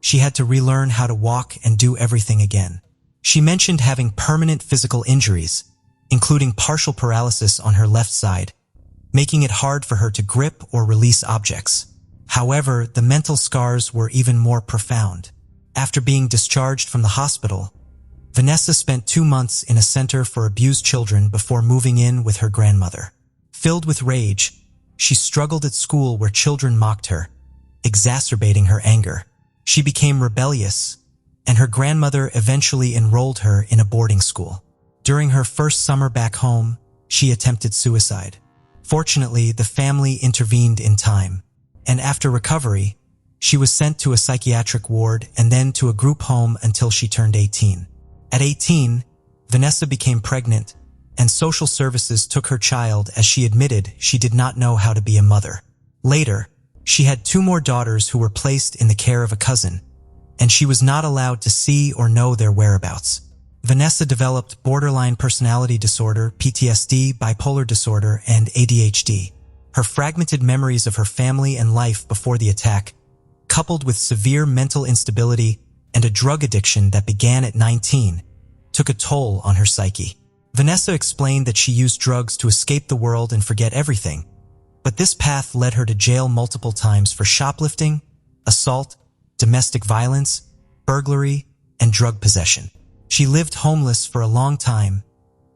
she had to relearn how to walk and do everything again. She mentioned having permanent physical injuries, including partial paralysis on her left side, making it hard for her to grip or release objects. However, the mental scars were even more profound. After being discharged from the hospital, Vanessa spent 2 months in a center for abused children before moving in with her grandmother. Filled with rage, she struggled at school where children mocked her, exacerbating her anger. She became rebellious, and her grandmother eventually enrolled her in a boarding school. During her first summer back home, she attempted suicide. Fortunately, the family intervened in time, and after recovery, she was sent to a psychiatric ward and then to a group home until she turned 18. At 18, Vanessa became pregnant, and social services took her child as she admitted she did not know how to be a mother. Later, she had 2 more daughters who were placed in the care of a cousin, and she was not allowed to see or know their whereabouts. Vanessa developed borderline personality disorder, PTSD, bipolar disorder, and ADHD. Her fragmented memories of her family and life before the attack, coupled with severe mental instability and a drug addiction that began at 19, took a toll on her psyche. Vanessa explained that she used drugs to escape the world and forget everything, but this path led her to jail multiple times for shoplifting, assault, domestic violence, burglary, and drug possession. She lived homeless for a long time,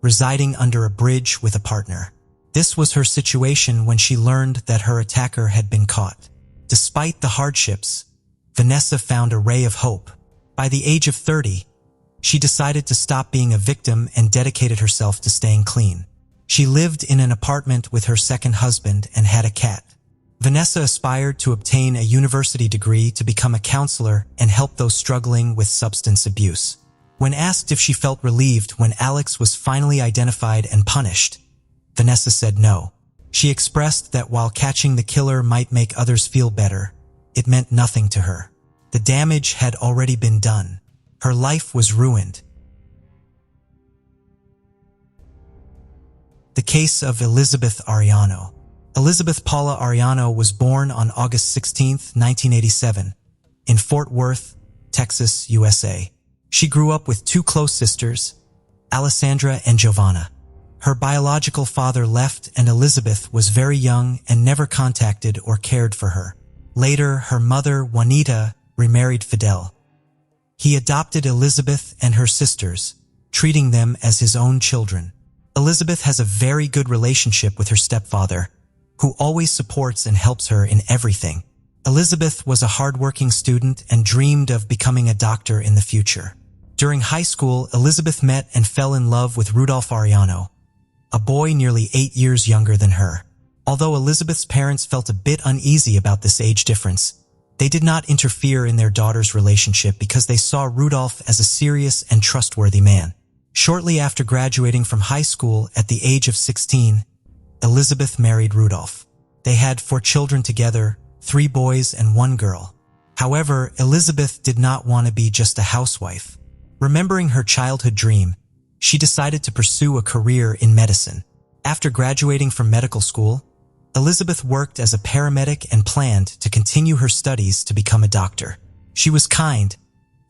residing under a bridge with a partner. This was her situation when she learned that her attacker had been caught. Despite the hardships, Vanessa found a ray of hope. By the age of 30, she decided to stop being a victim and dedicated herself to staying clean. She lived in an apartment with her second husband and had a cat. Vanessa aspired to obtain a university degree to become a counselor and help those struggling with substance abuse. When asked if she felt relieved when Alex was finally identified and punished, Vanessa said no. She expressed that while catching the killer might make others feel better, it meant nothing to her. The damage had already been done. Her life was ruined. The case of Elizabeth Arellano. Elizabeth Paula Arellano was born on August 16, 1987, in Fort Worth, Texas, USA. She grew up with 2 close sisters, Alessandra and Giovanna. Her biological father left and Elizabeth was very young and never contacted or cared for her. Later, her mother, Juanita, remarried Fidel. He adopted Elizabeth and her sisters, treating them as his own children. Elizabeth has a very good relationship with her stepfather, who always supports and helps her in everything. Elizabeth was a hardworking student and dreamed of becoming a doctor in the future. During high school, Elizabeth met and fell in love with Rudolph Arellano, a boy nearly 8 years younger than her. Although Elizabeth's parents felt a bit uneasy about this age difference, they did not interfere in their daughter's relationship because they saw Rudolph as a serious and trustworthy man. Shortly after graduating from high school at the age of 16, Elizabeth married Rudolph. They had 4 children together, 3 boys and 1 girl. However, Elizabeth did not want to be just a housewife. Remembering her childhood dream, she decided to pursue a career in medicine. After graduating from medical school, Elizabeth worked as a paramedic and planned to continue her studies to become a doctor. She was kind,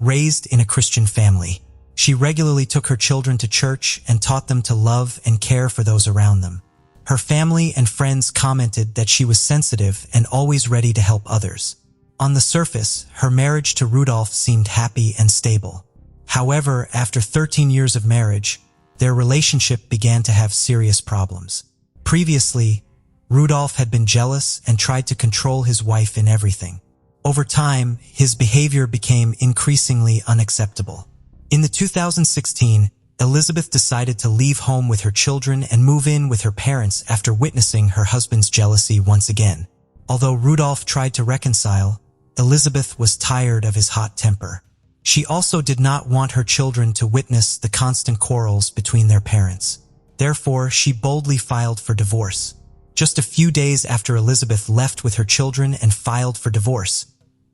raised in a Christian family. She regularly took her children to church and taught them to love and care for those around them. Her family and friends commented that she was sensitive and always ready to help others. On the surface, her marriage to Rudolph seemed happy and stable. However, after 13 years of marriage, their relationship began to have serious problems. Previously, Rudolph had been jealous and tried to control his wife in everything. Over time, his behavior became increasingly unacceptable. In 2016, Elizabeth decided to leave home with her children and move in with her parents after witnessing her husband's jealousy once again. Although Rudolph tried to reconcile, Elizabeth was tired of his hot temper. She also did not want her children to witness the constant quarrels between their parents. Therefore, she boldly filed for divorce. Just a few days after Elizabeth left with her children and filed for divorce,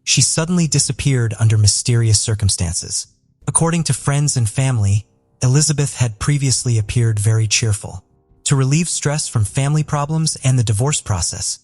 she suddenly disappeared under mysterious circumstances. According to friends and family, Elizabeth had previously appeared very cheerful. To relieve stress from family problems and the divorce process,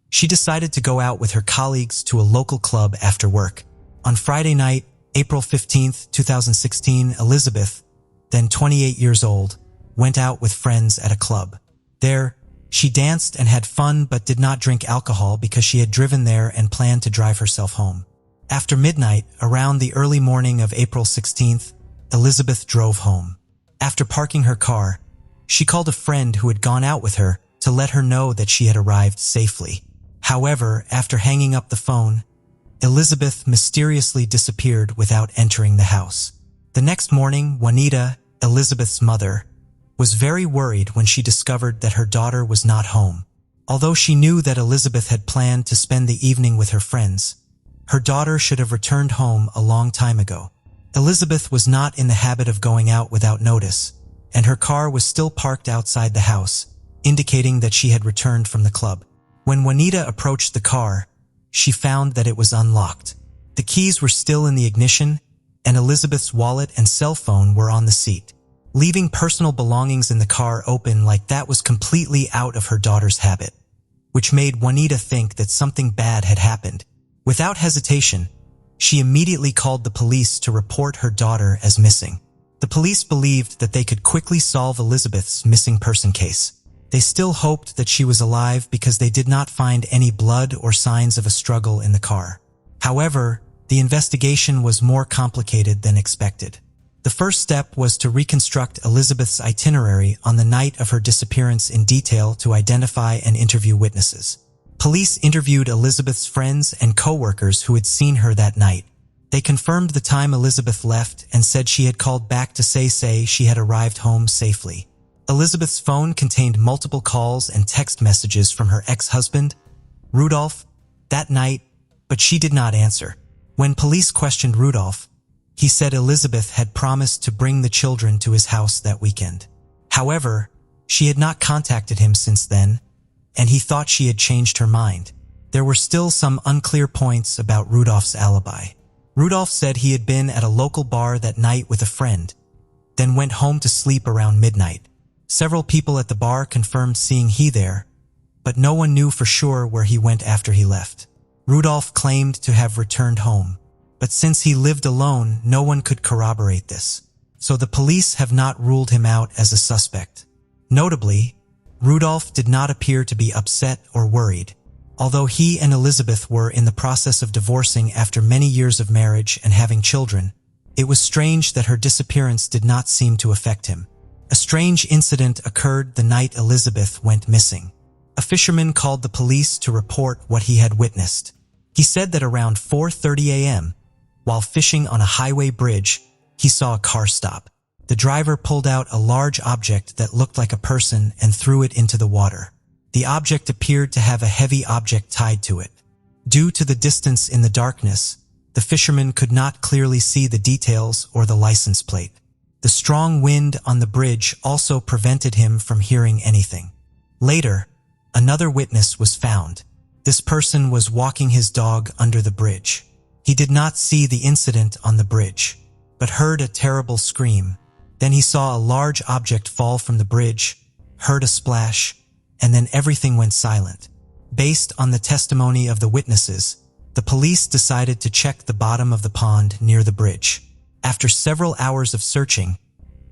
she decided to go out with her colleagues to a local club after work. On Friday night, April 15, 2016, Elizabeth, then 28 years old, went out with friends at a club. There, she danced and had fun but did not drink alcohol because she had driven there and planned to drive herself home. After midnight, around the early morning of April 16th, Elizabeth drove home. After parking her car, she called a friend who had gone out with her to let her know that she had arrived safely. However, after hanging up the phone, Elizabeth mysteriously disappeared without entering the house. The next morning, Juanita, Elizabeth's mother, was very worried when she discovered that her daughter was not home. Although she knew that Elizabeth had planned to spend the evening with her friends, her daughter should have returned home a long time ago. Elizabeth was not in the habit of going out without notice, and her car was still parked outside the house, indicating that she had returned from the club. When Juanita approached the car, she found that it was unlocked. The keys were still in the ignition, and Elizabeth's wallet and cell phone were on the seat. Leaving personal belongings in the car open like that was completely out of her daughter's habit, which made Juanita think that something bad had happened. Without hesitation, she immediately called the police to report her daughter as missing. The police believed that they could quickly solve Elizabeth's missing person case. They still hoped that she was alive because they did not find any blood or signs of a struggle in the car. However, the investigation was more complicated than expected. The first step was to reconstruct Elizabeth's itinerary on the night of her disappearance in detail to identify and interview witnesses. Police interviewed Elizabeth's friends and co-workers who had seen her that night. They confirmed the time Elizabeth left and said she had called back to say she had arrived home safely. Elizabeth's phone contained multiple calls and text messages from her ex-husband, Rudolph, that night, but she did not answer. When police questioned Rudolph, he said Elizabeth had promised to bring the children to his house that weekend. However, she had not contacted him since then, and he thought she had changed her mind. There were still some unclear points about Rudolph's alibi. Rudolph said he had been at a local bar that night with a friend, then went home to sleep around midnight. Several people at the bar confirmed seeing he there, but no one knew for sure where he went after he left. Rudolph claimed to have returned home, but since he lived alone, no one could corroborate this, so the police have not ruled him out as a suspect. Notably, Rudolph did not appear to be upset or worried. Although he and Elizabeth were in the process of divorcing after many years of marriage and having children, it was strange that her disappearance did not seem to affect him. A strange incident occurred the night Elizabeth went missing. A fisherman called the police to report what he had witnessed. He said that around 4:30 a.m., while fishing on a highway bridge, he saw a car stop. The driver pulled out a large object that looked like a person and threw it into the water. The object appeared to have a heavy object tied to it. Due to the distance in the darkness, the fisherman could not clearly see the details or the license plate. The strong wind on the bridge also prevented him from hearing anything. Later, another witness was found. This person was walking his dog under the bridge. He did not see the incident on the bridge, but heard a terrible scream. Then he saw a large object fall from the bridge, heard a splash, and then everything went silent. Based on the testimony of the witnesses, the police decided to check the bottom of the pond near the bridge. After several hours of searching,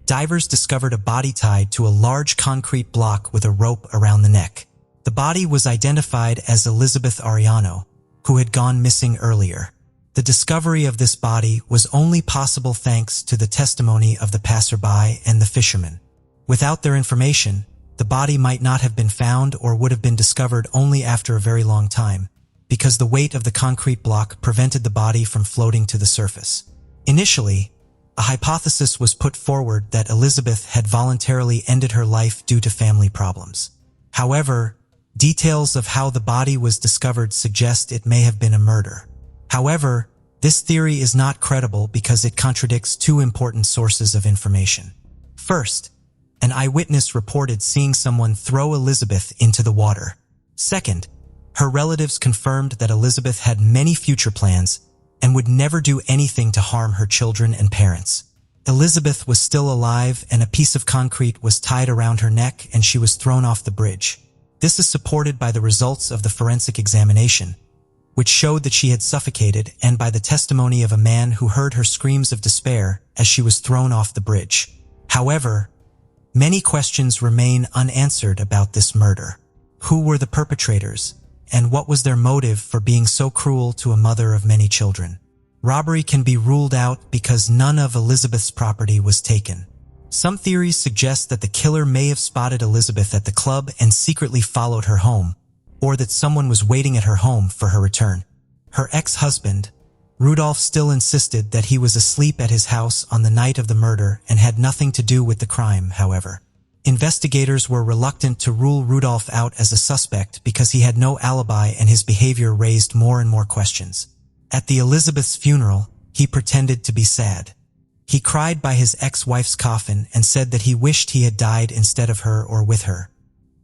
divers discovered a body tied to a large concrete block with a rope around the neck. The body was identified as Elizabeth Arellano, who had gone missing earlier. The discovery of this body was only possible thanks to the testimony of the passerby and the fisherman. Without their information, the body might not have been found or would have been discovered only after a very long time, because the weight of the concrete block prevented the body from floating to the surface. Initially, a hypothesis was put forward that Elizabeth had voluntarily ended her life due to family problems. However, details of how the body was discovered suggest it may have been a murder. However, this theory is not credible because it contradicts two important sources of information. First, an eyewitness reported seeing someone throw Elizabeth into the water. Second, Her relatives confirmed that Elizabeth had many future plans and would never do anything to harm her children and parents. Elizabeth was still alive, and a piece of concrete was tied around her neck and she was thrown off the bridge. This is supported by the results of the forensic examination, which showed that she had suffocated, and by the testimony of a man who heard her screams of despair as she was thrown off the bridge. However, many questions remain unanswered about this murder. Who were the perpetrators, and what was their motive for being so cruel to a mother of many children? Robbery can be ruled out because none of Elizabeth's property was taken. Some theories suggest that the killer may have spotted Elizabeth at the club and secretly followed her home, or that someone was waiting at her home for her return. Her ex-husband, Rudolph, still insisted that he was asleep at his house on the night of the murder and had nothing to do with the crime, however. Investigators were reluctant to rule Rudolph out as a suspect because he had no alibi and his behavior raised more and more questions. At the Elizabeth's funeral, he pretended to be sad. He cried by his ex-wife's coffin and said that he wished he had died instead of her or with her.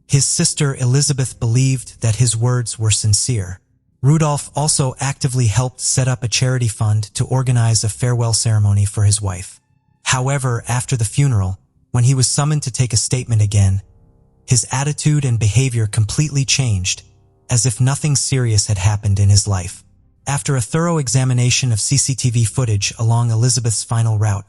His sister Elizabeth believed that his words were sincere. Rudolph also actively helped set up a charity fund to organize a farewell ceremony for his wife. However, after the funeral, when he was summoned to take a statement again, his attitude and behavior completely changed, as if nothing serious had happened in his life. After a thorough examination of CCTV footage along Elizabeth's final route,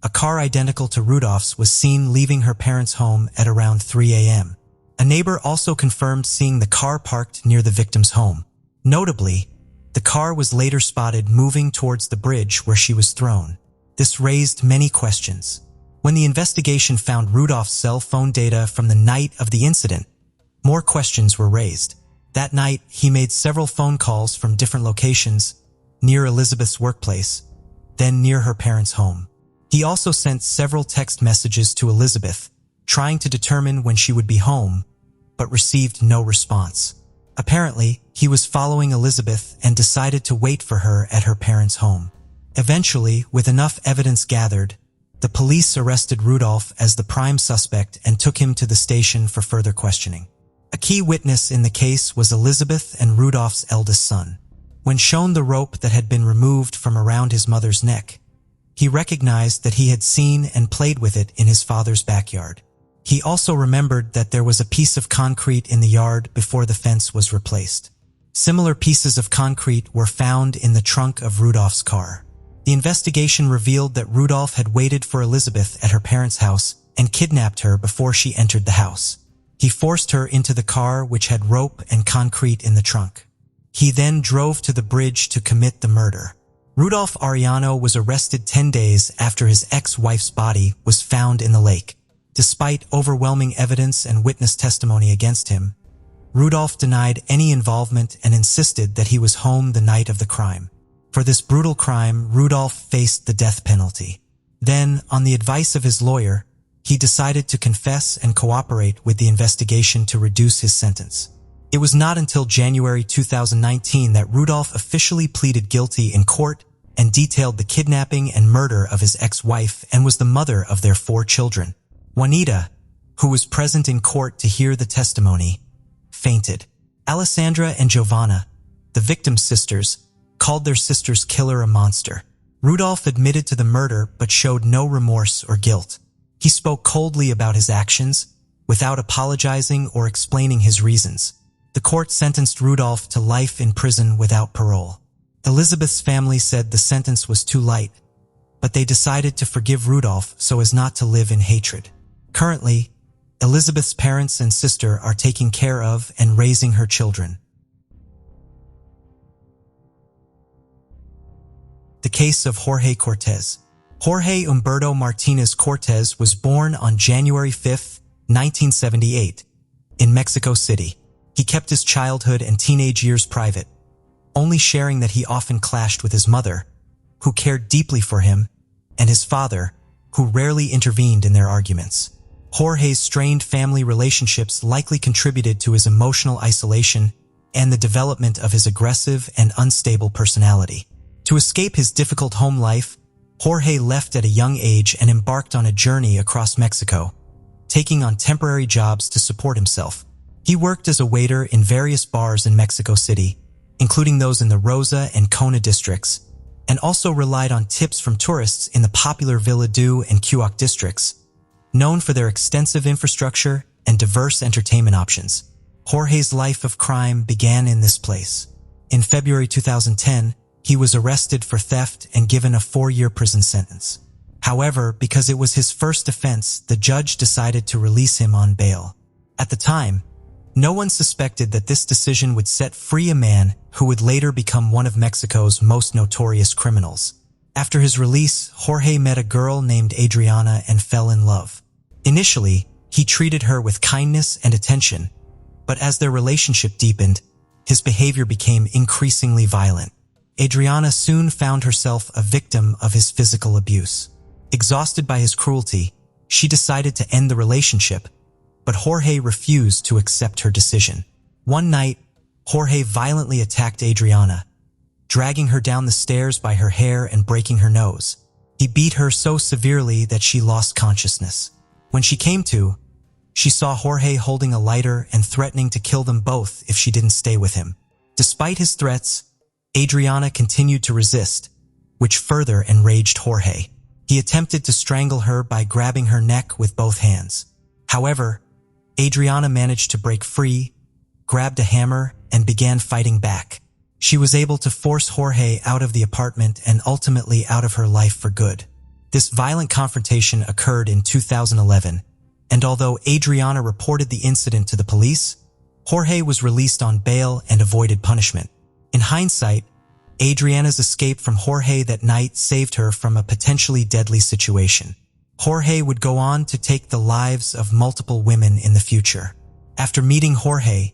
a car identical to Rudolph's was seen leaving her parents' home at around 3 a.m. A neighbor also confirmed seeing the car parked near the victim's home. Notably, the car was later spotted moving towards the bridge where she was thrown. This raised many questions. When the investigation found Rudolph's cell phone data from the night of the incident, more questions were raised. That night, he made several phone calls from different locations, near Elizabeth's workplace, then near her parents' home. He also sent several text messages to Elizabeth, trying to determine when she would be home, but received no response. Apparently, he was following Elizabeth and decided to wait for her at her parents' home. Eventually, with enough evidence gathered, the police arrested Rudolph as the prime suspect and took him to the station for further questioning. A key witness in the case was Elizabeth and Rudolph's eldest son. When shown the rope that had been removed from around his mother's neck, he recognized that he had seen and played with it in his father's backyard. He also remembered that there was a piece of concrete in the yard before the fence was replaced. Similar pieces of concrete were found in the trunk of Rudolph's car. The investigation revealed that Rudolph had waited for Elizabeth at her parents' house and kidnapped her before she entered the house. He forced her into the car, which had rope and concrete in the trunk. He then drove to the bridge to commit the murder. Rudolph Ariano was arrested 10 days after his ex-wife's body was found in the lake. Despite overwhelming evidence and witness testimony against him, Rudolph denied any involvement and insisted that he was home the night of the crime. For this brutal crime, Rudolph faced the death penalty. Then, on the advice of his lawyer, he decided to confess and cooperate with the investigation to reduce his sentence. It was not until January 2019 that Rudolph officially pleaded guilty in court and detailed the kidnapping and murder of his ex-wife and was the mother of their 4 children. Juanita, who was present in court to hear the testimony, fainted. Alessandra and Giovanna, the victim's sisters, called their sister's killer a monster. Rudolph admitted to the murder but showed no remorse or guilt. He spoke coldly about his actions, without apologizing or explaining his reasons. The court sentenced Rudolph to life in prison without parole. Elizabeth's family said the sentence was too light, but they decided to forgive Rudolph so as not to live in hatred. Currently, Elizabeth's parents and sister are taking care of and raising her children. The case of Jorge Cortez. Jorge Humberto Martinez Cortez was born on January 5, 1978, in Mexico City. He kept his childhood and teenage years private, only sharing that he often clashed with his mother, who cared deeply for him, and his father, who rarely intervened in their arguments. Jorge's strained family relationships likely contributed to his emotional isolation and the development of his aggressive and unstable personality. To escape his difficult home life, Jorge left at a young age and embarked on a journey across Mexico, taking on temporary jobs to support himself. He worked as a waiter in various bars in Mexico City, including those in the Rosa and Kona districts, and also relied on tips from tourists in the popular Villa Do and Cuac districts, known for their extensive infrastructure and diverse entertainment options. Jorge's life of crime began in this place. In February 2010, he was arrested for theft and given a 4-year prison sentence. However, because it was his first offense, the judge decided to release him on bail. At the time, no one suspected that this decision would set free a man who would later become one of Mexico's most notorious criminals. After his release, Jorge met a girl named Adriana and fell in love. Initially, he treated her with kindness and attention, but as their relationship deepened, his behavior became increasingly violent. Adriana soon found herself a victim of his physical abuse. Exhausted by his cruelty, she decided to end the relationship, but Jorge refused to accept her decision. One night, Jorge violently attacked Adriana, dragging her down the stairs by her hair and breaking her nose. He beat her so severely that she lost consciousness. When she came to, she saw Jorge holding a lighter and threatening to kill them both if she didn't stay with him. Despite his threats, Adriana continued to resist, which further enraged Jorge. He attempted to strangle her by grabbing her neck with both hands. However, Adriana managed to break free, grabbed a hammer, and began fighting back. She was able to force Jorge out of the apartment and ultimately out of her life for good. This violent confrontation occurred in 2011, and although Adriana reported the incident to the police, Jorge was released on bail and avoided punishment. In hindsight, Adriana's escape from Jorge that night saved her from a potentially deadly situation. Jorge would go on to take the lives of multiple women in the future. After meeting Jorge,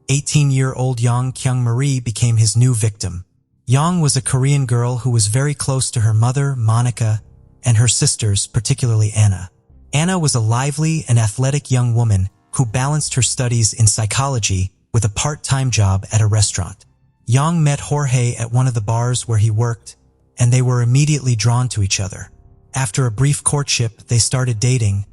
18-year-old Yang Kyung-marie became his new victim. Yang was a Korean girl who was very close to her mother, Monica, and her sisters, particularly Anna. Anna was a lively and athletic young woman who balanced her studies in psychology with a part-time job at a restaurant. Yang met Jorge at one of the bars where he worked, and they were immediately drawn to each other. After a brief courtship, they started dating,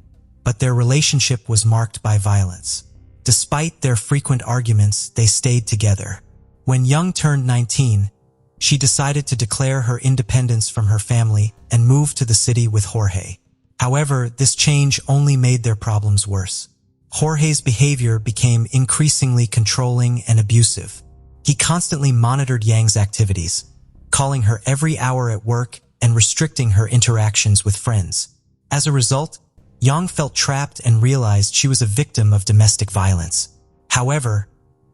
but their relationship was marked by violence. Despite their frequent arguments, they stayed together. When Yang turned 19, she decided to declare her independence from her family and move to the city with Jorge. However, this change only made their problems worse. Jorge's behavior became increasingly controlling and abusive. He constantly monitored Yang's activities, calling her every hour at work and restricting her interactions with friends. As a result, Yang felt trapped and realized she was a victim of domestic violence. However,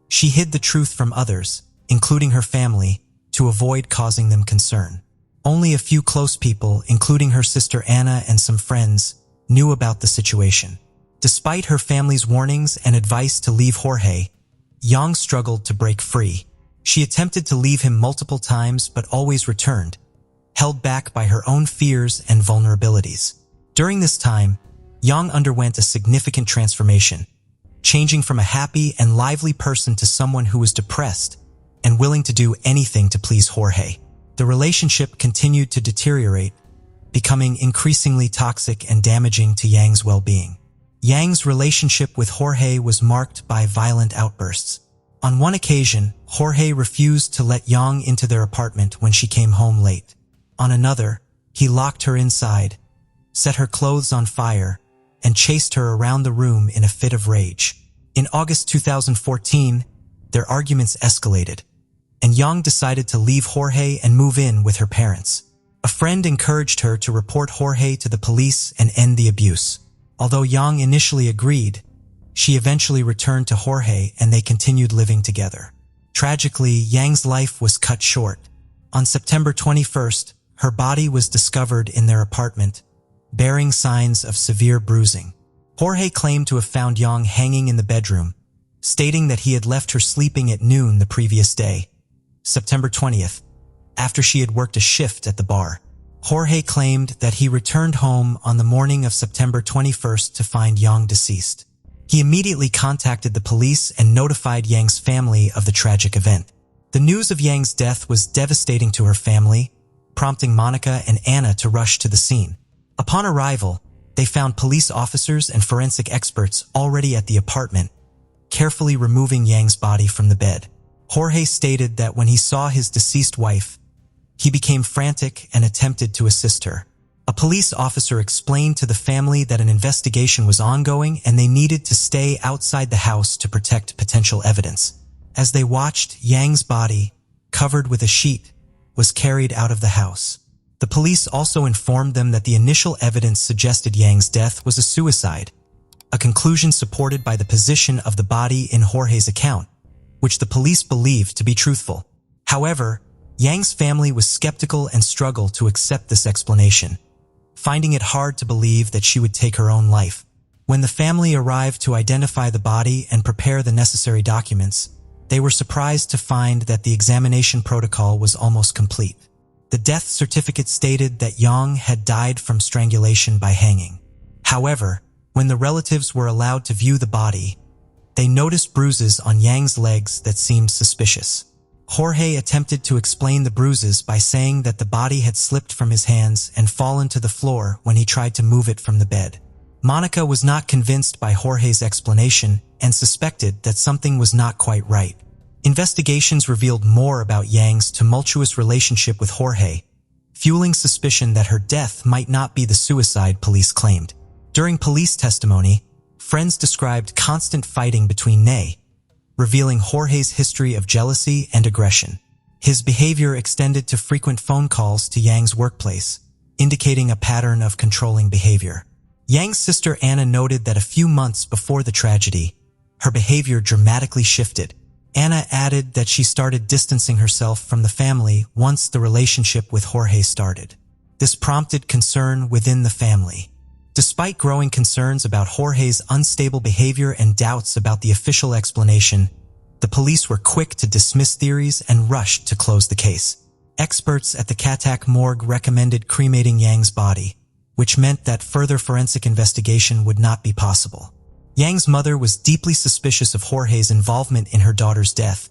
she hid the truth from others, including her family, to avoid causing them concern. Only a few close people, including her sister Anna and some friends, knew about the situation. Despite her family's warnings and advice to leave Jorge, Yang struggled to break free. She attempted to leave him multiple times but always returned, held back by her own fears and vulnerabilities. During this time, Yang underwent a significant transformation, changing from a happy and lively person to someone who was depressed and willing to do anything to please Jorge. The relationship continued to deteriorate, becoming increasingly toxic and damaging to Yang's well-being. Yang's relationship with Jorge was marked by violent outbursts. On one occasion, Jorge refused to let Yang into their apartment when she came home late. On another, he locked her inside, set her clothes on fire, and chased her around the room in a fit of rage. In August 2014, their arguments escalated, and Yang decided to leave Jorge and move in with her parents. A friend encouraged her to report Jorge to the police and end the abuse. Although Yang initially agreed, she eventually returned to Jorge and they continued living together. Tragically, Yang's life was cut short. On September 21st, her body was discovered in their apartment, bearing signs of severe bruising. Jorge claimed to have found Yang hanging in the bedroom, stating that he had left her sleeping at noon the previous day, September 20th, after she had worked a shift at the bar. Jorge claimed that he returned home on the morning of September 21st to find Yang deceased. He immediately contacted the police and notified Yang's family of the tragic event. The news of Yang's death was devastating to her family, prompting Monica and Anna to rush to the scene. Upon arrival, they found police officers and forensic experts already at the apartment, carefully removing Yang's body from the bed. Jorge stated that when he saw his deceased wife, he became frantic and attempted to assist her. A police officer explained to the family that an investigation was ongoing and they needed to stay outside the house to protect potential evidence. As they watched, Yang's body, covered with a sheet, was carried out of the house. The police also informed them that the initial evidence suggested Yang's death was a suicide, a conclusion supported by the position of the body in Jorge's account, which the police believed to be truthful. However, Yang's family was skeptical and struggled to accept this explanation, finding it hard to believe that she would take her own life. When the family arrived to identify the body and prepare the necessary documents, they were surprised to find that the examination protocol was almost complete. The death certificate stated that Yang had died from strangulation by hanging. However, when the relatives were allowed to view the body, they noticed bruises on Yang's legs that seemed suspicious. Jorge attempted to explain the bruises by saying that the body had slipped from his hands and fallen to the floor when he tried to move it from the bed. Monica was not convinced by Jorge's explanation and suspected that something was not quite right. Investigations revealed more about Yang's tumultuous relationship with Jorge, fueling suspicion that her death might not be the suicide police claimed. During police testimony, friends described constant fighting between they, revealing Jorge's history of jealousy and aggression. His behavior extended to frequent phone calls to Yang's workplace, indicating a pattern of controlling behavior. Yang's sister Anna noted that a few months before the tragedy, her behavior dramatically shifted. Anna added that she started distancing herself from the family once the relationship with Jorge started. This prompted concern within the family. Despite growing concerns about Jorge's unstable behavior and doubts about the official explanation, the police were quick to dismiss theories and rushed to close the case. Experts at the Katak morgue recommended cremating Yang's body, which meant that further forensic investigation would not be possible. Yang's mother was deeply suspicious of Jorge's involvement in her daughter's death,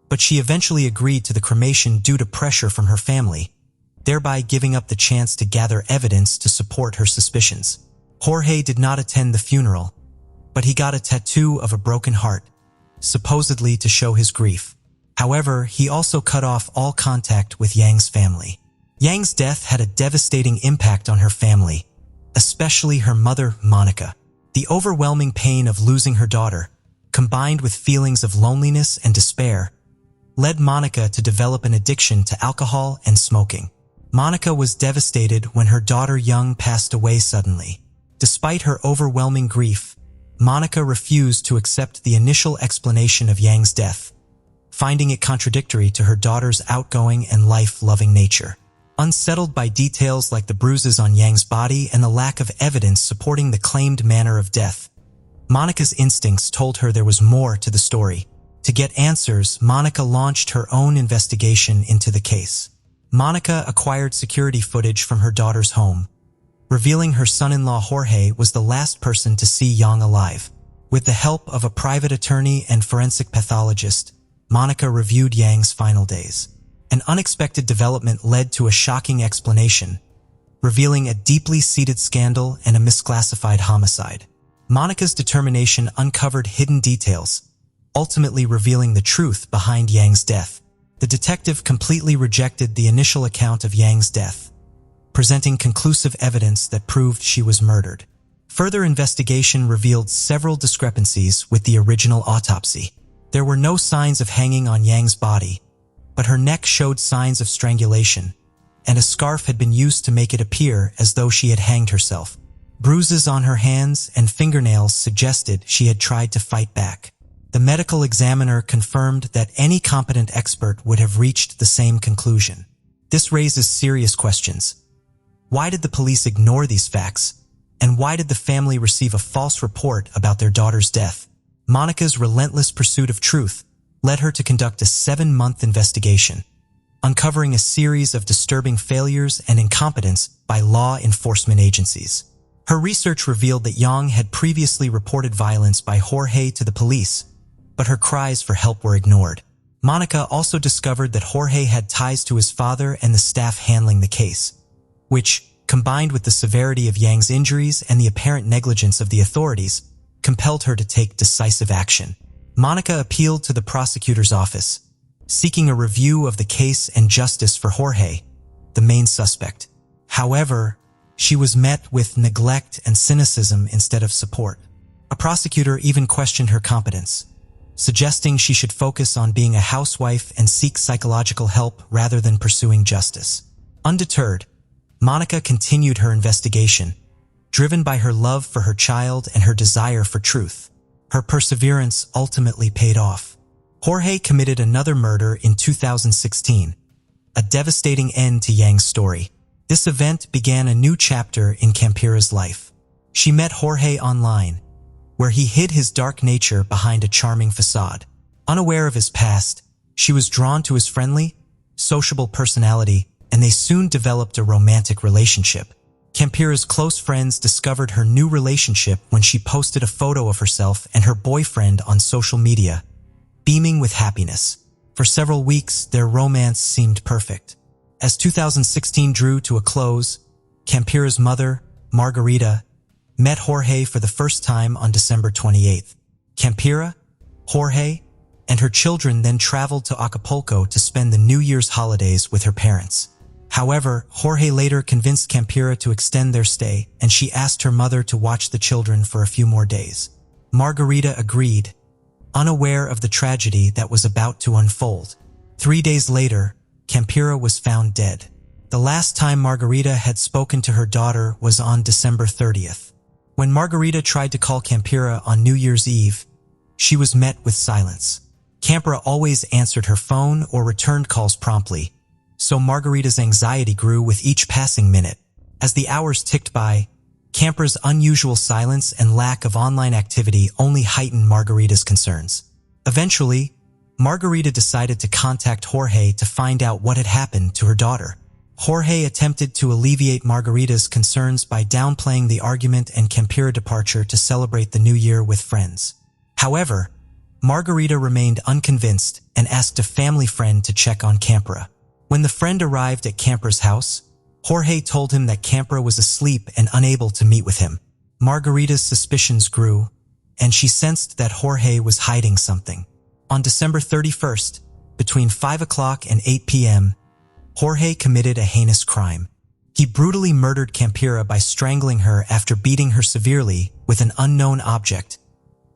but she eventually agreed to the cremation due to pressure from her family, thereby giving up the chance to gather evidence to support her suspicions. Jorge did not attend the funeral, but he got a tattoo of a broken heart, supposedly to show his grief. However, he also cut off all contact with Yang's family. Yang's death had a devastating impact on her family, especially her mother, Monica. The overwhelming pain of losing her daughter, combined with feelings of loneliness and despair, led Monica to develop an addiction to alcohol and smoking. Monica was devastated when her daughter Young passed away suddenly. Despite her overwhelming grief, Monica refused to accept the initial explanation of Yang's death, finding it contradictory to her daughter's outgoing and life-loving nature. Unsettled by details like the bruises on Yang's body and the lack of evidence supporting the claimed manner of death, Monica's instincts told her there was more to the story. To get answers, Monica launched her own investigation into the case. Monica acquired security footage from her daughter's home, revealing her son-in-law Jorge was the last person to see Yang alive. With the help of a private attorney and forensic pathologist, Monica reviewed Yang's final days. An unexpected development led to a shocking explanation, revealing a deeply seated scandal and a misclassified homicide. Monica's determination uncovered hidden details, ultimately revealing the truth behind Yang's death. The detective completely rejected the initial account of Yang's death, presenting conclusive evidence that proved she was murdered. Further investigation revealed several discrepancies with the original autopsy. There were no signs of hanging on Yang's body, but her neck showed signs of strangulation, and a scarf had been used to make it appear as though she had hanged herself. Bruises on her hands and fingernails suggested she had tried to fight back. The medical examiner confirmed that any competent expert would have reached the same conclusion. This raises serious questions. Why did the police ignore these facts? And why did the family receive a false report about their daughter's death? Monica's relentless pursuit of truth led her to conduct a 7-month investigation, uncovering a series of disturbing failures and incompetence by law enforcement agencies. Her research revealed that Yang had previously reported violence by Jorge to the police, but her cries for help were ignored. Monica also discovered that Jorge had ties to his father and the staff handling the case, which, combined with the severity of Yang's injuries and the apparent negligence of the authorities, compelled her to take decisive action. Monica appealed to the prosecutor's office, seeking a review of the case and justice for Jorge, the main suspect. However, she was met with neglect and cynicism instead of support. A prosecutor even questioned her competence, suggesting she should focus on being a housewife and seek psychological help rather than pursuing justice. Undeterred, Monica continued her investigation, driven by her love for her child and her desire for truth. Her perseverance ultimately paid off. Jorge committed another murder in 2016, a devastating end to Yang's story. This event began a new chapter in Campira's life. She met Jorge online, where he hid his dark nature behind a charming facade. Unaware of his past, she was drawn to his friendly, sociable personality, and they soon developed a romantic relationship. Campira's close friends discovered her new relationship when she posted a photo of herself and her boyfriend on social media, beaming with happiness. For several weeks, their romance seemed perfect. As 2016 drew to a close, Campira's mother, Margarita, met Jorge for the first time on December 28th. Campira, Jorge, and her children then traveled to Acapulco to spend the New Year's holidays with her parents. However, Jorge later convinced Campira to extend their stay, and she asked her mother to watch the children for a few more days. Margarita agreed, unaware of the tragedy that was about to unfold. 3 days later, Campira was found dead. The last time Margarita had spoken to her daughter was on December 30th. When Margarita tried to call Campira on New Year's Eve, she was met with silence. Campira always answered her phone or returned calls promptly, so Margarita's anxiety grew with each passing minute. As the hours ticked by, Campira's unusual silence and lack of online activity only heightened Margarita's concerns. Eventually, Margarita decided to contact Jorge to find out what had happened to her daughter. Jorge attempted to alleviate Margarita's concerns by downplaying the argument and Campira departure to celebrate the new year with friends. However, Margarita remained unconvinced and asked a family friend to check on Campira. When the friend arrived at Campira's house, Jorge told him that Campira was asleep and unable to meet with him. Margarita's suspicions grew, and she sensed that Jorge was hiding something. On December 31st, between 5 o'clock and 8 p.m., Jorge committed a heinous crime. He brutally murdered Campira by strangling her after beating her severely with an unknown object,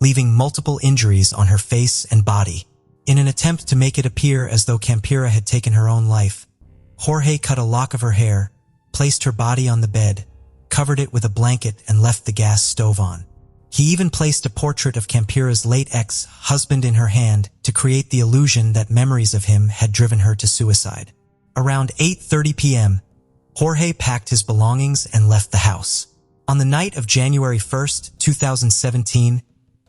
leaving multiple injuries on her face and body. In an attempt to make it appear as though Campira had taken her own life, Jorge cut a lock of her hair, placed her body on the bed, covered it with a blanket, and left the gas stove on. He even placed a portrait of Campira's late ex-husband in her hand to create the illusion that memories of him had driven her to suicide. Around 8:30 p.m., Jorge packed his belongings and left the house. On the night of January 1st, 2017,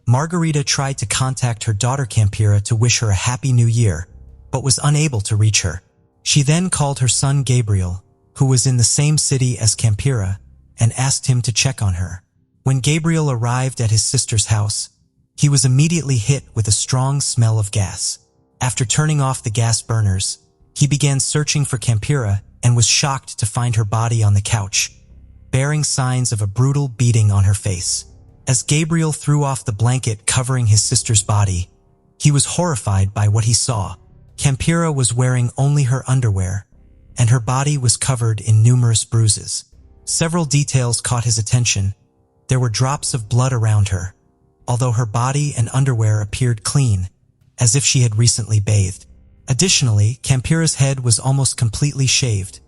Margarita tried to contact her daughter Campira to wish her a happy new year, but was unable to reach her. She then called her son Gabriel, who was in the same city as Campira, and asked him to check on her. When Gabriel arrived at his sister's house, he was immediately hit with a strong smell of gas. After turning off the gas burners, he began searching for Campira and was shocked to find her body on the couch, bearing signs of a brutal beating on her face. As Gabriel threw off the blanket covering his sister's body, he was horrified by what he saw. Campira was wearing only her underwear, and her body was covered in numerous bruises. Several details caught his attention. There were drops of blood around her, although her body and underwear appeared clean, as if she had recently bathed. Additionally, Campira's head was almost completely shaved,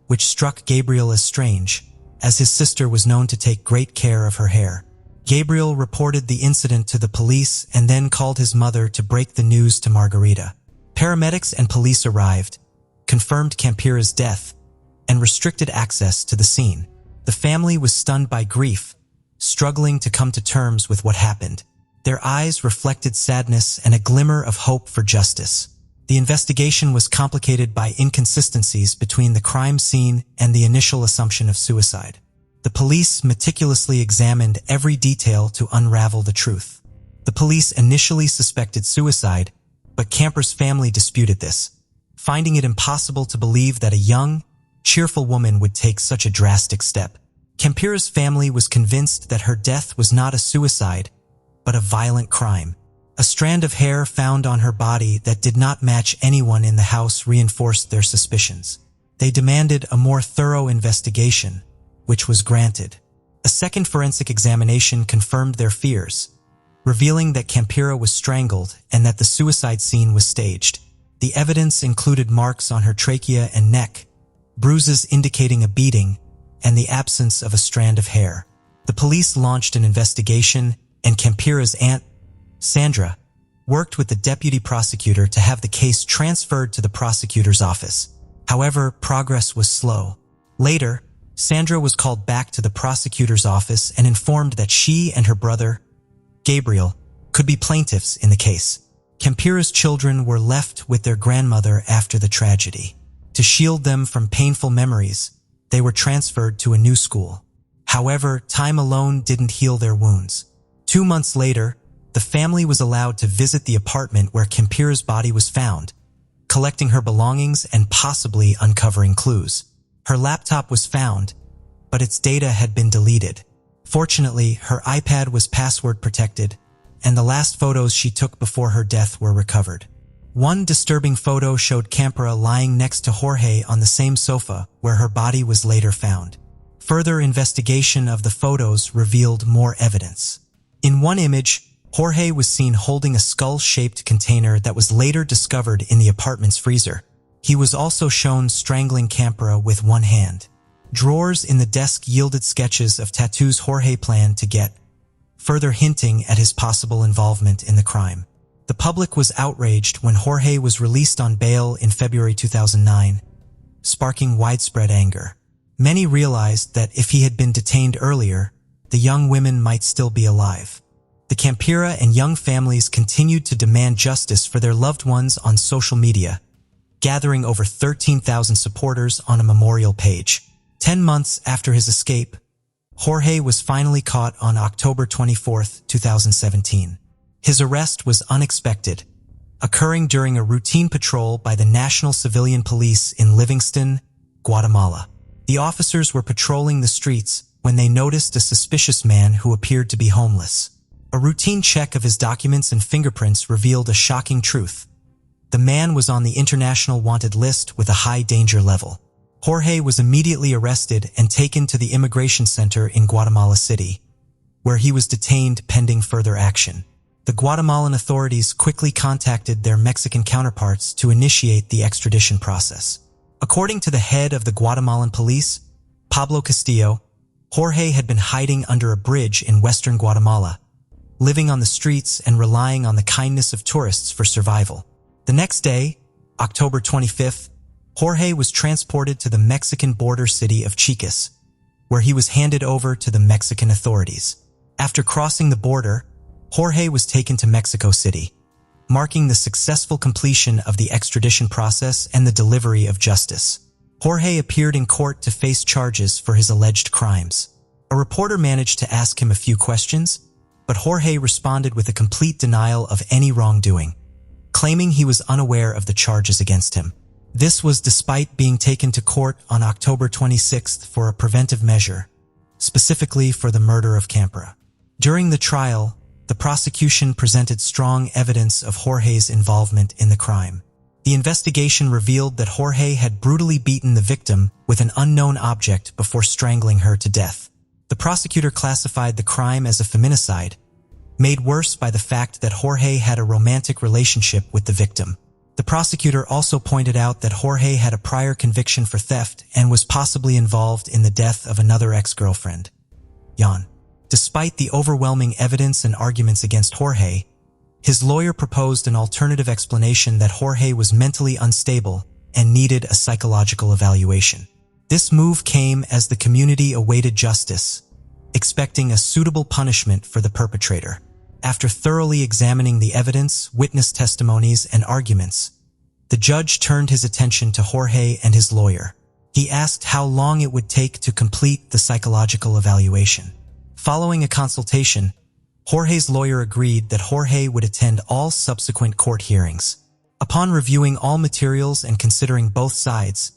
which struck Gabriel as strange, as his sister was known to take great care of her hair. Gabriel reported the incident to the police and then called his mother to break the news to Margarita. Paramedics and police arrived, confirmed Campira's death, and restricted access to the scene. The family was stunned by grief, struggling to come to terms with what happened. Their eyes reflected sadness and a glimmer of hope for justice. The investigation was complicated by inconsistencies between the crime scene and the initial assumption of suicide. The police meticulously examined every detail to unravel the truth. The police initially suspected suicide, but Campira's family disputed this, finding it impossible to believe that a young, cheerful woman would take such a drastic step. Campira's family was convinced that her death was not a suicide, but a violent crime. A strand of hair found on her body that did not match anyone in the house reinforced their suspicions. They demanded a more thorough investigation, which was granted. A second forensic examination confirmed their fears, revealing that Campira was strangled and that the suicide scene was staged. The evidence included marks on her trachea and neck, bruises indicating a beating, and the absence of a strand of hair. The police launched an investigation, and Campira's aunt, Sandra, worked with the deputy prosecutor to have the case transferred to the prosecutor's office. However, progress was slow. Later, Sandra was called back to the prosecutor's office and informed that she and her brother, Gabriel, could be plaintiffs in the case. Campira's children were left with their grandmother after the tragedy. To shield them from painful memories, they were transferred to a new school. However, time alone didn't heal their wounds. 2 months later, the family was allowed to visit the apartment where Campira's body was found, collecting her belongings and possibly uncovering clues. Her laptop was found, but its data had been deleted. Fortunately, her iPad was password protected, and the last photos she took before her death were recovered. One disturbing photo showed Campira lying next to Jorge on the same sofa where her body was later found. Further investigation of the photos revealed more evidence. In one image, Jorge was seen holding a skull-shaped container that was later discovered in the apartment's freezer. He was also shown strangling Campira with one hand. Drawers in the desk yielded sketches of tattoos Jorge planned to get, further hinting at his possible involvement in the crime. The public was outraged when Jorge was released on bail in February 2009, sparking widespread anger. Many realized that if he had been detained earlier, the young women might still be alive. The Campira and Young families continued to demand justice for their loved ones on social media, gathering over 13,000 supporters on a memorial page. 10 months after his escape, Jorge was finally caught on October 24, 2017. His arrest was unexpected, occurring during a routine patrol by the National Civilian Police in Livingston, Guatemala. The officers were patrolling the streets when they noticed a suspicious man who appeared to be homeless. A routine check of his documents and fingerprints revealed a shocking truth. The man was on the international wanted list with a high danger level. Jorge was immediately arrested and taken to the immigration center in Guatemala City, where he was detained pending further action. The Guatemalan authorities quickly contacted their Mexican counterparts to initiate the extradition process. According to the head of the Guatemalan police, Pablo Castillo, Jorge had been hiding under a bridge in western Guatemala, living on the streets and relying on the kindness of tourists for survival. The next day, October 25th, Jorge was transported to the Mexican border city of Chiapas, where he was handed over to the Mexican authorities. After crossing the border, Jorge was taken to Mexico City, marking the successful completion of the extradition process and the delivery of justice. Jorge appeared in court to face charges for his alleged crimes. A reporter managed to ask him a few questions, but Jorge responded with a complete denial of any wrongdoing, claiming he was unaware of the charges against him. This was despite being taken to court on October 26th for a preventive measure, specifically for the murder of Campira. During the trial, the prosecution presented strong evidence of Jorge's involvement in the crime. The investigation revealed that Jorge had brutally beaten the victim with an unknown object before strangling her to death. The prosecutor classified the crime as a feminicide, made worse by the fact that Jorge had a romantic relationship with the victim. The prosecutor also pointed out that Jorge had a prior conviction for theft and was possibly involved in the death of another ex-girlfriend, Jan. Despite the overwhelming evidence and arguments against Jorge, his lawyer proposed an alternative explanation that Jorge was mentally unstable and needed a psychological evaluation. This move came as the community awaited justice, expecting a suitable punishment for the perpetrator. After thoroughly examining the evidence, witness testimonies, and arguments, the judge turned his attention to Jorge and his lawyer. He asked how long it would take to complete the psychological evaluation. Following a consultation, Jorge's lawyer agreed that Jorge would attend all subsequent court hearings. Upon reviewing all materials and considering both sides,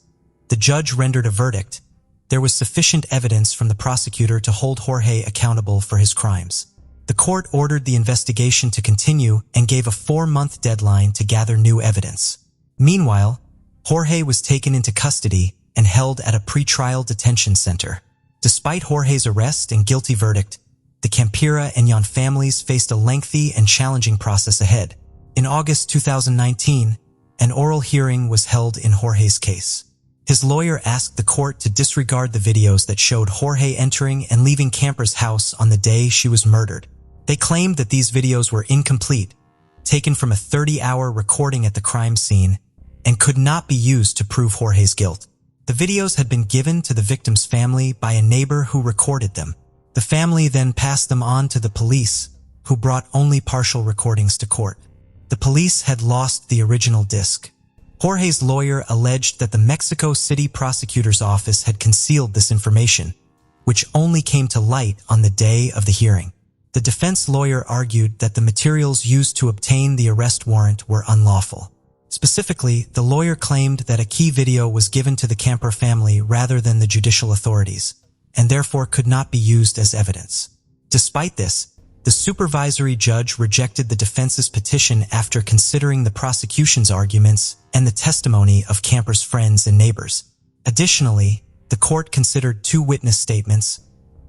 the judge rendered a verdict. There was sufficient evidence from the prosecutor to hold Jorge accountable for his crimes. The court ordered the investigation to continue and gave a 4-month deadline to gather new evidence. Meanwhile, Jorge was taken into custody and held at a pretrial detention center. Despite Jorge's arrest and guilty verdict, the Campira and Yan families faced a lengthy and challenging process ahead. In August 2019, an oral hearing was held in Jorge's case. His lawyer asked the court to disregard the videos that showed Jorge entering and leaving Camper's house on the day she was murdered. They claimed that these videos were incomplete, taken from a 30-hour recording at the crime scene, and could not be used to prove Jorge's guilt. The videos had been given to the victim's family by a neighbor who recorded them. The family then passed them on to the police, who brought only partial recordings to court. The police had lost the original disc. Jorge's lawyer alleged that the Mexico City prosecutor's office had concealed this information, which only came to light on the day of the hearing. The defense lawyer argued that the materials used to obtain the arrest warrant were unlawful. Specifically, the lawyer claimed that a key video was given to the Camper family rather than the judicial authorities, and therefore could not be used as evidence. Despite this, the supervisory judge rejected the defense's petition after considering the prosecution's arguments and the testimony of Camper's friends and neighbors. Additionally, the court considered 2 witness statements,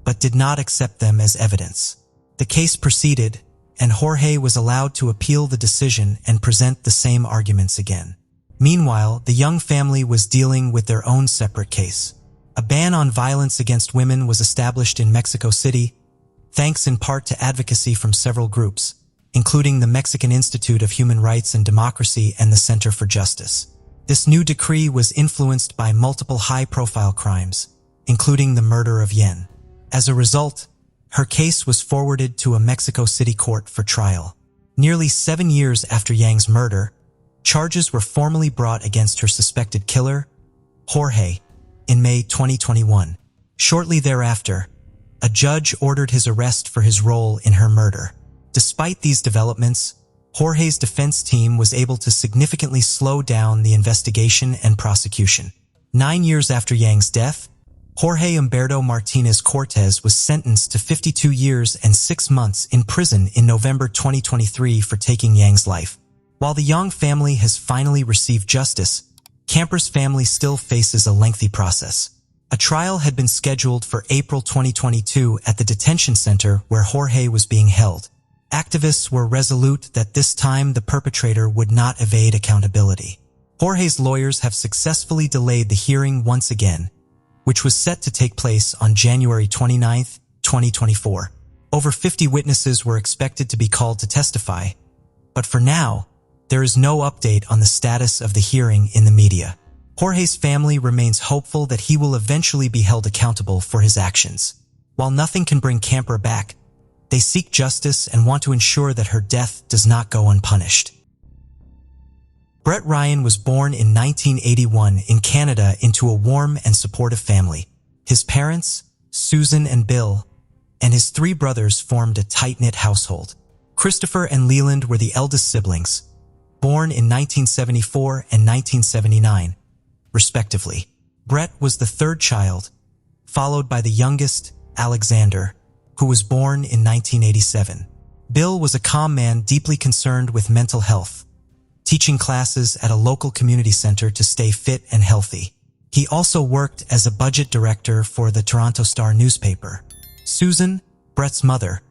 but did not accept them as evidence. The case proceeded, and Jorge was allowed to appeal the decision and present the same arguments again. Meanwhile, the Young family was dealing with their own separate case. A ban on violence against women was established in Mexico City, thanks in part to advocacy from several groups, including the Mexican Institute of Human Rights and Democracy and the Center for Justice. This new decree was influenced by multiple high-profile crimes, including the murder of Yen. As a result, her case was forwarded to a Mexico City court for trial. Nearly 7 years after Yang's murder, charges were formally brought against her suspected killer, Jorge, in May 2021. Shortly thereafter, a judge ordered his arrest for his role in her murder. Despite these developments, Jorge's defense team was able to significantly slow down the investigation and prosecution. 9 years after Yang's death, Jorge Humberto Martinez Cortez was sentenced to 52 years and 6 months in prison in November 2023 for taking Yang's life. While the Yang family has finally received justice, Camper's family still faces a lengthy process. A trial had been scheduled for April 2022 at the detention center where Jorge was being held. Activists were resolute that this time the perpetrator would not evade accountability. Jorge's lawyers have successfully delayed the hearing once again, which was set to take place on January 29, 2024. Over 50 witnesses were expected to be called to testify, but for now, there is no update on the status of the hearing in the media. Jorge's family remains hopeful that he will eventually be held accountable for his actions. While nothing can bring Camper back, they seek justice and want to ensure that her death does not go unpunished. Brett Ryan was born in 1981 in Canada into a warm and supportive family. His parents, Susan and Bill, and his 3 brothers formed a tight-knit household. Christopher and Leland were the eldest siblings, born in 1974 and 1979. Respectively. Brett was the 3rd child, followed by the youngest, Alexander, who was born in 1987. Bill was a calm man deeply concerned with mental health, teaching classes at a local community center to stay fit and healthy. He also worked as a budget director for the Toronto Star newspaper. Susan, Brett's mother,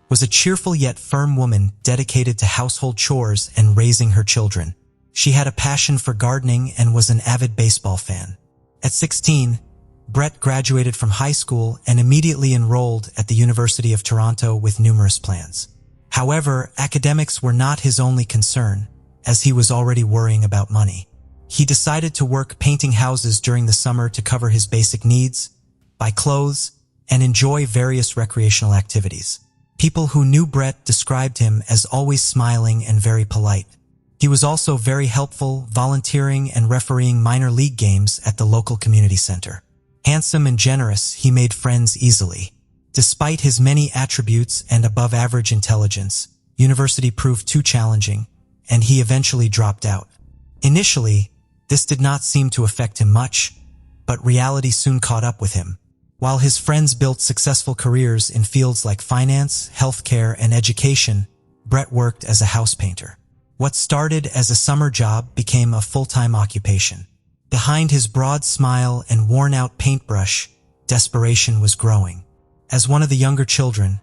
was a cheerful yet firm woman dedicated to household chores and raising her children. She had a passion for gardening and was an avid baseball fan. At 16, Brett graduated from high school and immediately enrolled at the University of Toronto with numerous plans. However, academics were not his only concern, as he was already worrying about money. He decided to work painting houses during the summer to cover his basic needs, buy clothes, and enjoy various recreational activities. People who knew Brett described him as always smiling and very polite. He was also very helpful, volunteering and refereeing minor league games at the local community center. Handsome and generous, he made friends easily. Despite his many attributes and above-average intelligence, university proved too challenging, and he eventually dropped out. Initially, this did not seem to affect him much, but reality soon caught up with him. While his friends built successful careers in fields like finance, healthcare, and education, Brett worked as a house painter. What started as a summer job became a full-time occupation. Behind his broad smile and worn-out paintbrush, desperation was growing. As one of the younger children,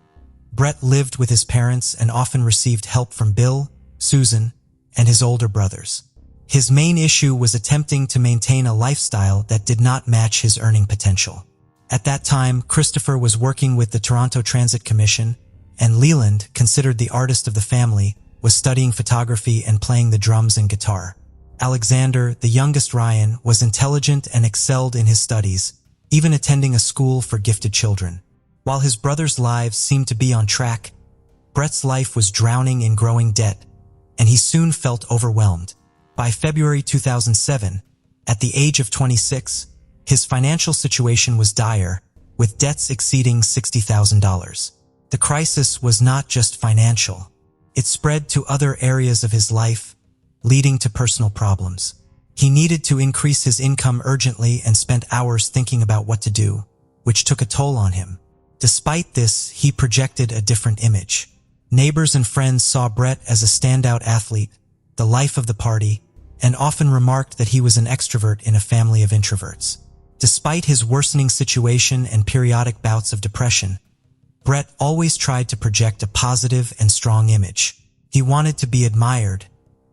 Brett lived with his parents and often received help from Bill, Susan, and his older brothers. His main issue was attempting to maintain a lifestyle that did not match his earning potential. At that time, Christopher was working with the Toronto Transit Commission, and Leland, considered the artist of the family, was studying photography and playing the drums and guitar. Alexander, the youngest Ryan, was intelligent and excelled in his studies, even attending a school for gifted children. While his brothers' lives seemed to be on track, Brett's life was drowning in growing debt, and he soon felt overwhelmed. By February 2007, at the age of 26, his financial situation was dire, with debts exceeding $60,000. The crisis was not just financial. It spread to other areas of his life, leading to personal problems. He needed to increase his income urgently and spent hours thinking about what to do, which took a toll on him. Despite this, he projected a different image. Neighbors and friends saw Brett as a standout athlete, the life of the party, and often remarked that he was an extrovert in a family of introverts. Despite his worsening situation and periodic bouts of depression, Brett always tried to project a positive and strong image. He wanted to be admired,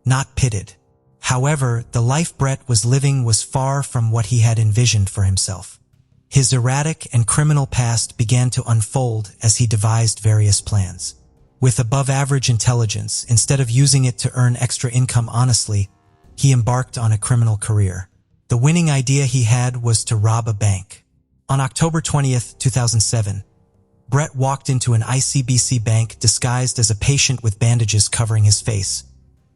not pitied. However, the life Brett was living was far from what he had envisioned for himself. His erratic and criminal past began to unfold as he devised various plans. With above-average intelligence, instead of using it to earn extra income honestly, he embarked on a criminal career. The winning idea he had was to rob a bank. On October 20th, 2007, Brett walked into an ICBC bank disguised as a patient with bandages covering his face,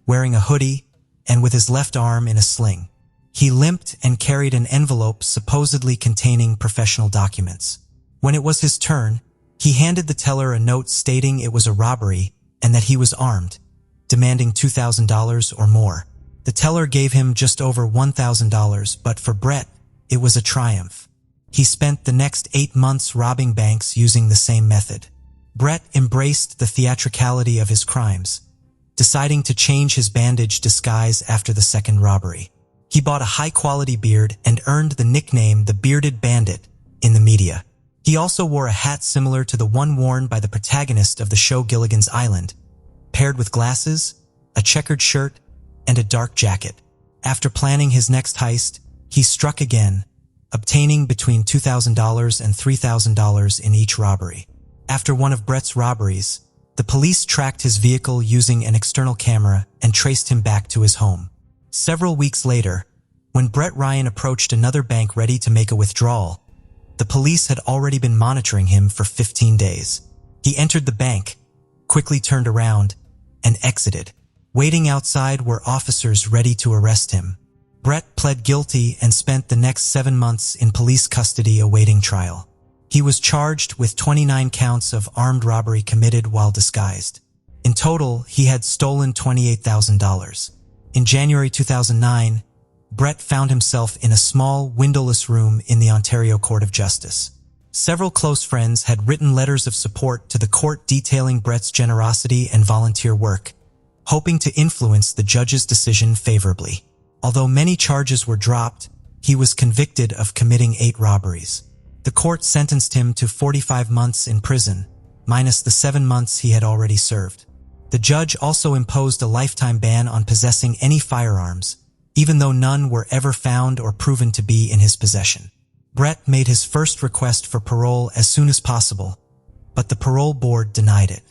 wearing a hoodie and with his left arm in a sling. He limped and carried an envelope supposedly containing professional documents. When it was his turn, he handed the teller a note stating it was a robbery and that he was armed, demanding $2,000 or more. The teller gave him just over $1,000, but for Brett, it was a triumph. He spent the next 8 months robbing banks using the same method. Brett embraced the theatricality of his crimes, deciding to change his bandage disguise after the second robbery. He bought a high-quality beard and earned the nickname the Bearded Bandit in the media. He also wore a hat similar to the one worn by the protagonist of the show Gilligan's Island, paired with glasses, a checkered shirt, and a dark jacket. After planning his next heist, he struck again, obtaining between $2,000 and $3,000 in each robbery. After one of Brett's robberies, the police tracked his vehicle using an external camera and traced him back to his home. Several weeks later, when Brett Ryan approached another bank ready to make a withdrawal, the police had already been monitoring him for 15 days. He entered the bank, quickly turned around, and exited. Waiting outside were officers ready to arrest him. Brett pled guilty and spent the next 7 months in police custody awaiting trial. He was charged with 29 counts of armed robbery committed while disguised. In total, he had stolen $28,000. In January 2009, Brett found himself in a small, windowless room in the Ontario Court of Justice. Several close friends had written letters of support to the court detailing Brett's generosity and volunteer work, hoping to influence the judge's decision favorably. Although many charges were dropped, he was convicted of committing 8 robberies. The court sentenced him to 45 months in prison, minus the 7 months he had already served. The judge also imposed a lifetime ban on possessing any firearms, even though none were ever found or proven to be in his possession. Brett made his first request for parole as soon as possible, but the parole board denied it.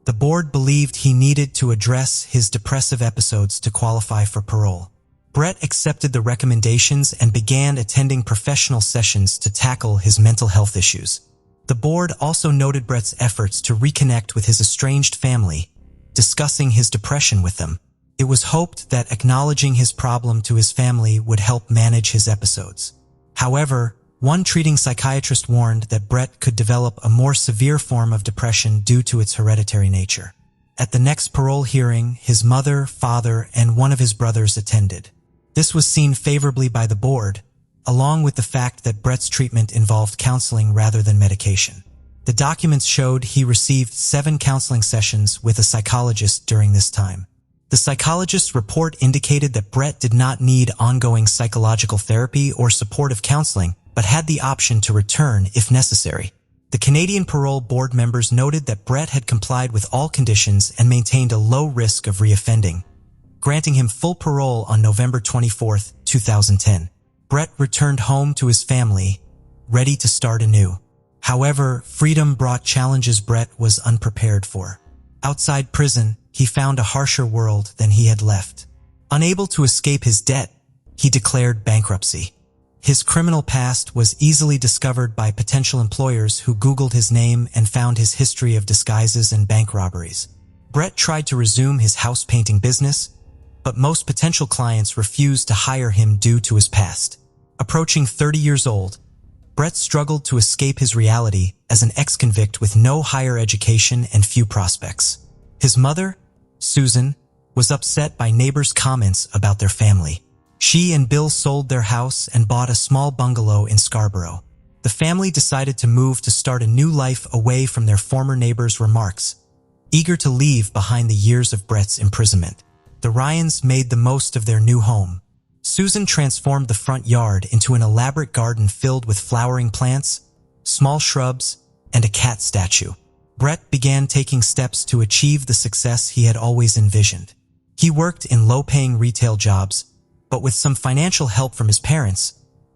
The board believed he needed to address his depressive episodes to qualify for parole. Brett accepted the recommendations and began attending professional sessions to tackle his mental health issues. The board also noted Brett's efforts to reconnect with his estranged family, discussing his depression with them. It was hoped that acknowledging his problem to his family would help manage his episodes. However, one treating psychiatrist warned that Brett could develop a more severe form of depression due to its hereditary nature. At the next parole hearing, his mother, father, and one of his brothers attended. This was seen favorably by the board, along with the fact that Brett's treatment involved counseling rather than medication. The documents showed he received 7 counseling sessions with a psychologist during this time. The psychologist's report indicated that Brett did not need ongoing psychological therapy or supportive counseling, but had the option to return if necessary. The Canadian Parole Board members noted that Brett had complied with all conditions and maintained a low risk of reoffending, granting him full parole on November 24, 2010. Brett returned home to his family, ready to start anew. However, freedom brought challenges Brett was unprepared for. Outside prison, he found a harsher world than he had left. Unable to escape his debt, he declared bankruptcy. His criminal past was easily discovered by potential employers who Googled his name and found his history of disguises and bank robberies. Brett tried to resume his house painting business, but most potential clients refused to hire him due to his past. Approaching 30 years old, Brett struggled to escape his reality as an ex-convict with no higher education and few prospects. His mother, Susan, was upset by neighbors' comments about their family. She and Bill sold their house and bought a small bungalow in Scarborough. The family decided to move to start a new life away from their former neighbors' remarks, eager to leave behind the years of Brett's imprisonment. The Ryans made the most of their new home. Susan transformed the front yard into an elaborate garden filled with flowering plants, small shrubs, and a cat statue. Brett began taking steps to achieve the success he had always envisioned. He worked in low-paying retail jobs, but with some financial help from his parents,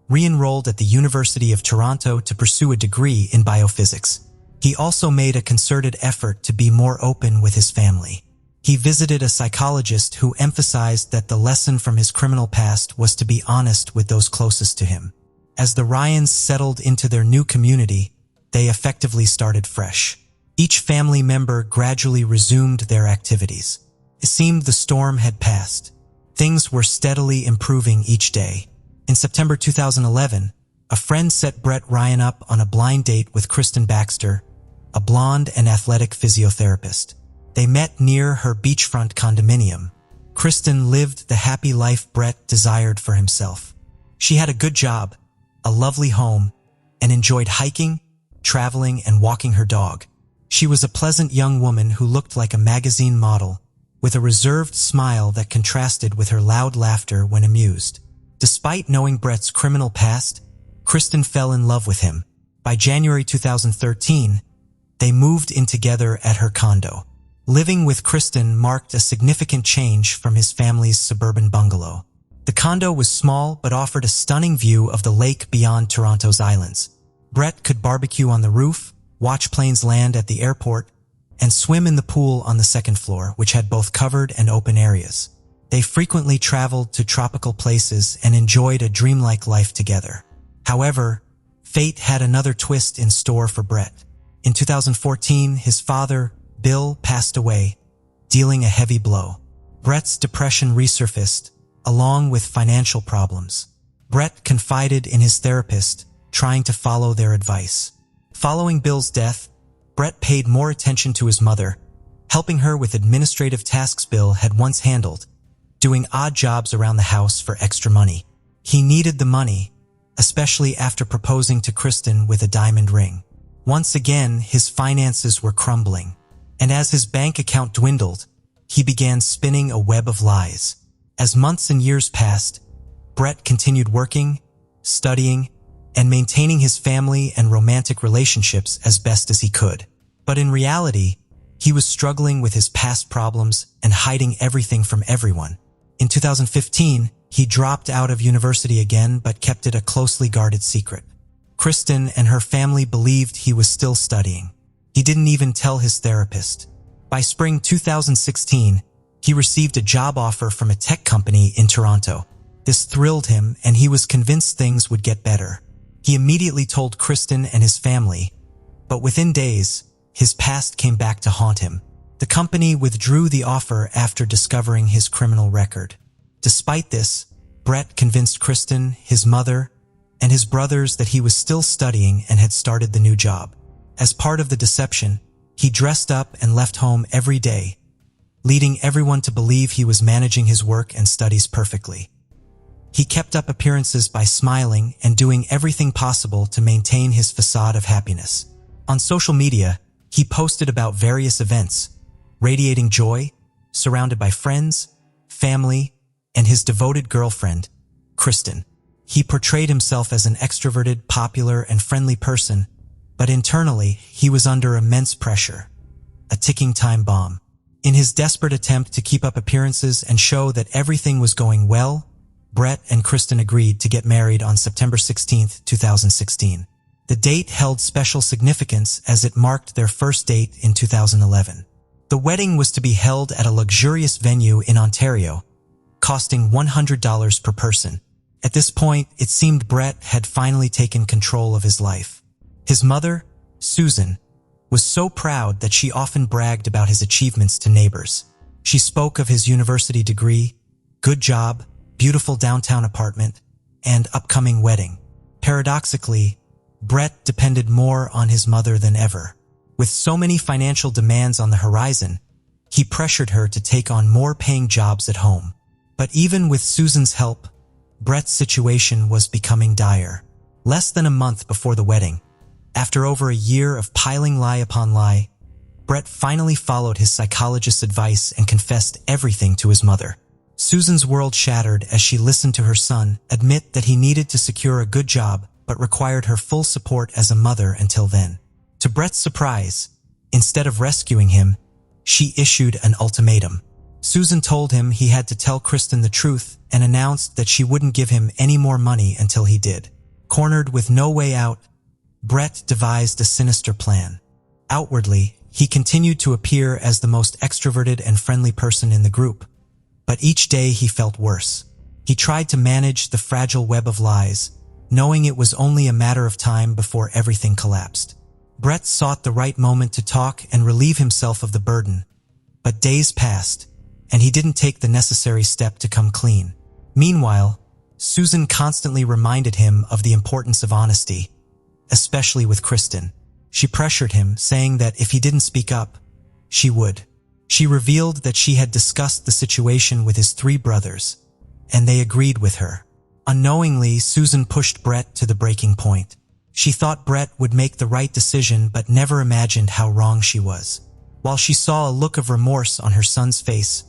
re-enrolled at the University of Toronto to pursue a degree in biophysics. He also made a concerted effort to be more open with his family. He visited a psychologist who emphasized that the lesson from his criminal past was to be honest with those closest to him. As the Ryans settled into their new community, they effectively started fresh. Each family member gradually resumed their activities. It seemed the storm had passed. Things were steadily improving each day. In September 2011, a friend set Brett Ryan up on a blind date with Kristen Baxter, a blonde and athletic physiotherapist. They met near her beachfront condominium. Kristen lived the happy life Brett desired for himself. She had a good job, a lovely home, and enjoyed hiking, traveling, and walking her dog. She was a pleasant young woman who looked like a magazine model, with a reserved smile that contrasted with her loud laughter when amused. Despite knowing Brett's criminal past, Kristen fell in love with him. By January 2013, they moved in together at her condo. Living with Kristen marked a significant change from his family's suburban bungalow. The condo was small but offered a stunning view of the lake beyond Toronto's islands. Brett could barbecue on the roof, watch planes land at the airport, and swim in the pool on the second floor, which had both covered and open areas. They frequently traveled to tropical places and enjoyed a dreamlike life together. However, fate had another twist in store for Brett. In 2014, his father, Bill, passed away, dealing a heavy blow. Brett's depression resurfaced, along with financial problems. Brett confided in his therapist, trying to follow their advice. Following Bill's death, Brett paid more attention to his mother, helping her with administrative tasks Bill had once handled, doing odd jobs around the house for extra money. He needed the money, especially after proposing to Kristen with a diamond ring. Once again, his finances were crumbling, and as his bank account dwindled, he began spinning a web of lies. As months and years passed, Brett continued working, studying, and maintaining his family and romantic relationships as best as he could. But in reality, he was struggling with his past problems and hiding everything from everyone. In 2015, he dropped out of university again but kept it a closely guarded secret. Kristen and her family believed he was still studying. He didn't even tell his therapist. By spring 2016, he received a job offer from a tech company in Toronto. This thrilled him, and he was convinced things would get better. He immediately told Kristen and his family, but within days, his past came back to haunt him. The company withdrew the offer after discovering his criminal record. Despite this, Brett convinced Kristen, his mother, and his brothers that he was still studying and had started the new job. As part of the deception, he dressed up and left home every day, leading everyone to believe he was managing his work and studies perfectly. He kept up appearances by smiling and doing everything possible to maintain his facade of happiness. On social media, he posted about various events, radiating joy, surrounded by friends, family, and his devoted girlfriend, Kristen. He portrayed himself as an extroverted, popular, and friendly person, but internally, he was under immense pressure, a ticking time bomb. In his desperate attempt to keep up appearances and show that everything was going well, Brett and Kristen agreed to get married on September 16, 2016. The date held special significance as it marked their first date in 2011. The wedding was to be held at a luxurious venue in Ontario, costing $100 per person. At this point, it seemed Brett had finally taken control of his life. His mother, Susan, was so proud that she often bragged about his achievements to neighbors. She spoke of his university degree, good job, beautiful downtown apartment, and upcoming wedding. Paradoxically, Brett depended more on his mother than ever. With so many financial demands on the horizon, he pressured her to take on more paying jobs at home. But even with Susan's help, Brett's situation was becoming dire. Less than a month before the wedding, after over a year of piling lie upon lie, Brett finally followed his psychologist's advice and confessed everything to his mother. Susan's world shattered as she listened to her son admit that he needed to secure a good job but required her full support as a mother until then. To Brett's surprise, instead of rescuing him, she issued an ultimatum. Susan told him he had to tell Kristen the truth and announced that she wouldn't give him any more money until he did. Cornered with no way out, Brett devised a sinister plan. Outwardly, he continued to appear as the most extroverted and friendly person in the group, but each day he felt worse. He tried to manage the fragile web of lies, knowing it was only a matter of time before everything collapsed. Brett sought the right moment to talk and relieve himself of the burden, but days passed, and he didn't take the necessary step to come clean. Meanwhile, Susan constantly reminded him of the importance of honesty, especially with Kristen. She pressured him, saying that if he didn't speak up, she would. She revealed that she had discussed the situation with his 3 brothers, and they agreed with her. Unknowingly, Susan pushed Brett to the breaking point. She thought Brett would make the right decision but never imagined how wrong she was. While she saw a look of remorse on her son's face,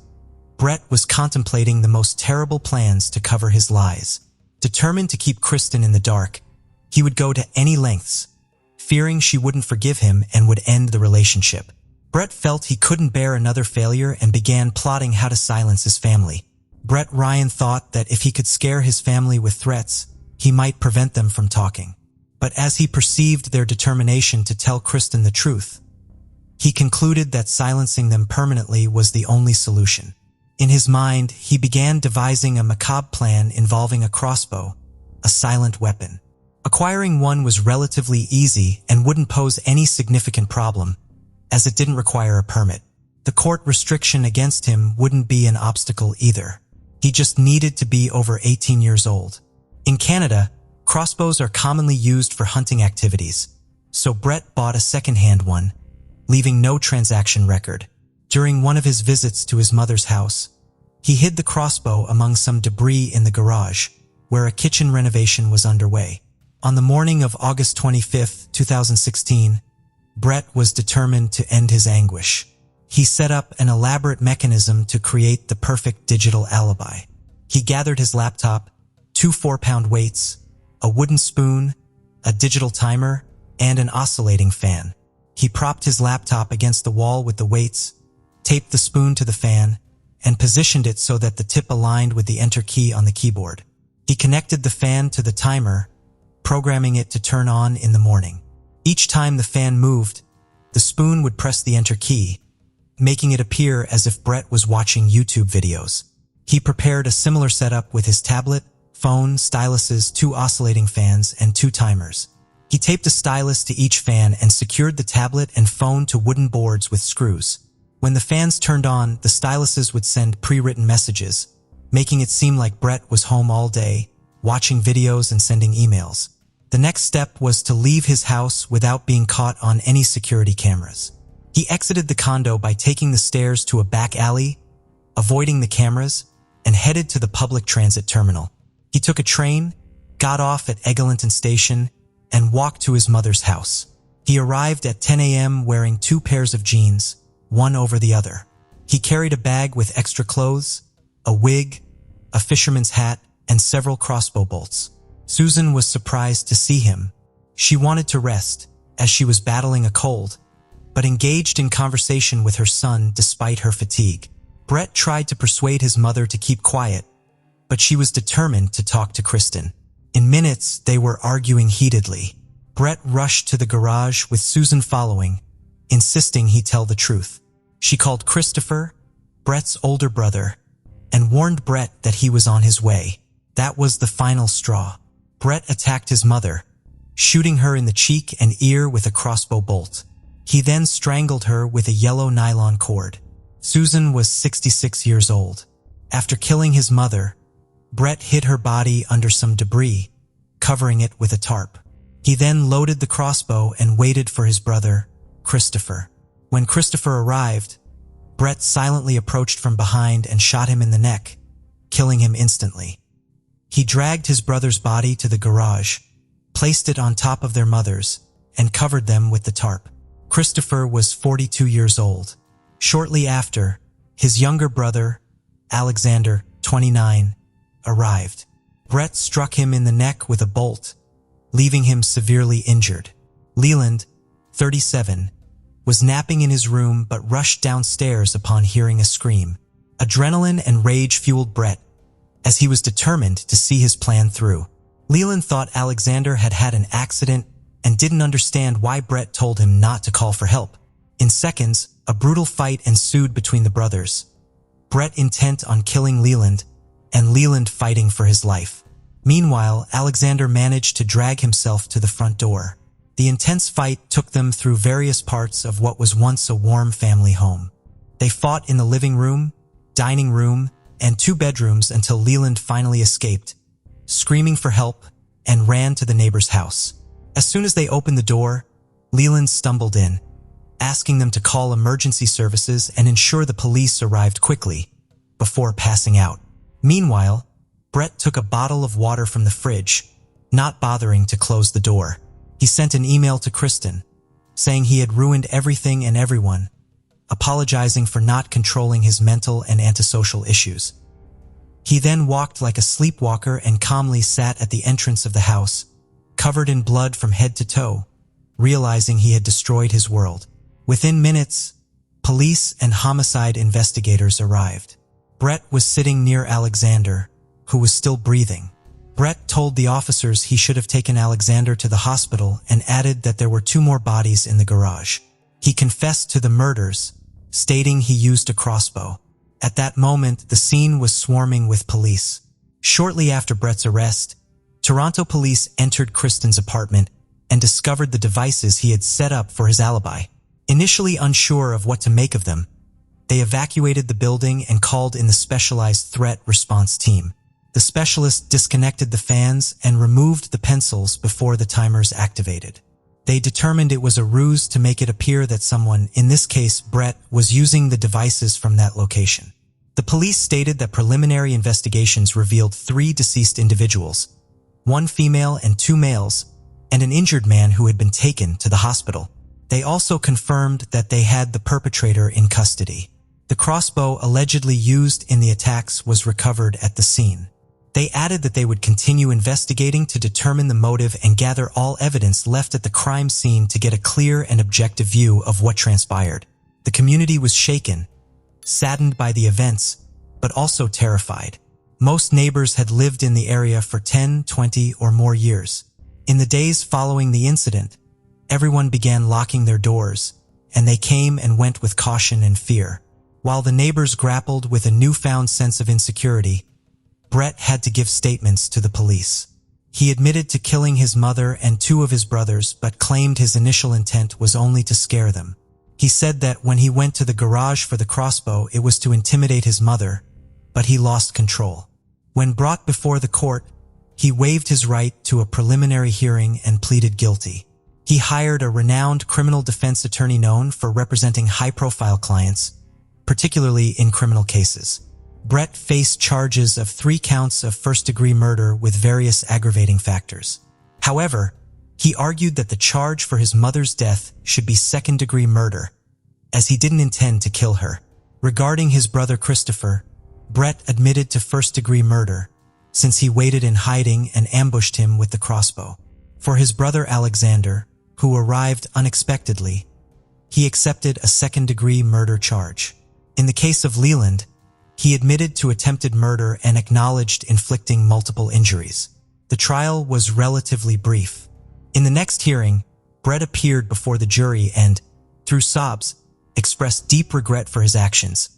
Brett was contemplating the most terrible plans to cover his lies. Determined to keep Kristen in the dark, he would go to any lengths, fearing she wouldn't forgive him and would end the relationship. Brett felt he couldn't bear another failure and began plotting how to silence his family. Brett Ryan thought that if he could scare his family with threats, he might prevent them from talking. But as he perceived their determination to tell Kristen the truth, he concluded that silencing them permanently was the only solution. In his mind, he began devising a macabre plan involving a crossbow, a silent weapon. Acquiring one was relatively easy and wouldn't pose any significant problem, as it didn't require a permit. The court restriction against him wouldn't be an obstacle either. He just needed to be over 18 years old. In Canada, crossbows are commonly used for hunting activities, so Brett bought a second-hand one, leaving no transaction record. During one of his visits to his mother's house, he hid the crossbow among some debris in the garage, where a kitchen renovation was underway. On the morning of August 25, 2016, Brett was determined to end his anguish. He set up an elaborate mechanism to create the perfect digital alibi. He gathered his laptop, 2 4-pound weights, a wooden spoon, a digital timer, and an oscillating fan. He propped his laptop against the wall with the weights, taped the spoon to the fan, and positioned it so that the tip aligned with the enter key on the keyboard. He connected the fan to the timer, programming it to turn on in the morning. Each time the fan moved, the spoon would press the enter key, making it appear as if Brett was watching YouTube videos. He prepared a similar setup with his tablet, phone, styluses, 2 oscillating fans, and 2 timers. He taped a stylus to each fan and secured the tablet and phone to wooden boards with screws. When the fans turned on, the styluses would send pre-written messages, making it seem like Brett was home all day, watching videos and sending emails. The next step was to leave his house without being caught on any security cameras. He exited the condo by taking the stairs to a back alley, avoiding the cameras, and headed to the public transit terminal. He He took a train, got off at Eglinton Station, and walked to his mother's house. He arrived at 10 a.m. wearing 2 pairs of jeans, one over the other. He carried a bag with extra clothes, a wig, a fisherman's hat, and several crossbow bolts. Susan was surprised to see him. She wanted to rest, as she was battling a cold, but engaged in conversation with her son despite her fatigue. Brett tried to persuade his mother to keep quiet, but she was determined to talk to Kristen. In minutes, they were arguing heatedly. Brett rushed to the garage with Susan following, insisting he tell the truth. She called Christopher, Brett's older brother, and warned Brett that he was on his way. That was the final straw. Brett attacked his mother, shooting her in the cheek and ear with a crossbow bolt. He then strangled her with a yellow nylon cord. Susan was 66 years old. After killing his mother, Brett hid her body under some debris, covering it with a tarp. He then loaded the crossbow and waited for his brother, Christopher. When Christopher arrived, Brett silently approached from behind and shot him in the neck, killing him instantly. He dragged his brother's body to the garage, placed it on top of their mother's, and covered them with the tarp. Christopher was 42 years old. Shortly after, his younger brother, Alexander, 29, arrived. Brett struck him in the neck with a bolt, leaving him severely injured. Leland, 37, was napping in his room but rushed downstairs upon hearing a scream. Adrenaline and rage fueled Brett, as he was determined to see his plan through. Leland thought Alexander had had an accident and didn't understand why Brett told him not to call for help. In seconds, a brutal fight ensued between the brothers, Brett intent on killing Leland, and Leland fighting for his life. Meanwhile, Alexander managed to drag himself to the front door. The intense fight took them through various parts of what was once a warm family home. They fought in the living room, dining room, and 2 bedrooms until Leland finally escaped, screaming for help, and ran to the neighbor's house. As soon as they opened the door, Leland stumbled in, asking them to call emergency services and ensure the police arrived quickly, before passing out. Meanwhile, Brett took a bottle of water from the fridge, not bothering to close the door. He sent an email to Kristen, saying he had ruined everything and everyone, apologizing for not controlling his mental and antisocial issues. He then walked like a sleepwalker and calmly sat at the entrance of the house, covered in blood from head to toe, realizing he had destroyed his world. Within minutes, police and homicide investigators arrived. Brett was sitting near Alexander, who was still breathing. Brett told the officers he should have taken Alexander to the hospital and added that there were 2 more bodies in the garage. He confessed to the murders, stating he used a crossbow. At that moment, the scene was swarming with police. Shortly after Brett's arrest, Toronto police entered Kristen's apartment and discovered the devices he had set up for his alibi. Initially unsure of what to make of them, they evacuated the building and called in the specialized threat response team. The specialists disconnected the fans and removed the pencils before the timers activated. They determined it was a ruse to make it appear that someone, in this case Brett, was using the devices from that location. The police stated that preliminary investigations revealed 3 deceased individuals, 1 female and 2 males, and an injured man who had been taken to the hospital. They also confirmed that they had the perpetrator in custody. The crossbow allegedly used in the attacks was recovered at the scene. They added that they would continue investigating to determine the motive and gather all evidence left at the crime scene to get a clear and objective view of what transpired. The community was shaken, saddened by the events, but also terrified. Most neighbors had lived in the area for 10, 20, or more years. In the days following the incident, everyone began locking their doors, and they came and went with caution and fear. While the neighbors grappled with a newfound sense of insecurity, Brett had to give statements to the police. He admitted to killing his mother and 2 of his brothers, but claimed his initial intent was only to scare them. He said that when he went to the garage for the crossbow, it was to intimidate his mother, but he lost control. When brought before the court, he waived his right to a preliminary hearing and pleaded guilty. He hired a renowned criminal defense attorney known for representing high-profile clients, particularly in criminal cases. Brett faced charges of 3 counts of first-degree murder with various aggravating factors. However, he argued that the charge for his mother's death should be second-degree murder, as he didn't intend to kill her. Regarding his brother Christopher, Brett admitted to first-degree murder, since he waited in hiding and ambushed him with the crossbow. For his brother Alexander, who arrived unexpectedly, he accepted a second-degree murder charge. In the case of Leland, he admitted to attempted murder and acknowledged inflicting multiple injuries. The trial was relatively brief. In the next hearing, Brett appeared before the jury and, through sobs, expressed deep regret for his actions,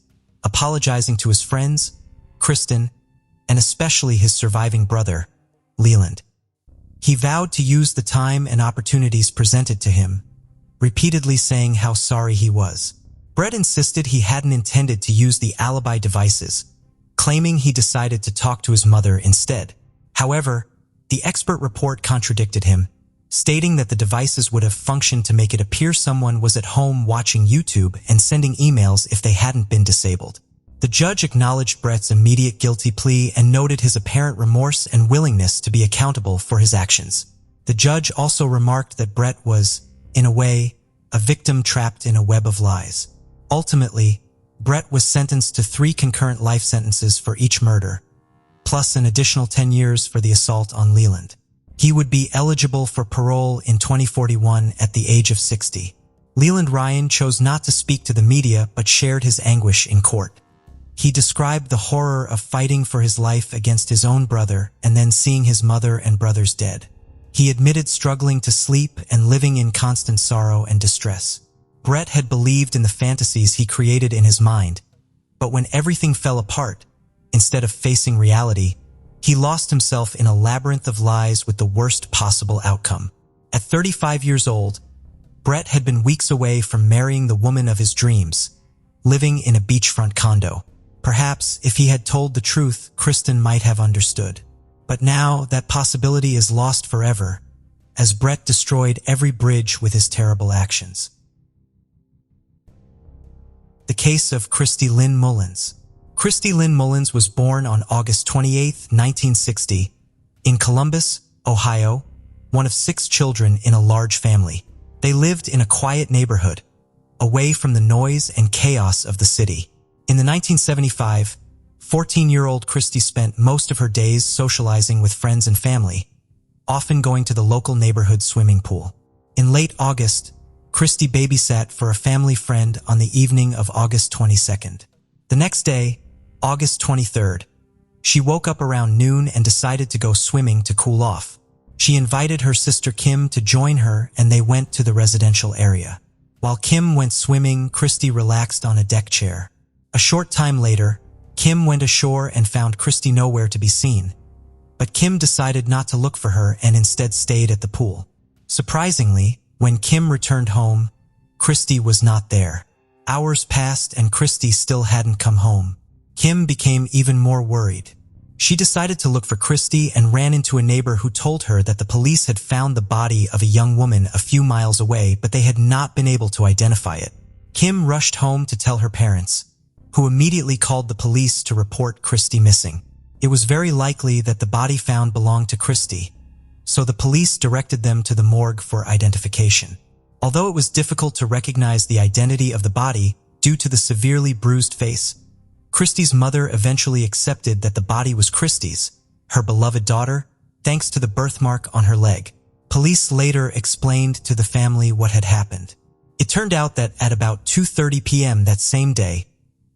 apologizing to his friends, Kristen, and especially his surviving brother, Leland. He vowed to use the time and opportunities presented to him, repeatedly saying how sorry he was. Brett insisted he hadn't intended to use the alibi devices, claiming he decided to talk to his mother instead. However, the expert report contradicted him, stating that the devices would have functioned to make it appear someone was at home watching YouTube and sending emails if they hadn't been disabled. The judge acknowledged Brett's immediate guilty plea and noted his apparent remorse and willingness to be accountable for his actions. The judge also remarked that Brett was, in a way, a victim trapped in a web of lies. Ultimately, Brett was sentenced to 3 concurrent life sentences for each murder, plus an additional 10 years for the assault on Leland. He would be eligible for parole in 2041 at the age of 60. Leland Ryan chose not to speak to the media but shared his anguish in court. He described the horror of fighting for his life against his own brother and then seeing his mother and brothers dead. He admitted struggling to sleep and living in constant sorrow and distress. Brett had believed in the fantasies he created in his mind, but when everything fell apart, instead of facing reality, he lost himself in a labyrinth of lies with the worst possible outcome. At 35 years old, Brett had been weeks away from marrying the woman of his dreams, living in a beachfront condo. Perhaps if he had told the truth, Kristen might have understood. But now that possibility is lost forever, as Brett destroyed every bridge with his terrible actions. The case of Christy Lynn Mullins. Christy Lynn Mullins was born on August 28, 1960, in Columbus, Ohio, one of 6 children in a large family. They lived in a quiet neighborhood, away from the noise and chaos of the city. In the 1975, 14-year-old Christy spent most of her days socializing with friends and family, often going to the local neighborhood swimming pool. In late August, Christy babysat for a family friend on the evening of August 22nd. The next day, August 23rd, she woke up around noon and decided to go swimming to cool off. She invited her sister Kim to join her and they went to the residential area. While Kim went swimming, Christy relaxed on a deck chair. A short time later, Kim went ashore and found Christy nowhere to be seen. But Kim decided not to look for her and instead stayed at the pool. Surprisingly, when Kim returned home, Christy was not there. Hours passed and Christy still hadn't come home. Kim became even more worried. She decided to look for Christy and ran into a neighbor who told her that the police had found the body of a young woman a few miles away, but they had not been able to identify it. Kim rushed home to tell her parents, who immediately called the police to report Christy missing. It was very likely that the body found belonged to Christy, so the police directed them to the morgue for identification. Although it was difficult to recognize the identity of the body due to the severely bruised face, Christy's mother eventually accepted that the body was Christy's, her beloved daughter, thanks to the birthmark on her leg. Police later explained to the family what had happened. It turned out that at about 2:30 p.m. that same day,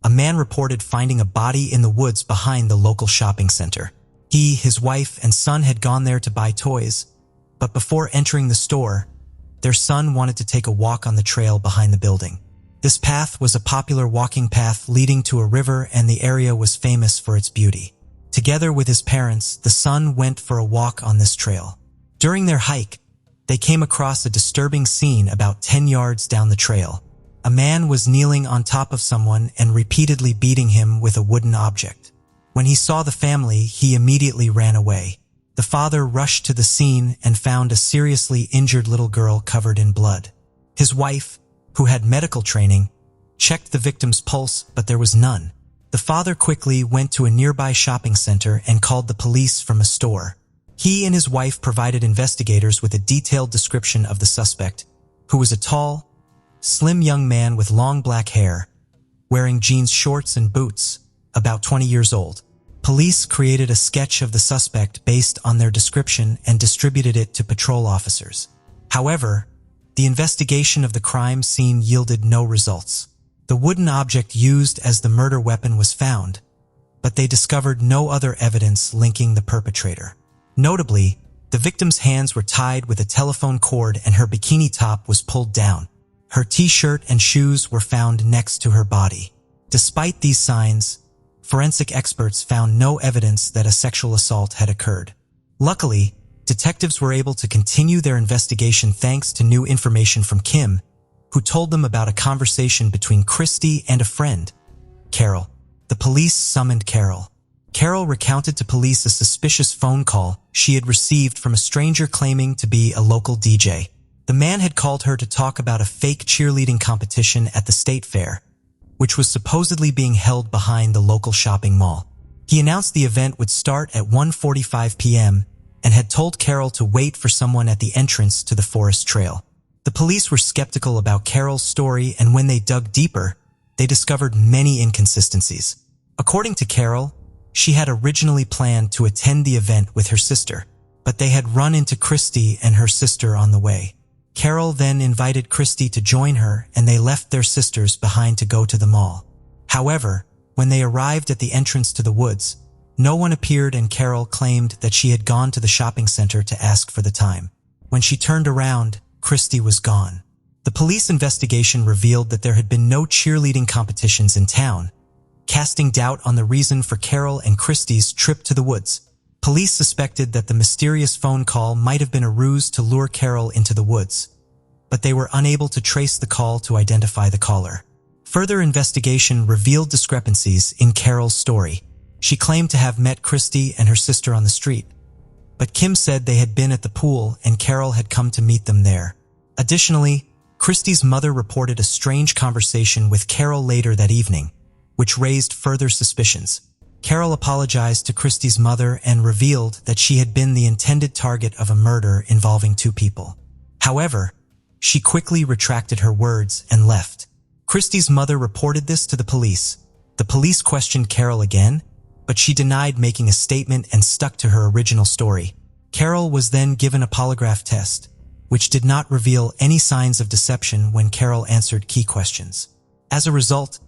a man reported finding a body in the woods behind the local shopping center. He, his wife, and son had gone there to buy toys, but before entering the store, their son wanted to take a walk on the trail behind the building. This path was a popular walking path leading to a river and the area was famous for its beauty. Together with his parents, the son went for a walk on this trail. During their hike, they came across a disturbing scene about 10 yards down the trail. A man was kneeling on top of someone and repeatedly beating him with a wooden object. When he saw the family, he immediately ran away. The father rushed to the scene and found a seriously injured little girl covered in blood. His wife, who had medical training, checked the victim's pulse, but there was none. The father quickly went to a nearby shopping center and called the police from a store. He and his wife provided investigators with a detailed description of the suspect, who was a tall, slim young man with long black hair, wearing jeans shorts and boots, about 20 years old. Police created a sketch of the suspect based on their description and distributed it to patrol officers. However, the investigation of the crime scene yielded no results. The wooden object used as the murder weapon was found, but they discovered no other evidence linking the perpetrator. Notably, the victim's hands were tied with a telephone cord and her bikini top was pulled down. Her t-shirt and shoes were found next to her body. Despite these signs, forensic experts found no evidence that a sexual assault had occurred. Luckily, detectives were able to continue their investigation thanks to new information from Kim, who told them about a conversation between Christy and a friend, Carol. The police summoned Carol. Carol recounted to police a suspicious phone call she had received from a stranger claiming to be a local DJ. The man had called her to talk about a fake cheerleading competition at the state fair, which was supposedly being held behind the local shopping mall. He announced the event would start at 1:45 p.m. and had told Carol to wait for someone at the entrance to the forest trail. The police were skeptical about Carol's story, and when they dug deeper, they discovered many inconsistencies. According to Carol, she had originally planned to attend the event with her sister, but they had run into Christy and her sister on the way. Carol then invited Christy to join her, and they left their sisters behind to go to the mall. However, when they arrived at the entrance to the woods, no one appeared, and Carol claimed that she had gone to the shopping center to ask for the time. When she turned around, Christy was gone. The police investigation revealed that there had been no cheerleading competitions in town, casting doubt on the reason for Carol and Christy's trip to the woods. Police suspected that the mysterious phone call might have been a ruse to lure Carol into the woods, but they were unable to trace the call to identify the caller. Further investigation revealed discrepancies in Carol's story. She claimed to have met Christy and her sister on the street, but Kim said they had been at the pool and Carol had come to meet them there. Additionally, Christy's mother reported a strange conversation with Carol later that evening, which raised further suspicions. Carol apologized to Christy's mother and revealed that she had been the intended target of a murder involving two people. However, she quickly retracted her words and left. Christy's mother reported this to the police. The police questioned Carol again, but she denied making a statement and stuck to her original story. Carol was then given a polygraph test, which did not reveal any signs of deception when Carol answered key questions. As a result,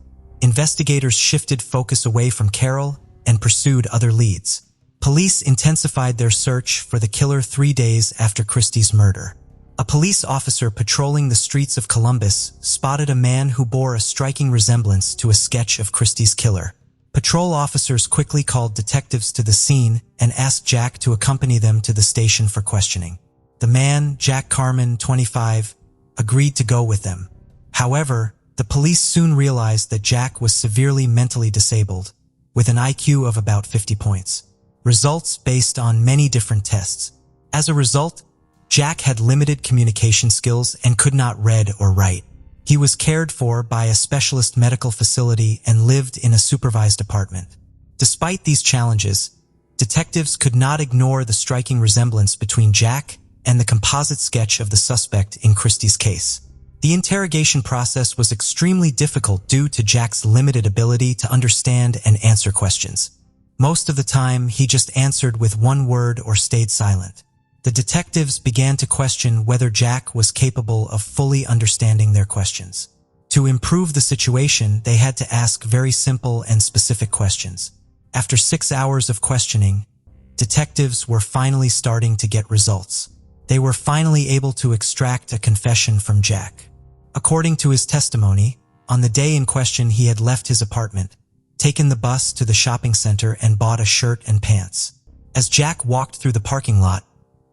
investigators shifted focus away from Carol and pursued other leads. Police intensified their search for the killer 3 days after Christy's murder. A police officer patrolling the streets of Columbus spotted a man who bore a striking resemblance to a sketch of Christy's killer. Patrol officers quickly called detectives to the scene and asked Jack to accompany them to the station for questioning. The man, Jack Carmen, 25, agreed to go with them. However, the police soon realized that Jack was severely mentally disabled, with an IQ of about 50 points. Results based on many different tests. As a result, Jack had limited communication skills and could not read or write. He was cared for by a specialist medical facility and lived in a supervised apartment. Despite these challenges, detectives could not ignore the striking resemblance between Jack and the composite sketch of the suspect in Christy's case. The interrogation process was extremely difficult due to Jack's limited ability to understand and answer questions. Most of the time, he just answered with one word or stayed silent. The detectives began to question whether Jack was capable of fully understanding their questions. To improve the situation, they had to ask very simple and specific questions. After 6 hours of questioning, detectives were finally starting to get results. They were finally able to extract a confession from Jack. According to his testimony, on the day in question he had left his apartment, taken the bus to the shopping center and bought a shirt and pants. As Jack walked through the parking lot,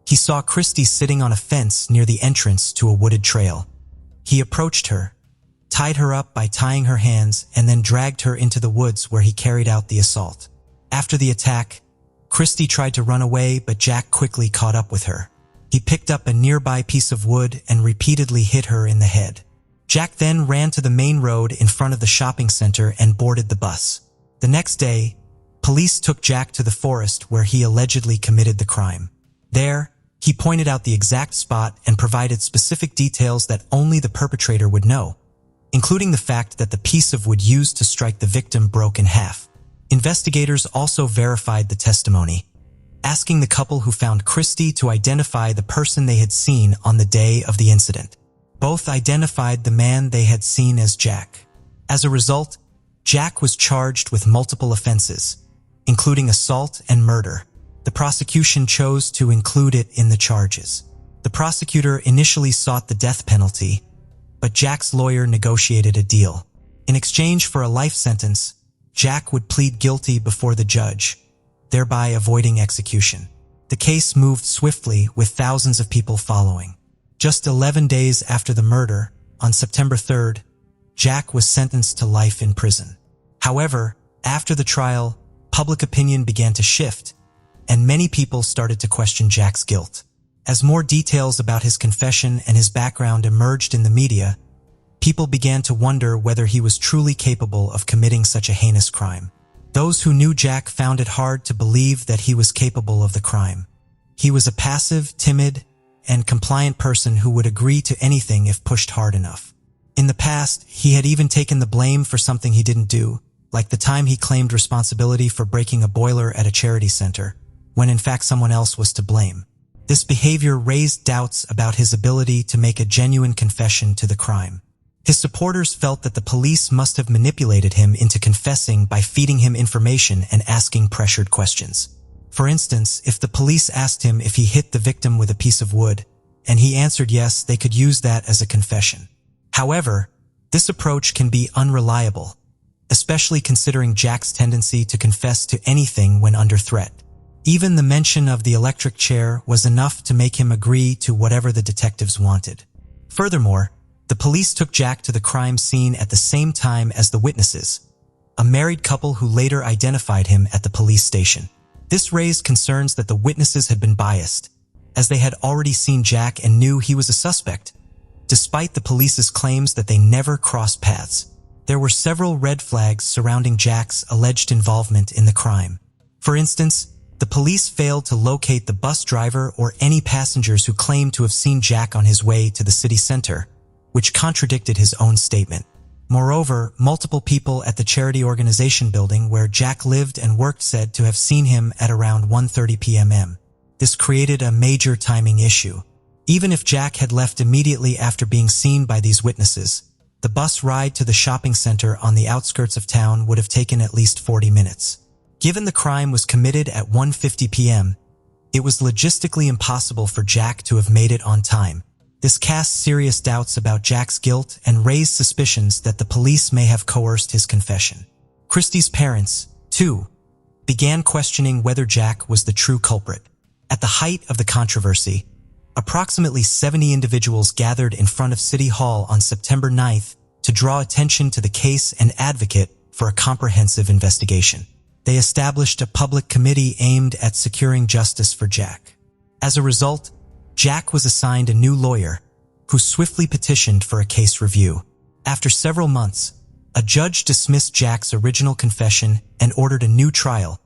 he saw Christy sitting on a fence near the entrance to a wooded trail. He approached her, tied her up by tying her hands, and then dragged her into the woods where he carried out the assault. After the attack, Christy tried to run away, but Jack quickly caught up with her. He picked up a nearby piece of wood and repeatedly hit her in the head. Jack then ran to the main road in front of the shopping center and boarded the bus. The next day, police took Jack to the forest where he allegedly committed the crime. There, he pointed out the exact spot and provided specific details that only the perpetrator would know, including the fact that the piece of wood used to strike the victim broke in half. Investigators also verified the testimony, asking the couple who found Christie to identify the person they had seen on the day of the incident. Both identified the man they had seen as Jack. As a result, Jack was charged with multiple offenses, including assault and murder. The prosecution chose to include it in the charges. The prosecutor initially sought the death penalty, but Jack's lawyer negotiated a deal. In exchange for a life sentence, Jack would plead guilty before the judge, thereby avoiding execution. The case moved swiftly, with thousands of people following. Just 11 days after the murder, on September 3rd, Jack was sentenced to life in prison. However, after the trial, public opinion began to shift, and many people started to question Jack's guilt. As more details about his confession and his background emerged in the media, people began to wonder whether he was truly capable of committing such a heinous crime. Those who knew Jack found it hard to believe that he was capable of the crime. He was a passive, timid, and compliant person who would agree to anything if pushed hard enough. In the past, he had even taken the blame for something he didn't do, like the time he claimed responsibility for breaking a boiler at a charity center, when in fact someone else was to blame. This behavior raised doubts about his ability to make a genuine confession to the crime. His supporters felt that the police must have manipulated him into confessing by feeding him information and asking pressured questions. For instance, if the police asked him if he hit the victim with a piece of wood, and he answered yes, they could use that as a confession. However, this approach can be unreliable, especially considering Jack's tendency to confess to anything when under threat. Even the mention of the electric chair was enough to make him agree to whatever the detectives wanted. Furthermore, the police took Jack to the crime scene at the same time as the witnesses, a married couple who later identified him at the police station. This raised concerns that the witnesses had been biased, as they had already seen Jack and knew he was a suspect, despite the police's claims that they never crossed paths. There were several red flags surrounding Jack's alleged involvement in the crime. For instance, the police failed to locate the bus driver or any passengers who claimed to have seen Jack on his way to the city center, which contradicted his own statement. Moreover, multiple people at the charity organization building where Jack lived and worked said to have seen him at around 1:30 p.m. This created a major timing issue. Even if Jack had left immediately after being seen by these witnesses, the bus ride to the shopping center on the outskirts of town would have taken at least 40 minutes. Given the crime was committed at 1:50 p.m., it was logistically impossible for Jack to have made it on time. This cast serious doubts about Jack's guilt and raised suspicions that the police may have coerced his confession. Christie's parents, too, began questioning whether Jack was the true culprit. At the height of the controversy, approximately 70 individuals gathered in front of City Hall on September 9th to draw attention to the case and advocate for a comprehensive investigation. They established a public committee aimed at securing justice for Jack. As a result, Jack was assigned a new lawyer, who swiftly petitioned for a case review. After several months, a judge dismissed Jack's original confession and ordered a new trial,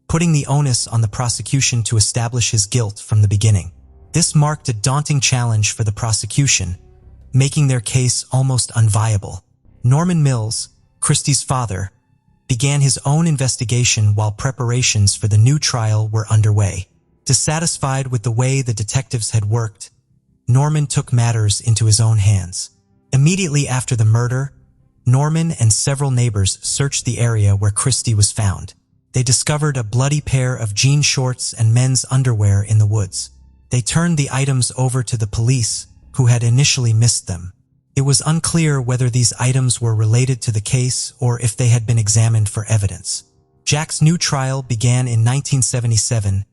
putting the onus on the prosecution to establish his guilt from the beginning. This marked a daunting challenge for the prosecution, making their case almost unviable. Norman Mills, Christie's father, began his own investigation while preparations for the new trial were underway. Dissatisfied with the way the detectives had worked, Norman took matters into his own hands. Immediately after the murder, Norman and several neighbors searched the area where Christie was found. They discovered a bloody pair of jean shorts and men's underwear in the woods. They turned the items over to the police, who had initially missed them. It was unclear whether these items were related to the case or if they had been examined for evidence. Jack's new trial began in 1977,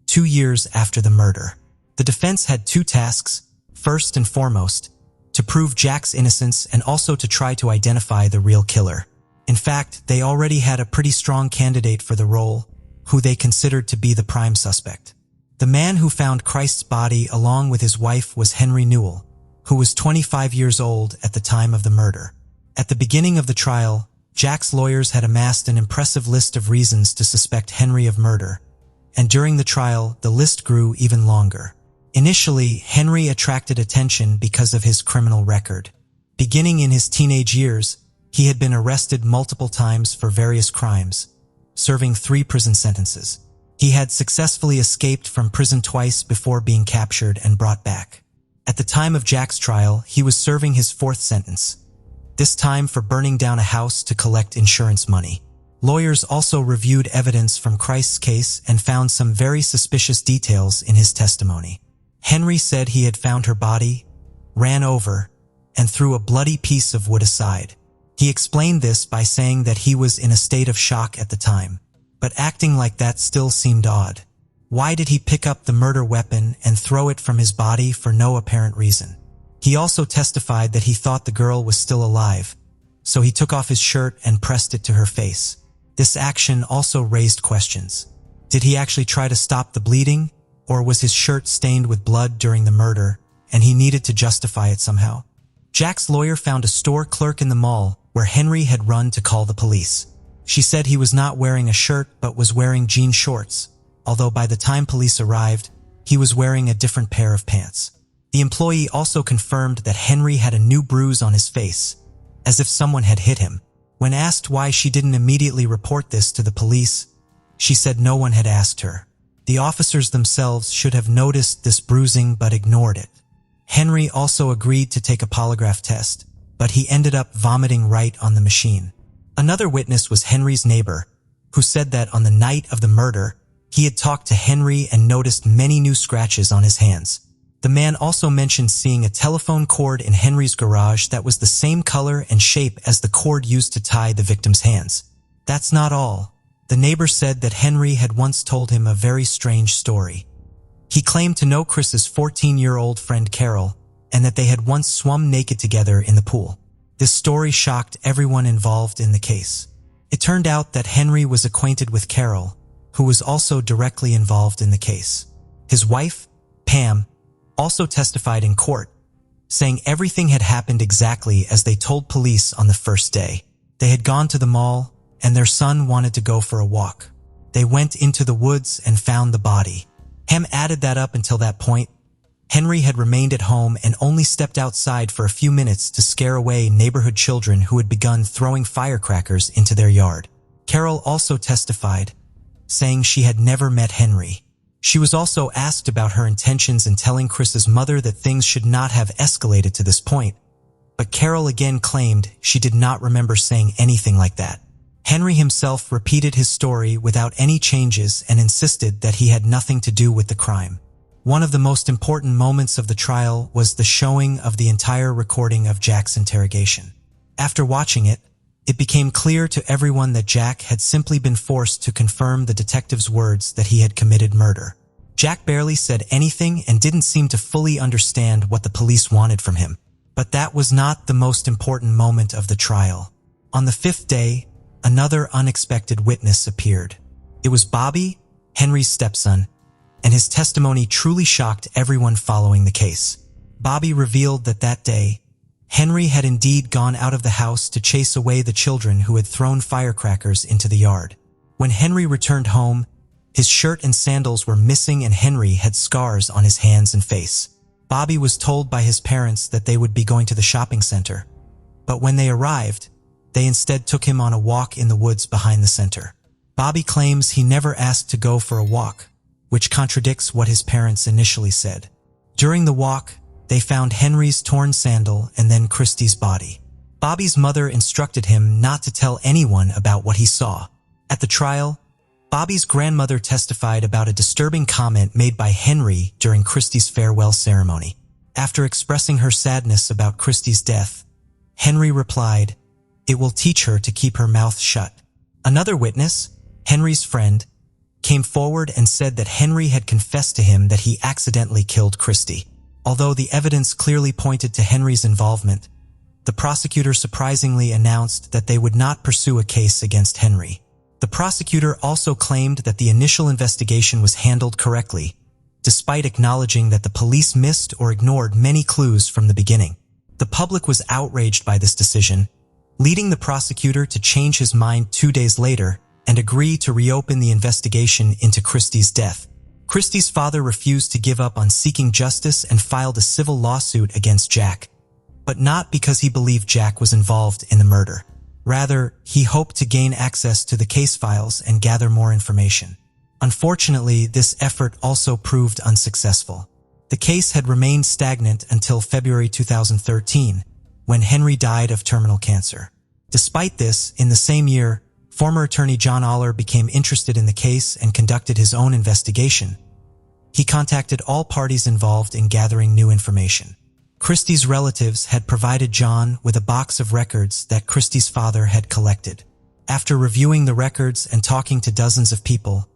2 years after the murder. The defense had two tasks: first and foremost, to prove Jack's innocence and also to try to identify the real killer. In fact, they already had a pretty strong candidate for the role, who they considered to be the prime suspect. The man who found Christ's body along with his wife was Henry Newell, who was 25 years old at the time of the murder. At the beginning of the trial, Jack's lawyers had amassed an impressive list of reasons to suspect Henry of murder, and during the trial, the list grew even longer. Initially, Henry attracted attention because of his criminal record. Beginning in his teenage years, he had been arrested multiple times for various crimes, serving 3 prison sentences. He had successfully escaped from prison twice before being captured and brought back. At the time of Jack's trial, he was serving his 4th sentence, this time for burning down a house to collect insurance money. Lawyers also reviewed evidence from Christ's case and found some very suspicious details in his testimony. Henry said he had found her body, ran over, and threw a bloody piece of wood aside. He explained this by saying that he was in a state of shock at the time, but acting like that still seemed odd. Why did he pick up the murder weapon and throw it from his body for no apparent reason? He also testified that he thought the girl was still alive, so he took off his shirt and pressed it to her face. This action also raised questions. Did he actually try to stop the bleeding, or was his shirt stained with blood during the murder, and he needed to justify it somehow? Jack's lawyer found a store clerk in the mall where Henry had run to call the police. She said he was not wearing a shirt but was wearing jean shorts, although by the time police arrived, he was wearing a different pair of pants. The employee also confirmed that Henry had a new bruise on his face, as if someone had hit him. When asked why she didn't immediately report this to the police, she said no one had asked her. The officers themselves should have noticed this bruising but ignored it. Henry also agreed to take a polygraph test, but he ended up vomiting right on the machine. Another witness was Henry's neighbor, who said that on the night of the murder, he had talked to Henry and noticed many new scratches on his hands. The man also mentioned seeing a telephone cord in Henry's garage that was the same color and shape as the cord used to tie the victim's hands. That's not all. The neighbor said that Henry had once told him a very strange story. He claimed to know Chris's 14-year-old friend Carol, and that they had once swum naked together in the pool. This story shocked everyone involved in the case. It turned out that Henry was acquainted with Carol, who was also directly involved in the case. His wife, Pam, also testified in court, saying everything had happened exactly as they told police on the first day. They had gone to the mall, and their son wanted to go for a walk. They went into the woods and found the body. Pam added that up until that point, Henry had remained at home and only stepped outside for a few minutes to scare away neighborhood children who had begun throwing firecrackers into their yard. Carol also testified, saying she had never met Henry. She was also asked about her intentions in telling Chris's mother that things should not have escalated to this point, but Carol again claimed she did not remember saying anything like that. Henry himself repeated his story without any changes and insisted that he had nothing to do with the crime. One of the most important moments of the trial was the showing of the entire recording of Jack's interrogation. After watching it, it became clear to everyone that Jack had simply been forced to confirm the detective's words that he had committed murder. Jack barely said anything and didn't seem to fully understand what the police wanted from him. But that was not the most important moment of the trial. On the 5th day, another unexpected witness appeared. It was Bobby, Henry's stepson, and his testimony truly shocked everyone following the case. Bobby revealed that that day, Henry had indeed gone out of the house to chase away the children who had thrown firecrackers into the yard. When Henry returned home, his shirt and sandals were missing and Henry had scars on his hands and face. Bobby was told by his parents that they would be going to the shopping center, but when they arrived, they instead took him on a walk in the woods behind the center. Bobby claims he never asked to go for a walk, which contradicts what his parents initially said. During the walk, they found Henry's torn sandal and then Christie's body. Bobby's mother instructed him not to tell anyone about what he saw. At the trial, Bobby's grandmother testified about a disturbing comment made by Henry during Christie's farewell ceremony. After expressing her sadness about Christie's death, Henry replied, "It will teach her to keep her mouth shut." Another witness, Henry's friend, came forward and said that Henry had confessed to him that he accidentally killed Christie. Although the evidence clearly pointed to Henry's involvement, the prosecutor surprisingly announced that they would not pursue a case against Henry. The prosecutor also claimed that the initial investigation was handled correctly, despite acknowledging that the police missed or ignored many clues from the beginning. The public was outraged by this decision, leading the prosecutor to change his mind 2 days later and agree to reopen the investigation into Christie's death. Christie's father refused to give up on seeking justice and filed a civil lawsuit against Jack, but not because he believed Jack was involved in the murder. Rather, he hoped to gain access to the case files and gather more information. Unfortunately, this effort also proved unsuccessful. The case had remained stagnant until February 2013, when Henry died of terminal cancer. Despite this, in the same year, former attorney John Aller became interested in the case and conducted his own investigation. He contacted all parties involved in gathering new information. Christie's relatives had provided John with a box of records that Christie's father had collected. After reviewing the records and talking to dozens of people,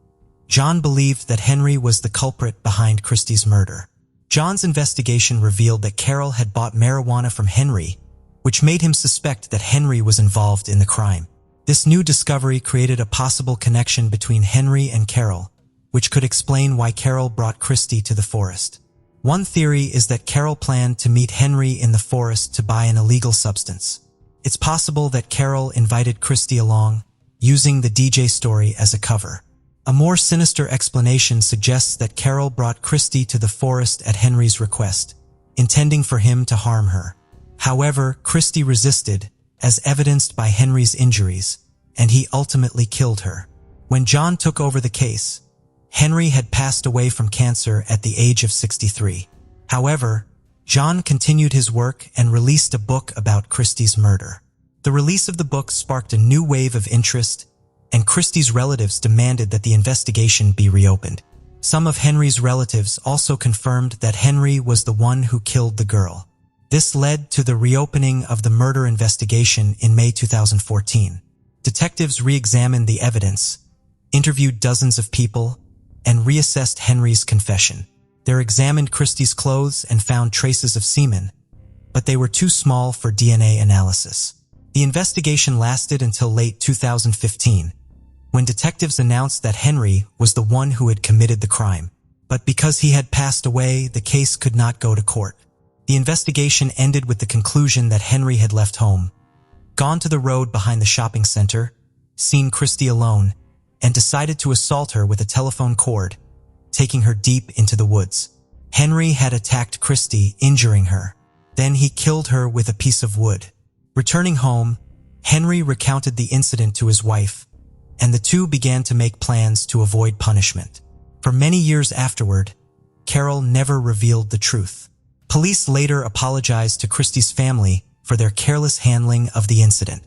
John believed that Henry was the culprit behind Christie's murder. John's investigation revealed that Carol had bought marijuana from Henry, which made him suspect that Henry was involved in the crime. This new discovery created a possible connection between Henry and Carol, which could explain why Carol brought Christie to the forest. One theory is that Carol planned to meet Henry in the forest to buy an illegal substance. It's possible that Carol invited Christie along, using the DJ story as a cover. A more sinister explanation suggests that Carol brought Christie to the forest at Henry's request, intending for him to harm her. However, Christie resisted, as evidenced by Henry's injuries, and he ultimately killed her. When John took over the case, Henry had passed away from cancer at the age of 63. However, John continued his work and released a book about Christie's murder. The release of the book sparked a new wave of interest, and Christie's relatives demanded that the investigation be reopened. Some of Henry's relatives also confirmed that Henry was the one who killed the girl. This led to the reopening of the murder investigation in May 2014. Detectives re-examined the evidence, interviewed dozens of people, and reassessed Henry's confession. They examined Christie's clothes and found traces of semen, but they were too small for DNA analysis. The investigation lasted until late 2015, when detectives announced that Henry was the one who had committed the crime. But because he had passed away, the case could not go to court. The investigation ended with the conclusion that Henry had left home, gone to the road behind the shopping center, seen Christie alone, and decided to assault her with a telephone cord, taking her deep into the woods. Henry had attacked Christie, injuring her. Then he killed her with a piece of wood. Returning home, Henry recounted the incident to his wife, and the two began to make plans to avoid punishment. For many years afterward, Carol never revealed the truth. Police later apologized to Christie's family for their careless handling of the incident.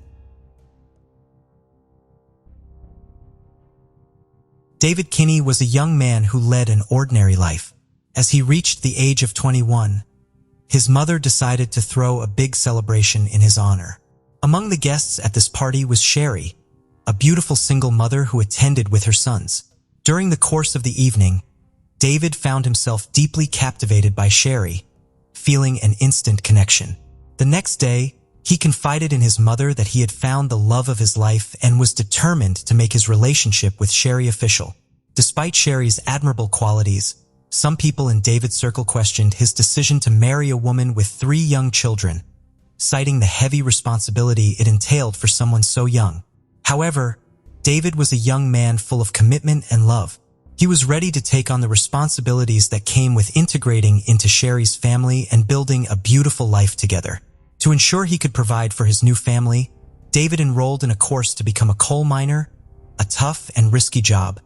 David Kinney was a young man who led an ordinary life. As he reached the age of 21, his mother decided to throw a big celebration in his honor. Among the guests at this party was Sherry, a beautiful single mother who attended with her sons. During the course of the evening, David found himself deeply captivated by Sherry, feeling an instant connection. The next day, he confided in his mother that he had found the love of his life and was determined to make his relationship with Sherry official. Despite Sherry's admirable qualities, some people in David's circle questioned his decision to marry a woman with 3 young children, citing the heavy responsibility it entailed for someone so young. However, David was a young man full of commitment and love. He was ready to take on the responsibilities that came with integrating into Sherry's family and building a beautiful life together. To ensure he could provide for his new family, David enrolled in a course to become a coal miner, a tough and risky job,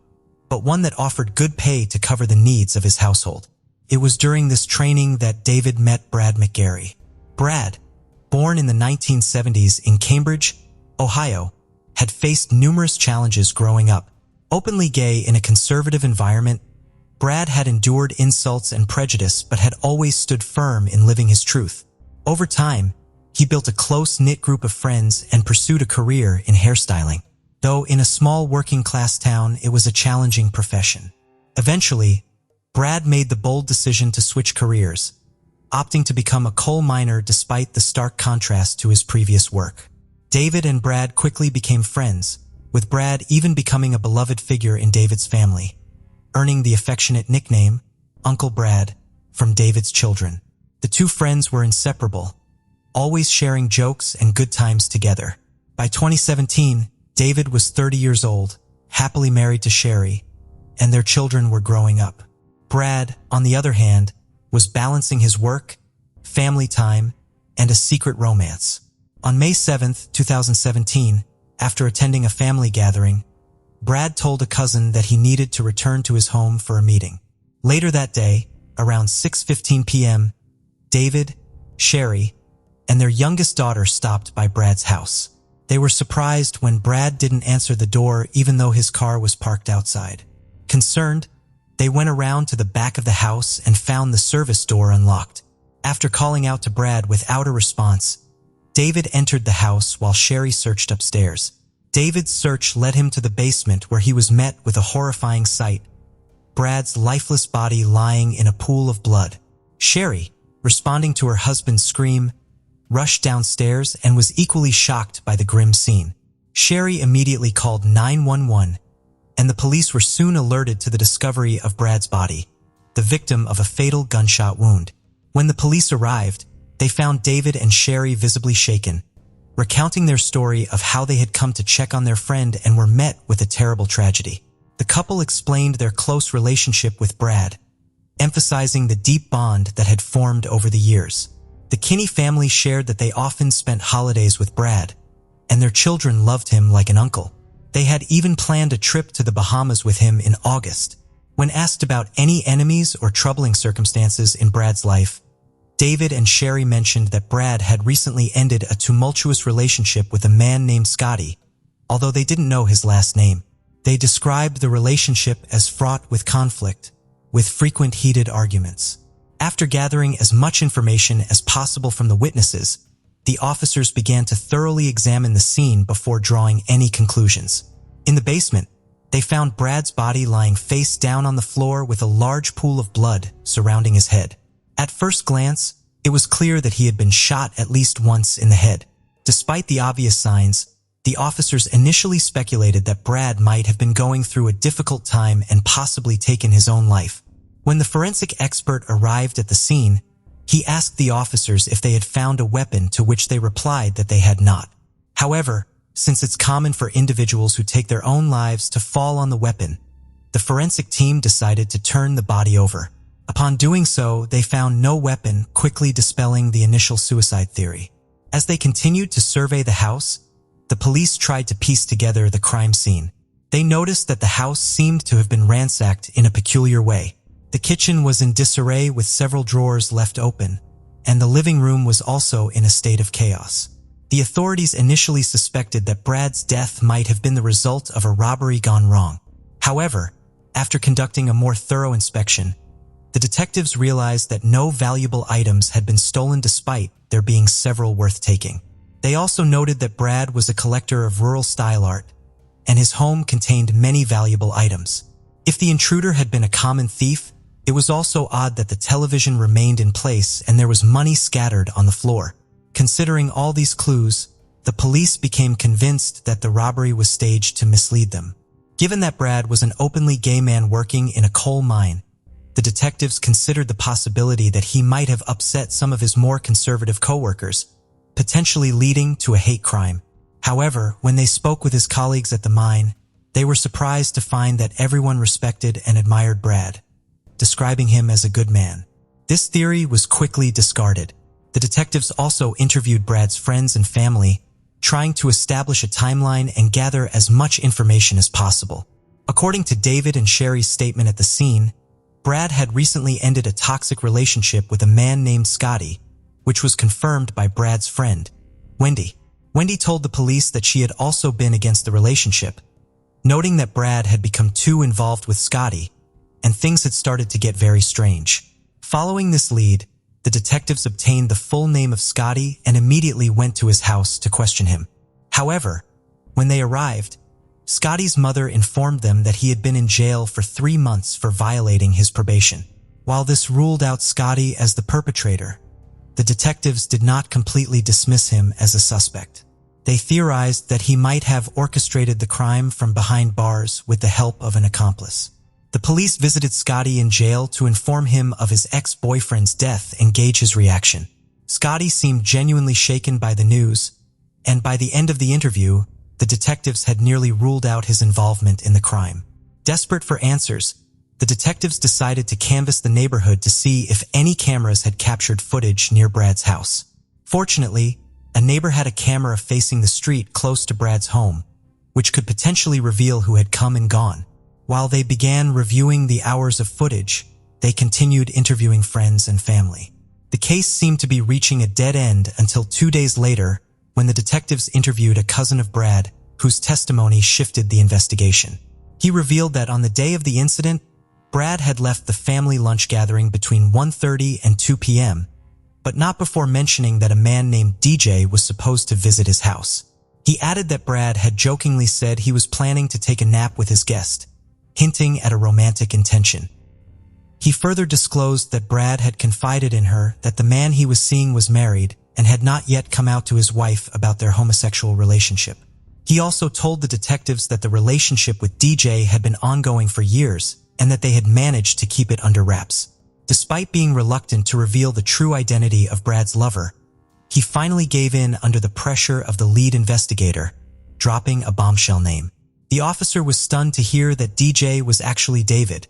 but one that offered good pay to cover the needs of his household. It was during this training that David met Brad McGarry. Brad, born in the 1970s in Cambridge, Ohio, had faced numerous challenges growing up. Openly gay in a conservative environment, Brad had endured insults and prejudice but had always stood firm in living his truth. Over time, he built a close-knit group of friends and pursued a career in hairstyling. Though in a small working-class town, it was a challenging profession. Eventually, Brad made the bold decision to switch careers, opting to become a coal miner despite the stark contrast to his previous work. David and Brad quickly became friends, with Brad even becoming a beloved figure in David's family, earning the affectionate nickname, Uncle Brad, from David's children. The two friends were inseparable, always sharing jokes and good times together. By 2017, David was 30 years old, happily married to Sherry, and their children were growing up. Brad, on the other hand, was balancing his work, family time, and a secret romance. On May 7, 2017, after attending a family gathering, Brad told a cousin that he needed to return to his home for a meeting. Later that day, around 6:15 p.m., David, Sherry, and their youngest daughter stopped by Brad's house. They were surprised when Brad didn't answer the door even though his car was parked outside. Concerned, they went around to the back of the house and found the service door unlocked. After calling out to Brad without a response, David entered the house while Sherry searched upstairs. David's search led him to the basement where he was met with a horrifying sight: Brad's lifeless body lying in a pool of blood. Sherry, responding to her husband's scream, rushed downstairs and was equally shocked by the grim scene. Sherry immediately called 911, and the police were soon alerted to the discovery of Brad's body, the victim of a fatal gunshot wound. When the police arrived, they found David and Sherry visibly shaken, recounting their story of how they had come to check on their friend and were met with a terrible tragedy. The couple explained their close relationship with Brad, emphasizing the deep bond that had formed over the years. The Kinney family shared that they often spent holidays with Brad, and their children loved him like an uncle. They had even planned a trip to the Bahamas with him in August. When asked about any enemies or troubling circumstances in Brad's life, David and Sherry mentioned that Brad had recently ended a tumultuous relationship with a man named Scotty, although they didn't know his last name. They described the relationship as fraught with conflict, with frequent heated arguments. After gathering as much information as possible from the witnesses, the officers began to thoroughly examine the scene before drawing any conclusions. In the basement, they found Brad's body lying face down on the floor with a large pool of blood surrounding his head. At first glance, it was clear that he had been shot at least once in the head. Despite the obvious signs, the officers initially speculated that Brad might have been going through a difficult time and possibly taken his own life. When the forensic expert arrived at the scene, he asked the officers if they had found a weapon, to which they replied that they had not. However, since it's common for individuals who take their own lives to fall on the weapon, the forensic team decided to turn the body over. Upon doing so, they found no weapon, quickly dispelling the initial suicide theory. As they continued to survey the house, the police tried to piece together the crime scene. They noticed that the house seemed to have been ransacked in a peculiar way. The kitchen was in disarray with several drawers left open, and the living room was also in a state of chaos. The authorities initially suspected that Brad's death might have been the result of a robbery gone wrong. However, after conducting a more thorough inspection, the detectives realized that no valuable items had been stolen despite there being several worth taking. They also noted that Brad was a collector of rural-style art, and his home contained many valuable items. If the intruder had been a common thief, it was also odd that the television remained in place and there was money scattered on the floor. Considering all these clues, the police became convinced that the robbery was staged to mislead them. Given that Brad was an openly gay man working in a coal mine, the detectives considered the possibility that he might have upset some of his more conservative coworkers, potentially leading to a hate crime. However, when they spoke with his colleagues at the mine, they were surprised to find that everyone respected and admired Brad, describing him as a good man. This theory was quickly discarded. The detectives also interviewed Brad's friends and family, trying to establish a timeline and gather as much information as possible. According to David and Sherry's statement at the scene, Brad had recently ended a toxic relationship with a man named Scotty, which was confirmed by Brad's friend, Wendy. Wendy told the police that she had also been against the relationship, noting that Brad had become too involved with Scotty, and things had started to get very strange. Following this lead, the detectives obtained the full name of Scotty and immediately went to his house to question him. However, when they arrived, Scotty's mother informed them that he had been in jail for 3 months for violating his probation. While this ruled out Scotty as the perpetrator, the detectives did not completely dismiss him as a suspect. They theorized that he might have orchestrated the crime from behind bars with the help of an accomplice. The police visited Scotty in jail to inform him of his ex-boyfriend's death and gauge his reaction. Scotty seemed genuinely shaken by the news, and by the end of the interview, the detectives had nearly ruled out his involvement in the crime. Desperate for answers, the detectives decided to canvass the neighborhood to see if any cameras had captured footage near Brad's house. Fortunately, a neighbor had a camera facing the street close to Brad's home, which could potentially reveal who had come and gone. While they began reviewing the hours of footage, they continued interviewing friends and family. The case seemed to be reaching a dead end until 2 days later, when the detectives interviewed a cousin of Brad, whose testimony shifted the investigation. He revealed that on the day of the incident, Brad had left the family lunch gathering between 1:30 and 2 p.m., but not before mentioning that a man named DJ was supposed to visit his house. He added that Brad had jokingly said he was planning to take a nap with his guest, hinting at a romantic intention. He further disclosed that Brad had confided in her that the man he was seeing was married and had not yet come out to his wife about their homosexual relationship. He also told the detectives that the relationship with DJ had been ongoing for years and that they had managed to keep it under wraps. Despite being reluctant to reveal the true identity of Brad's lover, he finally gave in under the pressure of the lead investigator, dropping a bombshell name. The officer was stunned to hear that DJ was actually David,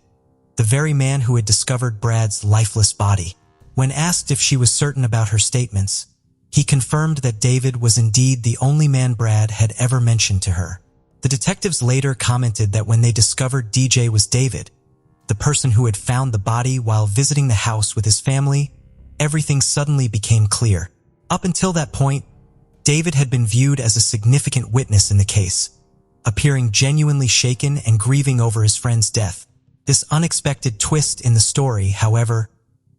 the very man who had discovered Brad's lifeless body. When asked if she was certain about her statements, he confirmed that David was indeed the only man Brad had ever mentioned to her. The detectives later commented that when they discovered DJ was David, the person who had found the body while visiting the house with his family, everything suddenly became clear. Up until that point, David had been viewed as a significant witness in the case, appearing genuinely shaken and grieving over his friend's death. This unexpected twist in the story, however,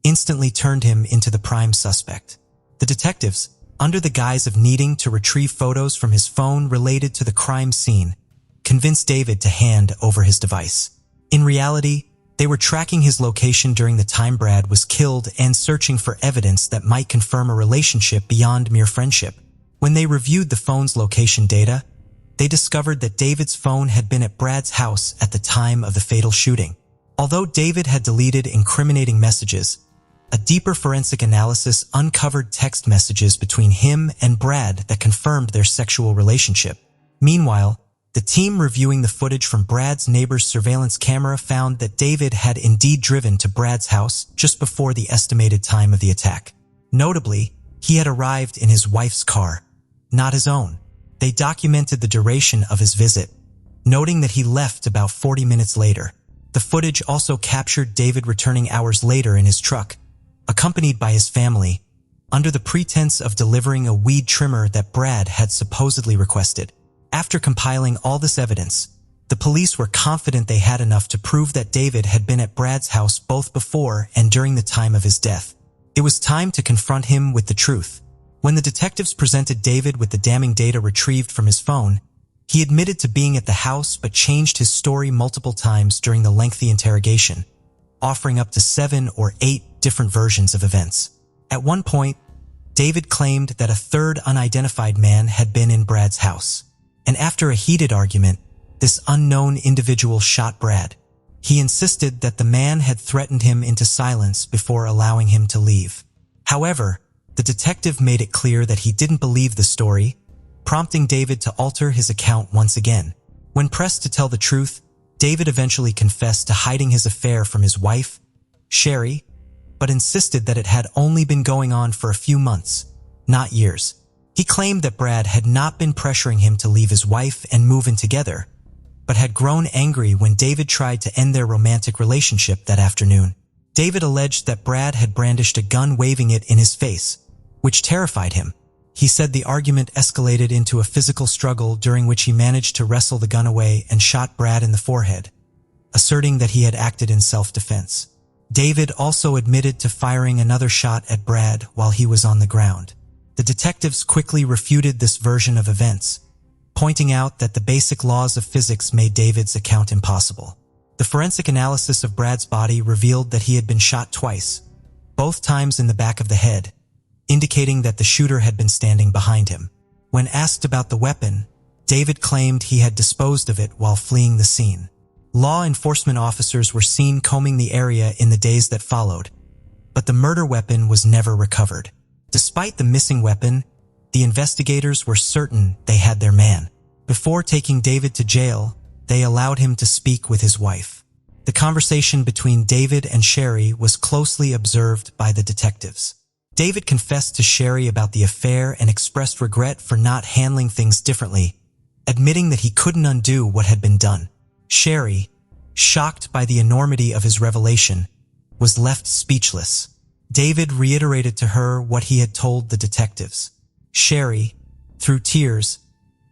instantly turned him into the prime suspect. The detectives, under the guise of needing to retrieve photos from his phone related to the crime scene, convinced David to hand over his device. In reality, they were tracking his location during the time Brad was killed and searching for evidence that might confirm a relationship beyond mere friendship. When they reviewed the phone's location data, they discovered that David's phone had been at Brad's house at the time of the fatal shooting. Although David had deleted incriminating messages, a deeper forensic analysis uncovered text messages between him and Brad that confirmed their sexual relationship. Meanwhile, the team reviewing the footage from Brad's neighbor's surveillance camera found that David had indeed driven to Brad's house just before the estimated time of the attack. Notably, he had arrived in his wife's car, not his own. They documented the duration of his visit, noting that he left about 40 minutes later. The footage also captured David returning hours later in his truck, accompanied by his family, under the pretense of delivering a weed trimmer that Brad had supposedly requested. After compiling all this evidence, the police were confident they had enough to prove that David had been at Brad's house both before and during the time of his death. It was time to confront him with the truth. When the detectives presented David with the damning data retrieved from his phone, he admitted to being at the house but changed his story multiple times during the lengthy interrogation, offering up to 7 or 8 different versions of events. At one point, David claimed that a third unidentified man had been in Brad's house, and after a heated argument, this unknown individual shot Brad. He insisted that the man had threatened him into silence before allowing him to leave. However, the detective made it clear that he didn't believe the story, prompting David to alter his account once again. When pressed to tell the truth, David eventually confessed to hiding his affair from his wife, Sherry, but insisted that it had only been going on for a few months, not years. He claimed that Brad had not been pressuring him to leave his wife and move in together, but had grown angry when David tried to end their romantic relationship that afternoon. David alleged that Brad had brandished a gun, waving it in his face, which terrified him. He said the argument escalated into a physical struggle during which he managed to wrestle the gun away and shot Brad in the forehead, asserting that he had acted in self-defense. David also admitted to firing another shot at Brad while he was on the ground. The detectives quickly refuted this version of events, pointing out that the basic laws of physics made David's account impossible. The forensic analysis of Brad's body revealed that he had been shot twice, both times in the back of the head, indicating that the shooter had been standing behind him. When asked about the weapon, David claimed he had disposed of it while fleeing the scene. Law enforcement officers were seen combing the area in the days that followed, but the murder weapon was never recovered. Despite the missing weapon, the investigators were certain they had their man. Before taking David to jail, they allowed him to speak with his wife. The conversation between David and Sherry was closely observed by the detectives. David confessed to Sherry about the affair and expressed regret for not handling things differently, admitting that he couldn't undo what had been done. Sherry, shocked by the enormity of his revelation, was left speechless. David reiterated to her what he had told the detectives. Sherry, through tears,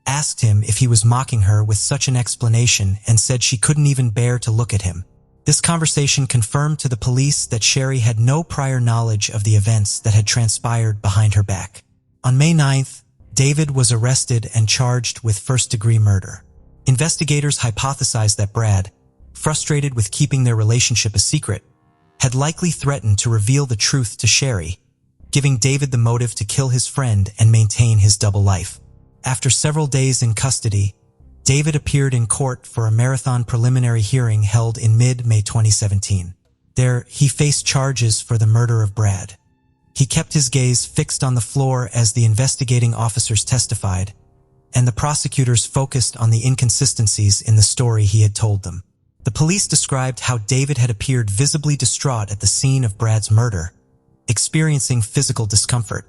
asked him if he was mocking her with such an explanation and said she couldn't even bear to look at him. This conversation confirmed to the police that Sherry had no prior knowledge of the events that had transpired behind her back. On May 9th, David was arrested and charged with first-degree murder. Investigators hypothesized that Brad, frustrated with keeping their relationship a secret, had likely threatened to reveal the truth to Sherry, giving David the motive to kill his friend and maintain his double life. After several days in custody, David appeared in court for a marathon preliminary hearing held in mid-May 2017. There, he faced charges for the murder of Brad. He kept his gaze fixed on the floor as the investigating officers testified, and the prosecutors focused on the inconsistencies in the story he had told them. The police described how David had appeared visibly distraught at the scene of Brad's murder, experiencing physical discomfort,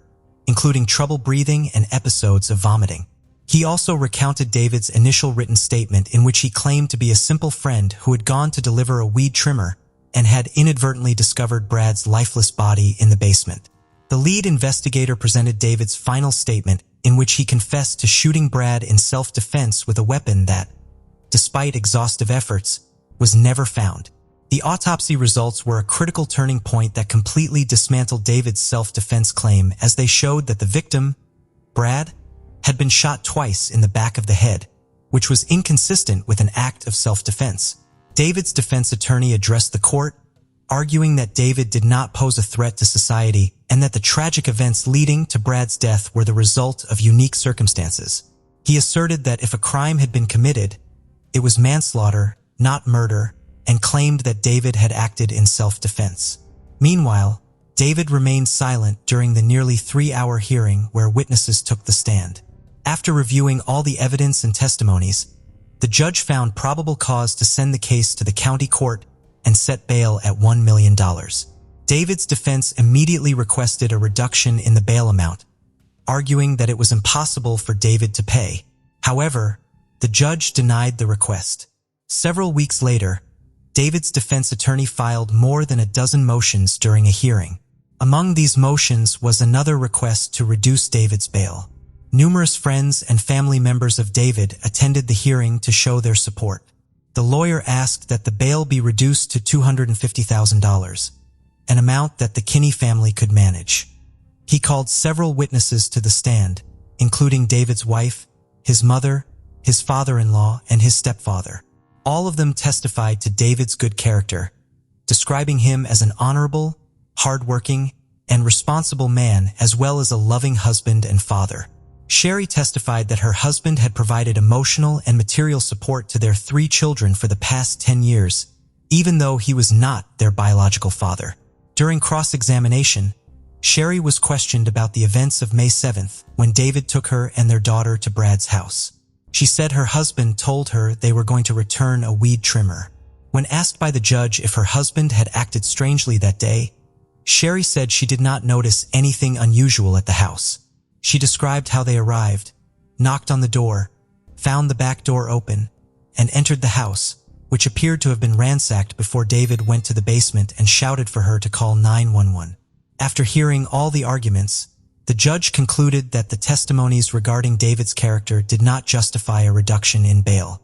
including trouble breathing and episodes of vomiting. He also recounted David's initial written statement in which he claimed to be a simple friend who had gone to deliver a weed trimmer and had inadvertently discovered Brad's lifeless body in the basement. The lead investigator presented David's final statement in which he confessed to shooting Brad in self-defense with a weapon that, despite exhaustive efforts, was never found. The autopsy results were a critical turning point that completely dismantled David's self-defense claim, as they showed that the victim, Brad, had been shot twice in the back of the head, which was inconsistent with an act of self-defense. David's defense attorney addressed the court, arguing that David did not pose a threat to society and that the tragic events leading to Brad's death were the result of unique circumstances. He asserted that if a crime had been committed, it was manslaughter, not murder, and claimed that David had acted in self-defense. Meanwhile, David remained silent during the nearly 3-hour hearing where witnesses took the stand. After reviewing all the evidence and testimonies, the judge found probable cause to send the case to the county court and set bail at $1 million. David's defense immediately requested a reduction in the bail amount, arguing that it was impossible for David to pay. However, the judge denied the request. Several weeks later, David's defense attorney filed more than a dozen motions during a hearing. Among these motions was another request to reduce David's bail. Numerous friends and family members of David attended the hearing to show their support. The lawyer asked that the bail be reduced to $250,000, an amount that the Kinney family could manage. He called several witnesses to the stand, including David's wife, his mother, his father-in-law, and his stepfather. All of them testified to David's good character, describing him as an honorable, hardworking, and responsible man, as well as a loving husband and father. Sherry testified that her husband had provided emotional and material support to their 3 children for the past 10 years, even though he was not their biological father. During cross-examination, Sherry was questioned about the events of May 7th when David took her and their daughter to Brad's house. She said her husband told her they were going to return a weed trimmer. When asked by the judge if her husband had acted strangely that day, Sherry said she did not notice anything unusual at the house. She described how they arrived, knocked on the door, found the back door open, and entered the house, which appeared to have been ransacked before David went to the basement and shouted for her to call 911. After hearing all the arguments, the judge concluded that the testimonies regarding David's character did not justify a reduction in bail.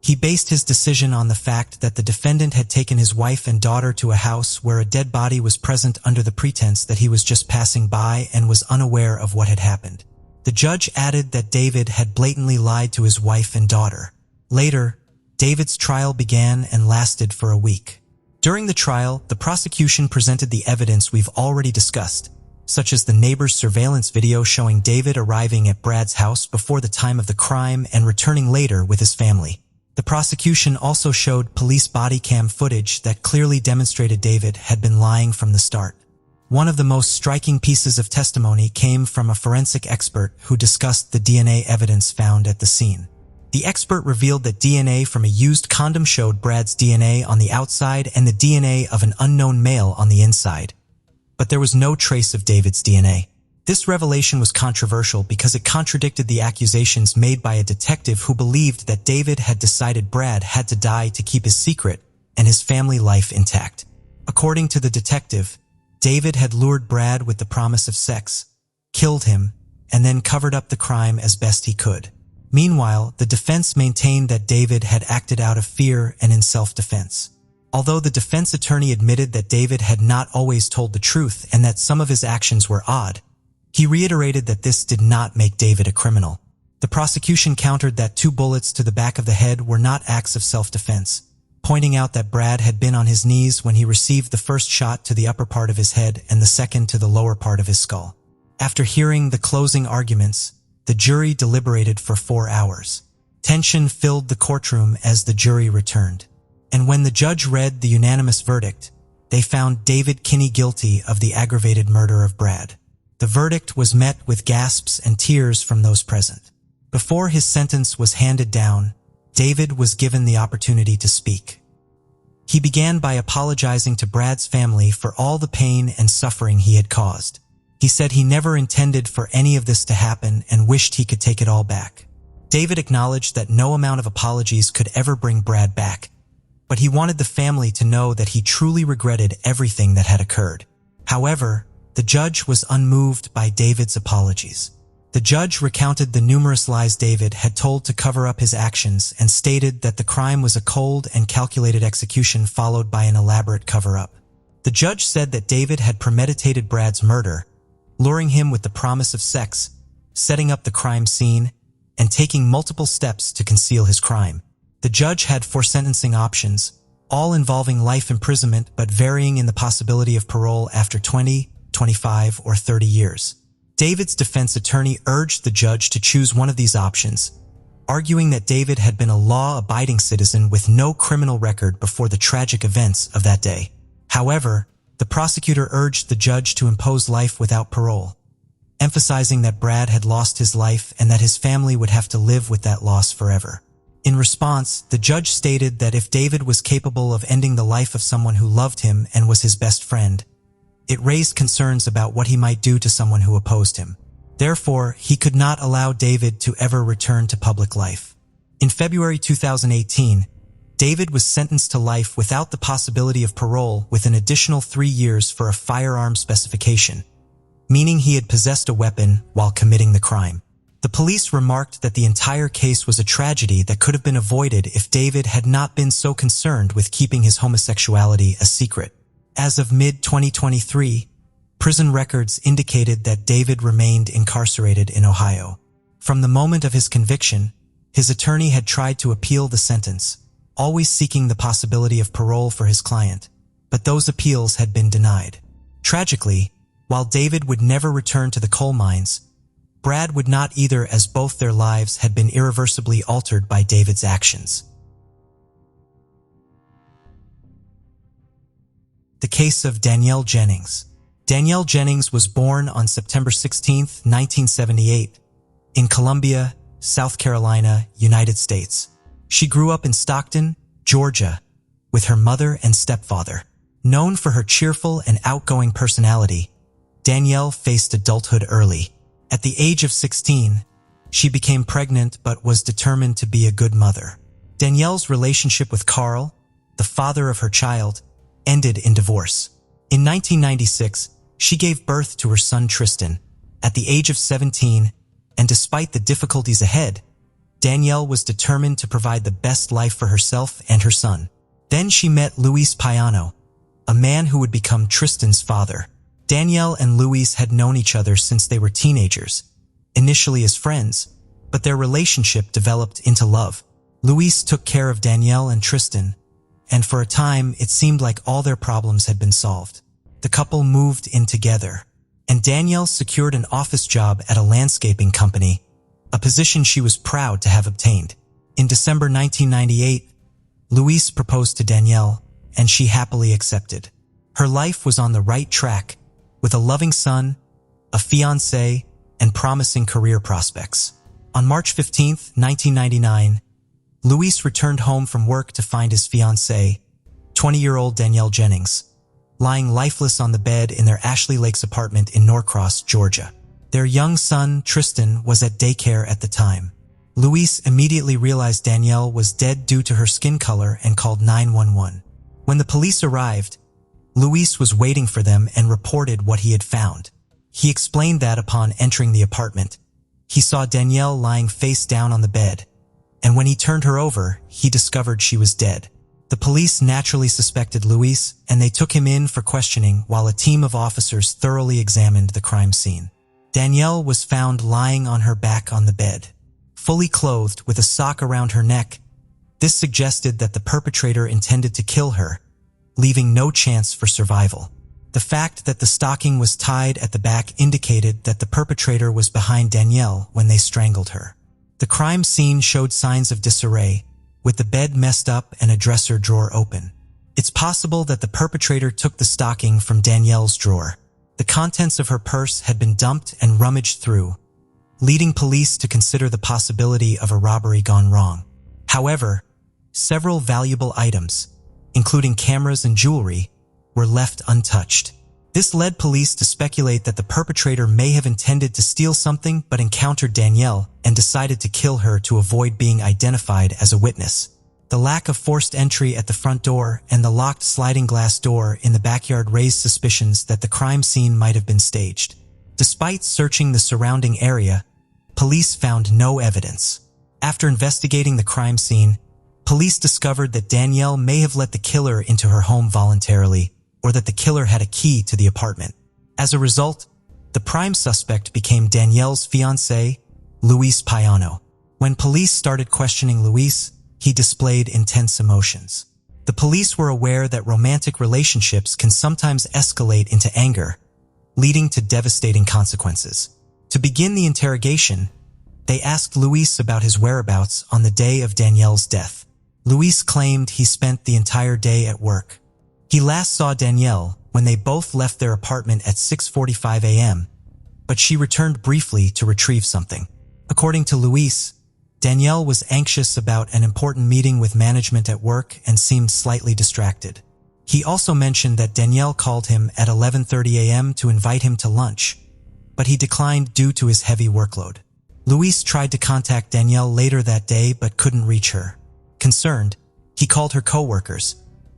He based his decision on the fact that the defendant had taken his wife and daughter to a house where a dead body was present under the pretense that he was just passing by and was unaware of what had happened. The judge added that David had blatantly lied to his wife and daughter. Later, David's trial began and lasted for a week. During the trial, the prosecution presented the evidence we've already discussed, such as the neighbor's surveillance video showing David arriving at Brad's house before the time of the crime and returning later with his family. The prosecution also showed police body cam footage that clearly demonstrated David had been lying from the start. One of the most striking pieces of testimony came from a forensic expert who discussed the DNA evidence found at the scene. The expert revealed that DNA from a used condom showed Brad's DNA on the outside and the DNA of an unknown male on the inside. But there was no trace of David's DNA. This revelation was controversial because it contradicted the accusations made by a detective who believed that David had decided Brad had to die to keep his secret and his family life intact. According to the detective, David had lured Brad with the promise of sex, killed him, and then covered up the crime as best he could. Meanwhile, the defense maintained that David had acted out of fear and in self-defense. Although the defense attorney admitted that David had not always told the truth and that some of his actions were odd, he reiterated that this did not make David a criminal. The prosecution countered that 2 bullets to the back of the head were not acts of self-defense, pointing out that Brad had been on his knees when he received the first shot to the upper part of his head and the second to the lower part of his skull. After hearing the closing arguments, the jury deliberated for 4 hours. Tension filled the courtroom as the jury returned. And when the judge read the unanimous verdict, they found David Kinney guilty of the aggravated murder of Brad. The verdict was met with gasps and tears from those present. Before his sentence was handed down, David was given the opportunity to speak. He began by apologizing to Brad's family for all the pain and suffering he had caused. He said he never intended for any of this to happen and wished he could take it all back. David acknowledged that no amount of apologies could ever bring Brad back, but he wanted the family to know that he truly regretted everything that had occurred. However, the judge was unmoved by David's apologies. The judge recounted the numerous lies David had told to cover up his actions and stated that the crime was a cold and calculated execution followed by an elaborate cover-up. The judge said that David had premeditated Brad's murder, luring him with the promise of sex, setting up the crime scene, and taking multiple steps to conceal his crime. The judge had 4 sentencing options, all involving life imprisonment but varying in the possibility of parole after 20, 25, or 30 years. David's defense attorney urged the judge to choose one of these options, arguing that David had been a law-abiding citizen with no criminal record before the tragic events of that day. However, the prosecutor urged the judge to impose life without parole, emphasizing that Brad had lost his life and that his family would have to live with that loss forever. In response, the judge stated that if David was capable of ending the life of someone who loved him and was his best friend, it raised concerns about what he might do to someone who opposed him. Therefore, he could not allow David to ever return to public life. In February 2018, David was sentenced to life without the possibility of parole with an additional 3 years for a firearm specification, meaning he had possessed a weapon while committing the crime. The police remarked that the entire case was a tragedy that could have been avoided if David had not been so concerned with keeping his homosexuality a secret. As of mid-2023, prison records indicated that David remained incarcerated in Ohio. From the moment of his conviction, his attorney had tried to appeal the sentence, always seeking the possibility of parole for his client, but those appeals had been denied. Tragically, while David would never return to the coal mines, Brad would not either, as both their lives had been irreversibly altered by David's actions. The case of Danielle Jennings. Danielle Jennings was born on September 16, 1978, in Columbia, South Carolina, United States. She grew up in Stockton, Georgia, with her mother and stepfather. Known for her cheerful and outgoing personality, Danielle faced adulthood early. At the age of 16, she became pregnant but was determined to be a good mother. Danielle's relationship with Carl, the father of her child, ended in divorce. In 1996, she gave birth to her son Tristan. At the age of 17, and despite the difficulties ahead, Danielle was determined to provide the best life for herself and her son. Then she met Luis Payano, a man who would become Tristan's father. Danielle and Luis had known each other since they were teenagers, initially as friends, but their relationship developed into love. Luis took care of Danielle and Tristan, and for a time it seemed like all their problems had been solved. The couple moved in together, and Danielle secured an office job at a landscaping company, a position she was proud to have obtained. In December 1998, Luis proposed to Danielle, and she happily accepted. Her life was on the right track, with a loving son, a fiancé, and promising career prospects. On March 15, 1999, Luis returned home from work to find his fiancée, 20-year-old Danielle Jennings, lying lifeless on the bed in their Ashley Lakes apartment in Norcross, Georgia. Their young son, Tristan, was at daycare at the time. Luis immediately realized Danielle was dead due to her skin color and called 911. When the police arrived, Luis was waiting for them and reported what he had found. He explained that upon entering the apartment, he saw Danielle lying face down on the bed, and when he turned her over, he discovered she was dead. The police naturally suspected Luis, and they took him in for questioning while a team of officers thoroughly examined the crime scene. Danielle was found lying on her back on the bed, fully clothed with a sock around her neck. This suggested that the perpetrator intended to kill her, leaving no chance for survival. The fact that the stocking was tied at the back indicated that the perpetrator was behind Danielle when they strangled her. The crime scene showed signs of disarray, with the bed messed up and a dresser drawer open. It's possible that the perpetrator took the stocking from Danielle's drawer. The contents of her purse had been dumped and rummaged through, leading police to consider the possibility of a robbery gone wrong. However, several valuable items, including cameras and jewelry, were left untouched. This led police to speculate that the perpetrator may have intended to steal something but encountered Danielle and decided to kill her to avoid being identified as a witness. The lack of forced entry at the front door and the locked sliding glass door in the backyard raised suspicions that the crime scene might have been staged. Despite searching the surrounding area, police found no evidence. After investigating the crime scene, police discovered that Danielle may have let the killer into her home voluntarily, or that the killer had a key to the apartment. As a result, the prime suspect became Danielle's fiancé, Luis Payano. When police started questioning Luis, he displayed intense emotions. The police were aware that romantic relationships can sometimes escalate into anger, leading to devastating consequences. To begin the interrogation, they asked Luis about his whereabouts on the day of Danielle's death. Luis claimed he spent the entire day at work. He last saw Danielle when they both left their apartment at 6:45 a.m., but she returned briefly to retrieve something. According to Luis, Danielle was anxious about an important meeting with management at work and seemed slightly distracted. He also mentioned that Danielle called him at 11:30 a.m. to invite him to lunch, but he declined due to his heavy workload. Luis tried to contact Danielle later that day but couldn't reach her. Concerned, he called her coworkers,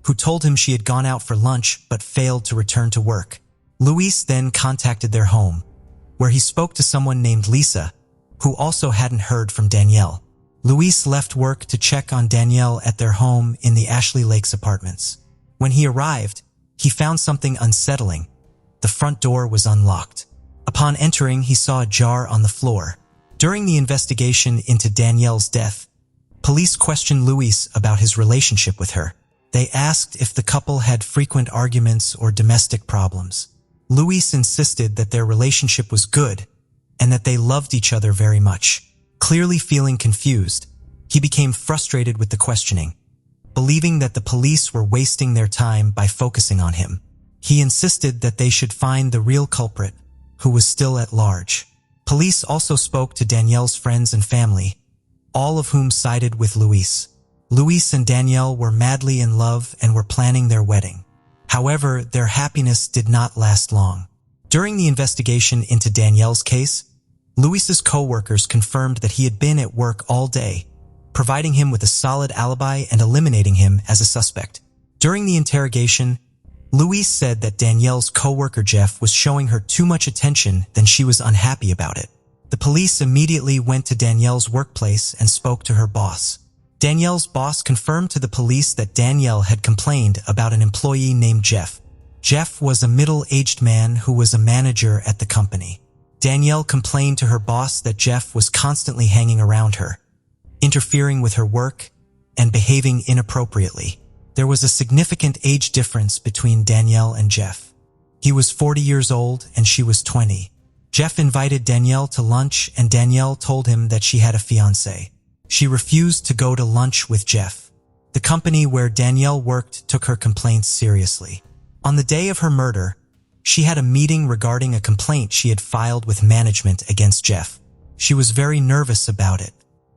who told him she had gone out for lunch but failed to return to work. Luis then contacted their home, where he spoke to someone named Lisa, who also hadn't heard from Danielle. Luis left work to check on Danielle at their home in the Ashley Lakes apartments. When he arrived, he found something unsettling. The front door was unlocked. Upon entering, he saw a jar on the floor. During the investigation into Danielle's death, police questioned Luis about his relationship with her. They asked if the couple had frequent arguments or domestic problems. Luis insisted that their relationship was good and that they loved each other very much. Clearly feeling confused, he became frustrated with the questioning, believing that the police were wasting their time by focusing on him. He insisted that they should find the real culprit, who was still at large. Police also spoke to Danielle's friends and family, all of whom sided with Luis. Luis and Danielle were madly in love and were planning their wedding. However, their happiness did not last long. During the investigation into Danielle's case, Luis's co-workers confirmed that he had been at work all day, providing him with a solid alibi and eliminating him as a suspect. During the interrogation, Luis said that Danielle's co-worker Jeff was showing her too much attention and she was unhappy about it. The police immediately went to Danielle's workplace and spoke to her boss. Danielle's boss confirmed to the police that Danielle had complained about an employee named Jeff. Jeff was a middle-aged man who was a manager at the company. Danielle complained to her boss that Jeff was constantly hanging around her, interfering with her work, and behaving inappropriately. There was a significant age difference between Danielle and Jeff. He was 40 years old and she was 20. Jeff invited Danielle to lunch and Danielle told him that she had a fiancé. She refused to go to lunch with Jeff. The company where Danielle worked took her complaints seriously. On the day of her murder, She had a meeting regarding a complaint she had filed with management against Jeff. She was very nervous about it.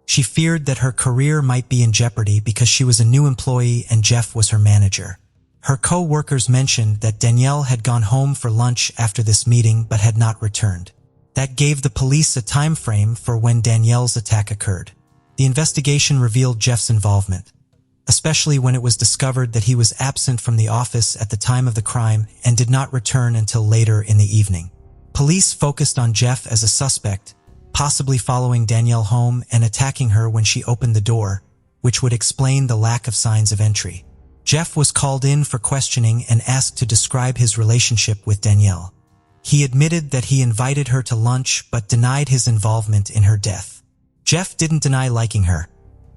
She feared that her career might be in jeopardy because she was a new employee and Jeff was her manager. Her co-workers mentioned that Danielle had gone home for lunch after this meeting but had not returned. That gave the police a time frame for when Danielle's attack occurred. The investigation revealed Jeff's involvement, especially when it was discovered that he was absent from the office at the time of the crime and did not return until later in the evening. Police focused on Jeff as a suspect, possibly following Danielle home and attacking her when she opened the door, which would explain the lack of signs of entry. Jeff was called in for questioning and asked to describe his relationship with Danielle. He admitted that he invited her to lunch but denied his involvement in her death. Jeff didn't deny liking her.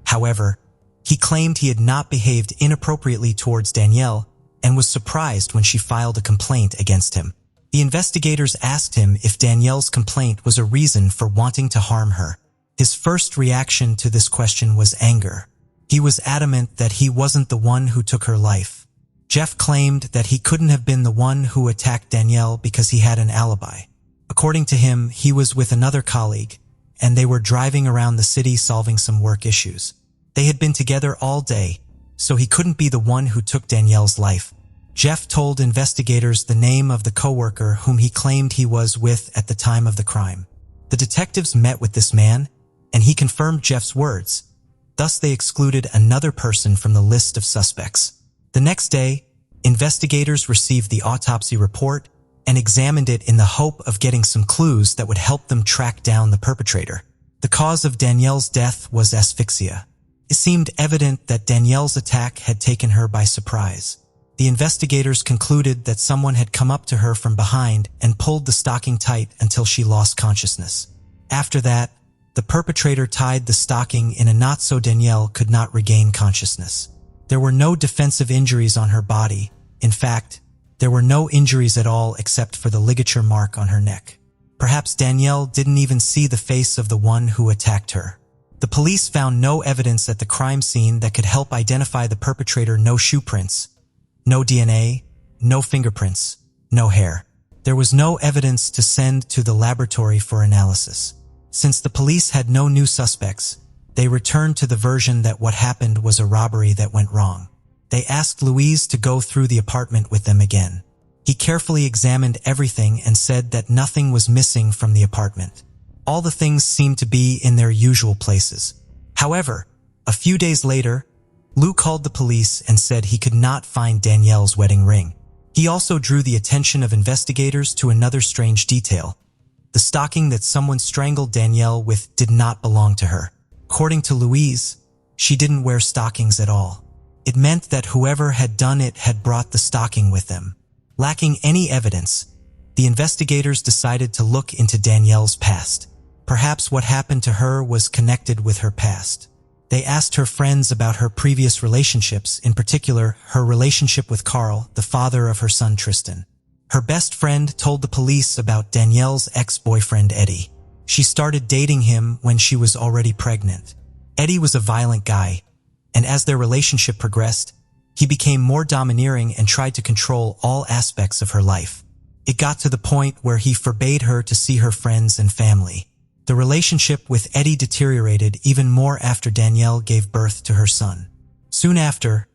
However, he claimed he had not behaved inappropriately towards Danielle and was surprised when she filed a complaint against him. The investigators asked him if Danielle's complaint was a reason for wanting to harm her. His first reaction to this question was anger. He was adamant that he wasn't the one who took her life. Jeff claimed that he couldn't have been the one who attacked Danielle because he had an alibi. According to him, he was with another colleague, and they were driving around the city solving some work issues. They had been together all day, so he couldn't be the one who took Danielle's life. Jeff told investigators the name of the coworker whom he claimed he was with at the time of the crime. The detectives met with this man, and he confirmed Jeff's words. Thus, they excluded another person from the list of suspects. The next day, investigators received the autopsy report and examined it in the hope of getting some clues that would help them track down the perpetrator. The cause of Danielle's death was asphyxia. It seemed evident that Danielle's attack had taken her by surprise. The investigators concluded that someone had come up to her from behind and pulled the stocking tight until she lost consciousness. After that, the perpetrator tied the stocking in a knot so Danielle could not regain consciousness. There were no defensive injuries on her body. In fact, there were no injuries at all except for the ligature mark on her neck. Perhaps Danielle didn't even see the face of the one who attacked her. The police found no evidence at the crime scene that could help identify the perpetrator. No shoe prints, no DNA, no fingerprints, no hair. There was no evidence to send to the laboratory for analysis. Since the police had no new suspects, they returned to the version that what happened was a robbery that went wrong. They asked Louise to go through the apartment with them again. He carefully examined everything and said that nothing was missing from the apartment. All the things seemed to be in their usual places. However, a few days later, Lou called the police and said he could not find Danielle's wedding ring. He also drew the attention of investigators to another strange detail. The stocking that someone strangled Danielle with did not belong to her. According to Louise, she didn't wear stockings at all. It meant that whoever had done it had brought the stocking with them. Lacking any evidence, the investigators decided to look into Danielle's past. Perhaps what happened to her was connected with her past. They asked her friends about her previous relationships, in particular, her relationship with Carl, the father of her son Tristan. Her best friend told the police about Danielle's ex-boyfriend Eddie. She started dating him when she was already pregnant. Eddie was a violent guy, and as their relationship progressed, he became more domineering and tried to control all aspects of her life. It got to the point where he forbade her to see her friends and family. The relationship with Eddie deteriorated even more after Danielle gave birth to her son. Soon after,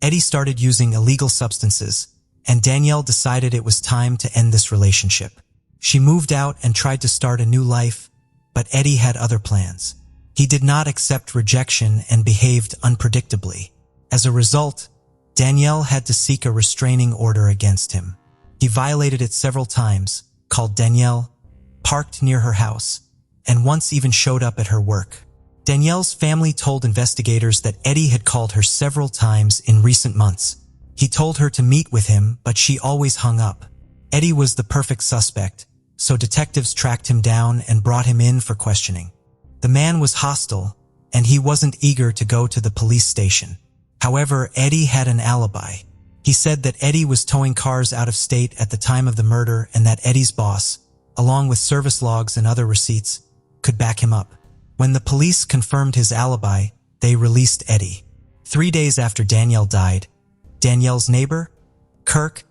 Eddie started using illegal substances, and Danielle decided it was time to end this relationship. She moved out and tried to start a new life, but Eddie had other plans. He did not accept rejection and behaved unpredictably. As a result, Danielle had to seek a restraining order against him. He violated it several times, called Danielle, parked near her house, and once even showed up at her work. Danielle's family told investigators that Eddie had called her several times in recent months. He told her to meet with him, but she always hung up. Eddie was the perfect suspect, so detectives tracked him down and brought him in for questioning. The man was hostile, and he wasn't eager to go to the police station. However, Eddie had an alibi. He said that Eddie was towing cars out of state at the time of the murder and that Eddie's boss, along with service logs and other receipts, could back him up. When the police confirmed his alibi, they released Eddie. 3 days after Danielle died, Danielle's neighbor, Kirk,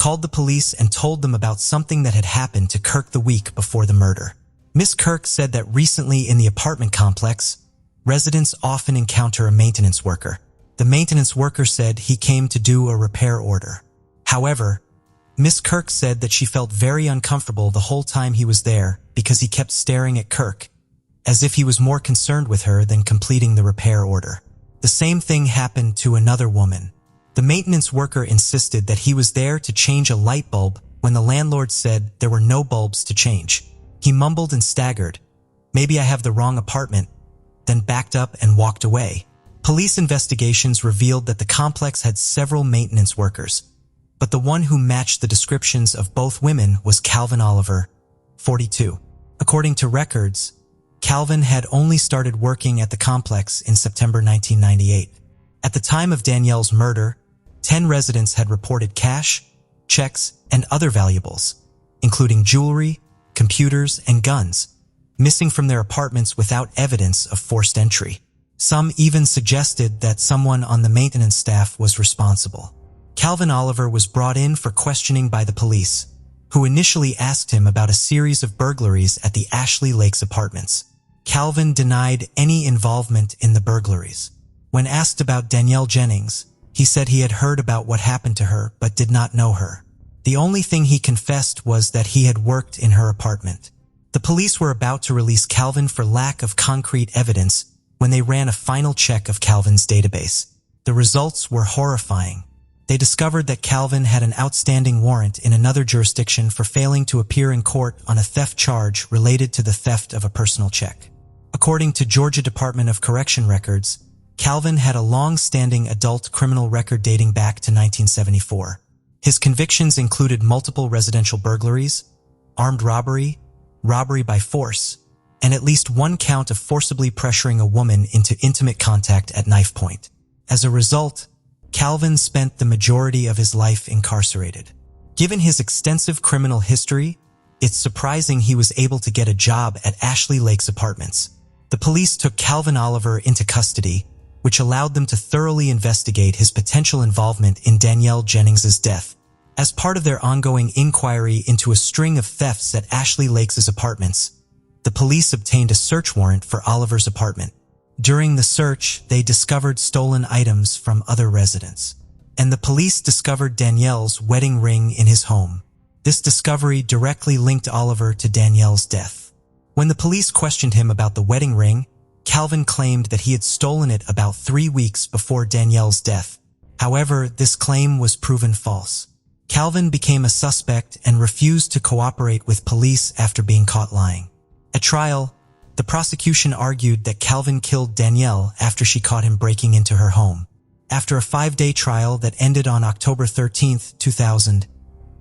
called the police and told them about something that had happened to Kirk the week before the murder. Miss Kirk said that recently in the apartment complex, residents often encounter a maintenance worker. The maintenance worker said he came to do a repair order. However, Miss Kirk said that she felt very uncomfortable the whole time he was there because he kept staring at Kirk, as if he was more concerned with her than completing the repair order. The same thing happened to another woman. The maintenance worker insisted that he was there to change a light bulb when the landlord said there were no bulbs to change. He mumbled and staggered, "Maybe I have the wrong apartment," then backed up and walked away. Police investigations revealed that the complex had several maintenance workers, but the one who matched the descriptions of both women was Calvin Oliver, 42. According to records, Calvin had only started working at the complex in September 1998. At the time of Danielle's murder, 10 residents had reported cash, checks, and other valuables, including jewelry, computers, and guns, missing from their apartments without evidence of forced entry. Some even suggested that someone on the maintenance staff was responsible. Calvin Oliver was brought in for questioning by the police, who initially asked him about a series of burglaries at the Ashley Lakes apartments. Calvin denied any involvement in the burglaries. When asked about Danielle Jennings, he said he had heard about what happened to her but did not know her. The only thing he confessed was that he had worked in her apartment. The police were about to release Calvin for lack of concrete evidence when they ran a final check of Calvin's database. The results were horrifying. They discovered that Calvin had an outstanding warrant in another jurisdiction for failing to appear in court on a theft charge related to the theft of a personal check. According to Georgia Department of Correction records, Calvin had a long-standing adult criminal record dating back to 1974. His convictions included multiple residential burglaries, armed robbery, robbery by force, and at least one count of forcibly pressuring a woman into intimate contact at knife point. As a result, Calvin spent the majority of his life incarcerated. Given his extensive criminal history, it's surprising he was able to get a job at Ashley Lakes Apartments. The police took Calvin Oliver into custody, which allowed them to thoroughly investigate his potential involvement in Danielle Jennings's death. As part of their ongoing inquiry into a string of thefts at Ashley Lakes' apartments, the police obtained a search warrant for Oliver's apartment. During the search, they discovered stolen items from other residents, and the police discovered Danielle's wedding ring in his home. This discovery directly linked Oliver to Danielle's death. When the police questioned him about the wedding ring, Calvin claimed that he had stolen it about 3 weeks before Danielle's death. However, this claim was proven false. Calvin became a suspect and refused to cooperate with police after being caught lying. At trial, the prosecution argued that Calvin killed Danielle after she caught him breaking into her home. After a 5-day trial that ended on October 13, 2000,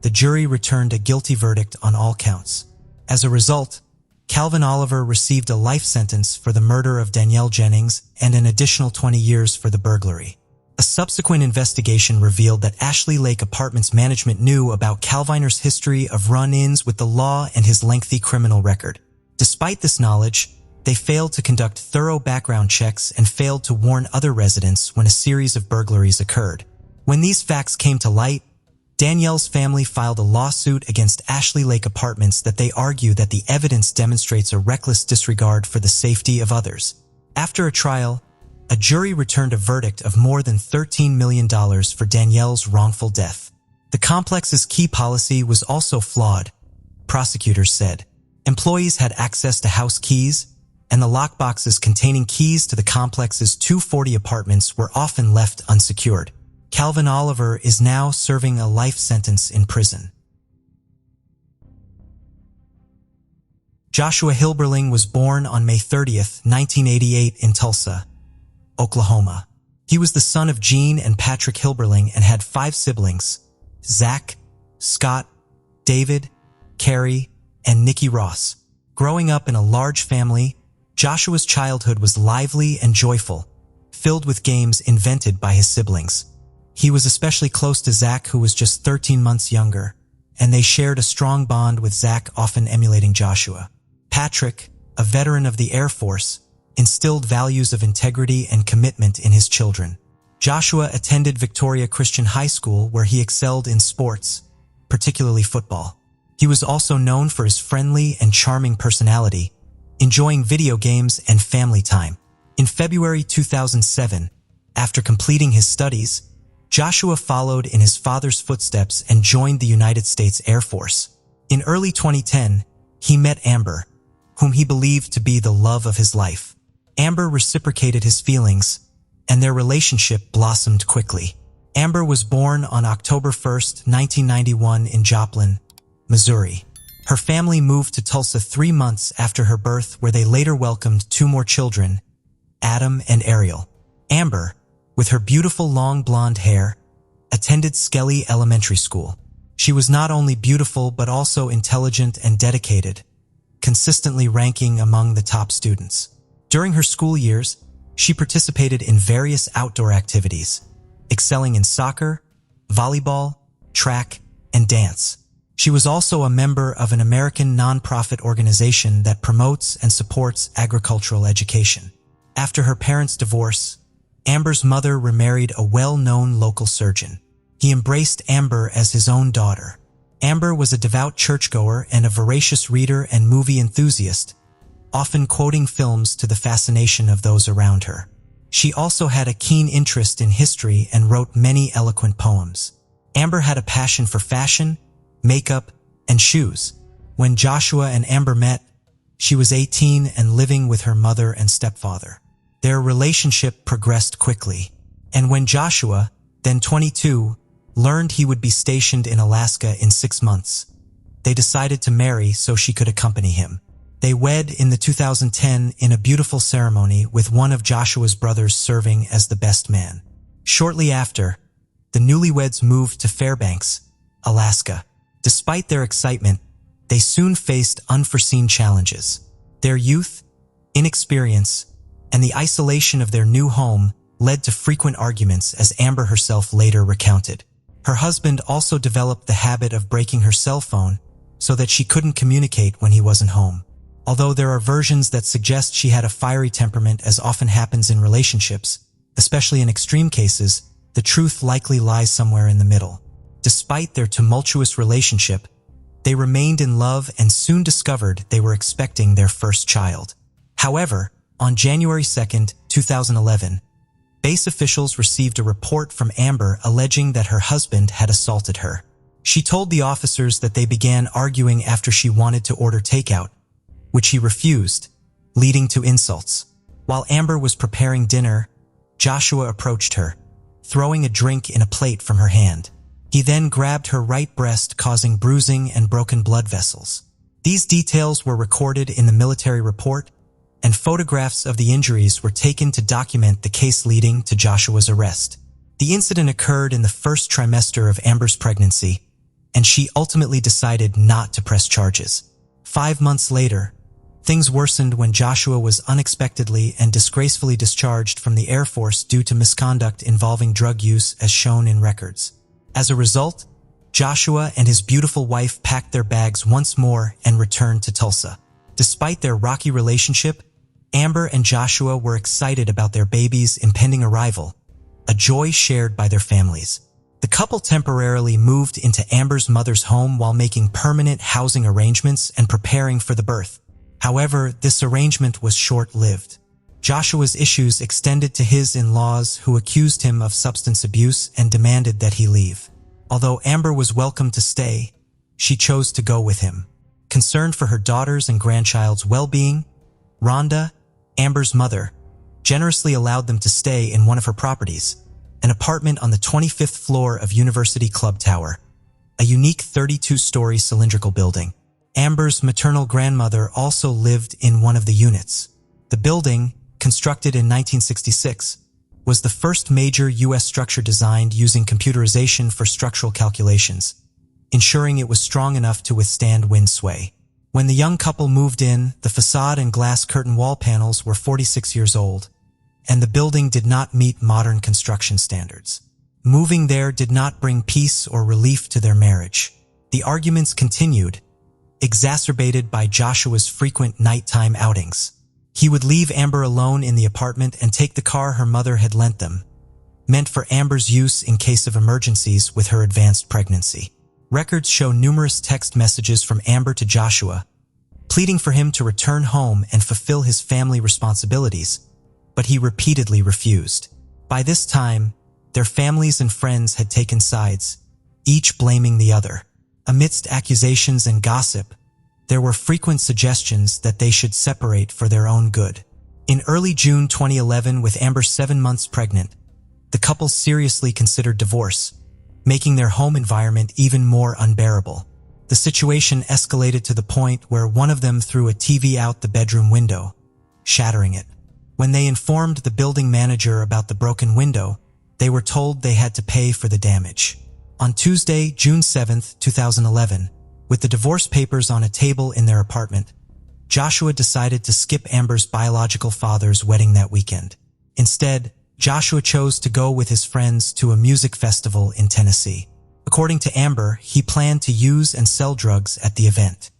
the jury returned a guilty verdict on all counts. As a result, Calvin Oliver received a life sentence for the murder of Danielle Jennings and an additional 20 years for the burglary. A subsequent investigation revealed that Ashley Lake Apartments management knew about Calviner's history of run-ins with the law and his lengthy criminal record. Despite this knowledge, they failed to conduct thorough background checks and failed to warn other residents when a series of burglaries occurred. When these facts came to light, Danielle's family filed a lawsuit against Ashley Lake Apartments that they argue that the evidence demonstrates a reckless disregard for the safety of others. After a trial, a jury returned a verdict of more than $13 million for Danielle's wrongful death. The complex's key policy was also flawed, prosecutors said. Employees had access to house keys, and the lockboxes containing keys to the complex's 240 apartments were often left unsecured. Calvin Oliver is now serving a life sentence in prison. Joshua Hilberling was born on May 30, 1988 in Tulsa, Oklahoma. He was the son of Gene and Patrick Hilberling and had 5 siblings: Zach, Scott, David, Carrie, and Nikki Ross. Growing up in a large family, Joshua's childhood was lively and joyful, filled with games invented by his siblings. He was especially close to Zach, who was just 13 months younger, and they shared a strong bond with Zach often emulating Joshua. Patrick, a veteran of the Air Force, instilled values of integrity and commitment in his children. Joshua attended Victoria Christian High School, where he excelled in sports, particularly football. He was also known for his friendly and charming personality, enjoying video games and family time. In February 2007, after completing his studies, Joshua followed in his father's footsteps and joined the United States Air Force. In early 2010, he met Amber, whom he believed to be the love of his life. Amber reciprocated his feelings, and their relationship blossomed quickly. Amber was born on October 1, 1991 in Joplin, Missouri. Her family moved to Tulsa 3 months after her birth, where they later welcomed 2 more children, Adam and Ariel. Amber, with her beautiful long blonde hair, attended Skelly Elementary School. She was not only beautiful but also intelligent and dedicated, consistently ranking among the top students. During her school years, she participated in various outdoor activities, excelling in soccer, volleyball, track, and dance. She was also a member of an American nonprofit organization that promotes and supports agricultural education. After her parents' divorce, Amber's mother remarried a well-known local surgeon. He embraced Amber as his own daughter. Amber was a devout churchgoer and a voracious reader and movie enthusiast, often quoting films to the fascination of those around her. She also had a keen interest in history and wrote many eloquent poems. Amber had a passion for fashion, makeup, and shoes. When Joshua and Amber met, she was 18 and living with her mother and stepfather. Their relationship progressed quickly, and when Joshua, then 22, learned he would be stationed in Alaska in 6 months, they decided to marry so she could accompany him. They wed in the 2010 in a beautiful ceremony, with one of Joshua's brothers serving as the best man. Shortly after, the newlyweds moved to Fairbanks, Alaska. Despite their excitement, they soon faced unforeseen challenges. Their youth, inexperience, and the isolation of their new home led to frequent arguments, as Amber herself later recounted. Her husband also developed the habit of breaking her cell phone so that she couldn't communicate when he wasn't home. Although there are versions that suggest she had a fiery temperament, as often happens in relationships, especially in extreme cases, the truth likely lies somewhere in the middle. Despite their tumultuous relationship, they remained in love and soon discovered they were expecting their first child. However, on January 2, 2011, base officials received a report from Amber alleging that her husband had assaulted her. She told the officers that they began arguing after she wanted to order takeout, which he refused, leading to insults. While Amber was preparing dinner, Joshua approached her, throwing a drink in a plate from her hand. He then grabbed her right breast, causing bruising and broken blood vessels. These details were recorded in the military report, and photographs of the injuries were taken to document the case, leading to Joshua's arrest. The incident occurred in the first trimester of Amber's pregnancy, and she ultimately decided not to press charges. 5 months later, things worsened when Joshua was unexpectedly and disgracefully discharged from the Air Force due to misconduct involving drug use, as shown in records. As a result, Joshua and his beautiful wife packed their bags once more and returned to Tulsa. Despite their rocky relationship, Amber and Joshua were excited about their baby's impending arrival, a joy shared by their families. The couple temporarily moved into Amber's mother's home while making permanent housing arrangements and preparing for the birth. However, this arrangement was short-lived. Joshua's issues extended to his in-laws, who accused him of substance abuse and demanded that he leave. Although Amber was welcome to stay, she chose to go with him. Concerned for her daughter's and grandchild's well-being, Rhonda, Amber's mother, generously allowed them to stay in one of her properties, an apartment on the 25th floor of University Club Tower, a unique 32-story cylindrical building. Amber's maternal grandmother also lived in one of the units. The building, constructed in 1966, was the first major U.S. structure designed using computerization for structural calculations, ensuring it was strong enough to withstand wind sway. When the young couple moved in, the facade and glass curtain wall panels were 46 years old, and the building did not meet modern construction standards. Moving there did not bring peace or relief to their marriage. The arguments continued, exacerbated by Joshua's frequent nighttime outings. He would leave Amber alone in the apartment and take the car her mother had lent them, meant for Amber's use in case of emergencies with her advanced pregnancy. Records show numerous text messages from Amber to Joshua, pleading for him to return home and fulfill his family responsibilities, but he repeatedly refused. By this time, their families and friends had taken sides, each blaming the other. Amidst accusations and gossip, there were frequent suggestions that they should separate for their own good. In early June 2011, with Amber 7 months pregnant, the couple seriously considered divorce, making their home environment even more unbearable. The situation escalated to the point where one of them threw a TV out the bedroom window, shattering it. When they informed the building manager about the broken window, they were told they had to pay for the damage. On Tuesday, June 7, 2011, with the divorce papers on a table in their apartment, Joshua decided to skip Amber's biological father's wedding that weekend. Instead, Joshua chose to go with his friends to a music festival in Tennessee. According to Amber, he planned to use and sell drugs at the event.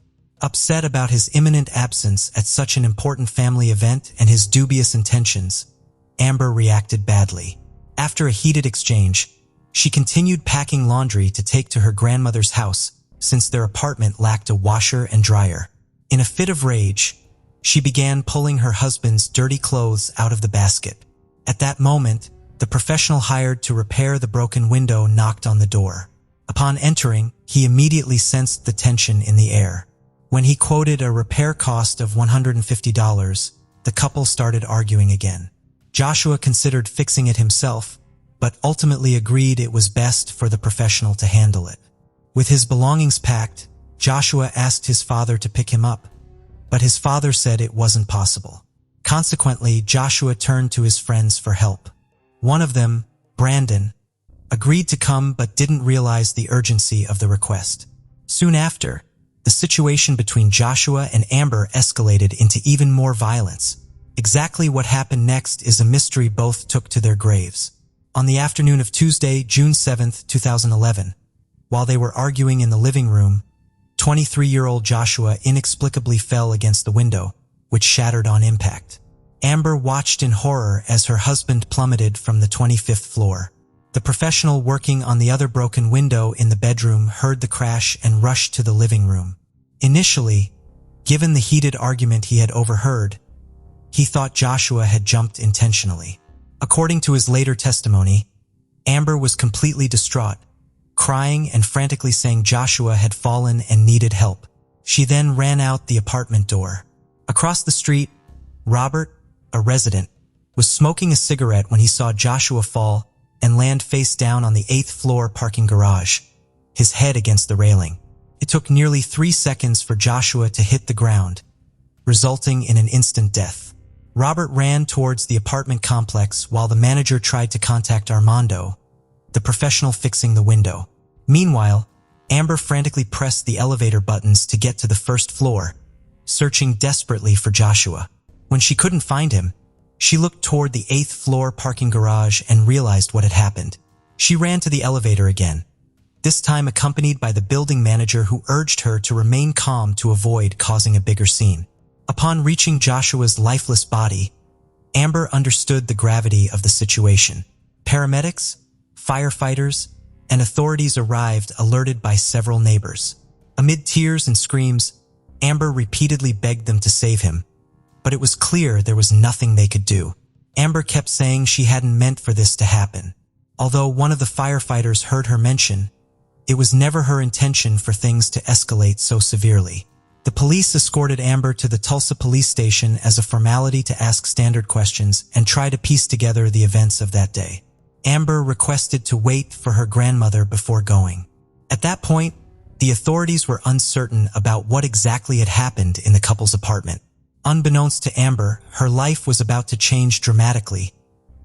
Upset about his imminent absence at such an important family event and his dubious intentions, Amber reacted badly. After a heated exchange, she continued packing laundry to take to her grandmother's house since their apartment lacked a washer and dryer. In a fit of rage, she began pulling her husband's dirty clothes out of the basket. At that moment, the professional hired to repair the broken window knocked on the door. Upon entering, he immediately sensed the tension in the air. When he quoted a repair cost of $150, the couple started arguing again. Joshua considered fixing it himself, but ultimately agreed it was best for the professional to handle it. With his belongings packed, Joshua asked his father to pick him up, but his father said it wasn't possible. Consequently, Joshua turned to his friends for help. One of them, Brandon, agreed to come but didn't realize the urgency of the request. Soon after, the situation between Joshua and Amber escalated into even more violence. Exactly what happened next is a mystery both took to their graves. On the afternoon of Tuesday, June 7, 2011, while they were arguing in the living room, 23-year-old Joshua inexplicably fell against the window, which shattered on impact. Amber watched in horror as her husband plummeted from the 25th floor. The professional working on the other broken window in the bedroom heard the crash and rushed to the living room. Initially, given the heated argument he had overheard, he thought Joshua had jumped intentionally. According to his later testimony, Amber was completely distraught, crying and frantically saying Joshua had fallen and needed help. She then ran out the apartment door. Across the street, Robert, a resident, was smoking a cigarette when he saw Joshua fall and land face down on the 8th floor parking garage, his head against the railing. It took nearly 3 seconds for Joshua to hit the ground, resulting in an instant death. Robert ran towards the apartment complex while the manager tried to contact Armando, the professional fixing the window. Meanwhile, Amber frantically pressed the elevator buttons to get to the first floor, searching desperately for Joshua. When she couldn't find him, she looked toward the 8th floor parking garage and realized what had happened. She ran to the elevator again, this time accompanied by the building manager who urged her to remain calm to avoid causing a bigger scene. Upon reaching Joshua's lifeless body, Amber understood the gravity of the situation. Paramedics, firefighters, and authorities arrived, alerted by several neighbors. Amid tears and screams, Amber repeatedly begged them to save him, but it was clear there was nothing they could do. Amber kept saying she hadn't meant for this to happen. Although one of the firefighters heard her mention, it was never her intention for things to escalate so severely. The police escorted Amber to the Tulsa police station as a formality to ask standard questions and try to piece together the events of that day. Amber requested to wait for her grandmother before going. At that point, the authorities were uncertain about what exactly had happened in the couple's apartment. Unbeknownst to Amber, her life was about to change dramatically,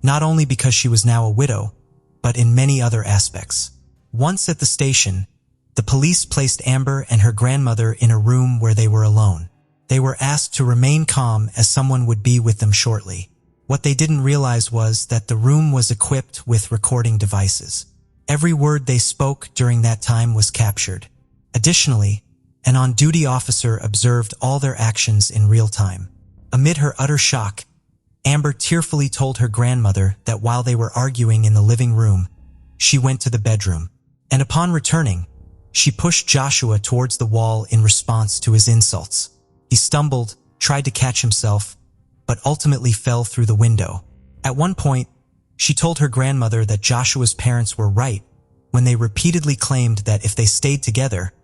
not only because she was now a widow, but in many other aspects. Once at the station, the police placed Amber and her grandmother in a room where they were alone. They were asked to remain calm as someone would be with them shortly. What they didn't realize was that the room was equipped with recording devices. Every word they spoke during that time was captured. Additionally, an on-duty officer observed all their actions in real time. Amid her utter shock, Amber tearfully told her grandmother that while they were arguing in the living room, she went to the bedroom, and upon returning, She pushed Joshua towards the wall in response to his insults. He stumbled, tried to catch himself, but ultimately fell through the window. At one point, she told her grandmother that Joshua's parents were right when they repeatedly claimed that if they stayed together,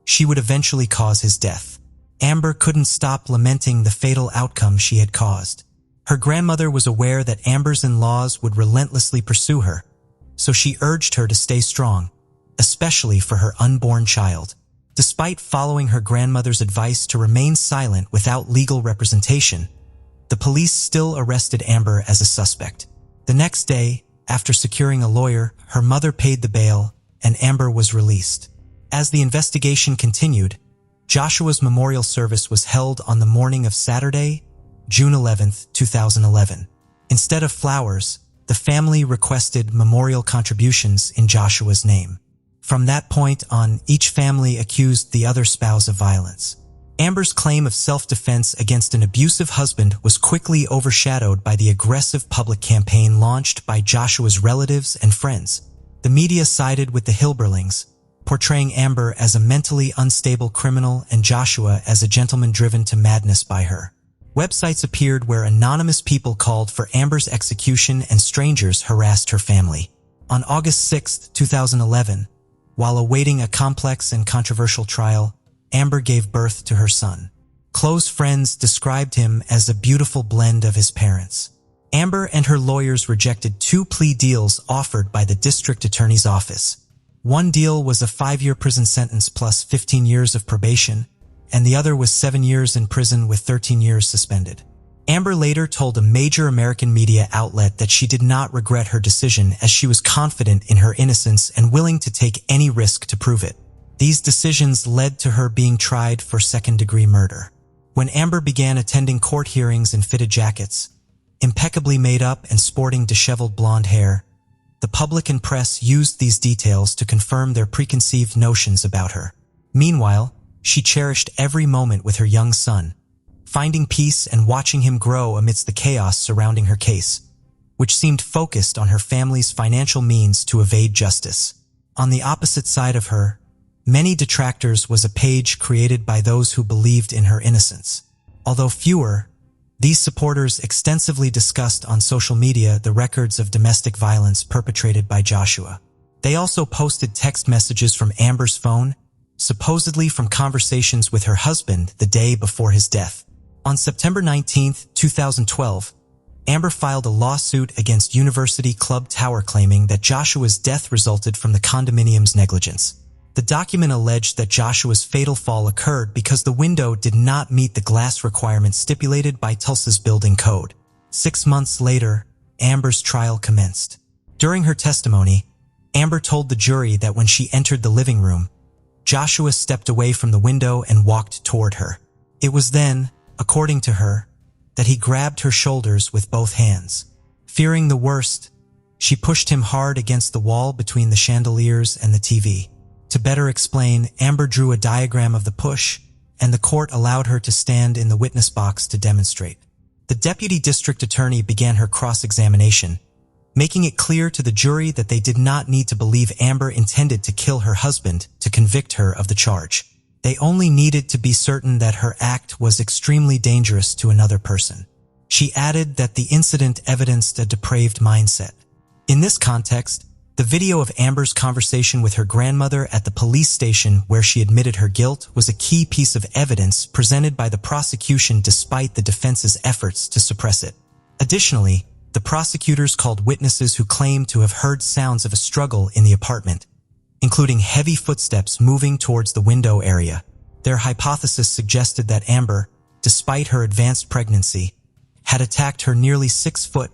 she would eventually cause his death. Amber couldn't stop lamenting the fatal outcome she had caused. Her grandmother was aware that Amber's in-laws would relentlessly pursue her, so she urged her to stay strong, especially for her unborn child. Despite following her grandmother's advice to remain silent without legal representation, the police still arrested Amber as a suspect. The next day, after securing a lawyer, her mother paid the bail and Amber was released. As the investigation continued, Joshua's memorial service was held on the morning of Saturday, June 11, 2011. Instead of flowers, the family requested memorial contributions in Joshua's name. From that point on, each family accused the other spouse of violence. Amber's claim of self-defense against an abusive husband was quickly overshadowed by the aggressive public campaign launched by Joshua's relatives and friends. The media sided with the Hilberlings, portraying Amber as a mentally unstable criminal and Joshua as a gentleman driven to madness by her. Websites appeared where anonymous people called for Amber's execution and strangers harassed her family. On August 6, 2011, while awaiting a complex and controversial trial, Amber gave birth to her son. Close friends described him as a beautiful blend of his parents. Amber and her lawyers rejected 2 plea deals offered by the district attorney's office. One deal was a 5-year prison sentence plus 15 years of probation, and the other was 7 years in prison with 13 years suspended. Amber later told a major American media outlet that she did not regret her decision as she was confident in her innocence and willing to take any risk to prove it. These decisions led to her being tried for second-degree murder. When Amber began attending court hearings in fitted jackets, impeccably made up and sporting disheveled blonde hair, the public and press used these details to confirm their preconceived notions about her. Meanwhile, she cherished every moment with her young son, finding peace and watching him grow amidst the chaos surrounding her case, which seemed focused on her family's financial means to evade justice. On the opposite side of her, many detractors was a page created by those who believed in her innocence. Although fewer, these supporters extensively discussed on social media the records of domestic violence perpetrated by Joshua. They also posted text messages from Amber's phone, supposedly from conversations with her husband the day before his death. On September 19, 2012, Amber filed a lawsuit against University Club Tower claiming that Joshua's death resulted from the condominium's negligence. The document alleged that Joshua's fatal fall occurred because the window did not meet the glass requirements stipulated by Tulsa's building code. 6 months later, Amber's trial commenced. During her testimony, Amber told the jury that when she entered the living room, Joshua stepped away from the window and walked toward her. It was then, according to her, that he grabbed her shoulders with both hands. Fearing the worst, she pushed him hard against the wall between the chandeliers and the TV. To better explain, Amber drew a diagram of the push, and the court allowed her to stand in the witness box to demonstrate. The deputy district attorney began her cross-examination, making it clear to the jury that they did not need to believe Amber intended to kill her husband to convict her of the charge. They only needed to be certain that her act was extremely dangerous to another person. She added that the incident evidenced a depraved mindset. In this context, the video of Amber's conversation with her grandmother at the police station where she admitted her guilt was a key piece of evidence presented by the prosecution despite the defense's efforts to suppress it. Additionally, the prosecutors called witnesses who claimed to have heard sounds of a struggle in the apartment, including heavy footsteps moving towards the window area. Their hypothesis suggested that Amber, despite her advanced pregnancy, had attacked her nearly 6-foot,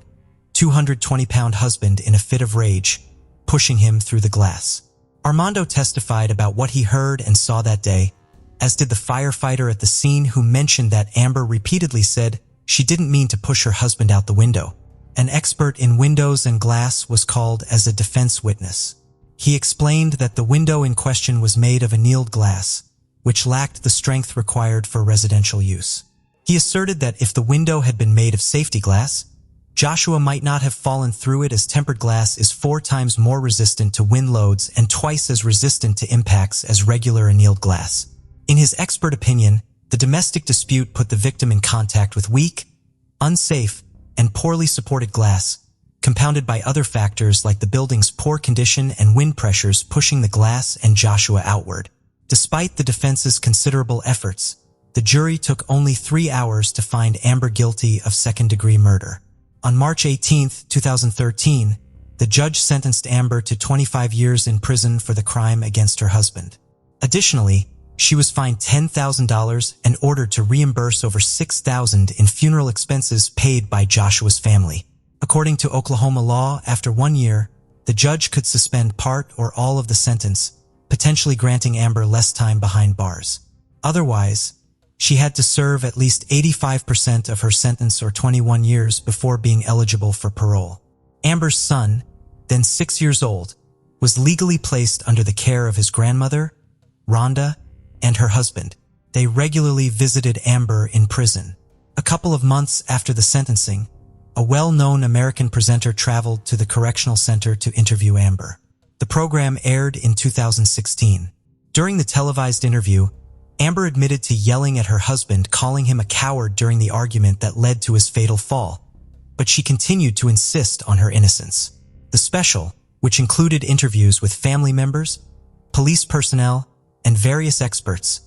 220-pound husband in a fit of rage, pushing him through the glass. Armando testified about what he heard and saw that day, as did the firefighter at the scene who mentioned that Amber repeatedly said she didn't mean to push her husband out the window. An expert in windows and glass was called as a defense witness. He explained that the window in question was made of annealed glass, which lacked the strength required for residential use. He asserted that if the window had been made of safety glass, Joshua might not have fallen through it, as tempered glass is 4 times more resistant to wind loads and twice as resistant to impacts as regular annealed glass. In his expert opinion, the domestic dispute put the victim in contact with weak, unsafe, and poorly supported glass, compounded by other factors like the building's poor condition and wind pressures pushing the glass and Joshua outward. Despite the defense's considerable efforts, the jury took only 3 hours to find Amber guilty of second-degree murder. On March 18, 2013, the judge sentenced Amber to 25 years in prison for the crime against her husband. Additionally, she was fined $10,000 and ordered to reimburse over $6,000 in funeral expenses paid by Joshua's family. According to Oklahoma law, after 1 year, the judge could suspend part or all of the sentence, potentially granting Amber less time behind bars. Otherwise, she had to serve at least 85% of her sentence, or 21 years, before being eligible for parole. Amber's son, then 6 years old, was legally placed under the care of his grandmother, Rhonda, and her husband. They regularly visited Amber in prison. A couple of months after the sentencing, a well-known American presenter traveled to the correctional center to interview Amber. The program aired in 2016. During the televised interview, Amber admitted to yelling at her husband, calling him a coward during the argument that led to his fatal fall, but she continued to insist on her innocence. The special, which included interviews with family members, police personnel, and various experts,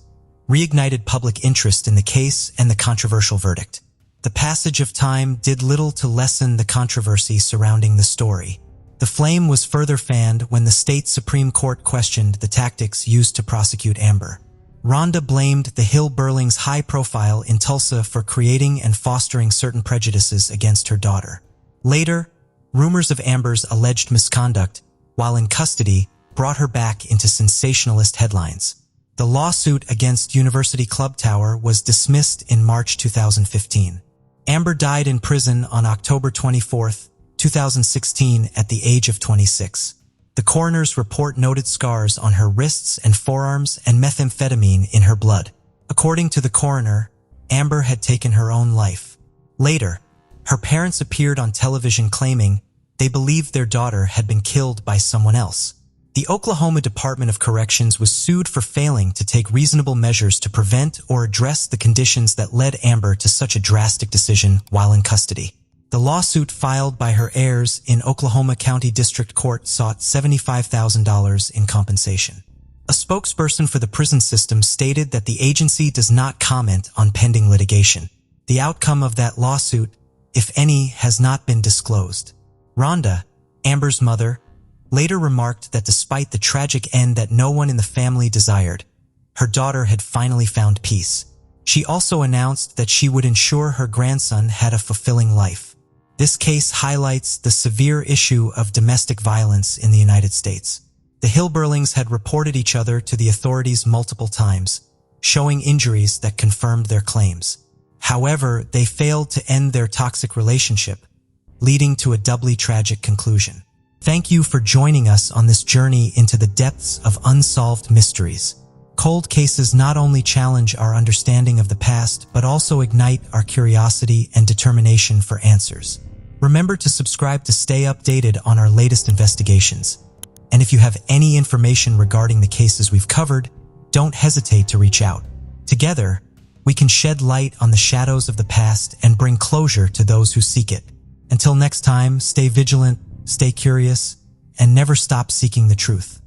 reignited public interest in the case and the controversial verdict. The passage of time did little to lessen the controversy surrounding the story. The flame was further fanned when the state Supreme Court questioned the tactics used to prosecute Amber. Rhonda blamed the Hill-Burling's high profile in Tulsa for creating and fostering certain prejudices against her daughter. Later, rumors of Amber's alleged misconduct while in custody brought her back into sensationalist headlines. The lawsuit against University Club Tower was dismissed in March 2015. Amber died in prison on October 24, 2016, at the age of 26. The coroner's report noted scars on her wrists and forearms and methamphetamine in her blood. According to the coroner, Amber had taken her own life. Later, her parents appeared on television claiming they believed their daughter had been killed by someone else. The Oklahoma Department of Corrections was sued for failing to take reasonable measures to prevent or address the conditions that led Amber to such a drastic decision while in custody. The lawsuit filed by her heirs in Oklahoma County District Court sought $75,000 in compensation. A spokesperson for the prison system stated that the agency does not comment on pending litigation. The outcome of that lawsuit, if any, has not been disclosed. Rhonda, Amber's mother, later remarked that despite the tragic end that no one in the family desired, her daughter had finally found peace. She also announced that she would ensure her grandson had a fulfilling life. This case highlights the severe issue of domestic violence in the United States. The Hill-Burlings had reported each other to the authorities multiple times, showing injuries that confirmed their claims. However, they failed to end their toxic relationship, leading to a doubly tragic conclusion. Thank you for joining us on this journey into the depths of unsolved mysteries. Cold cases not only challenge our understanding of the past, but also ignite our curiosity and determination for answers. Remember to subscribe to stay updated on our latest investigations. And if you have any information regarding the cases we've covered, don't hesitate to reach out. Together, we can shed light on the shadows of the past and bring closure to those who seek it. Until next time, stay vigilant, stay curious, and never stop seeking the truth.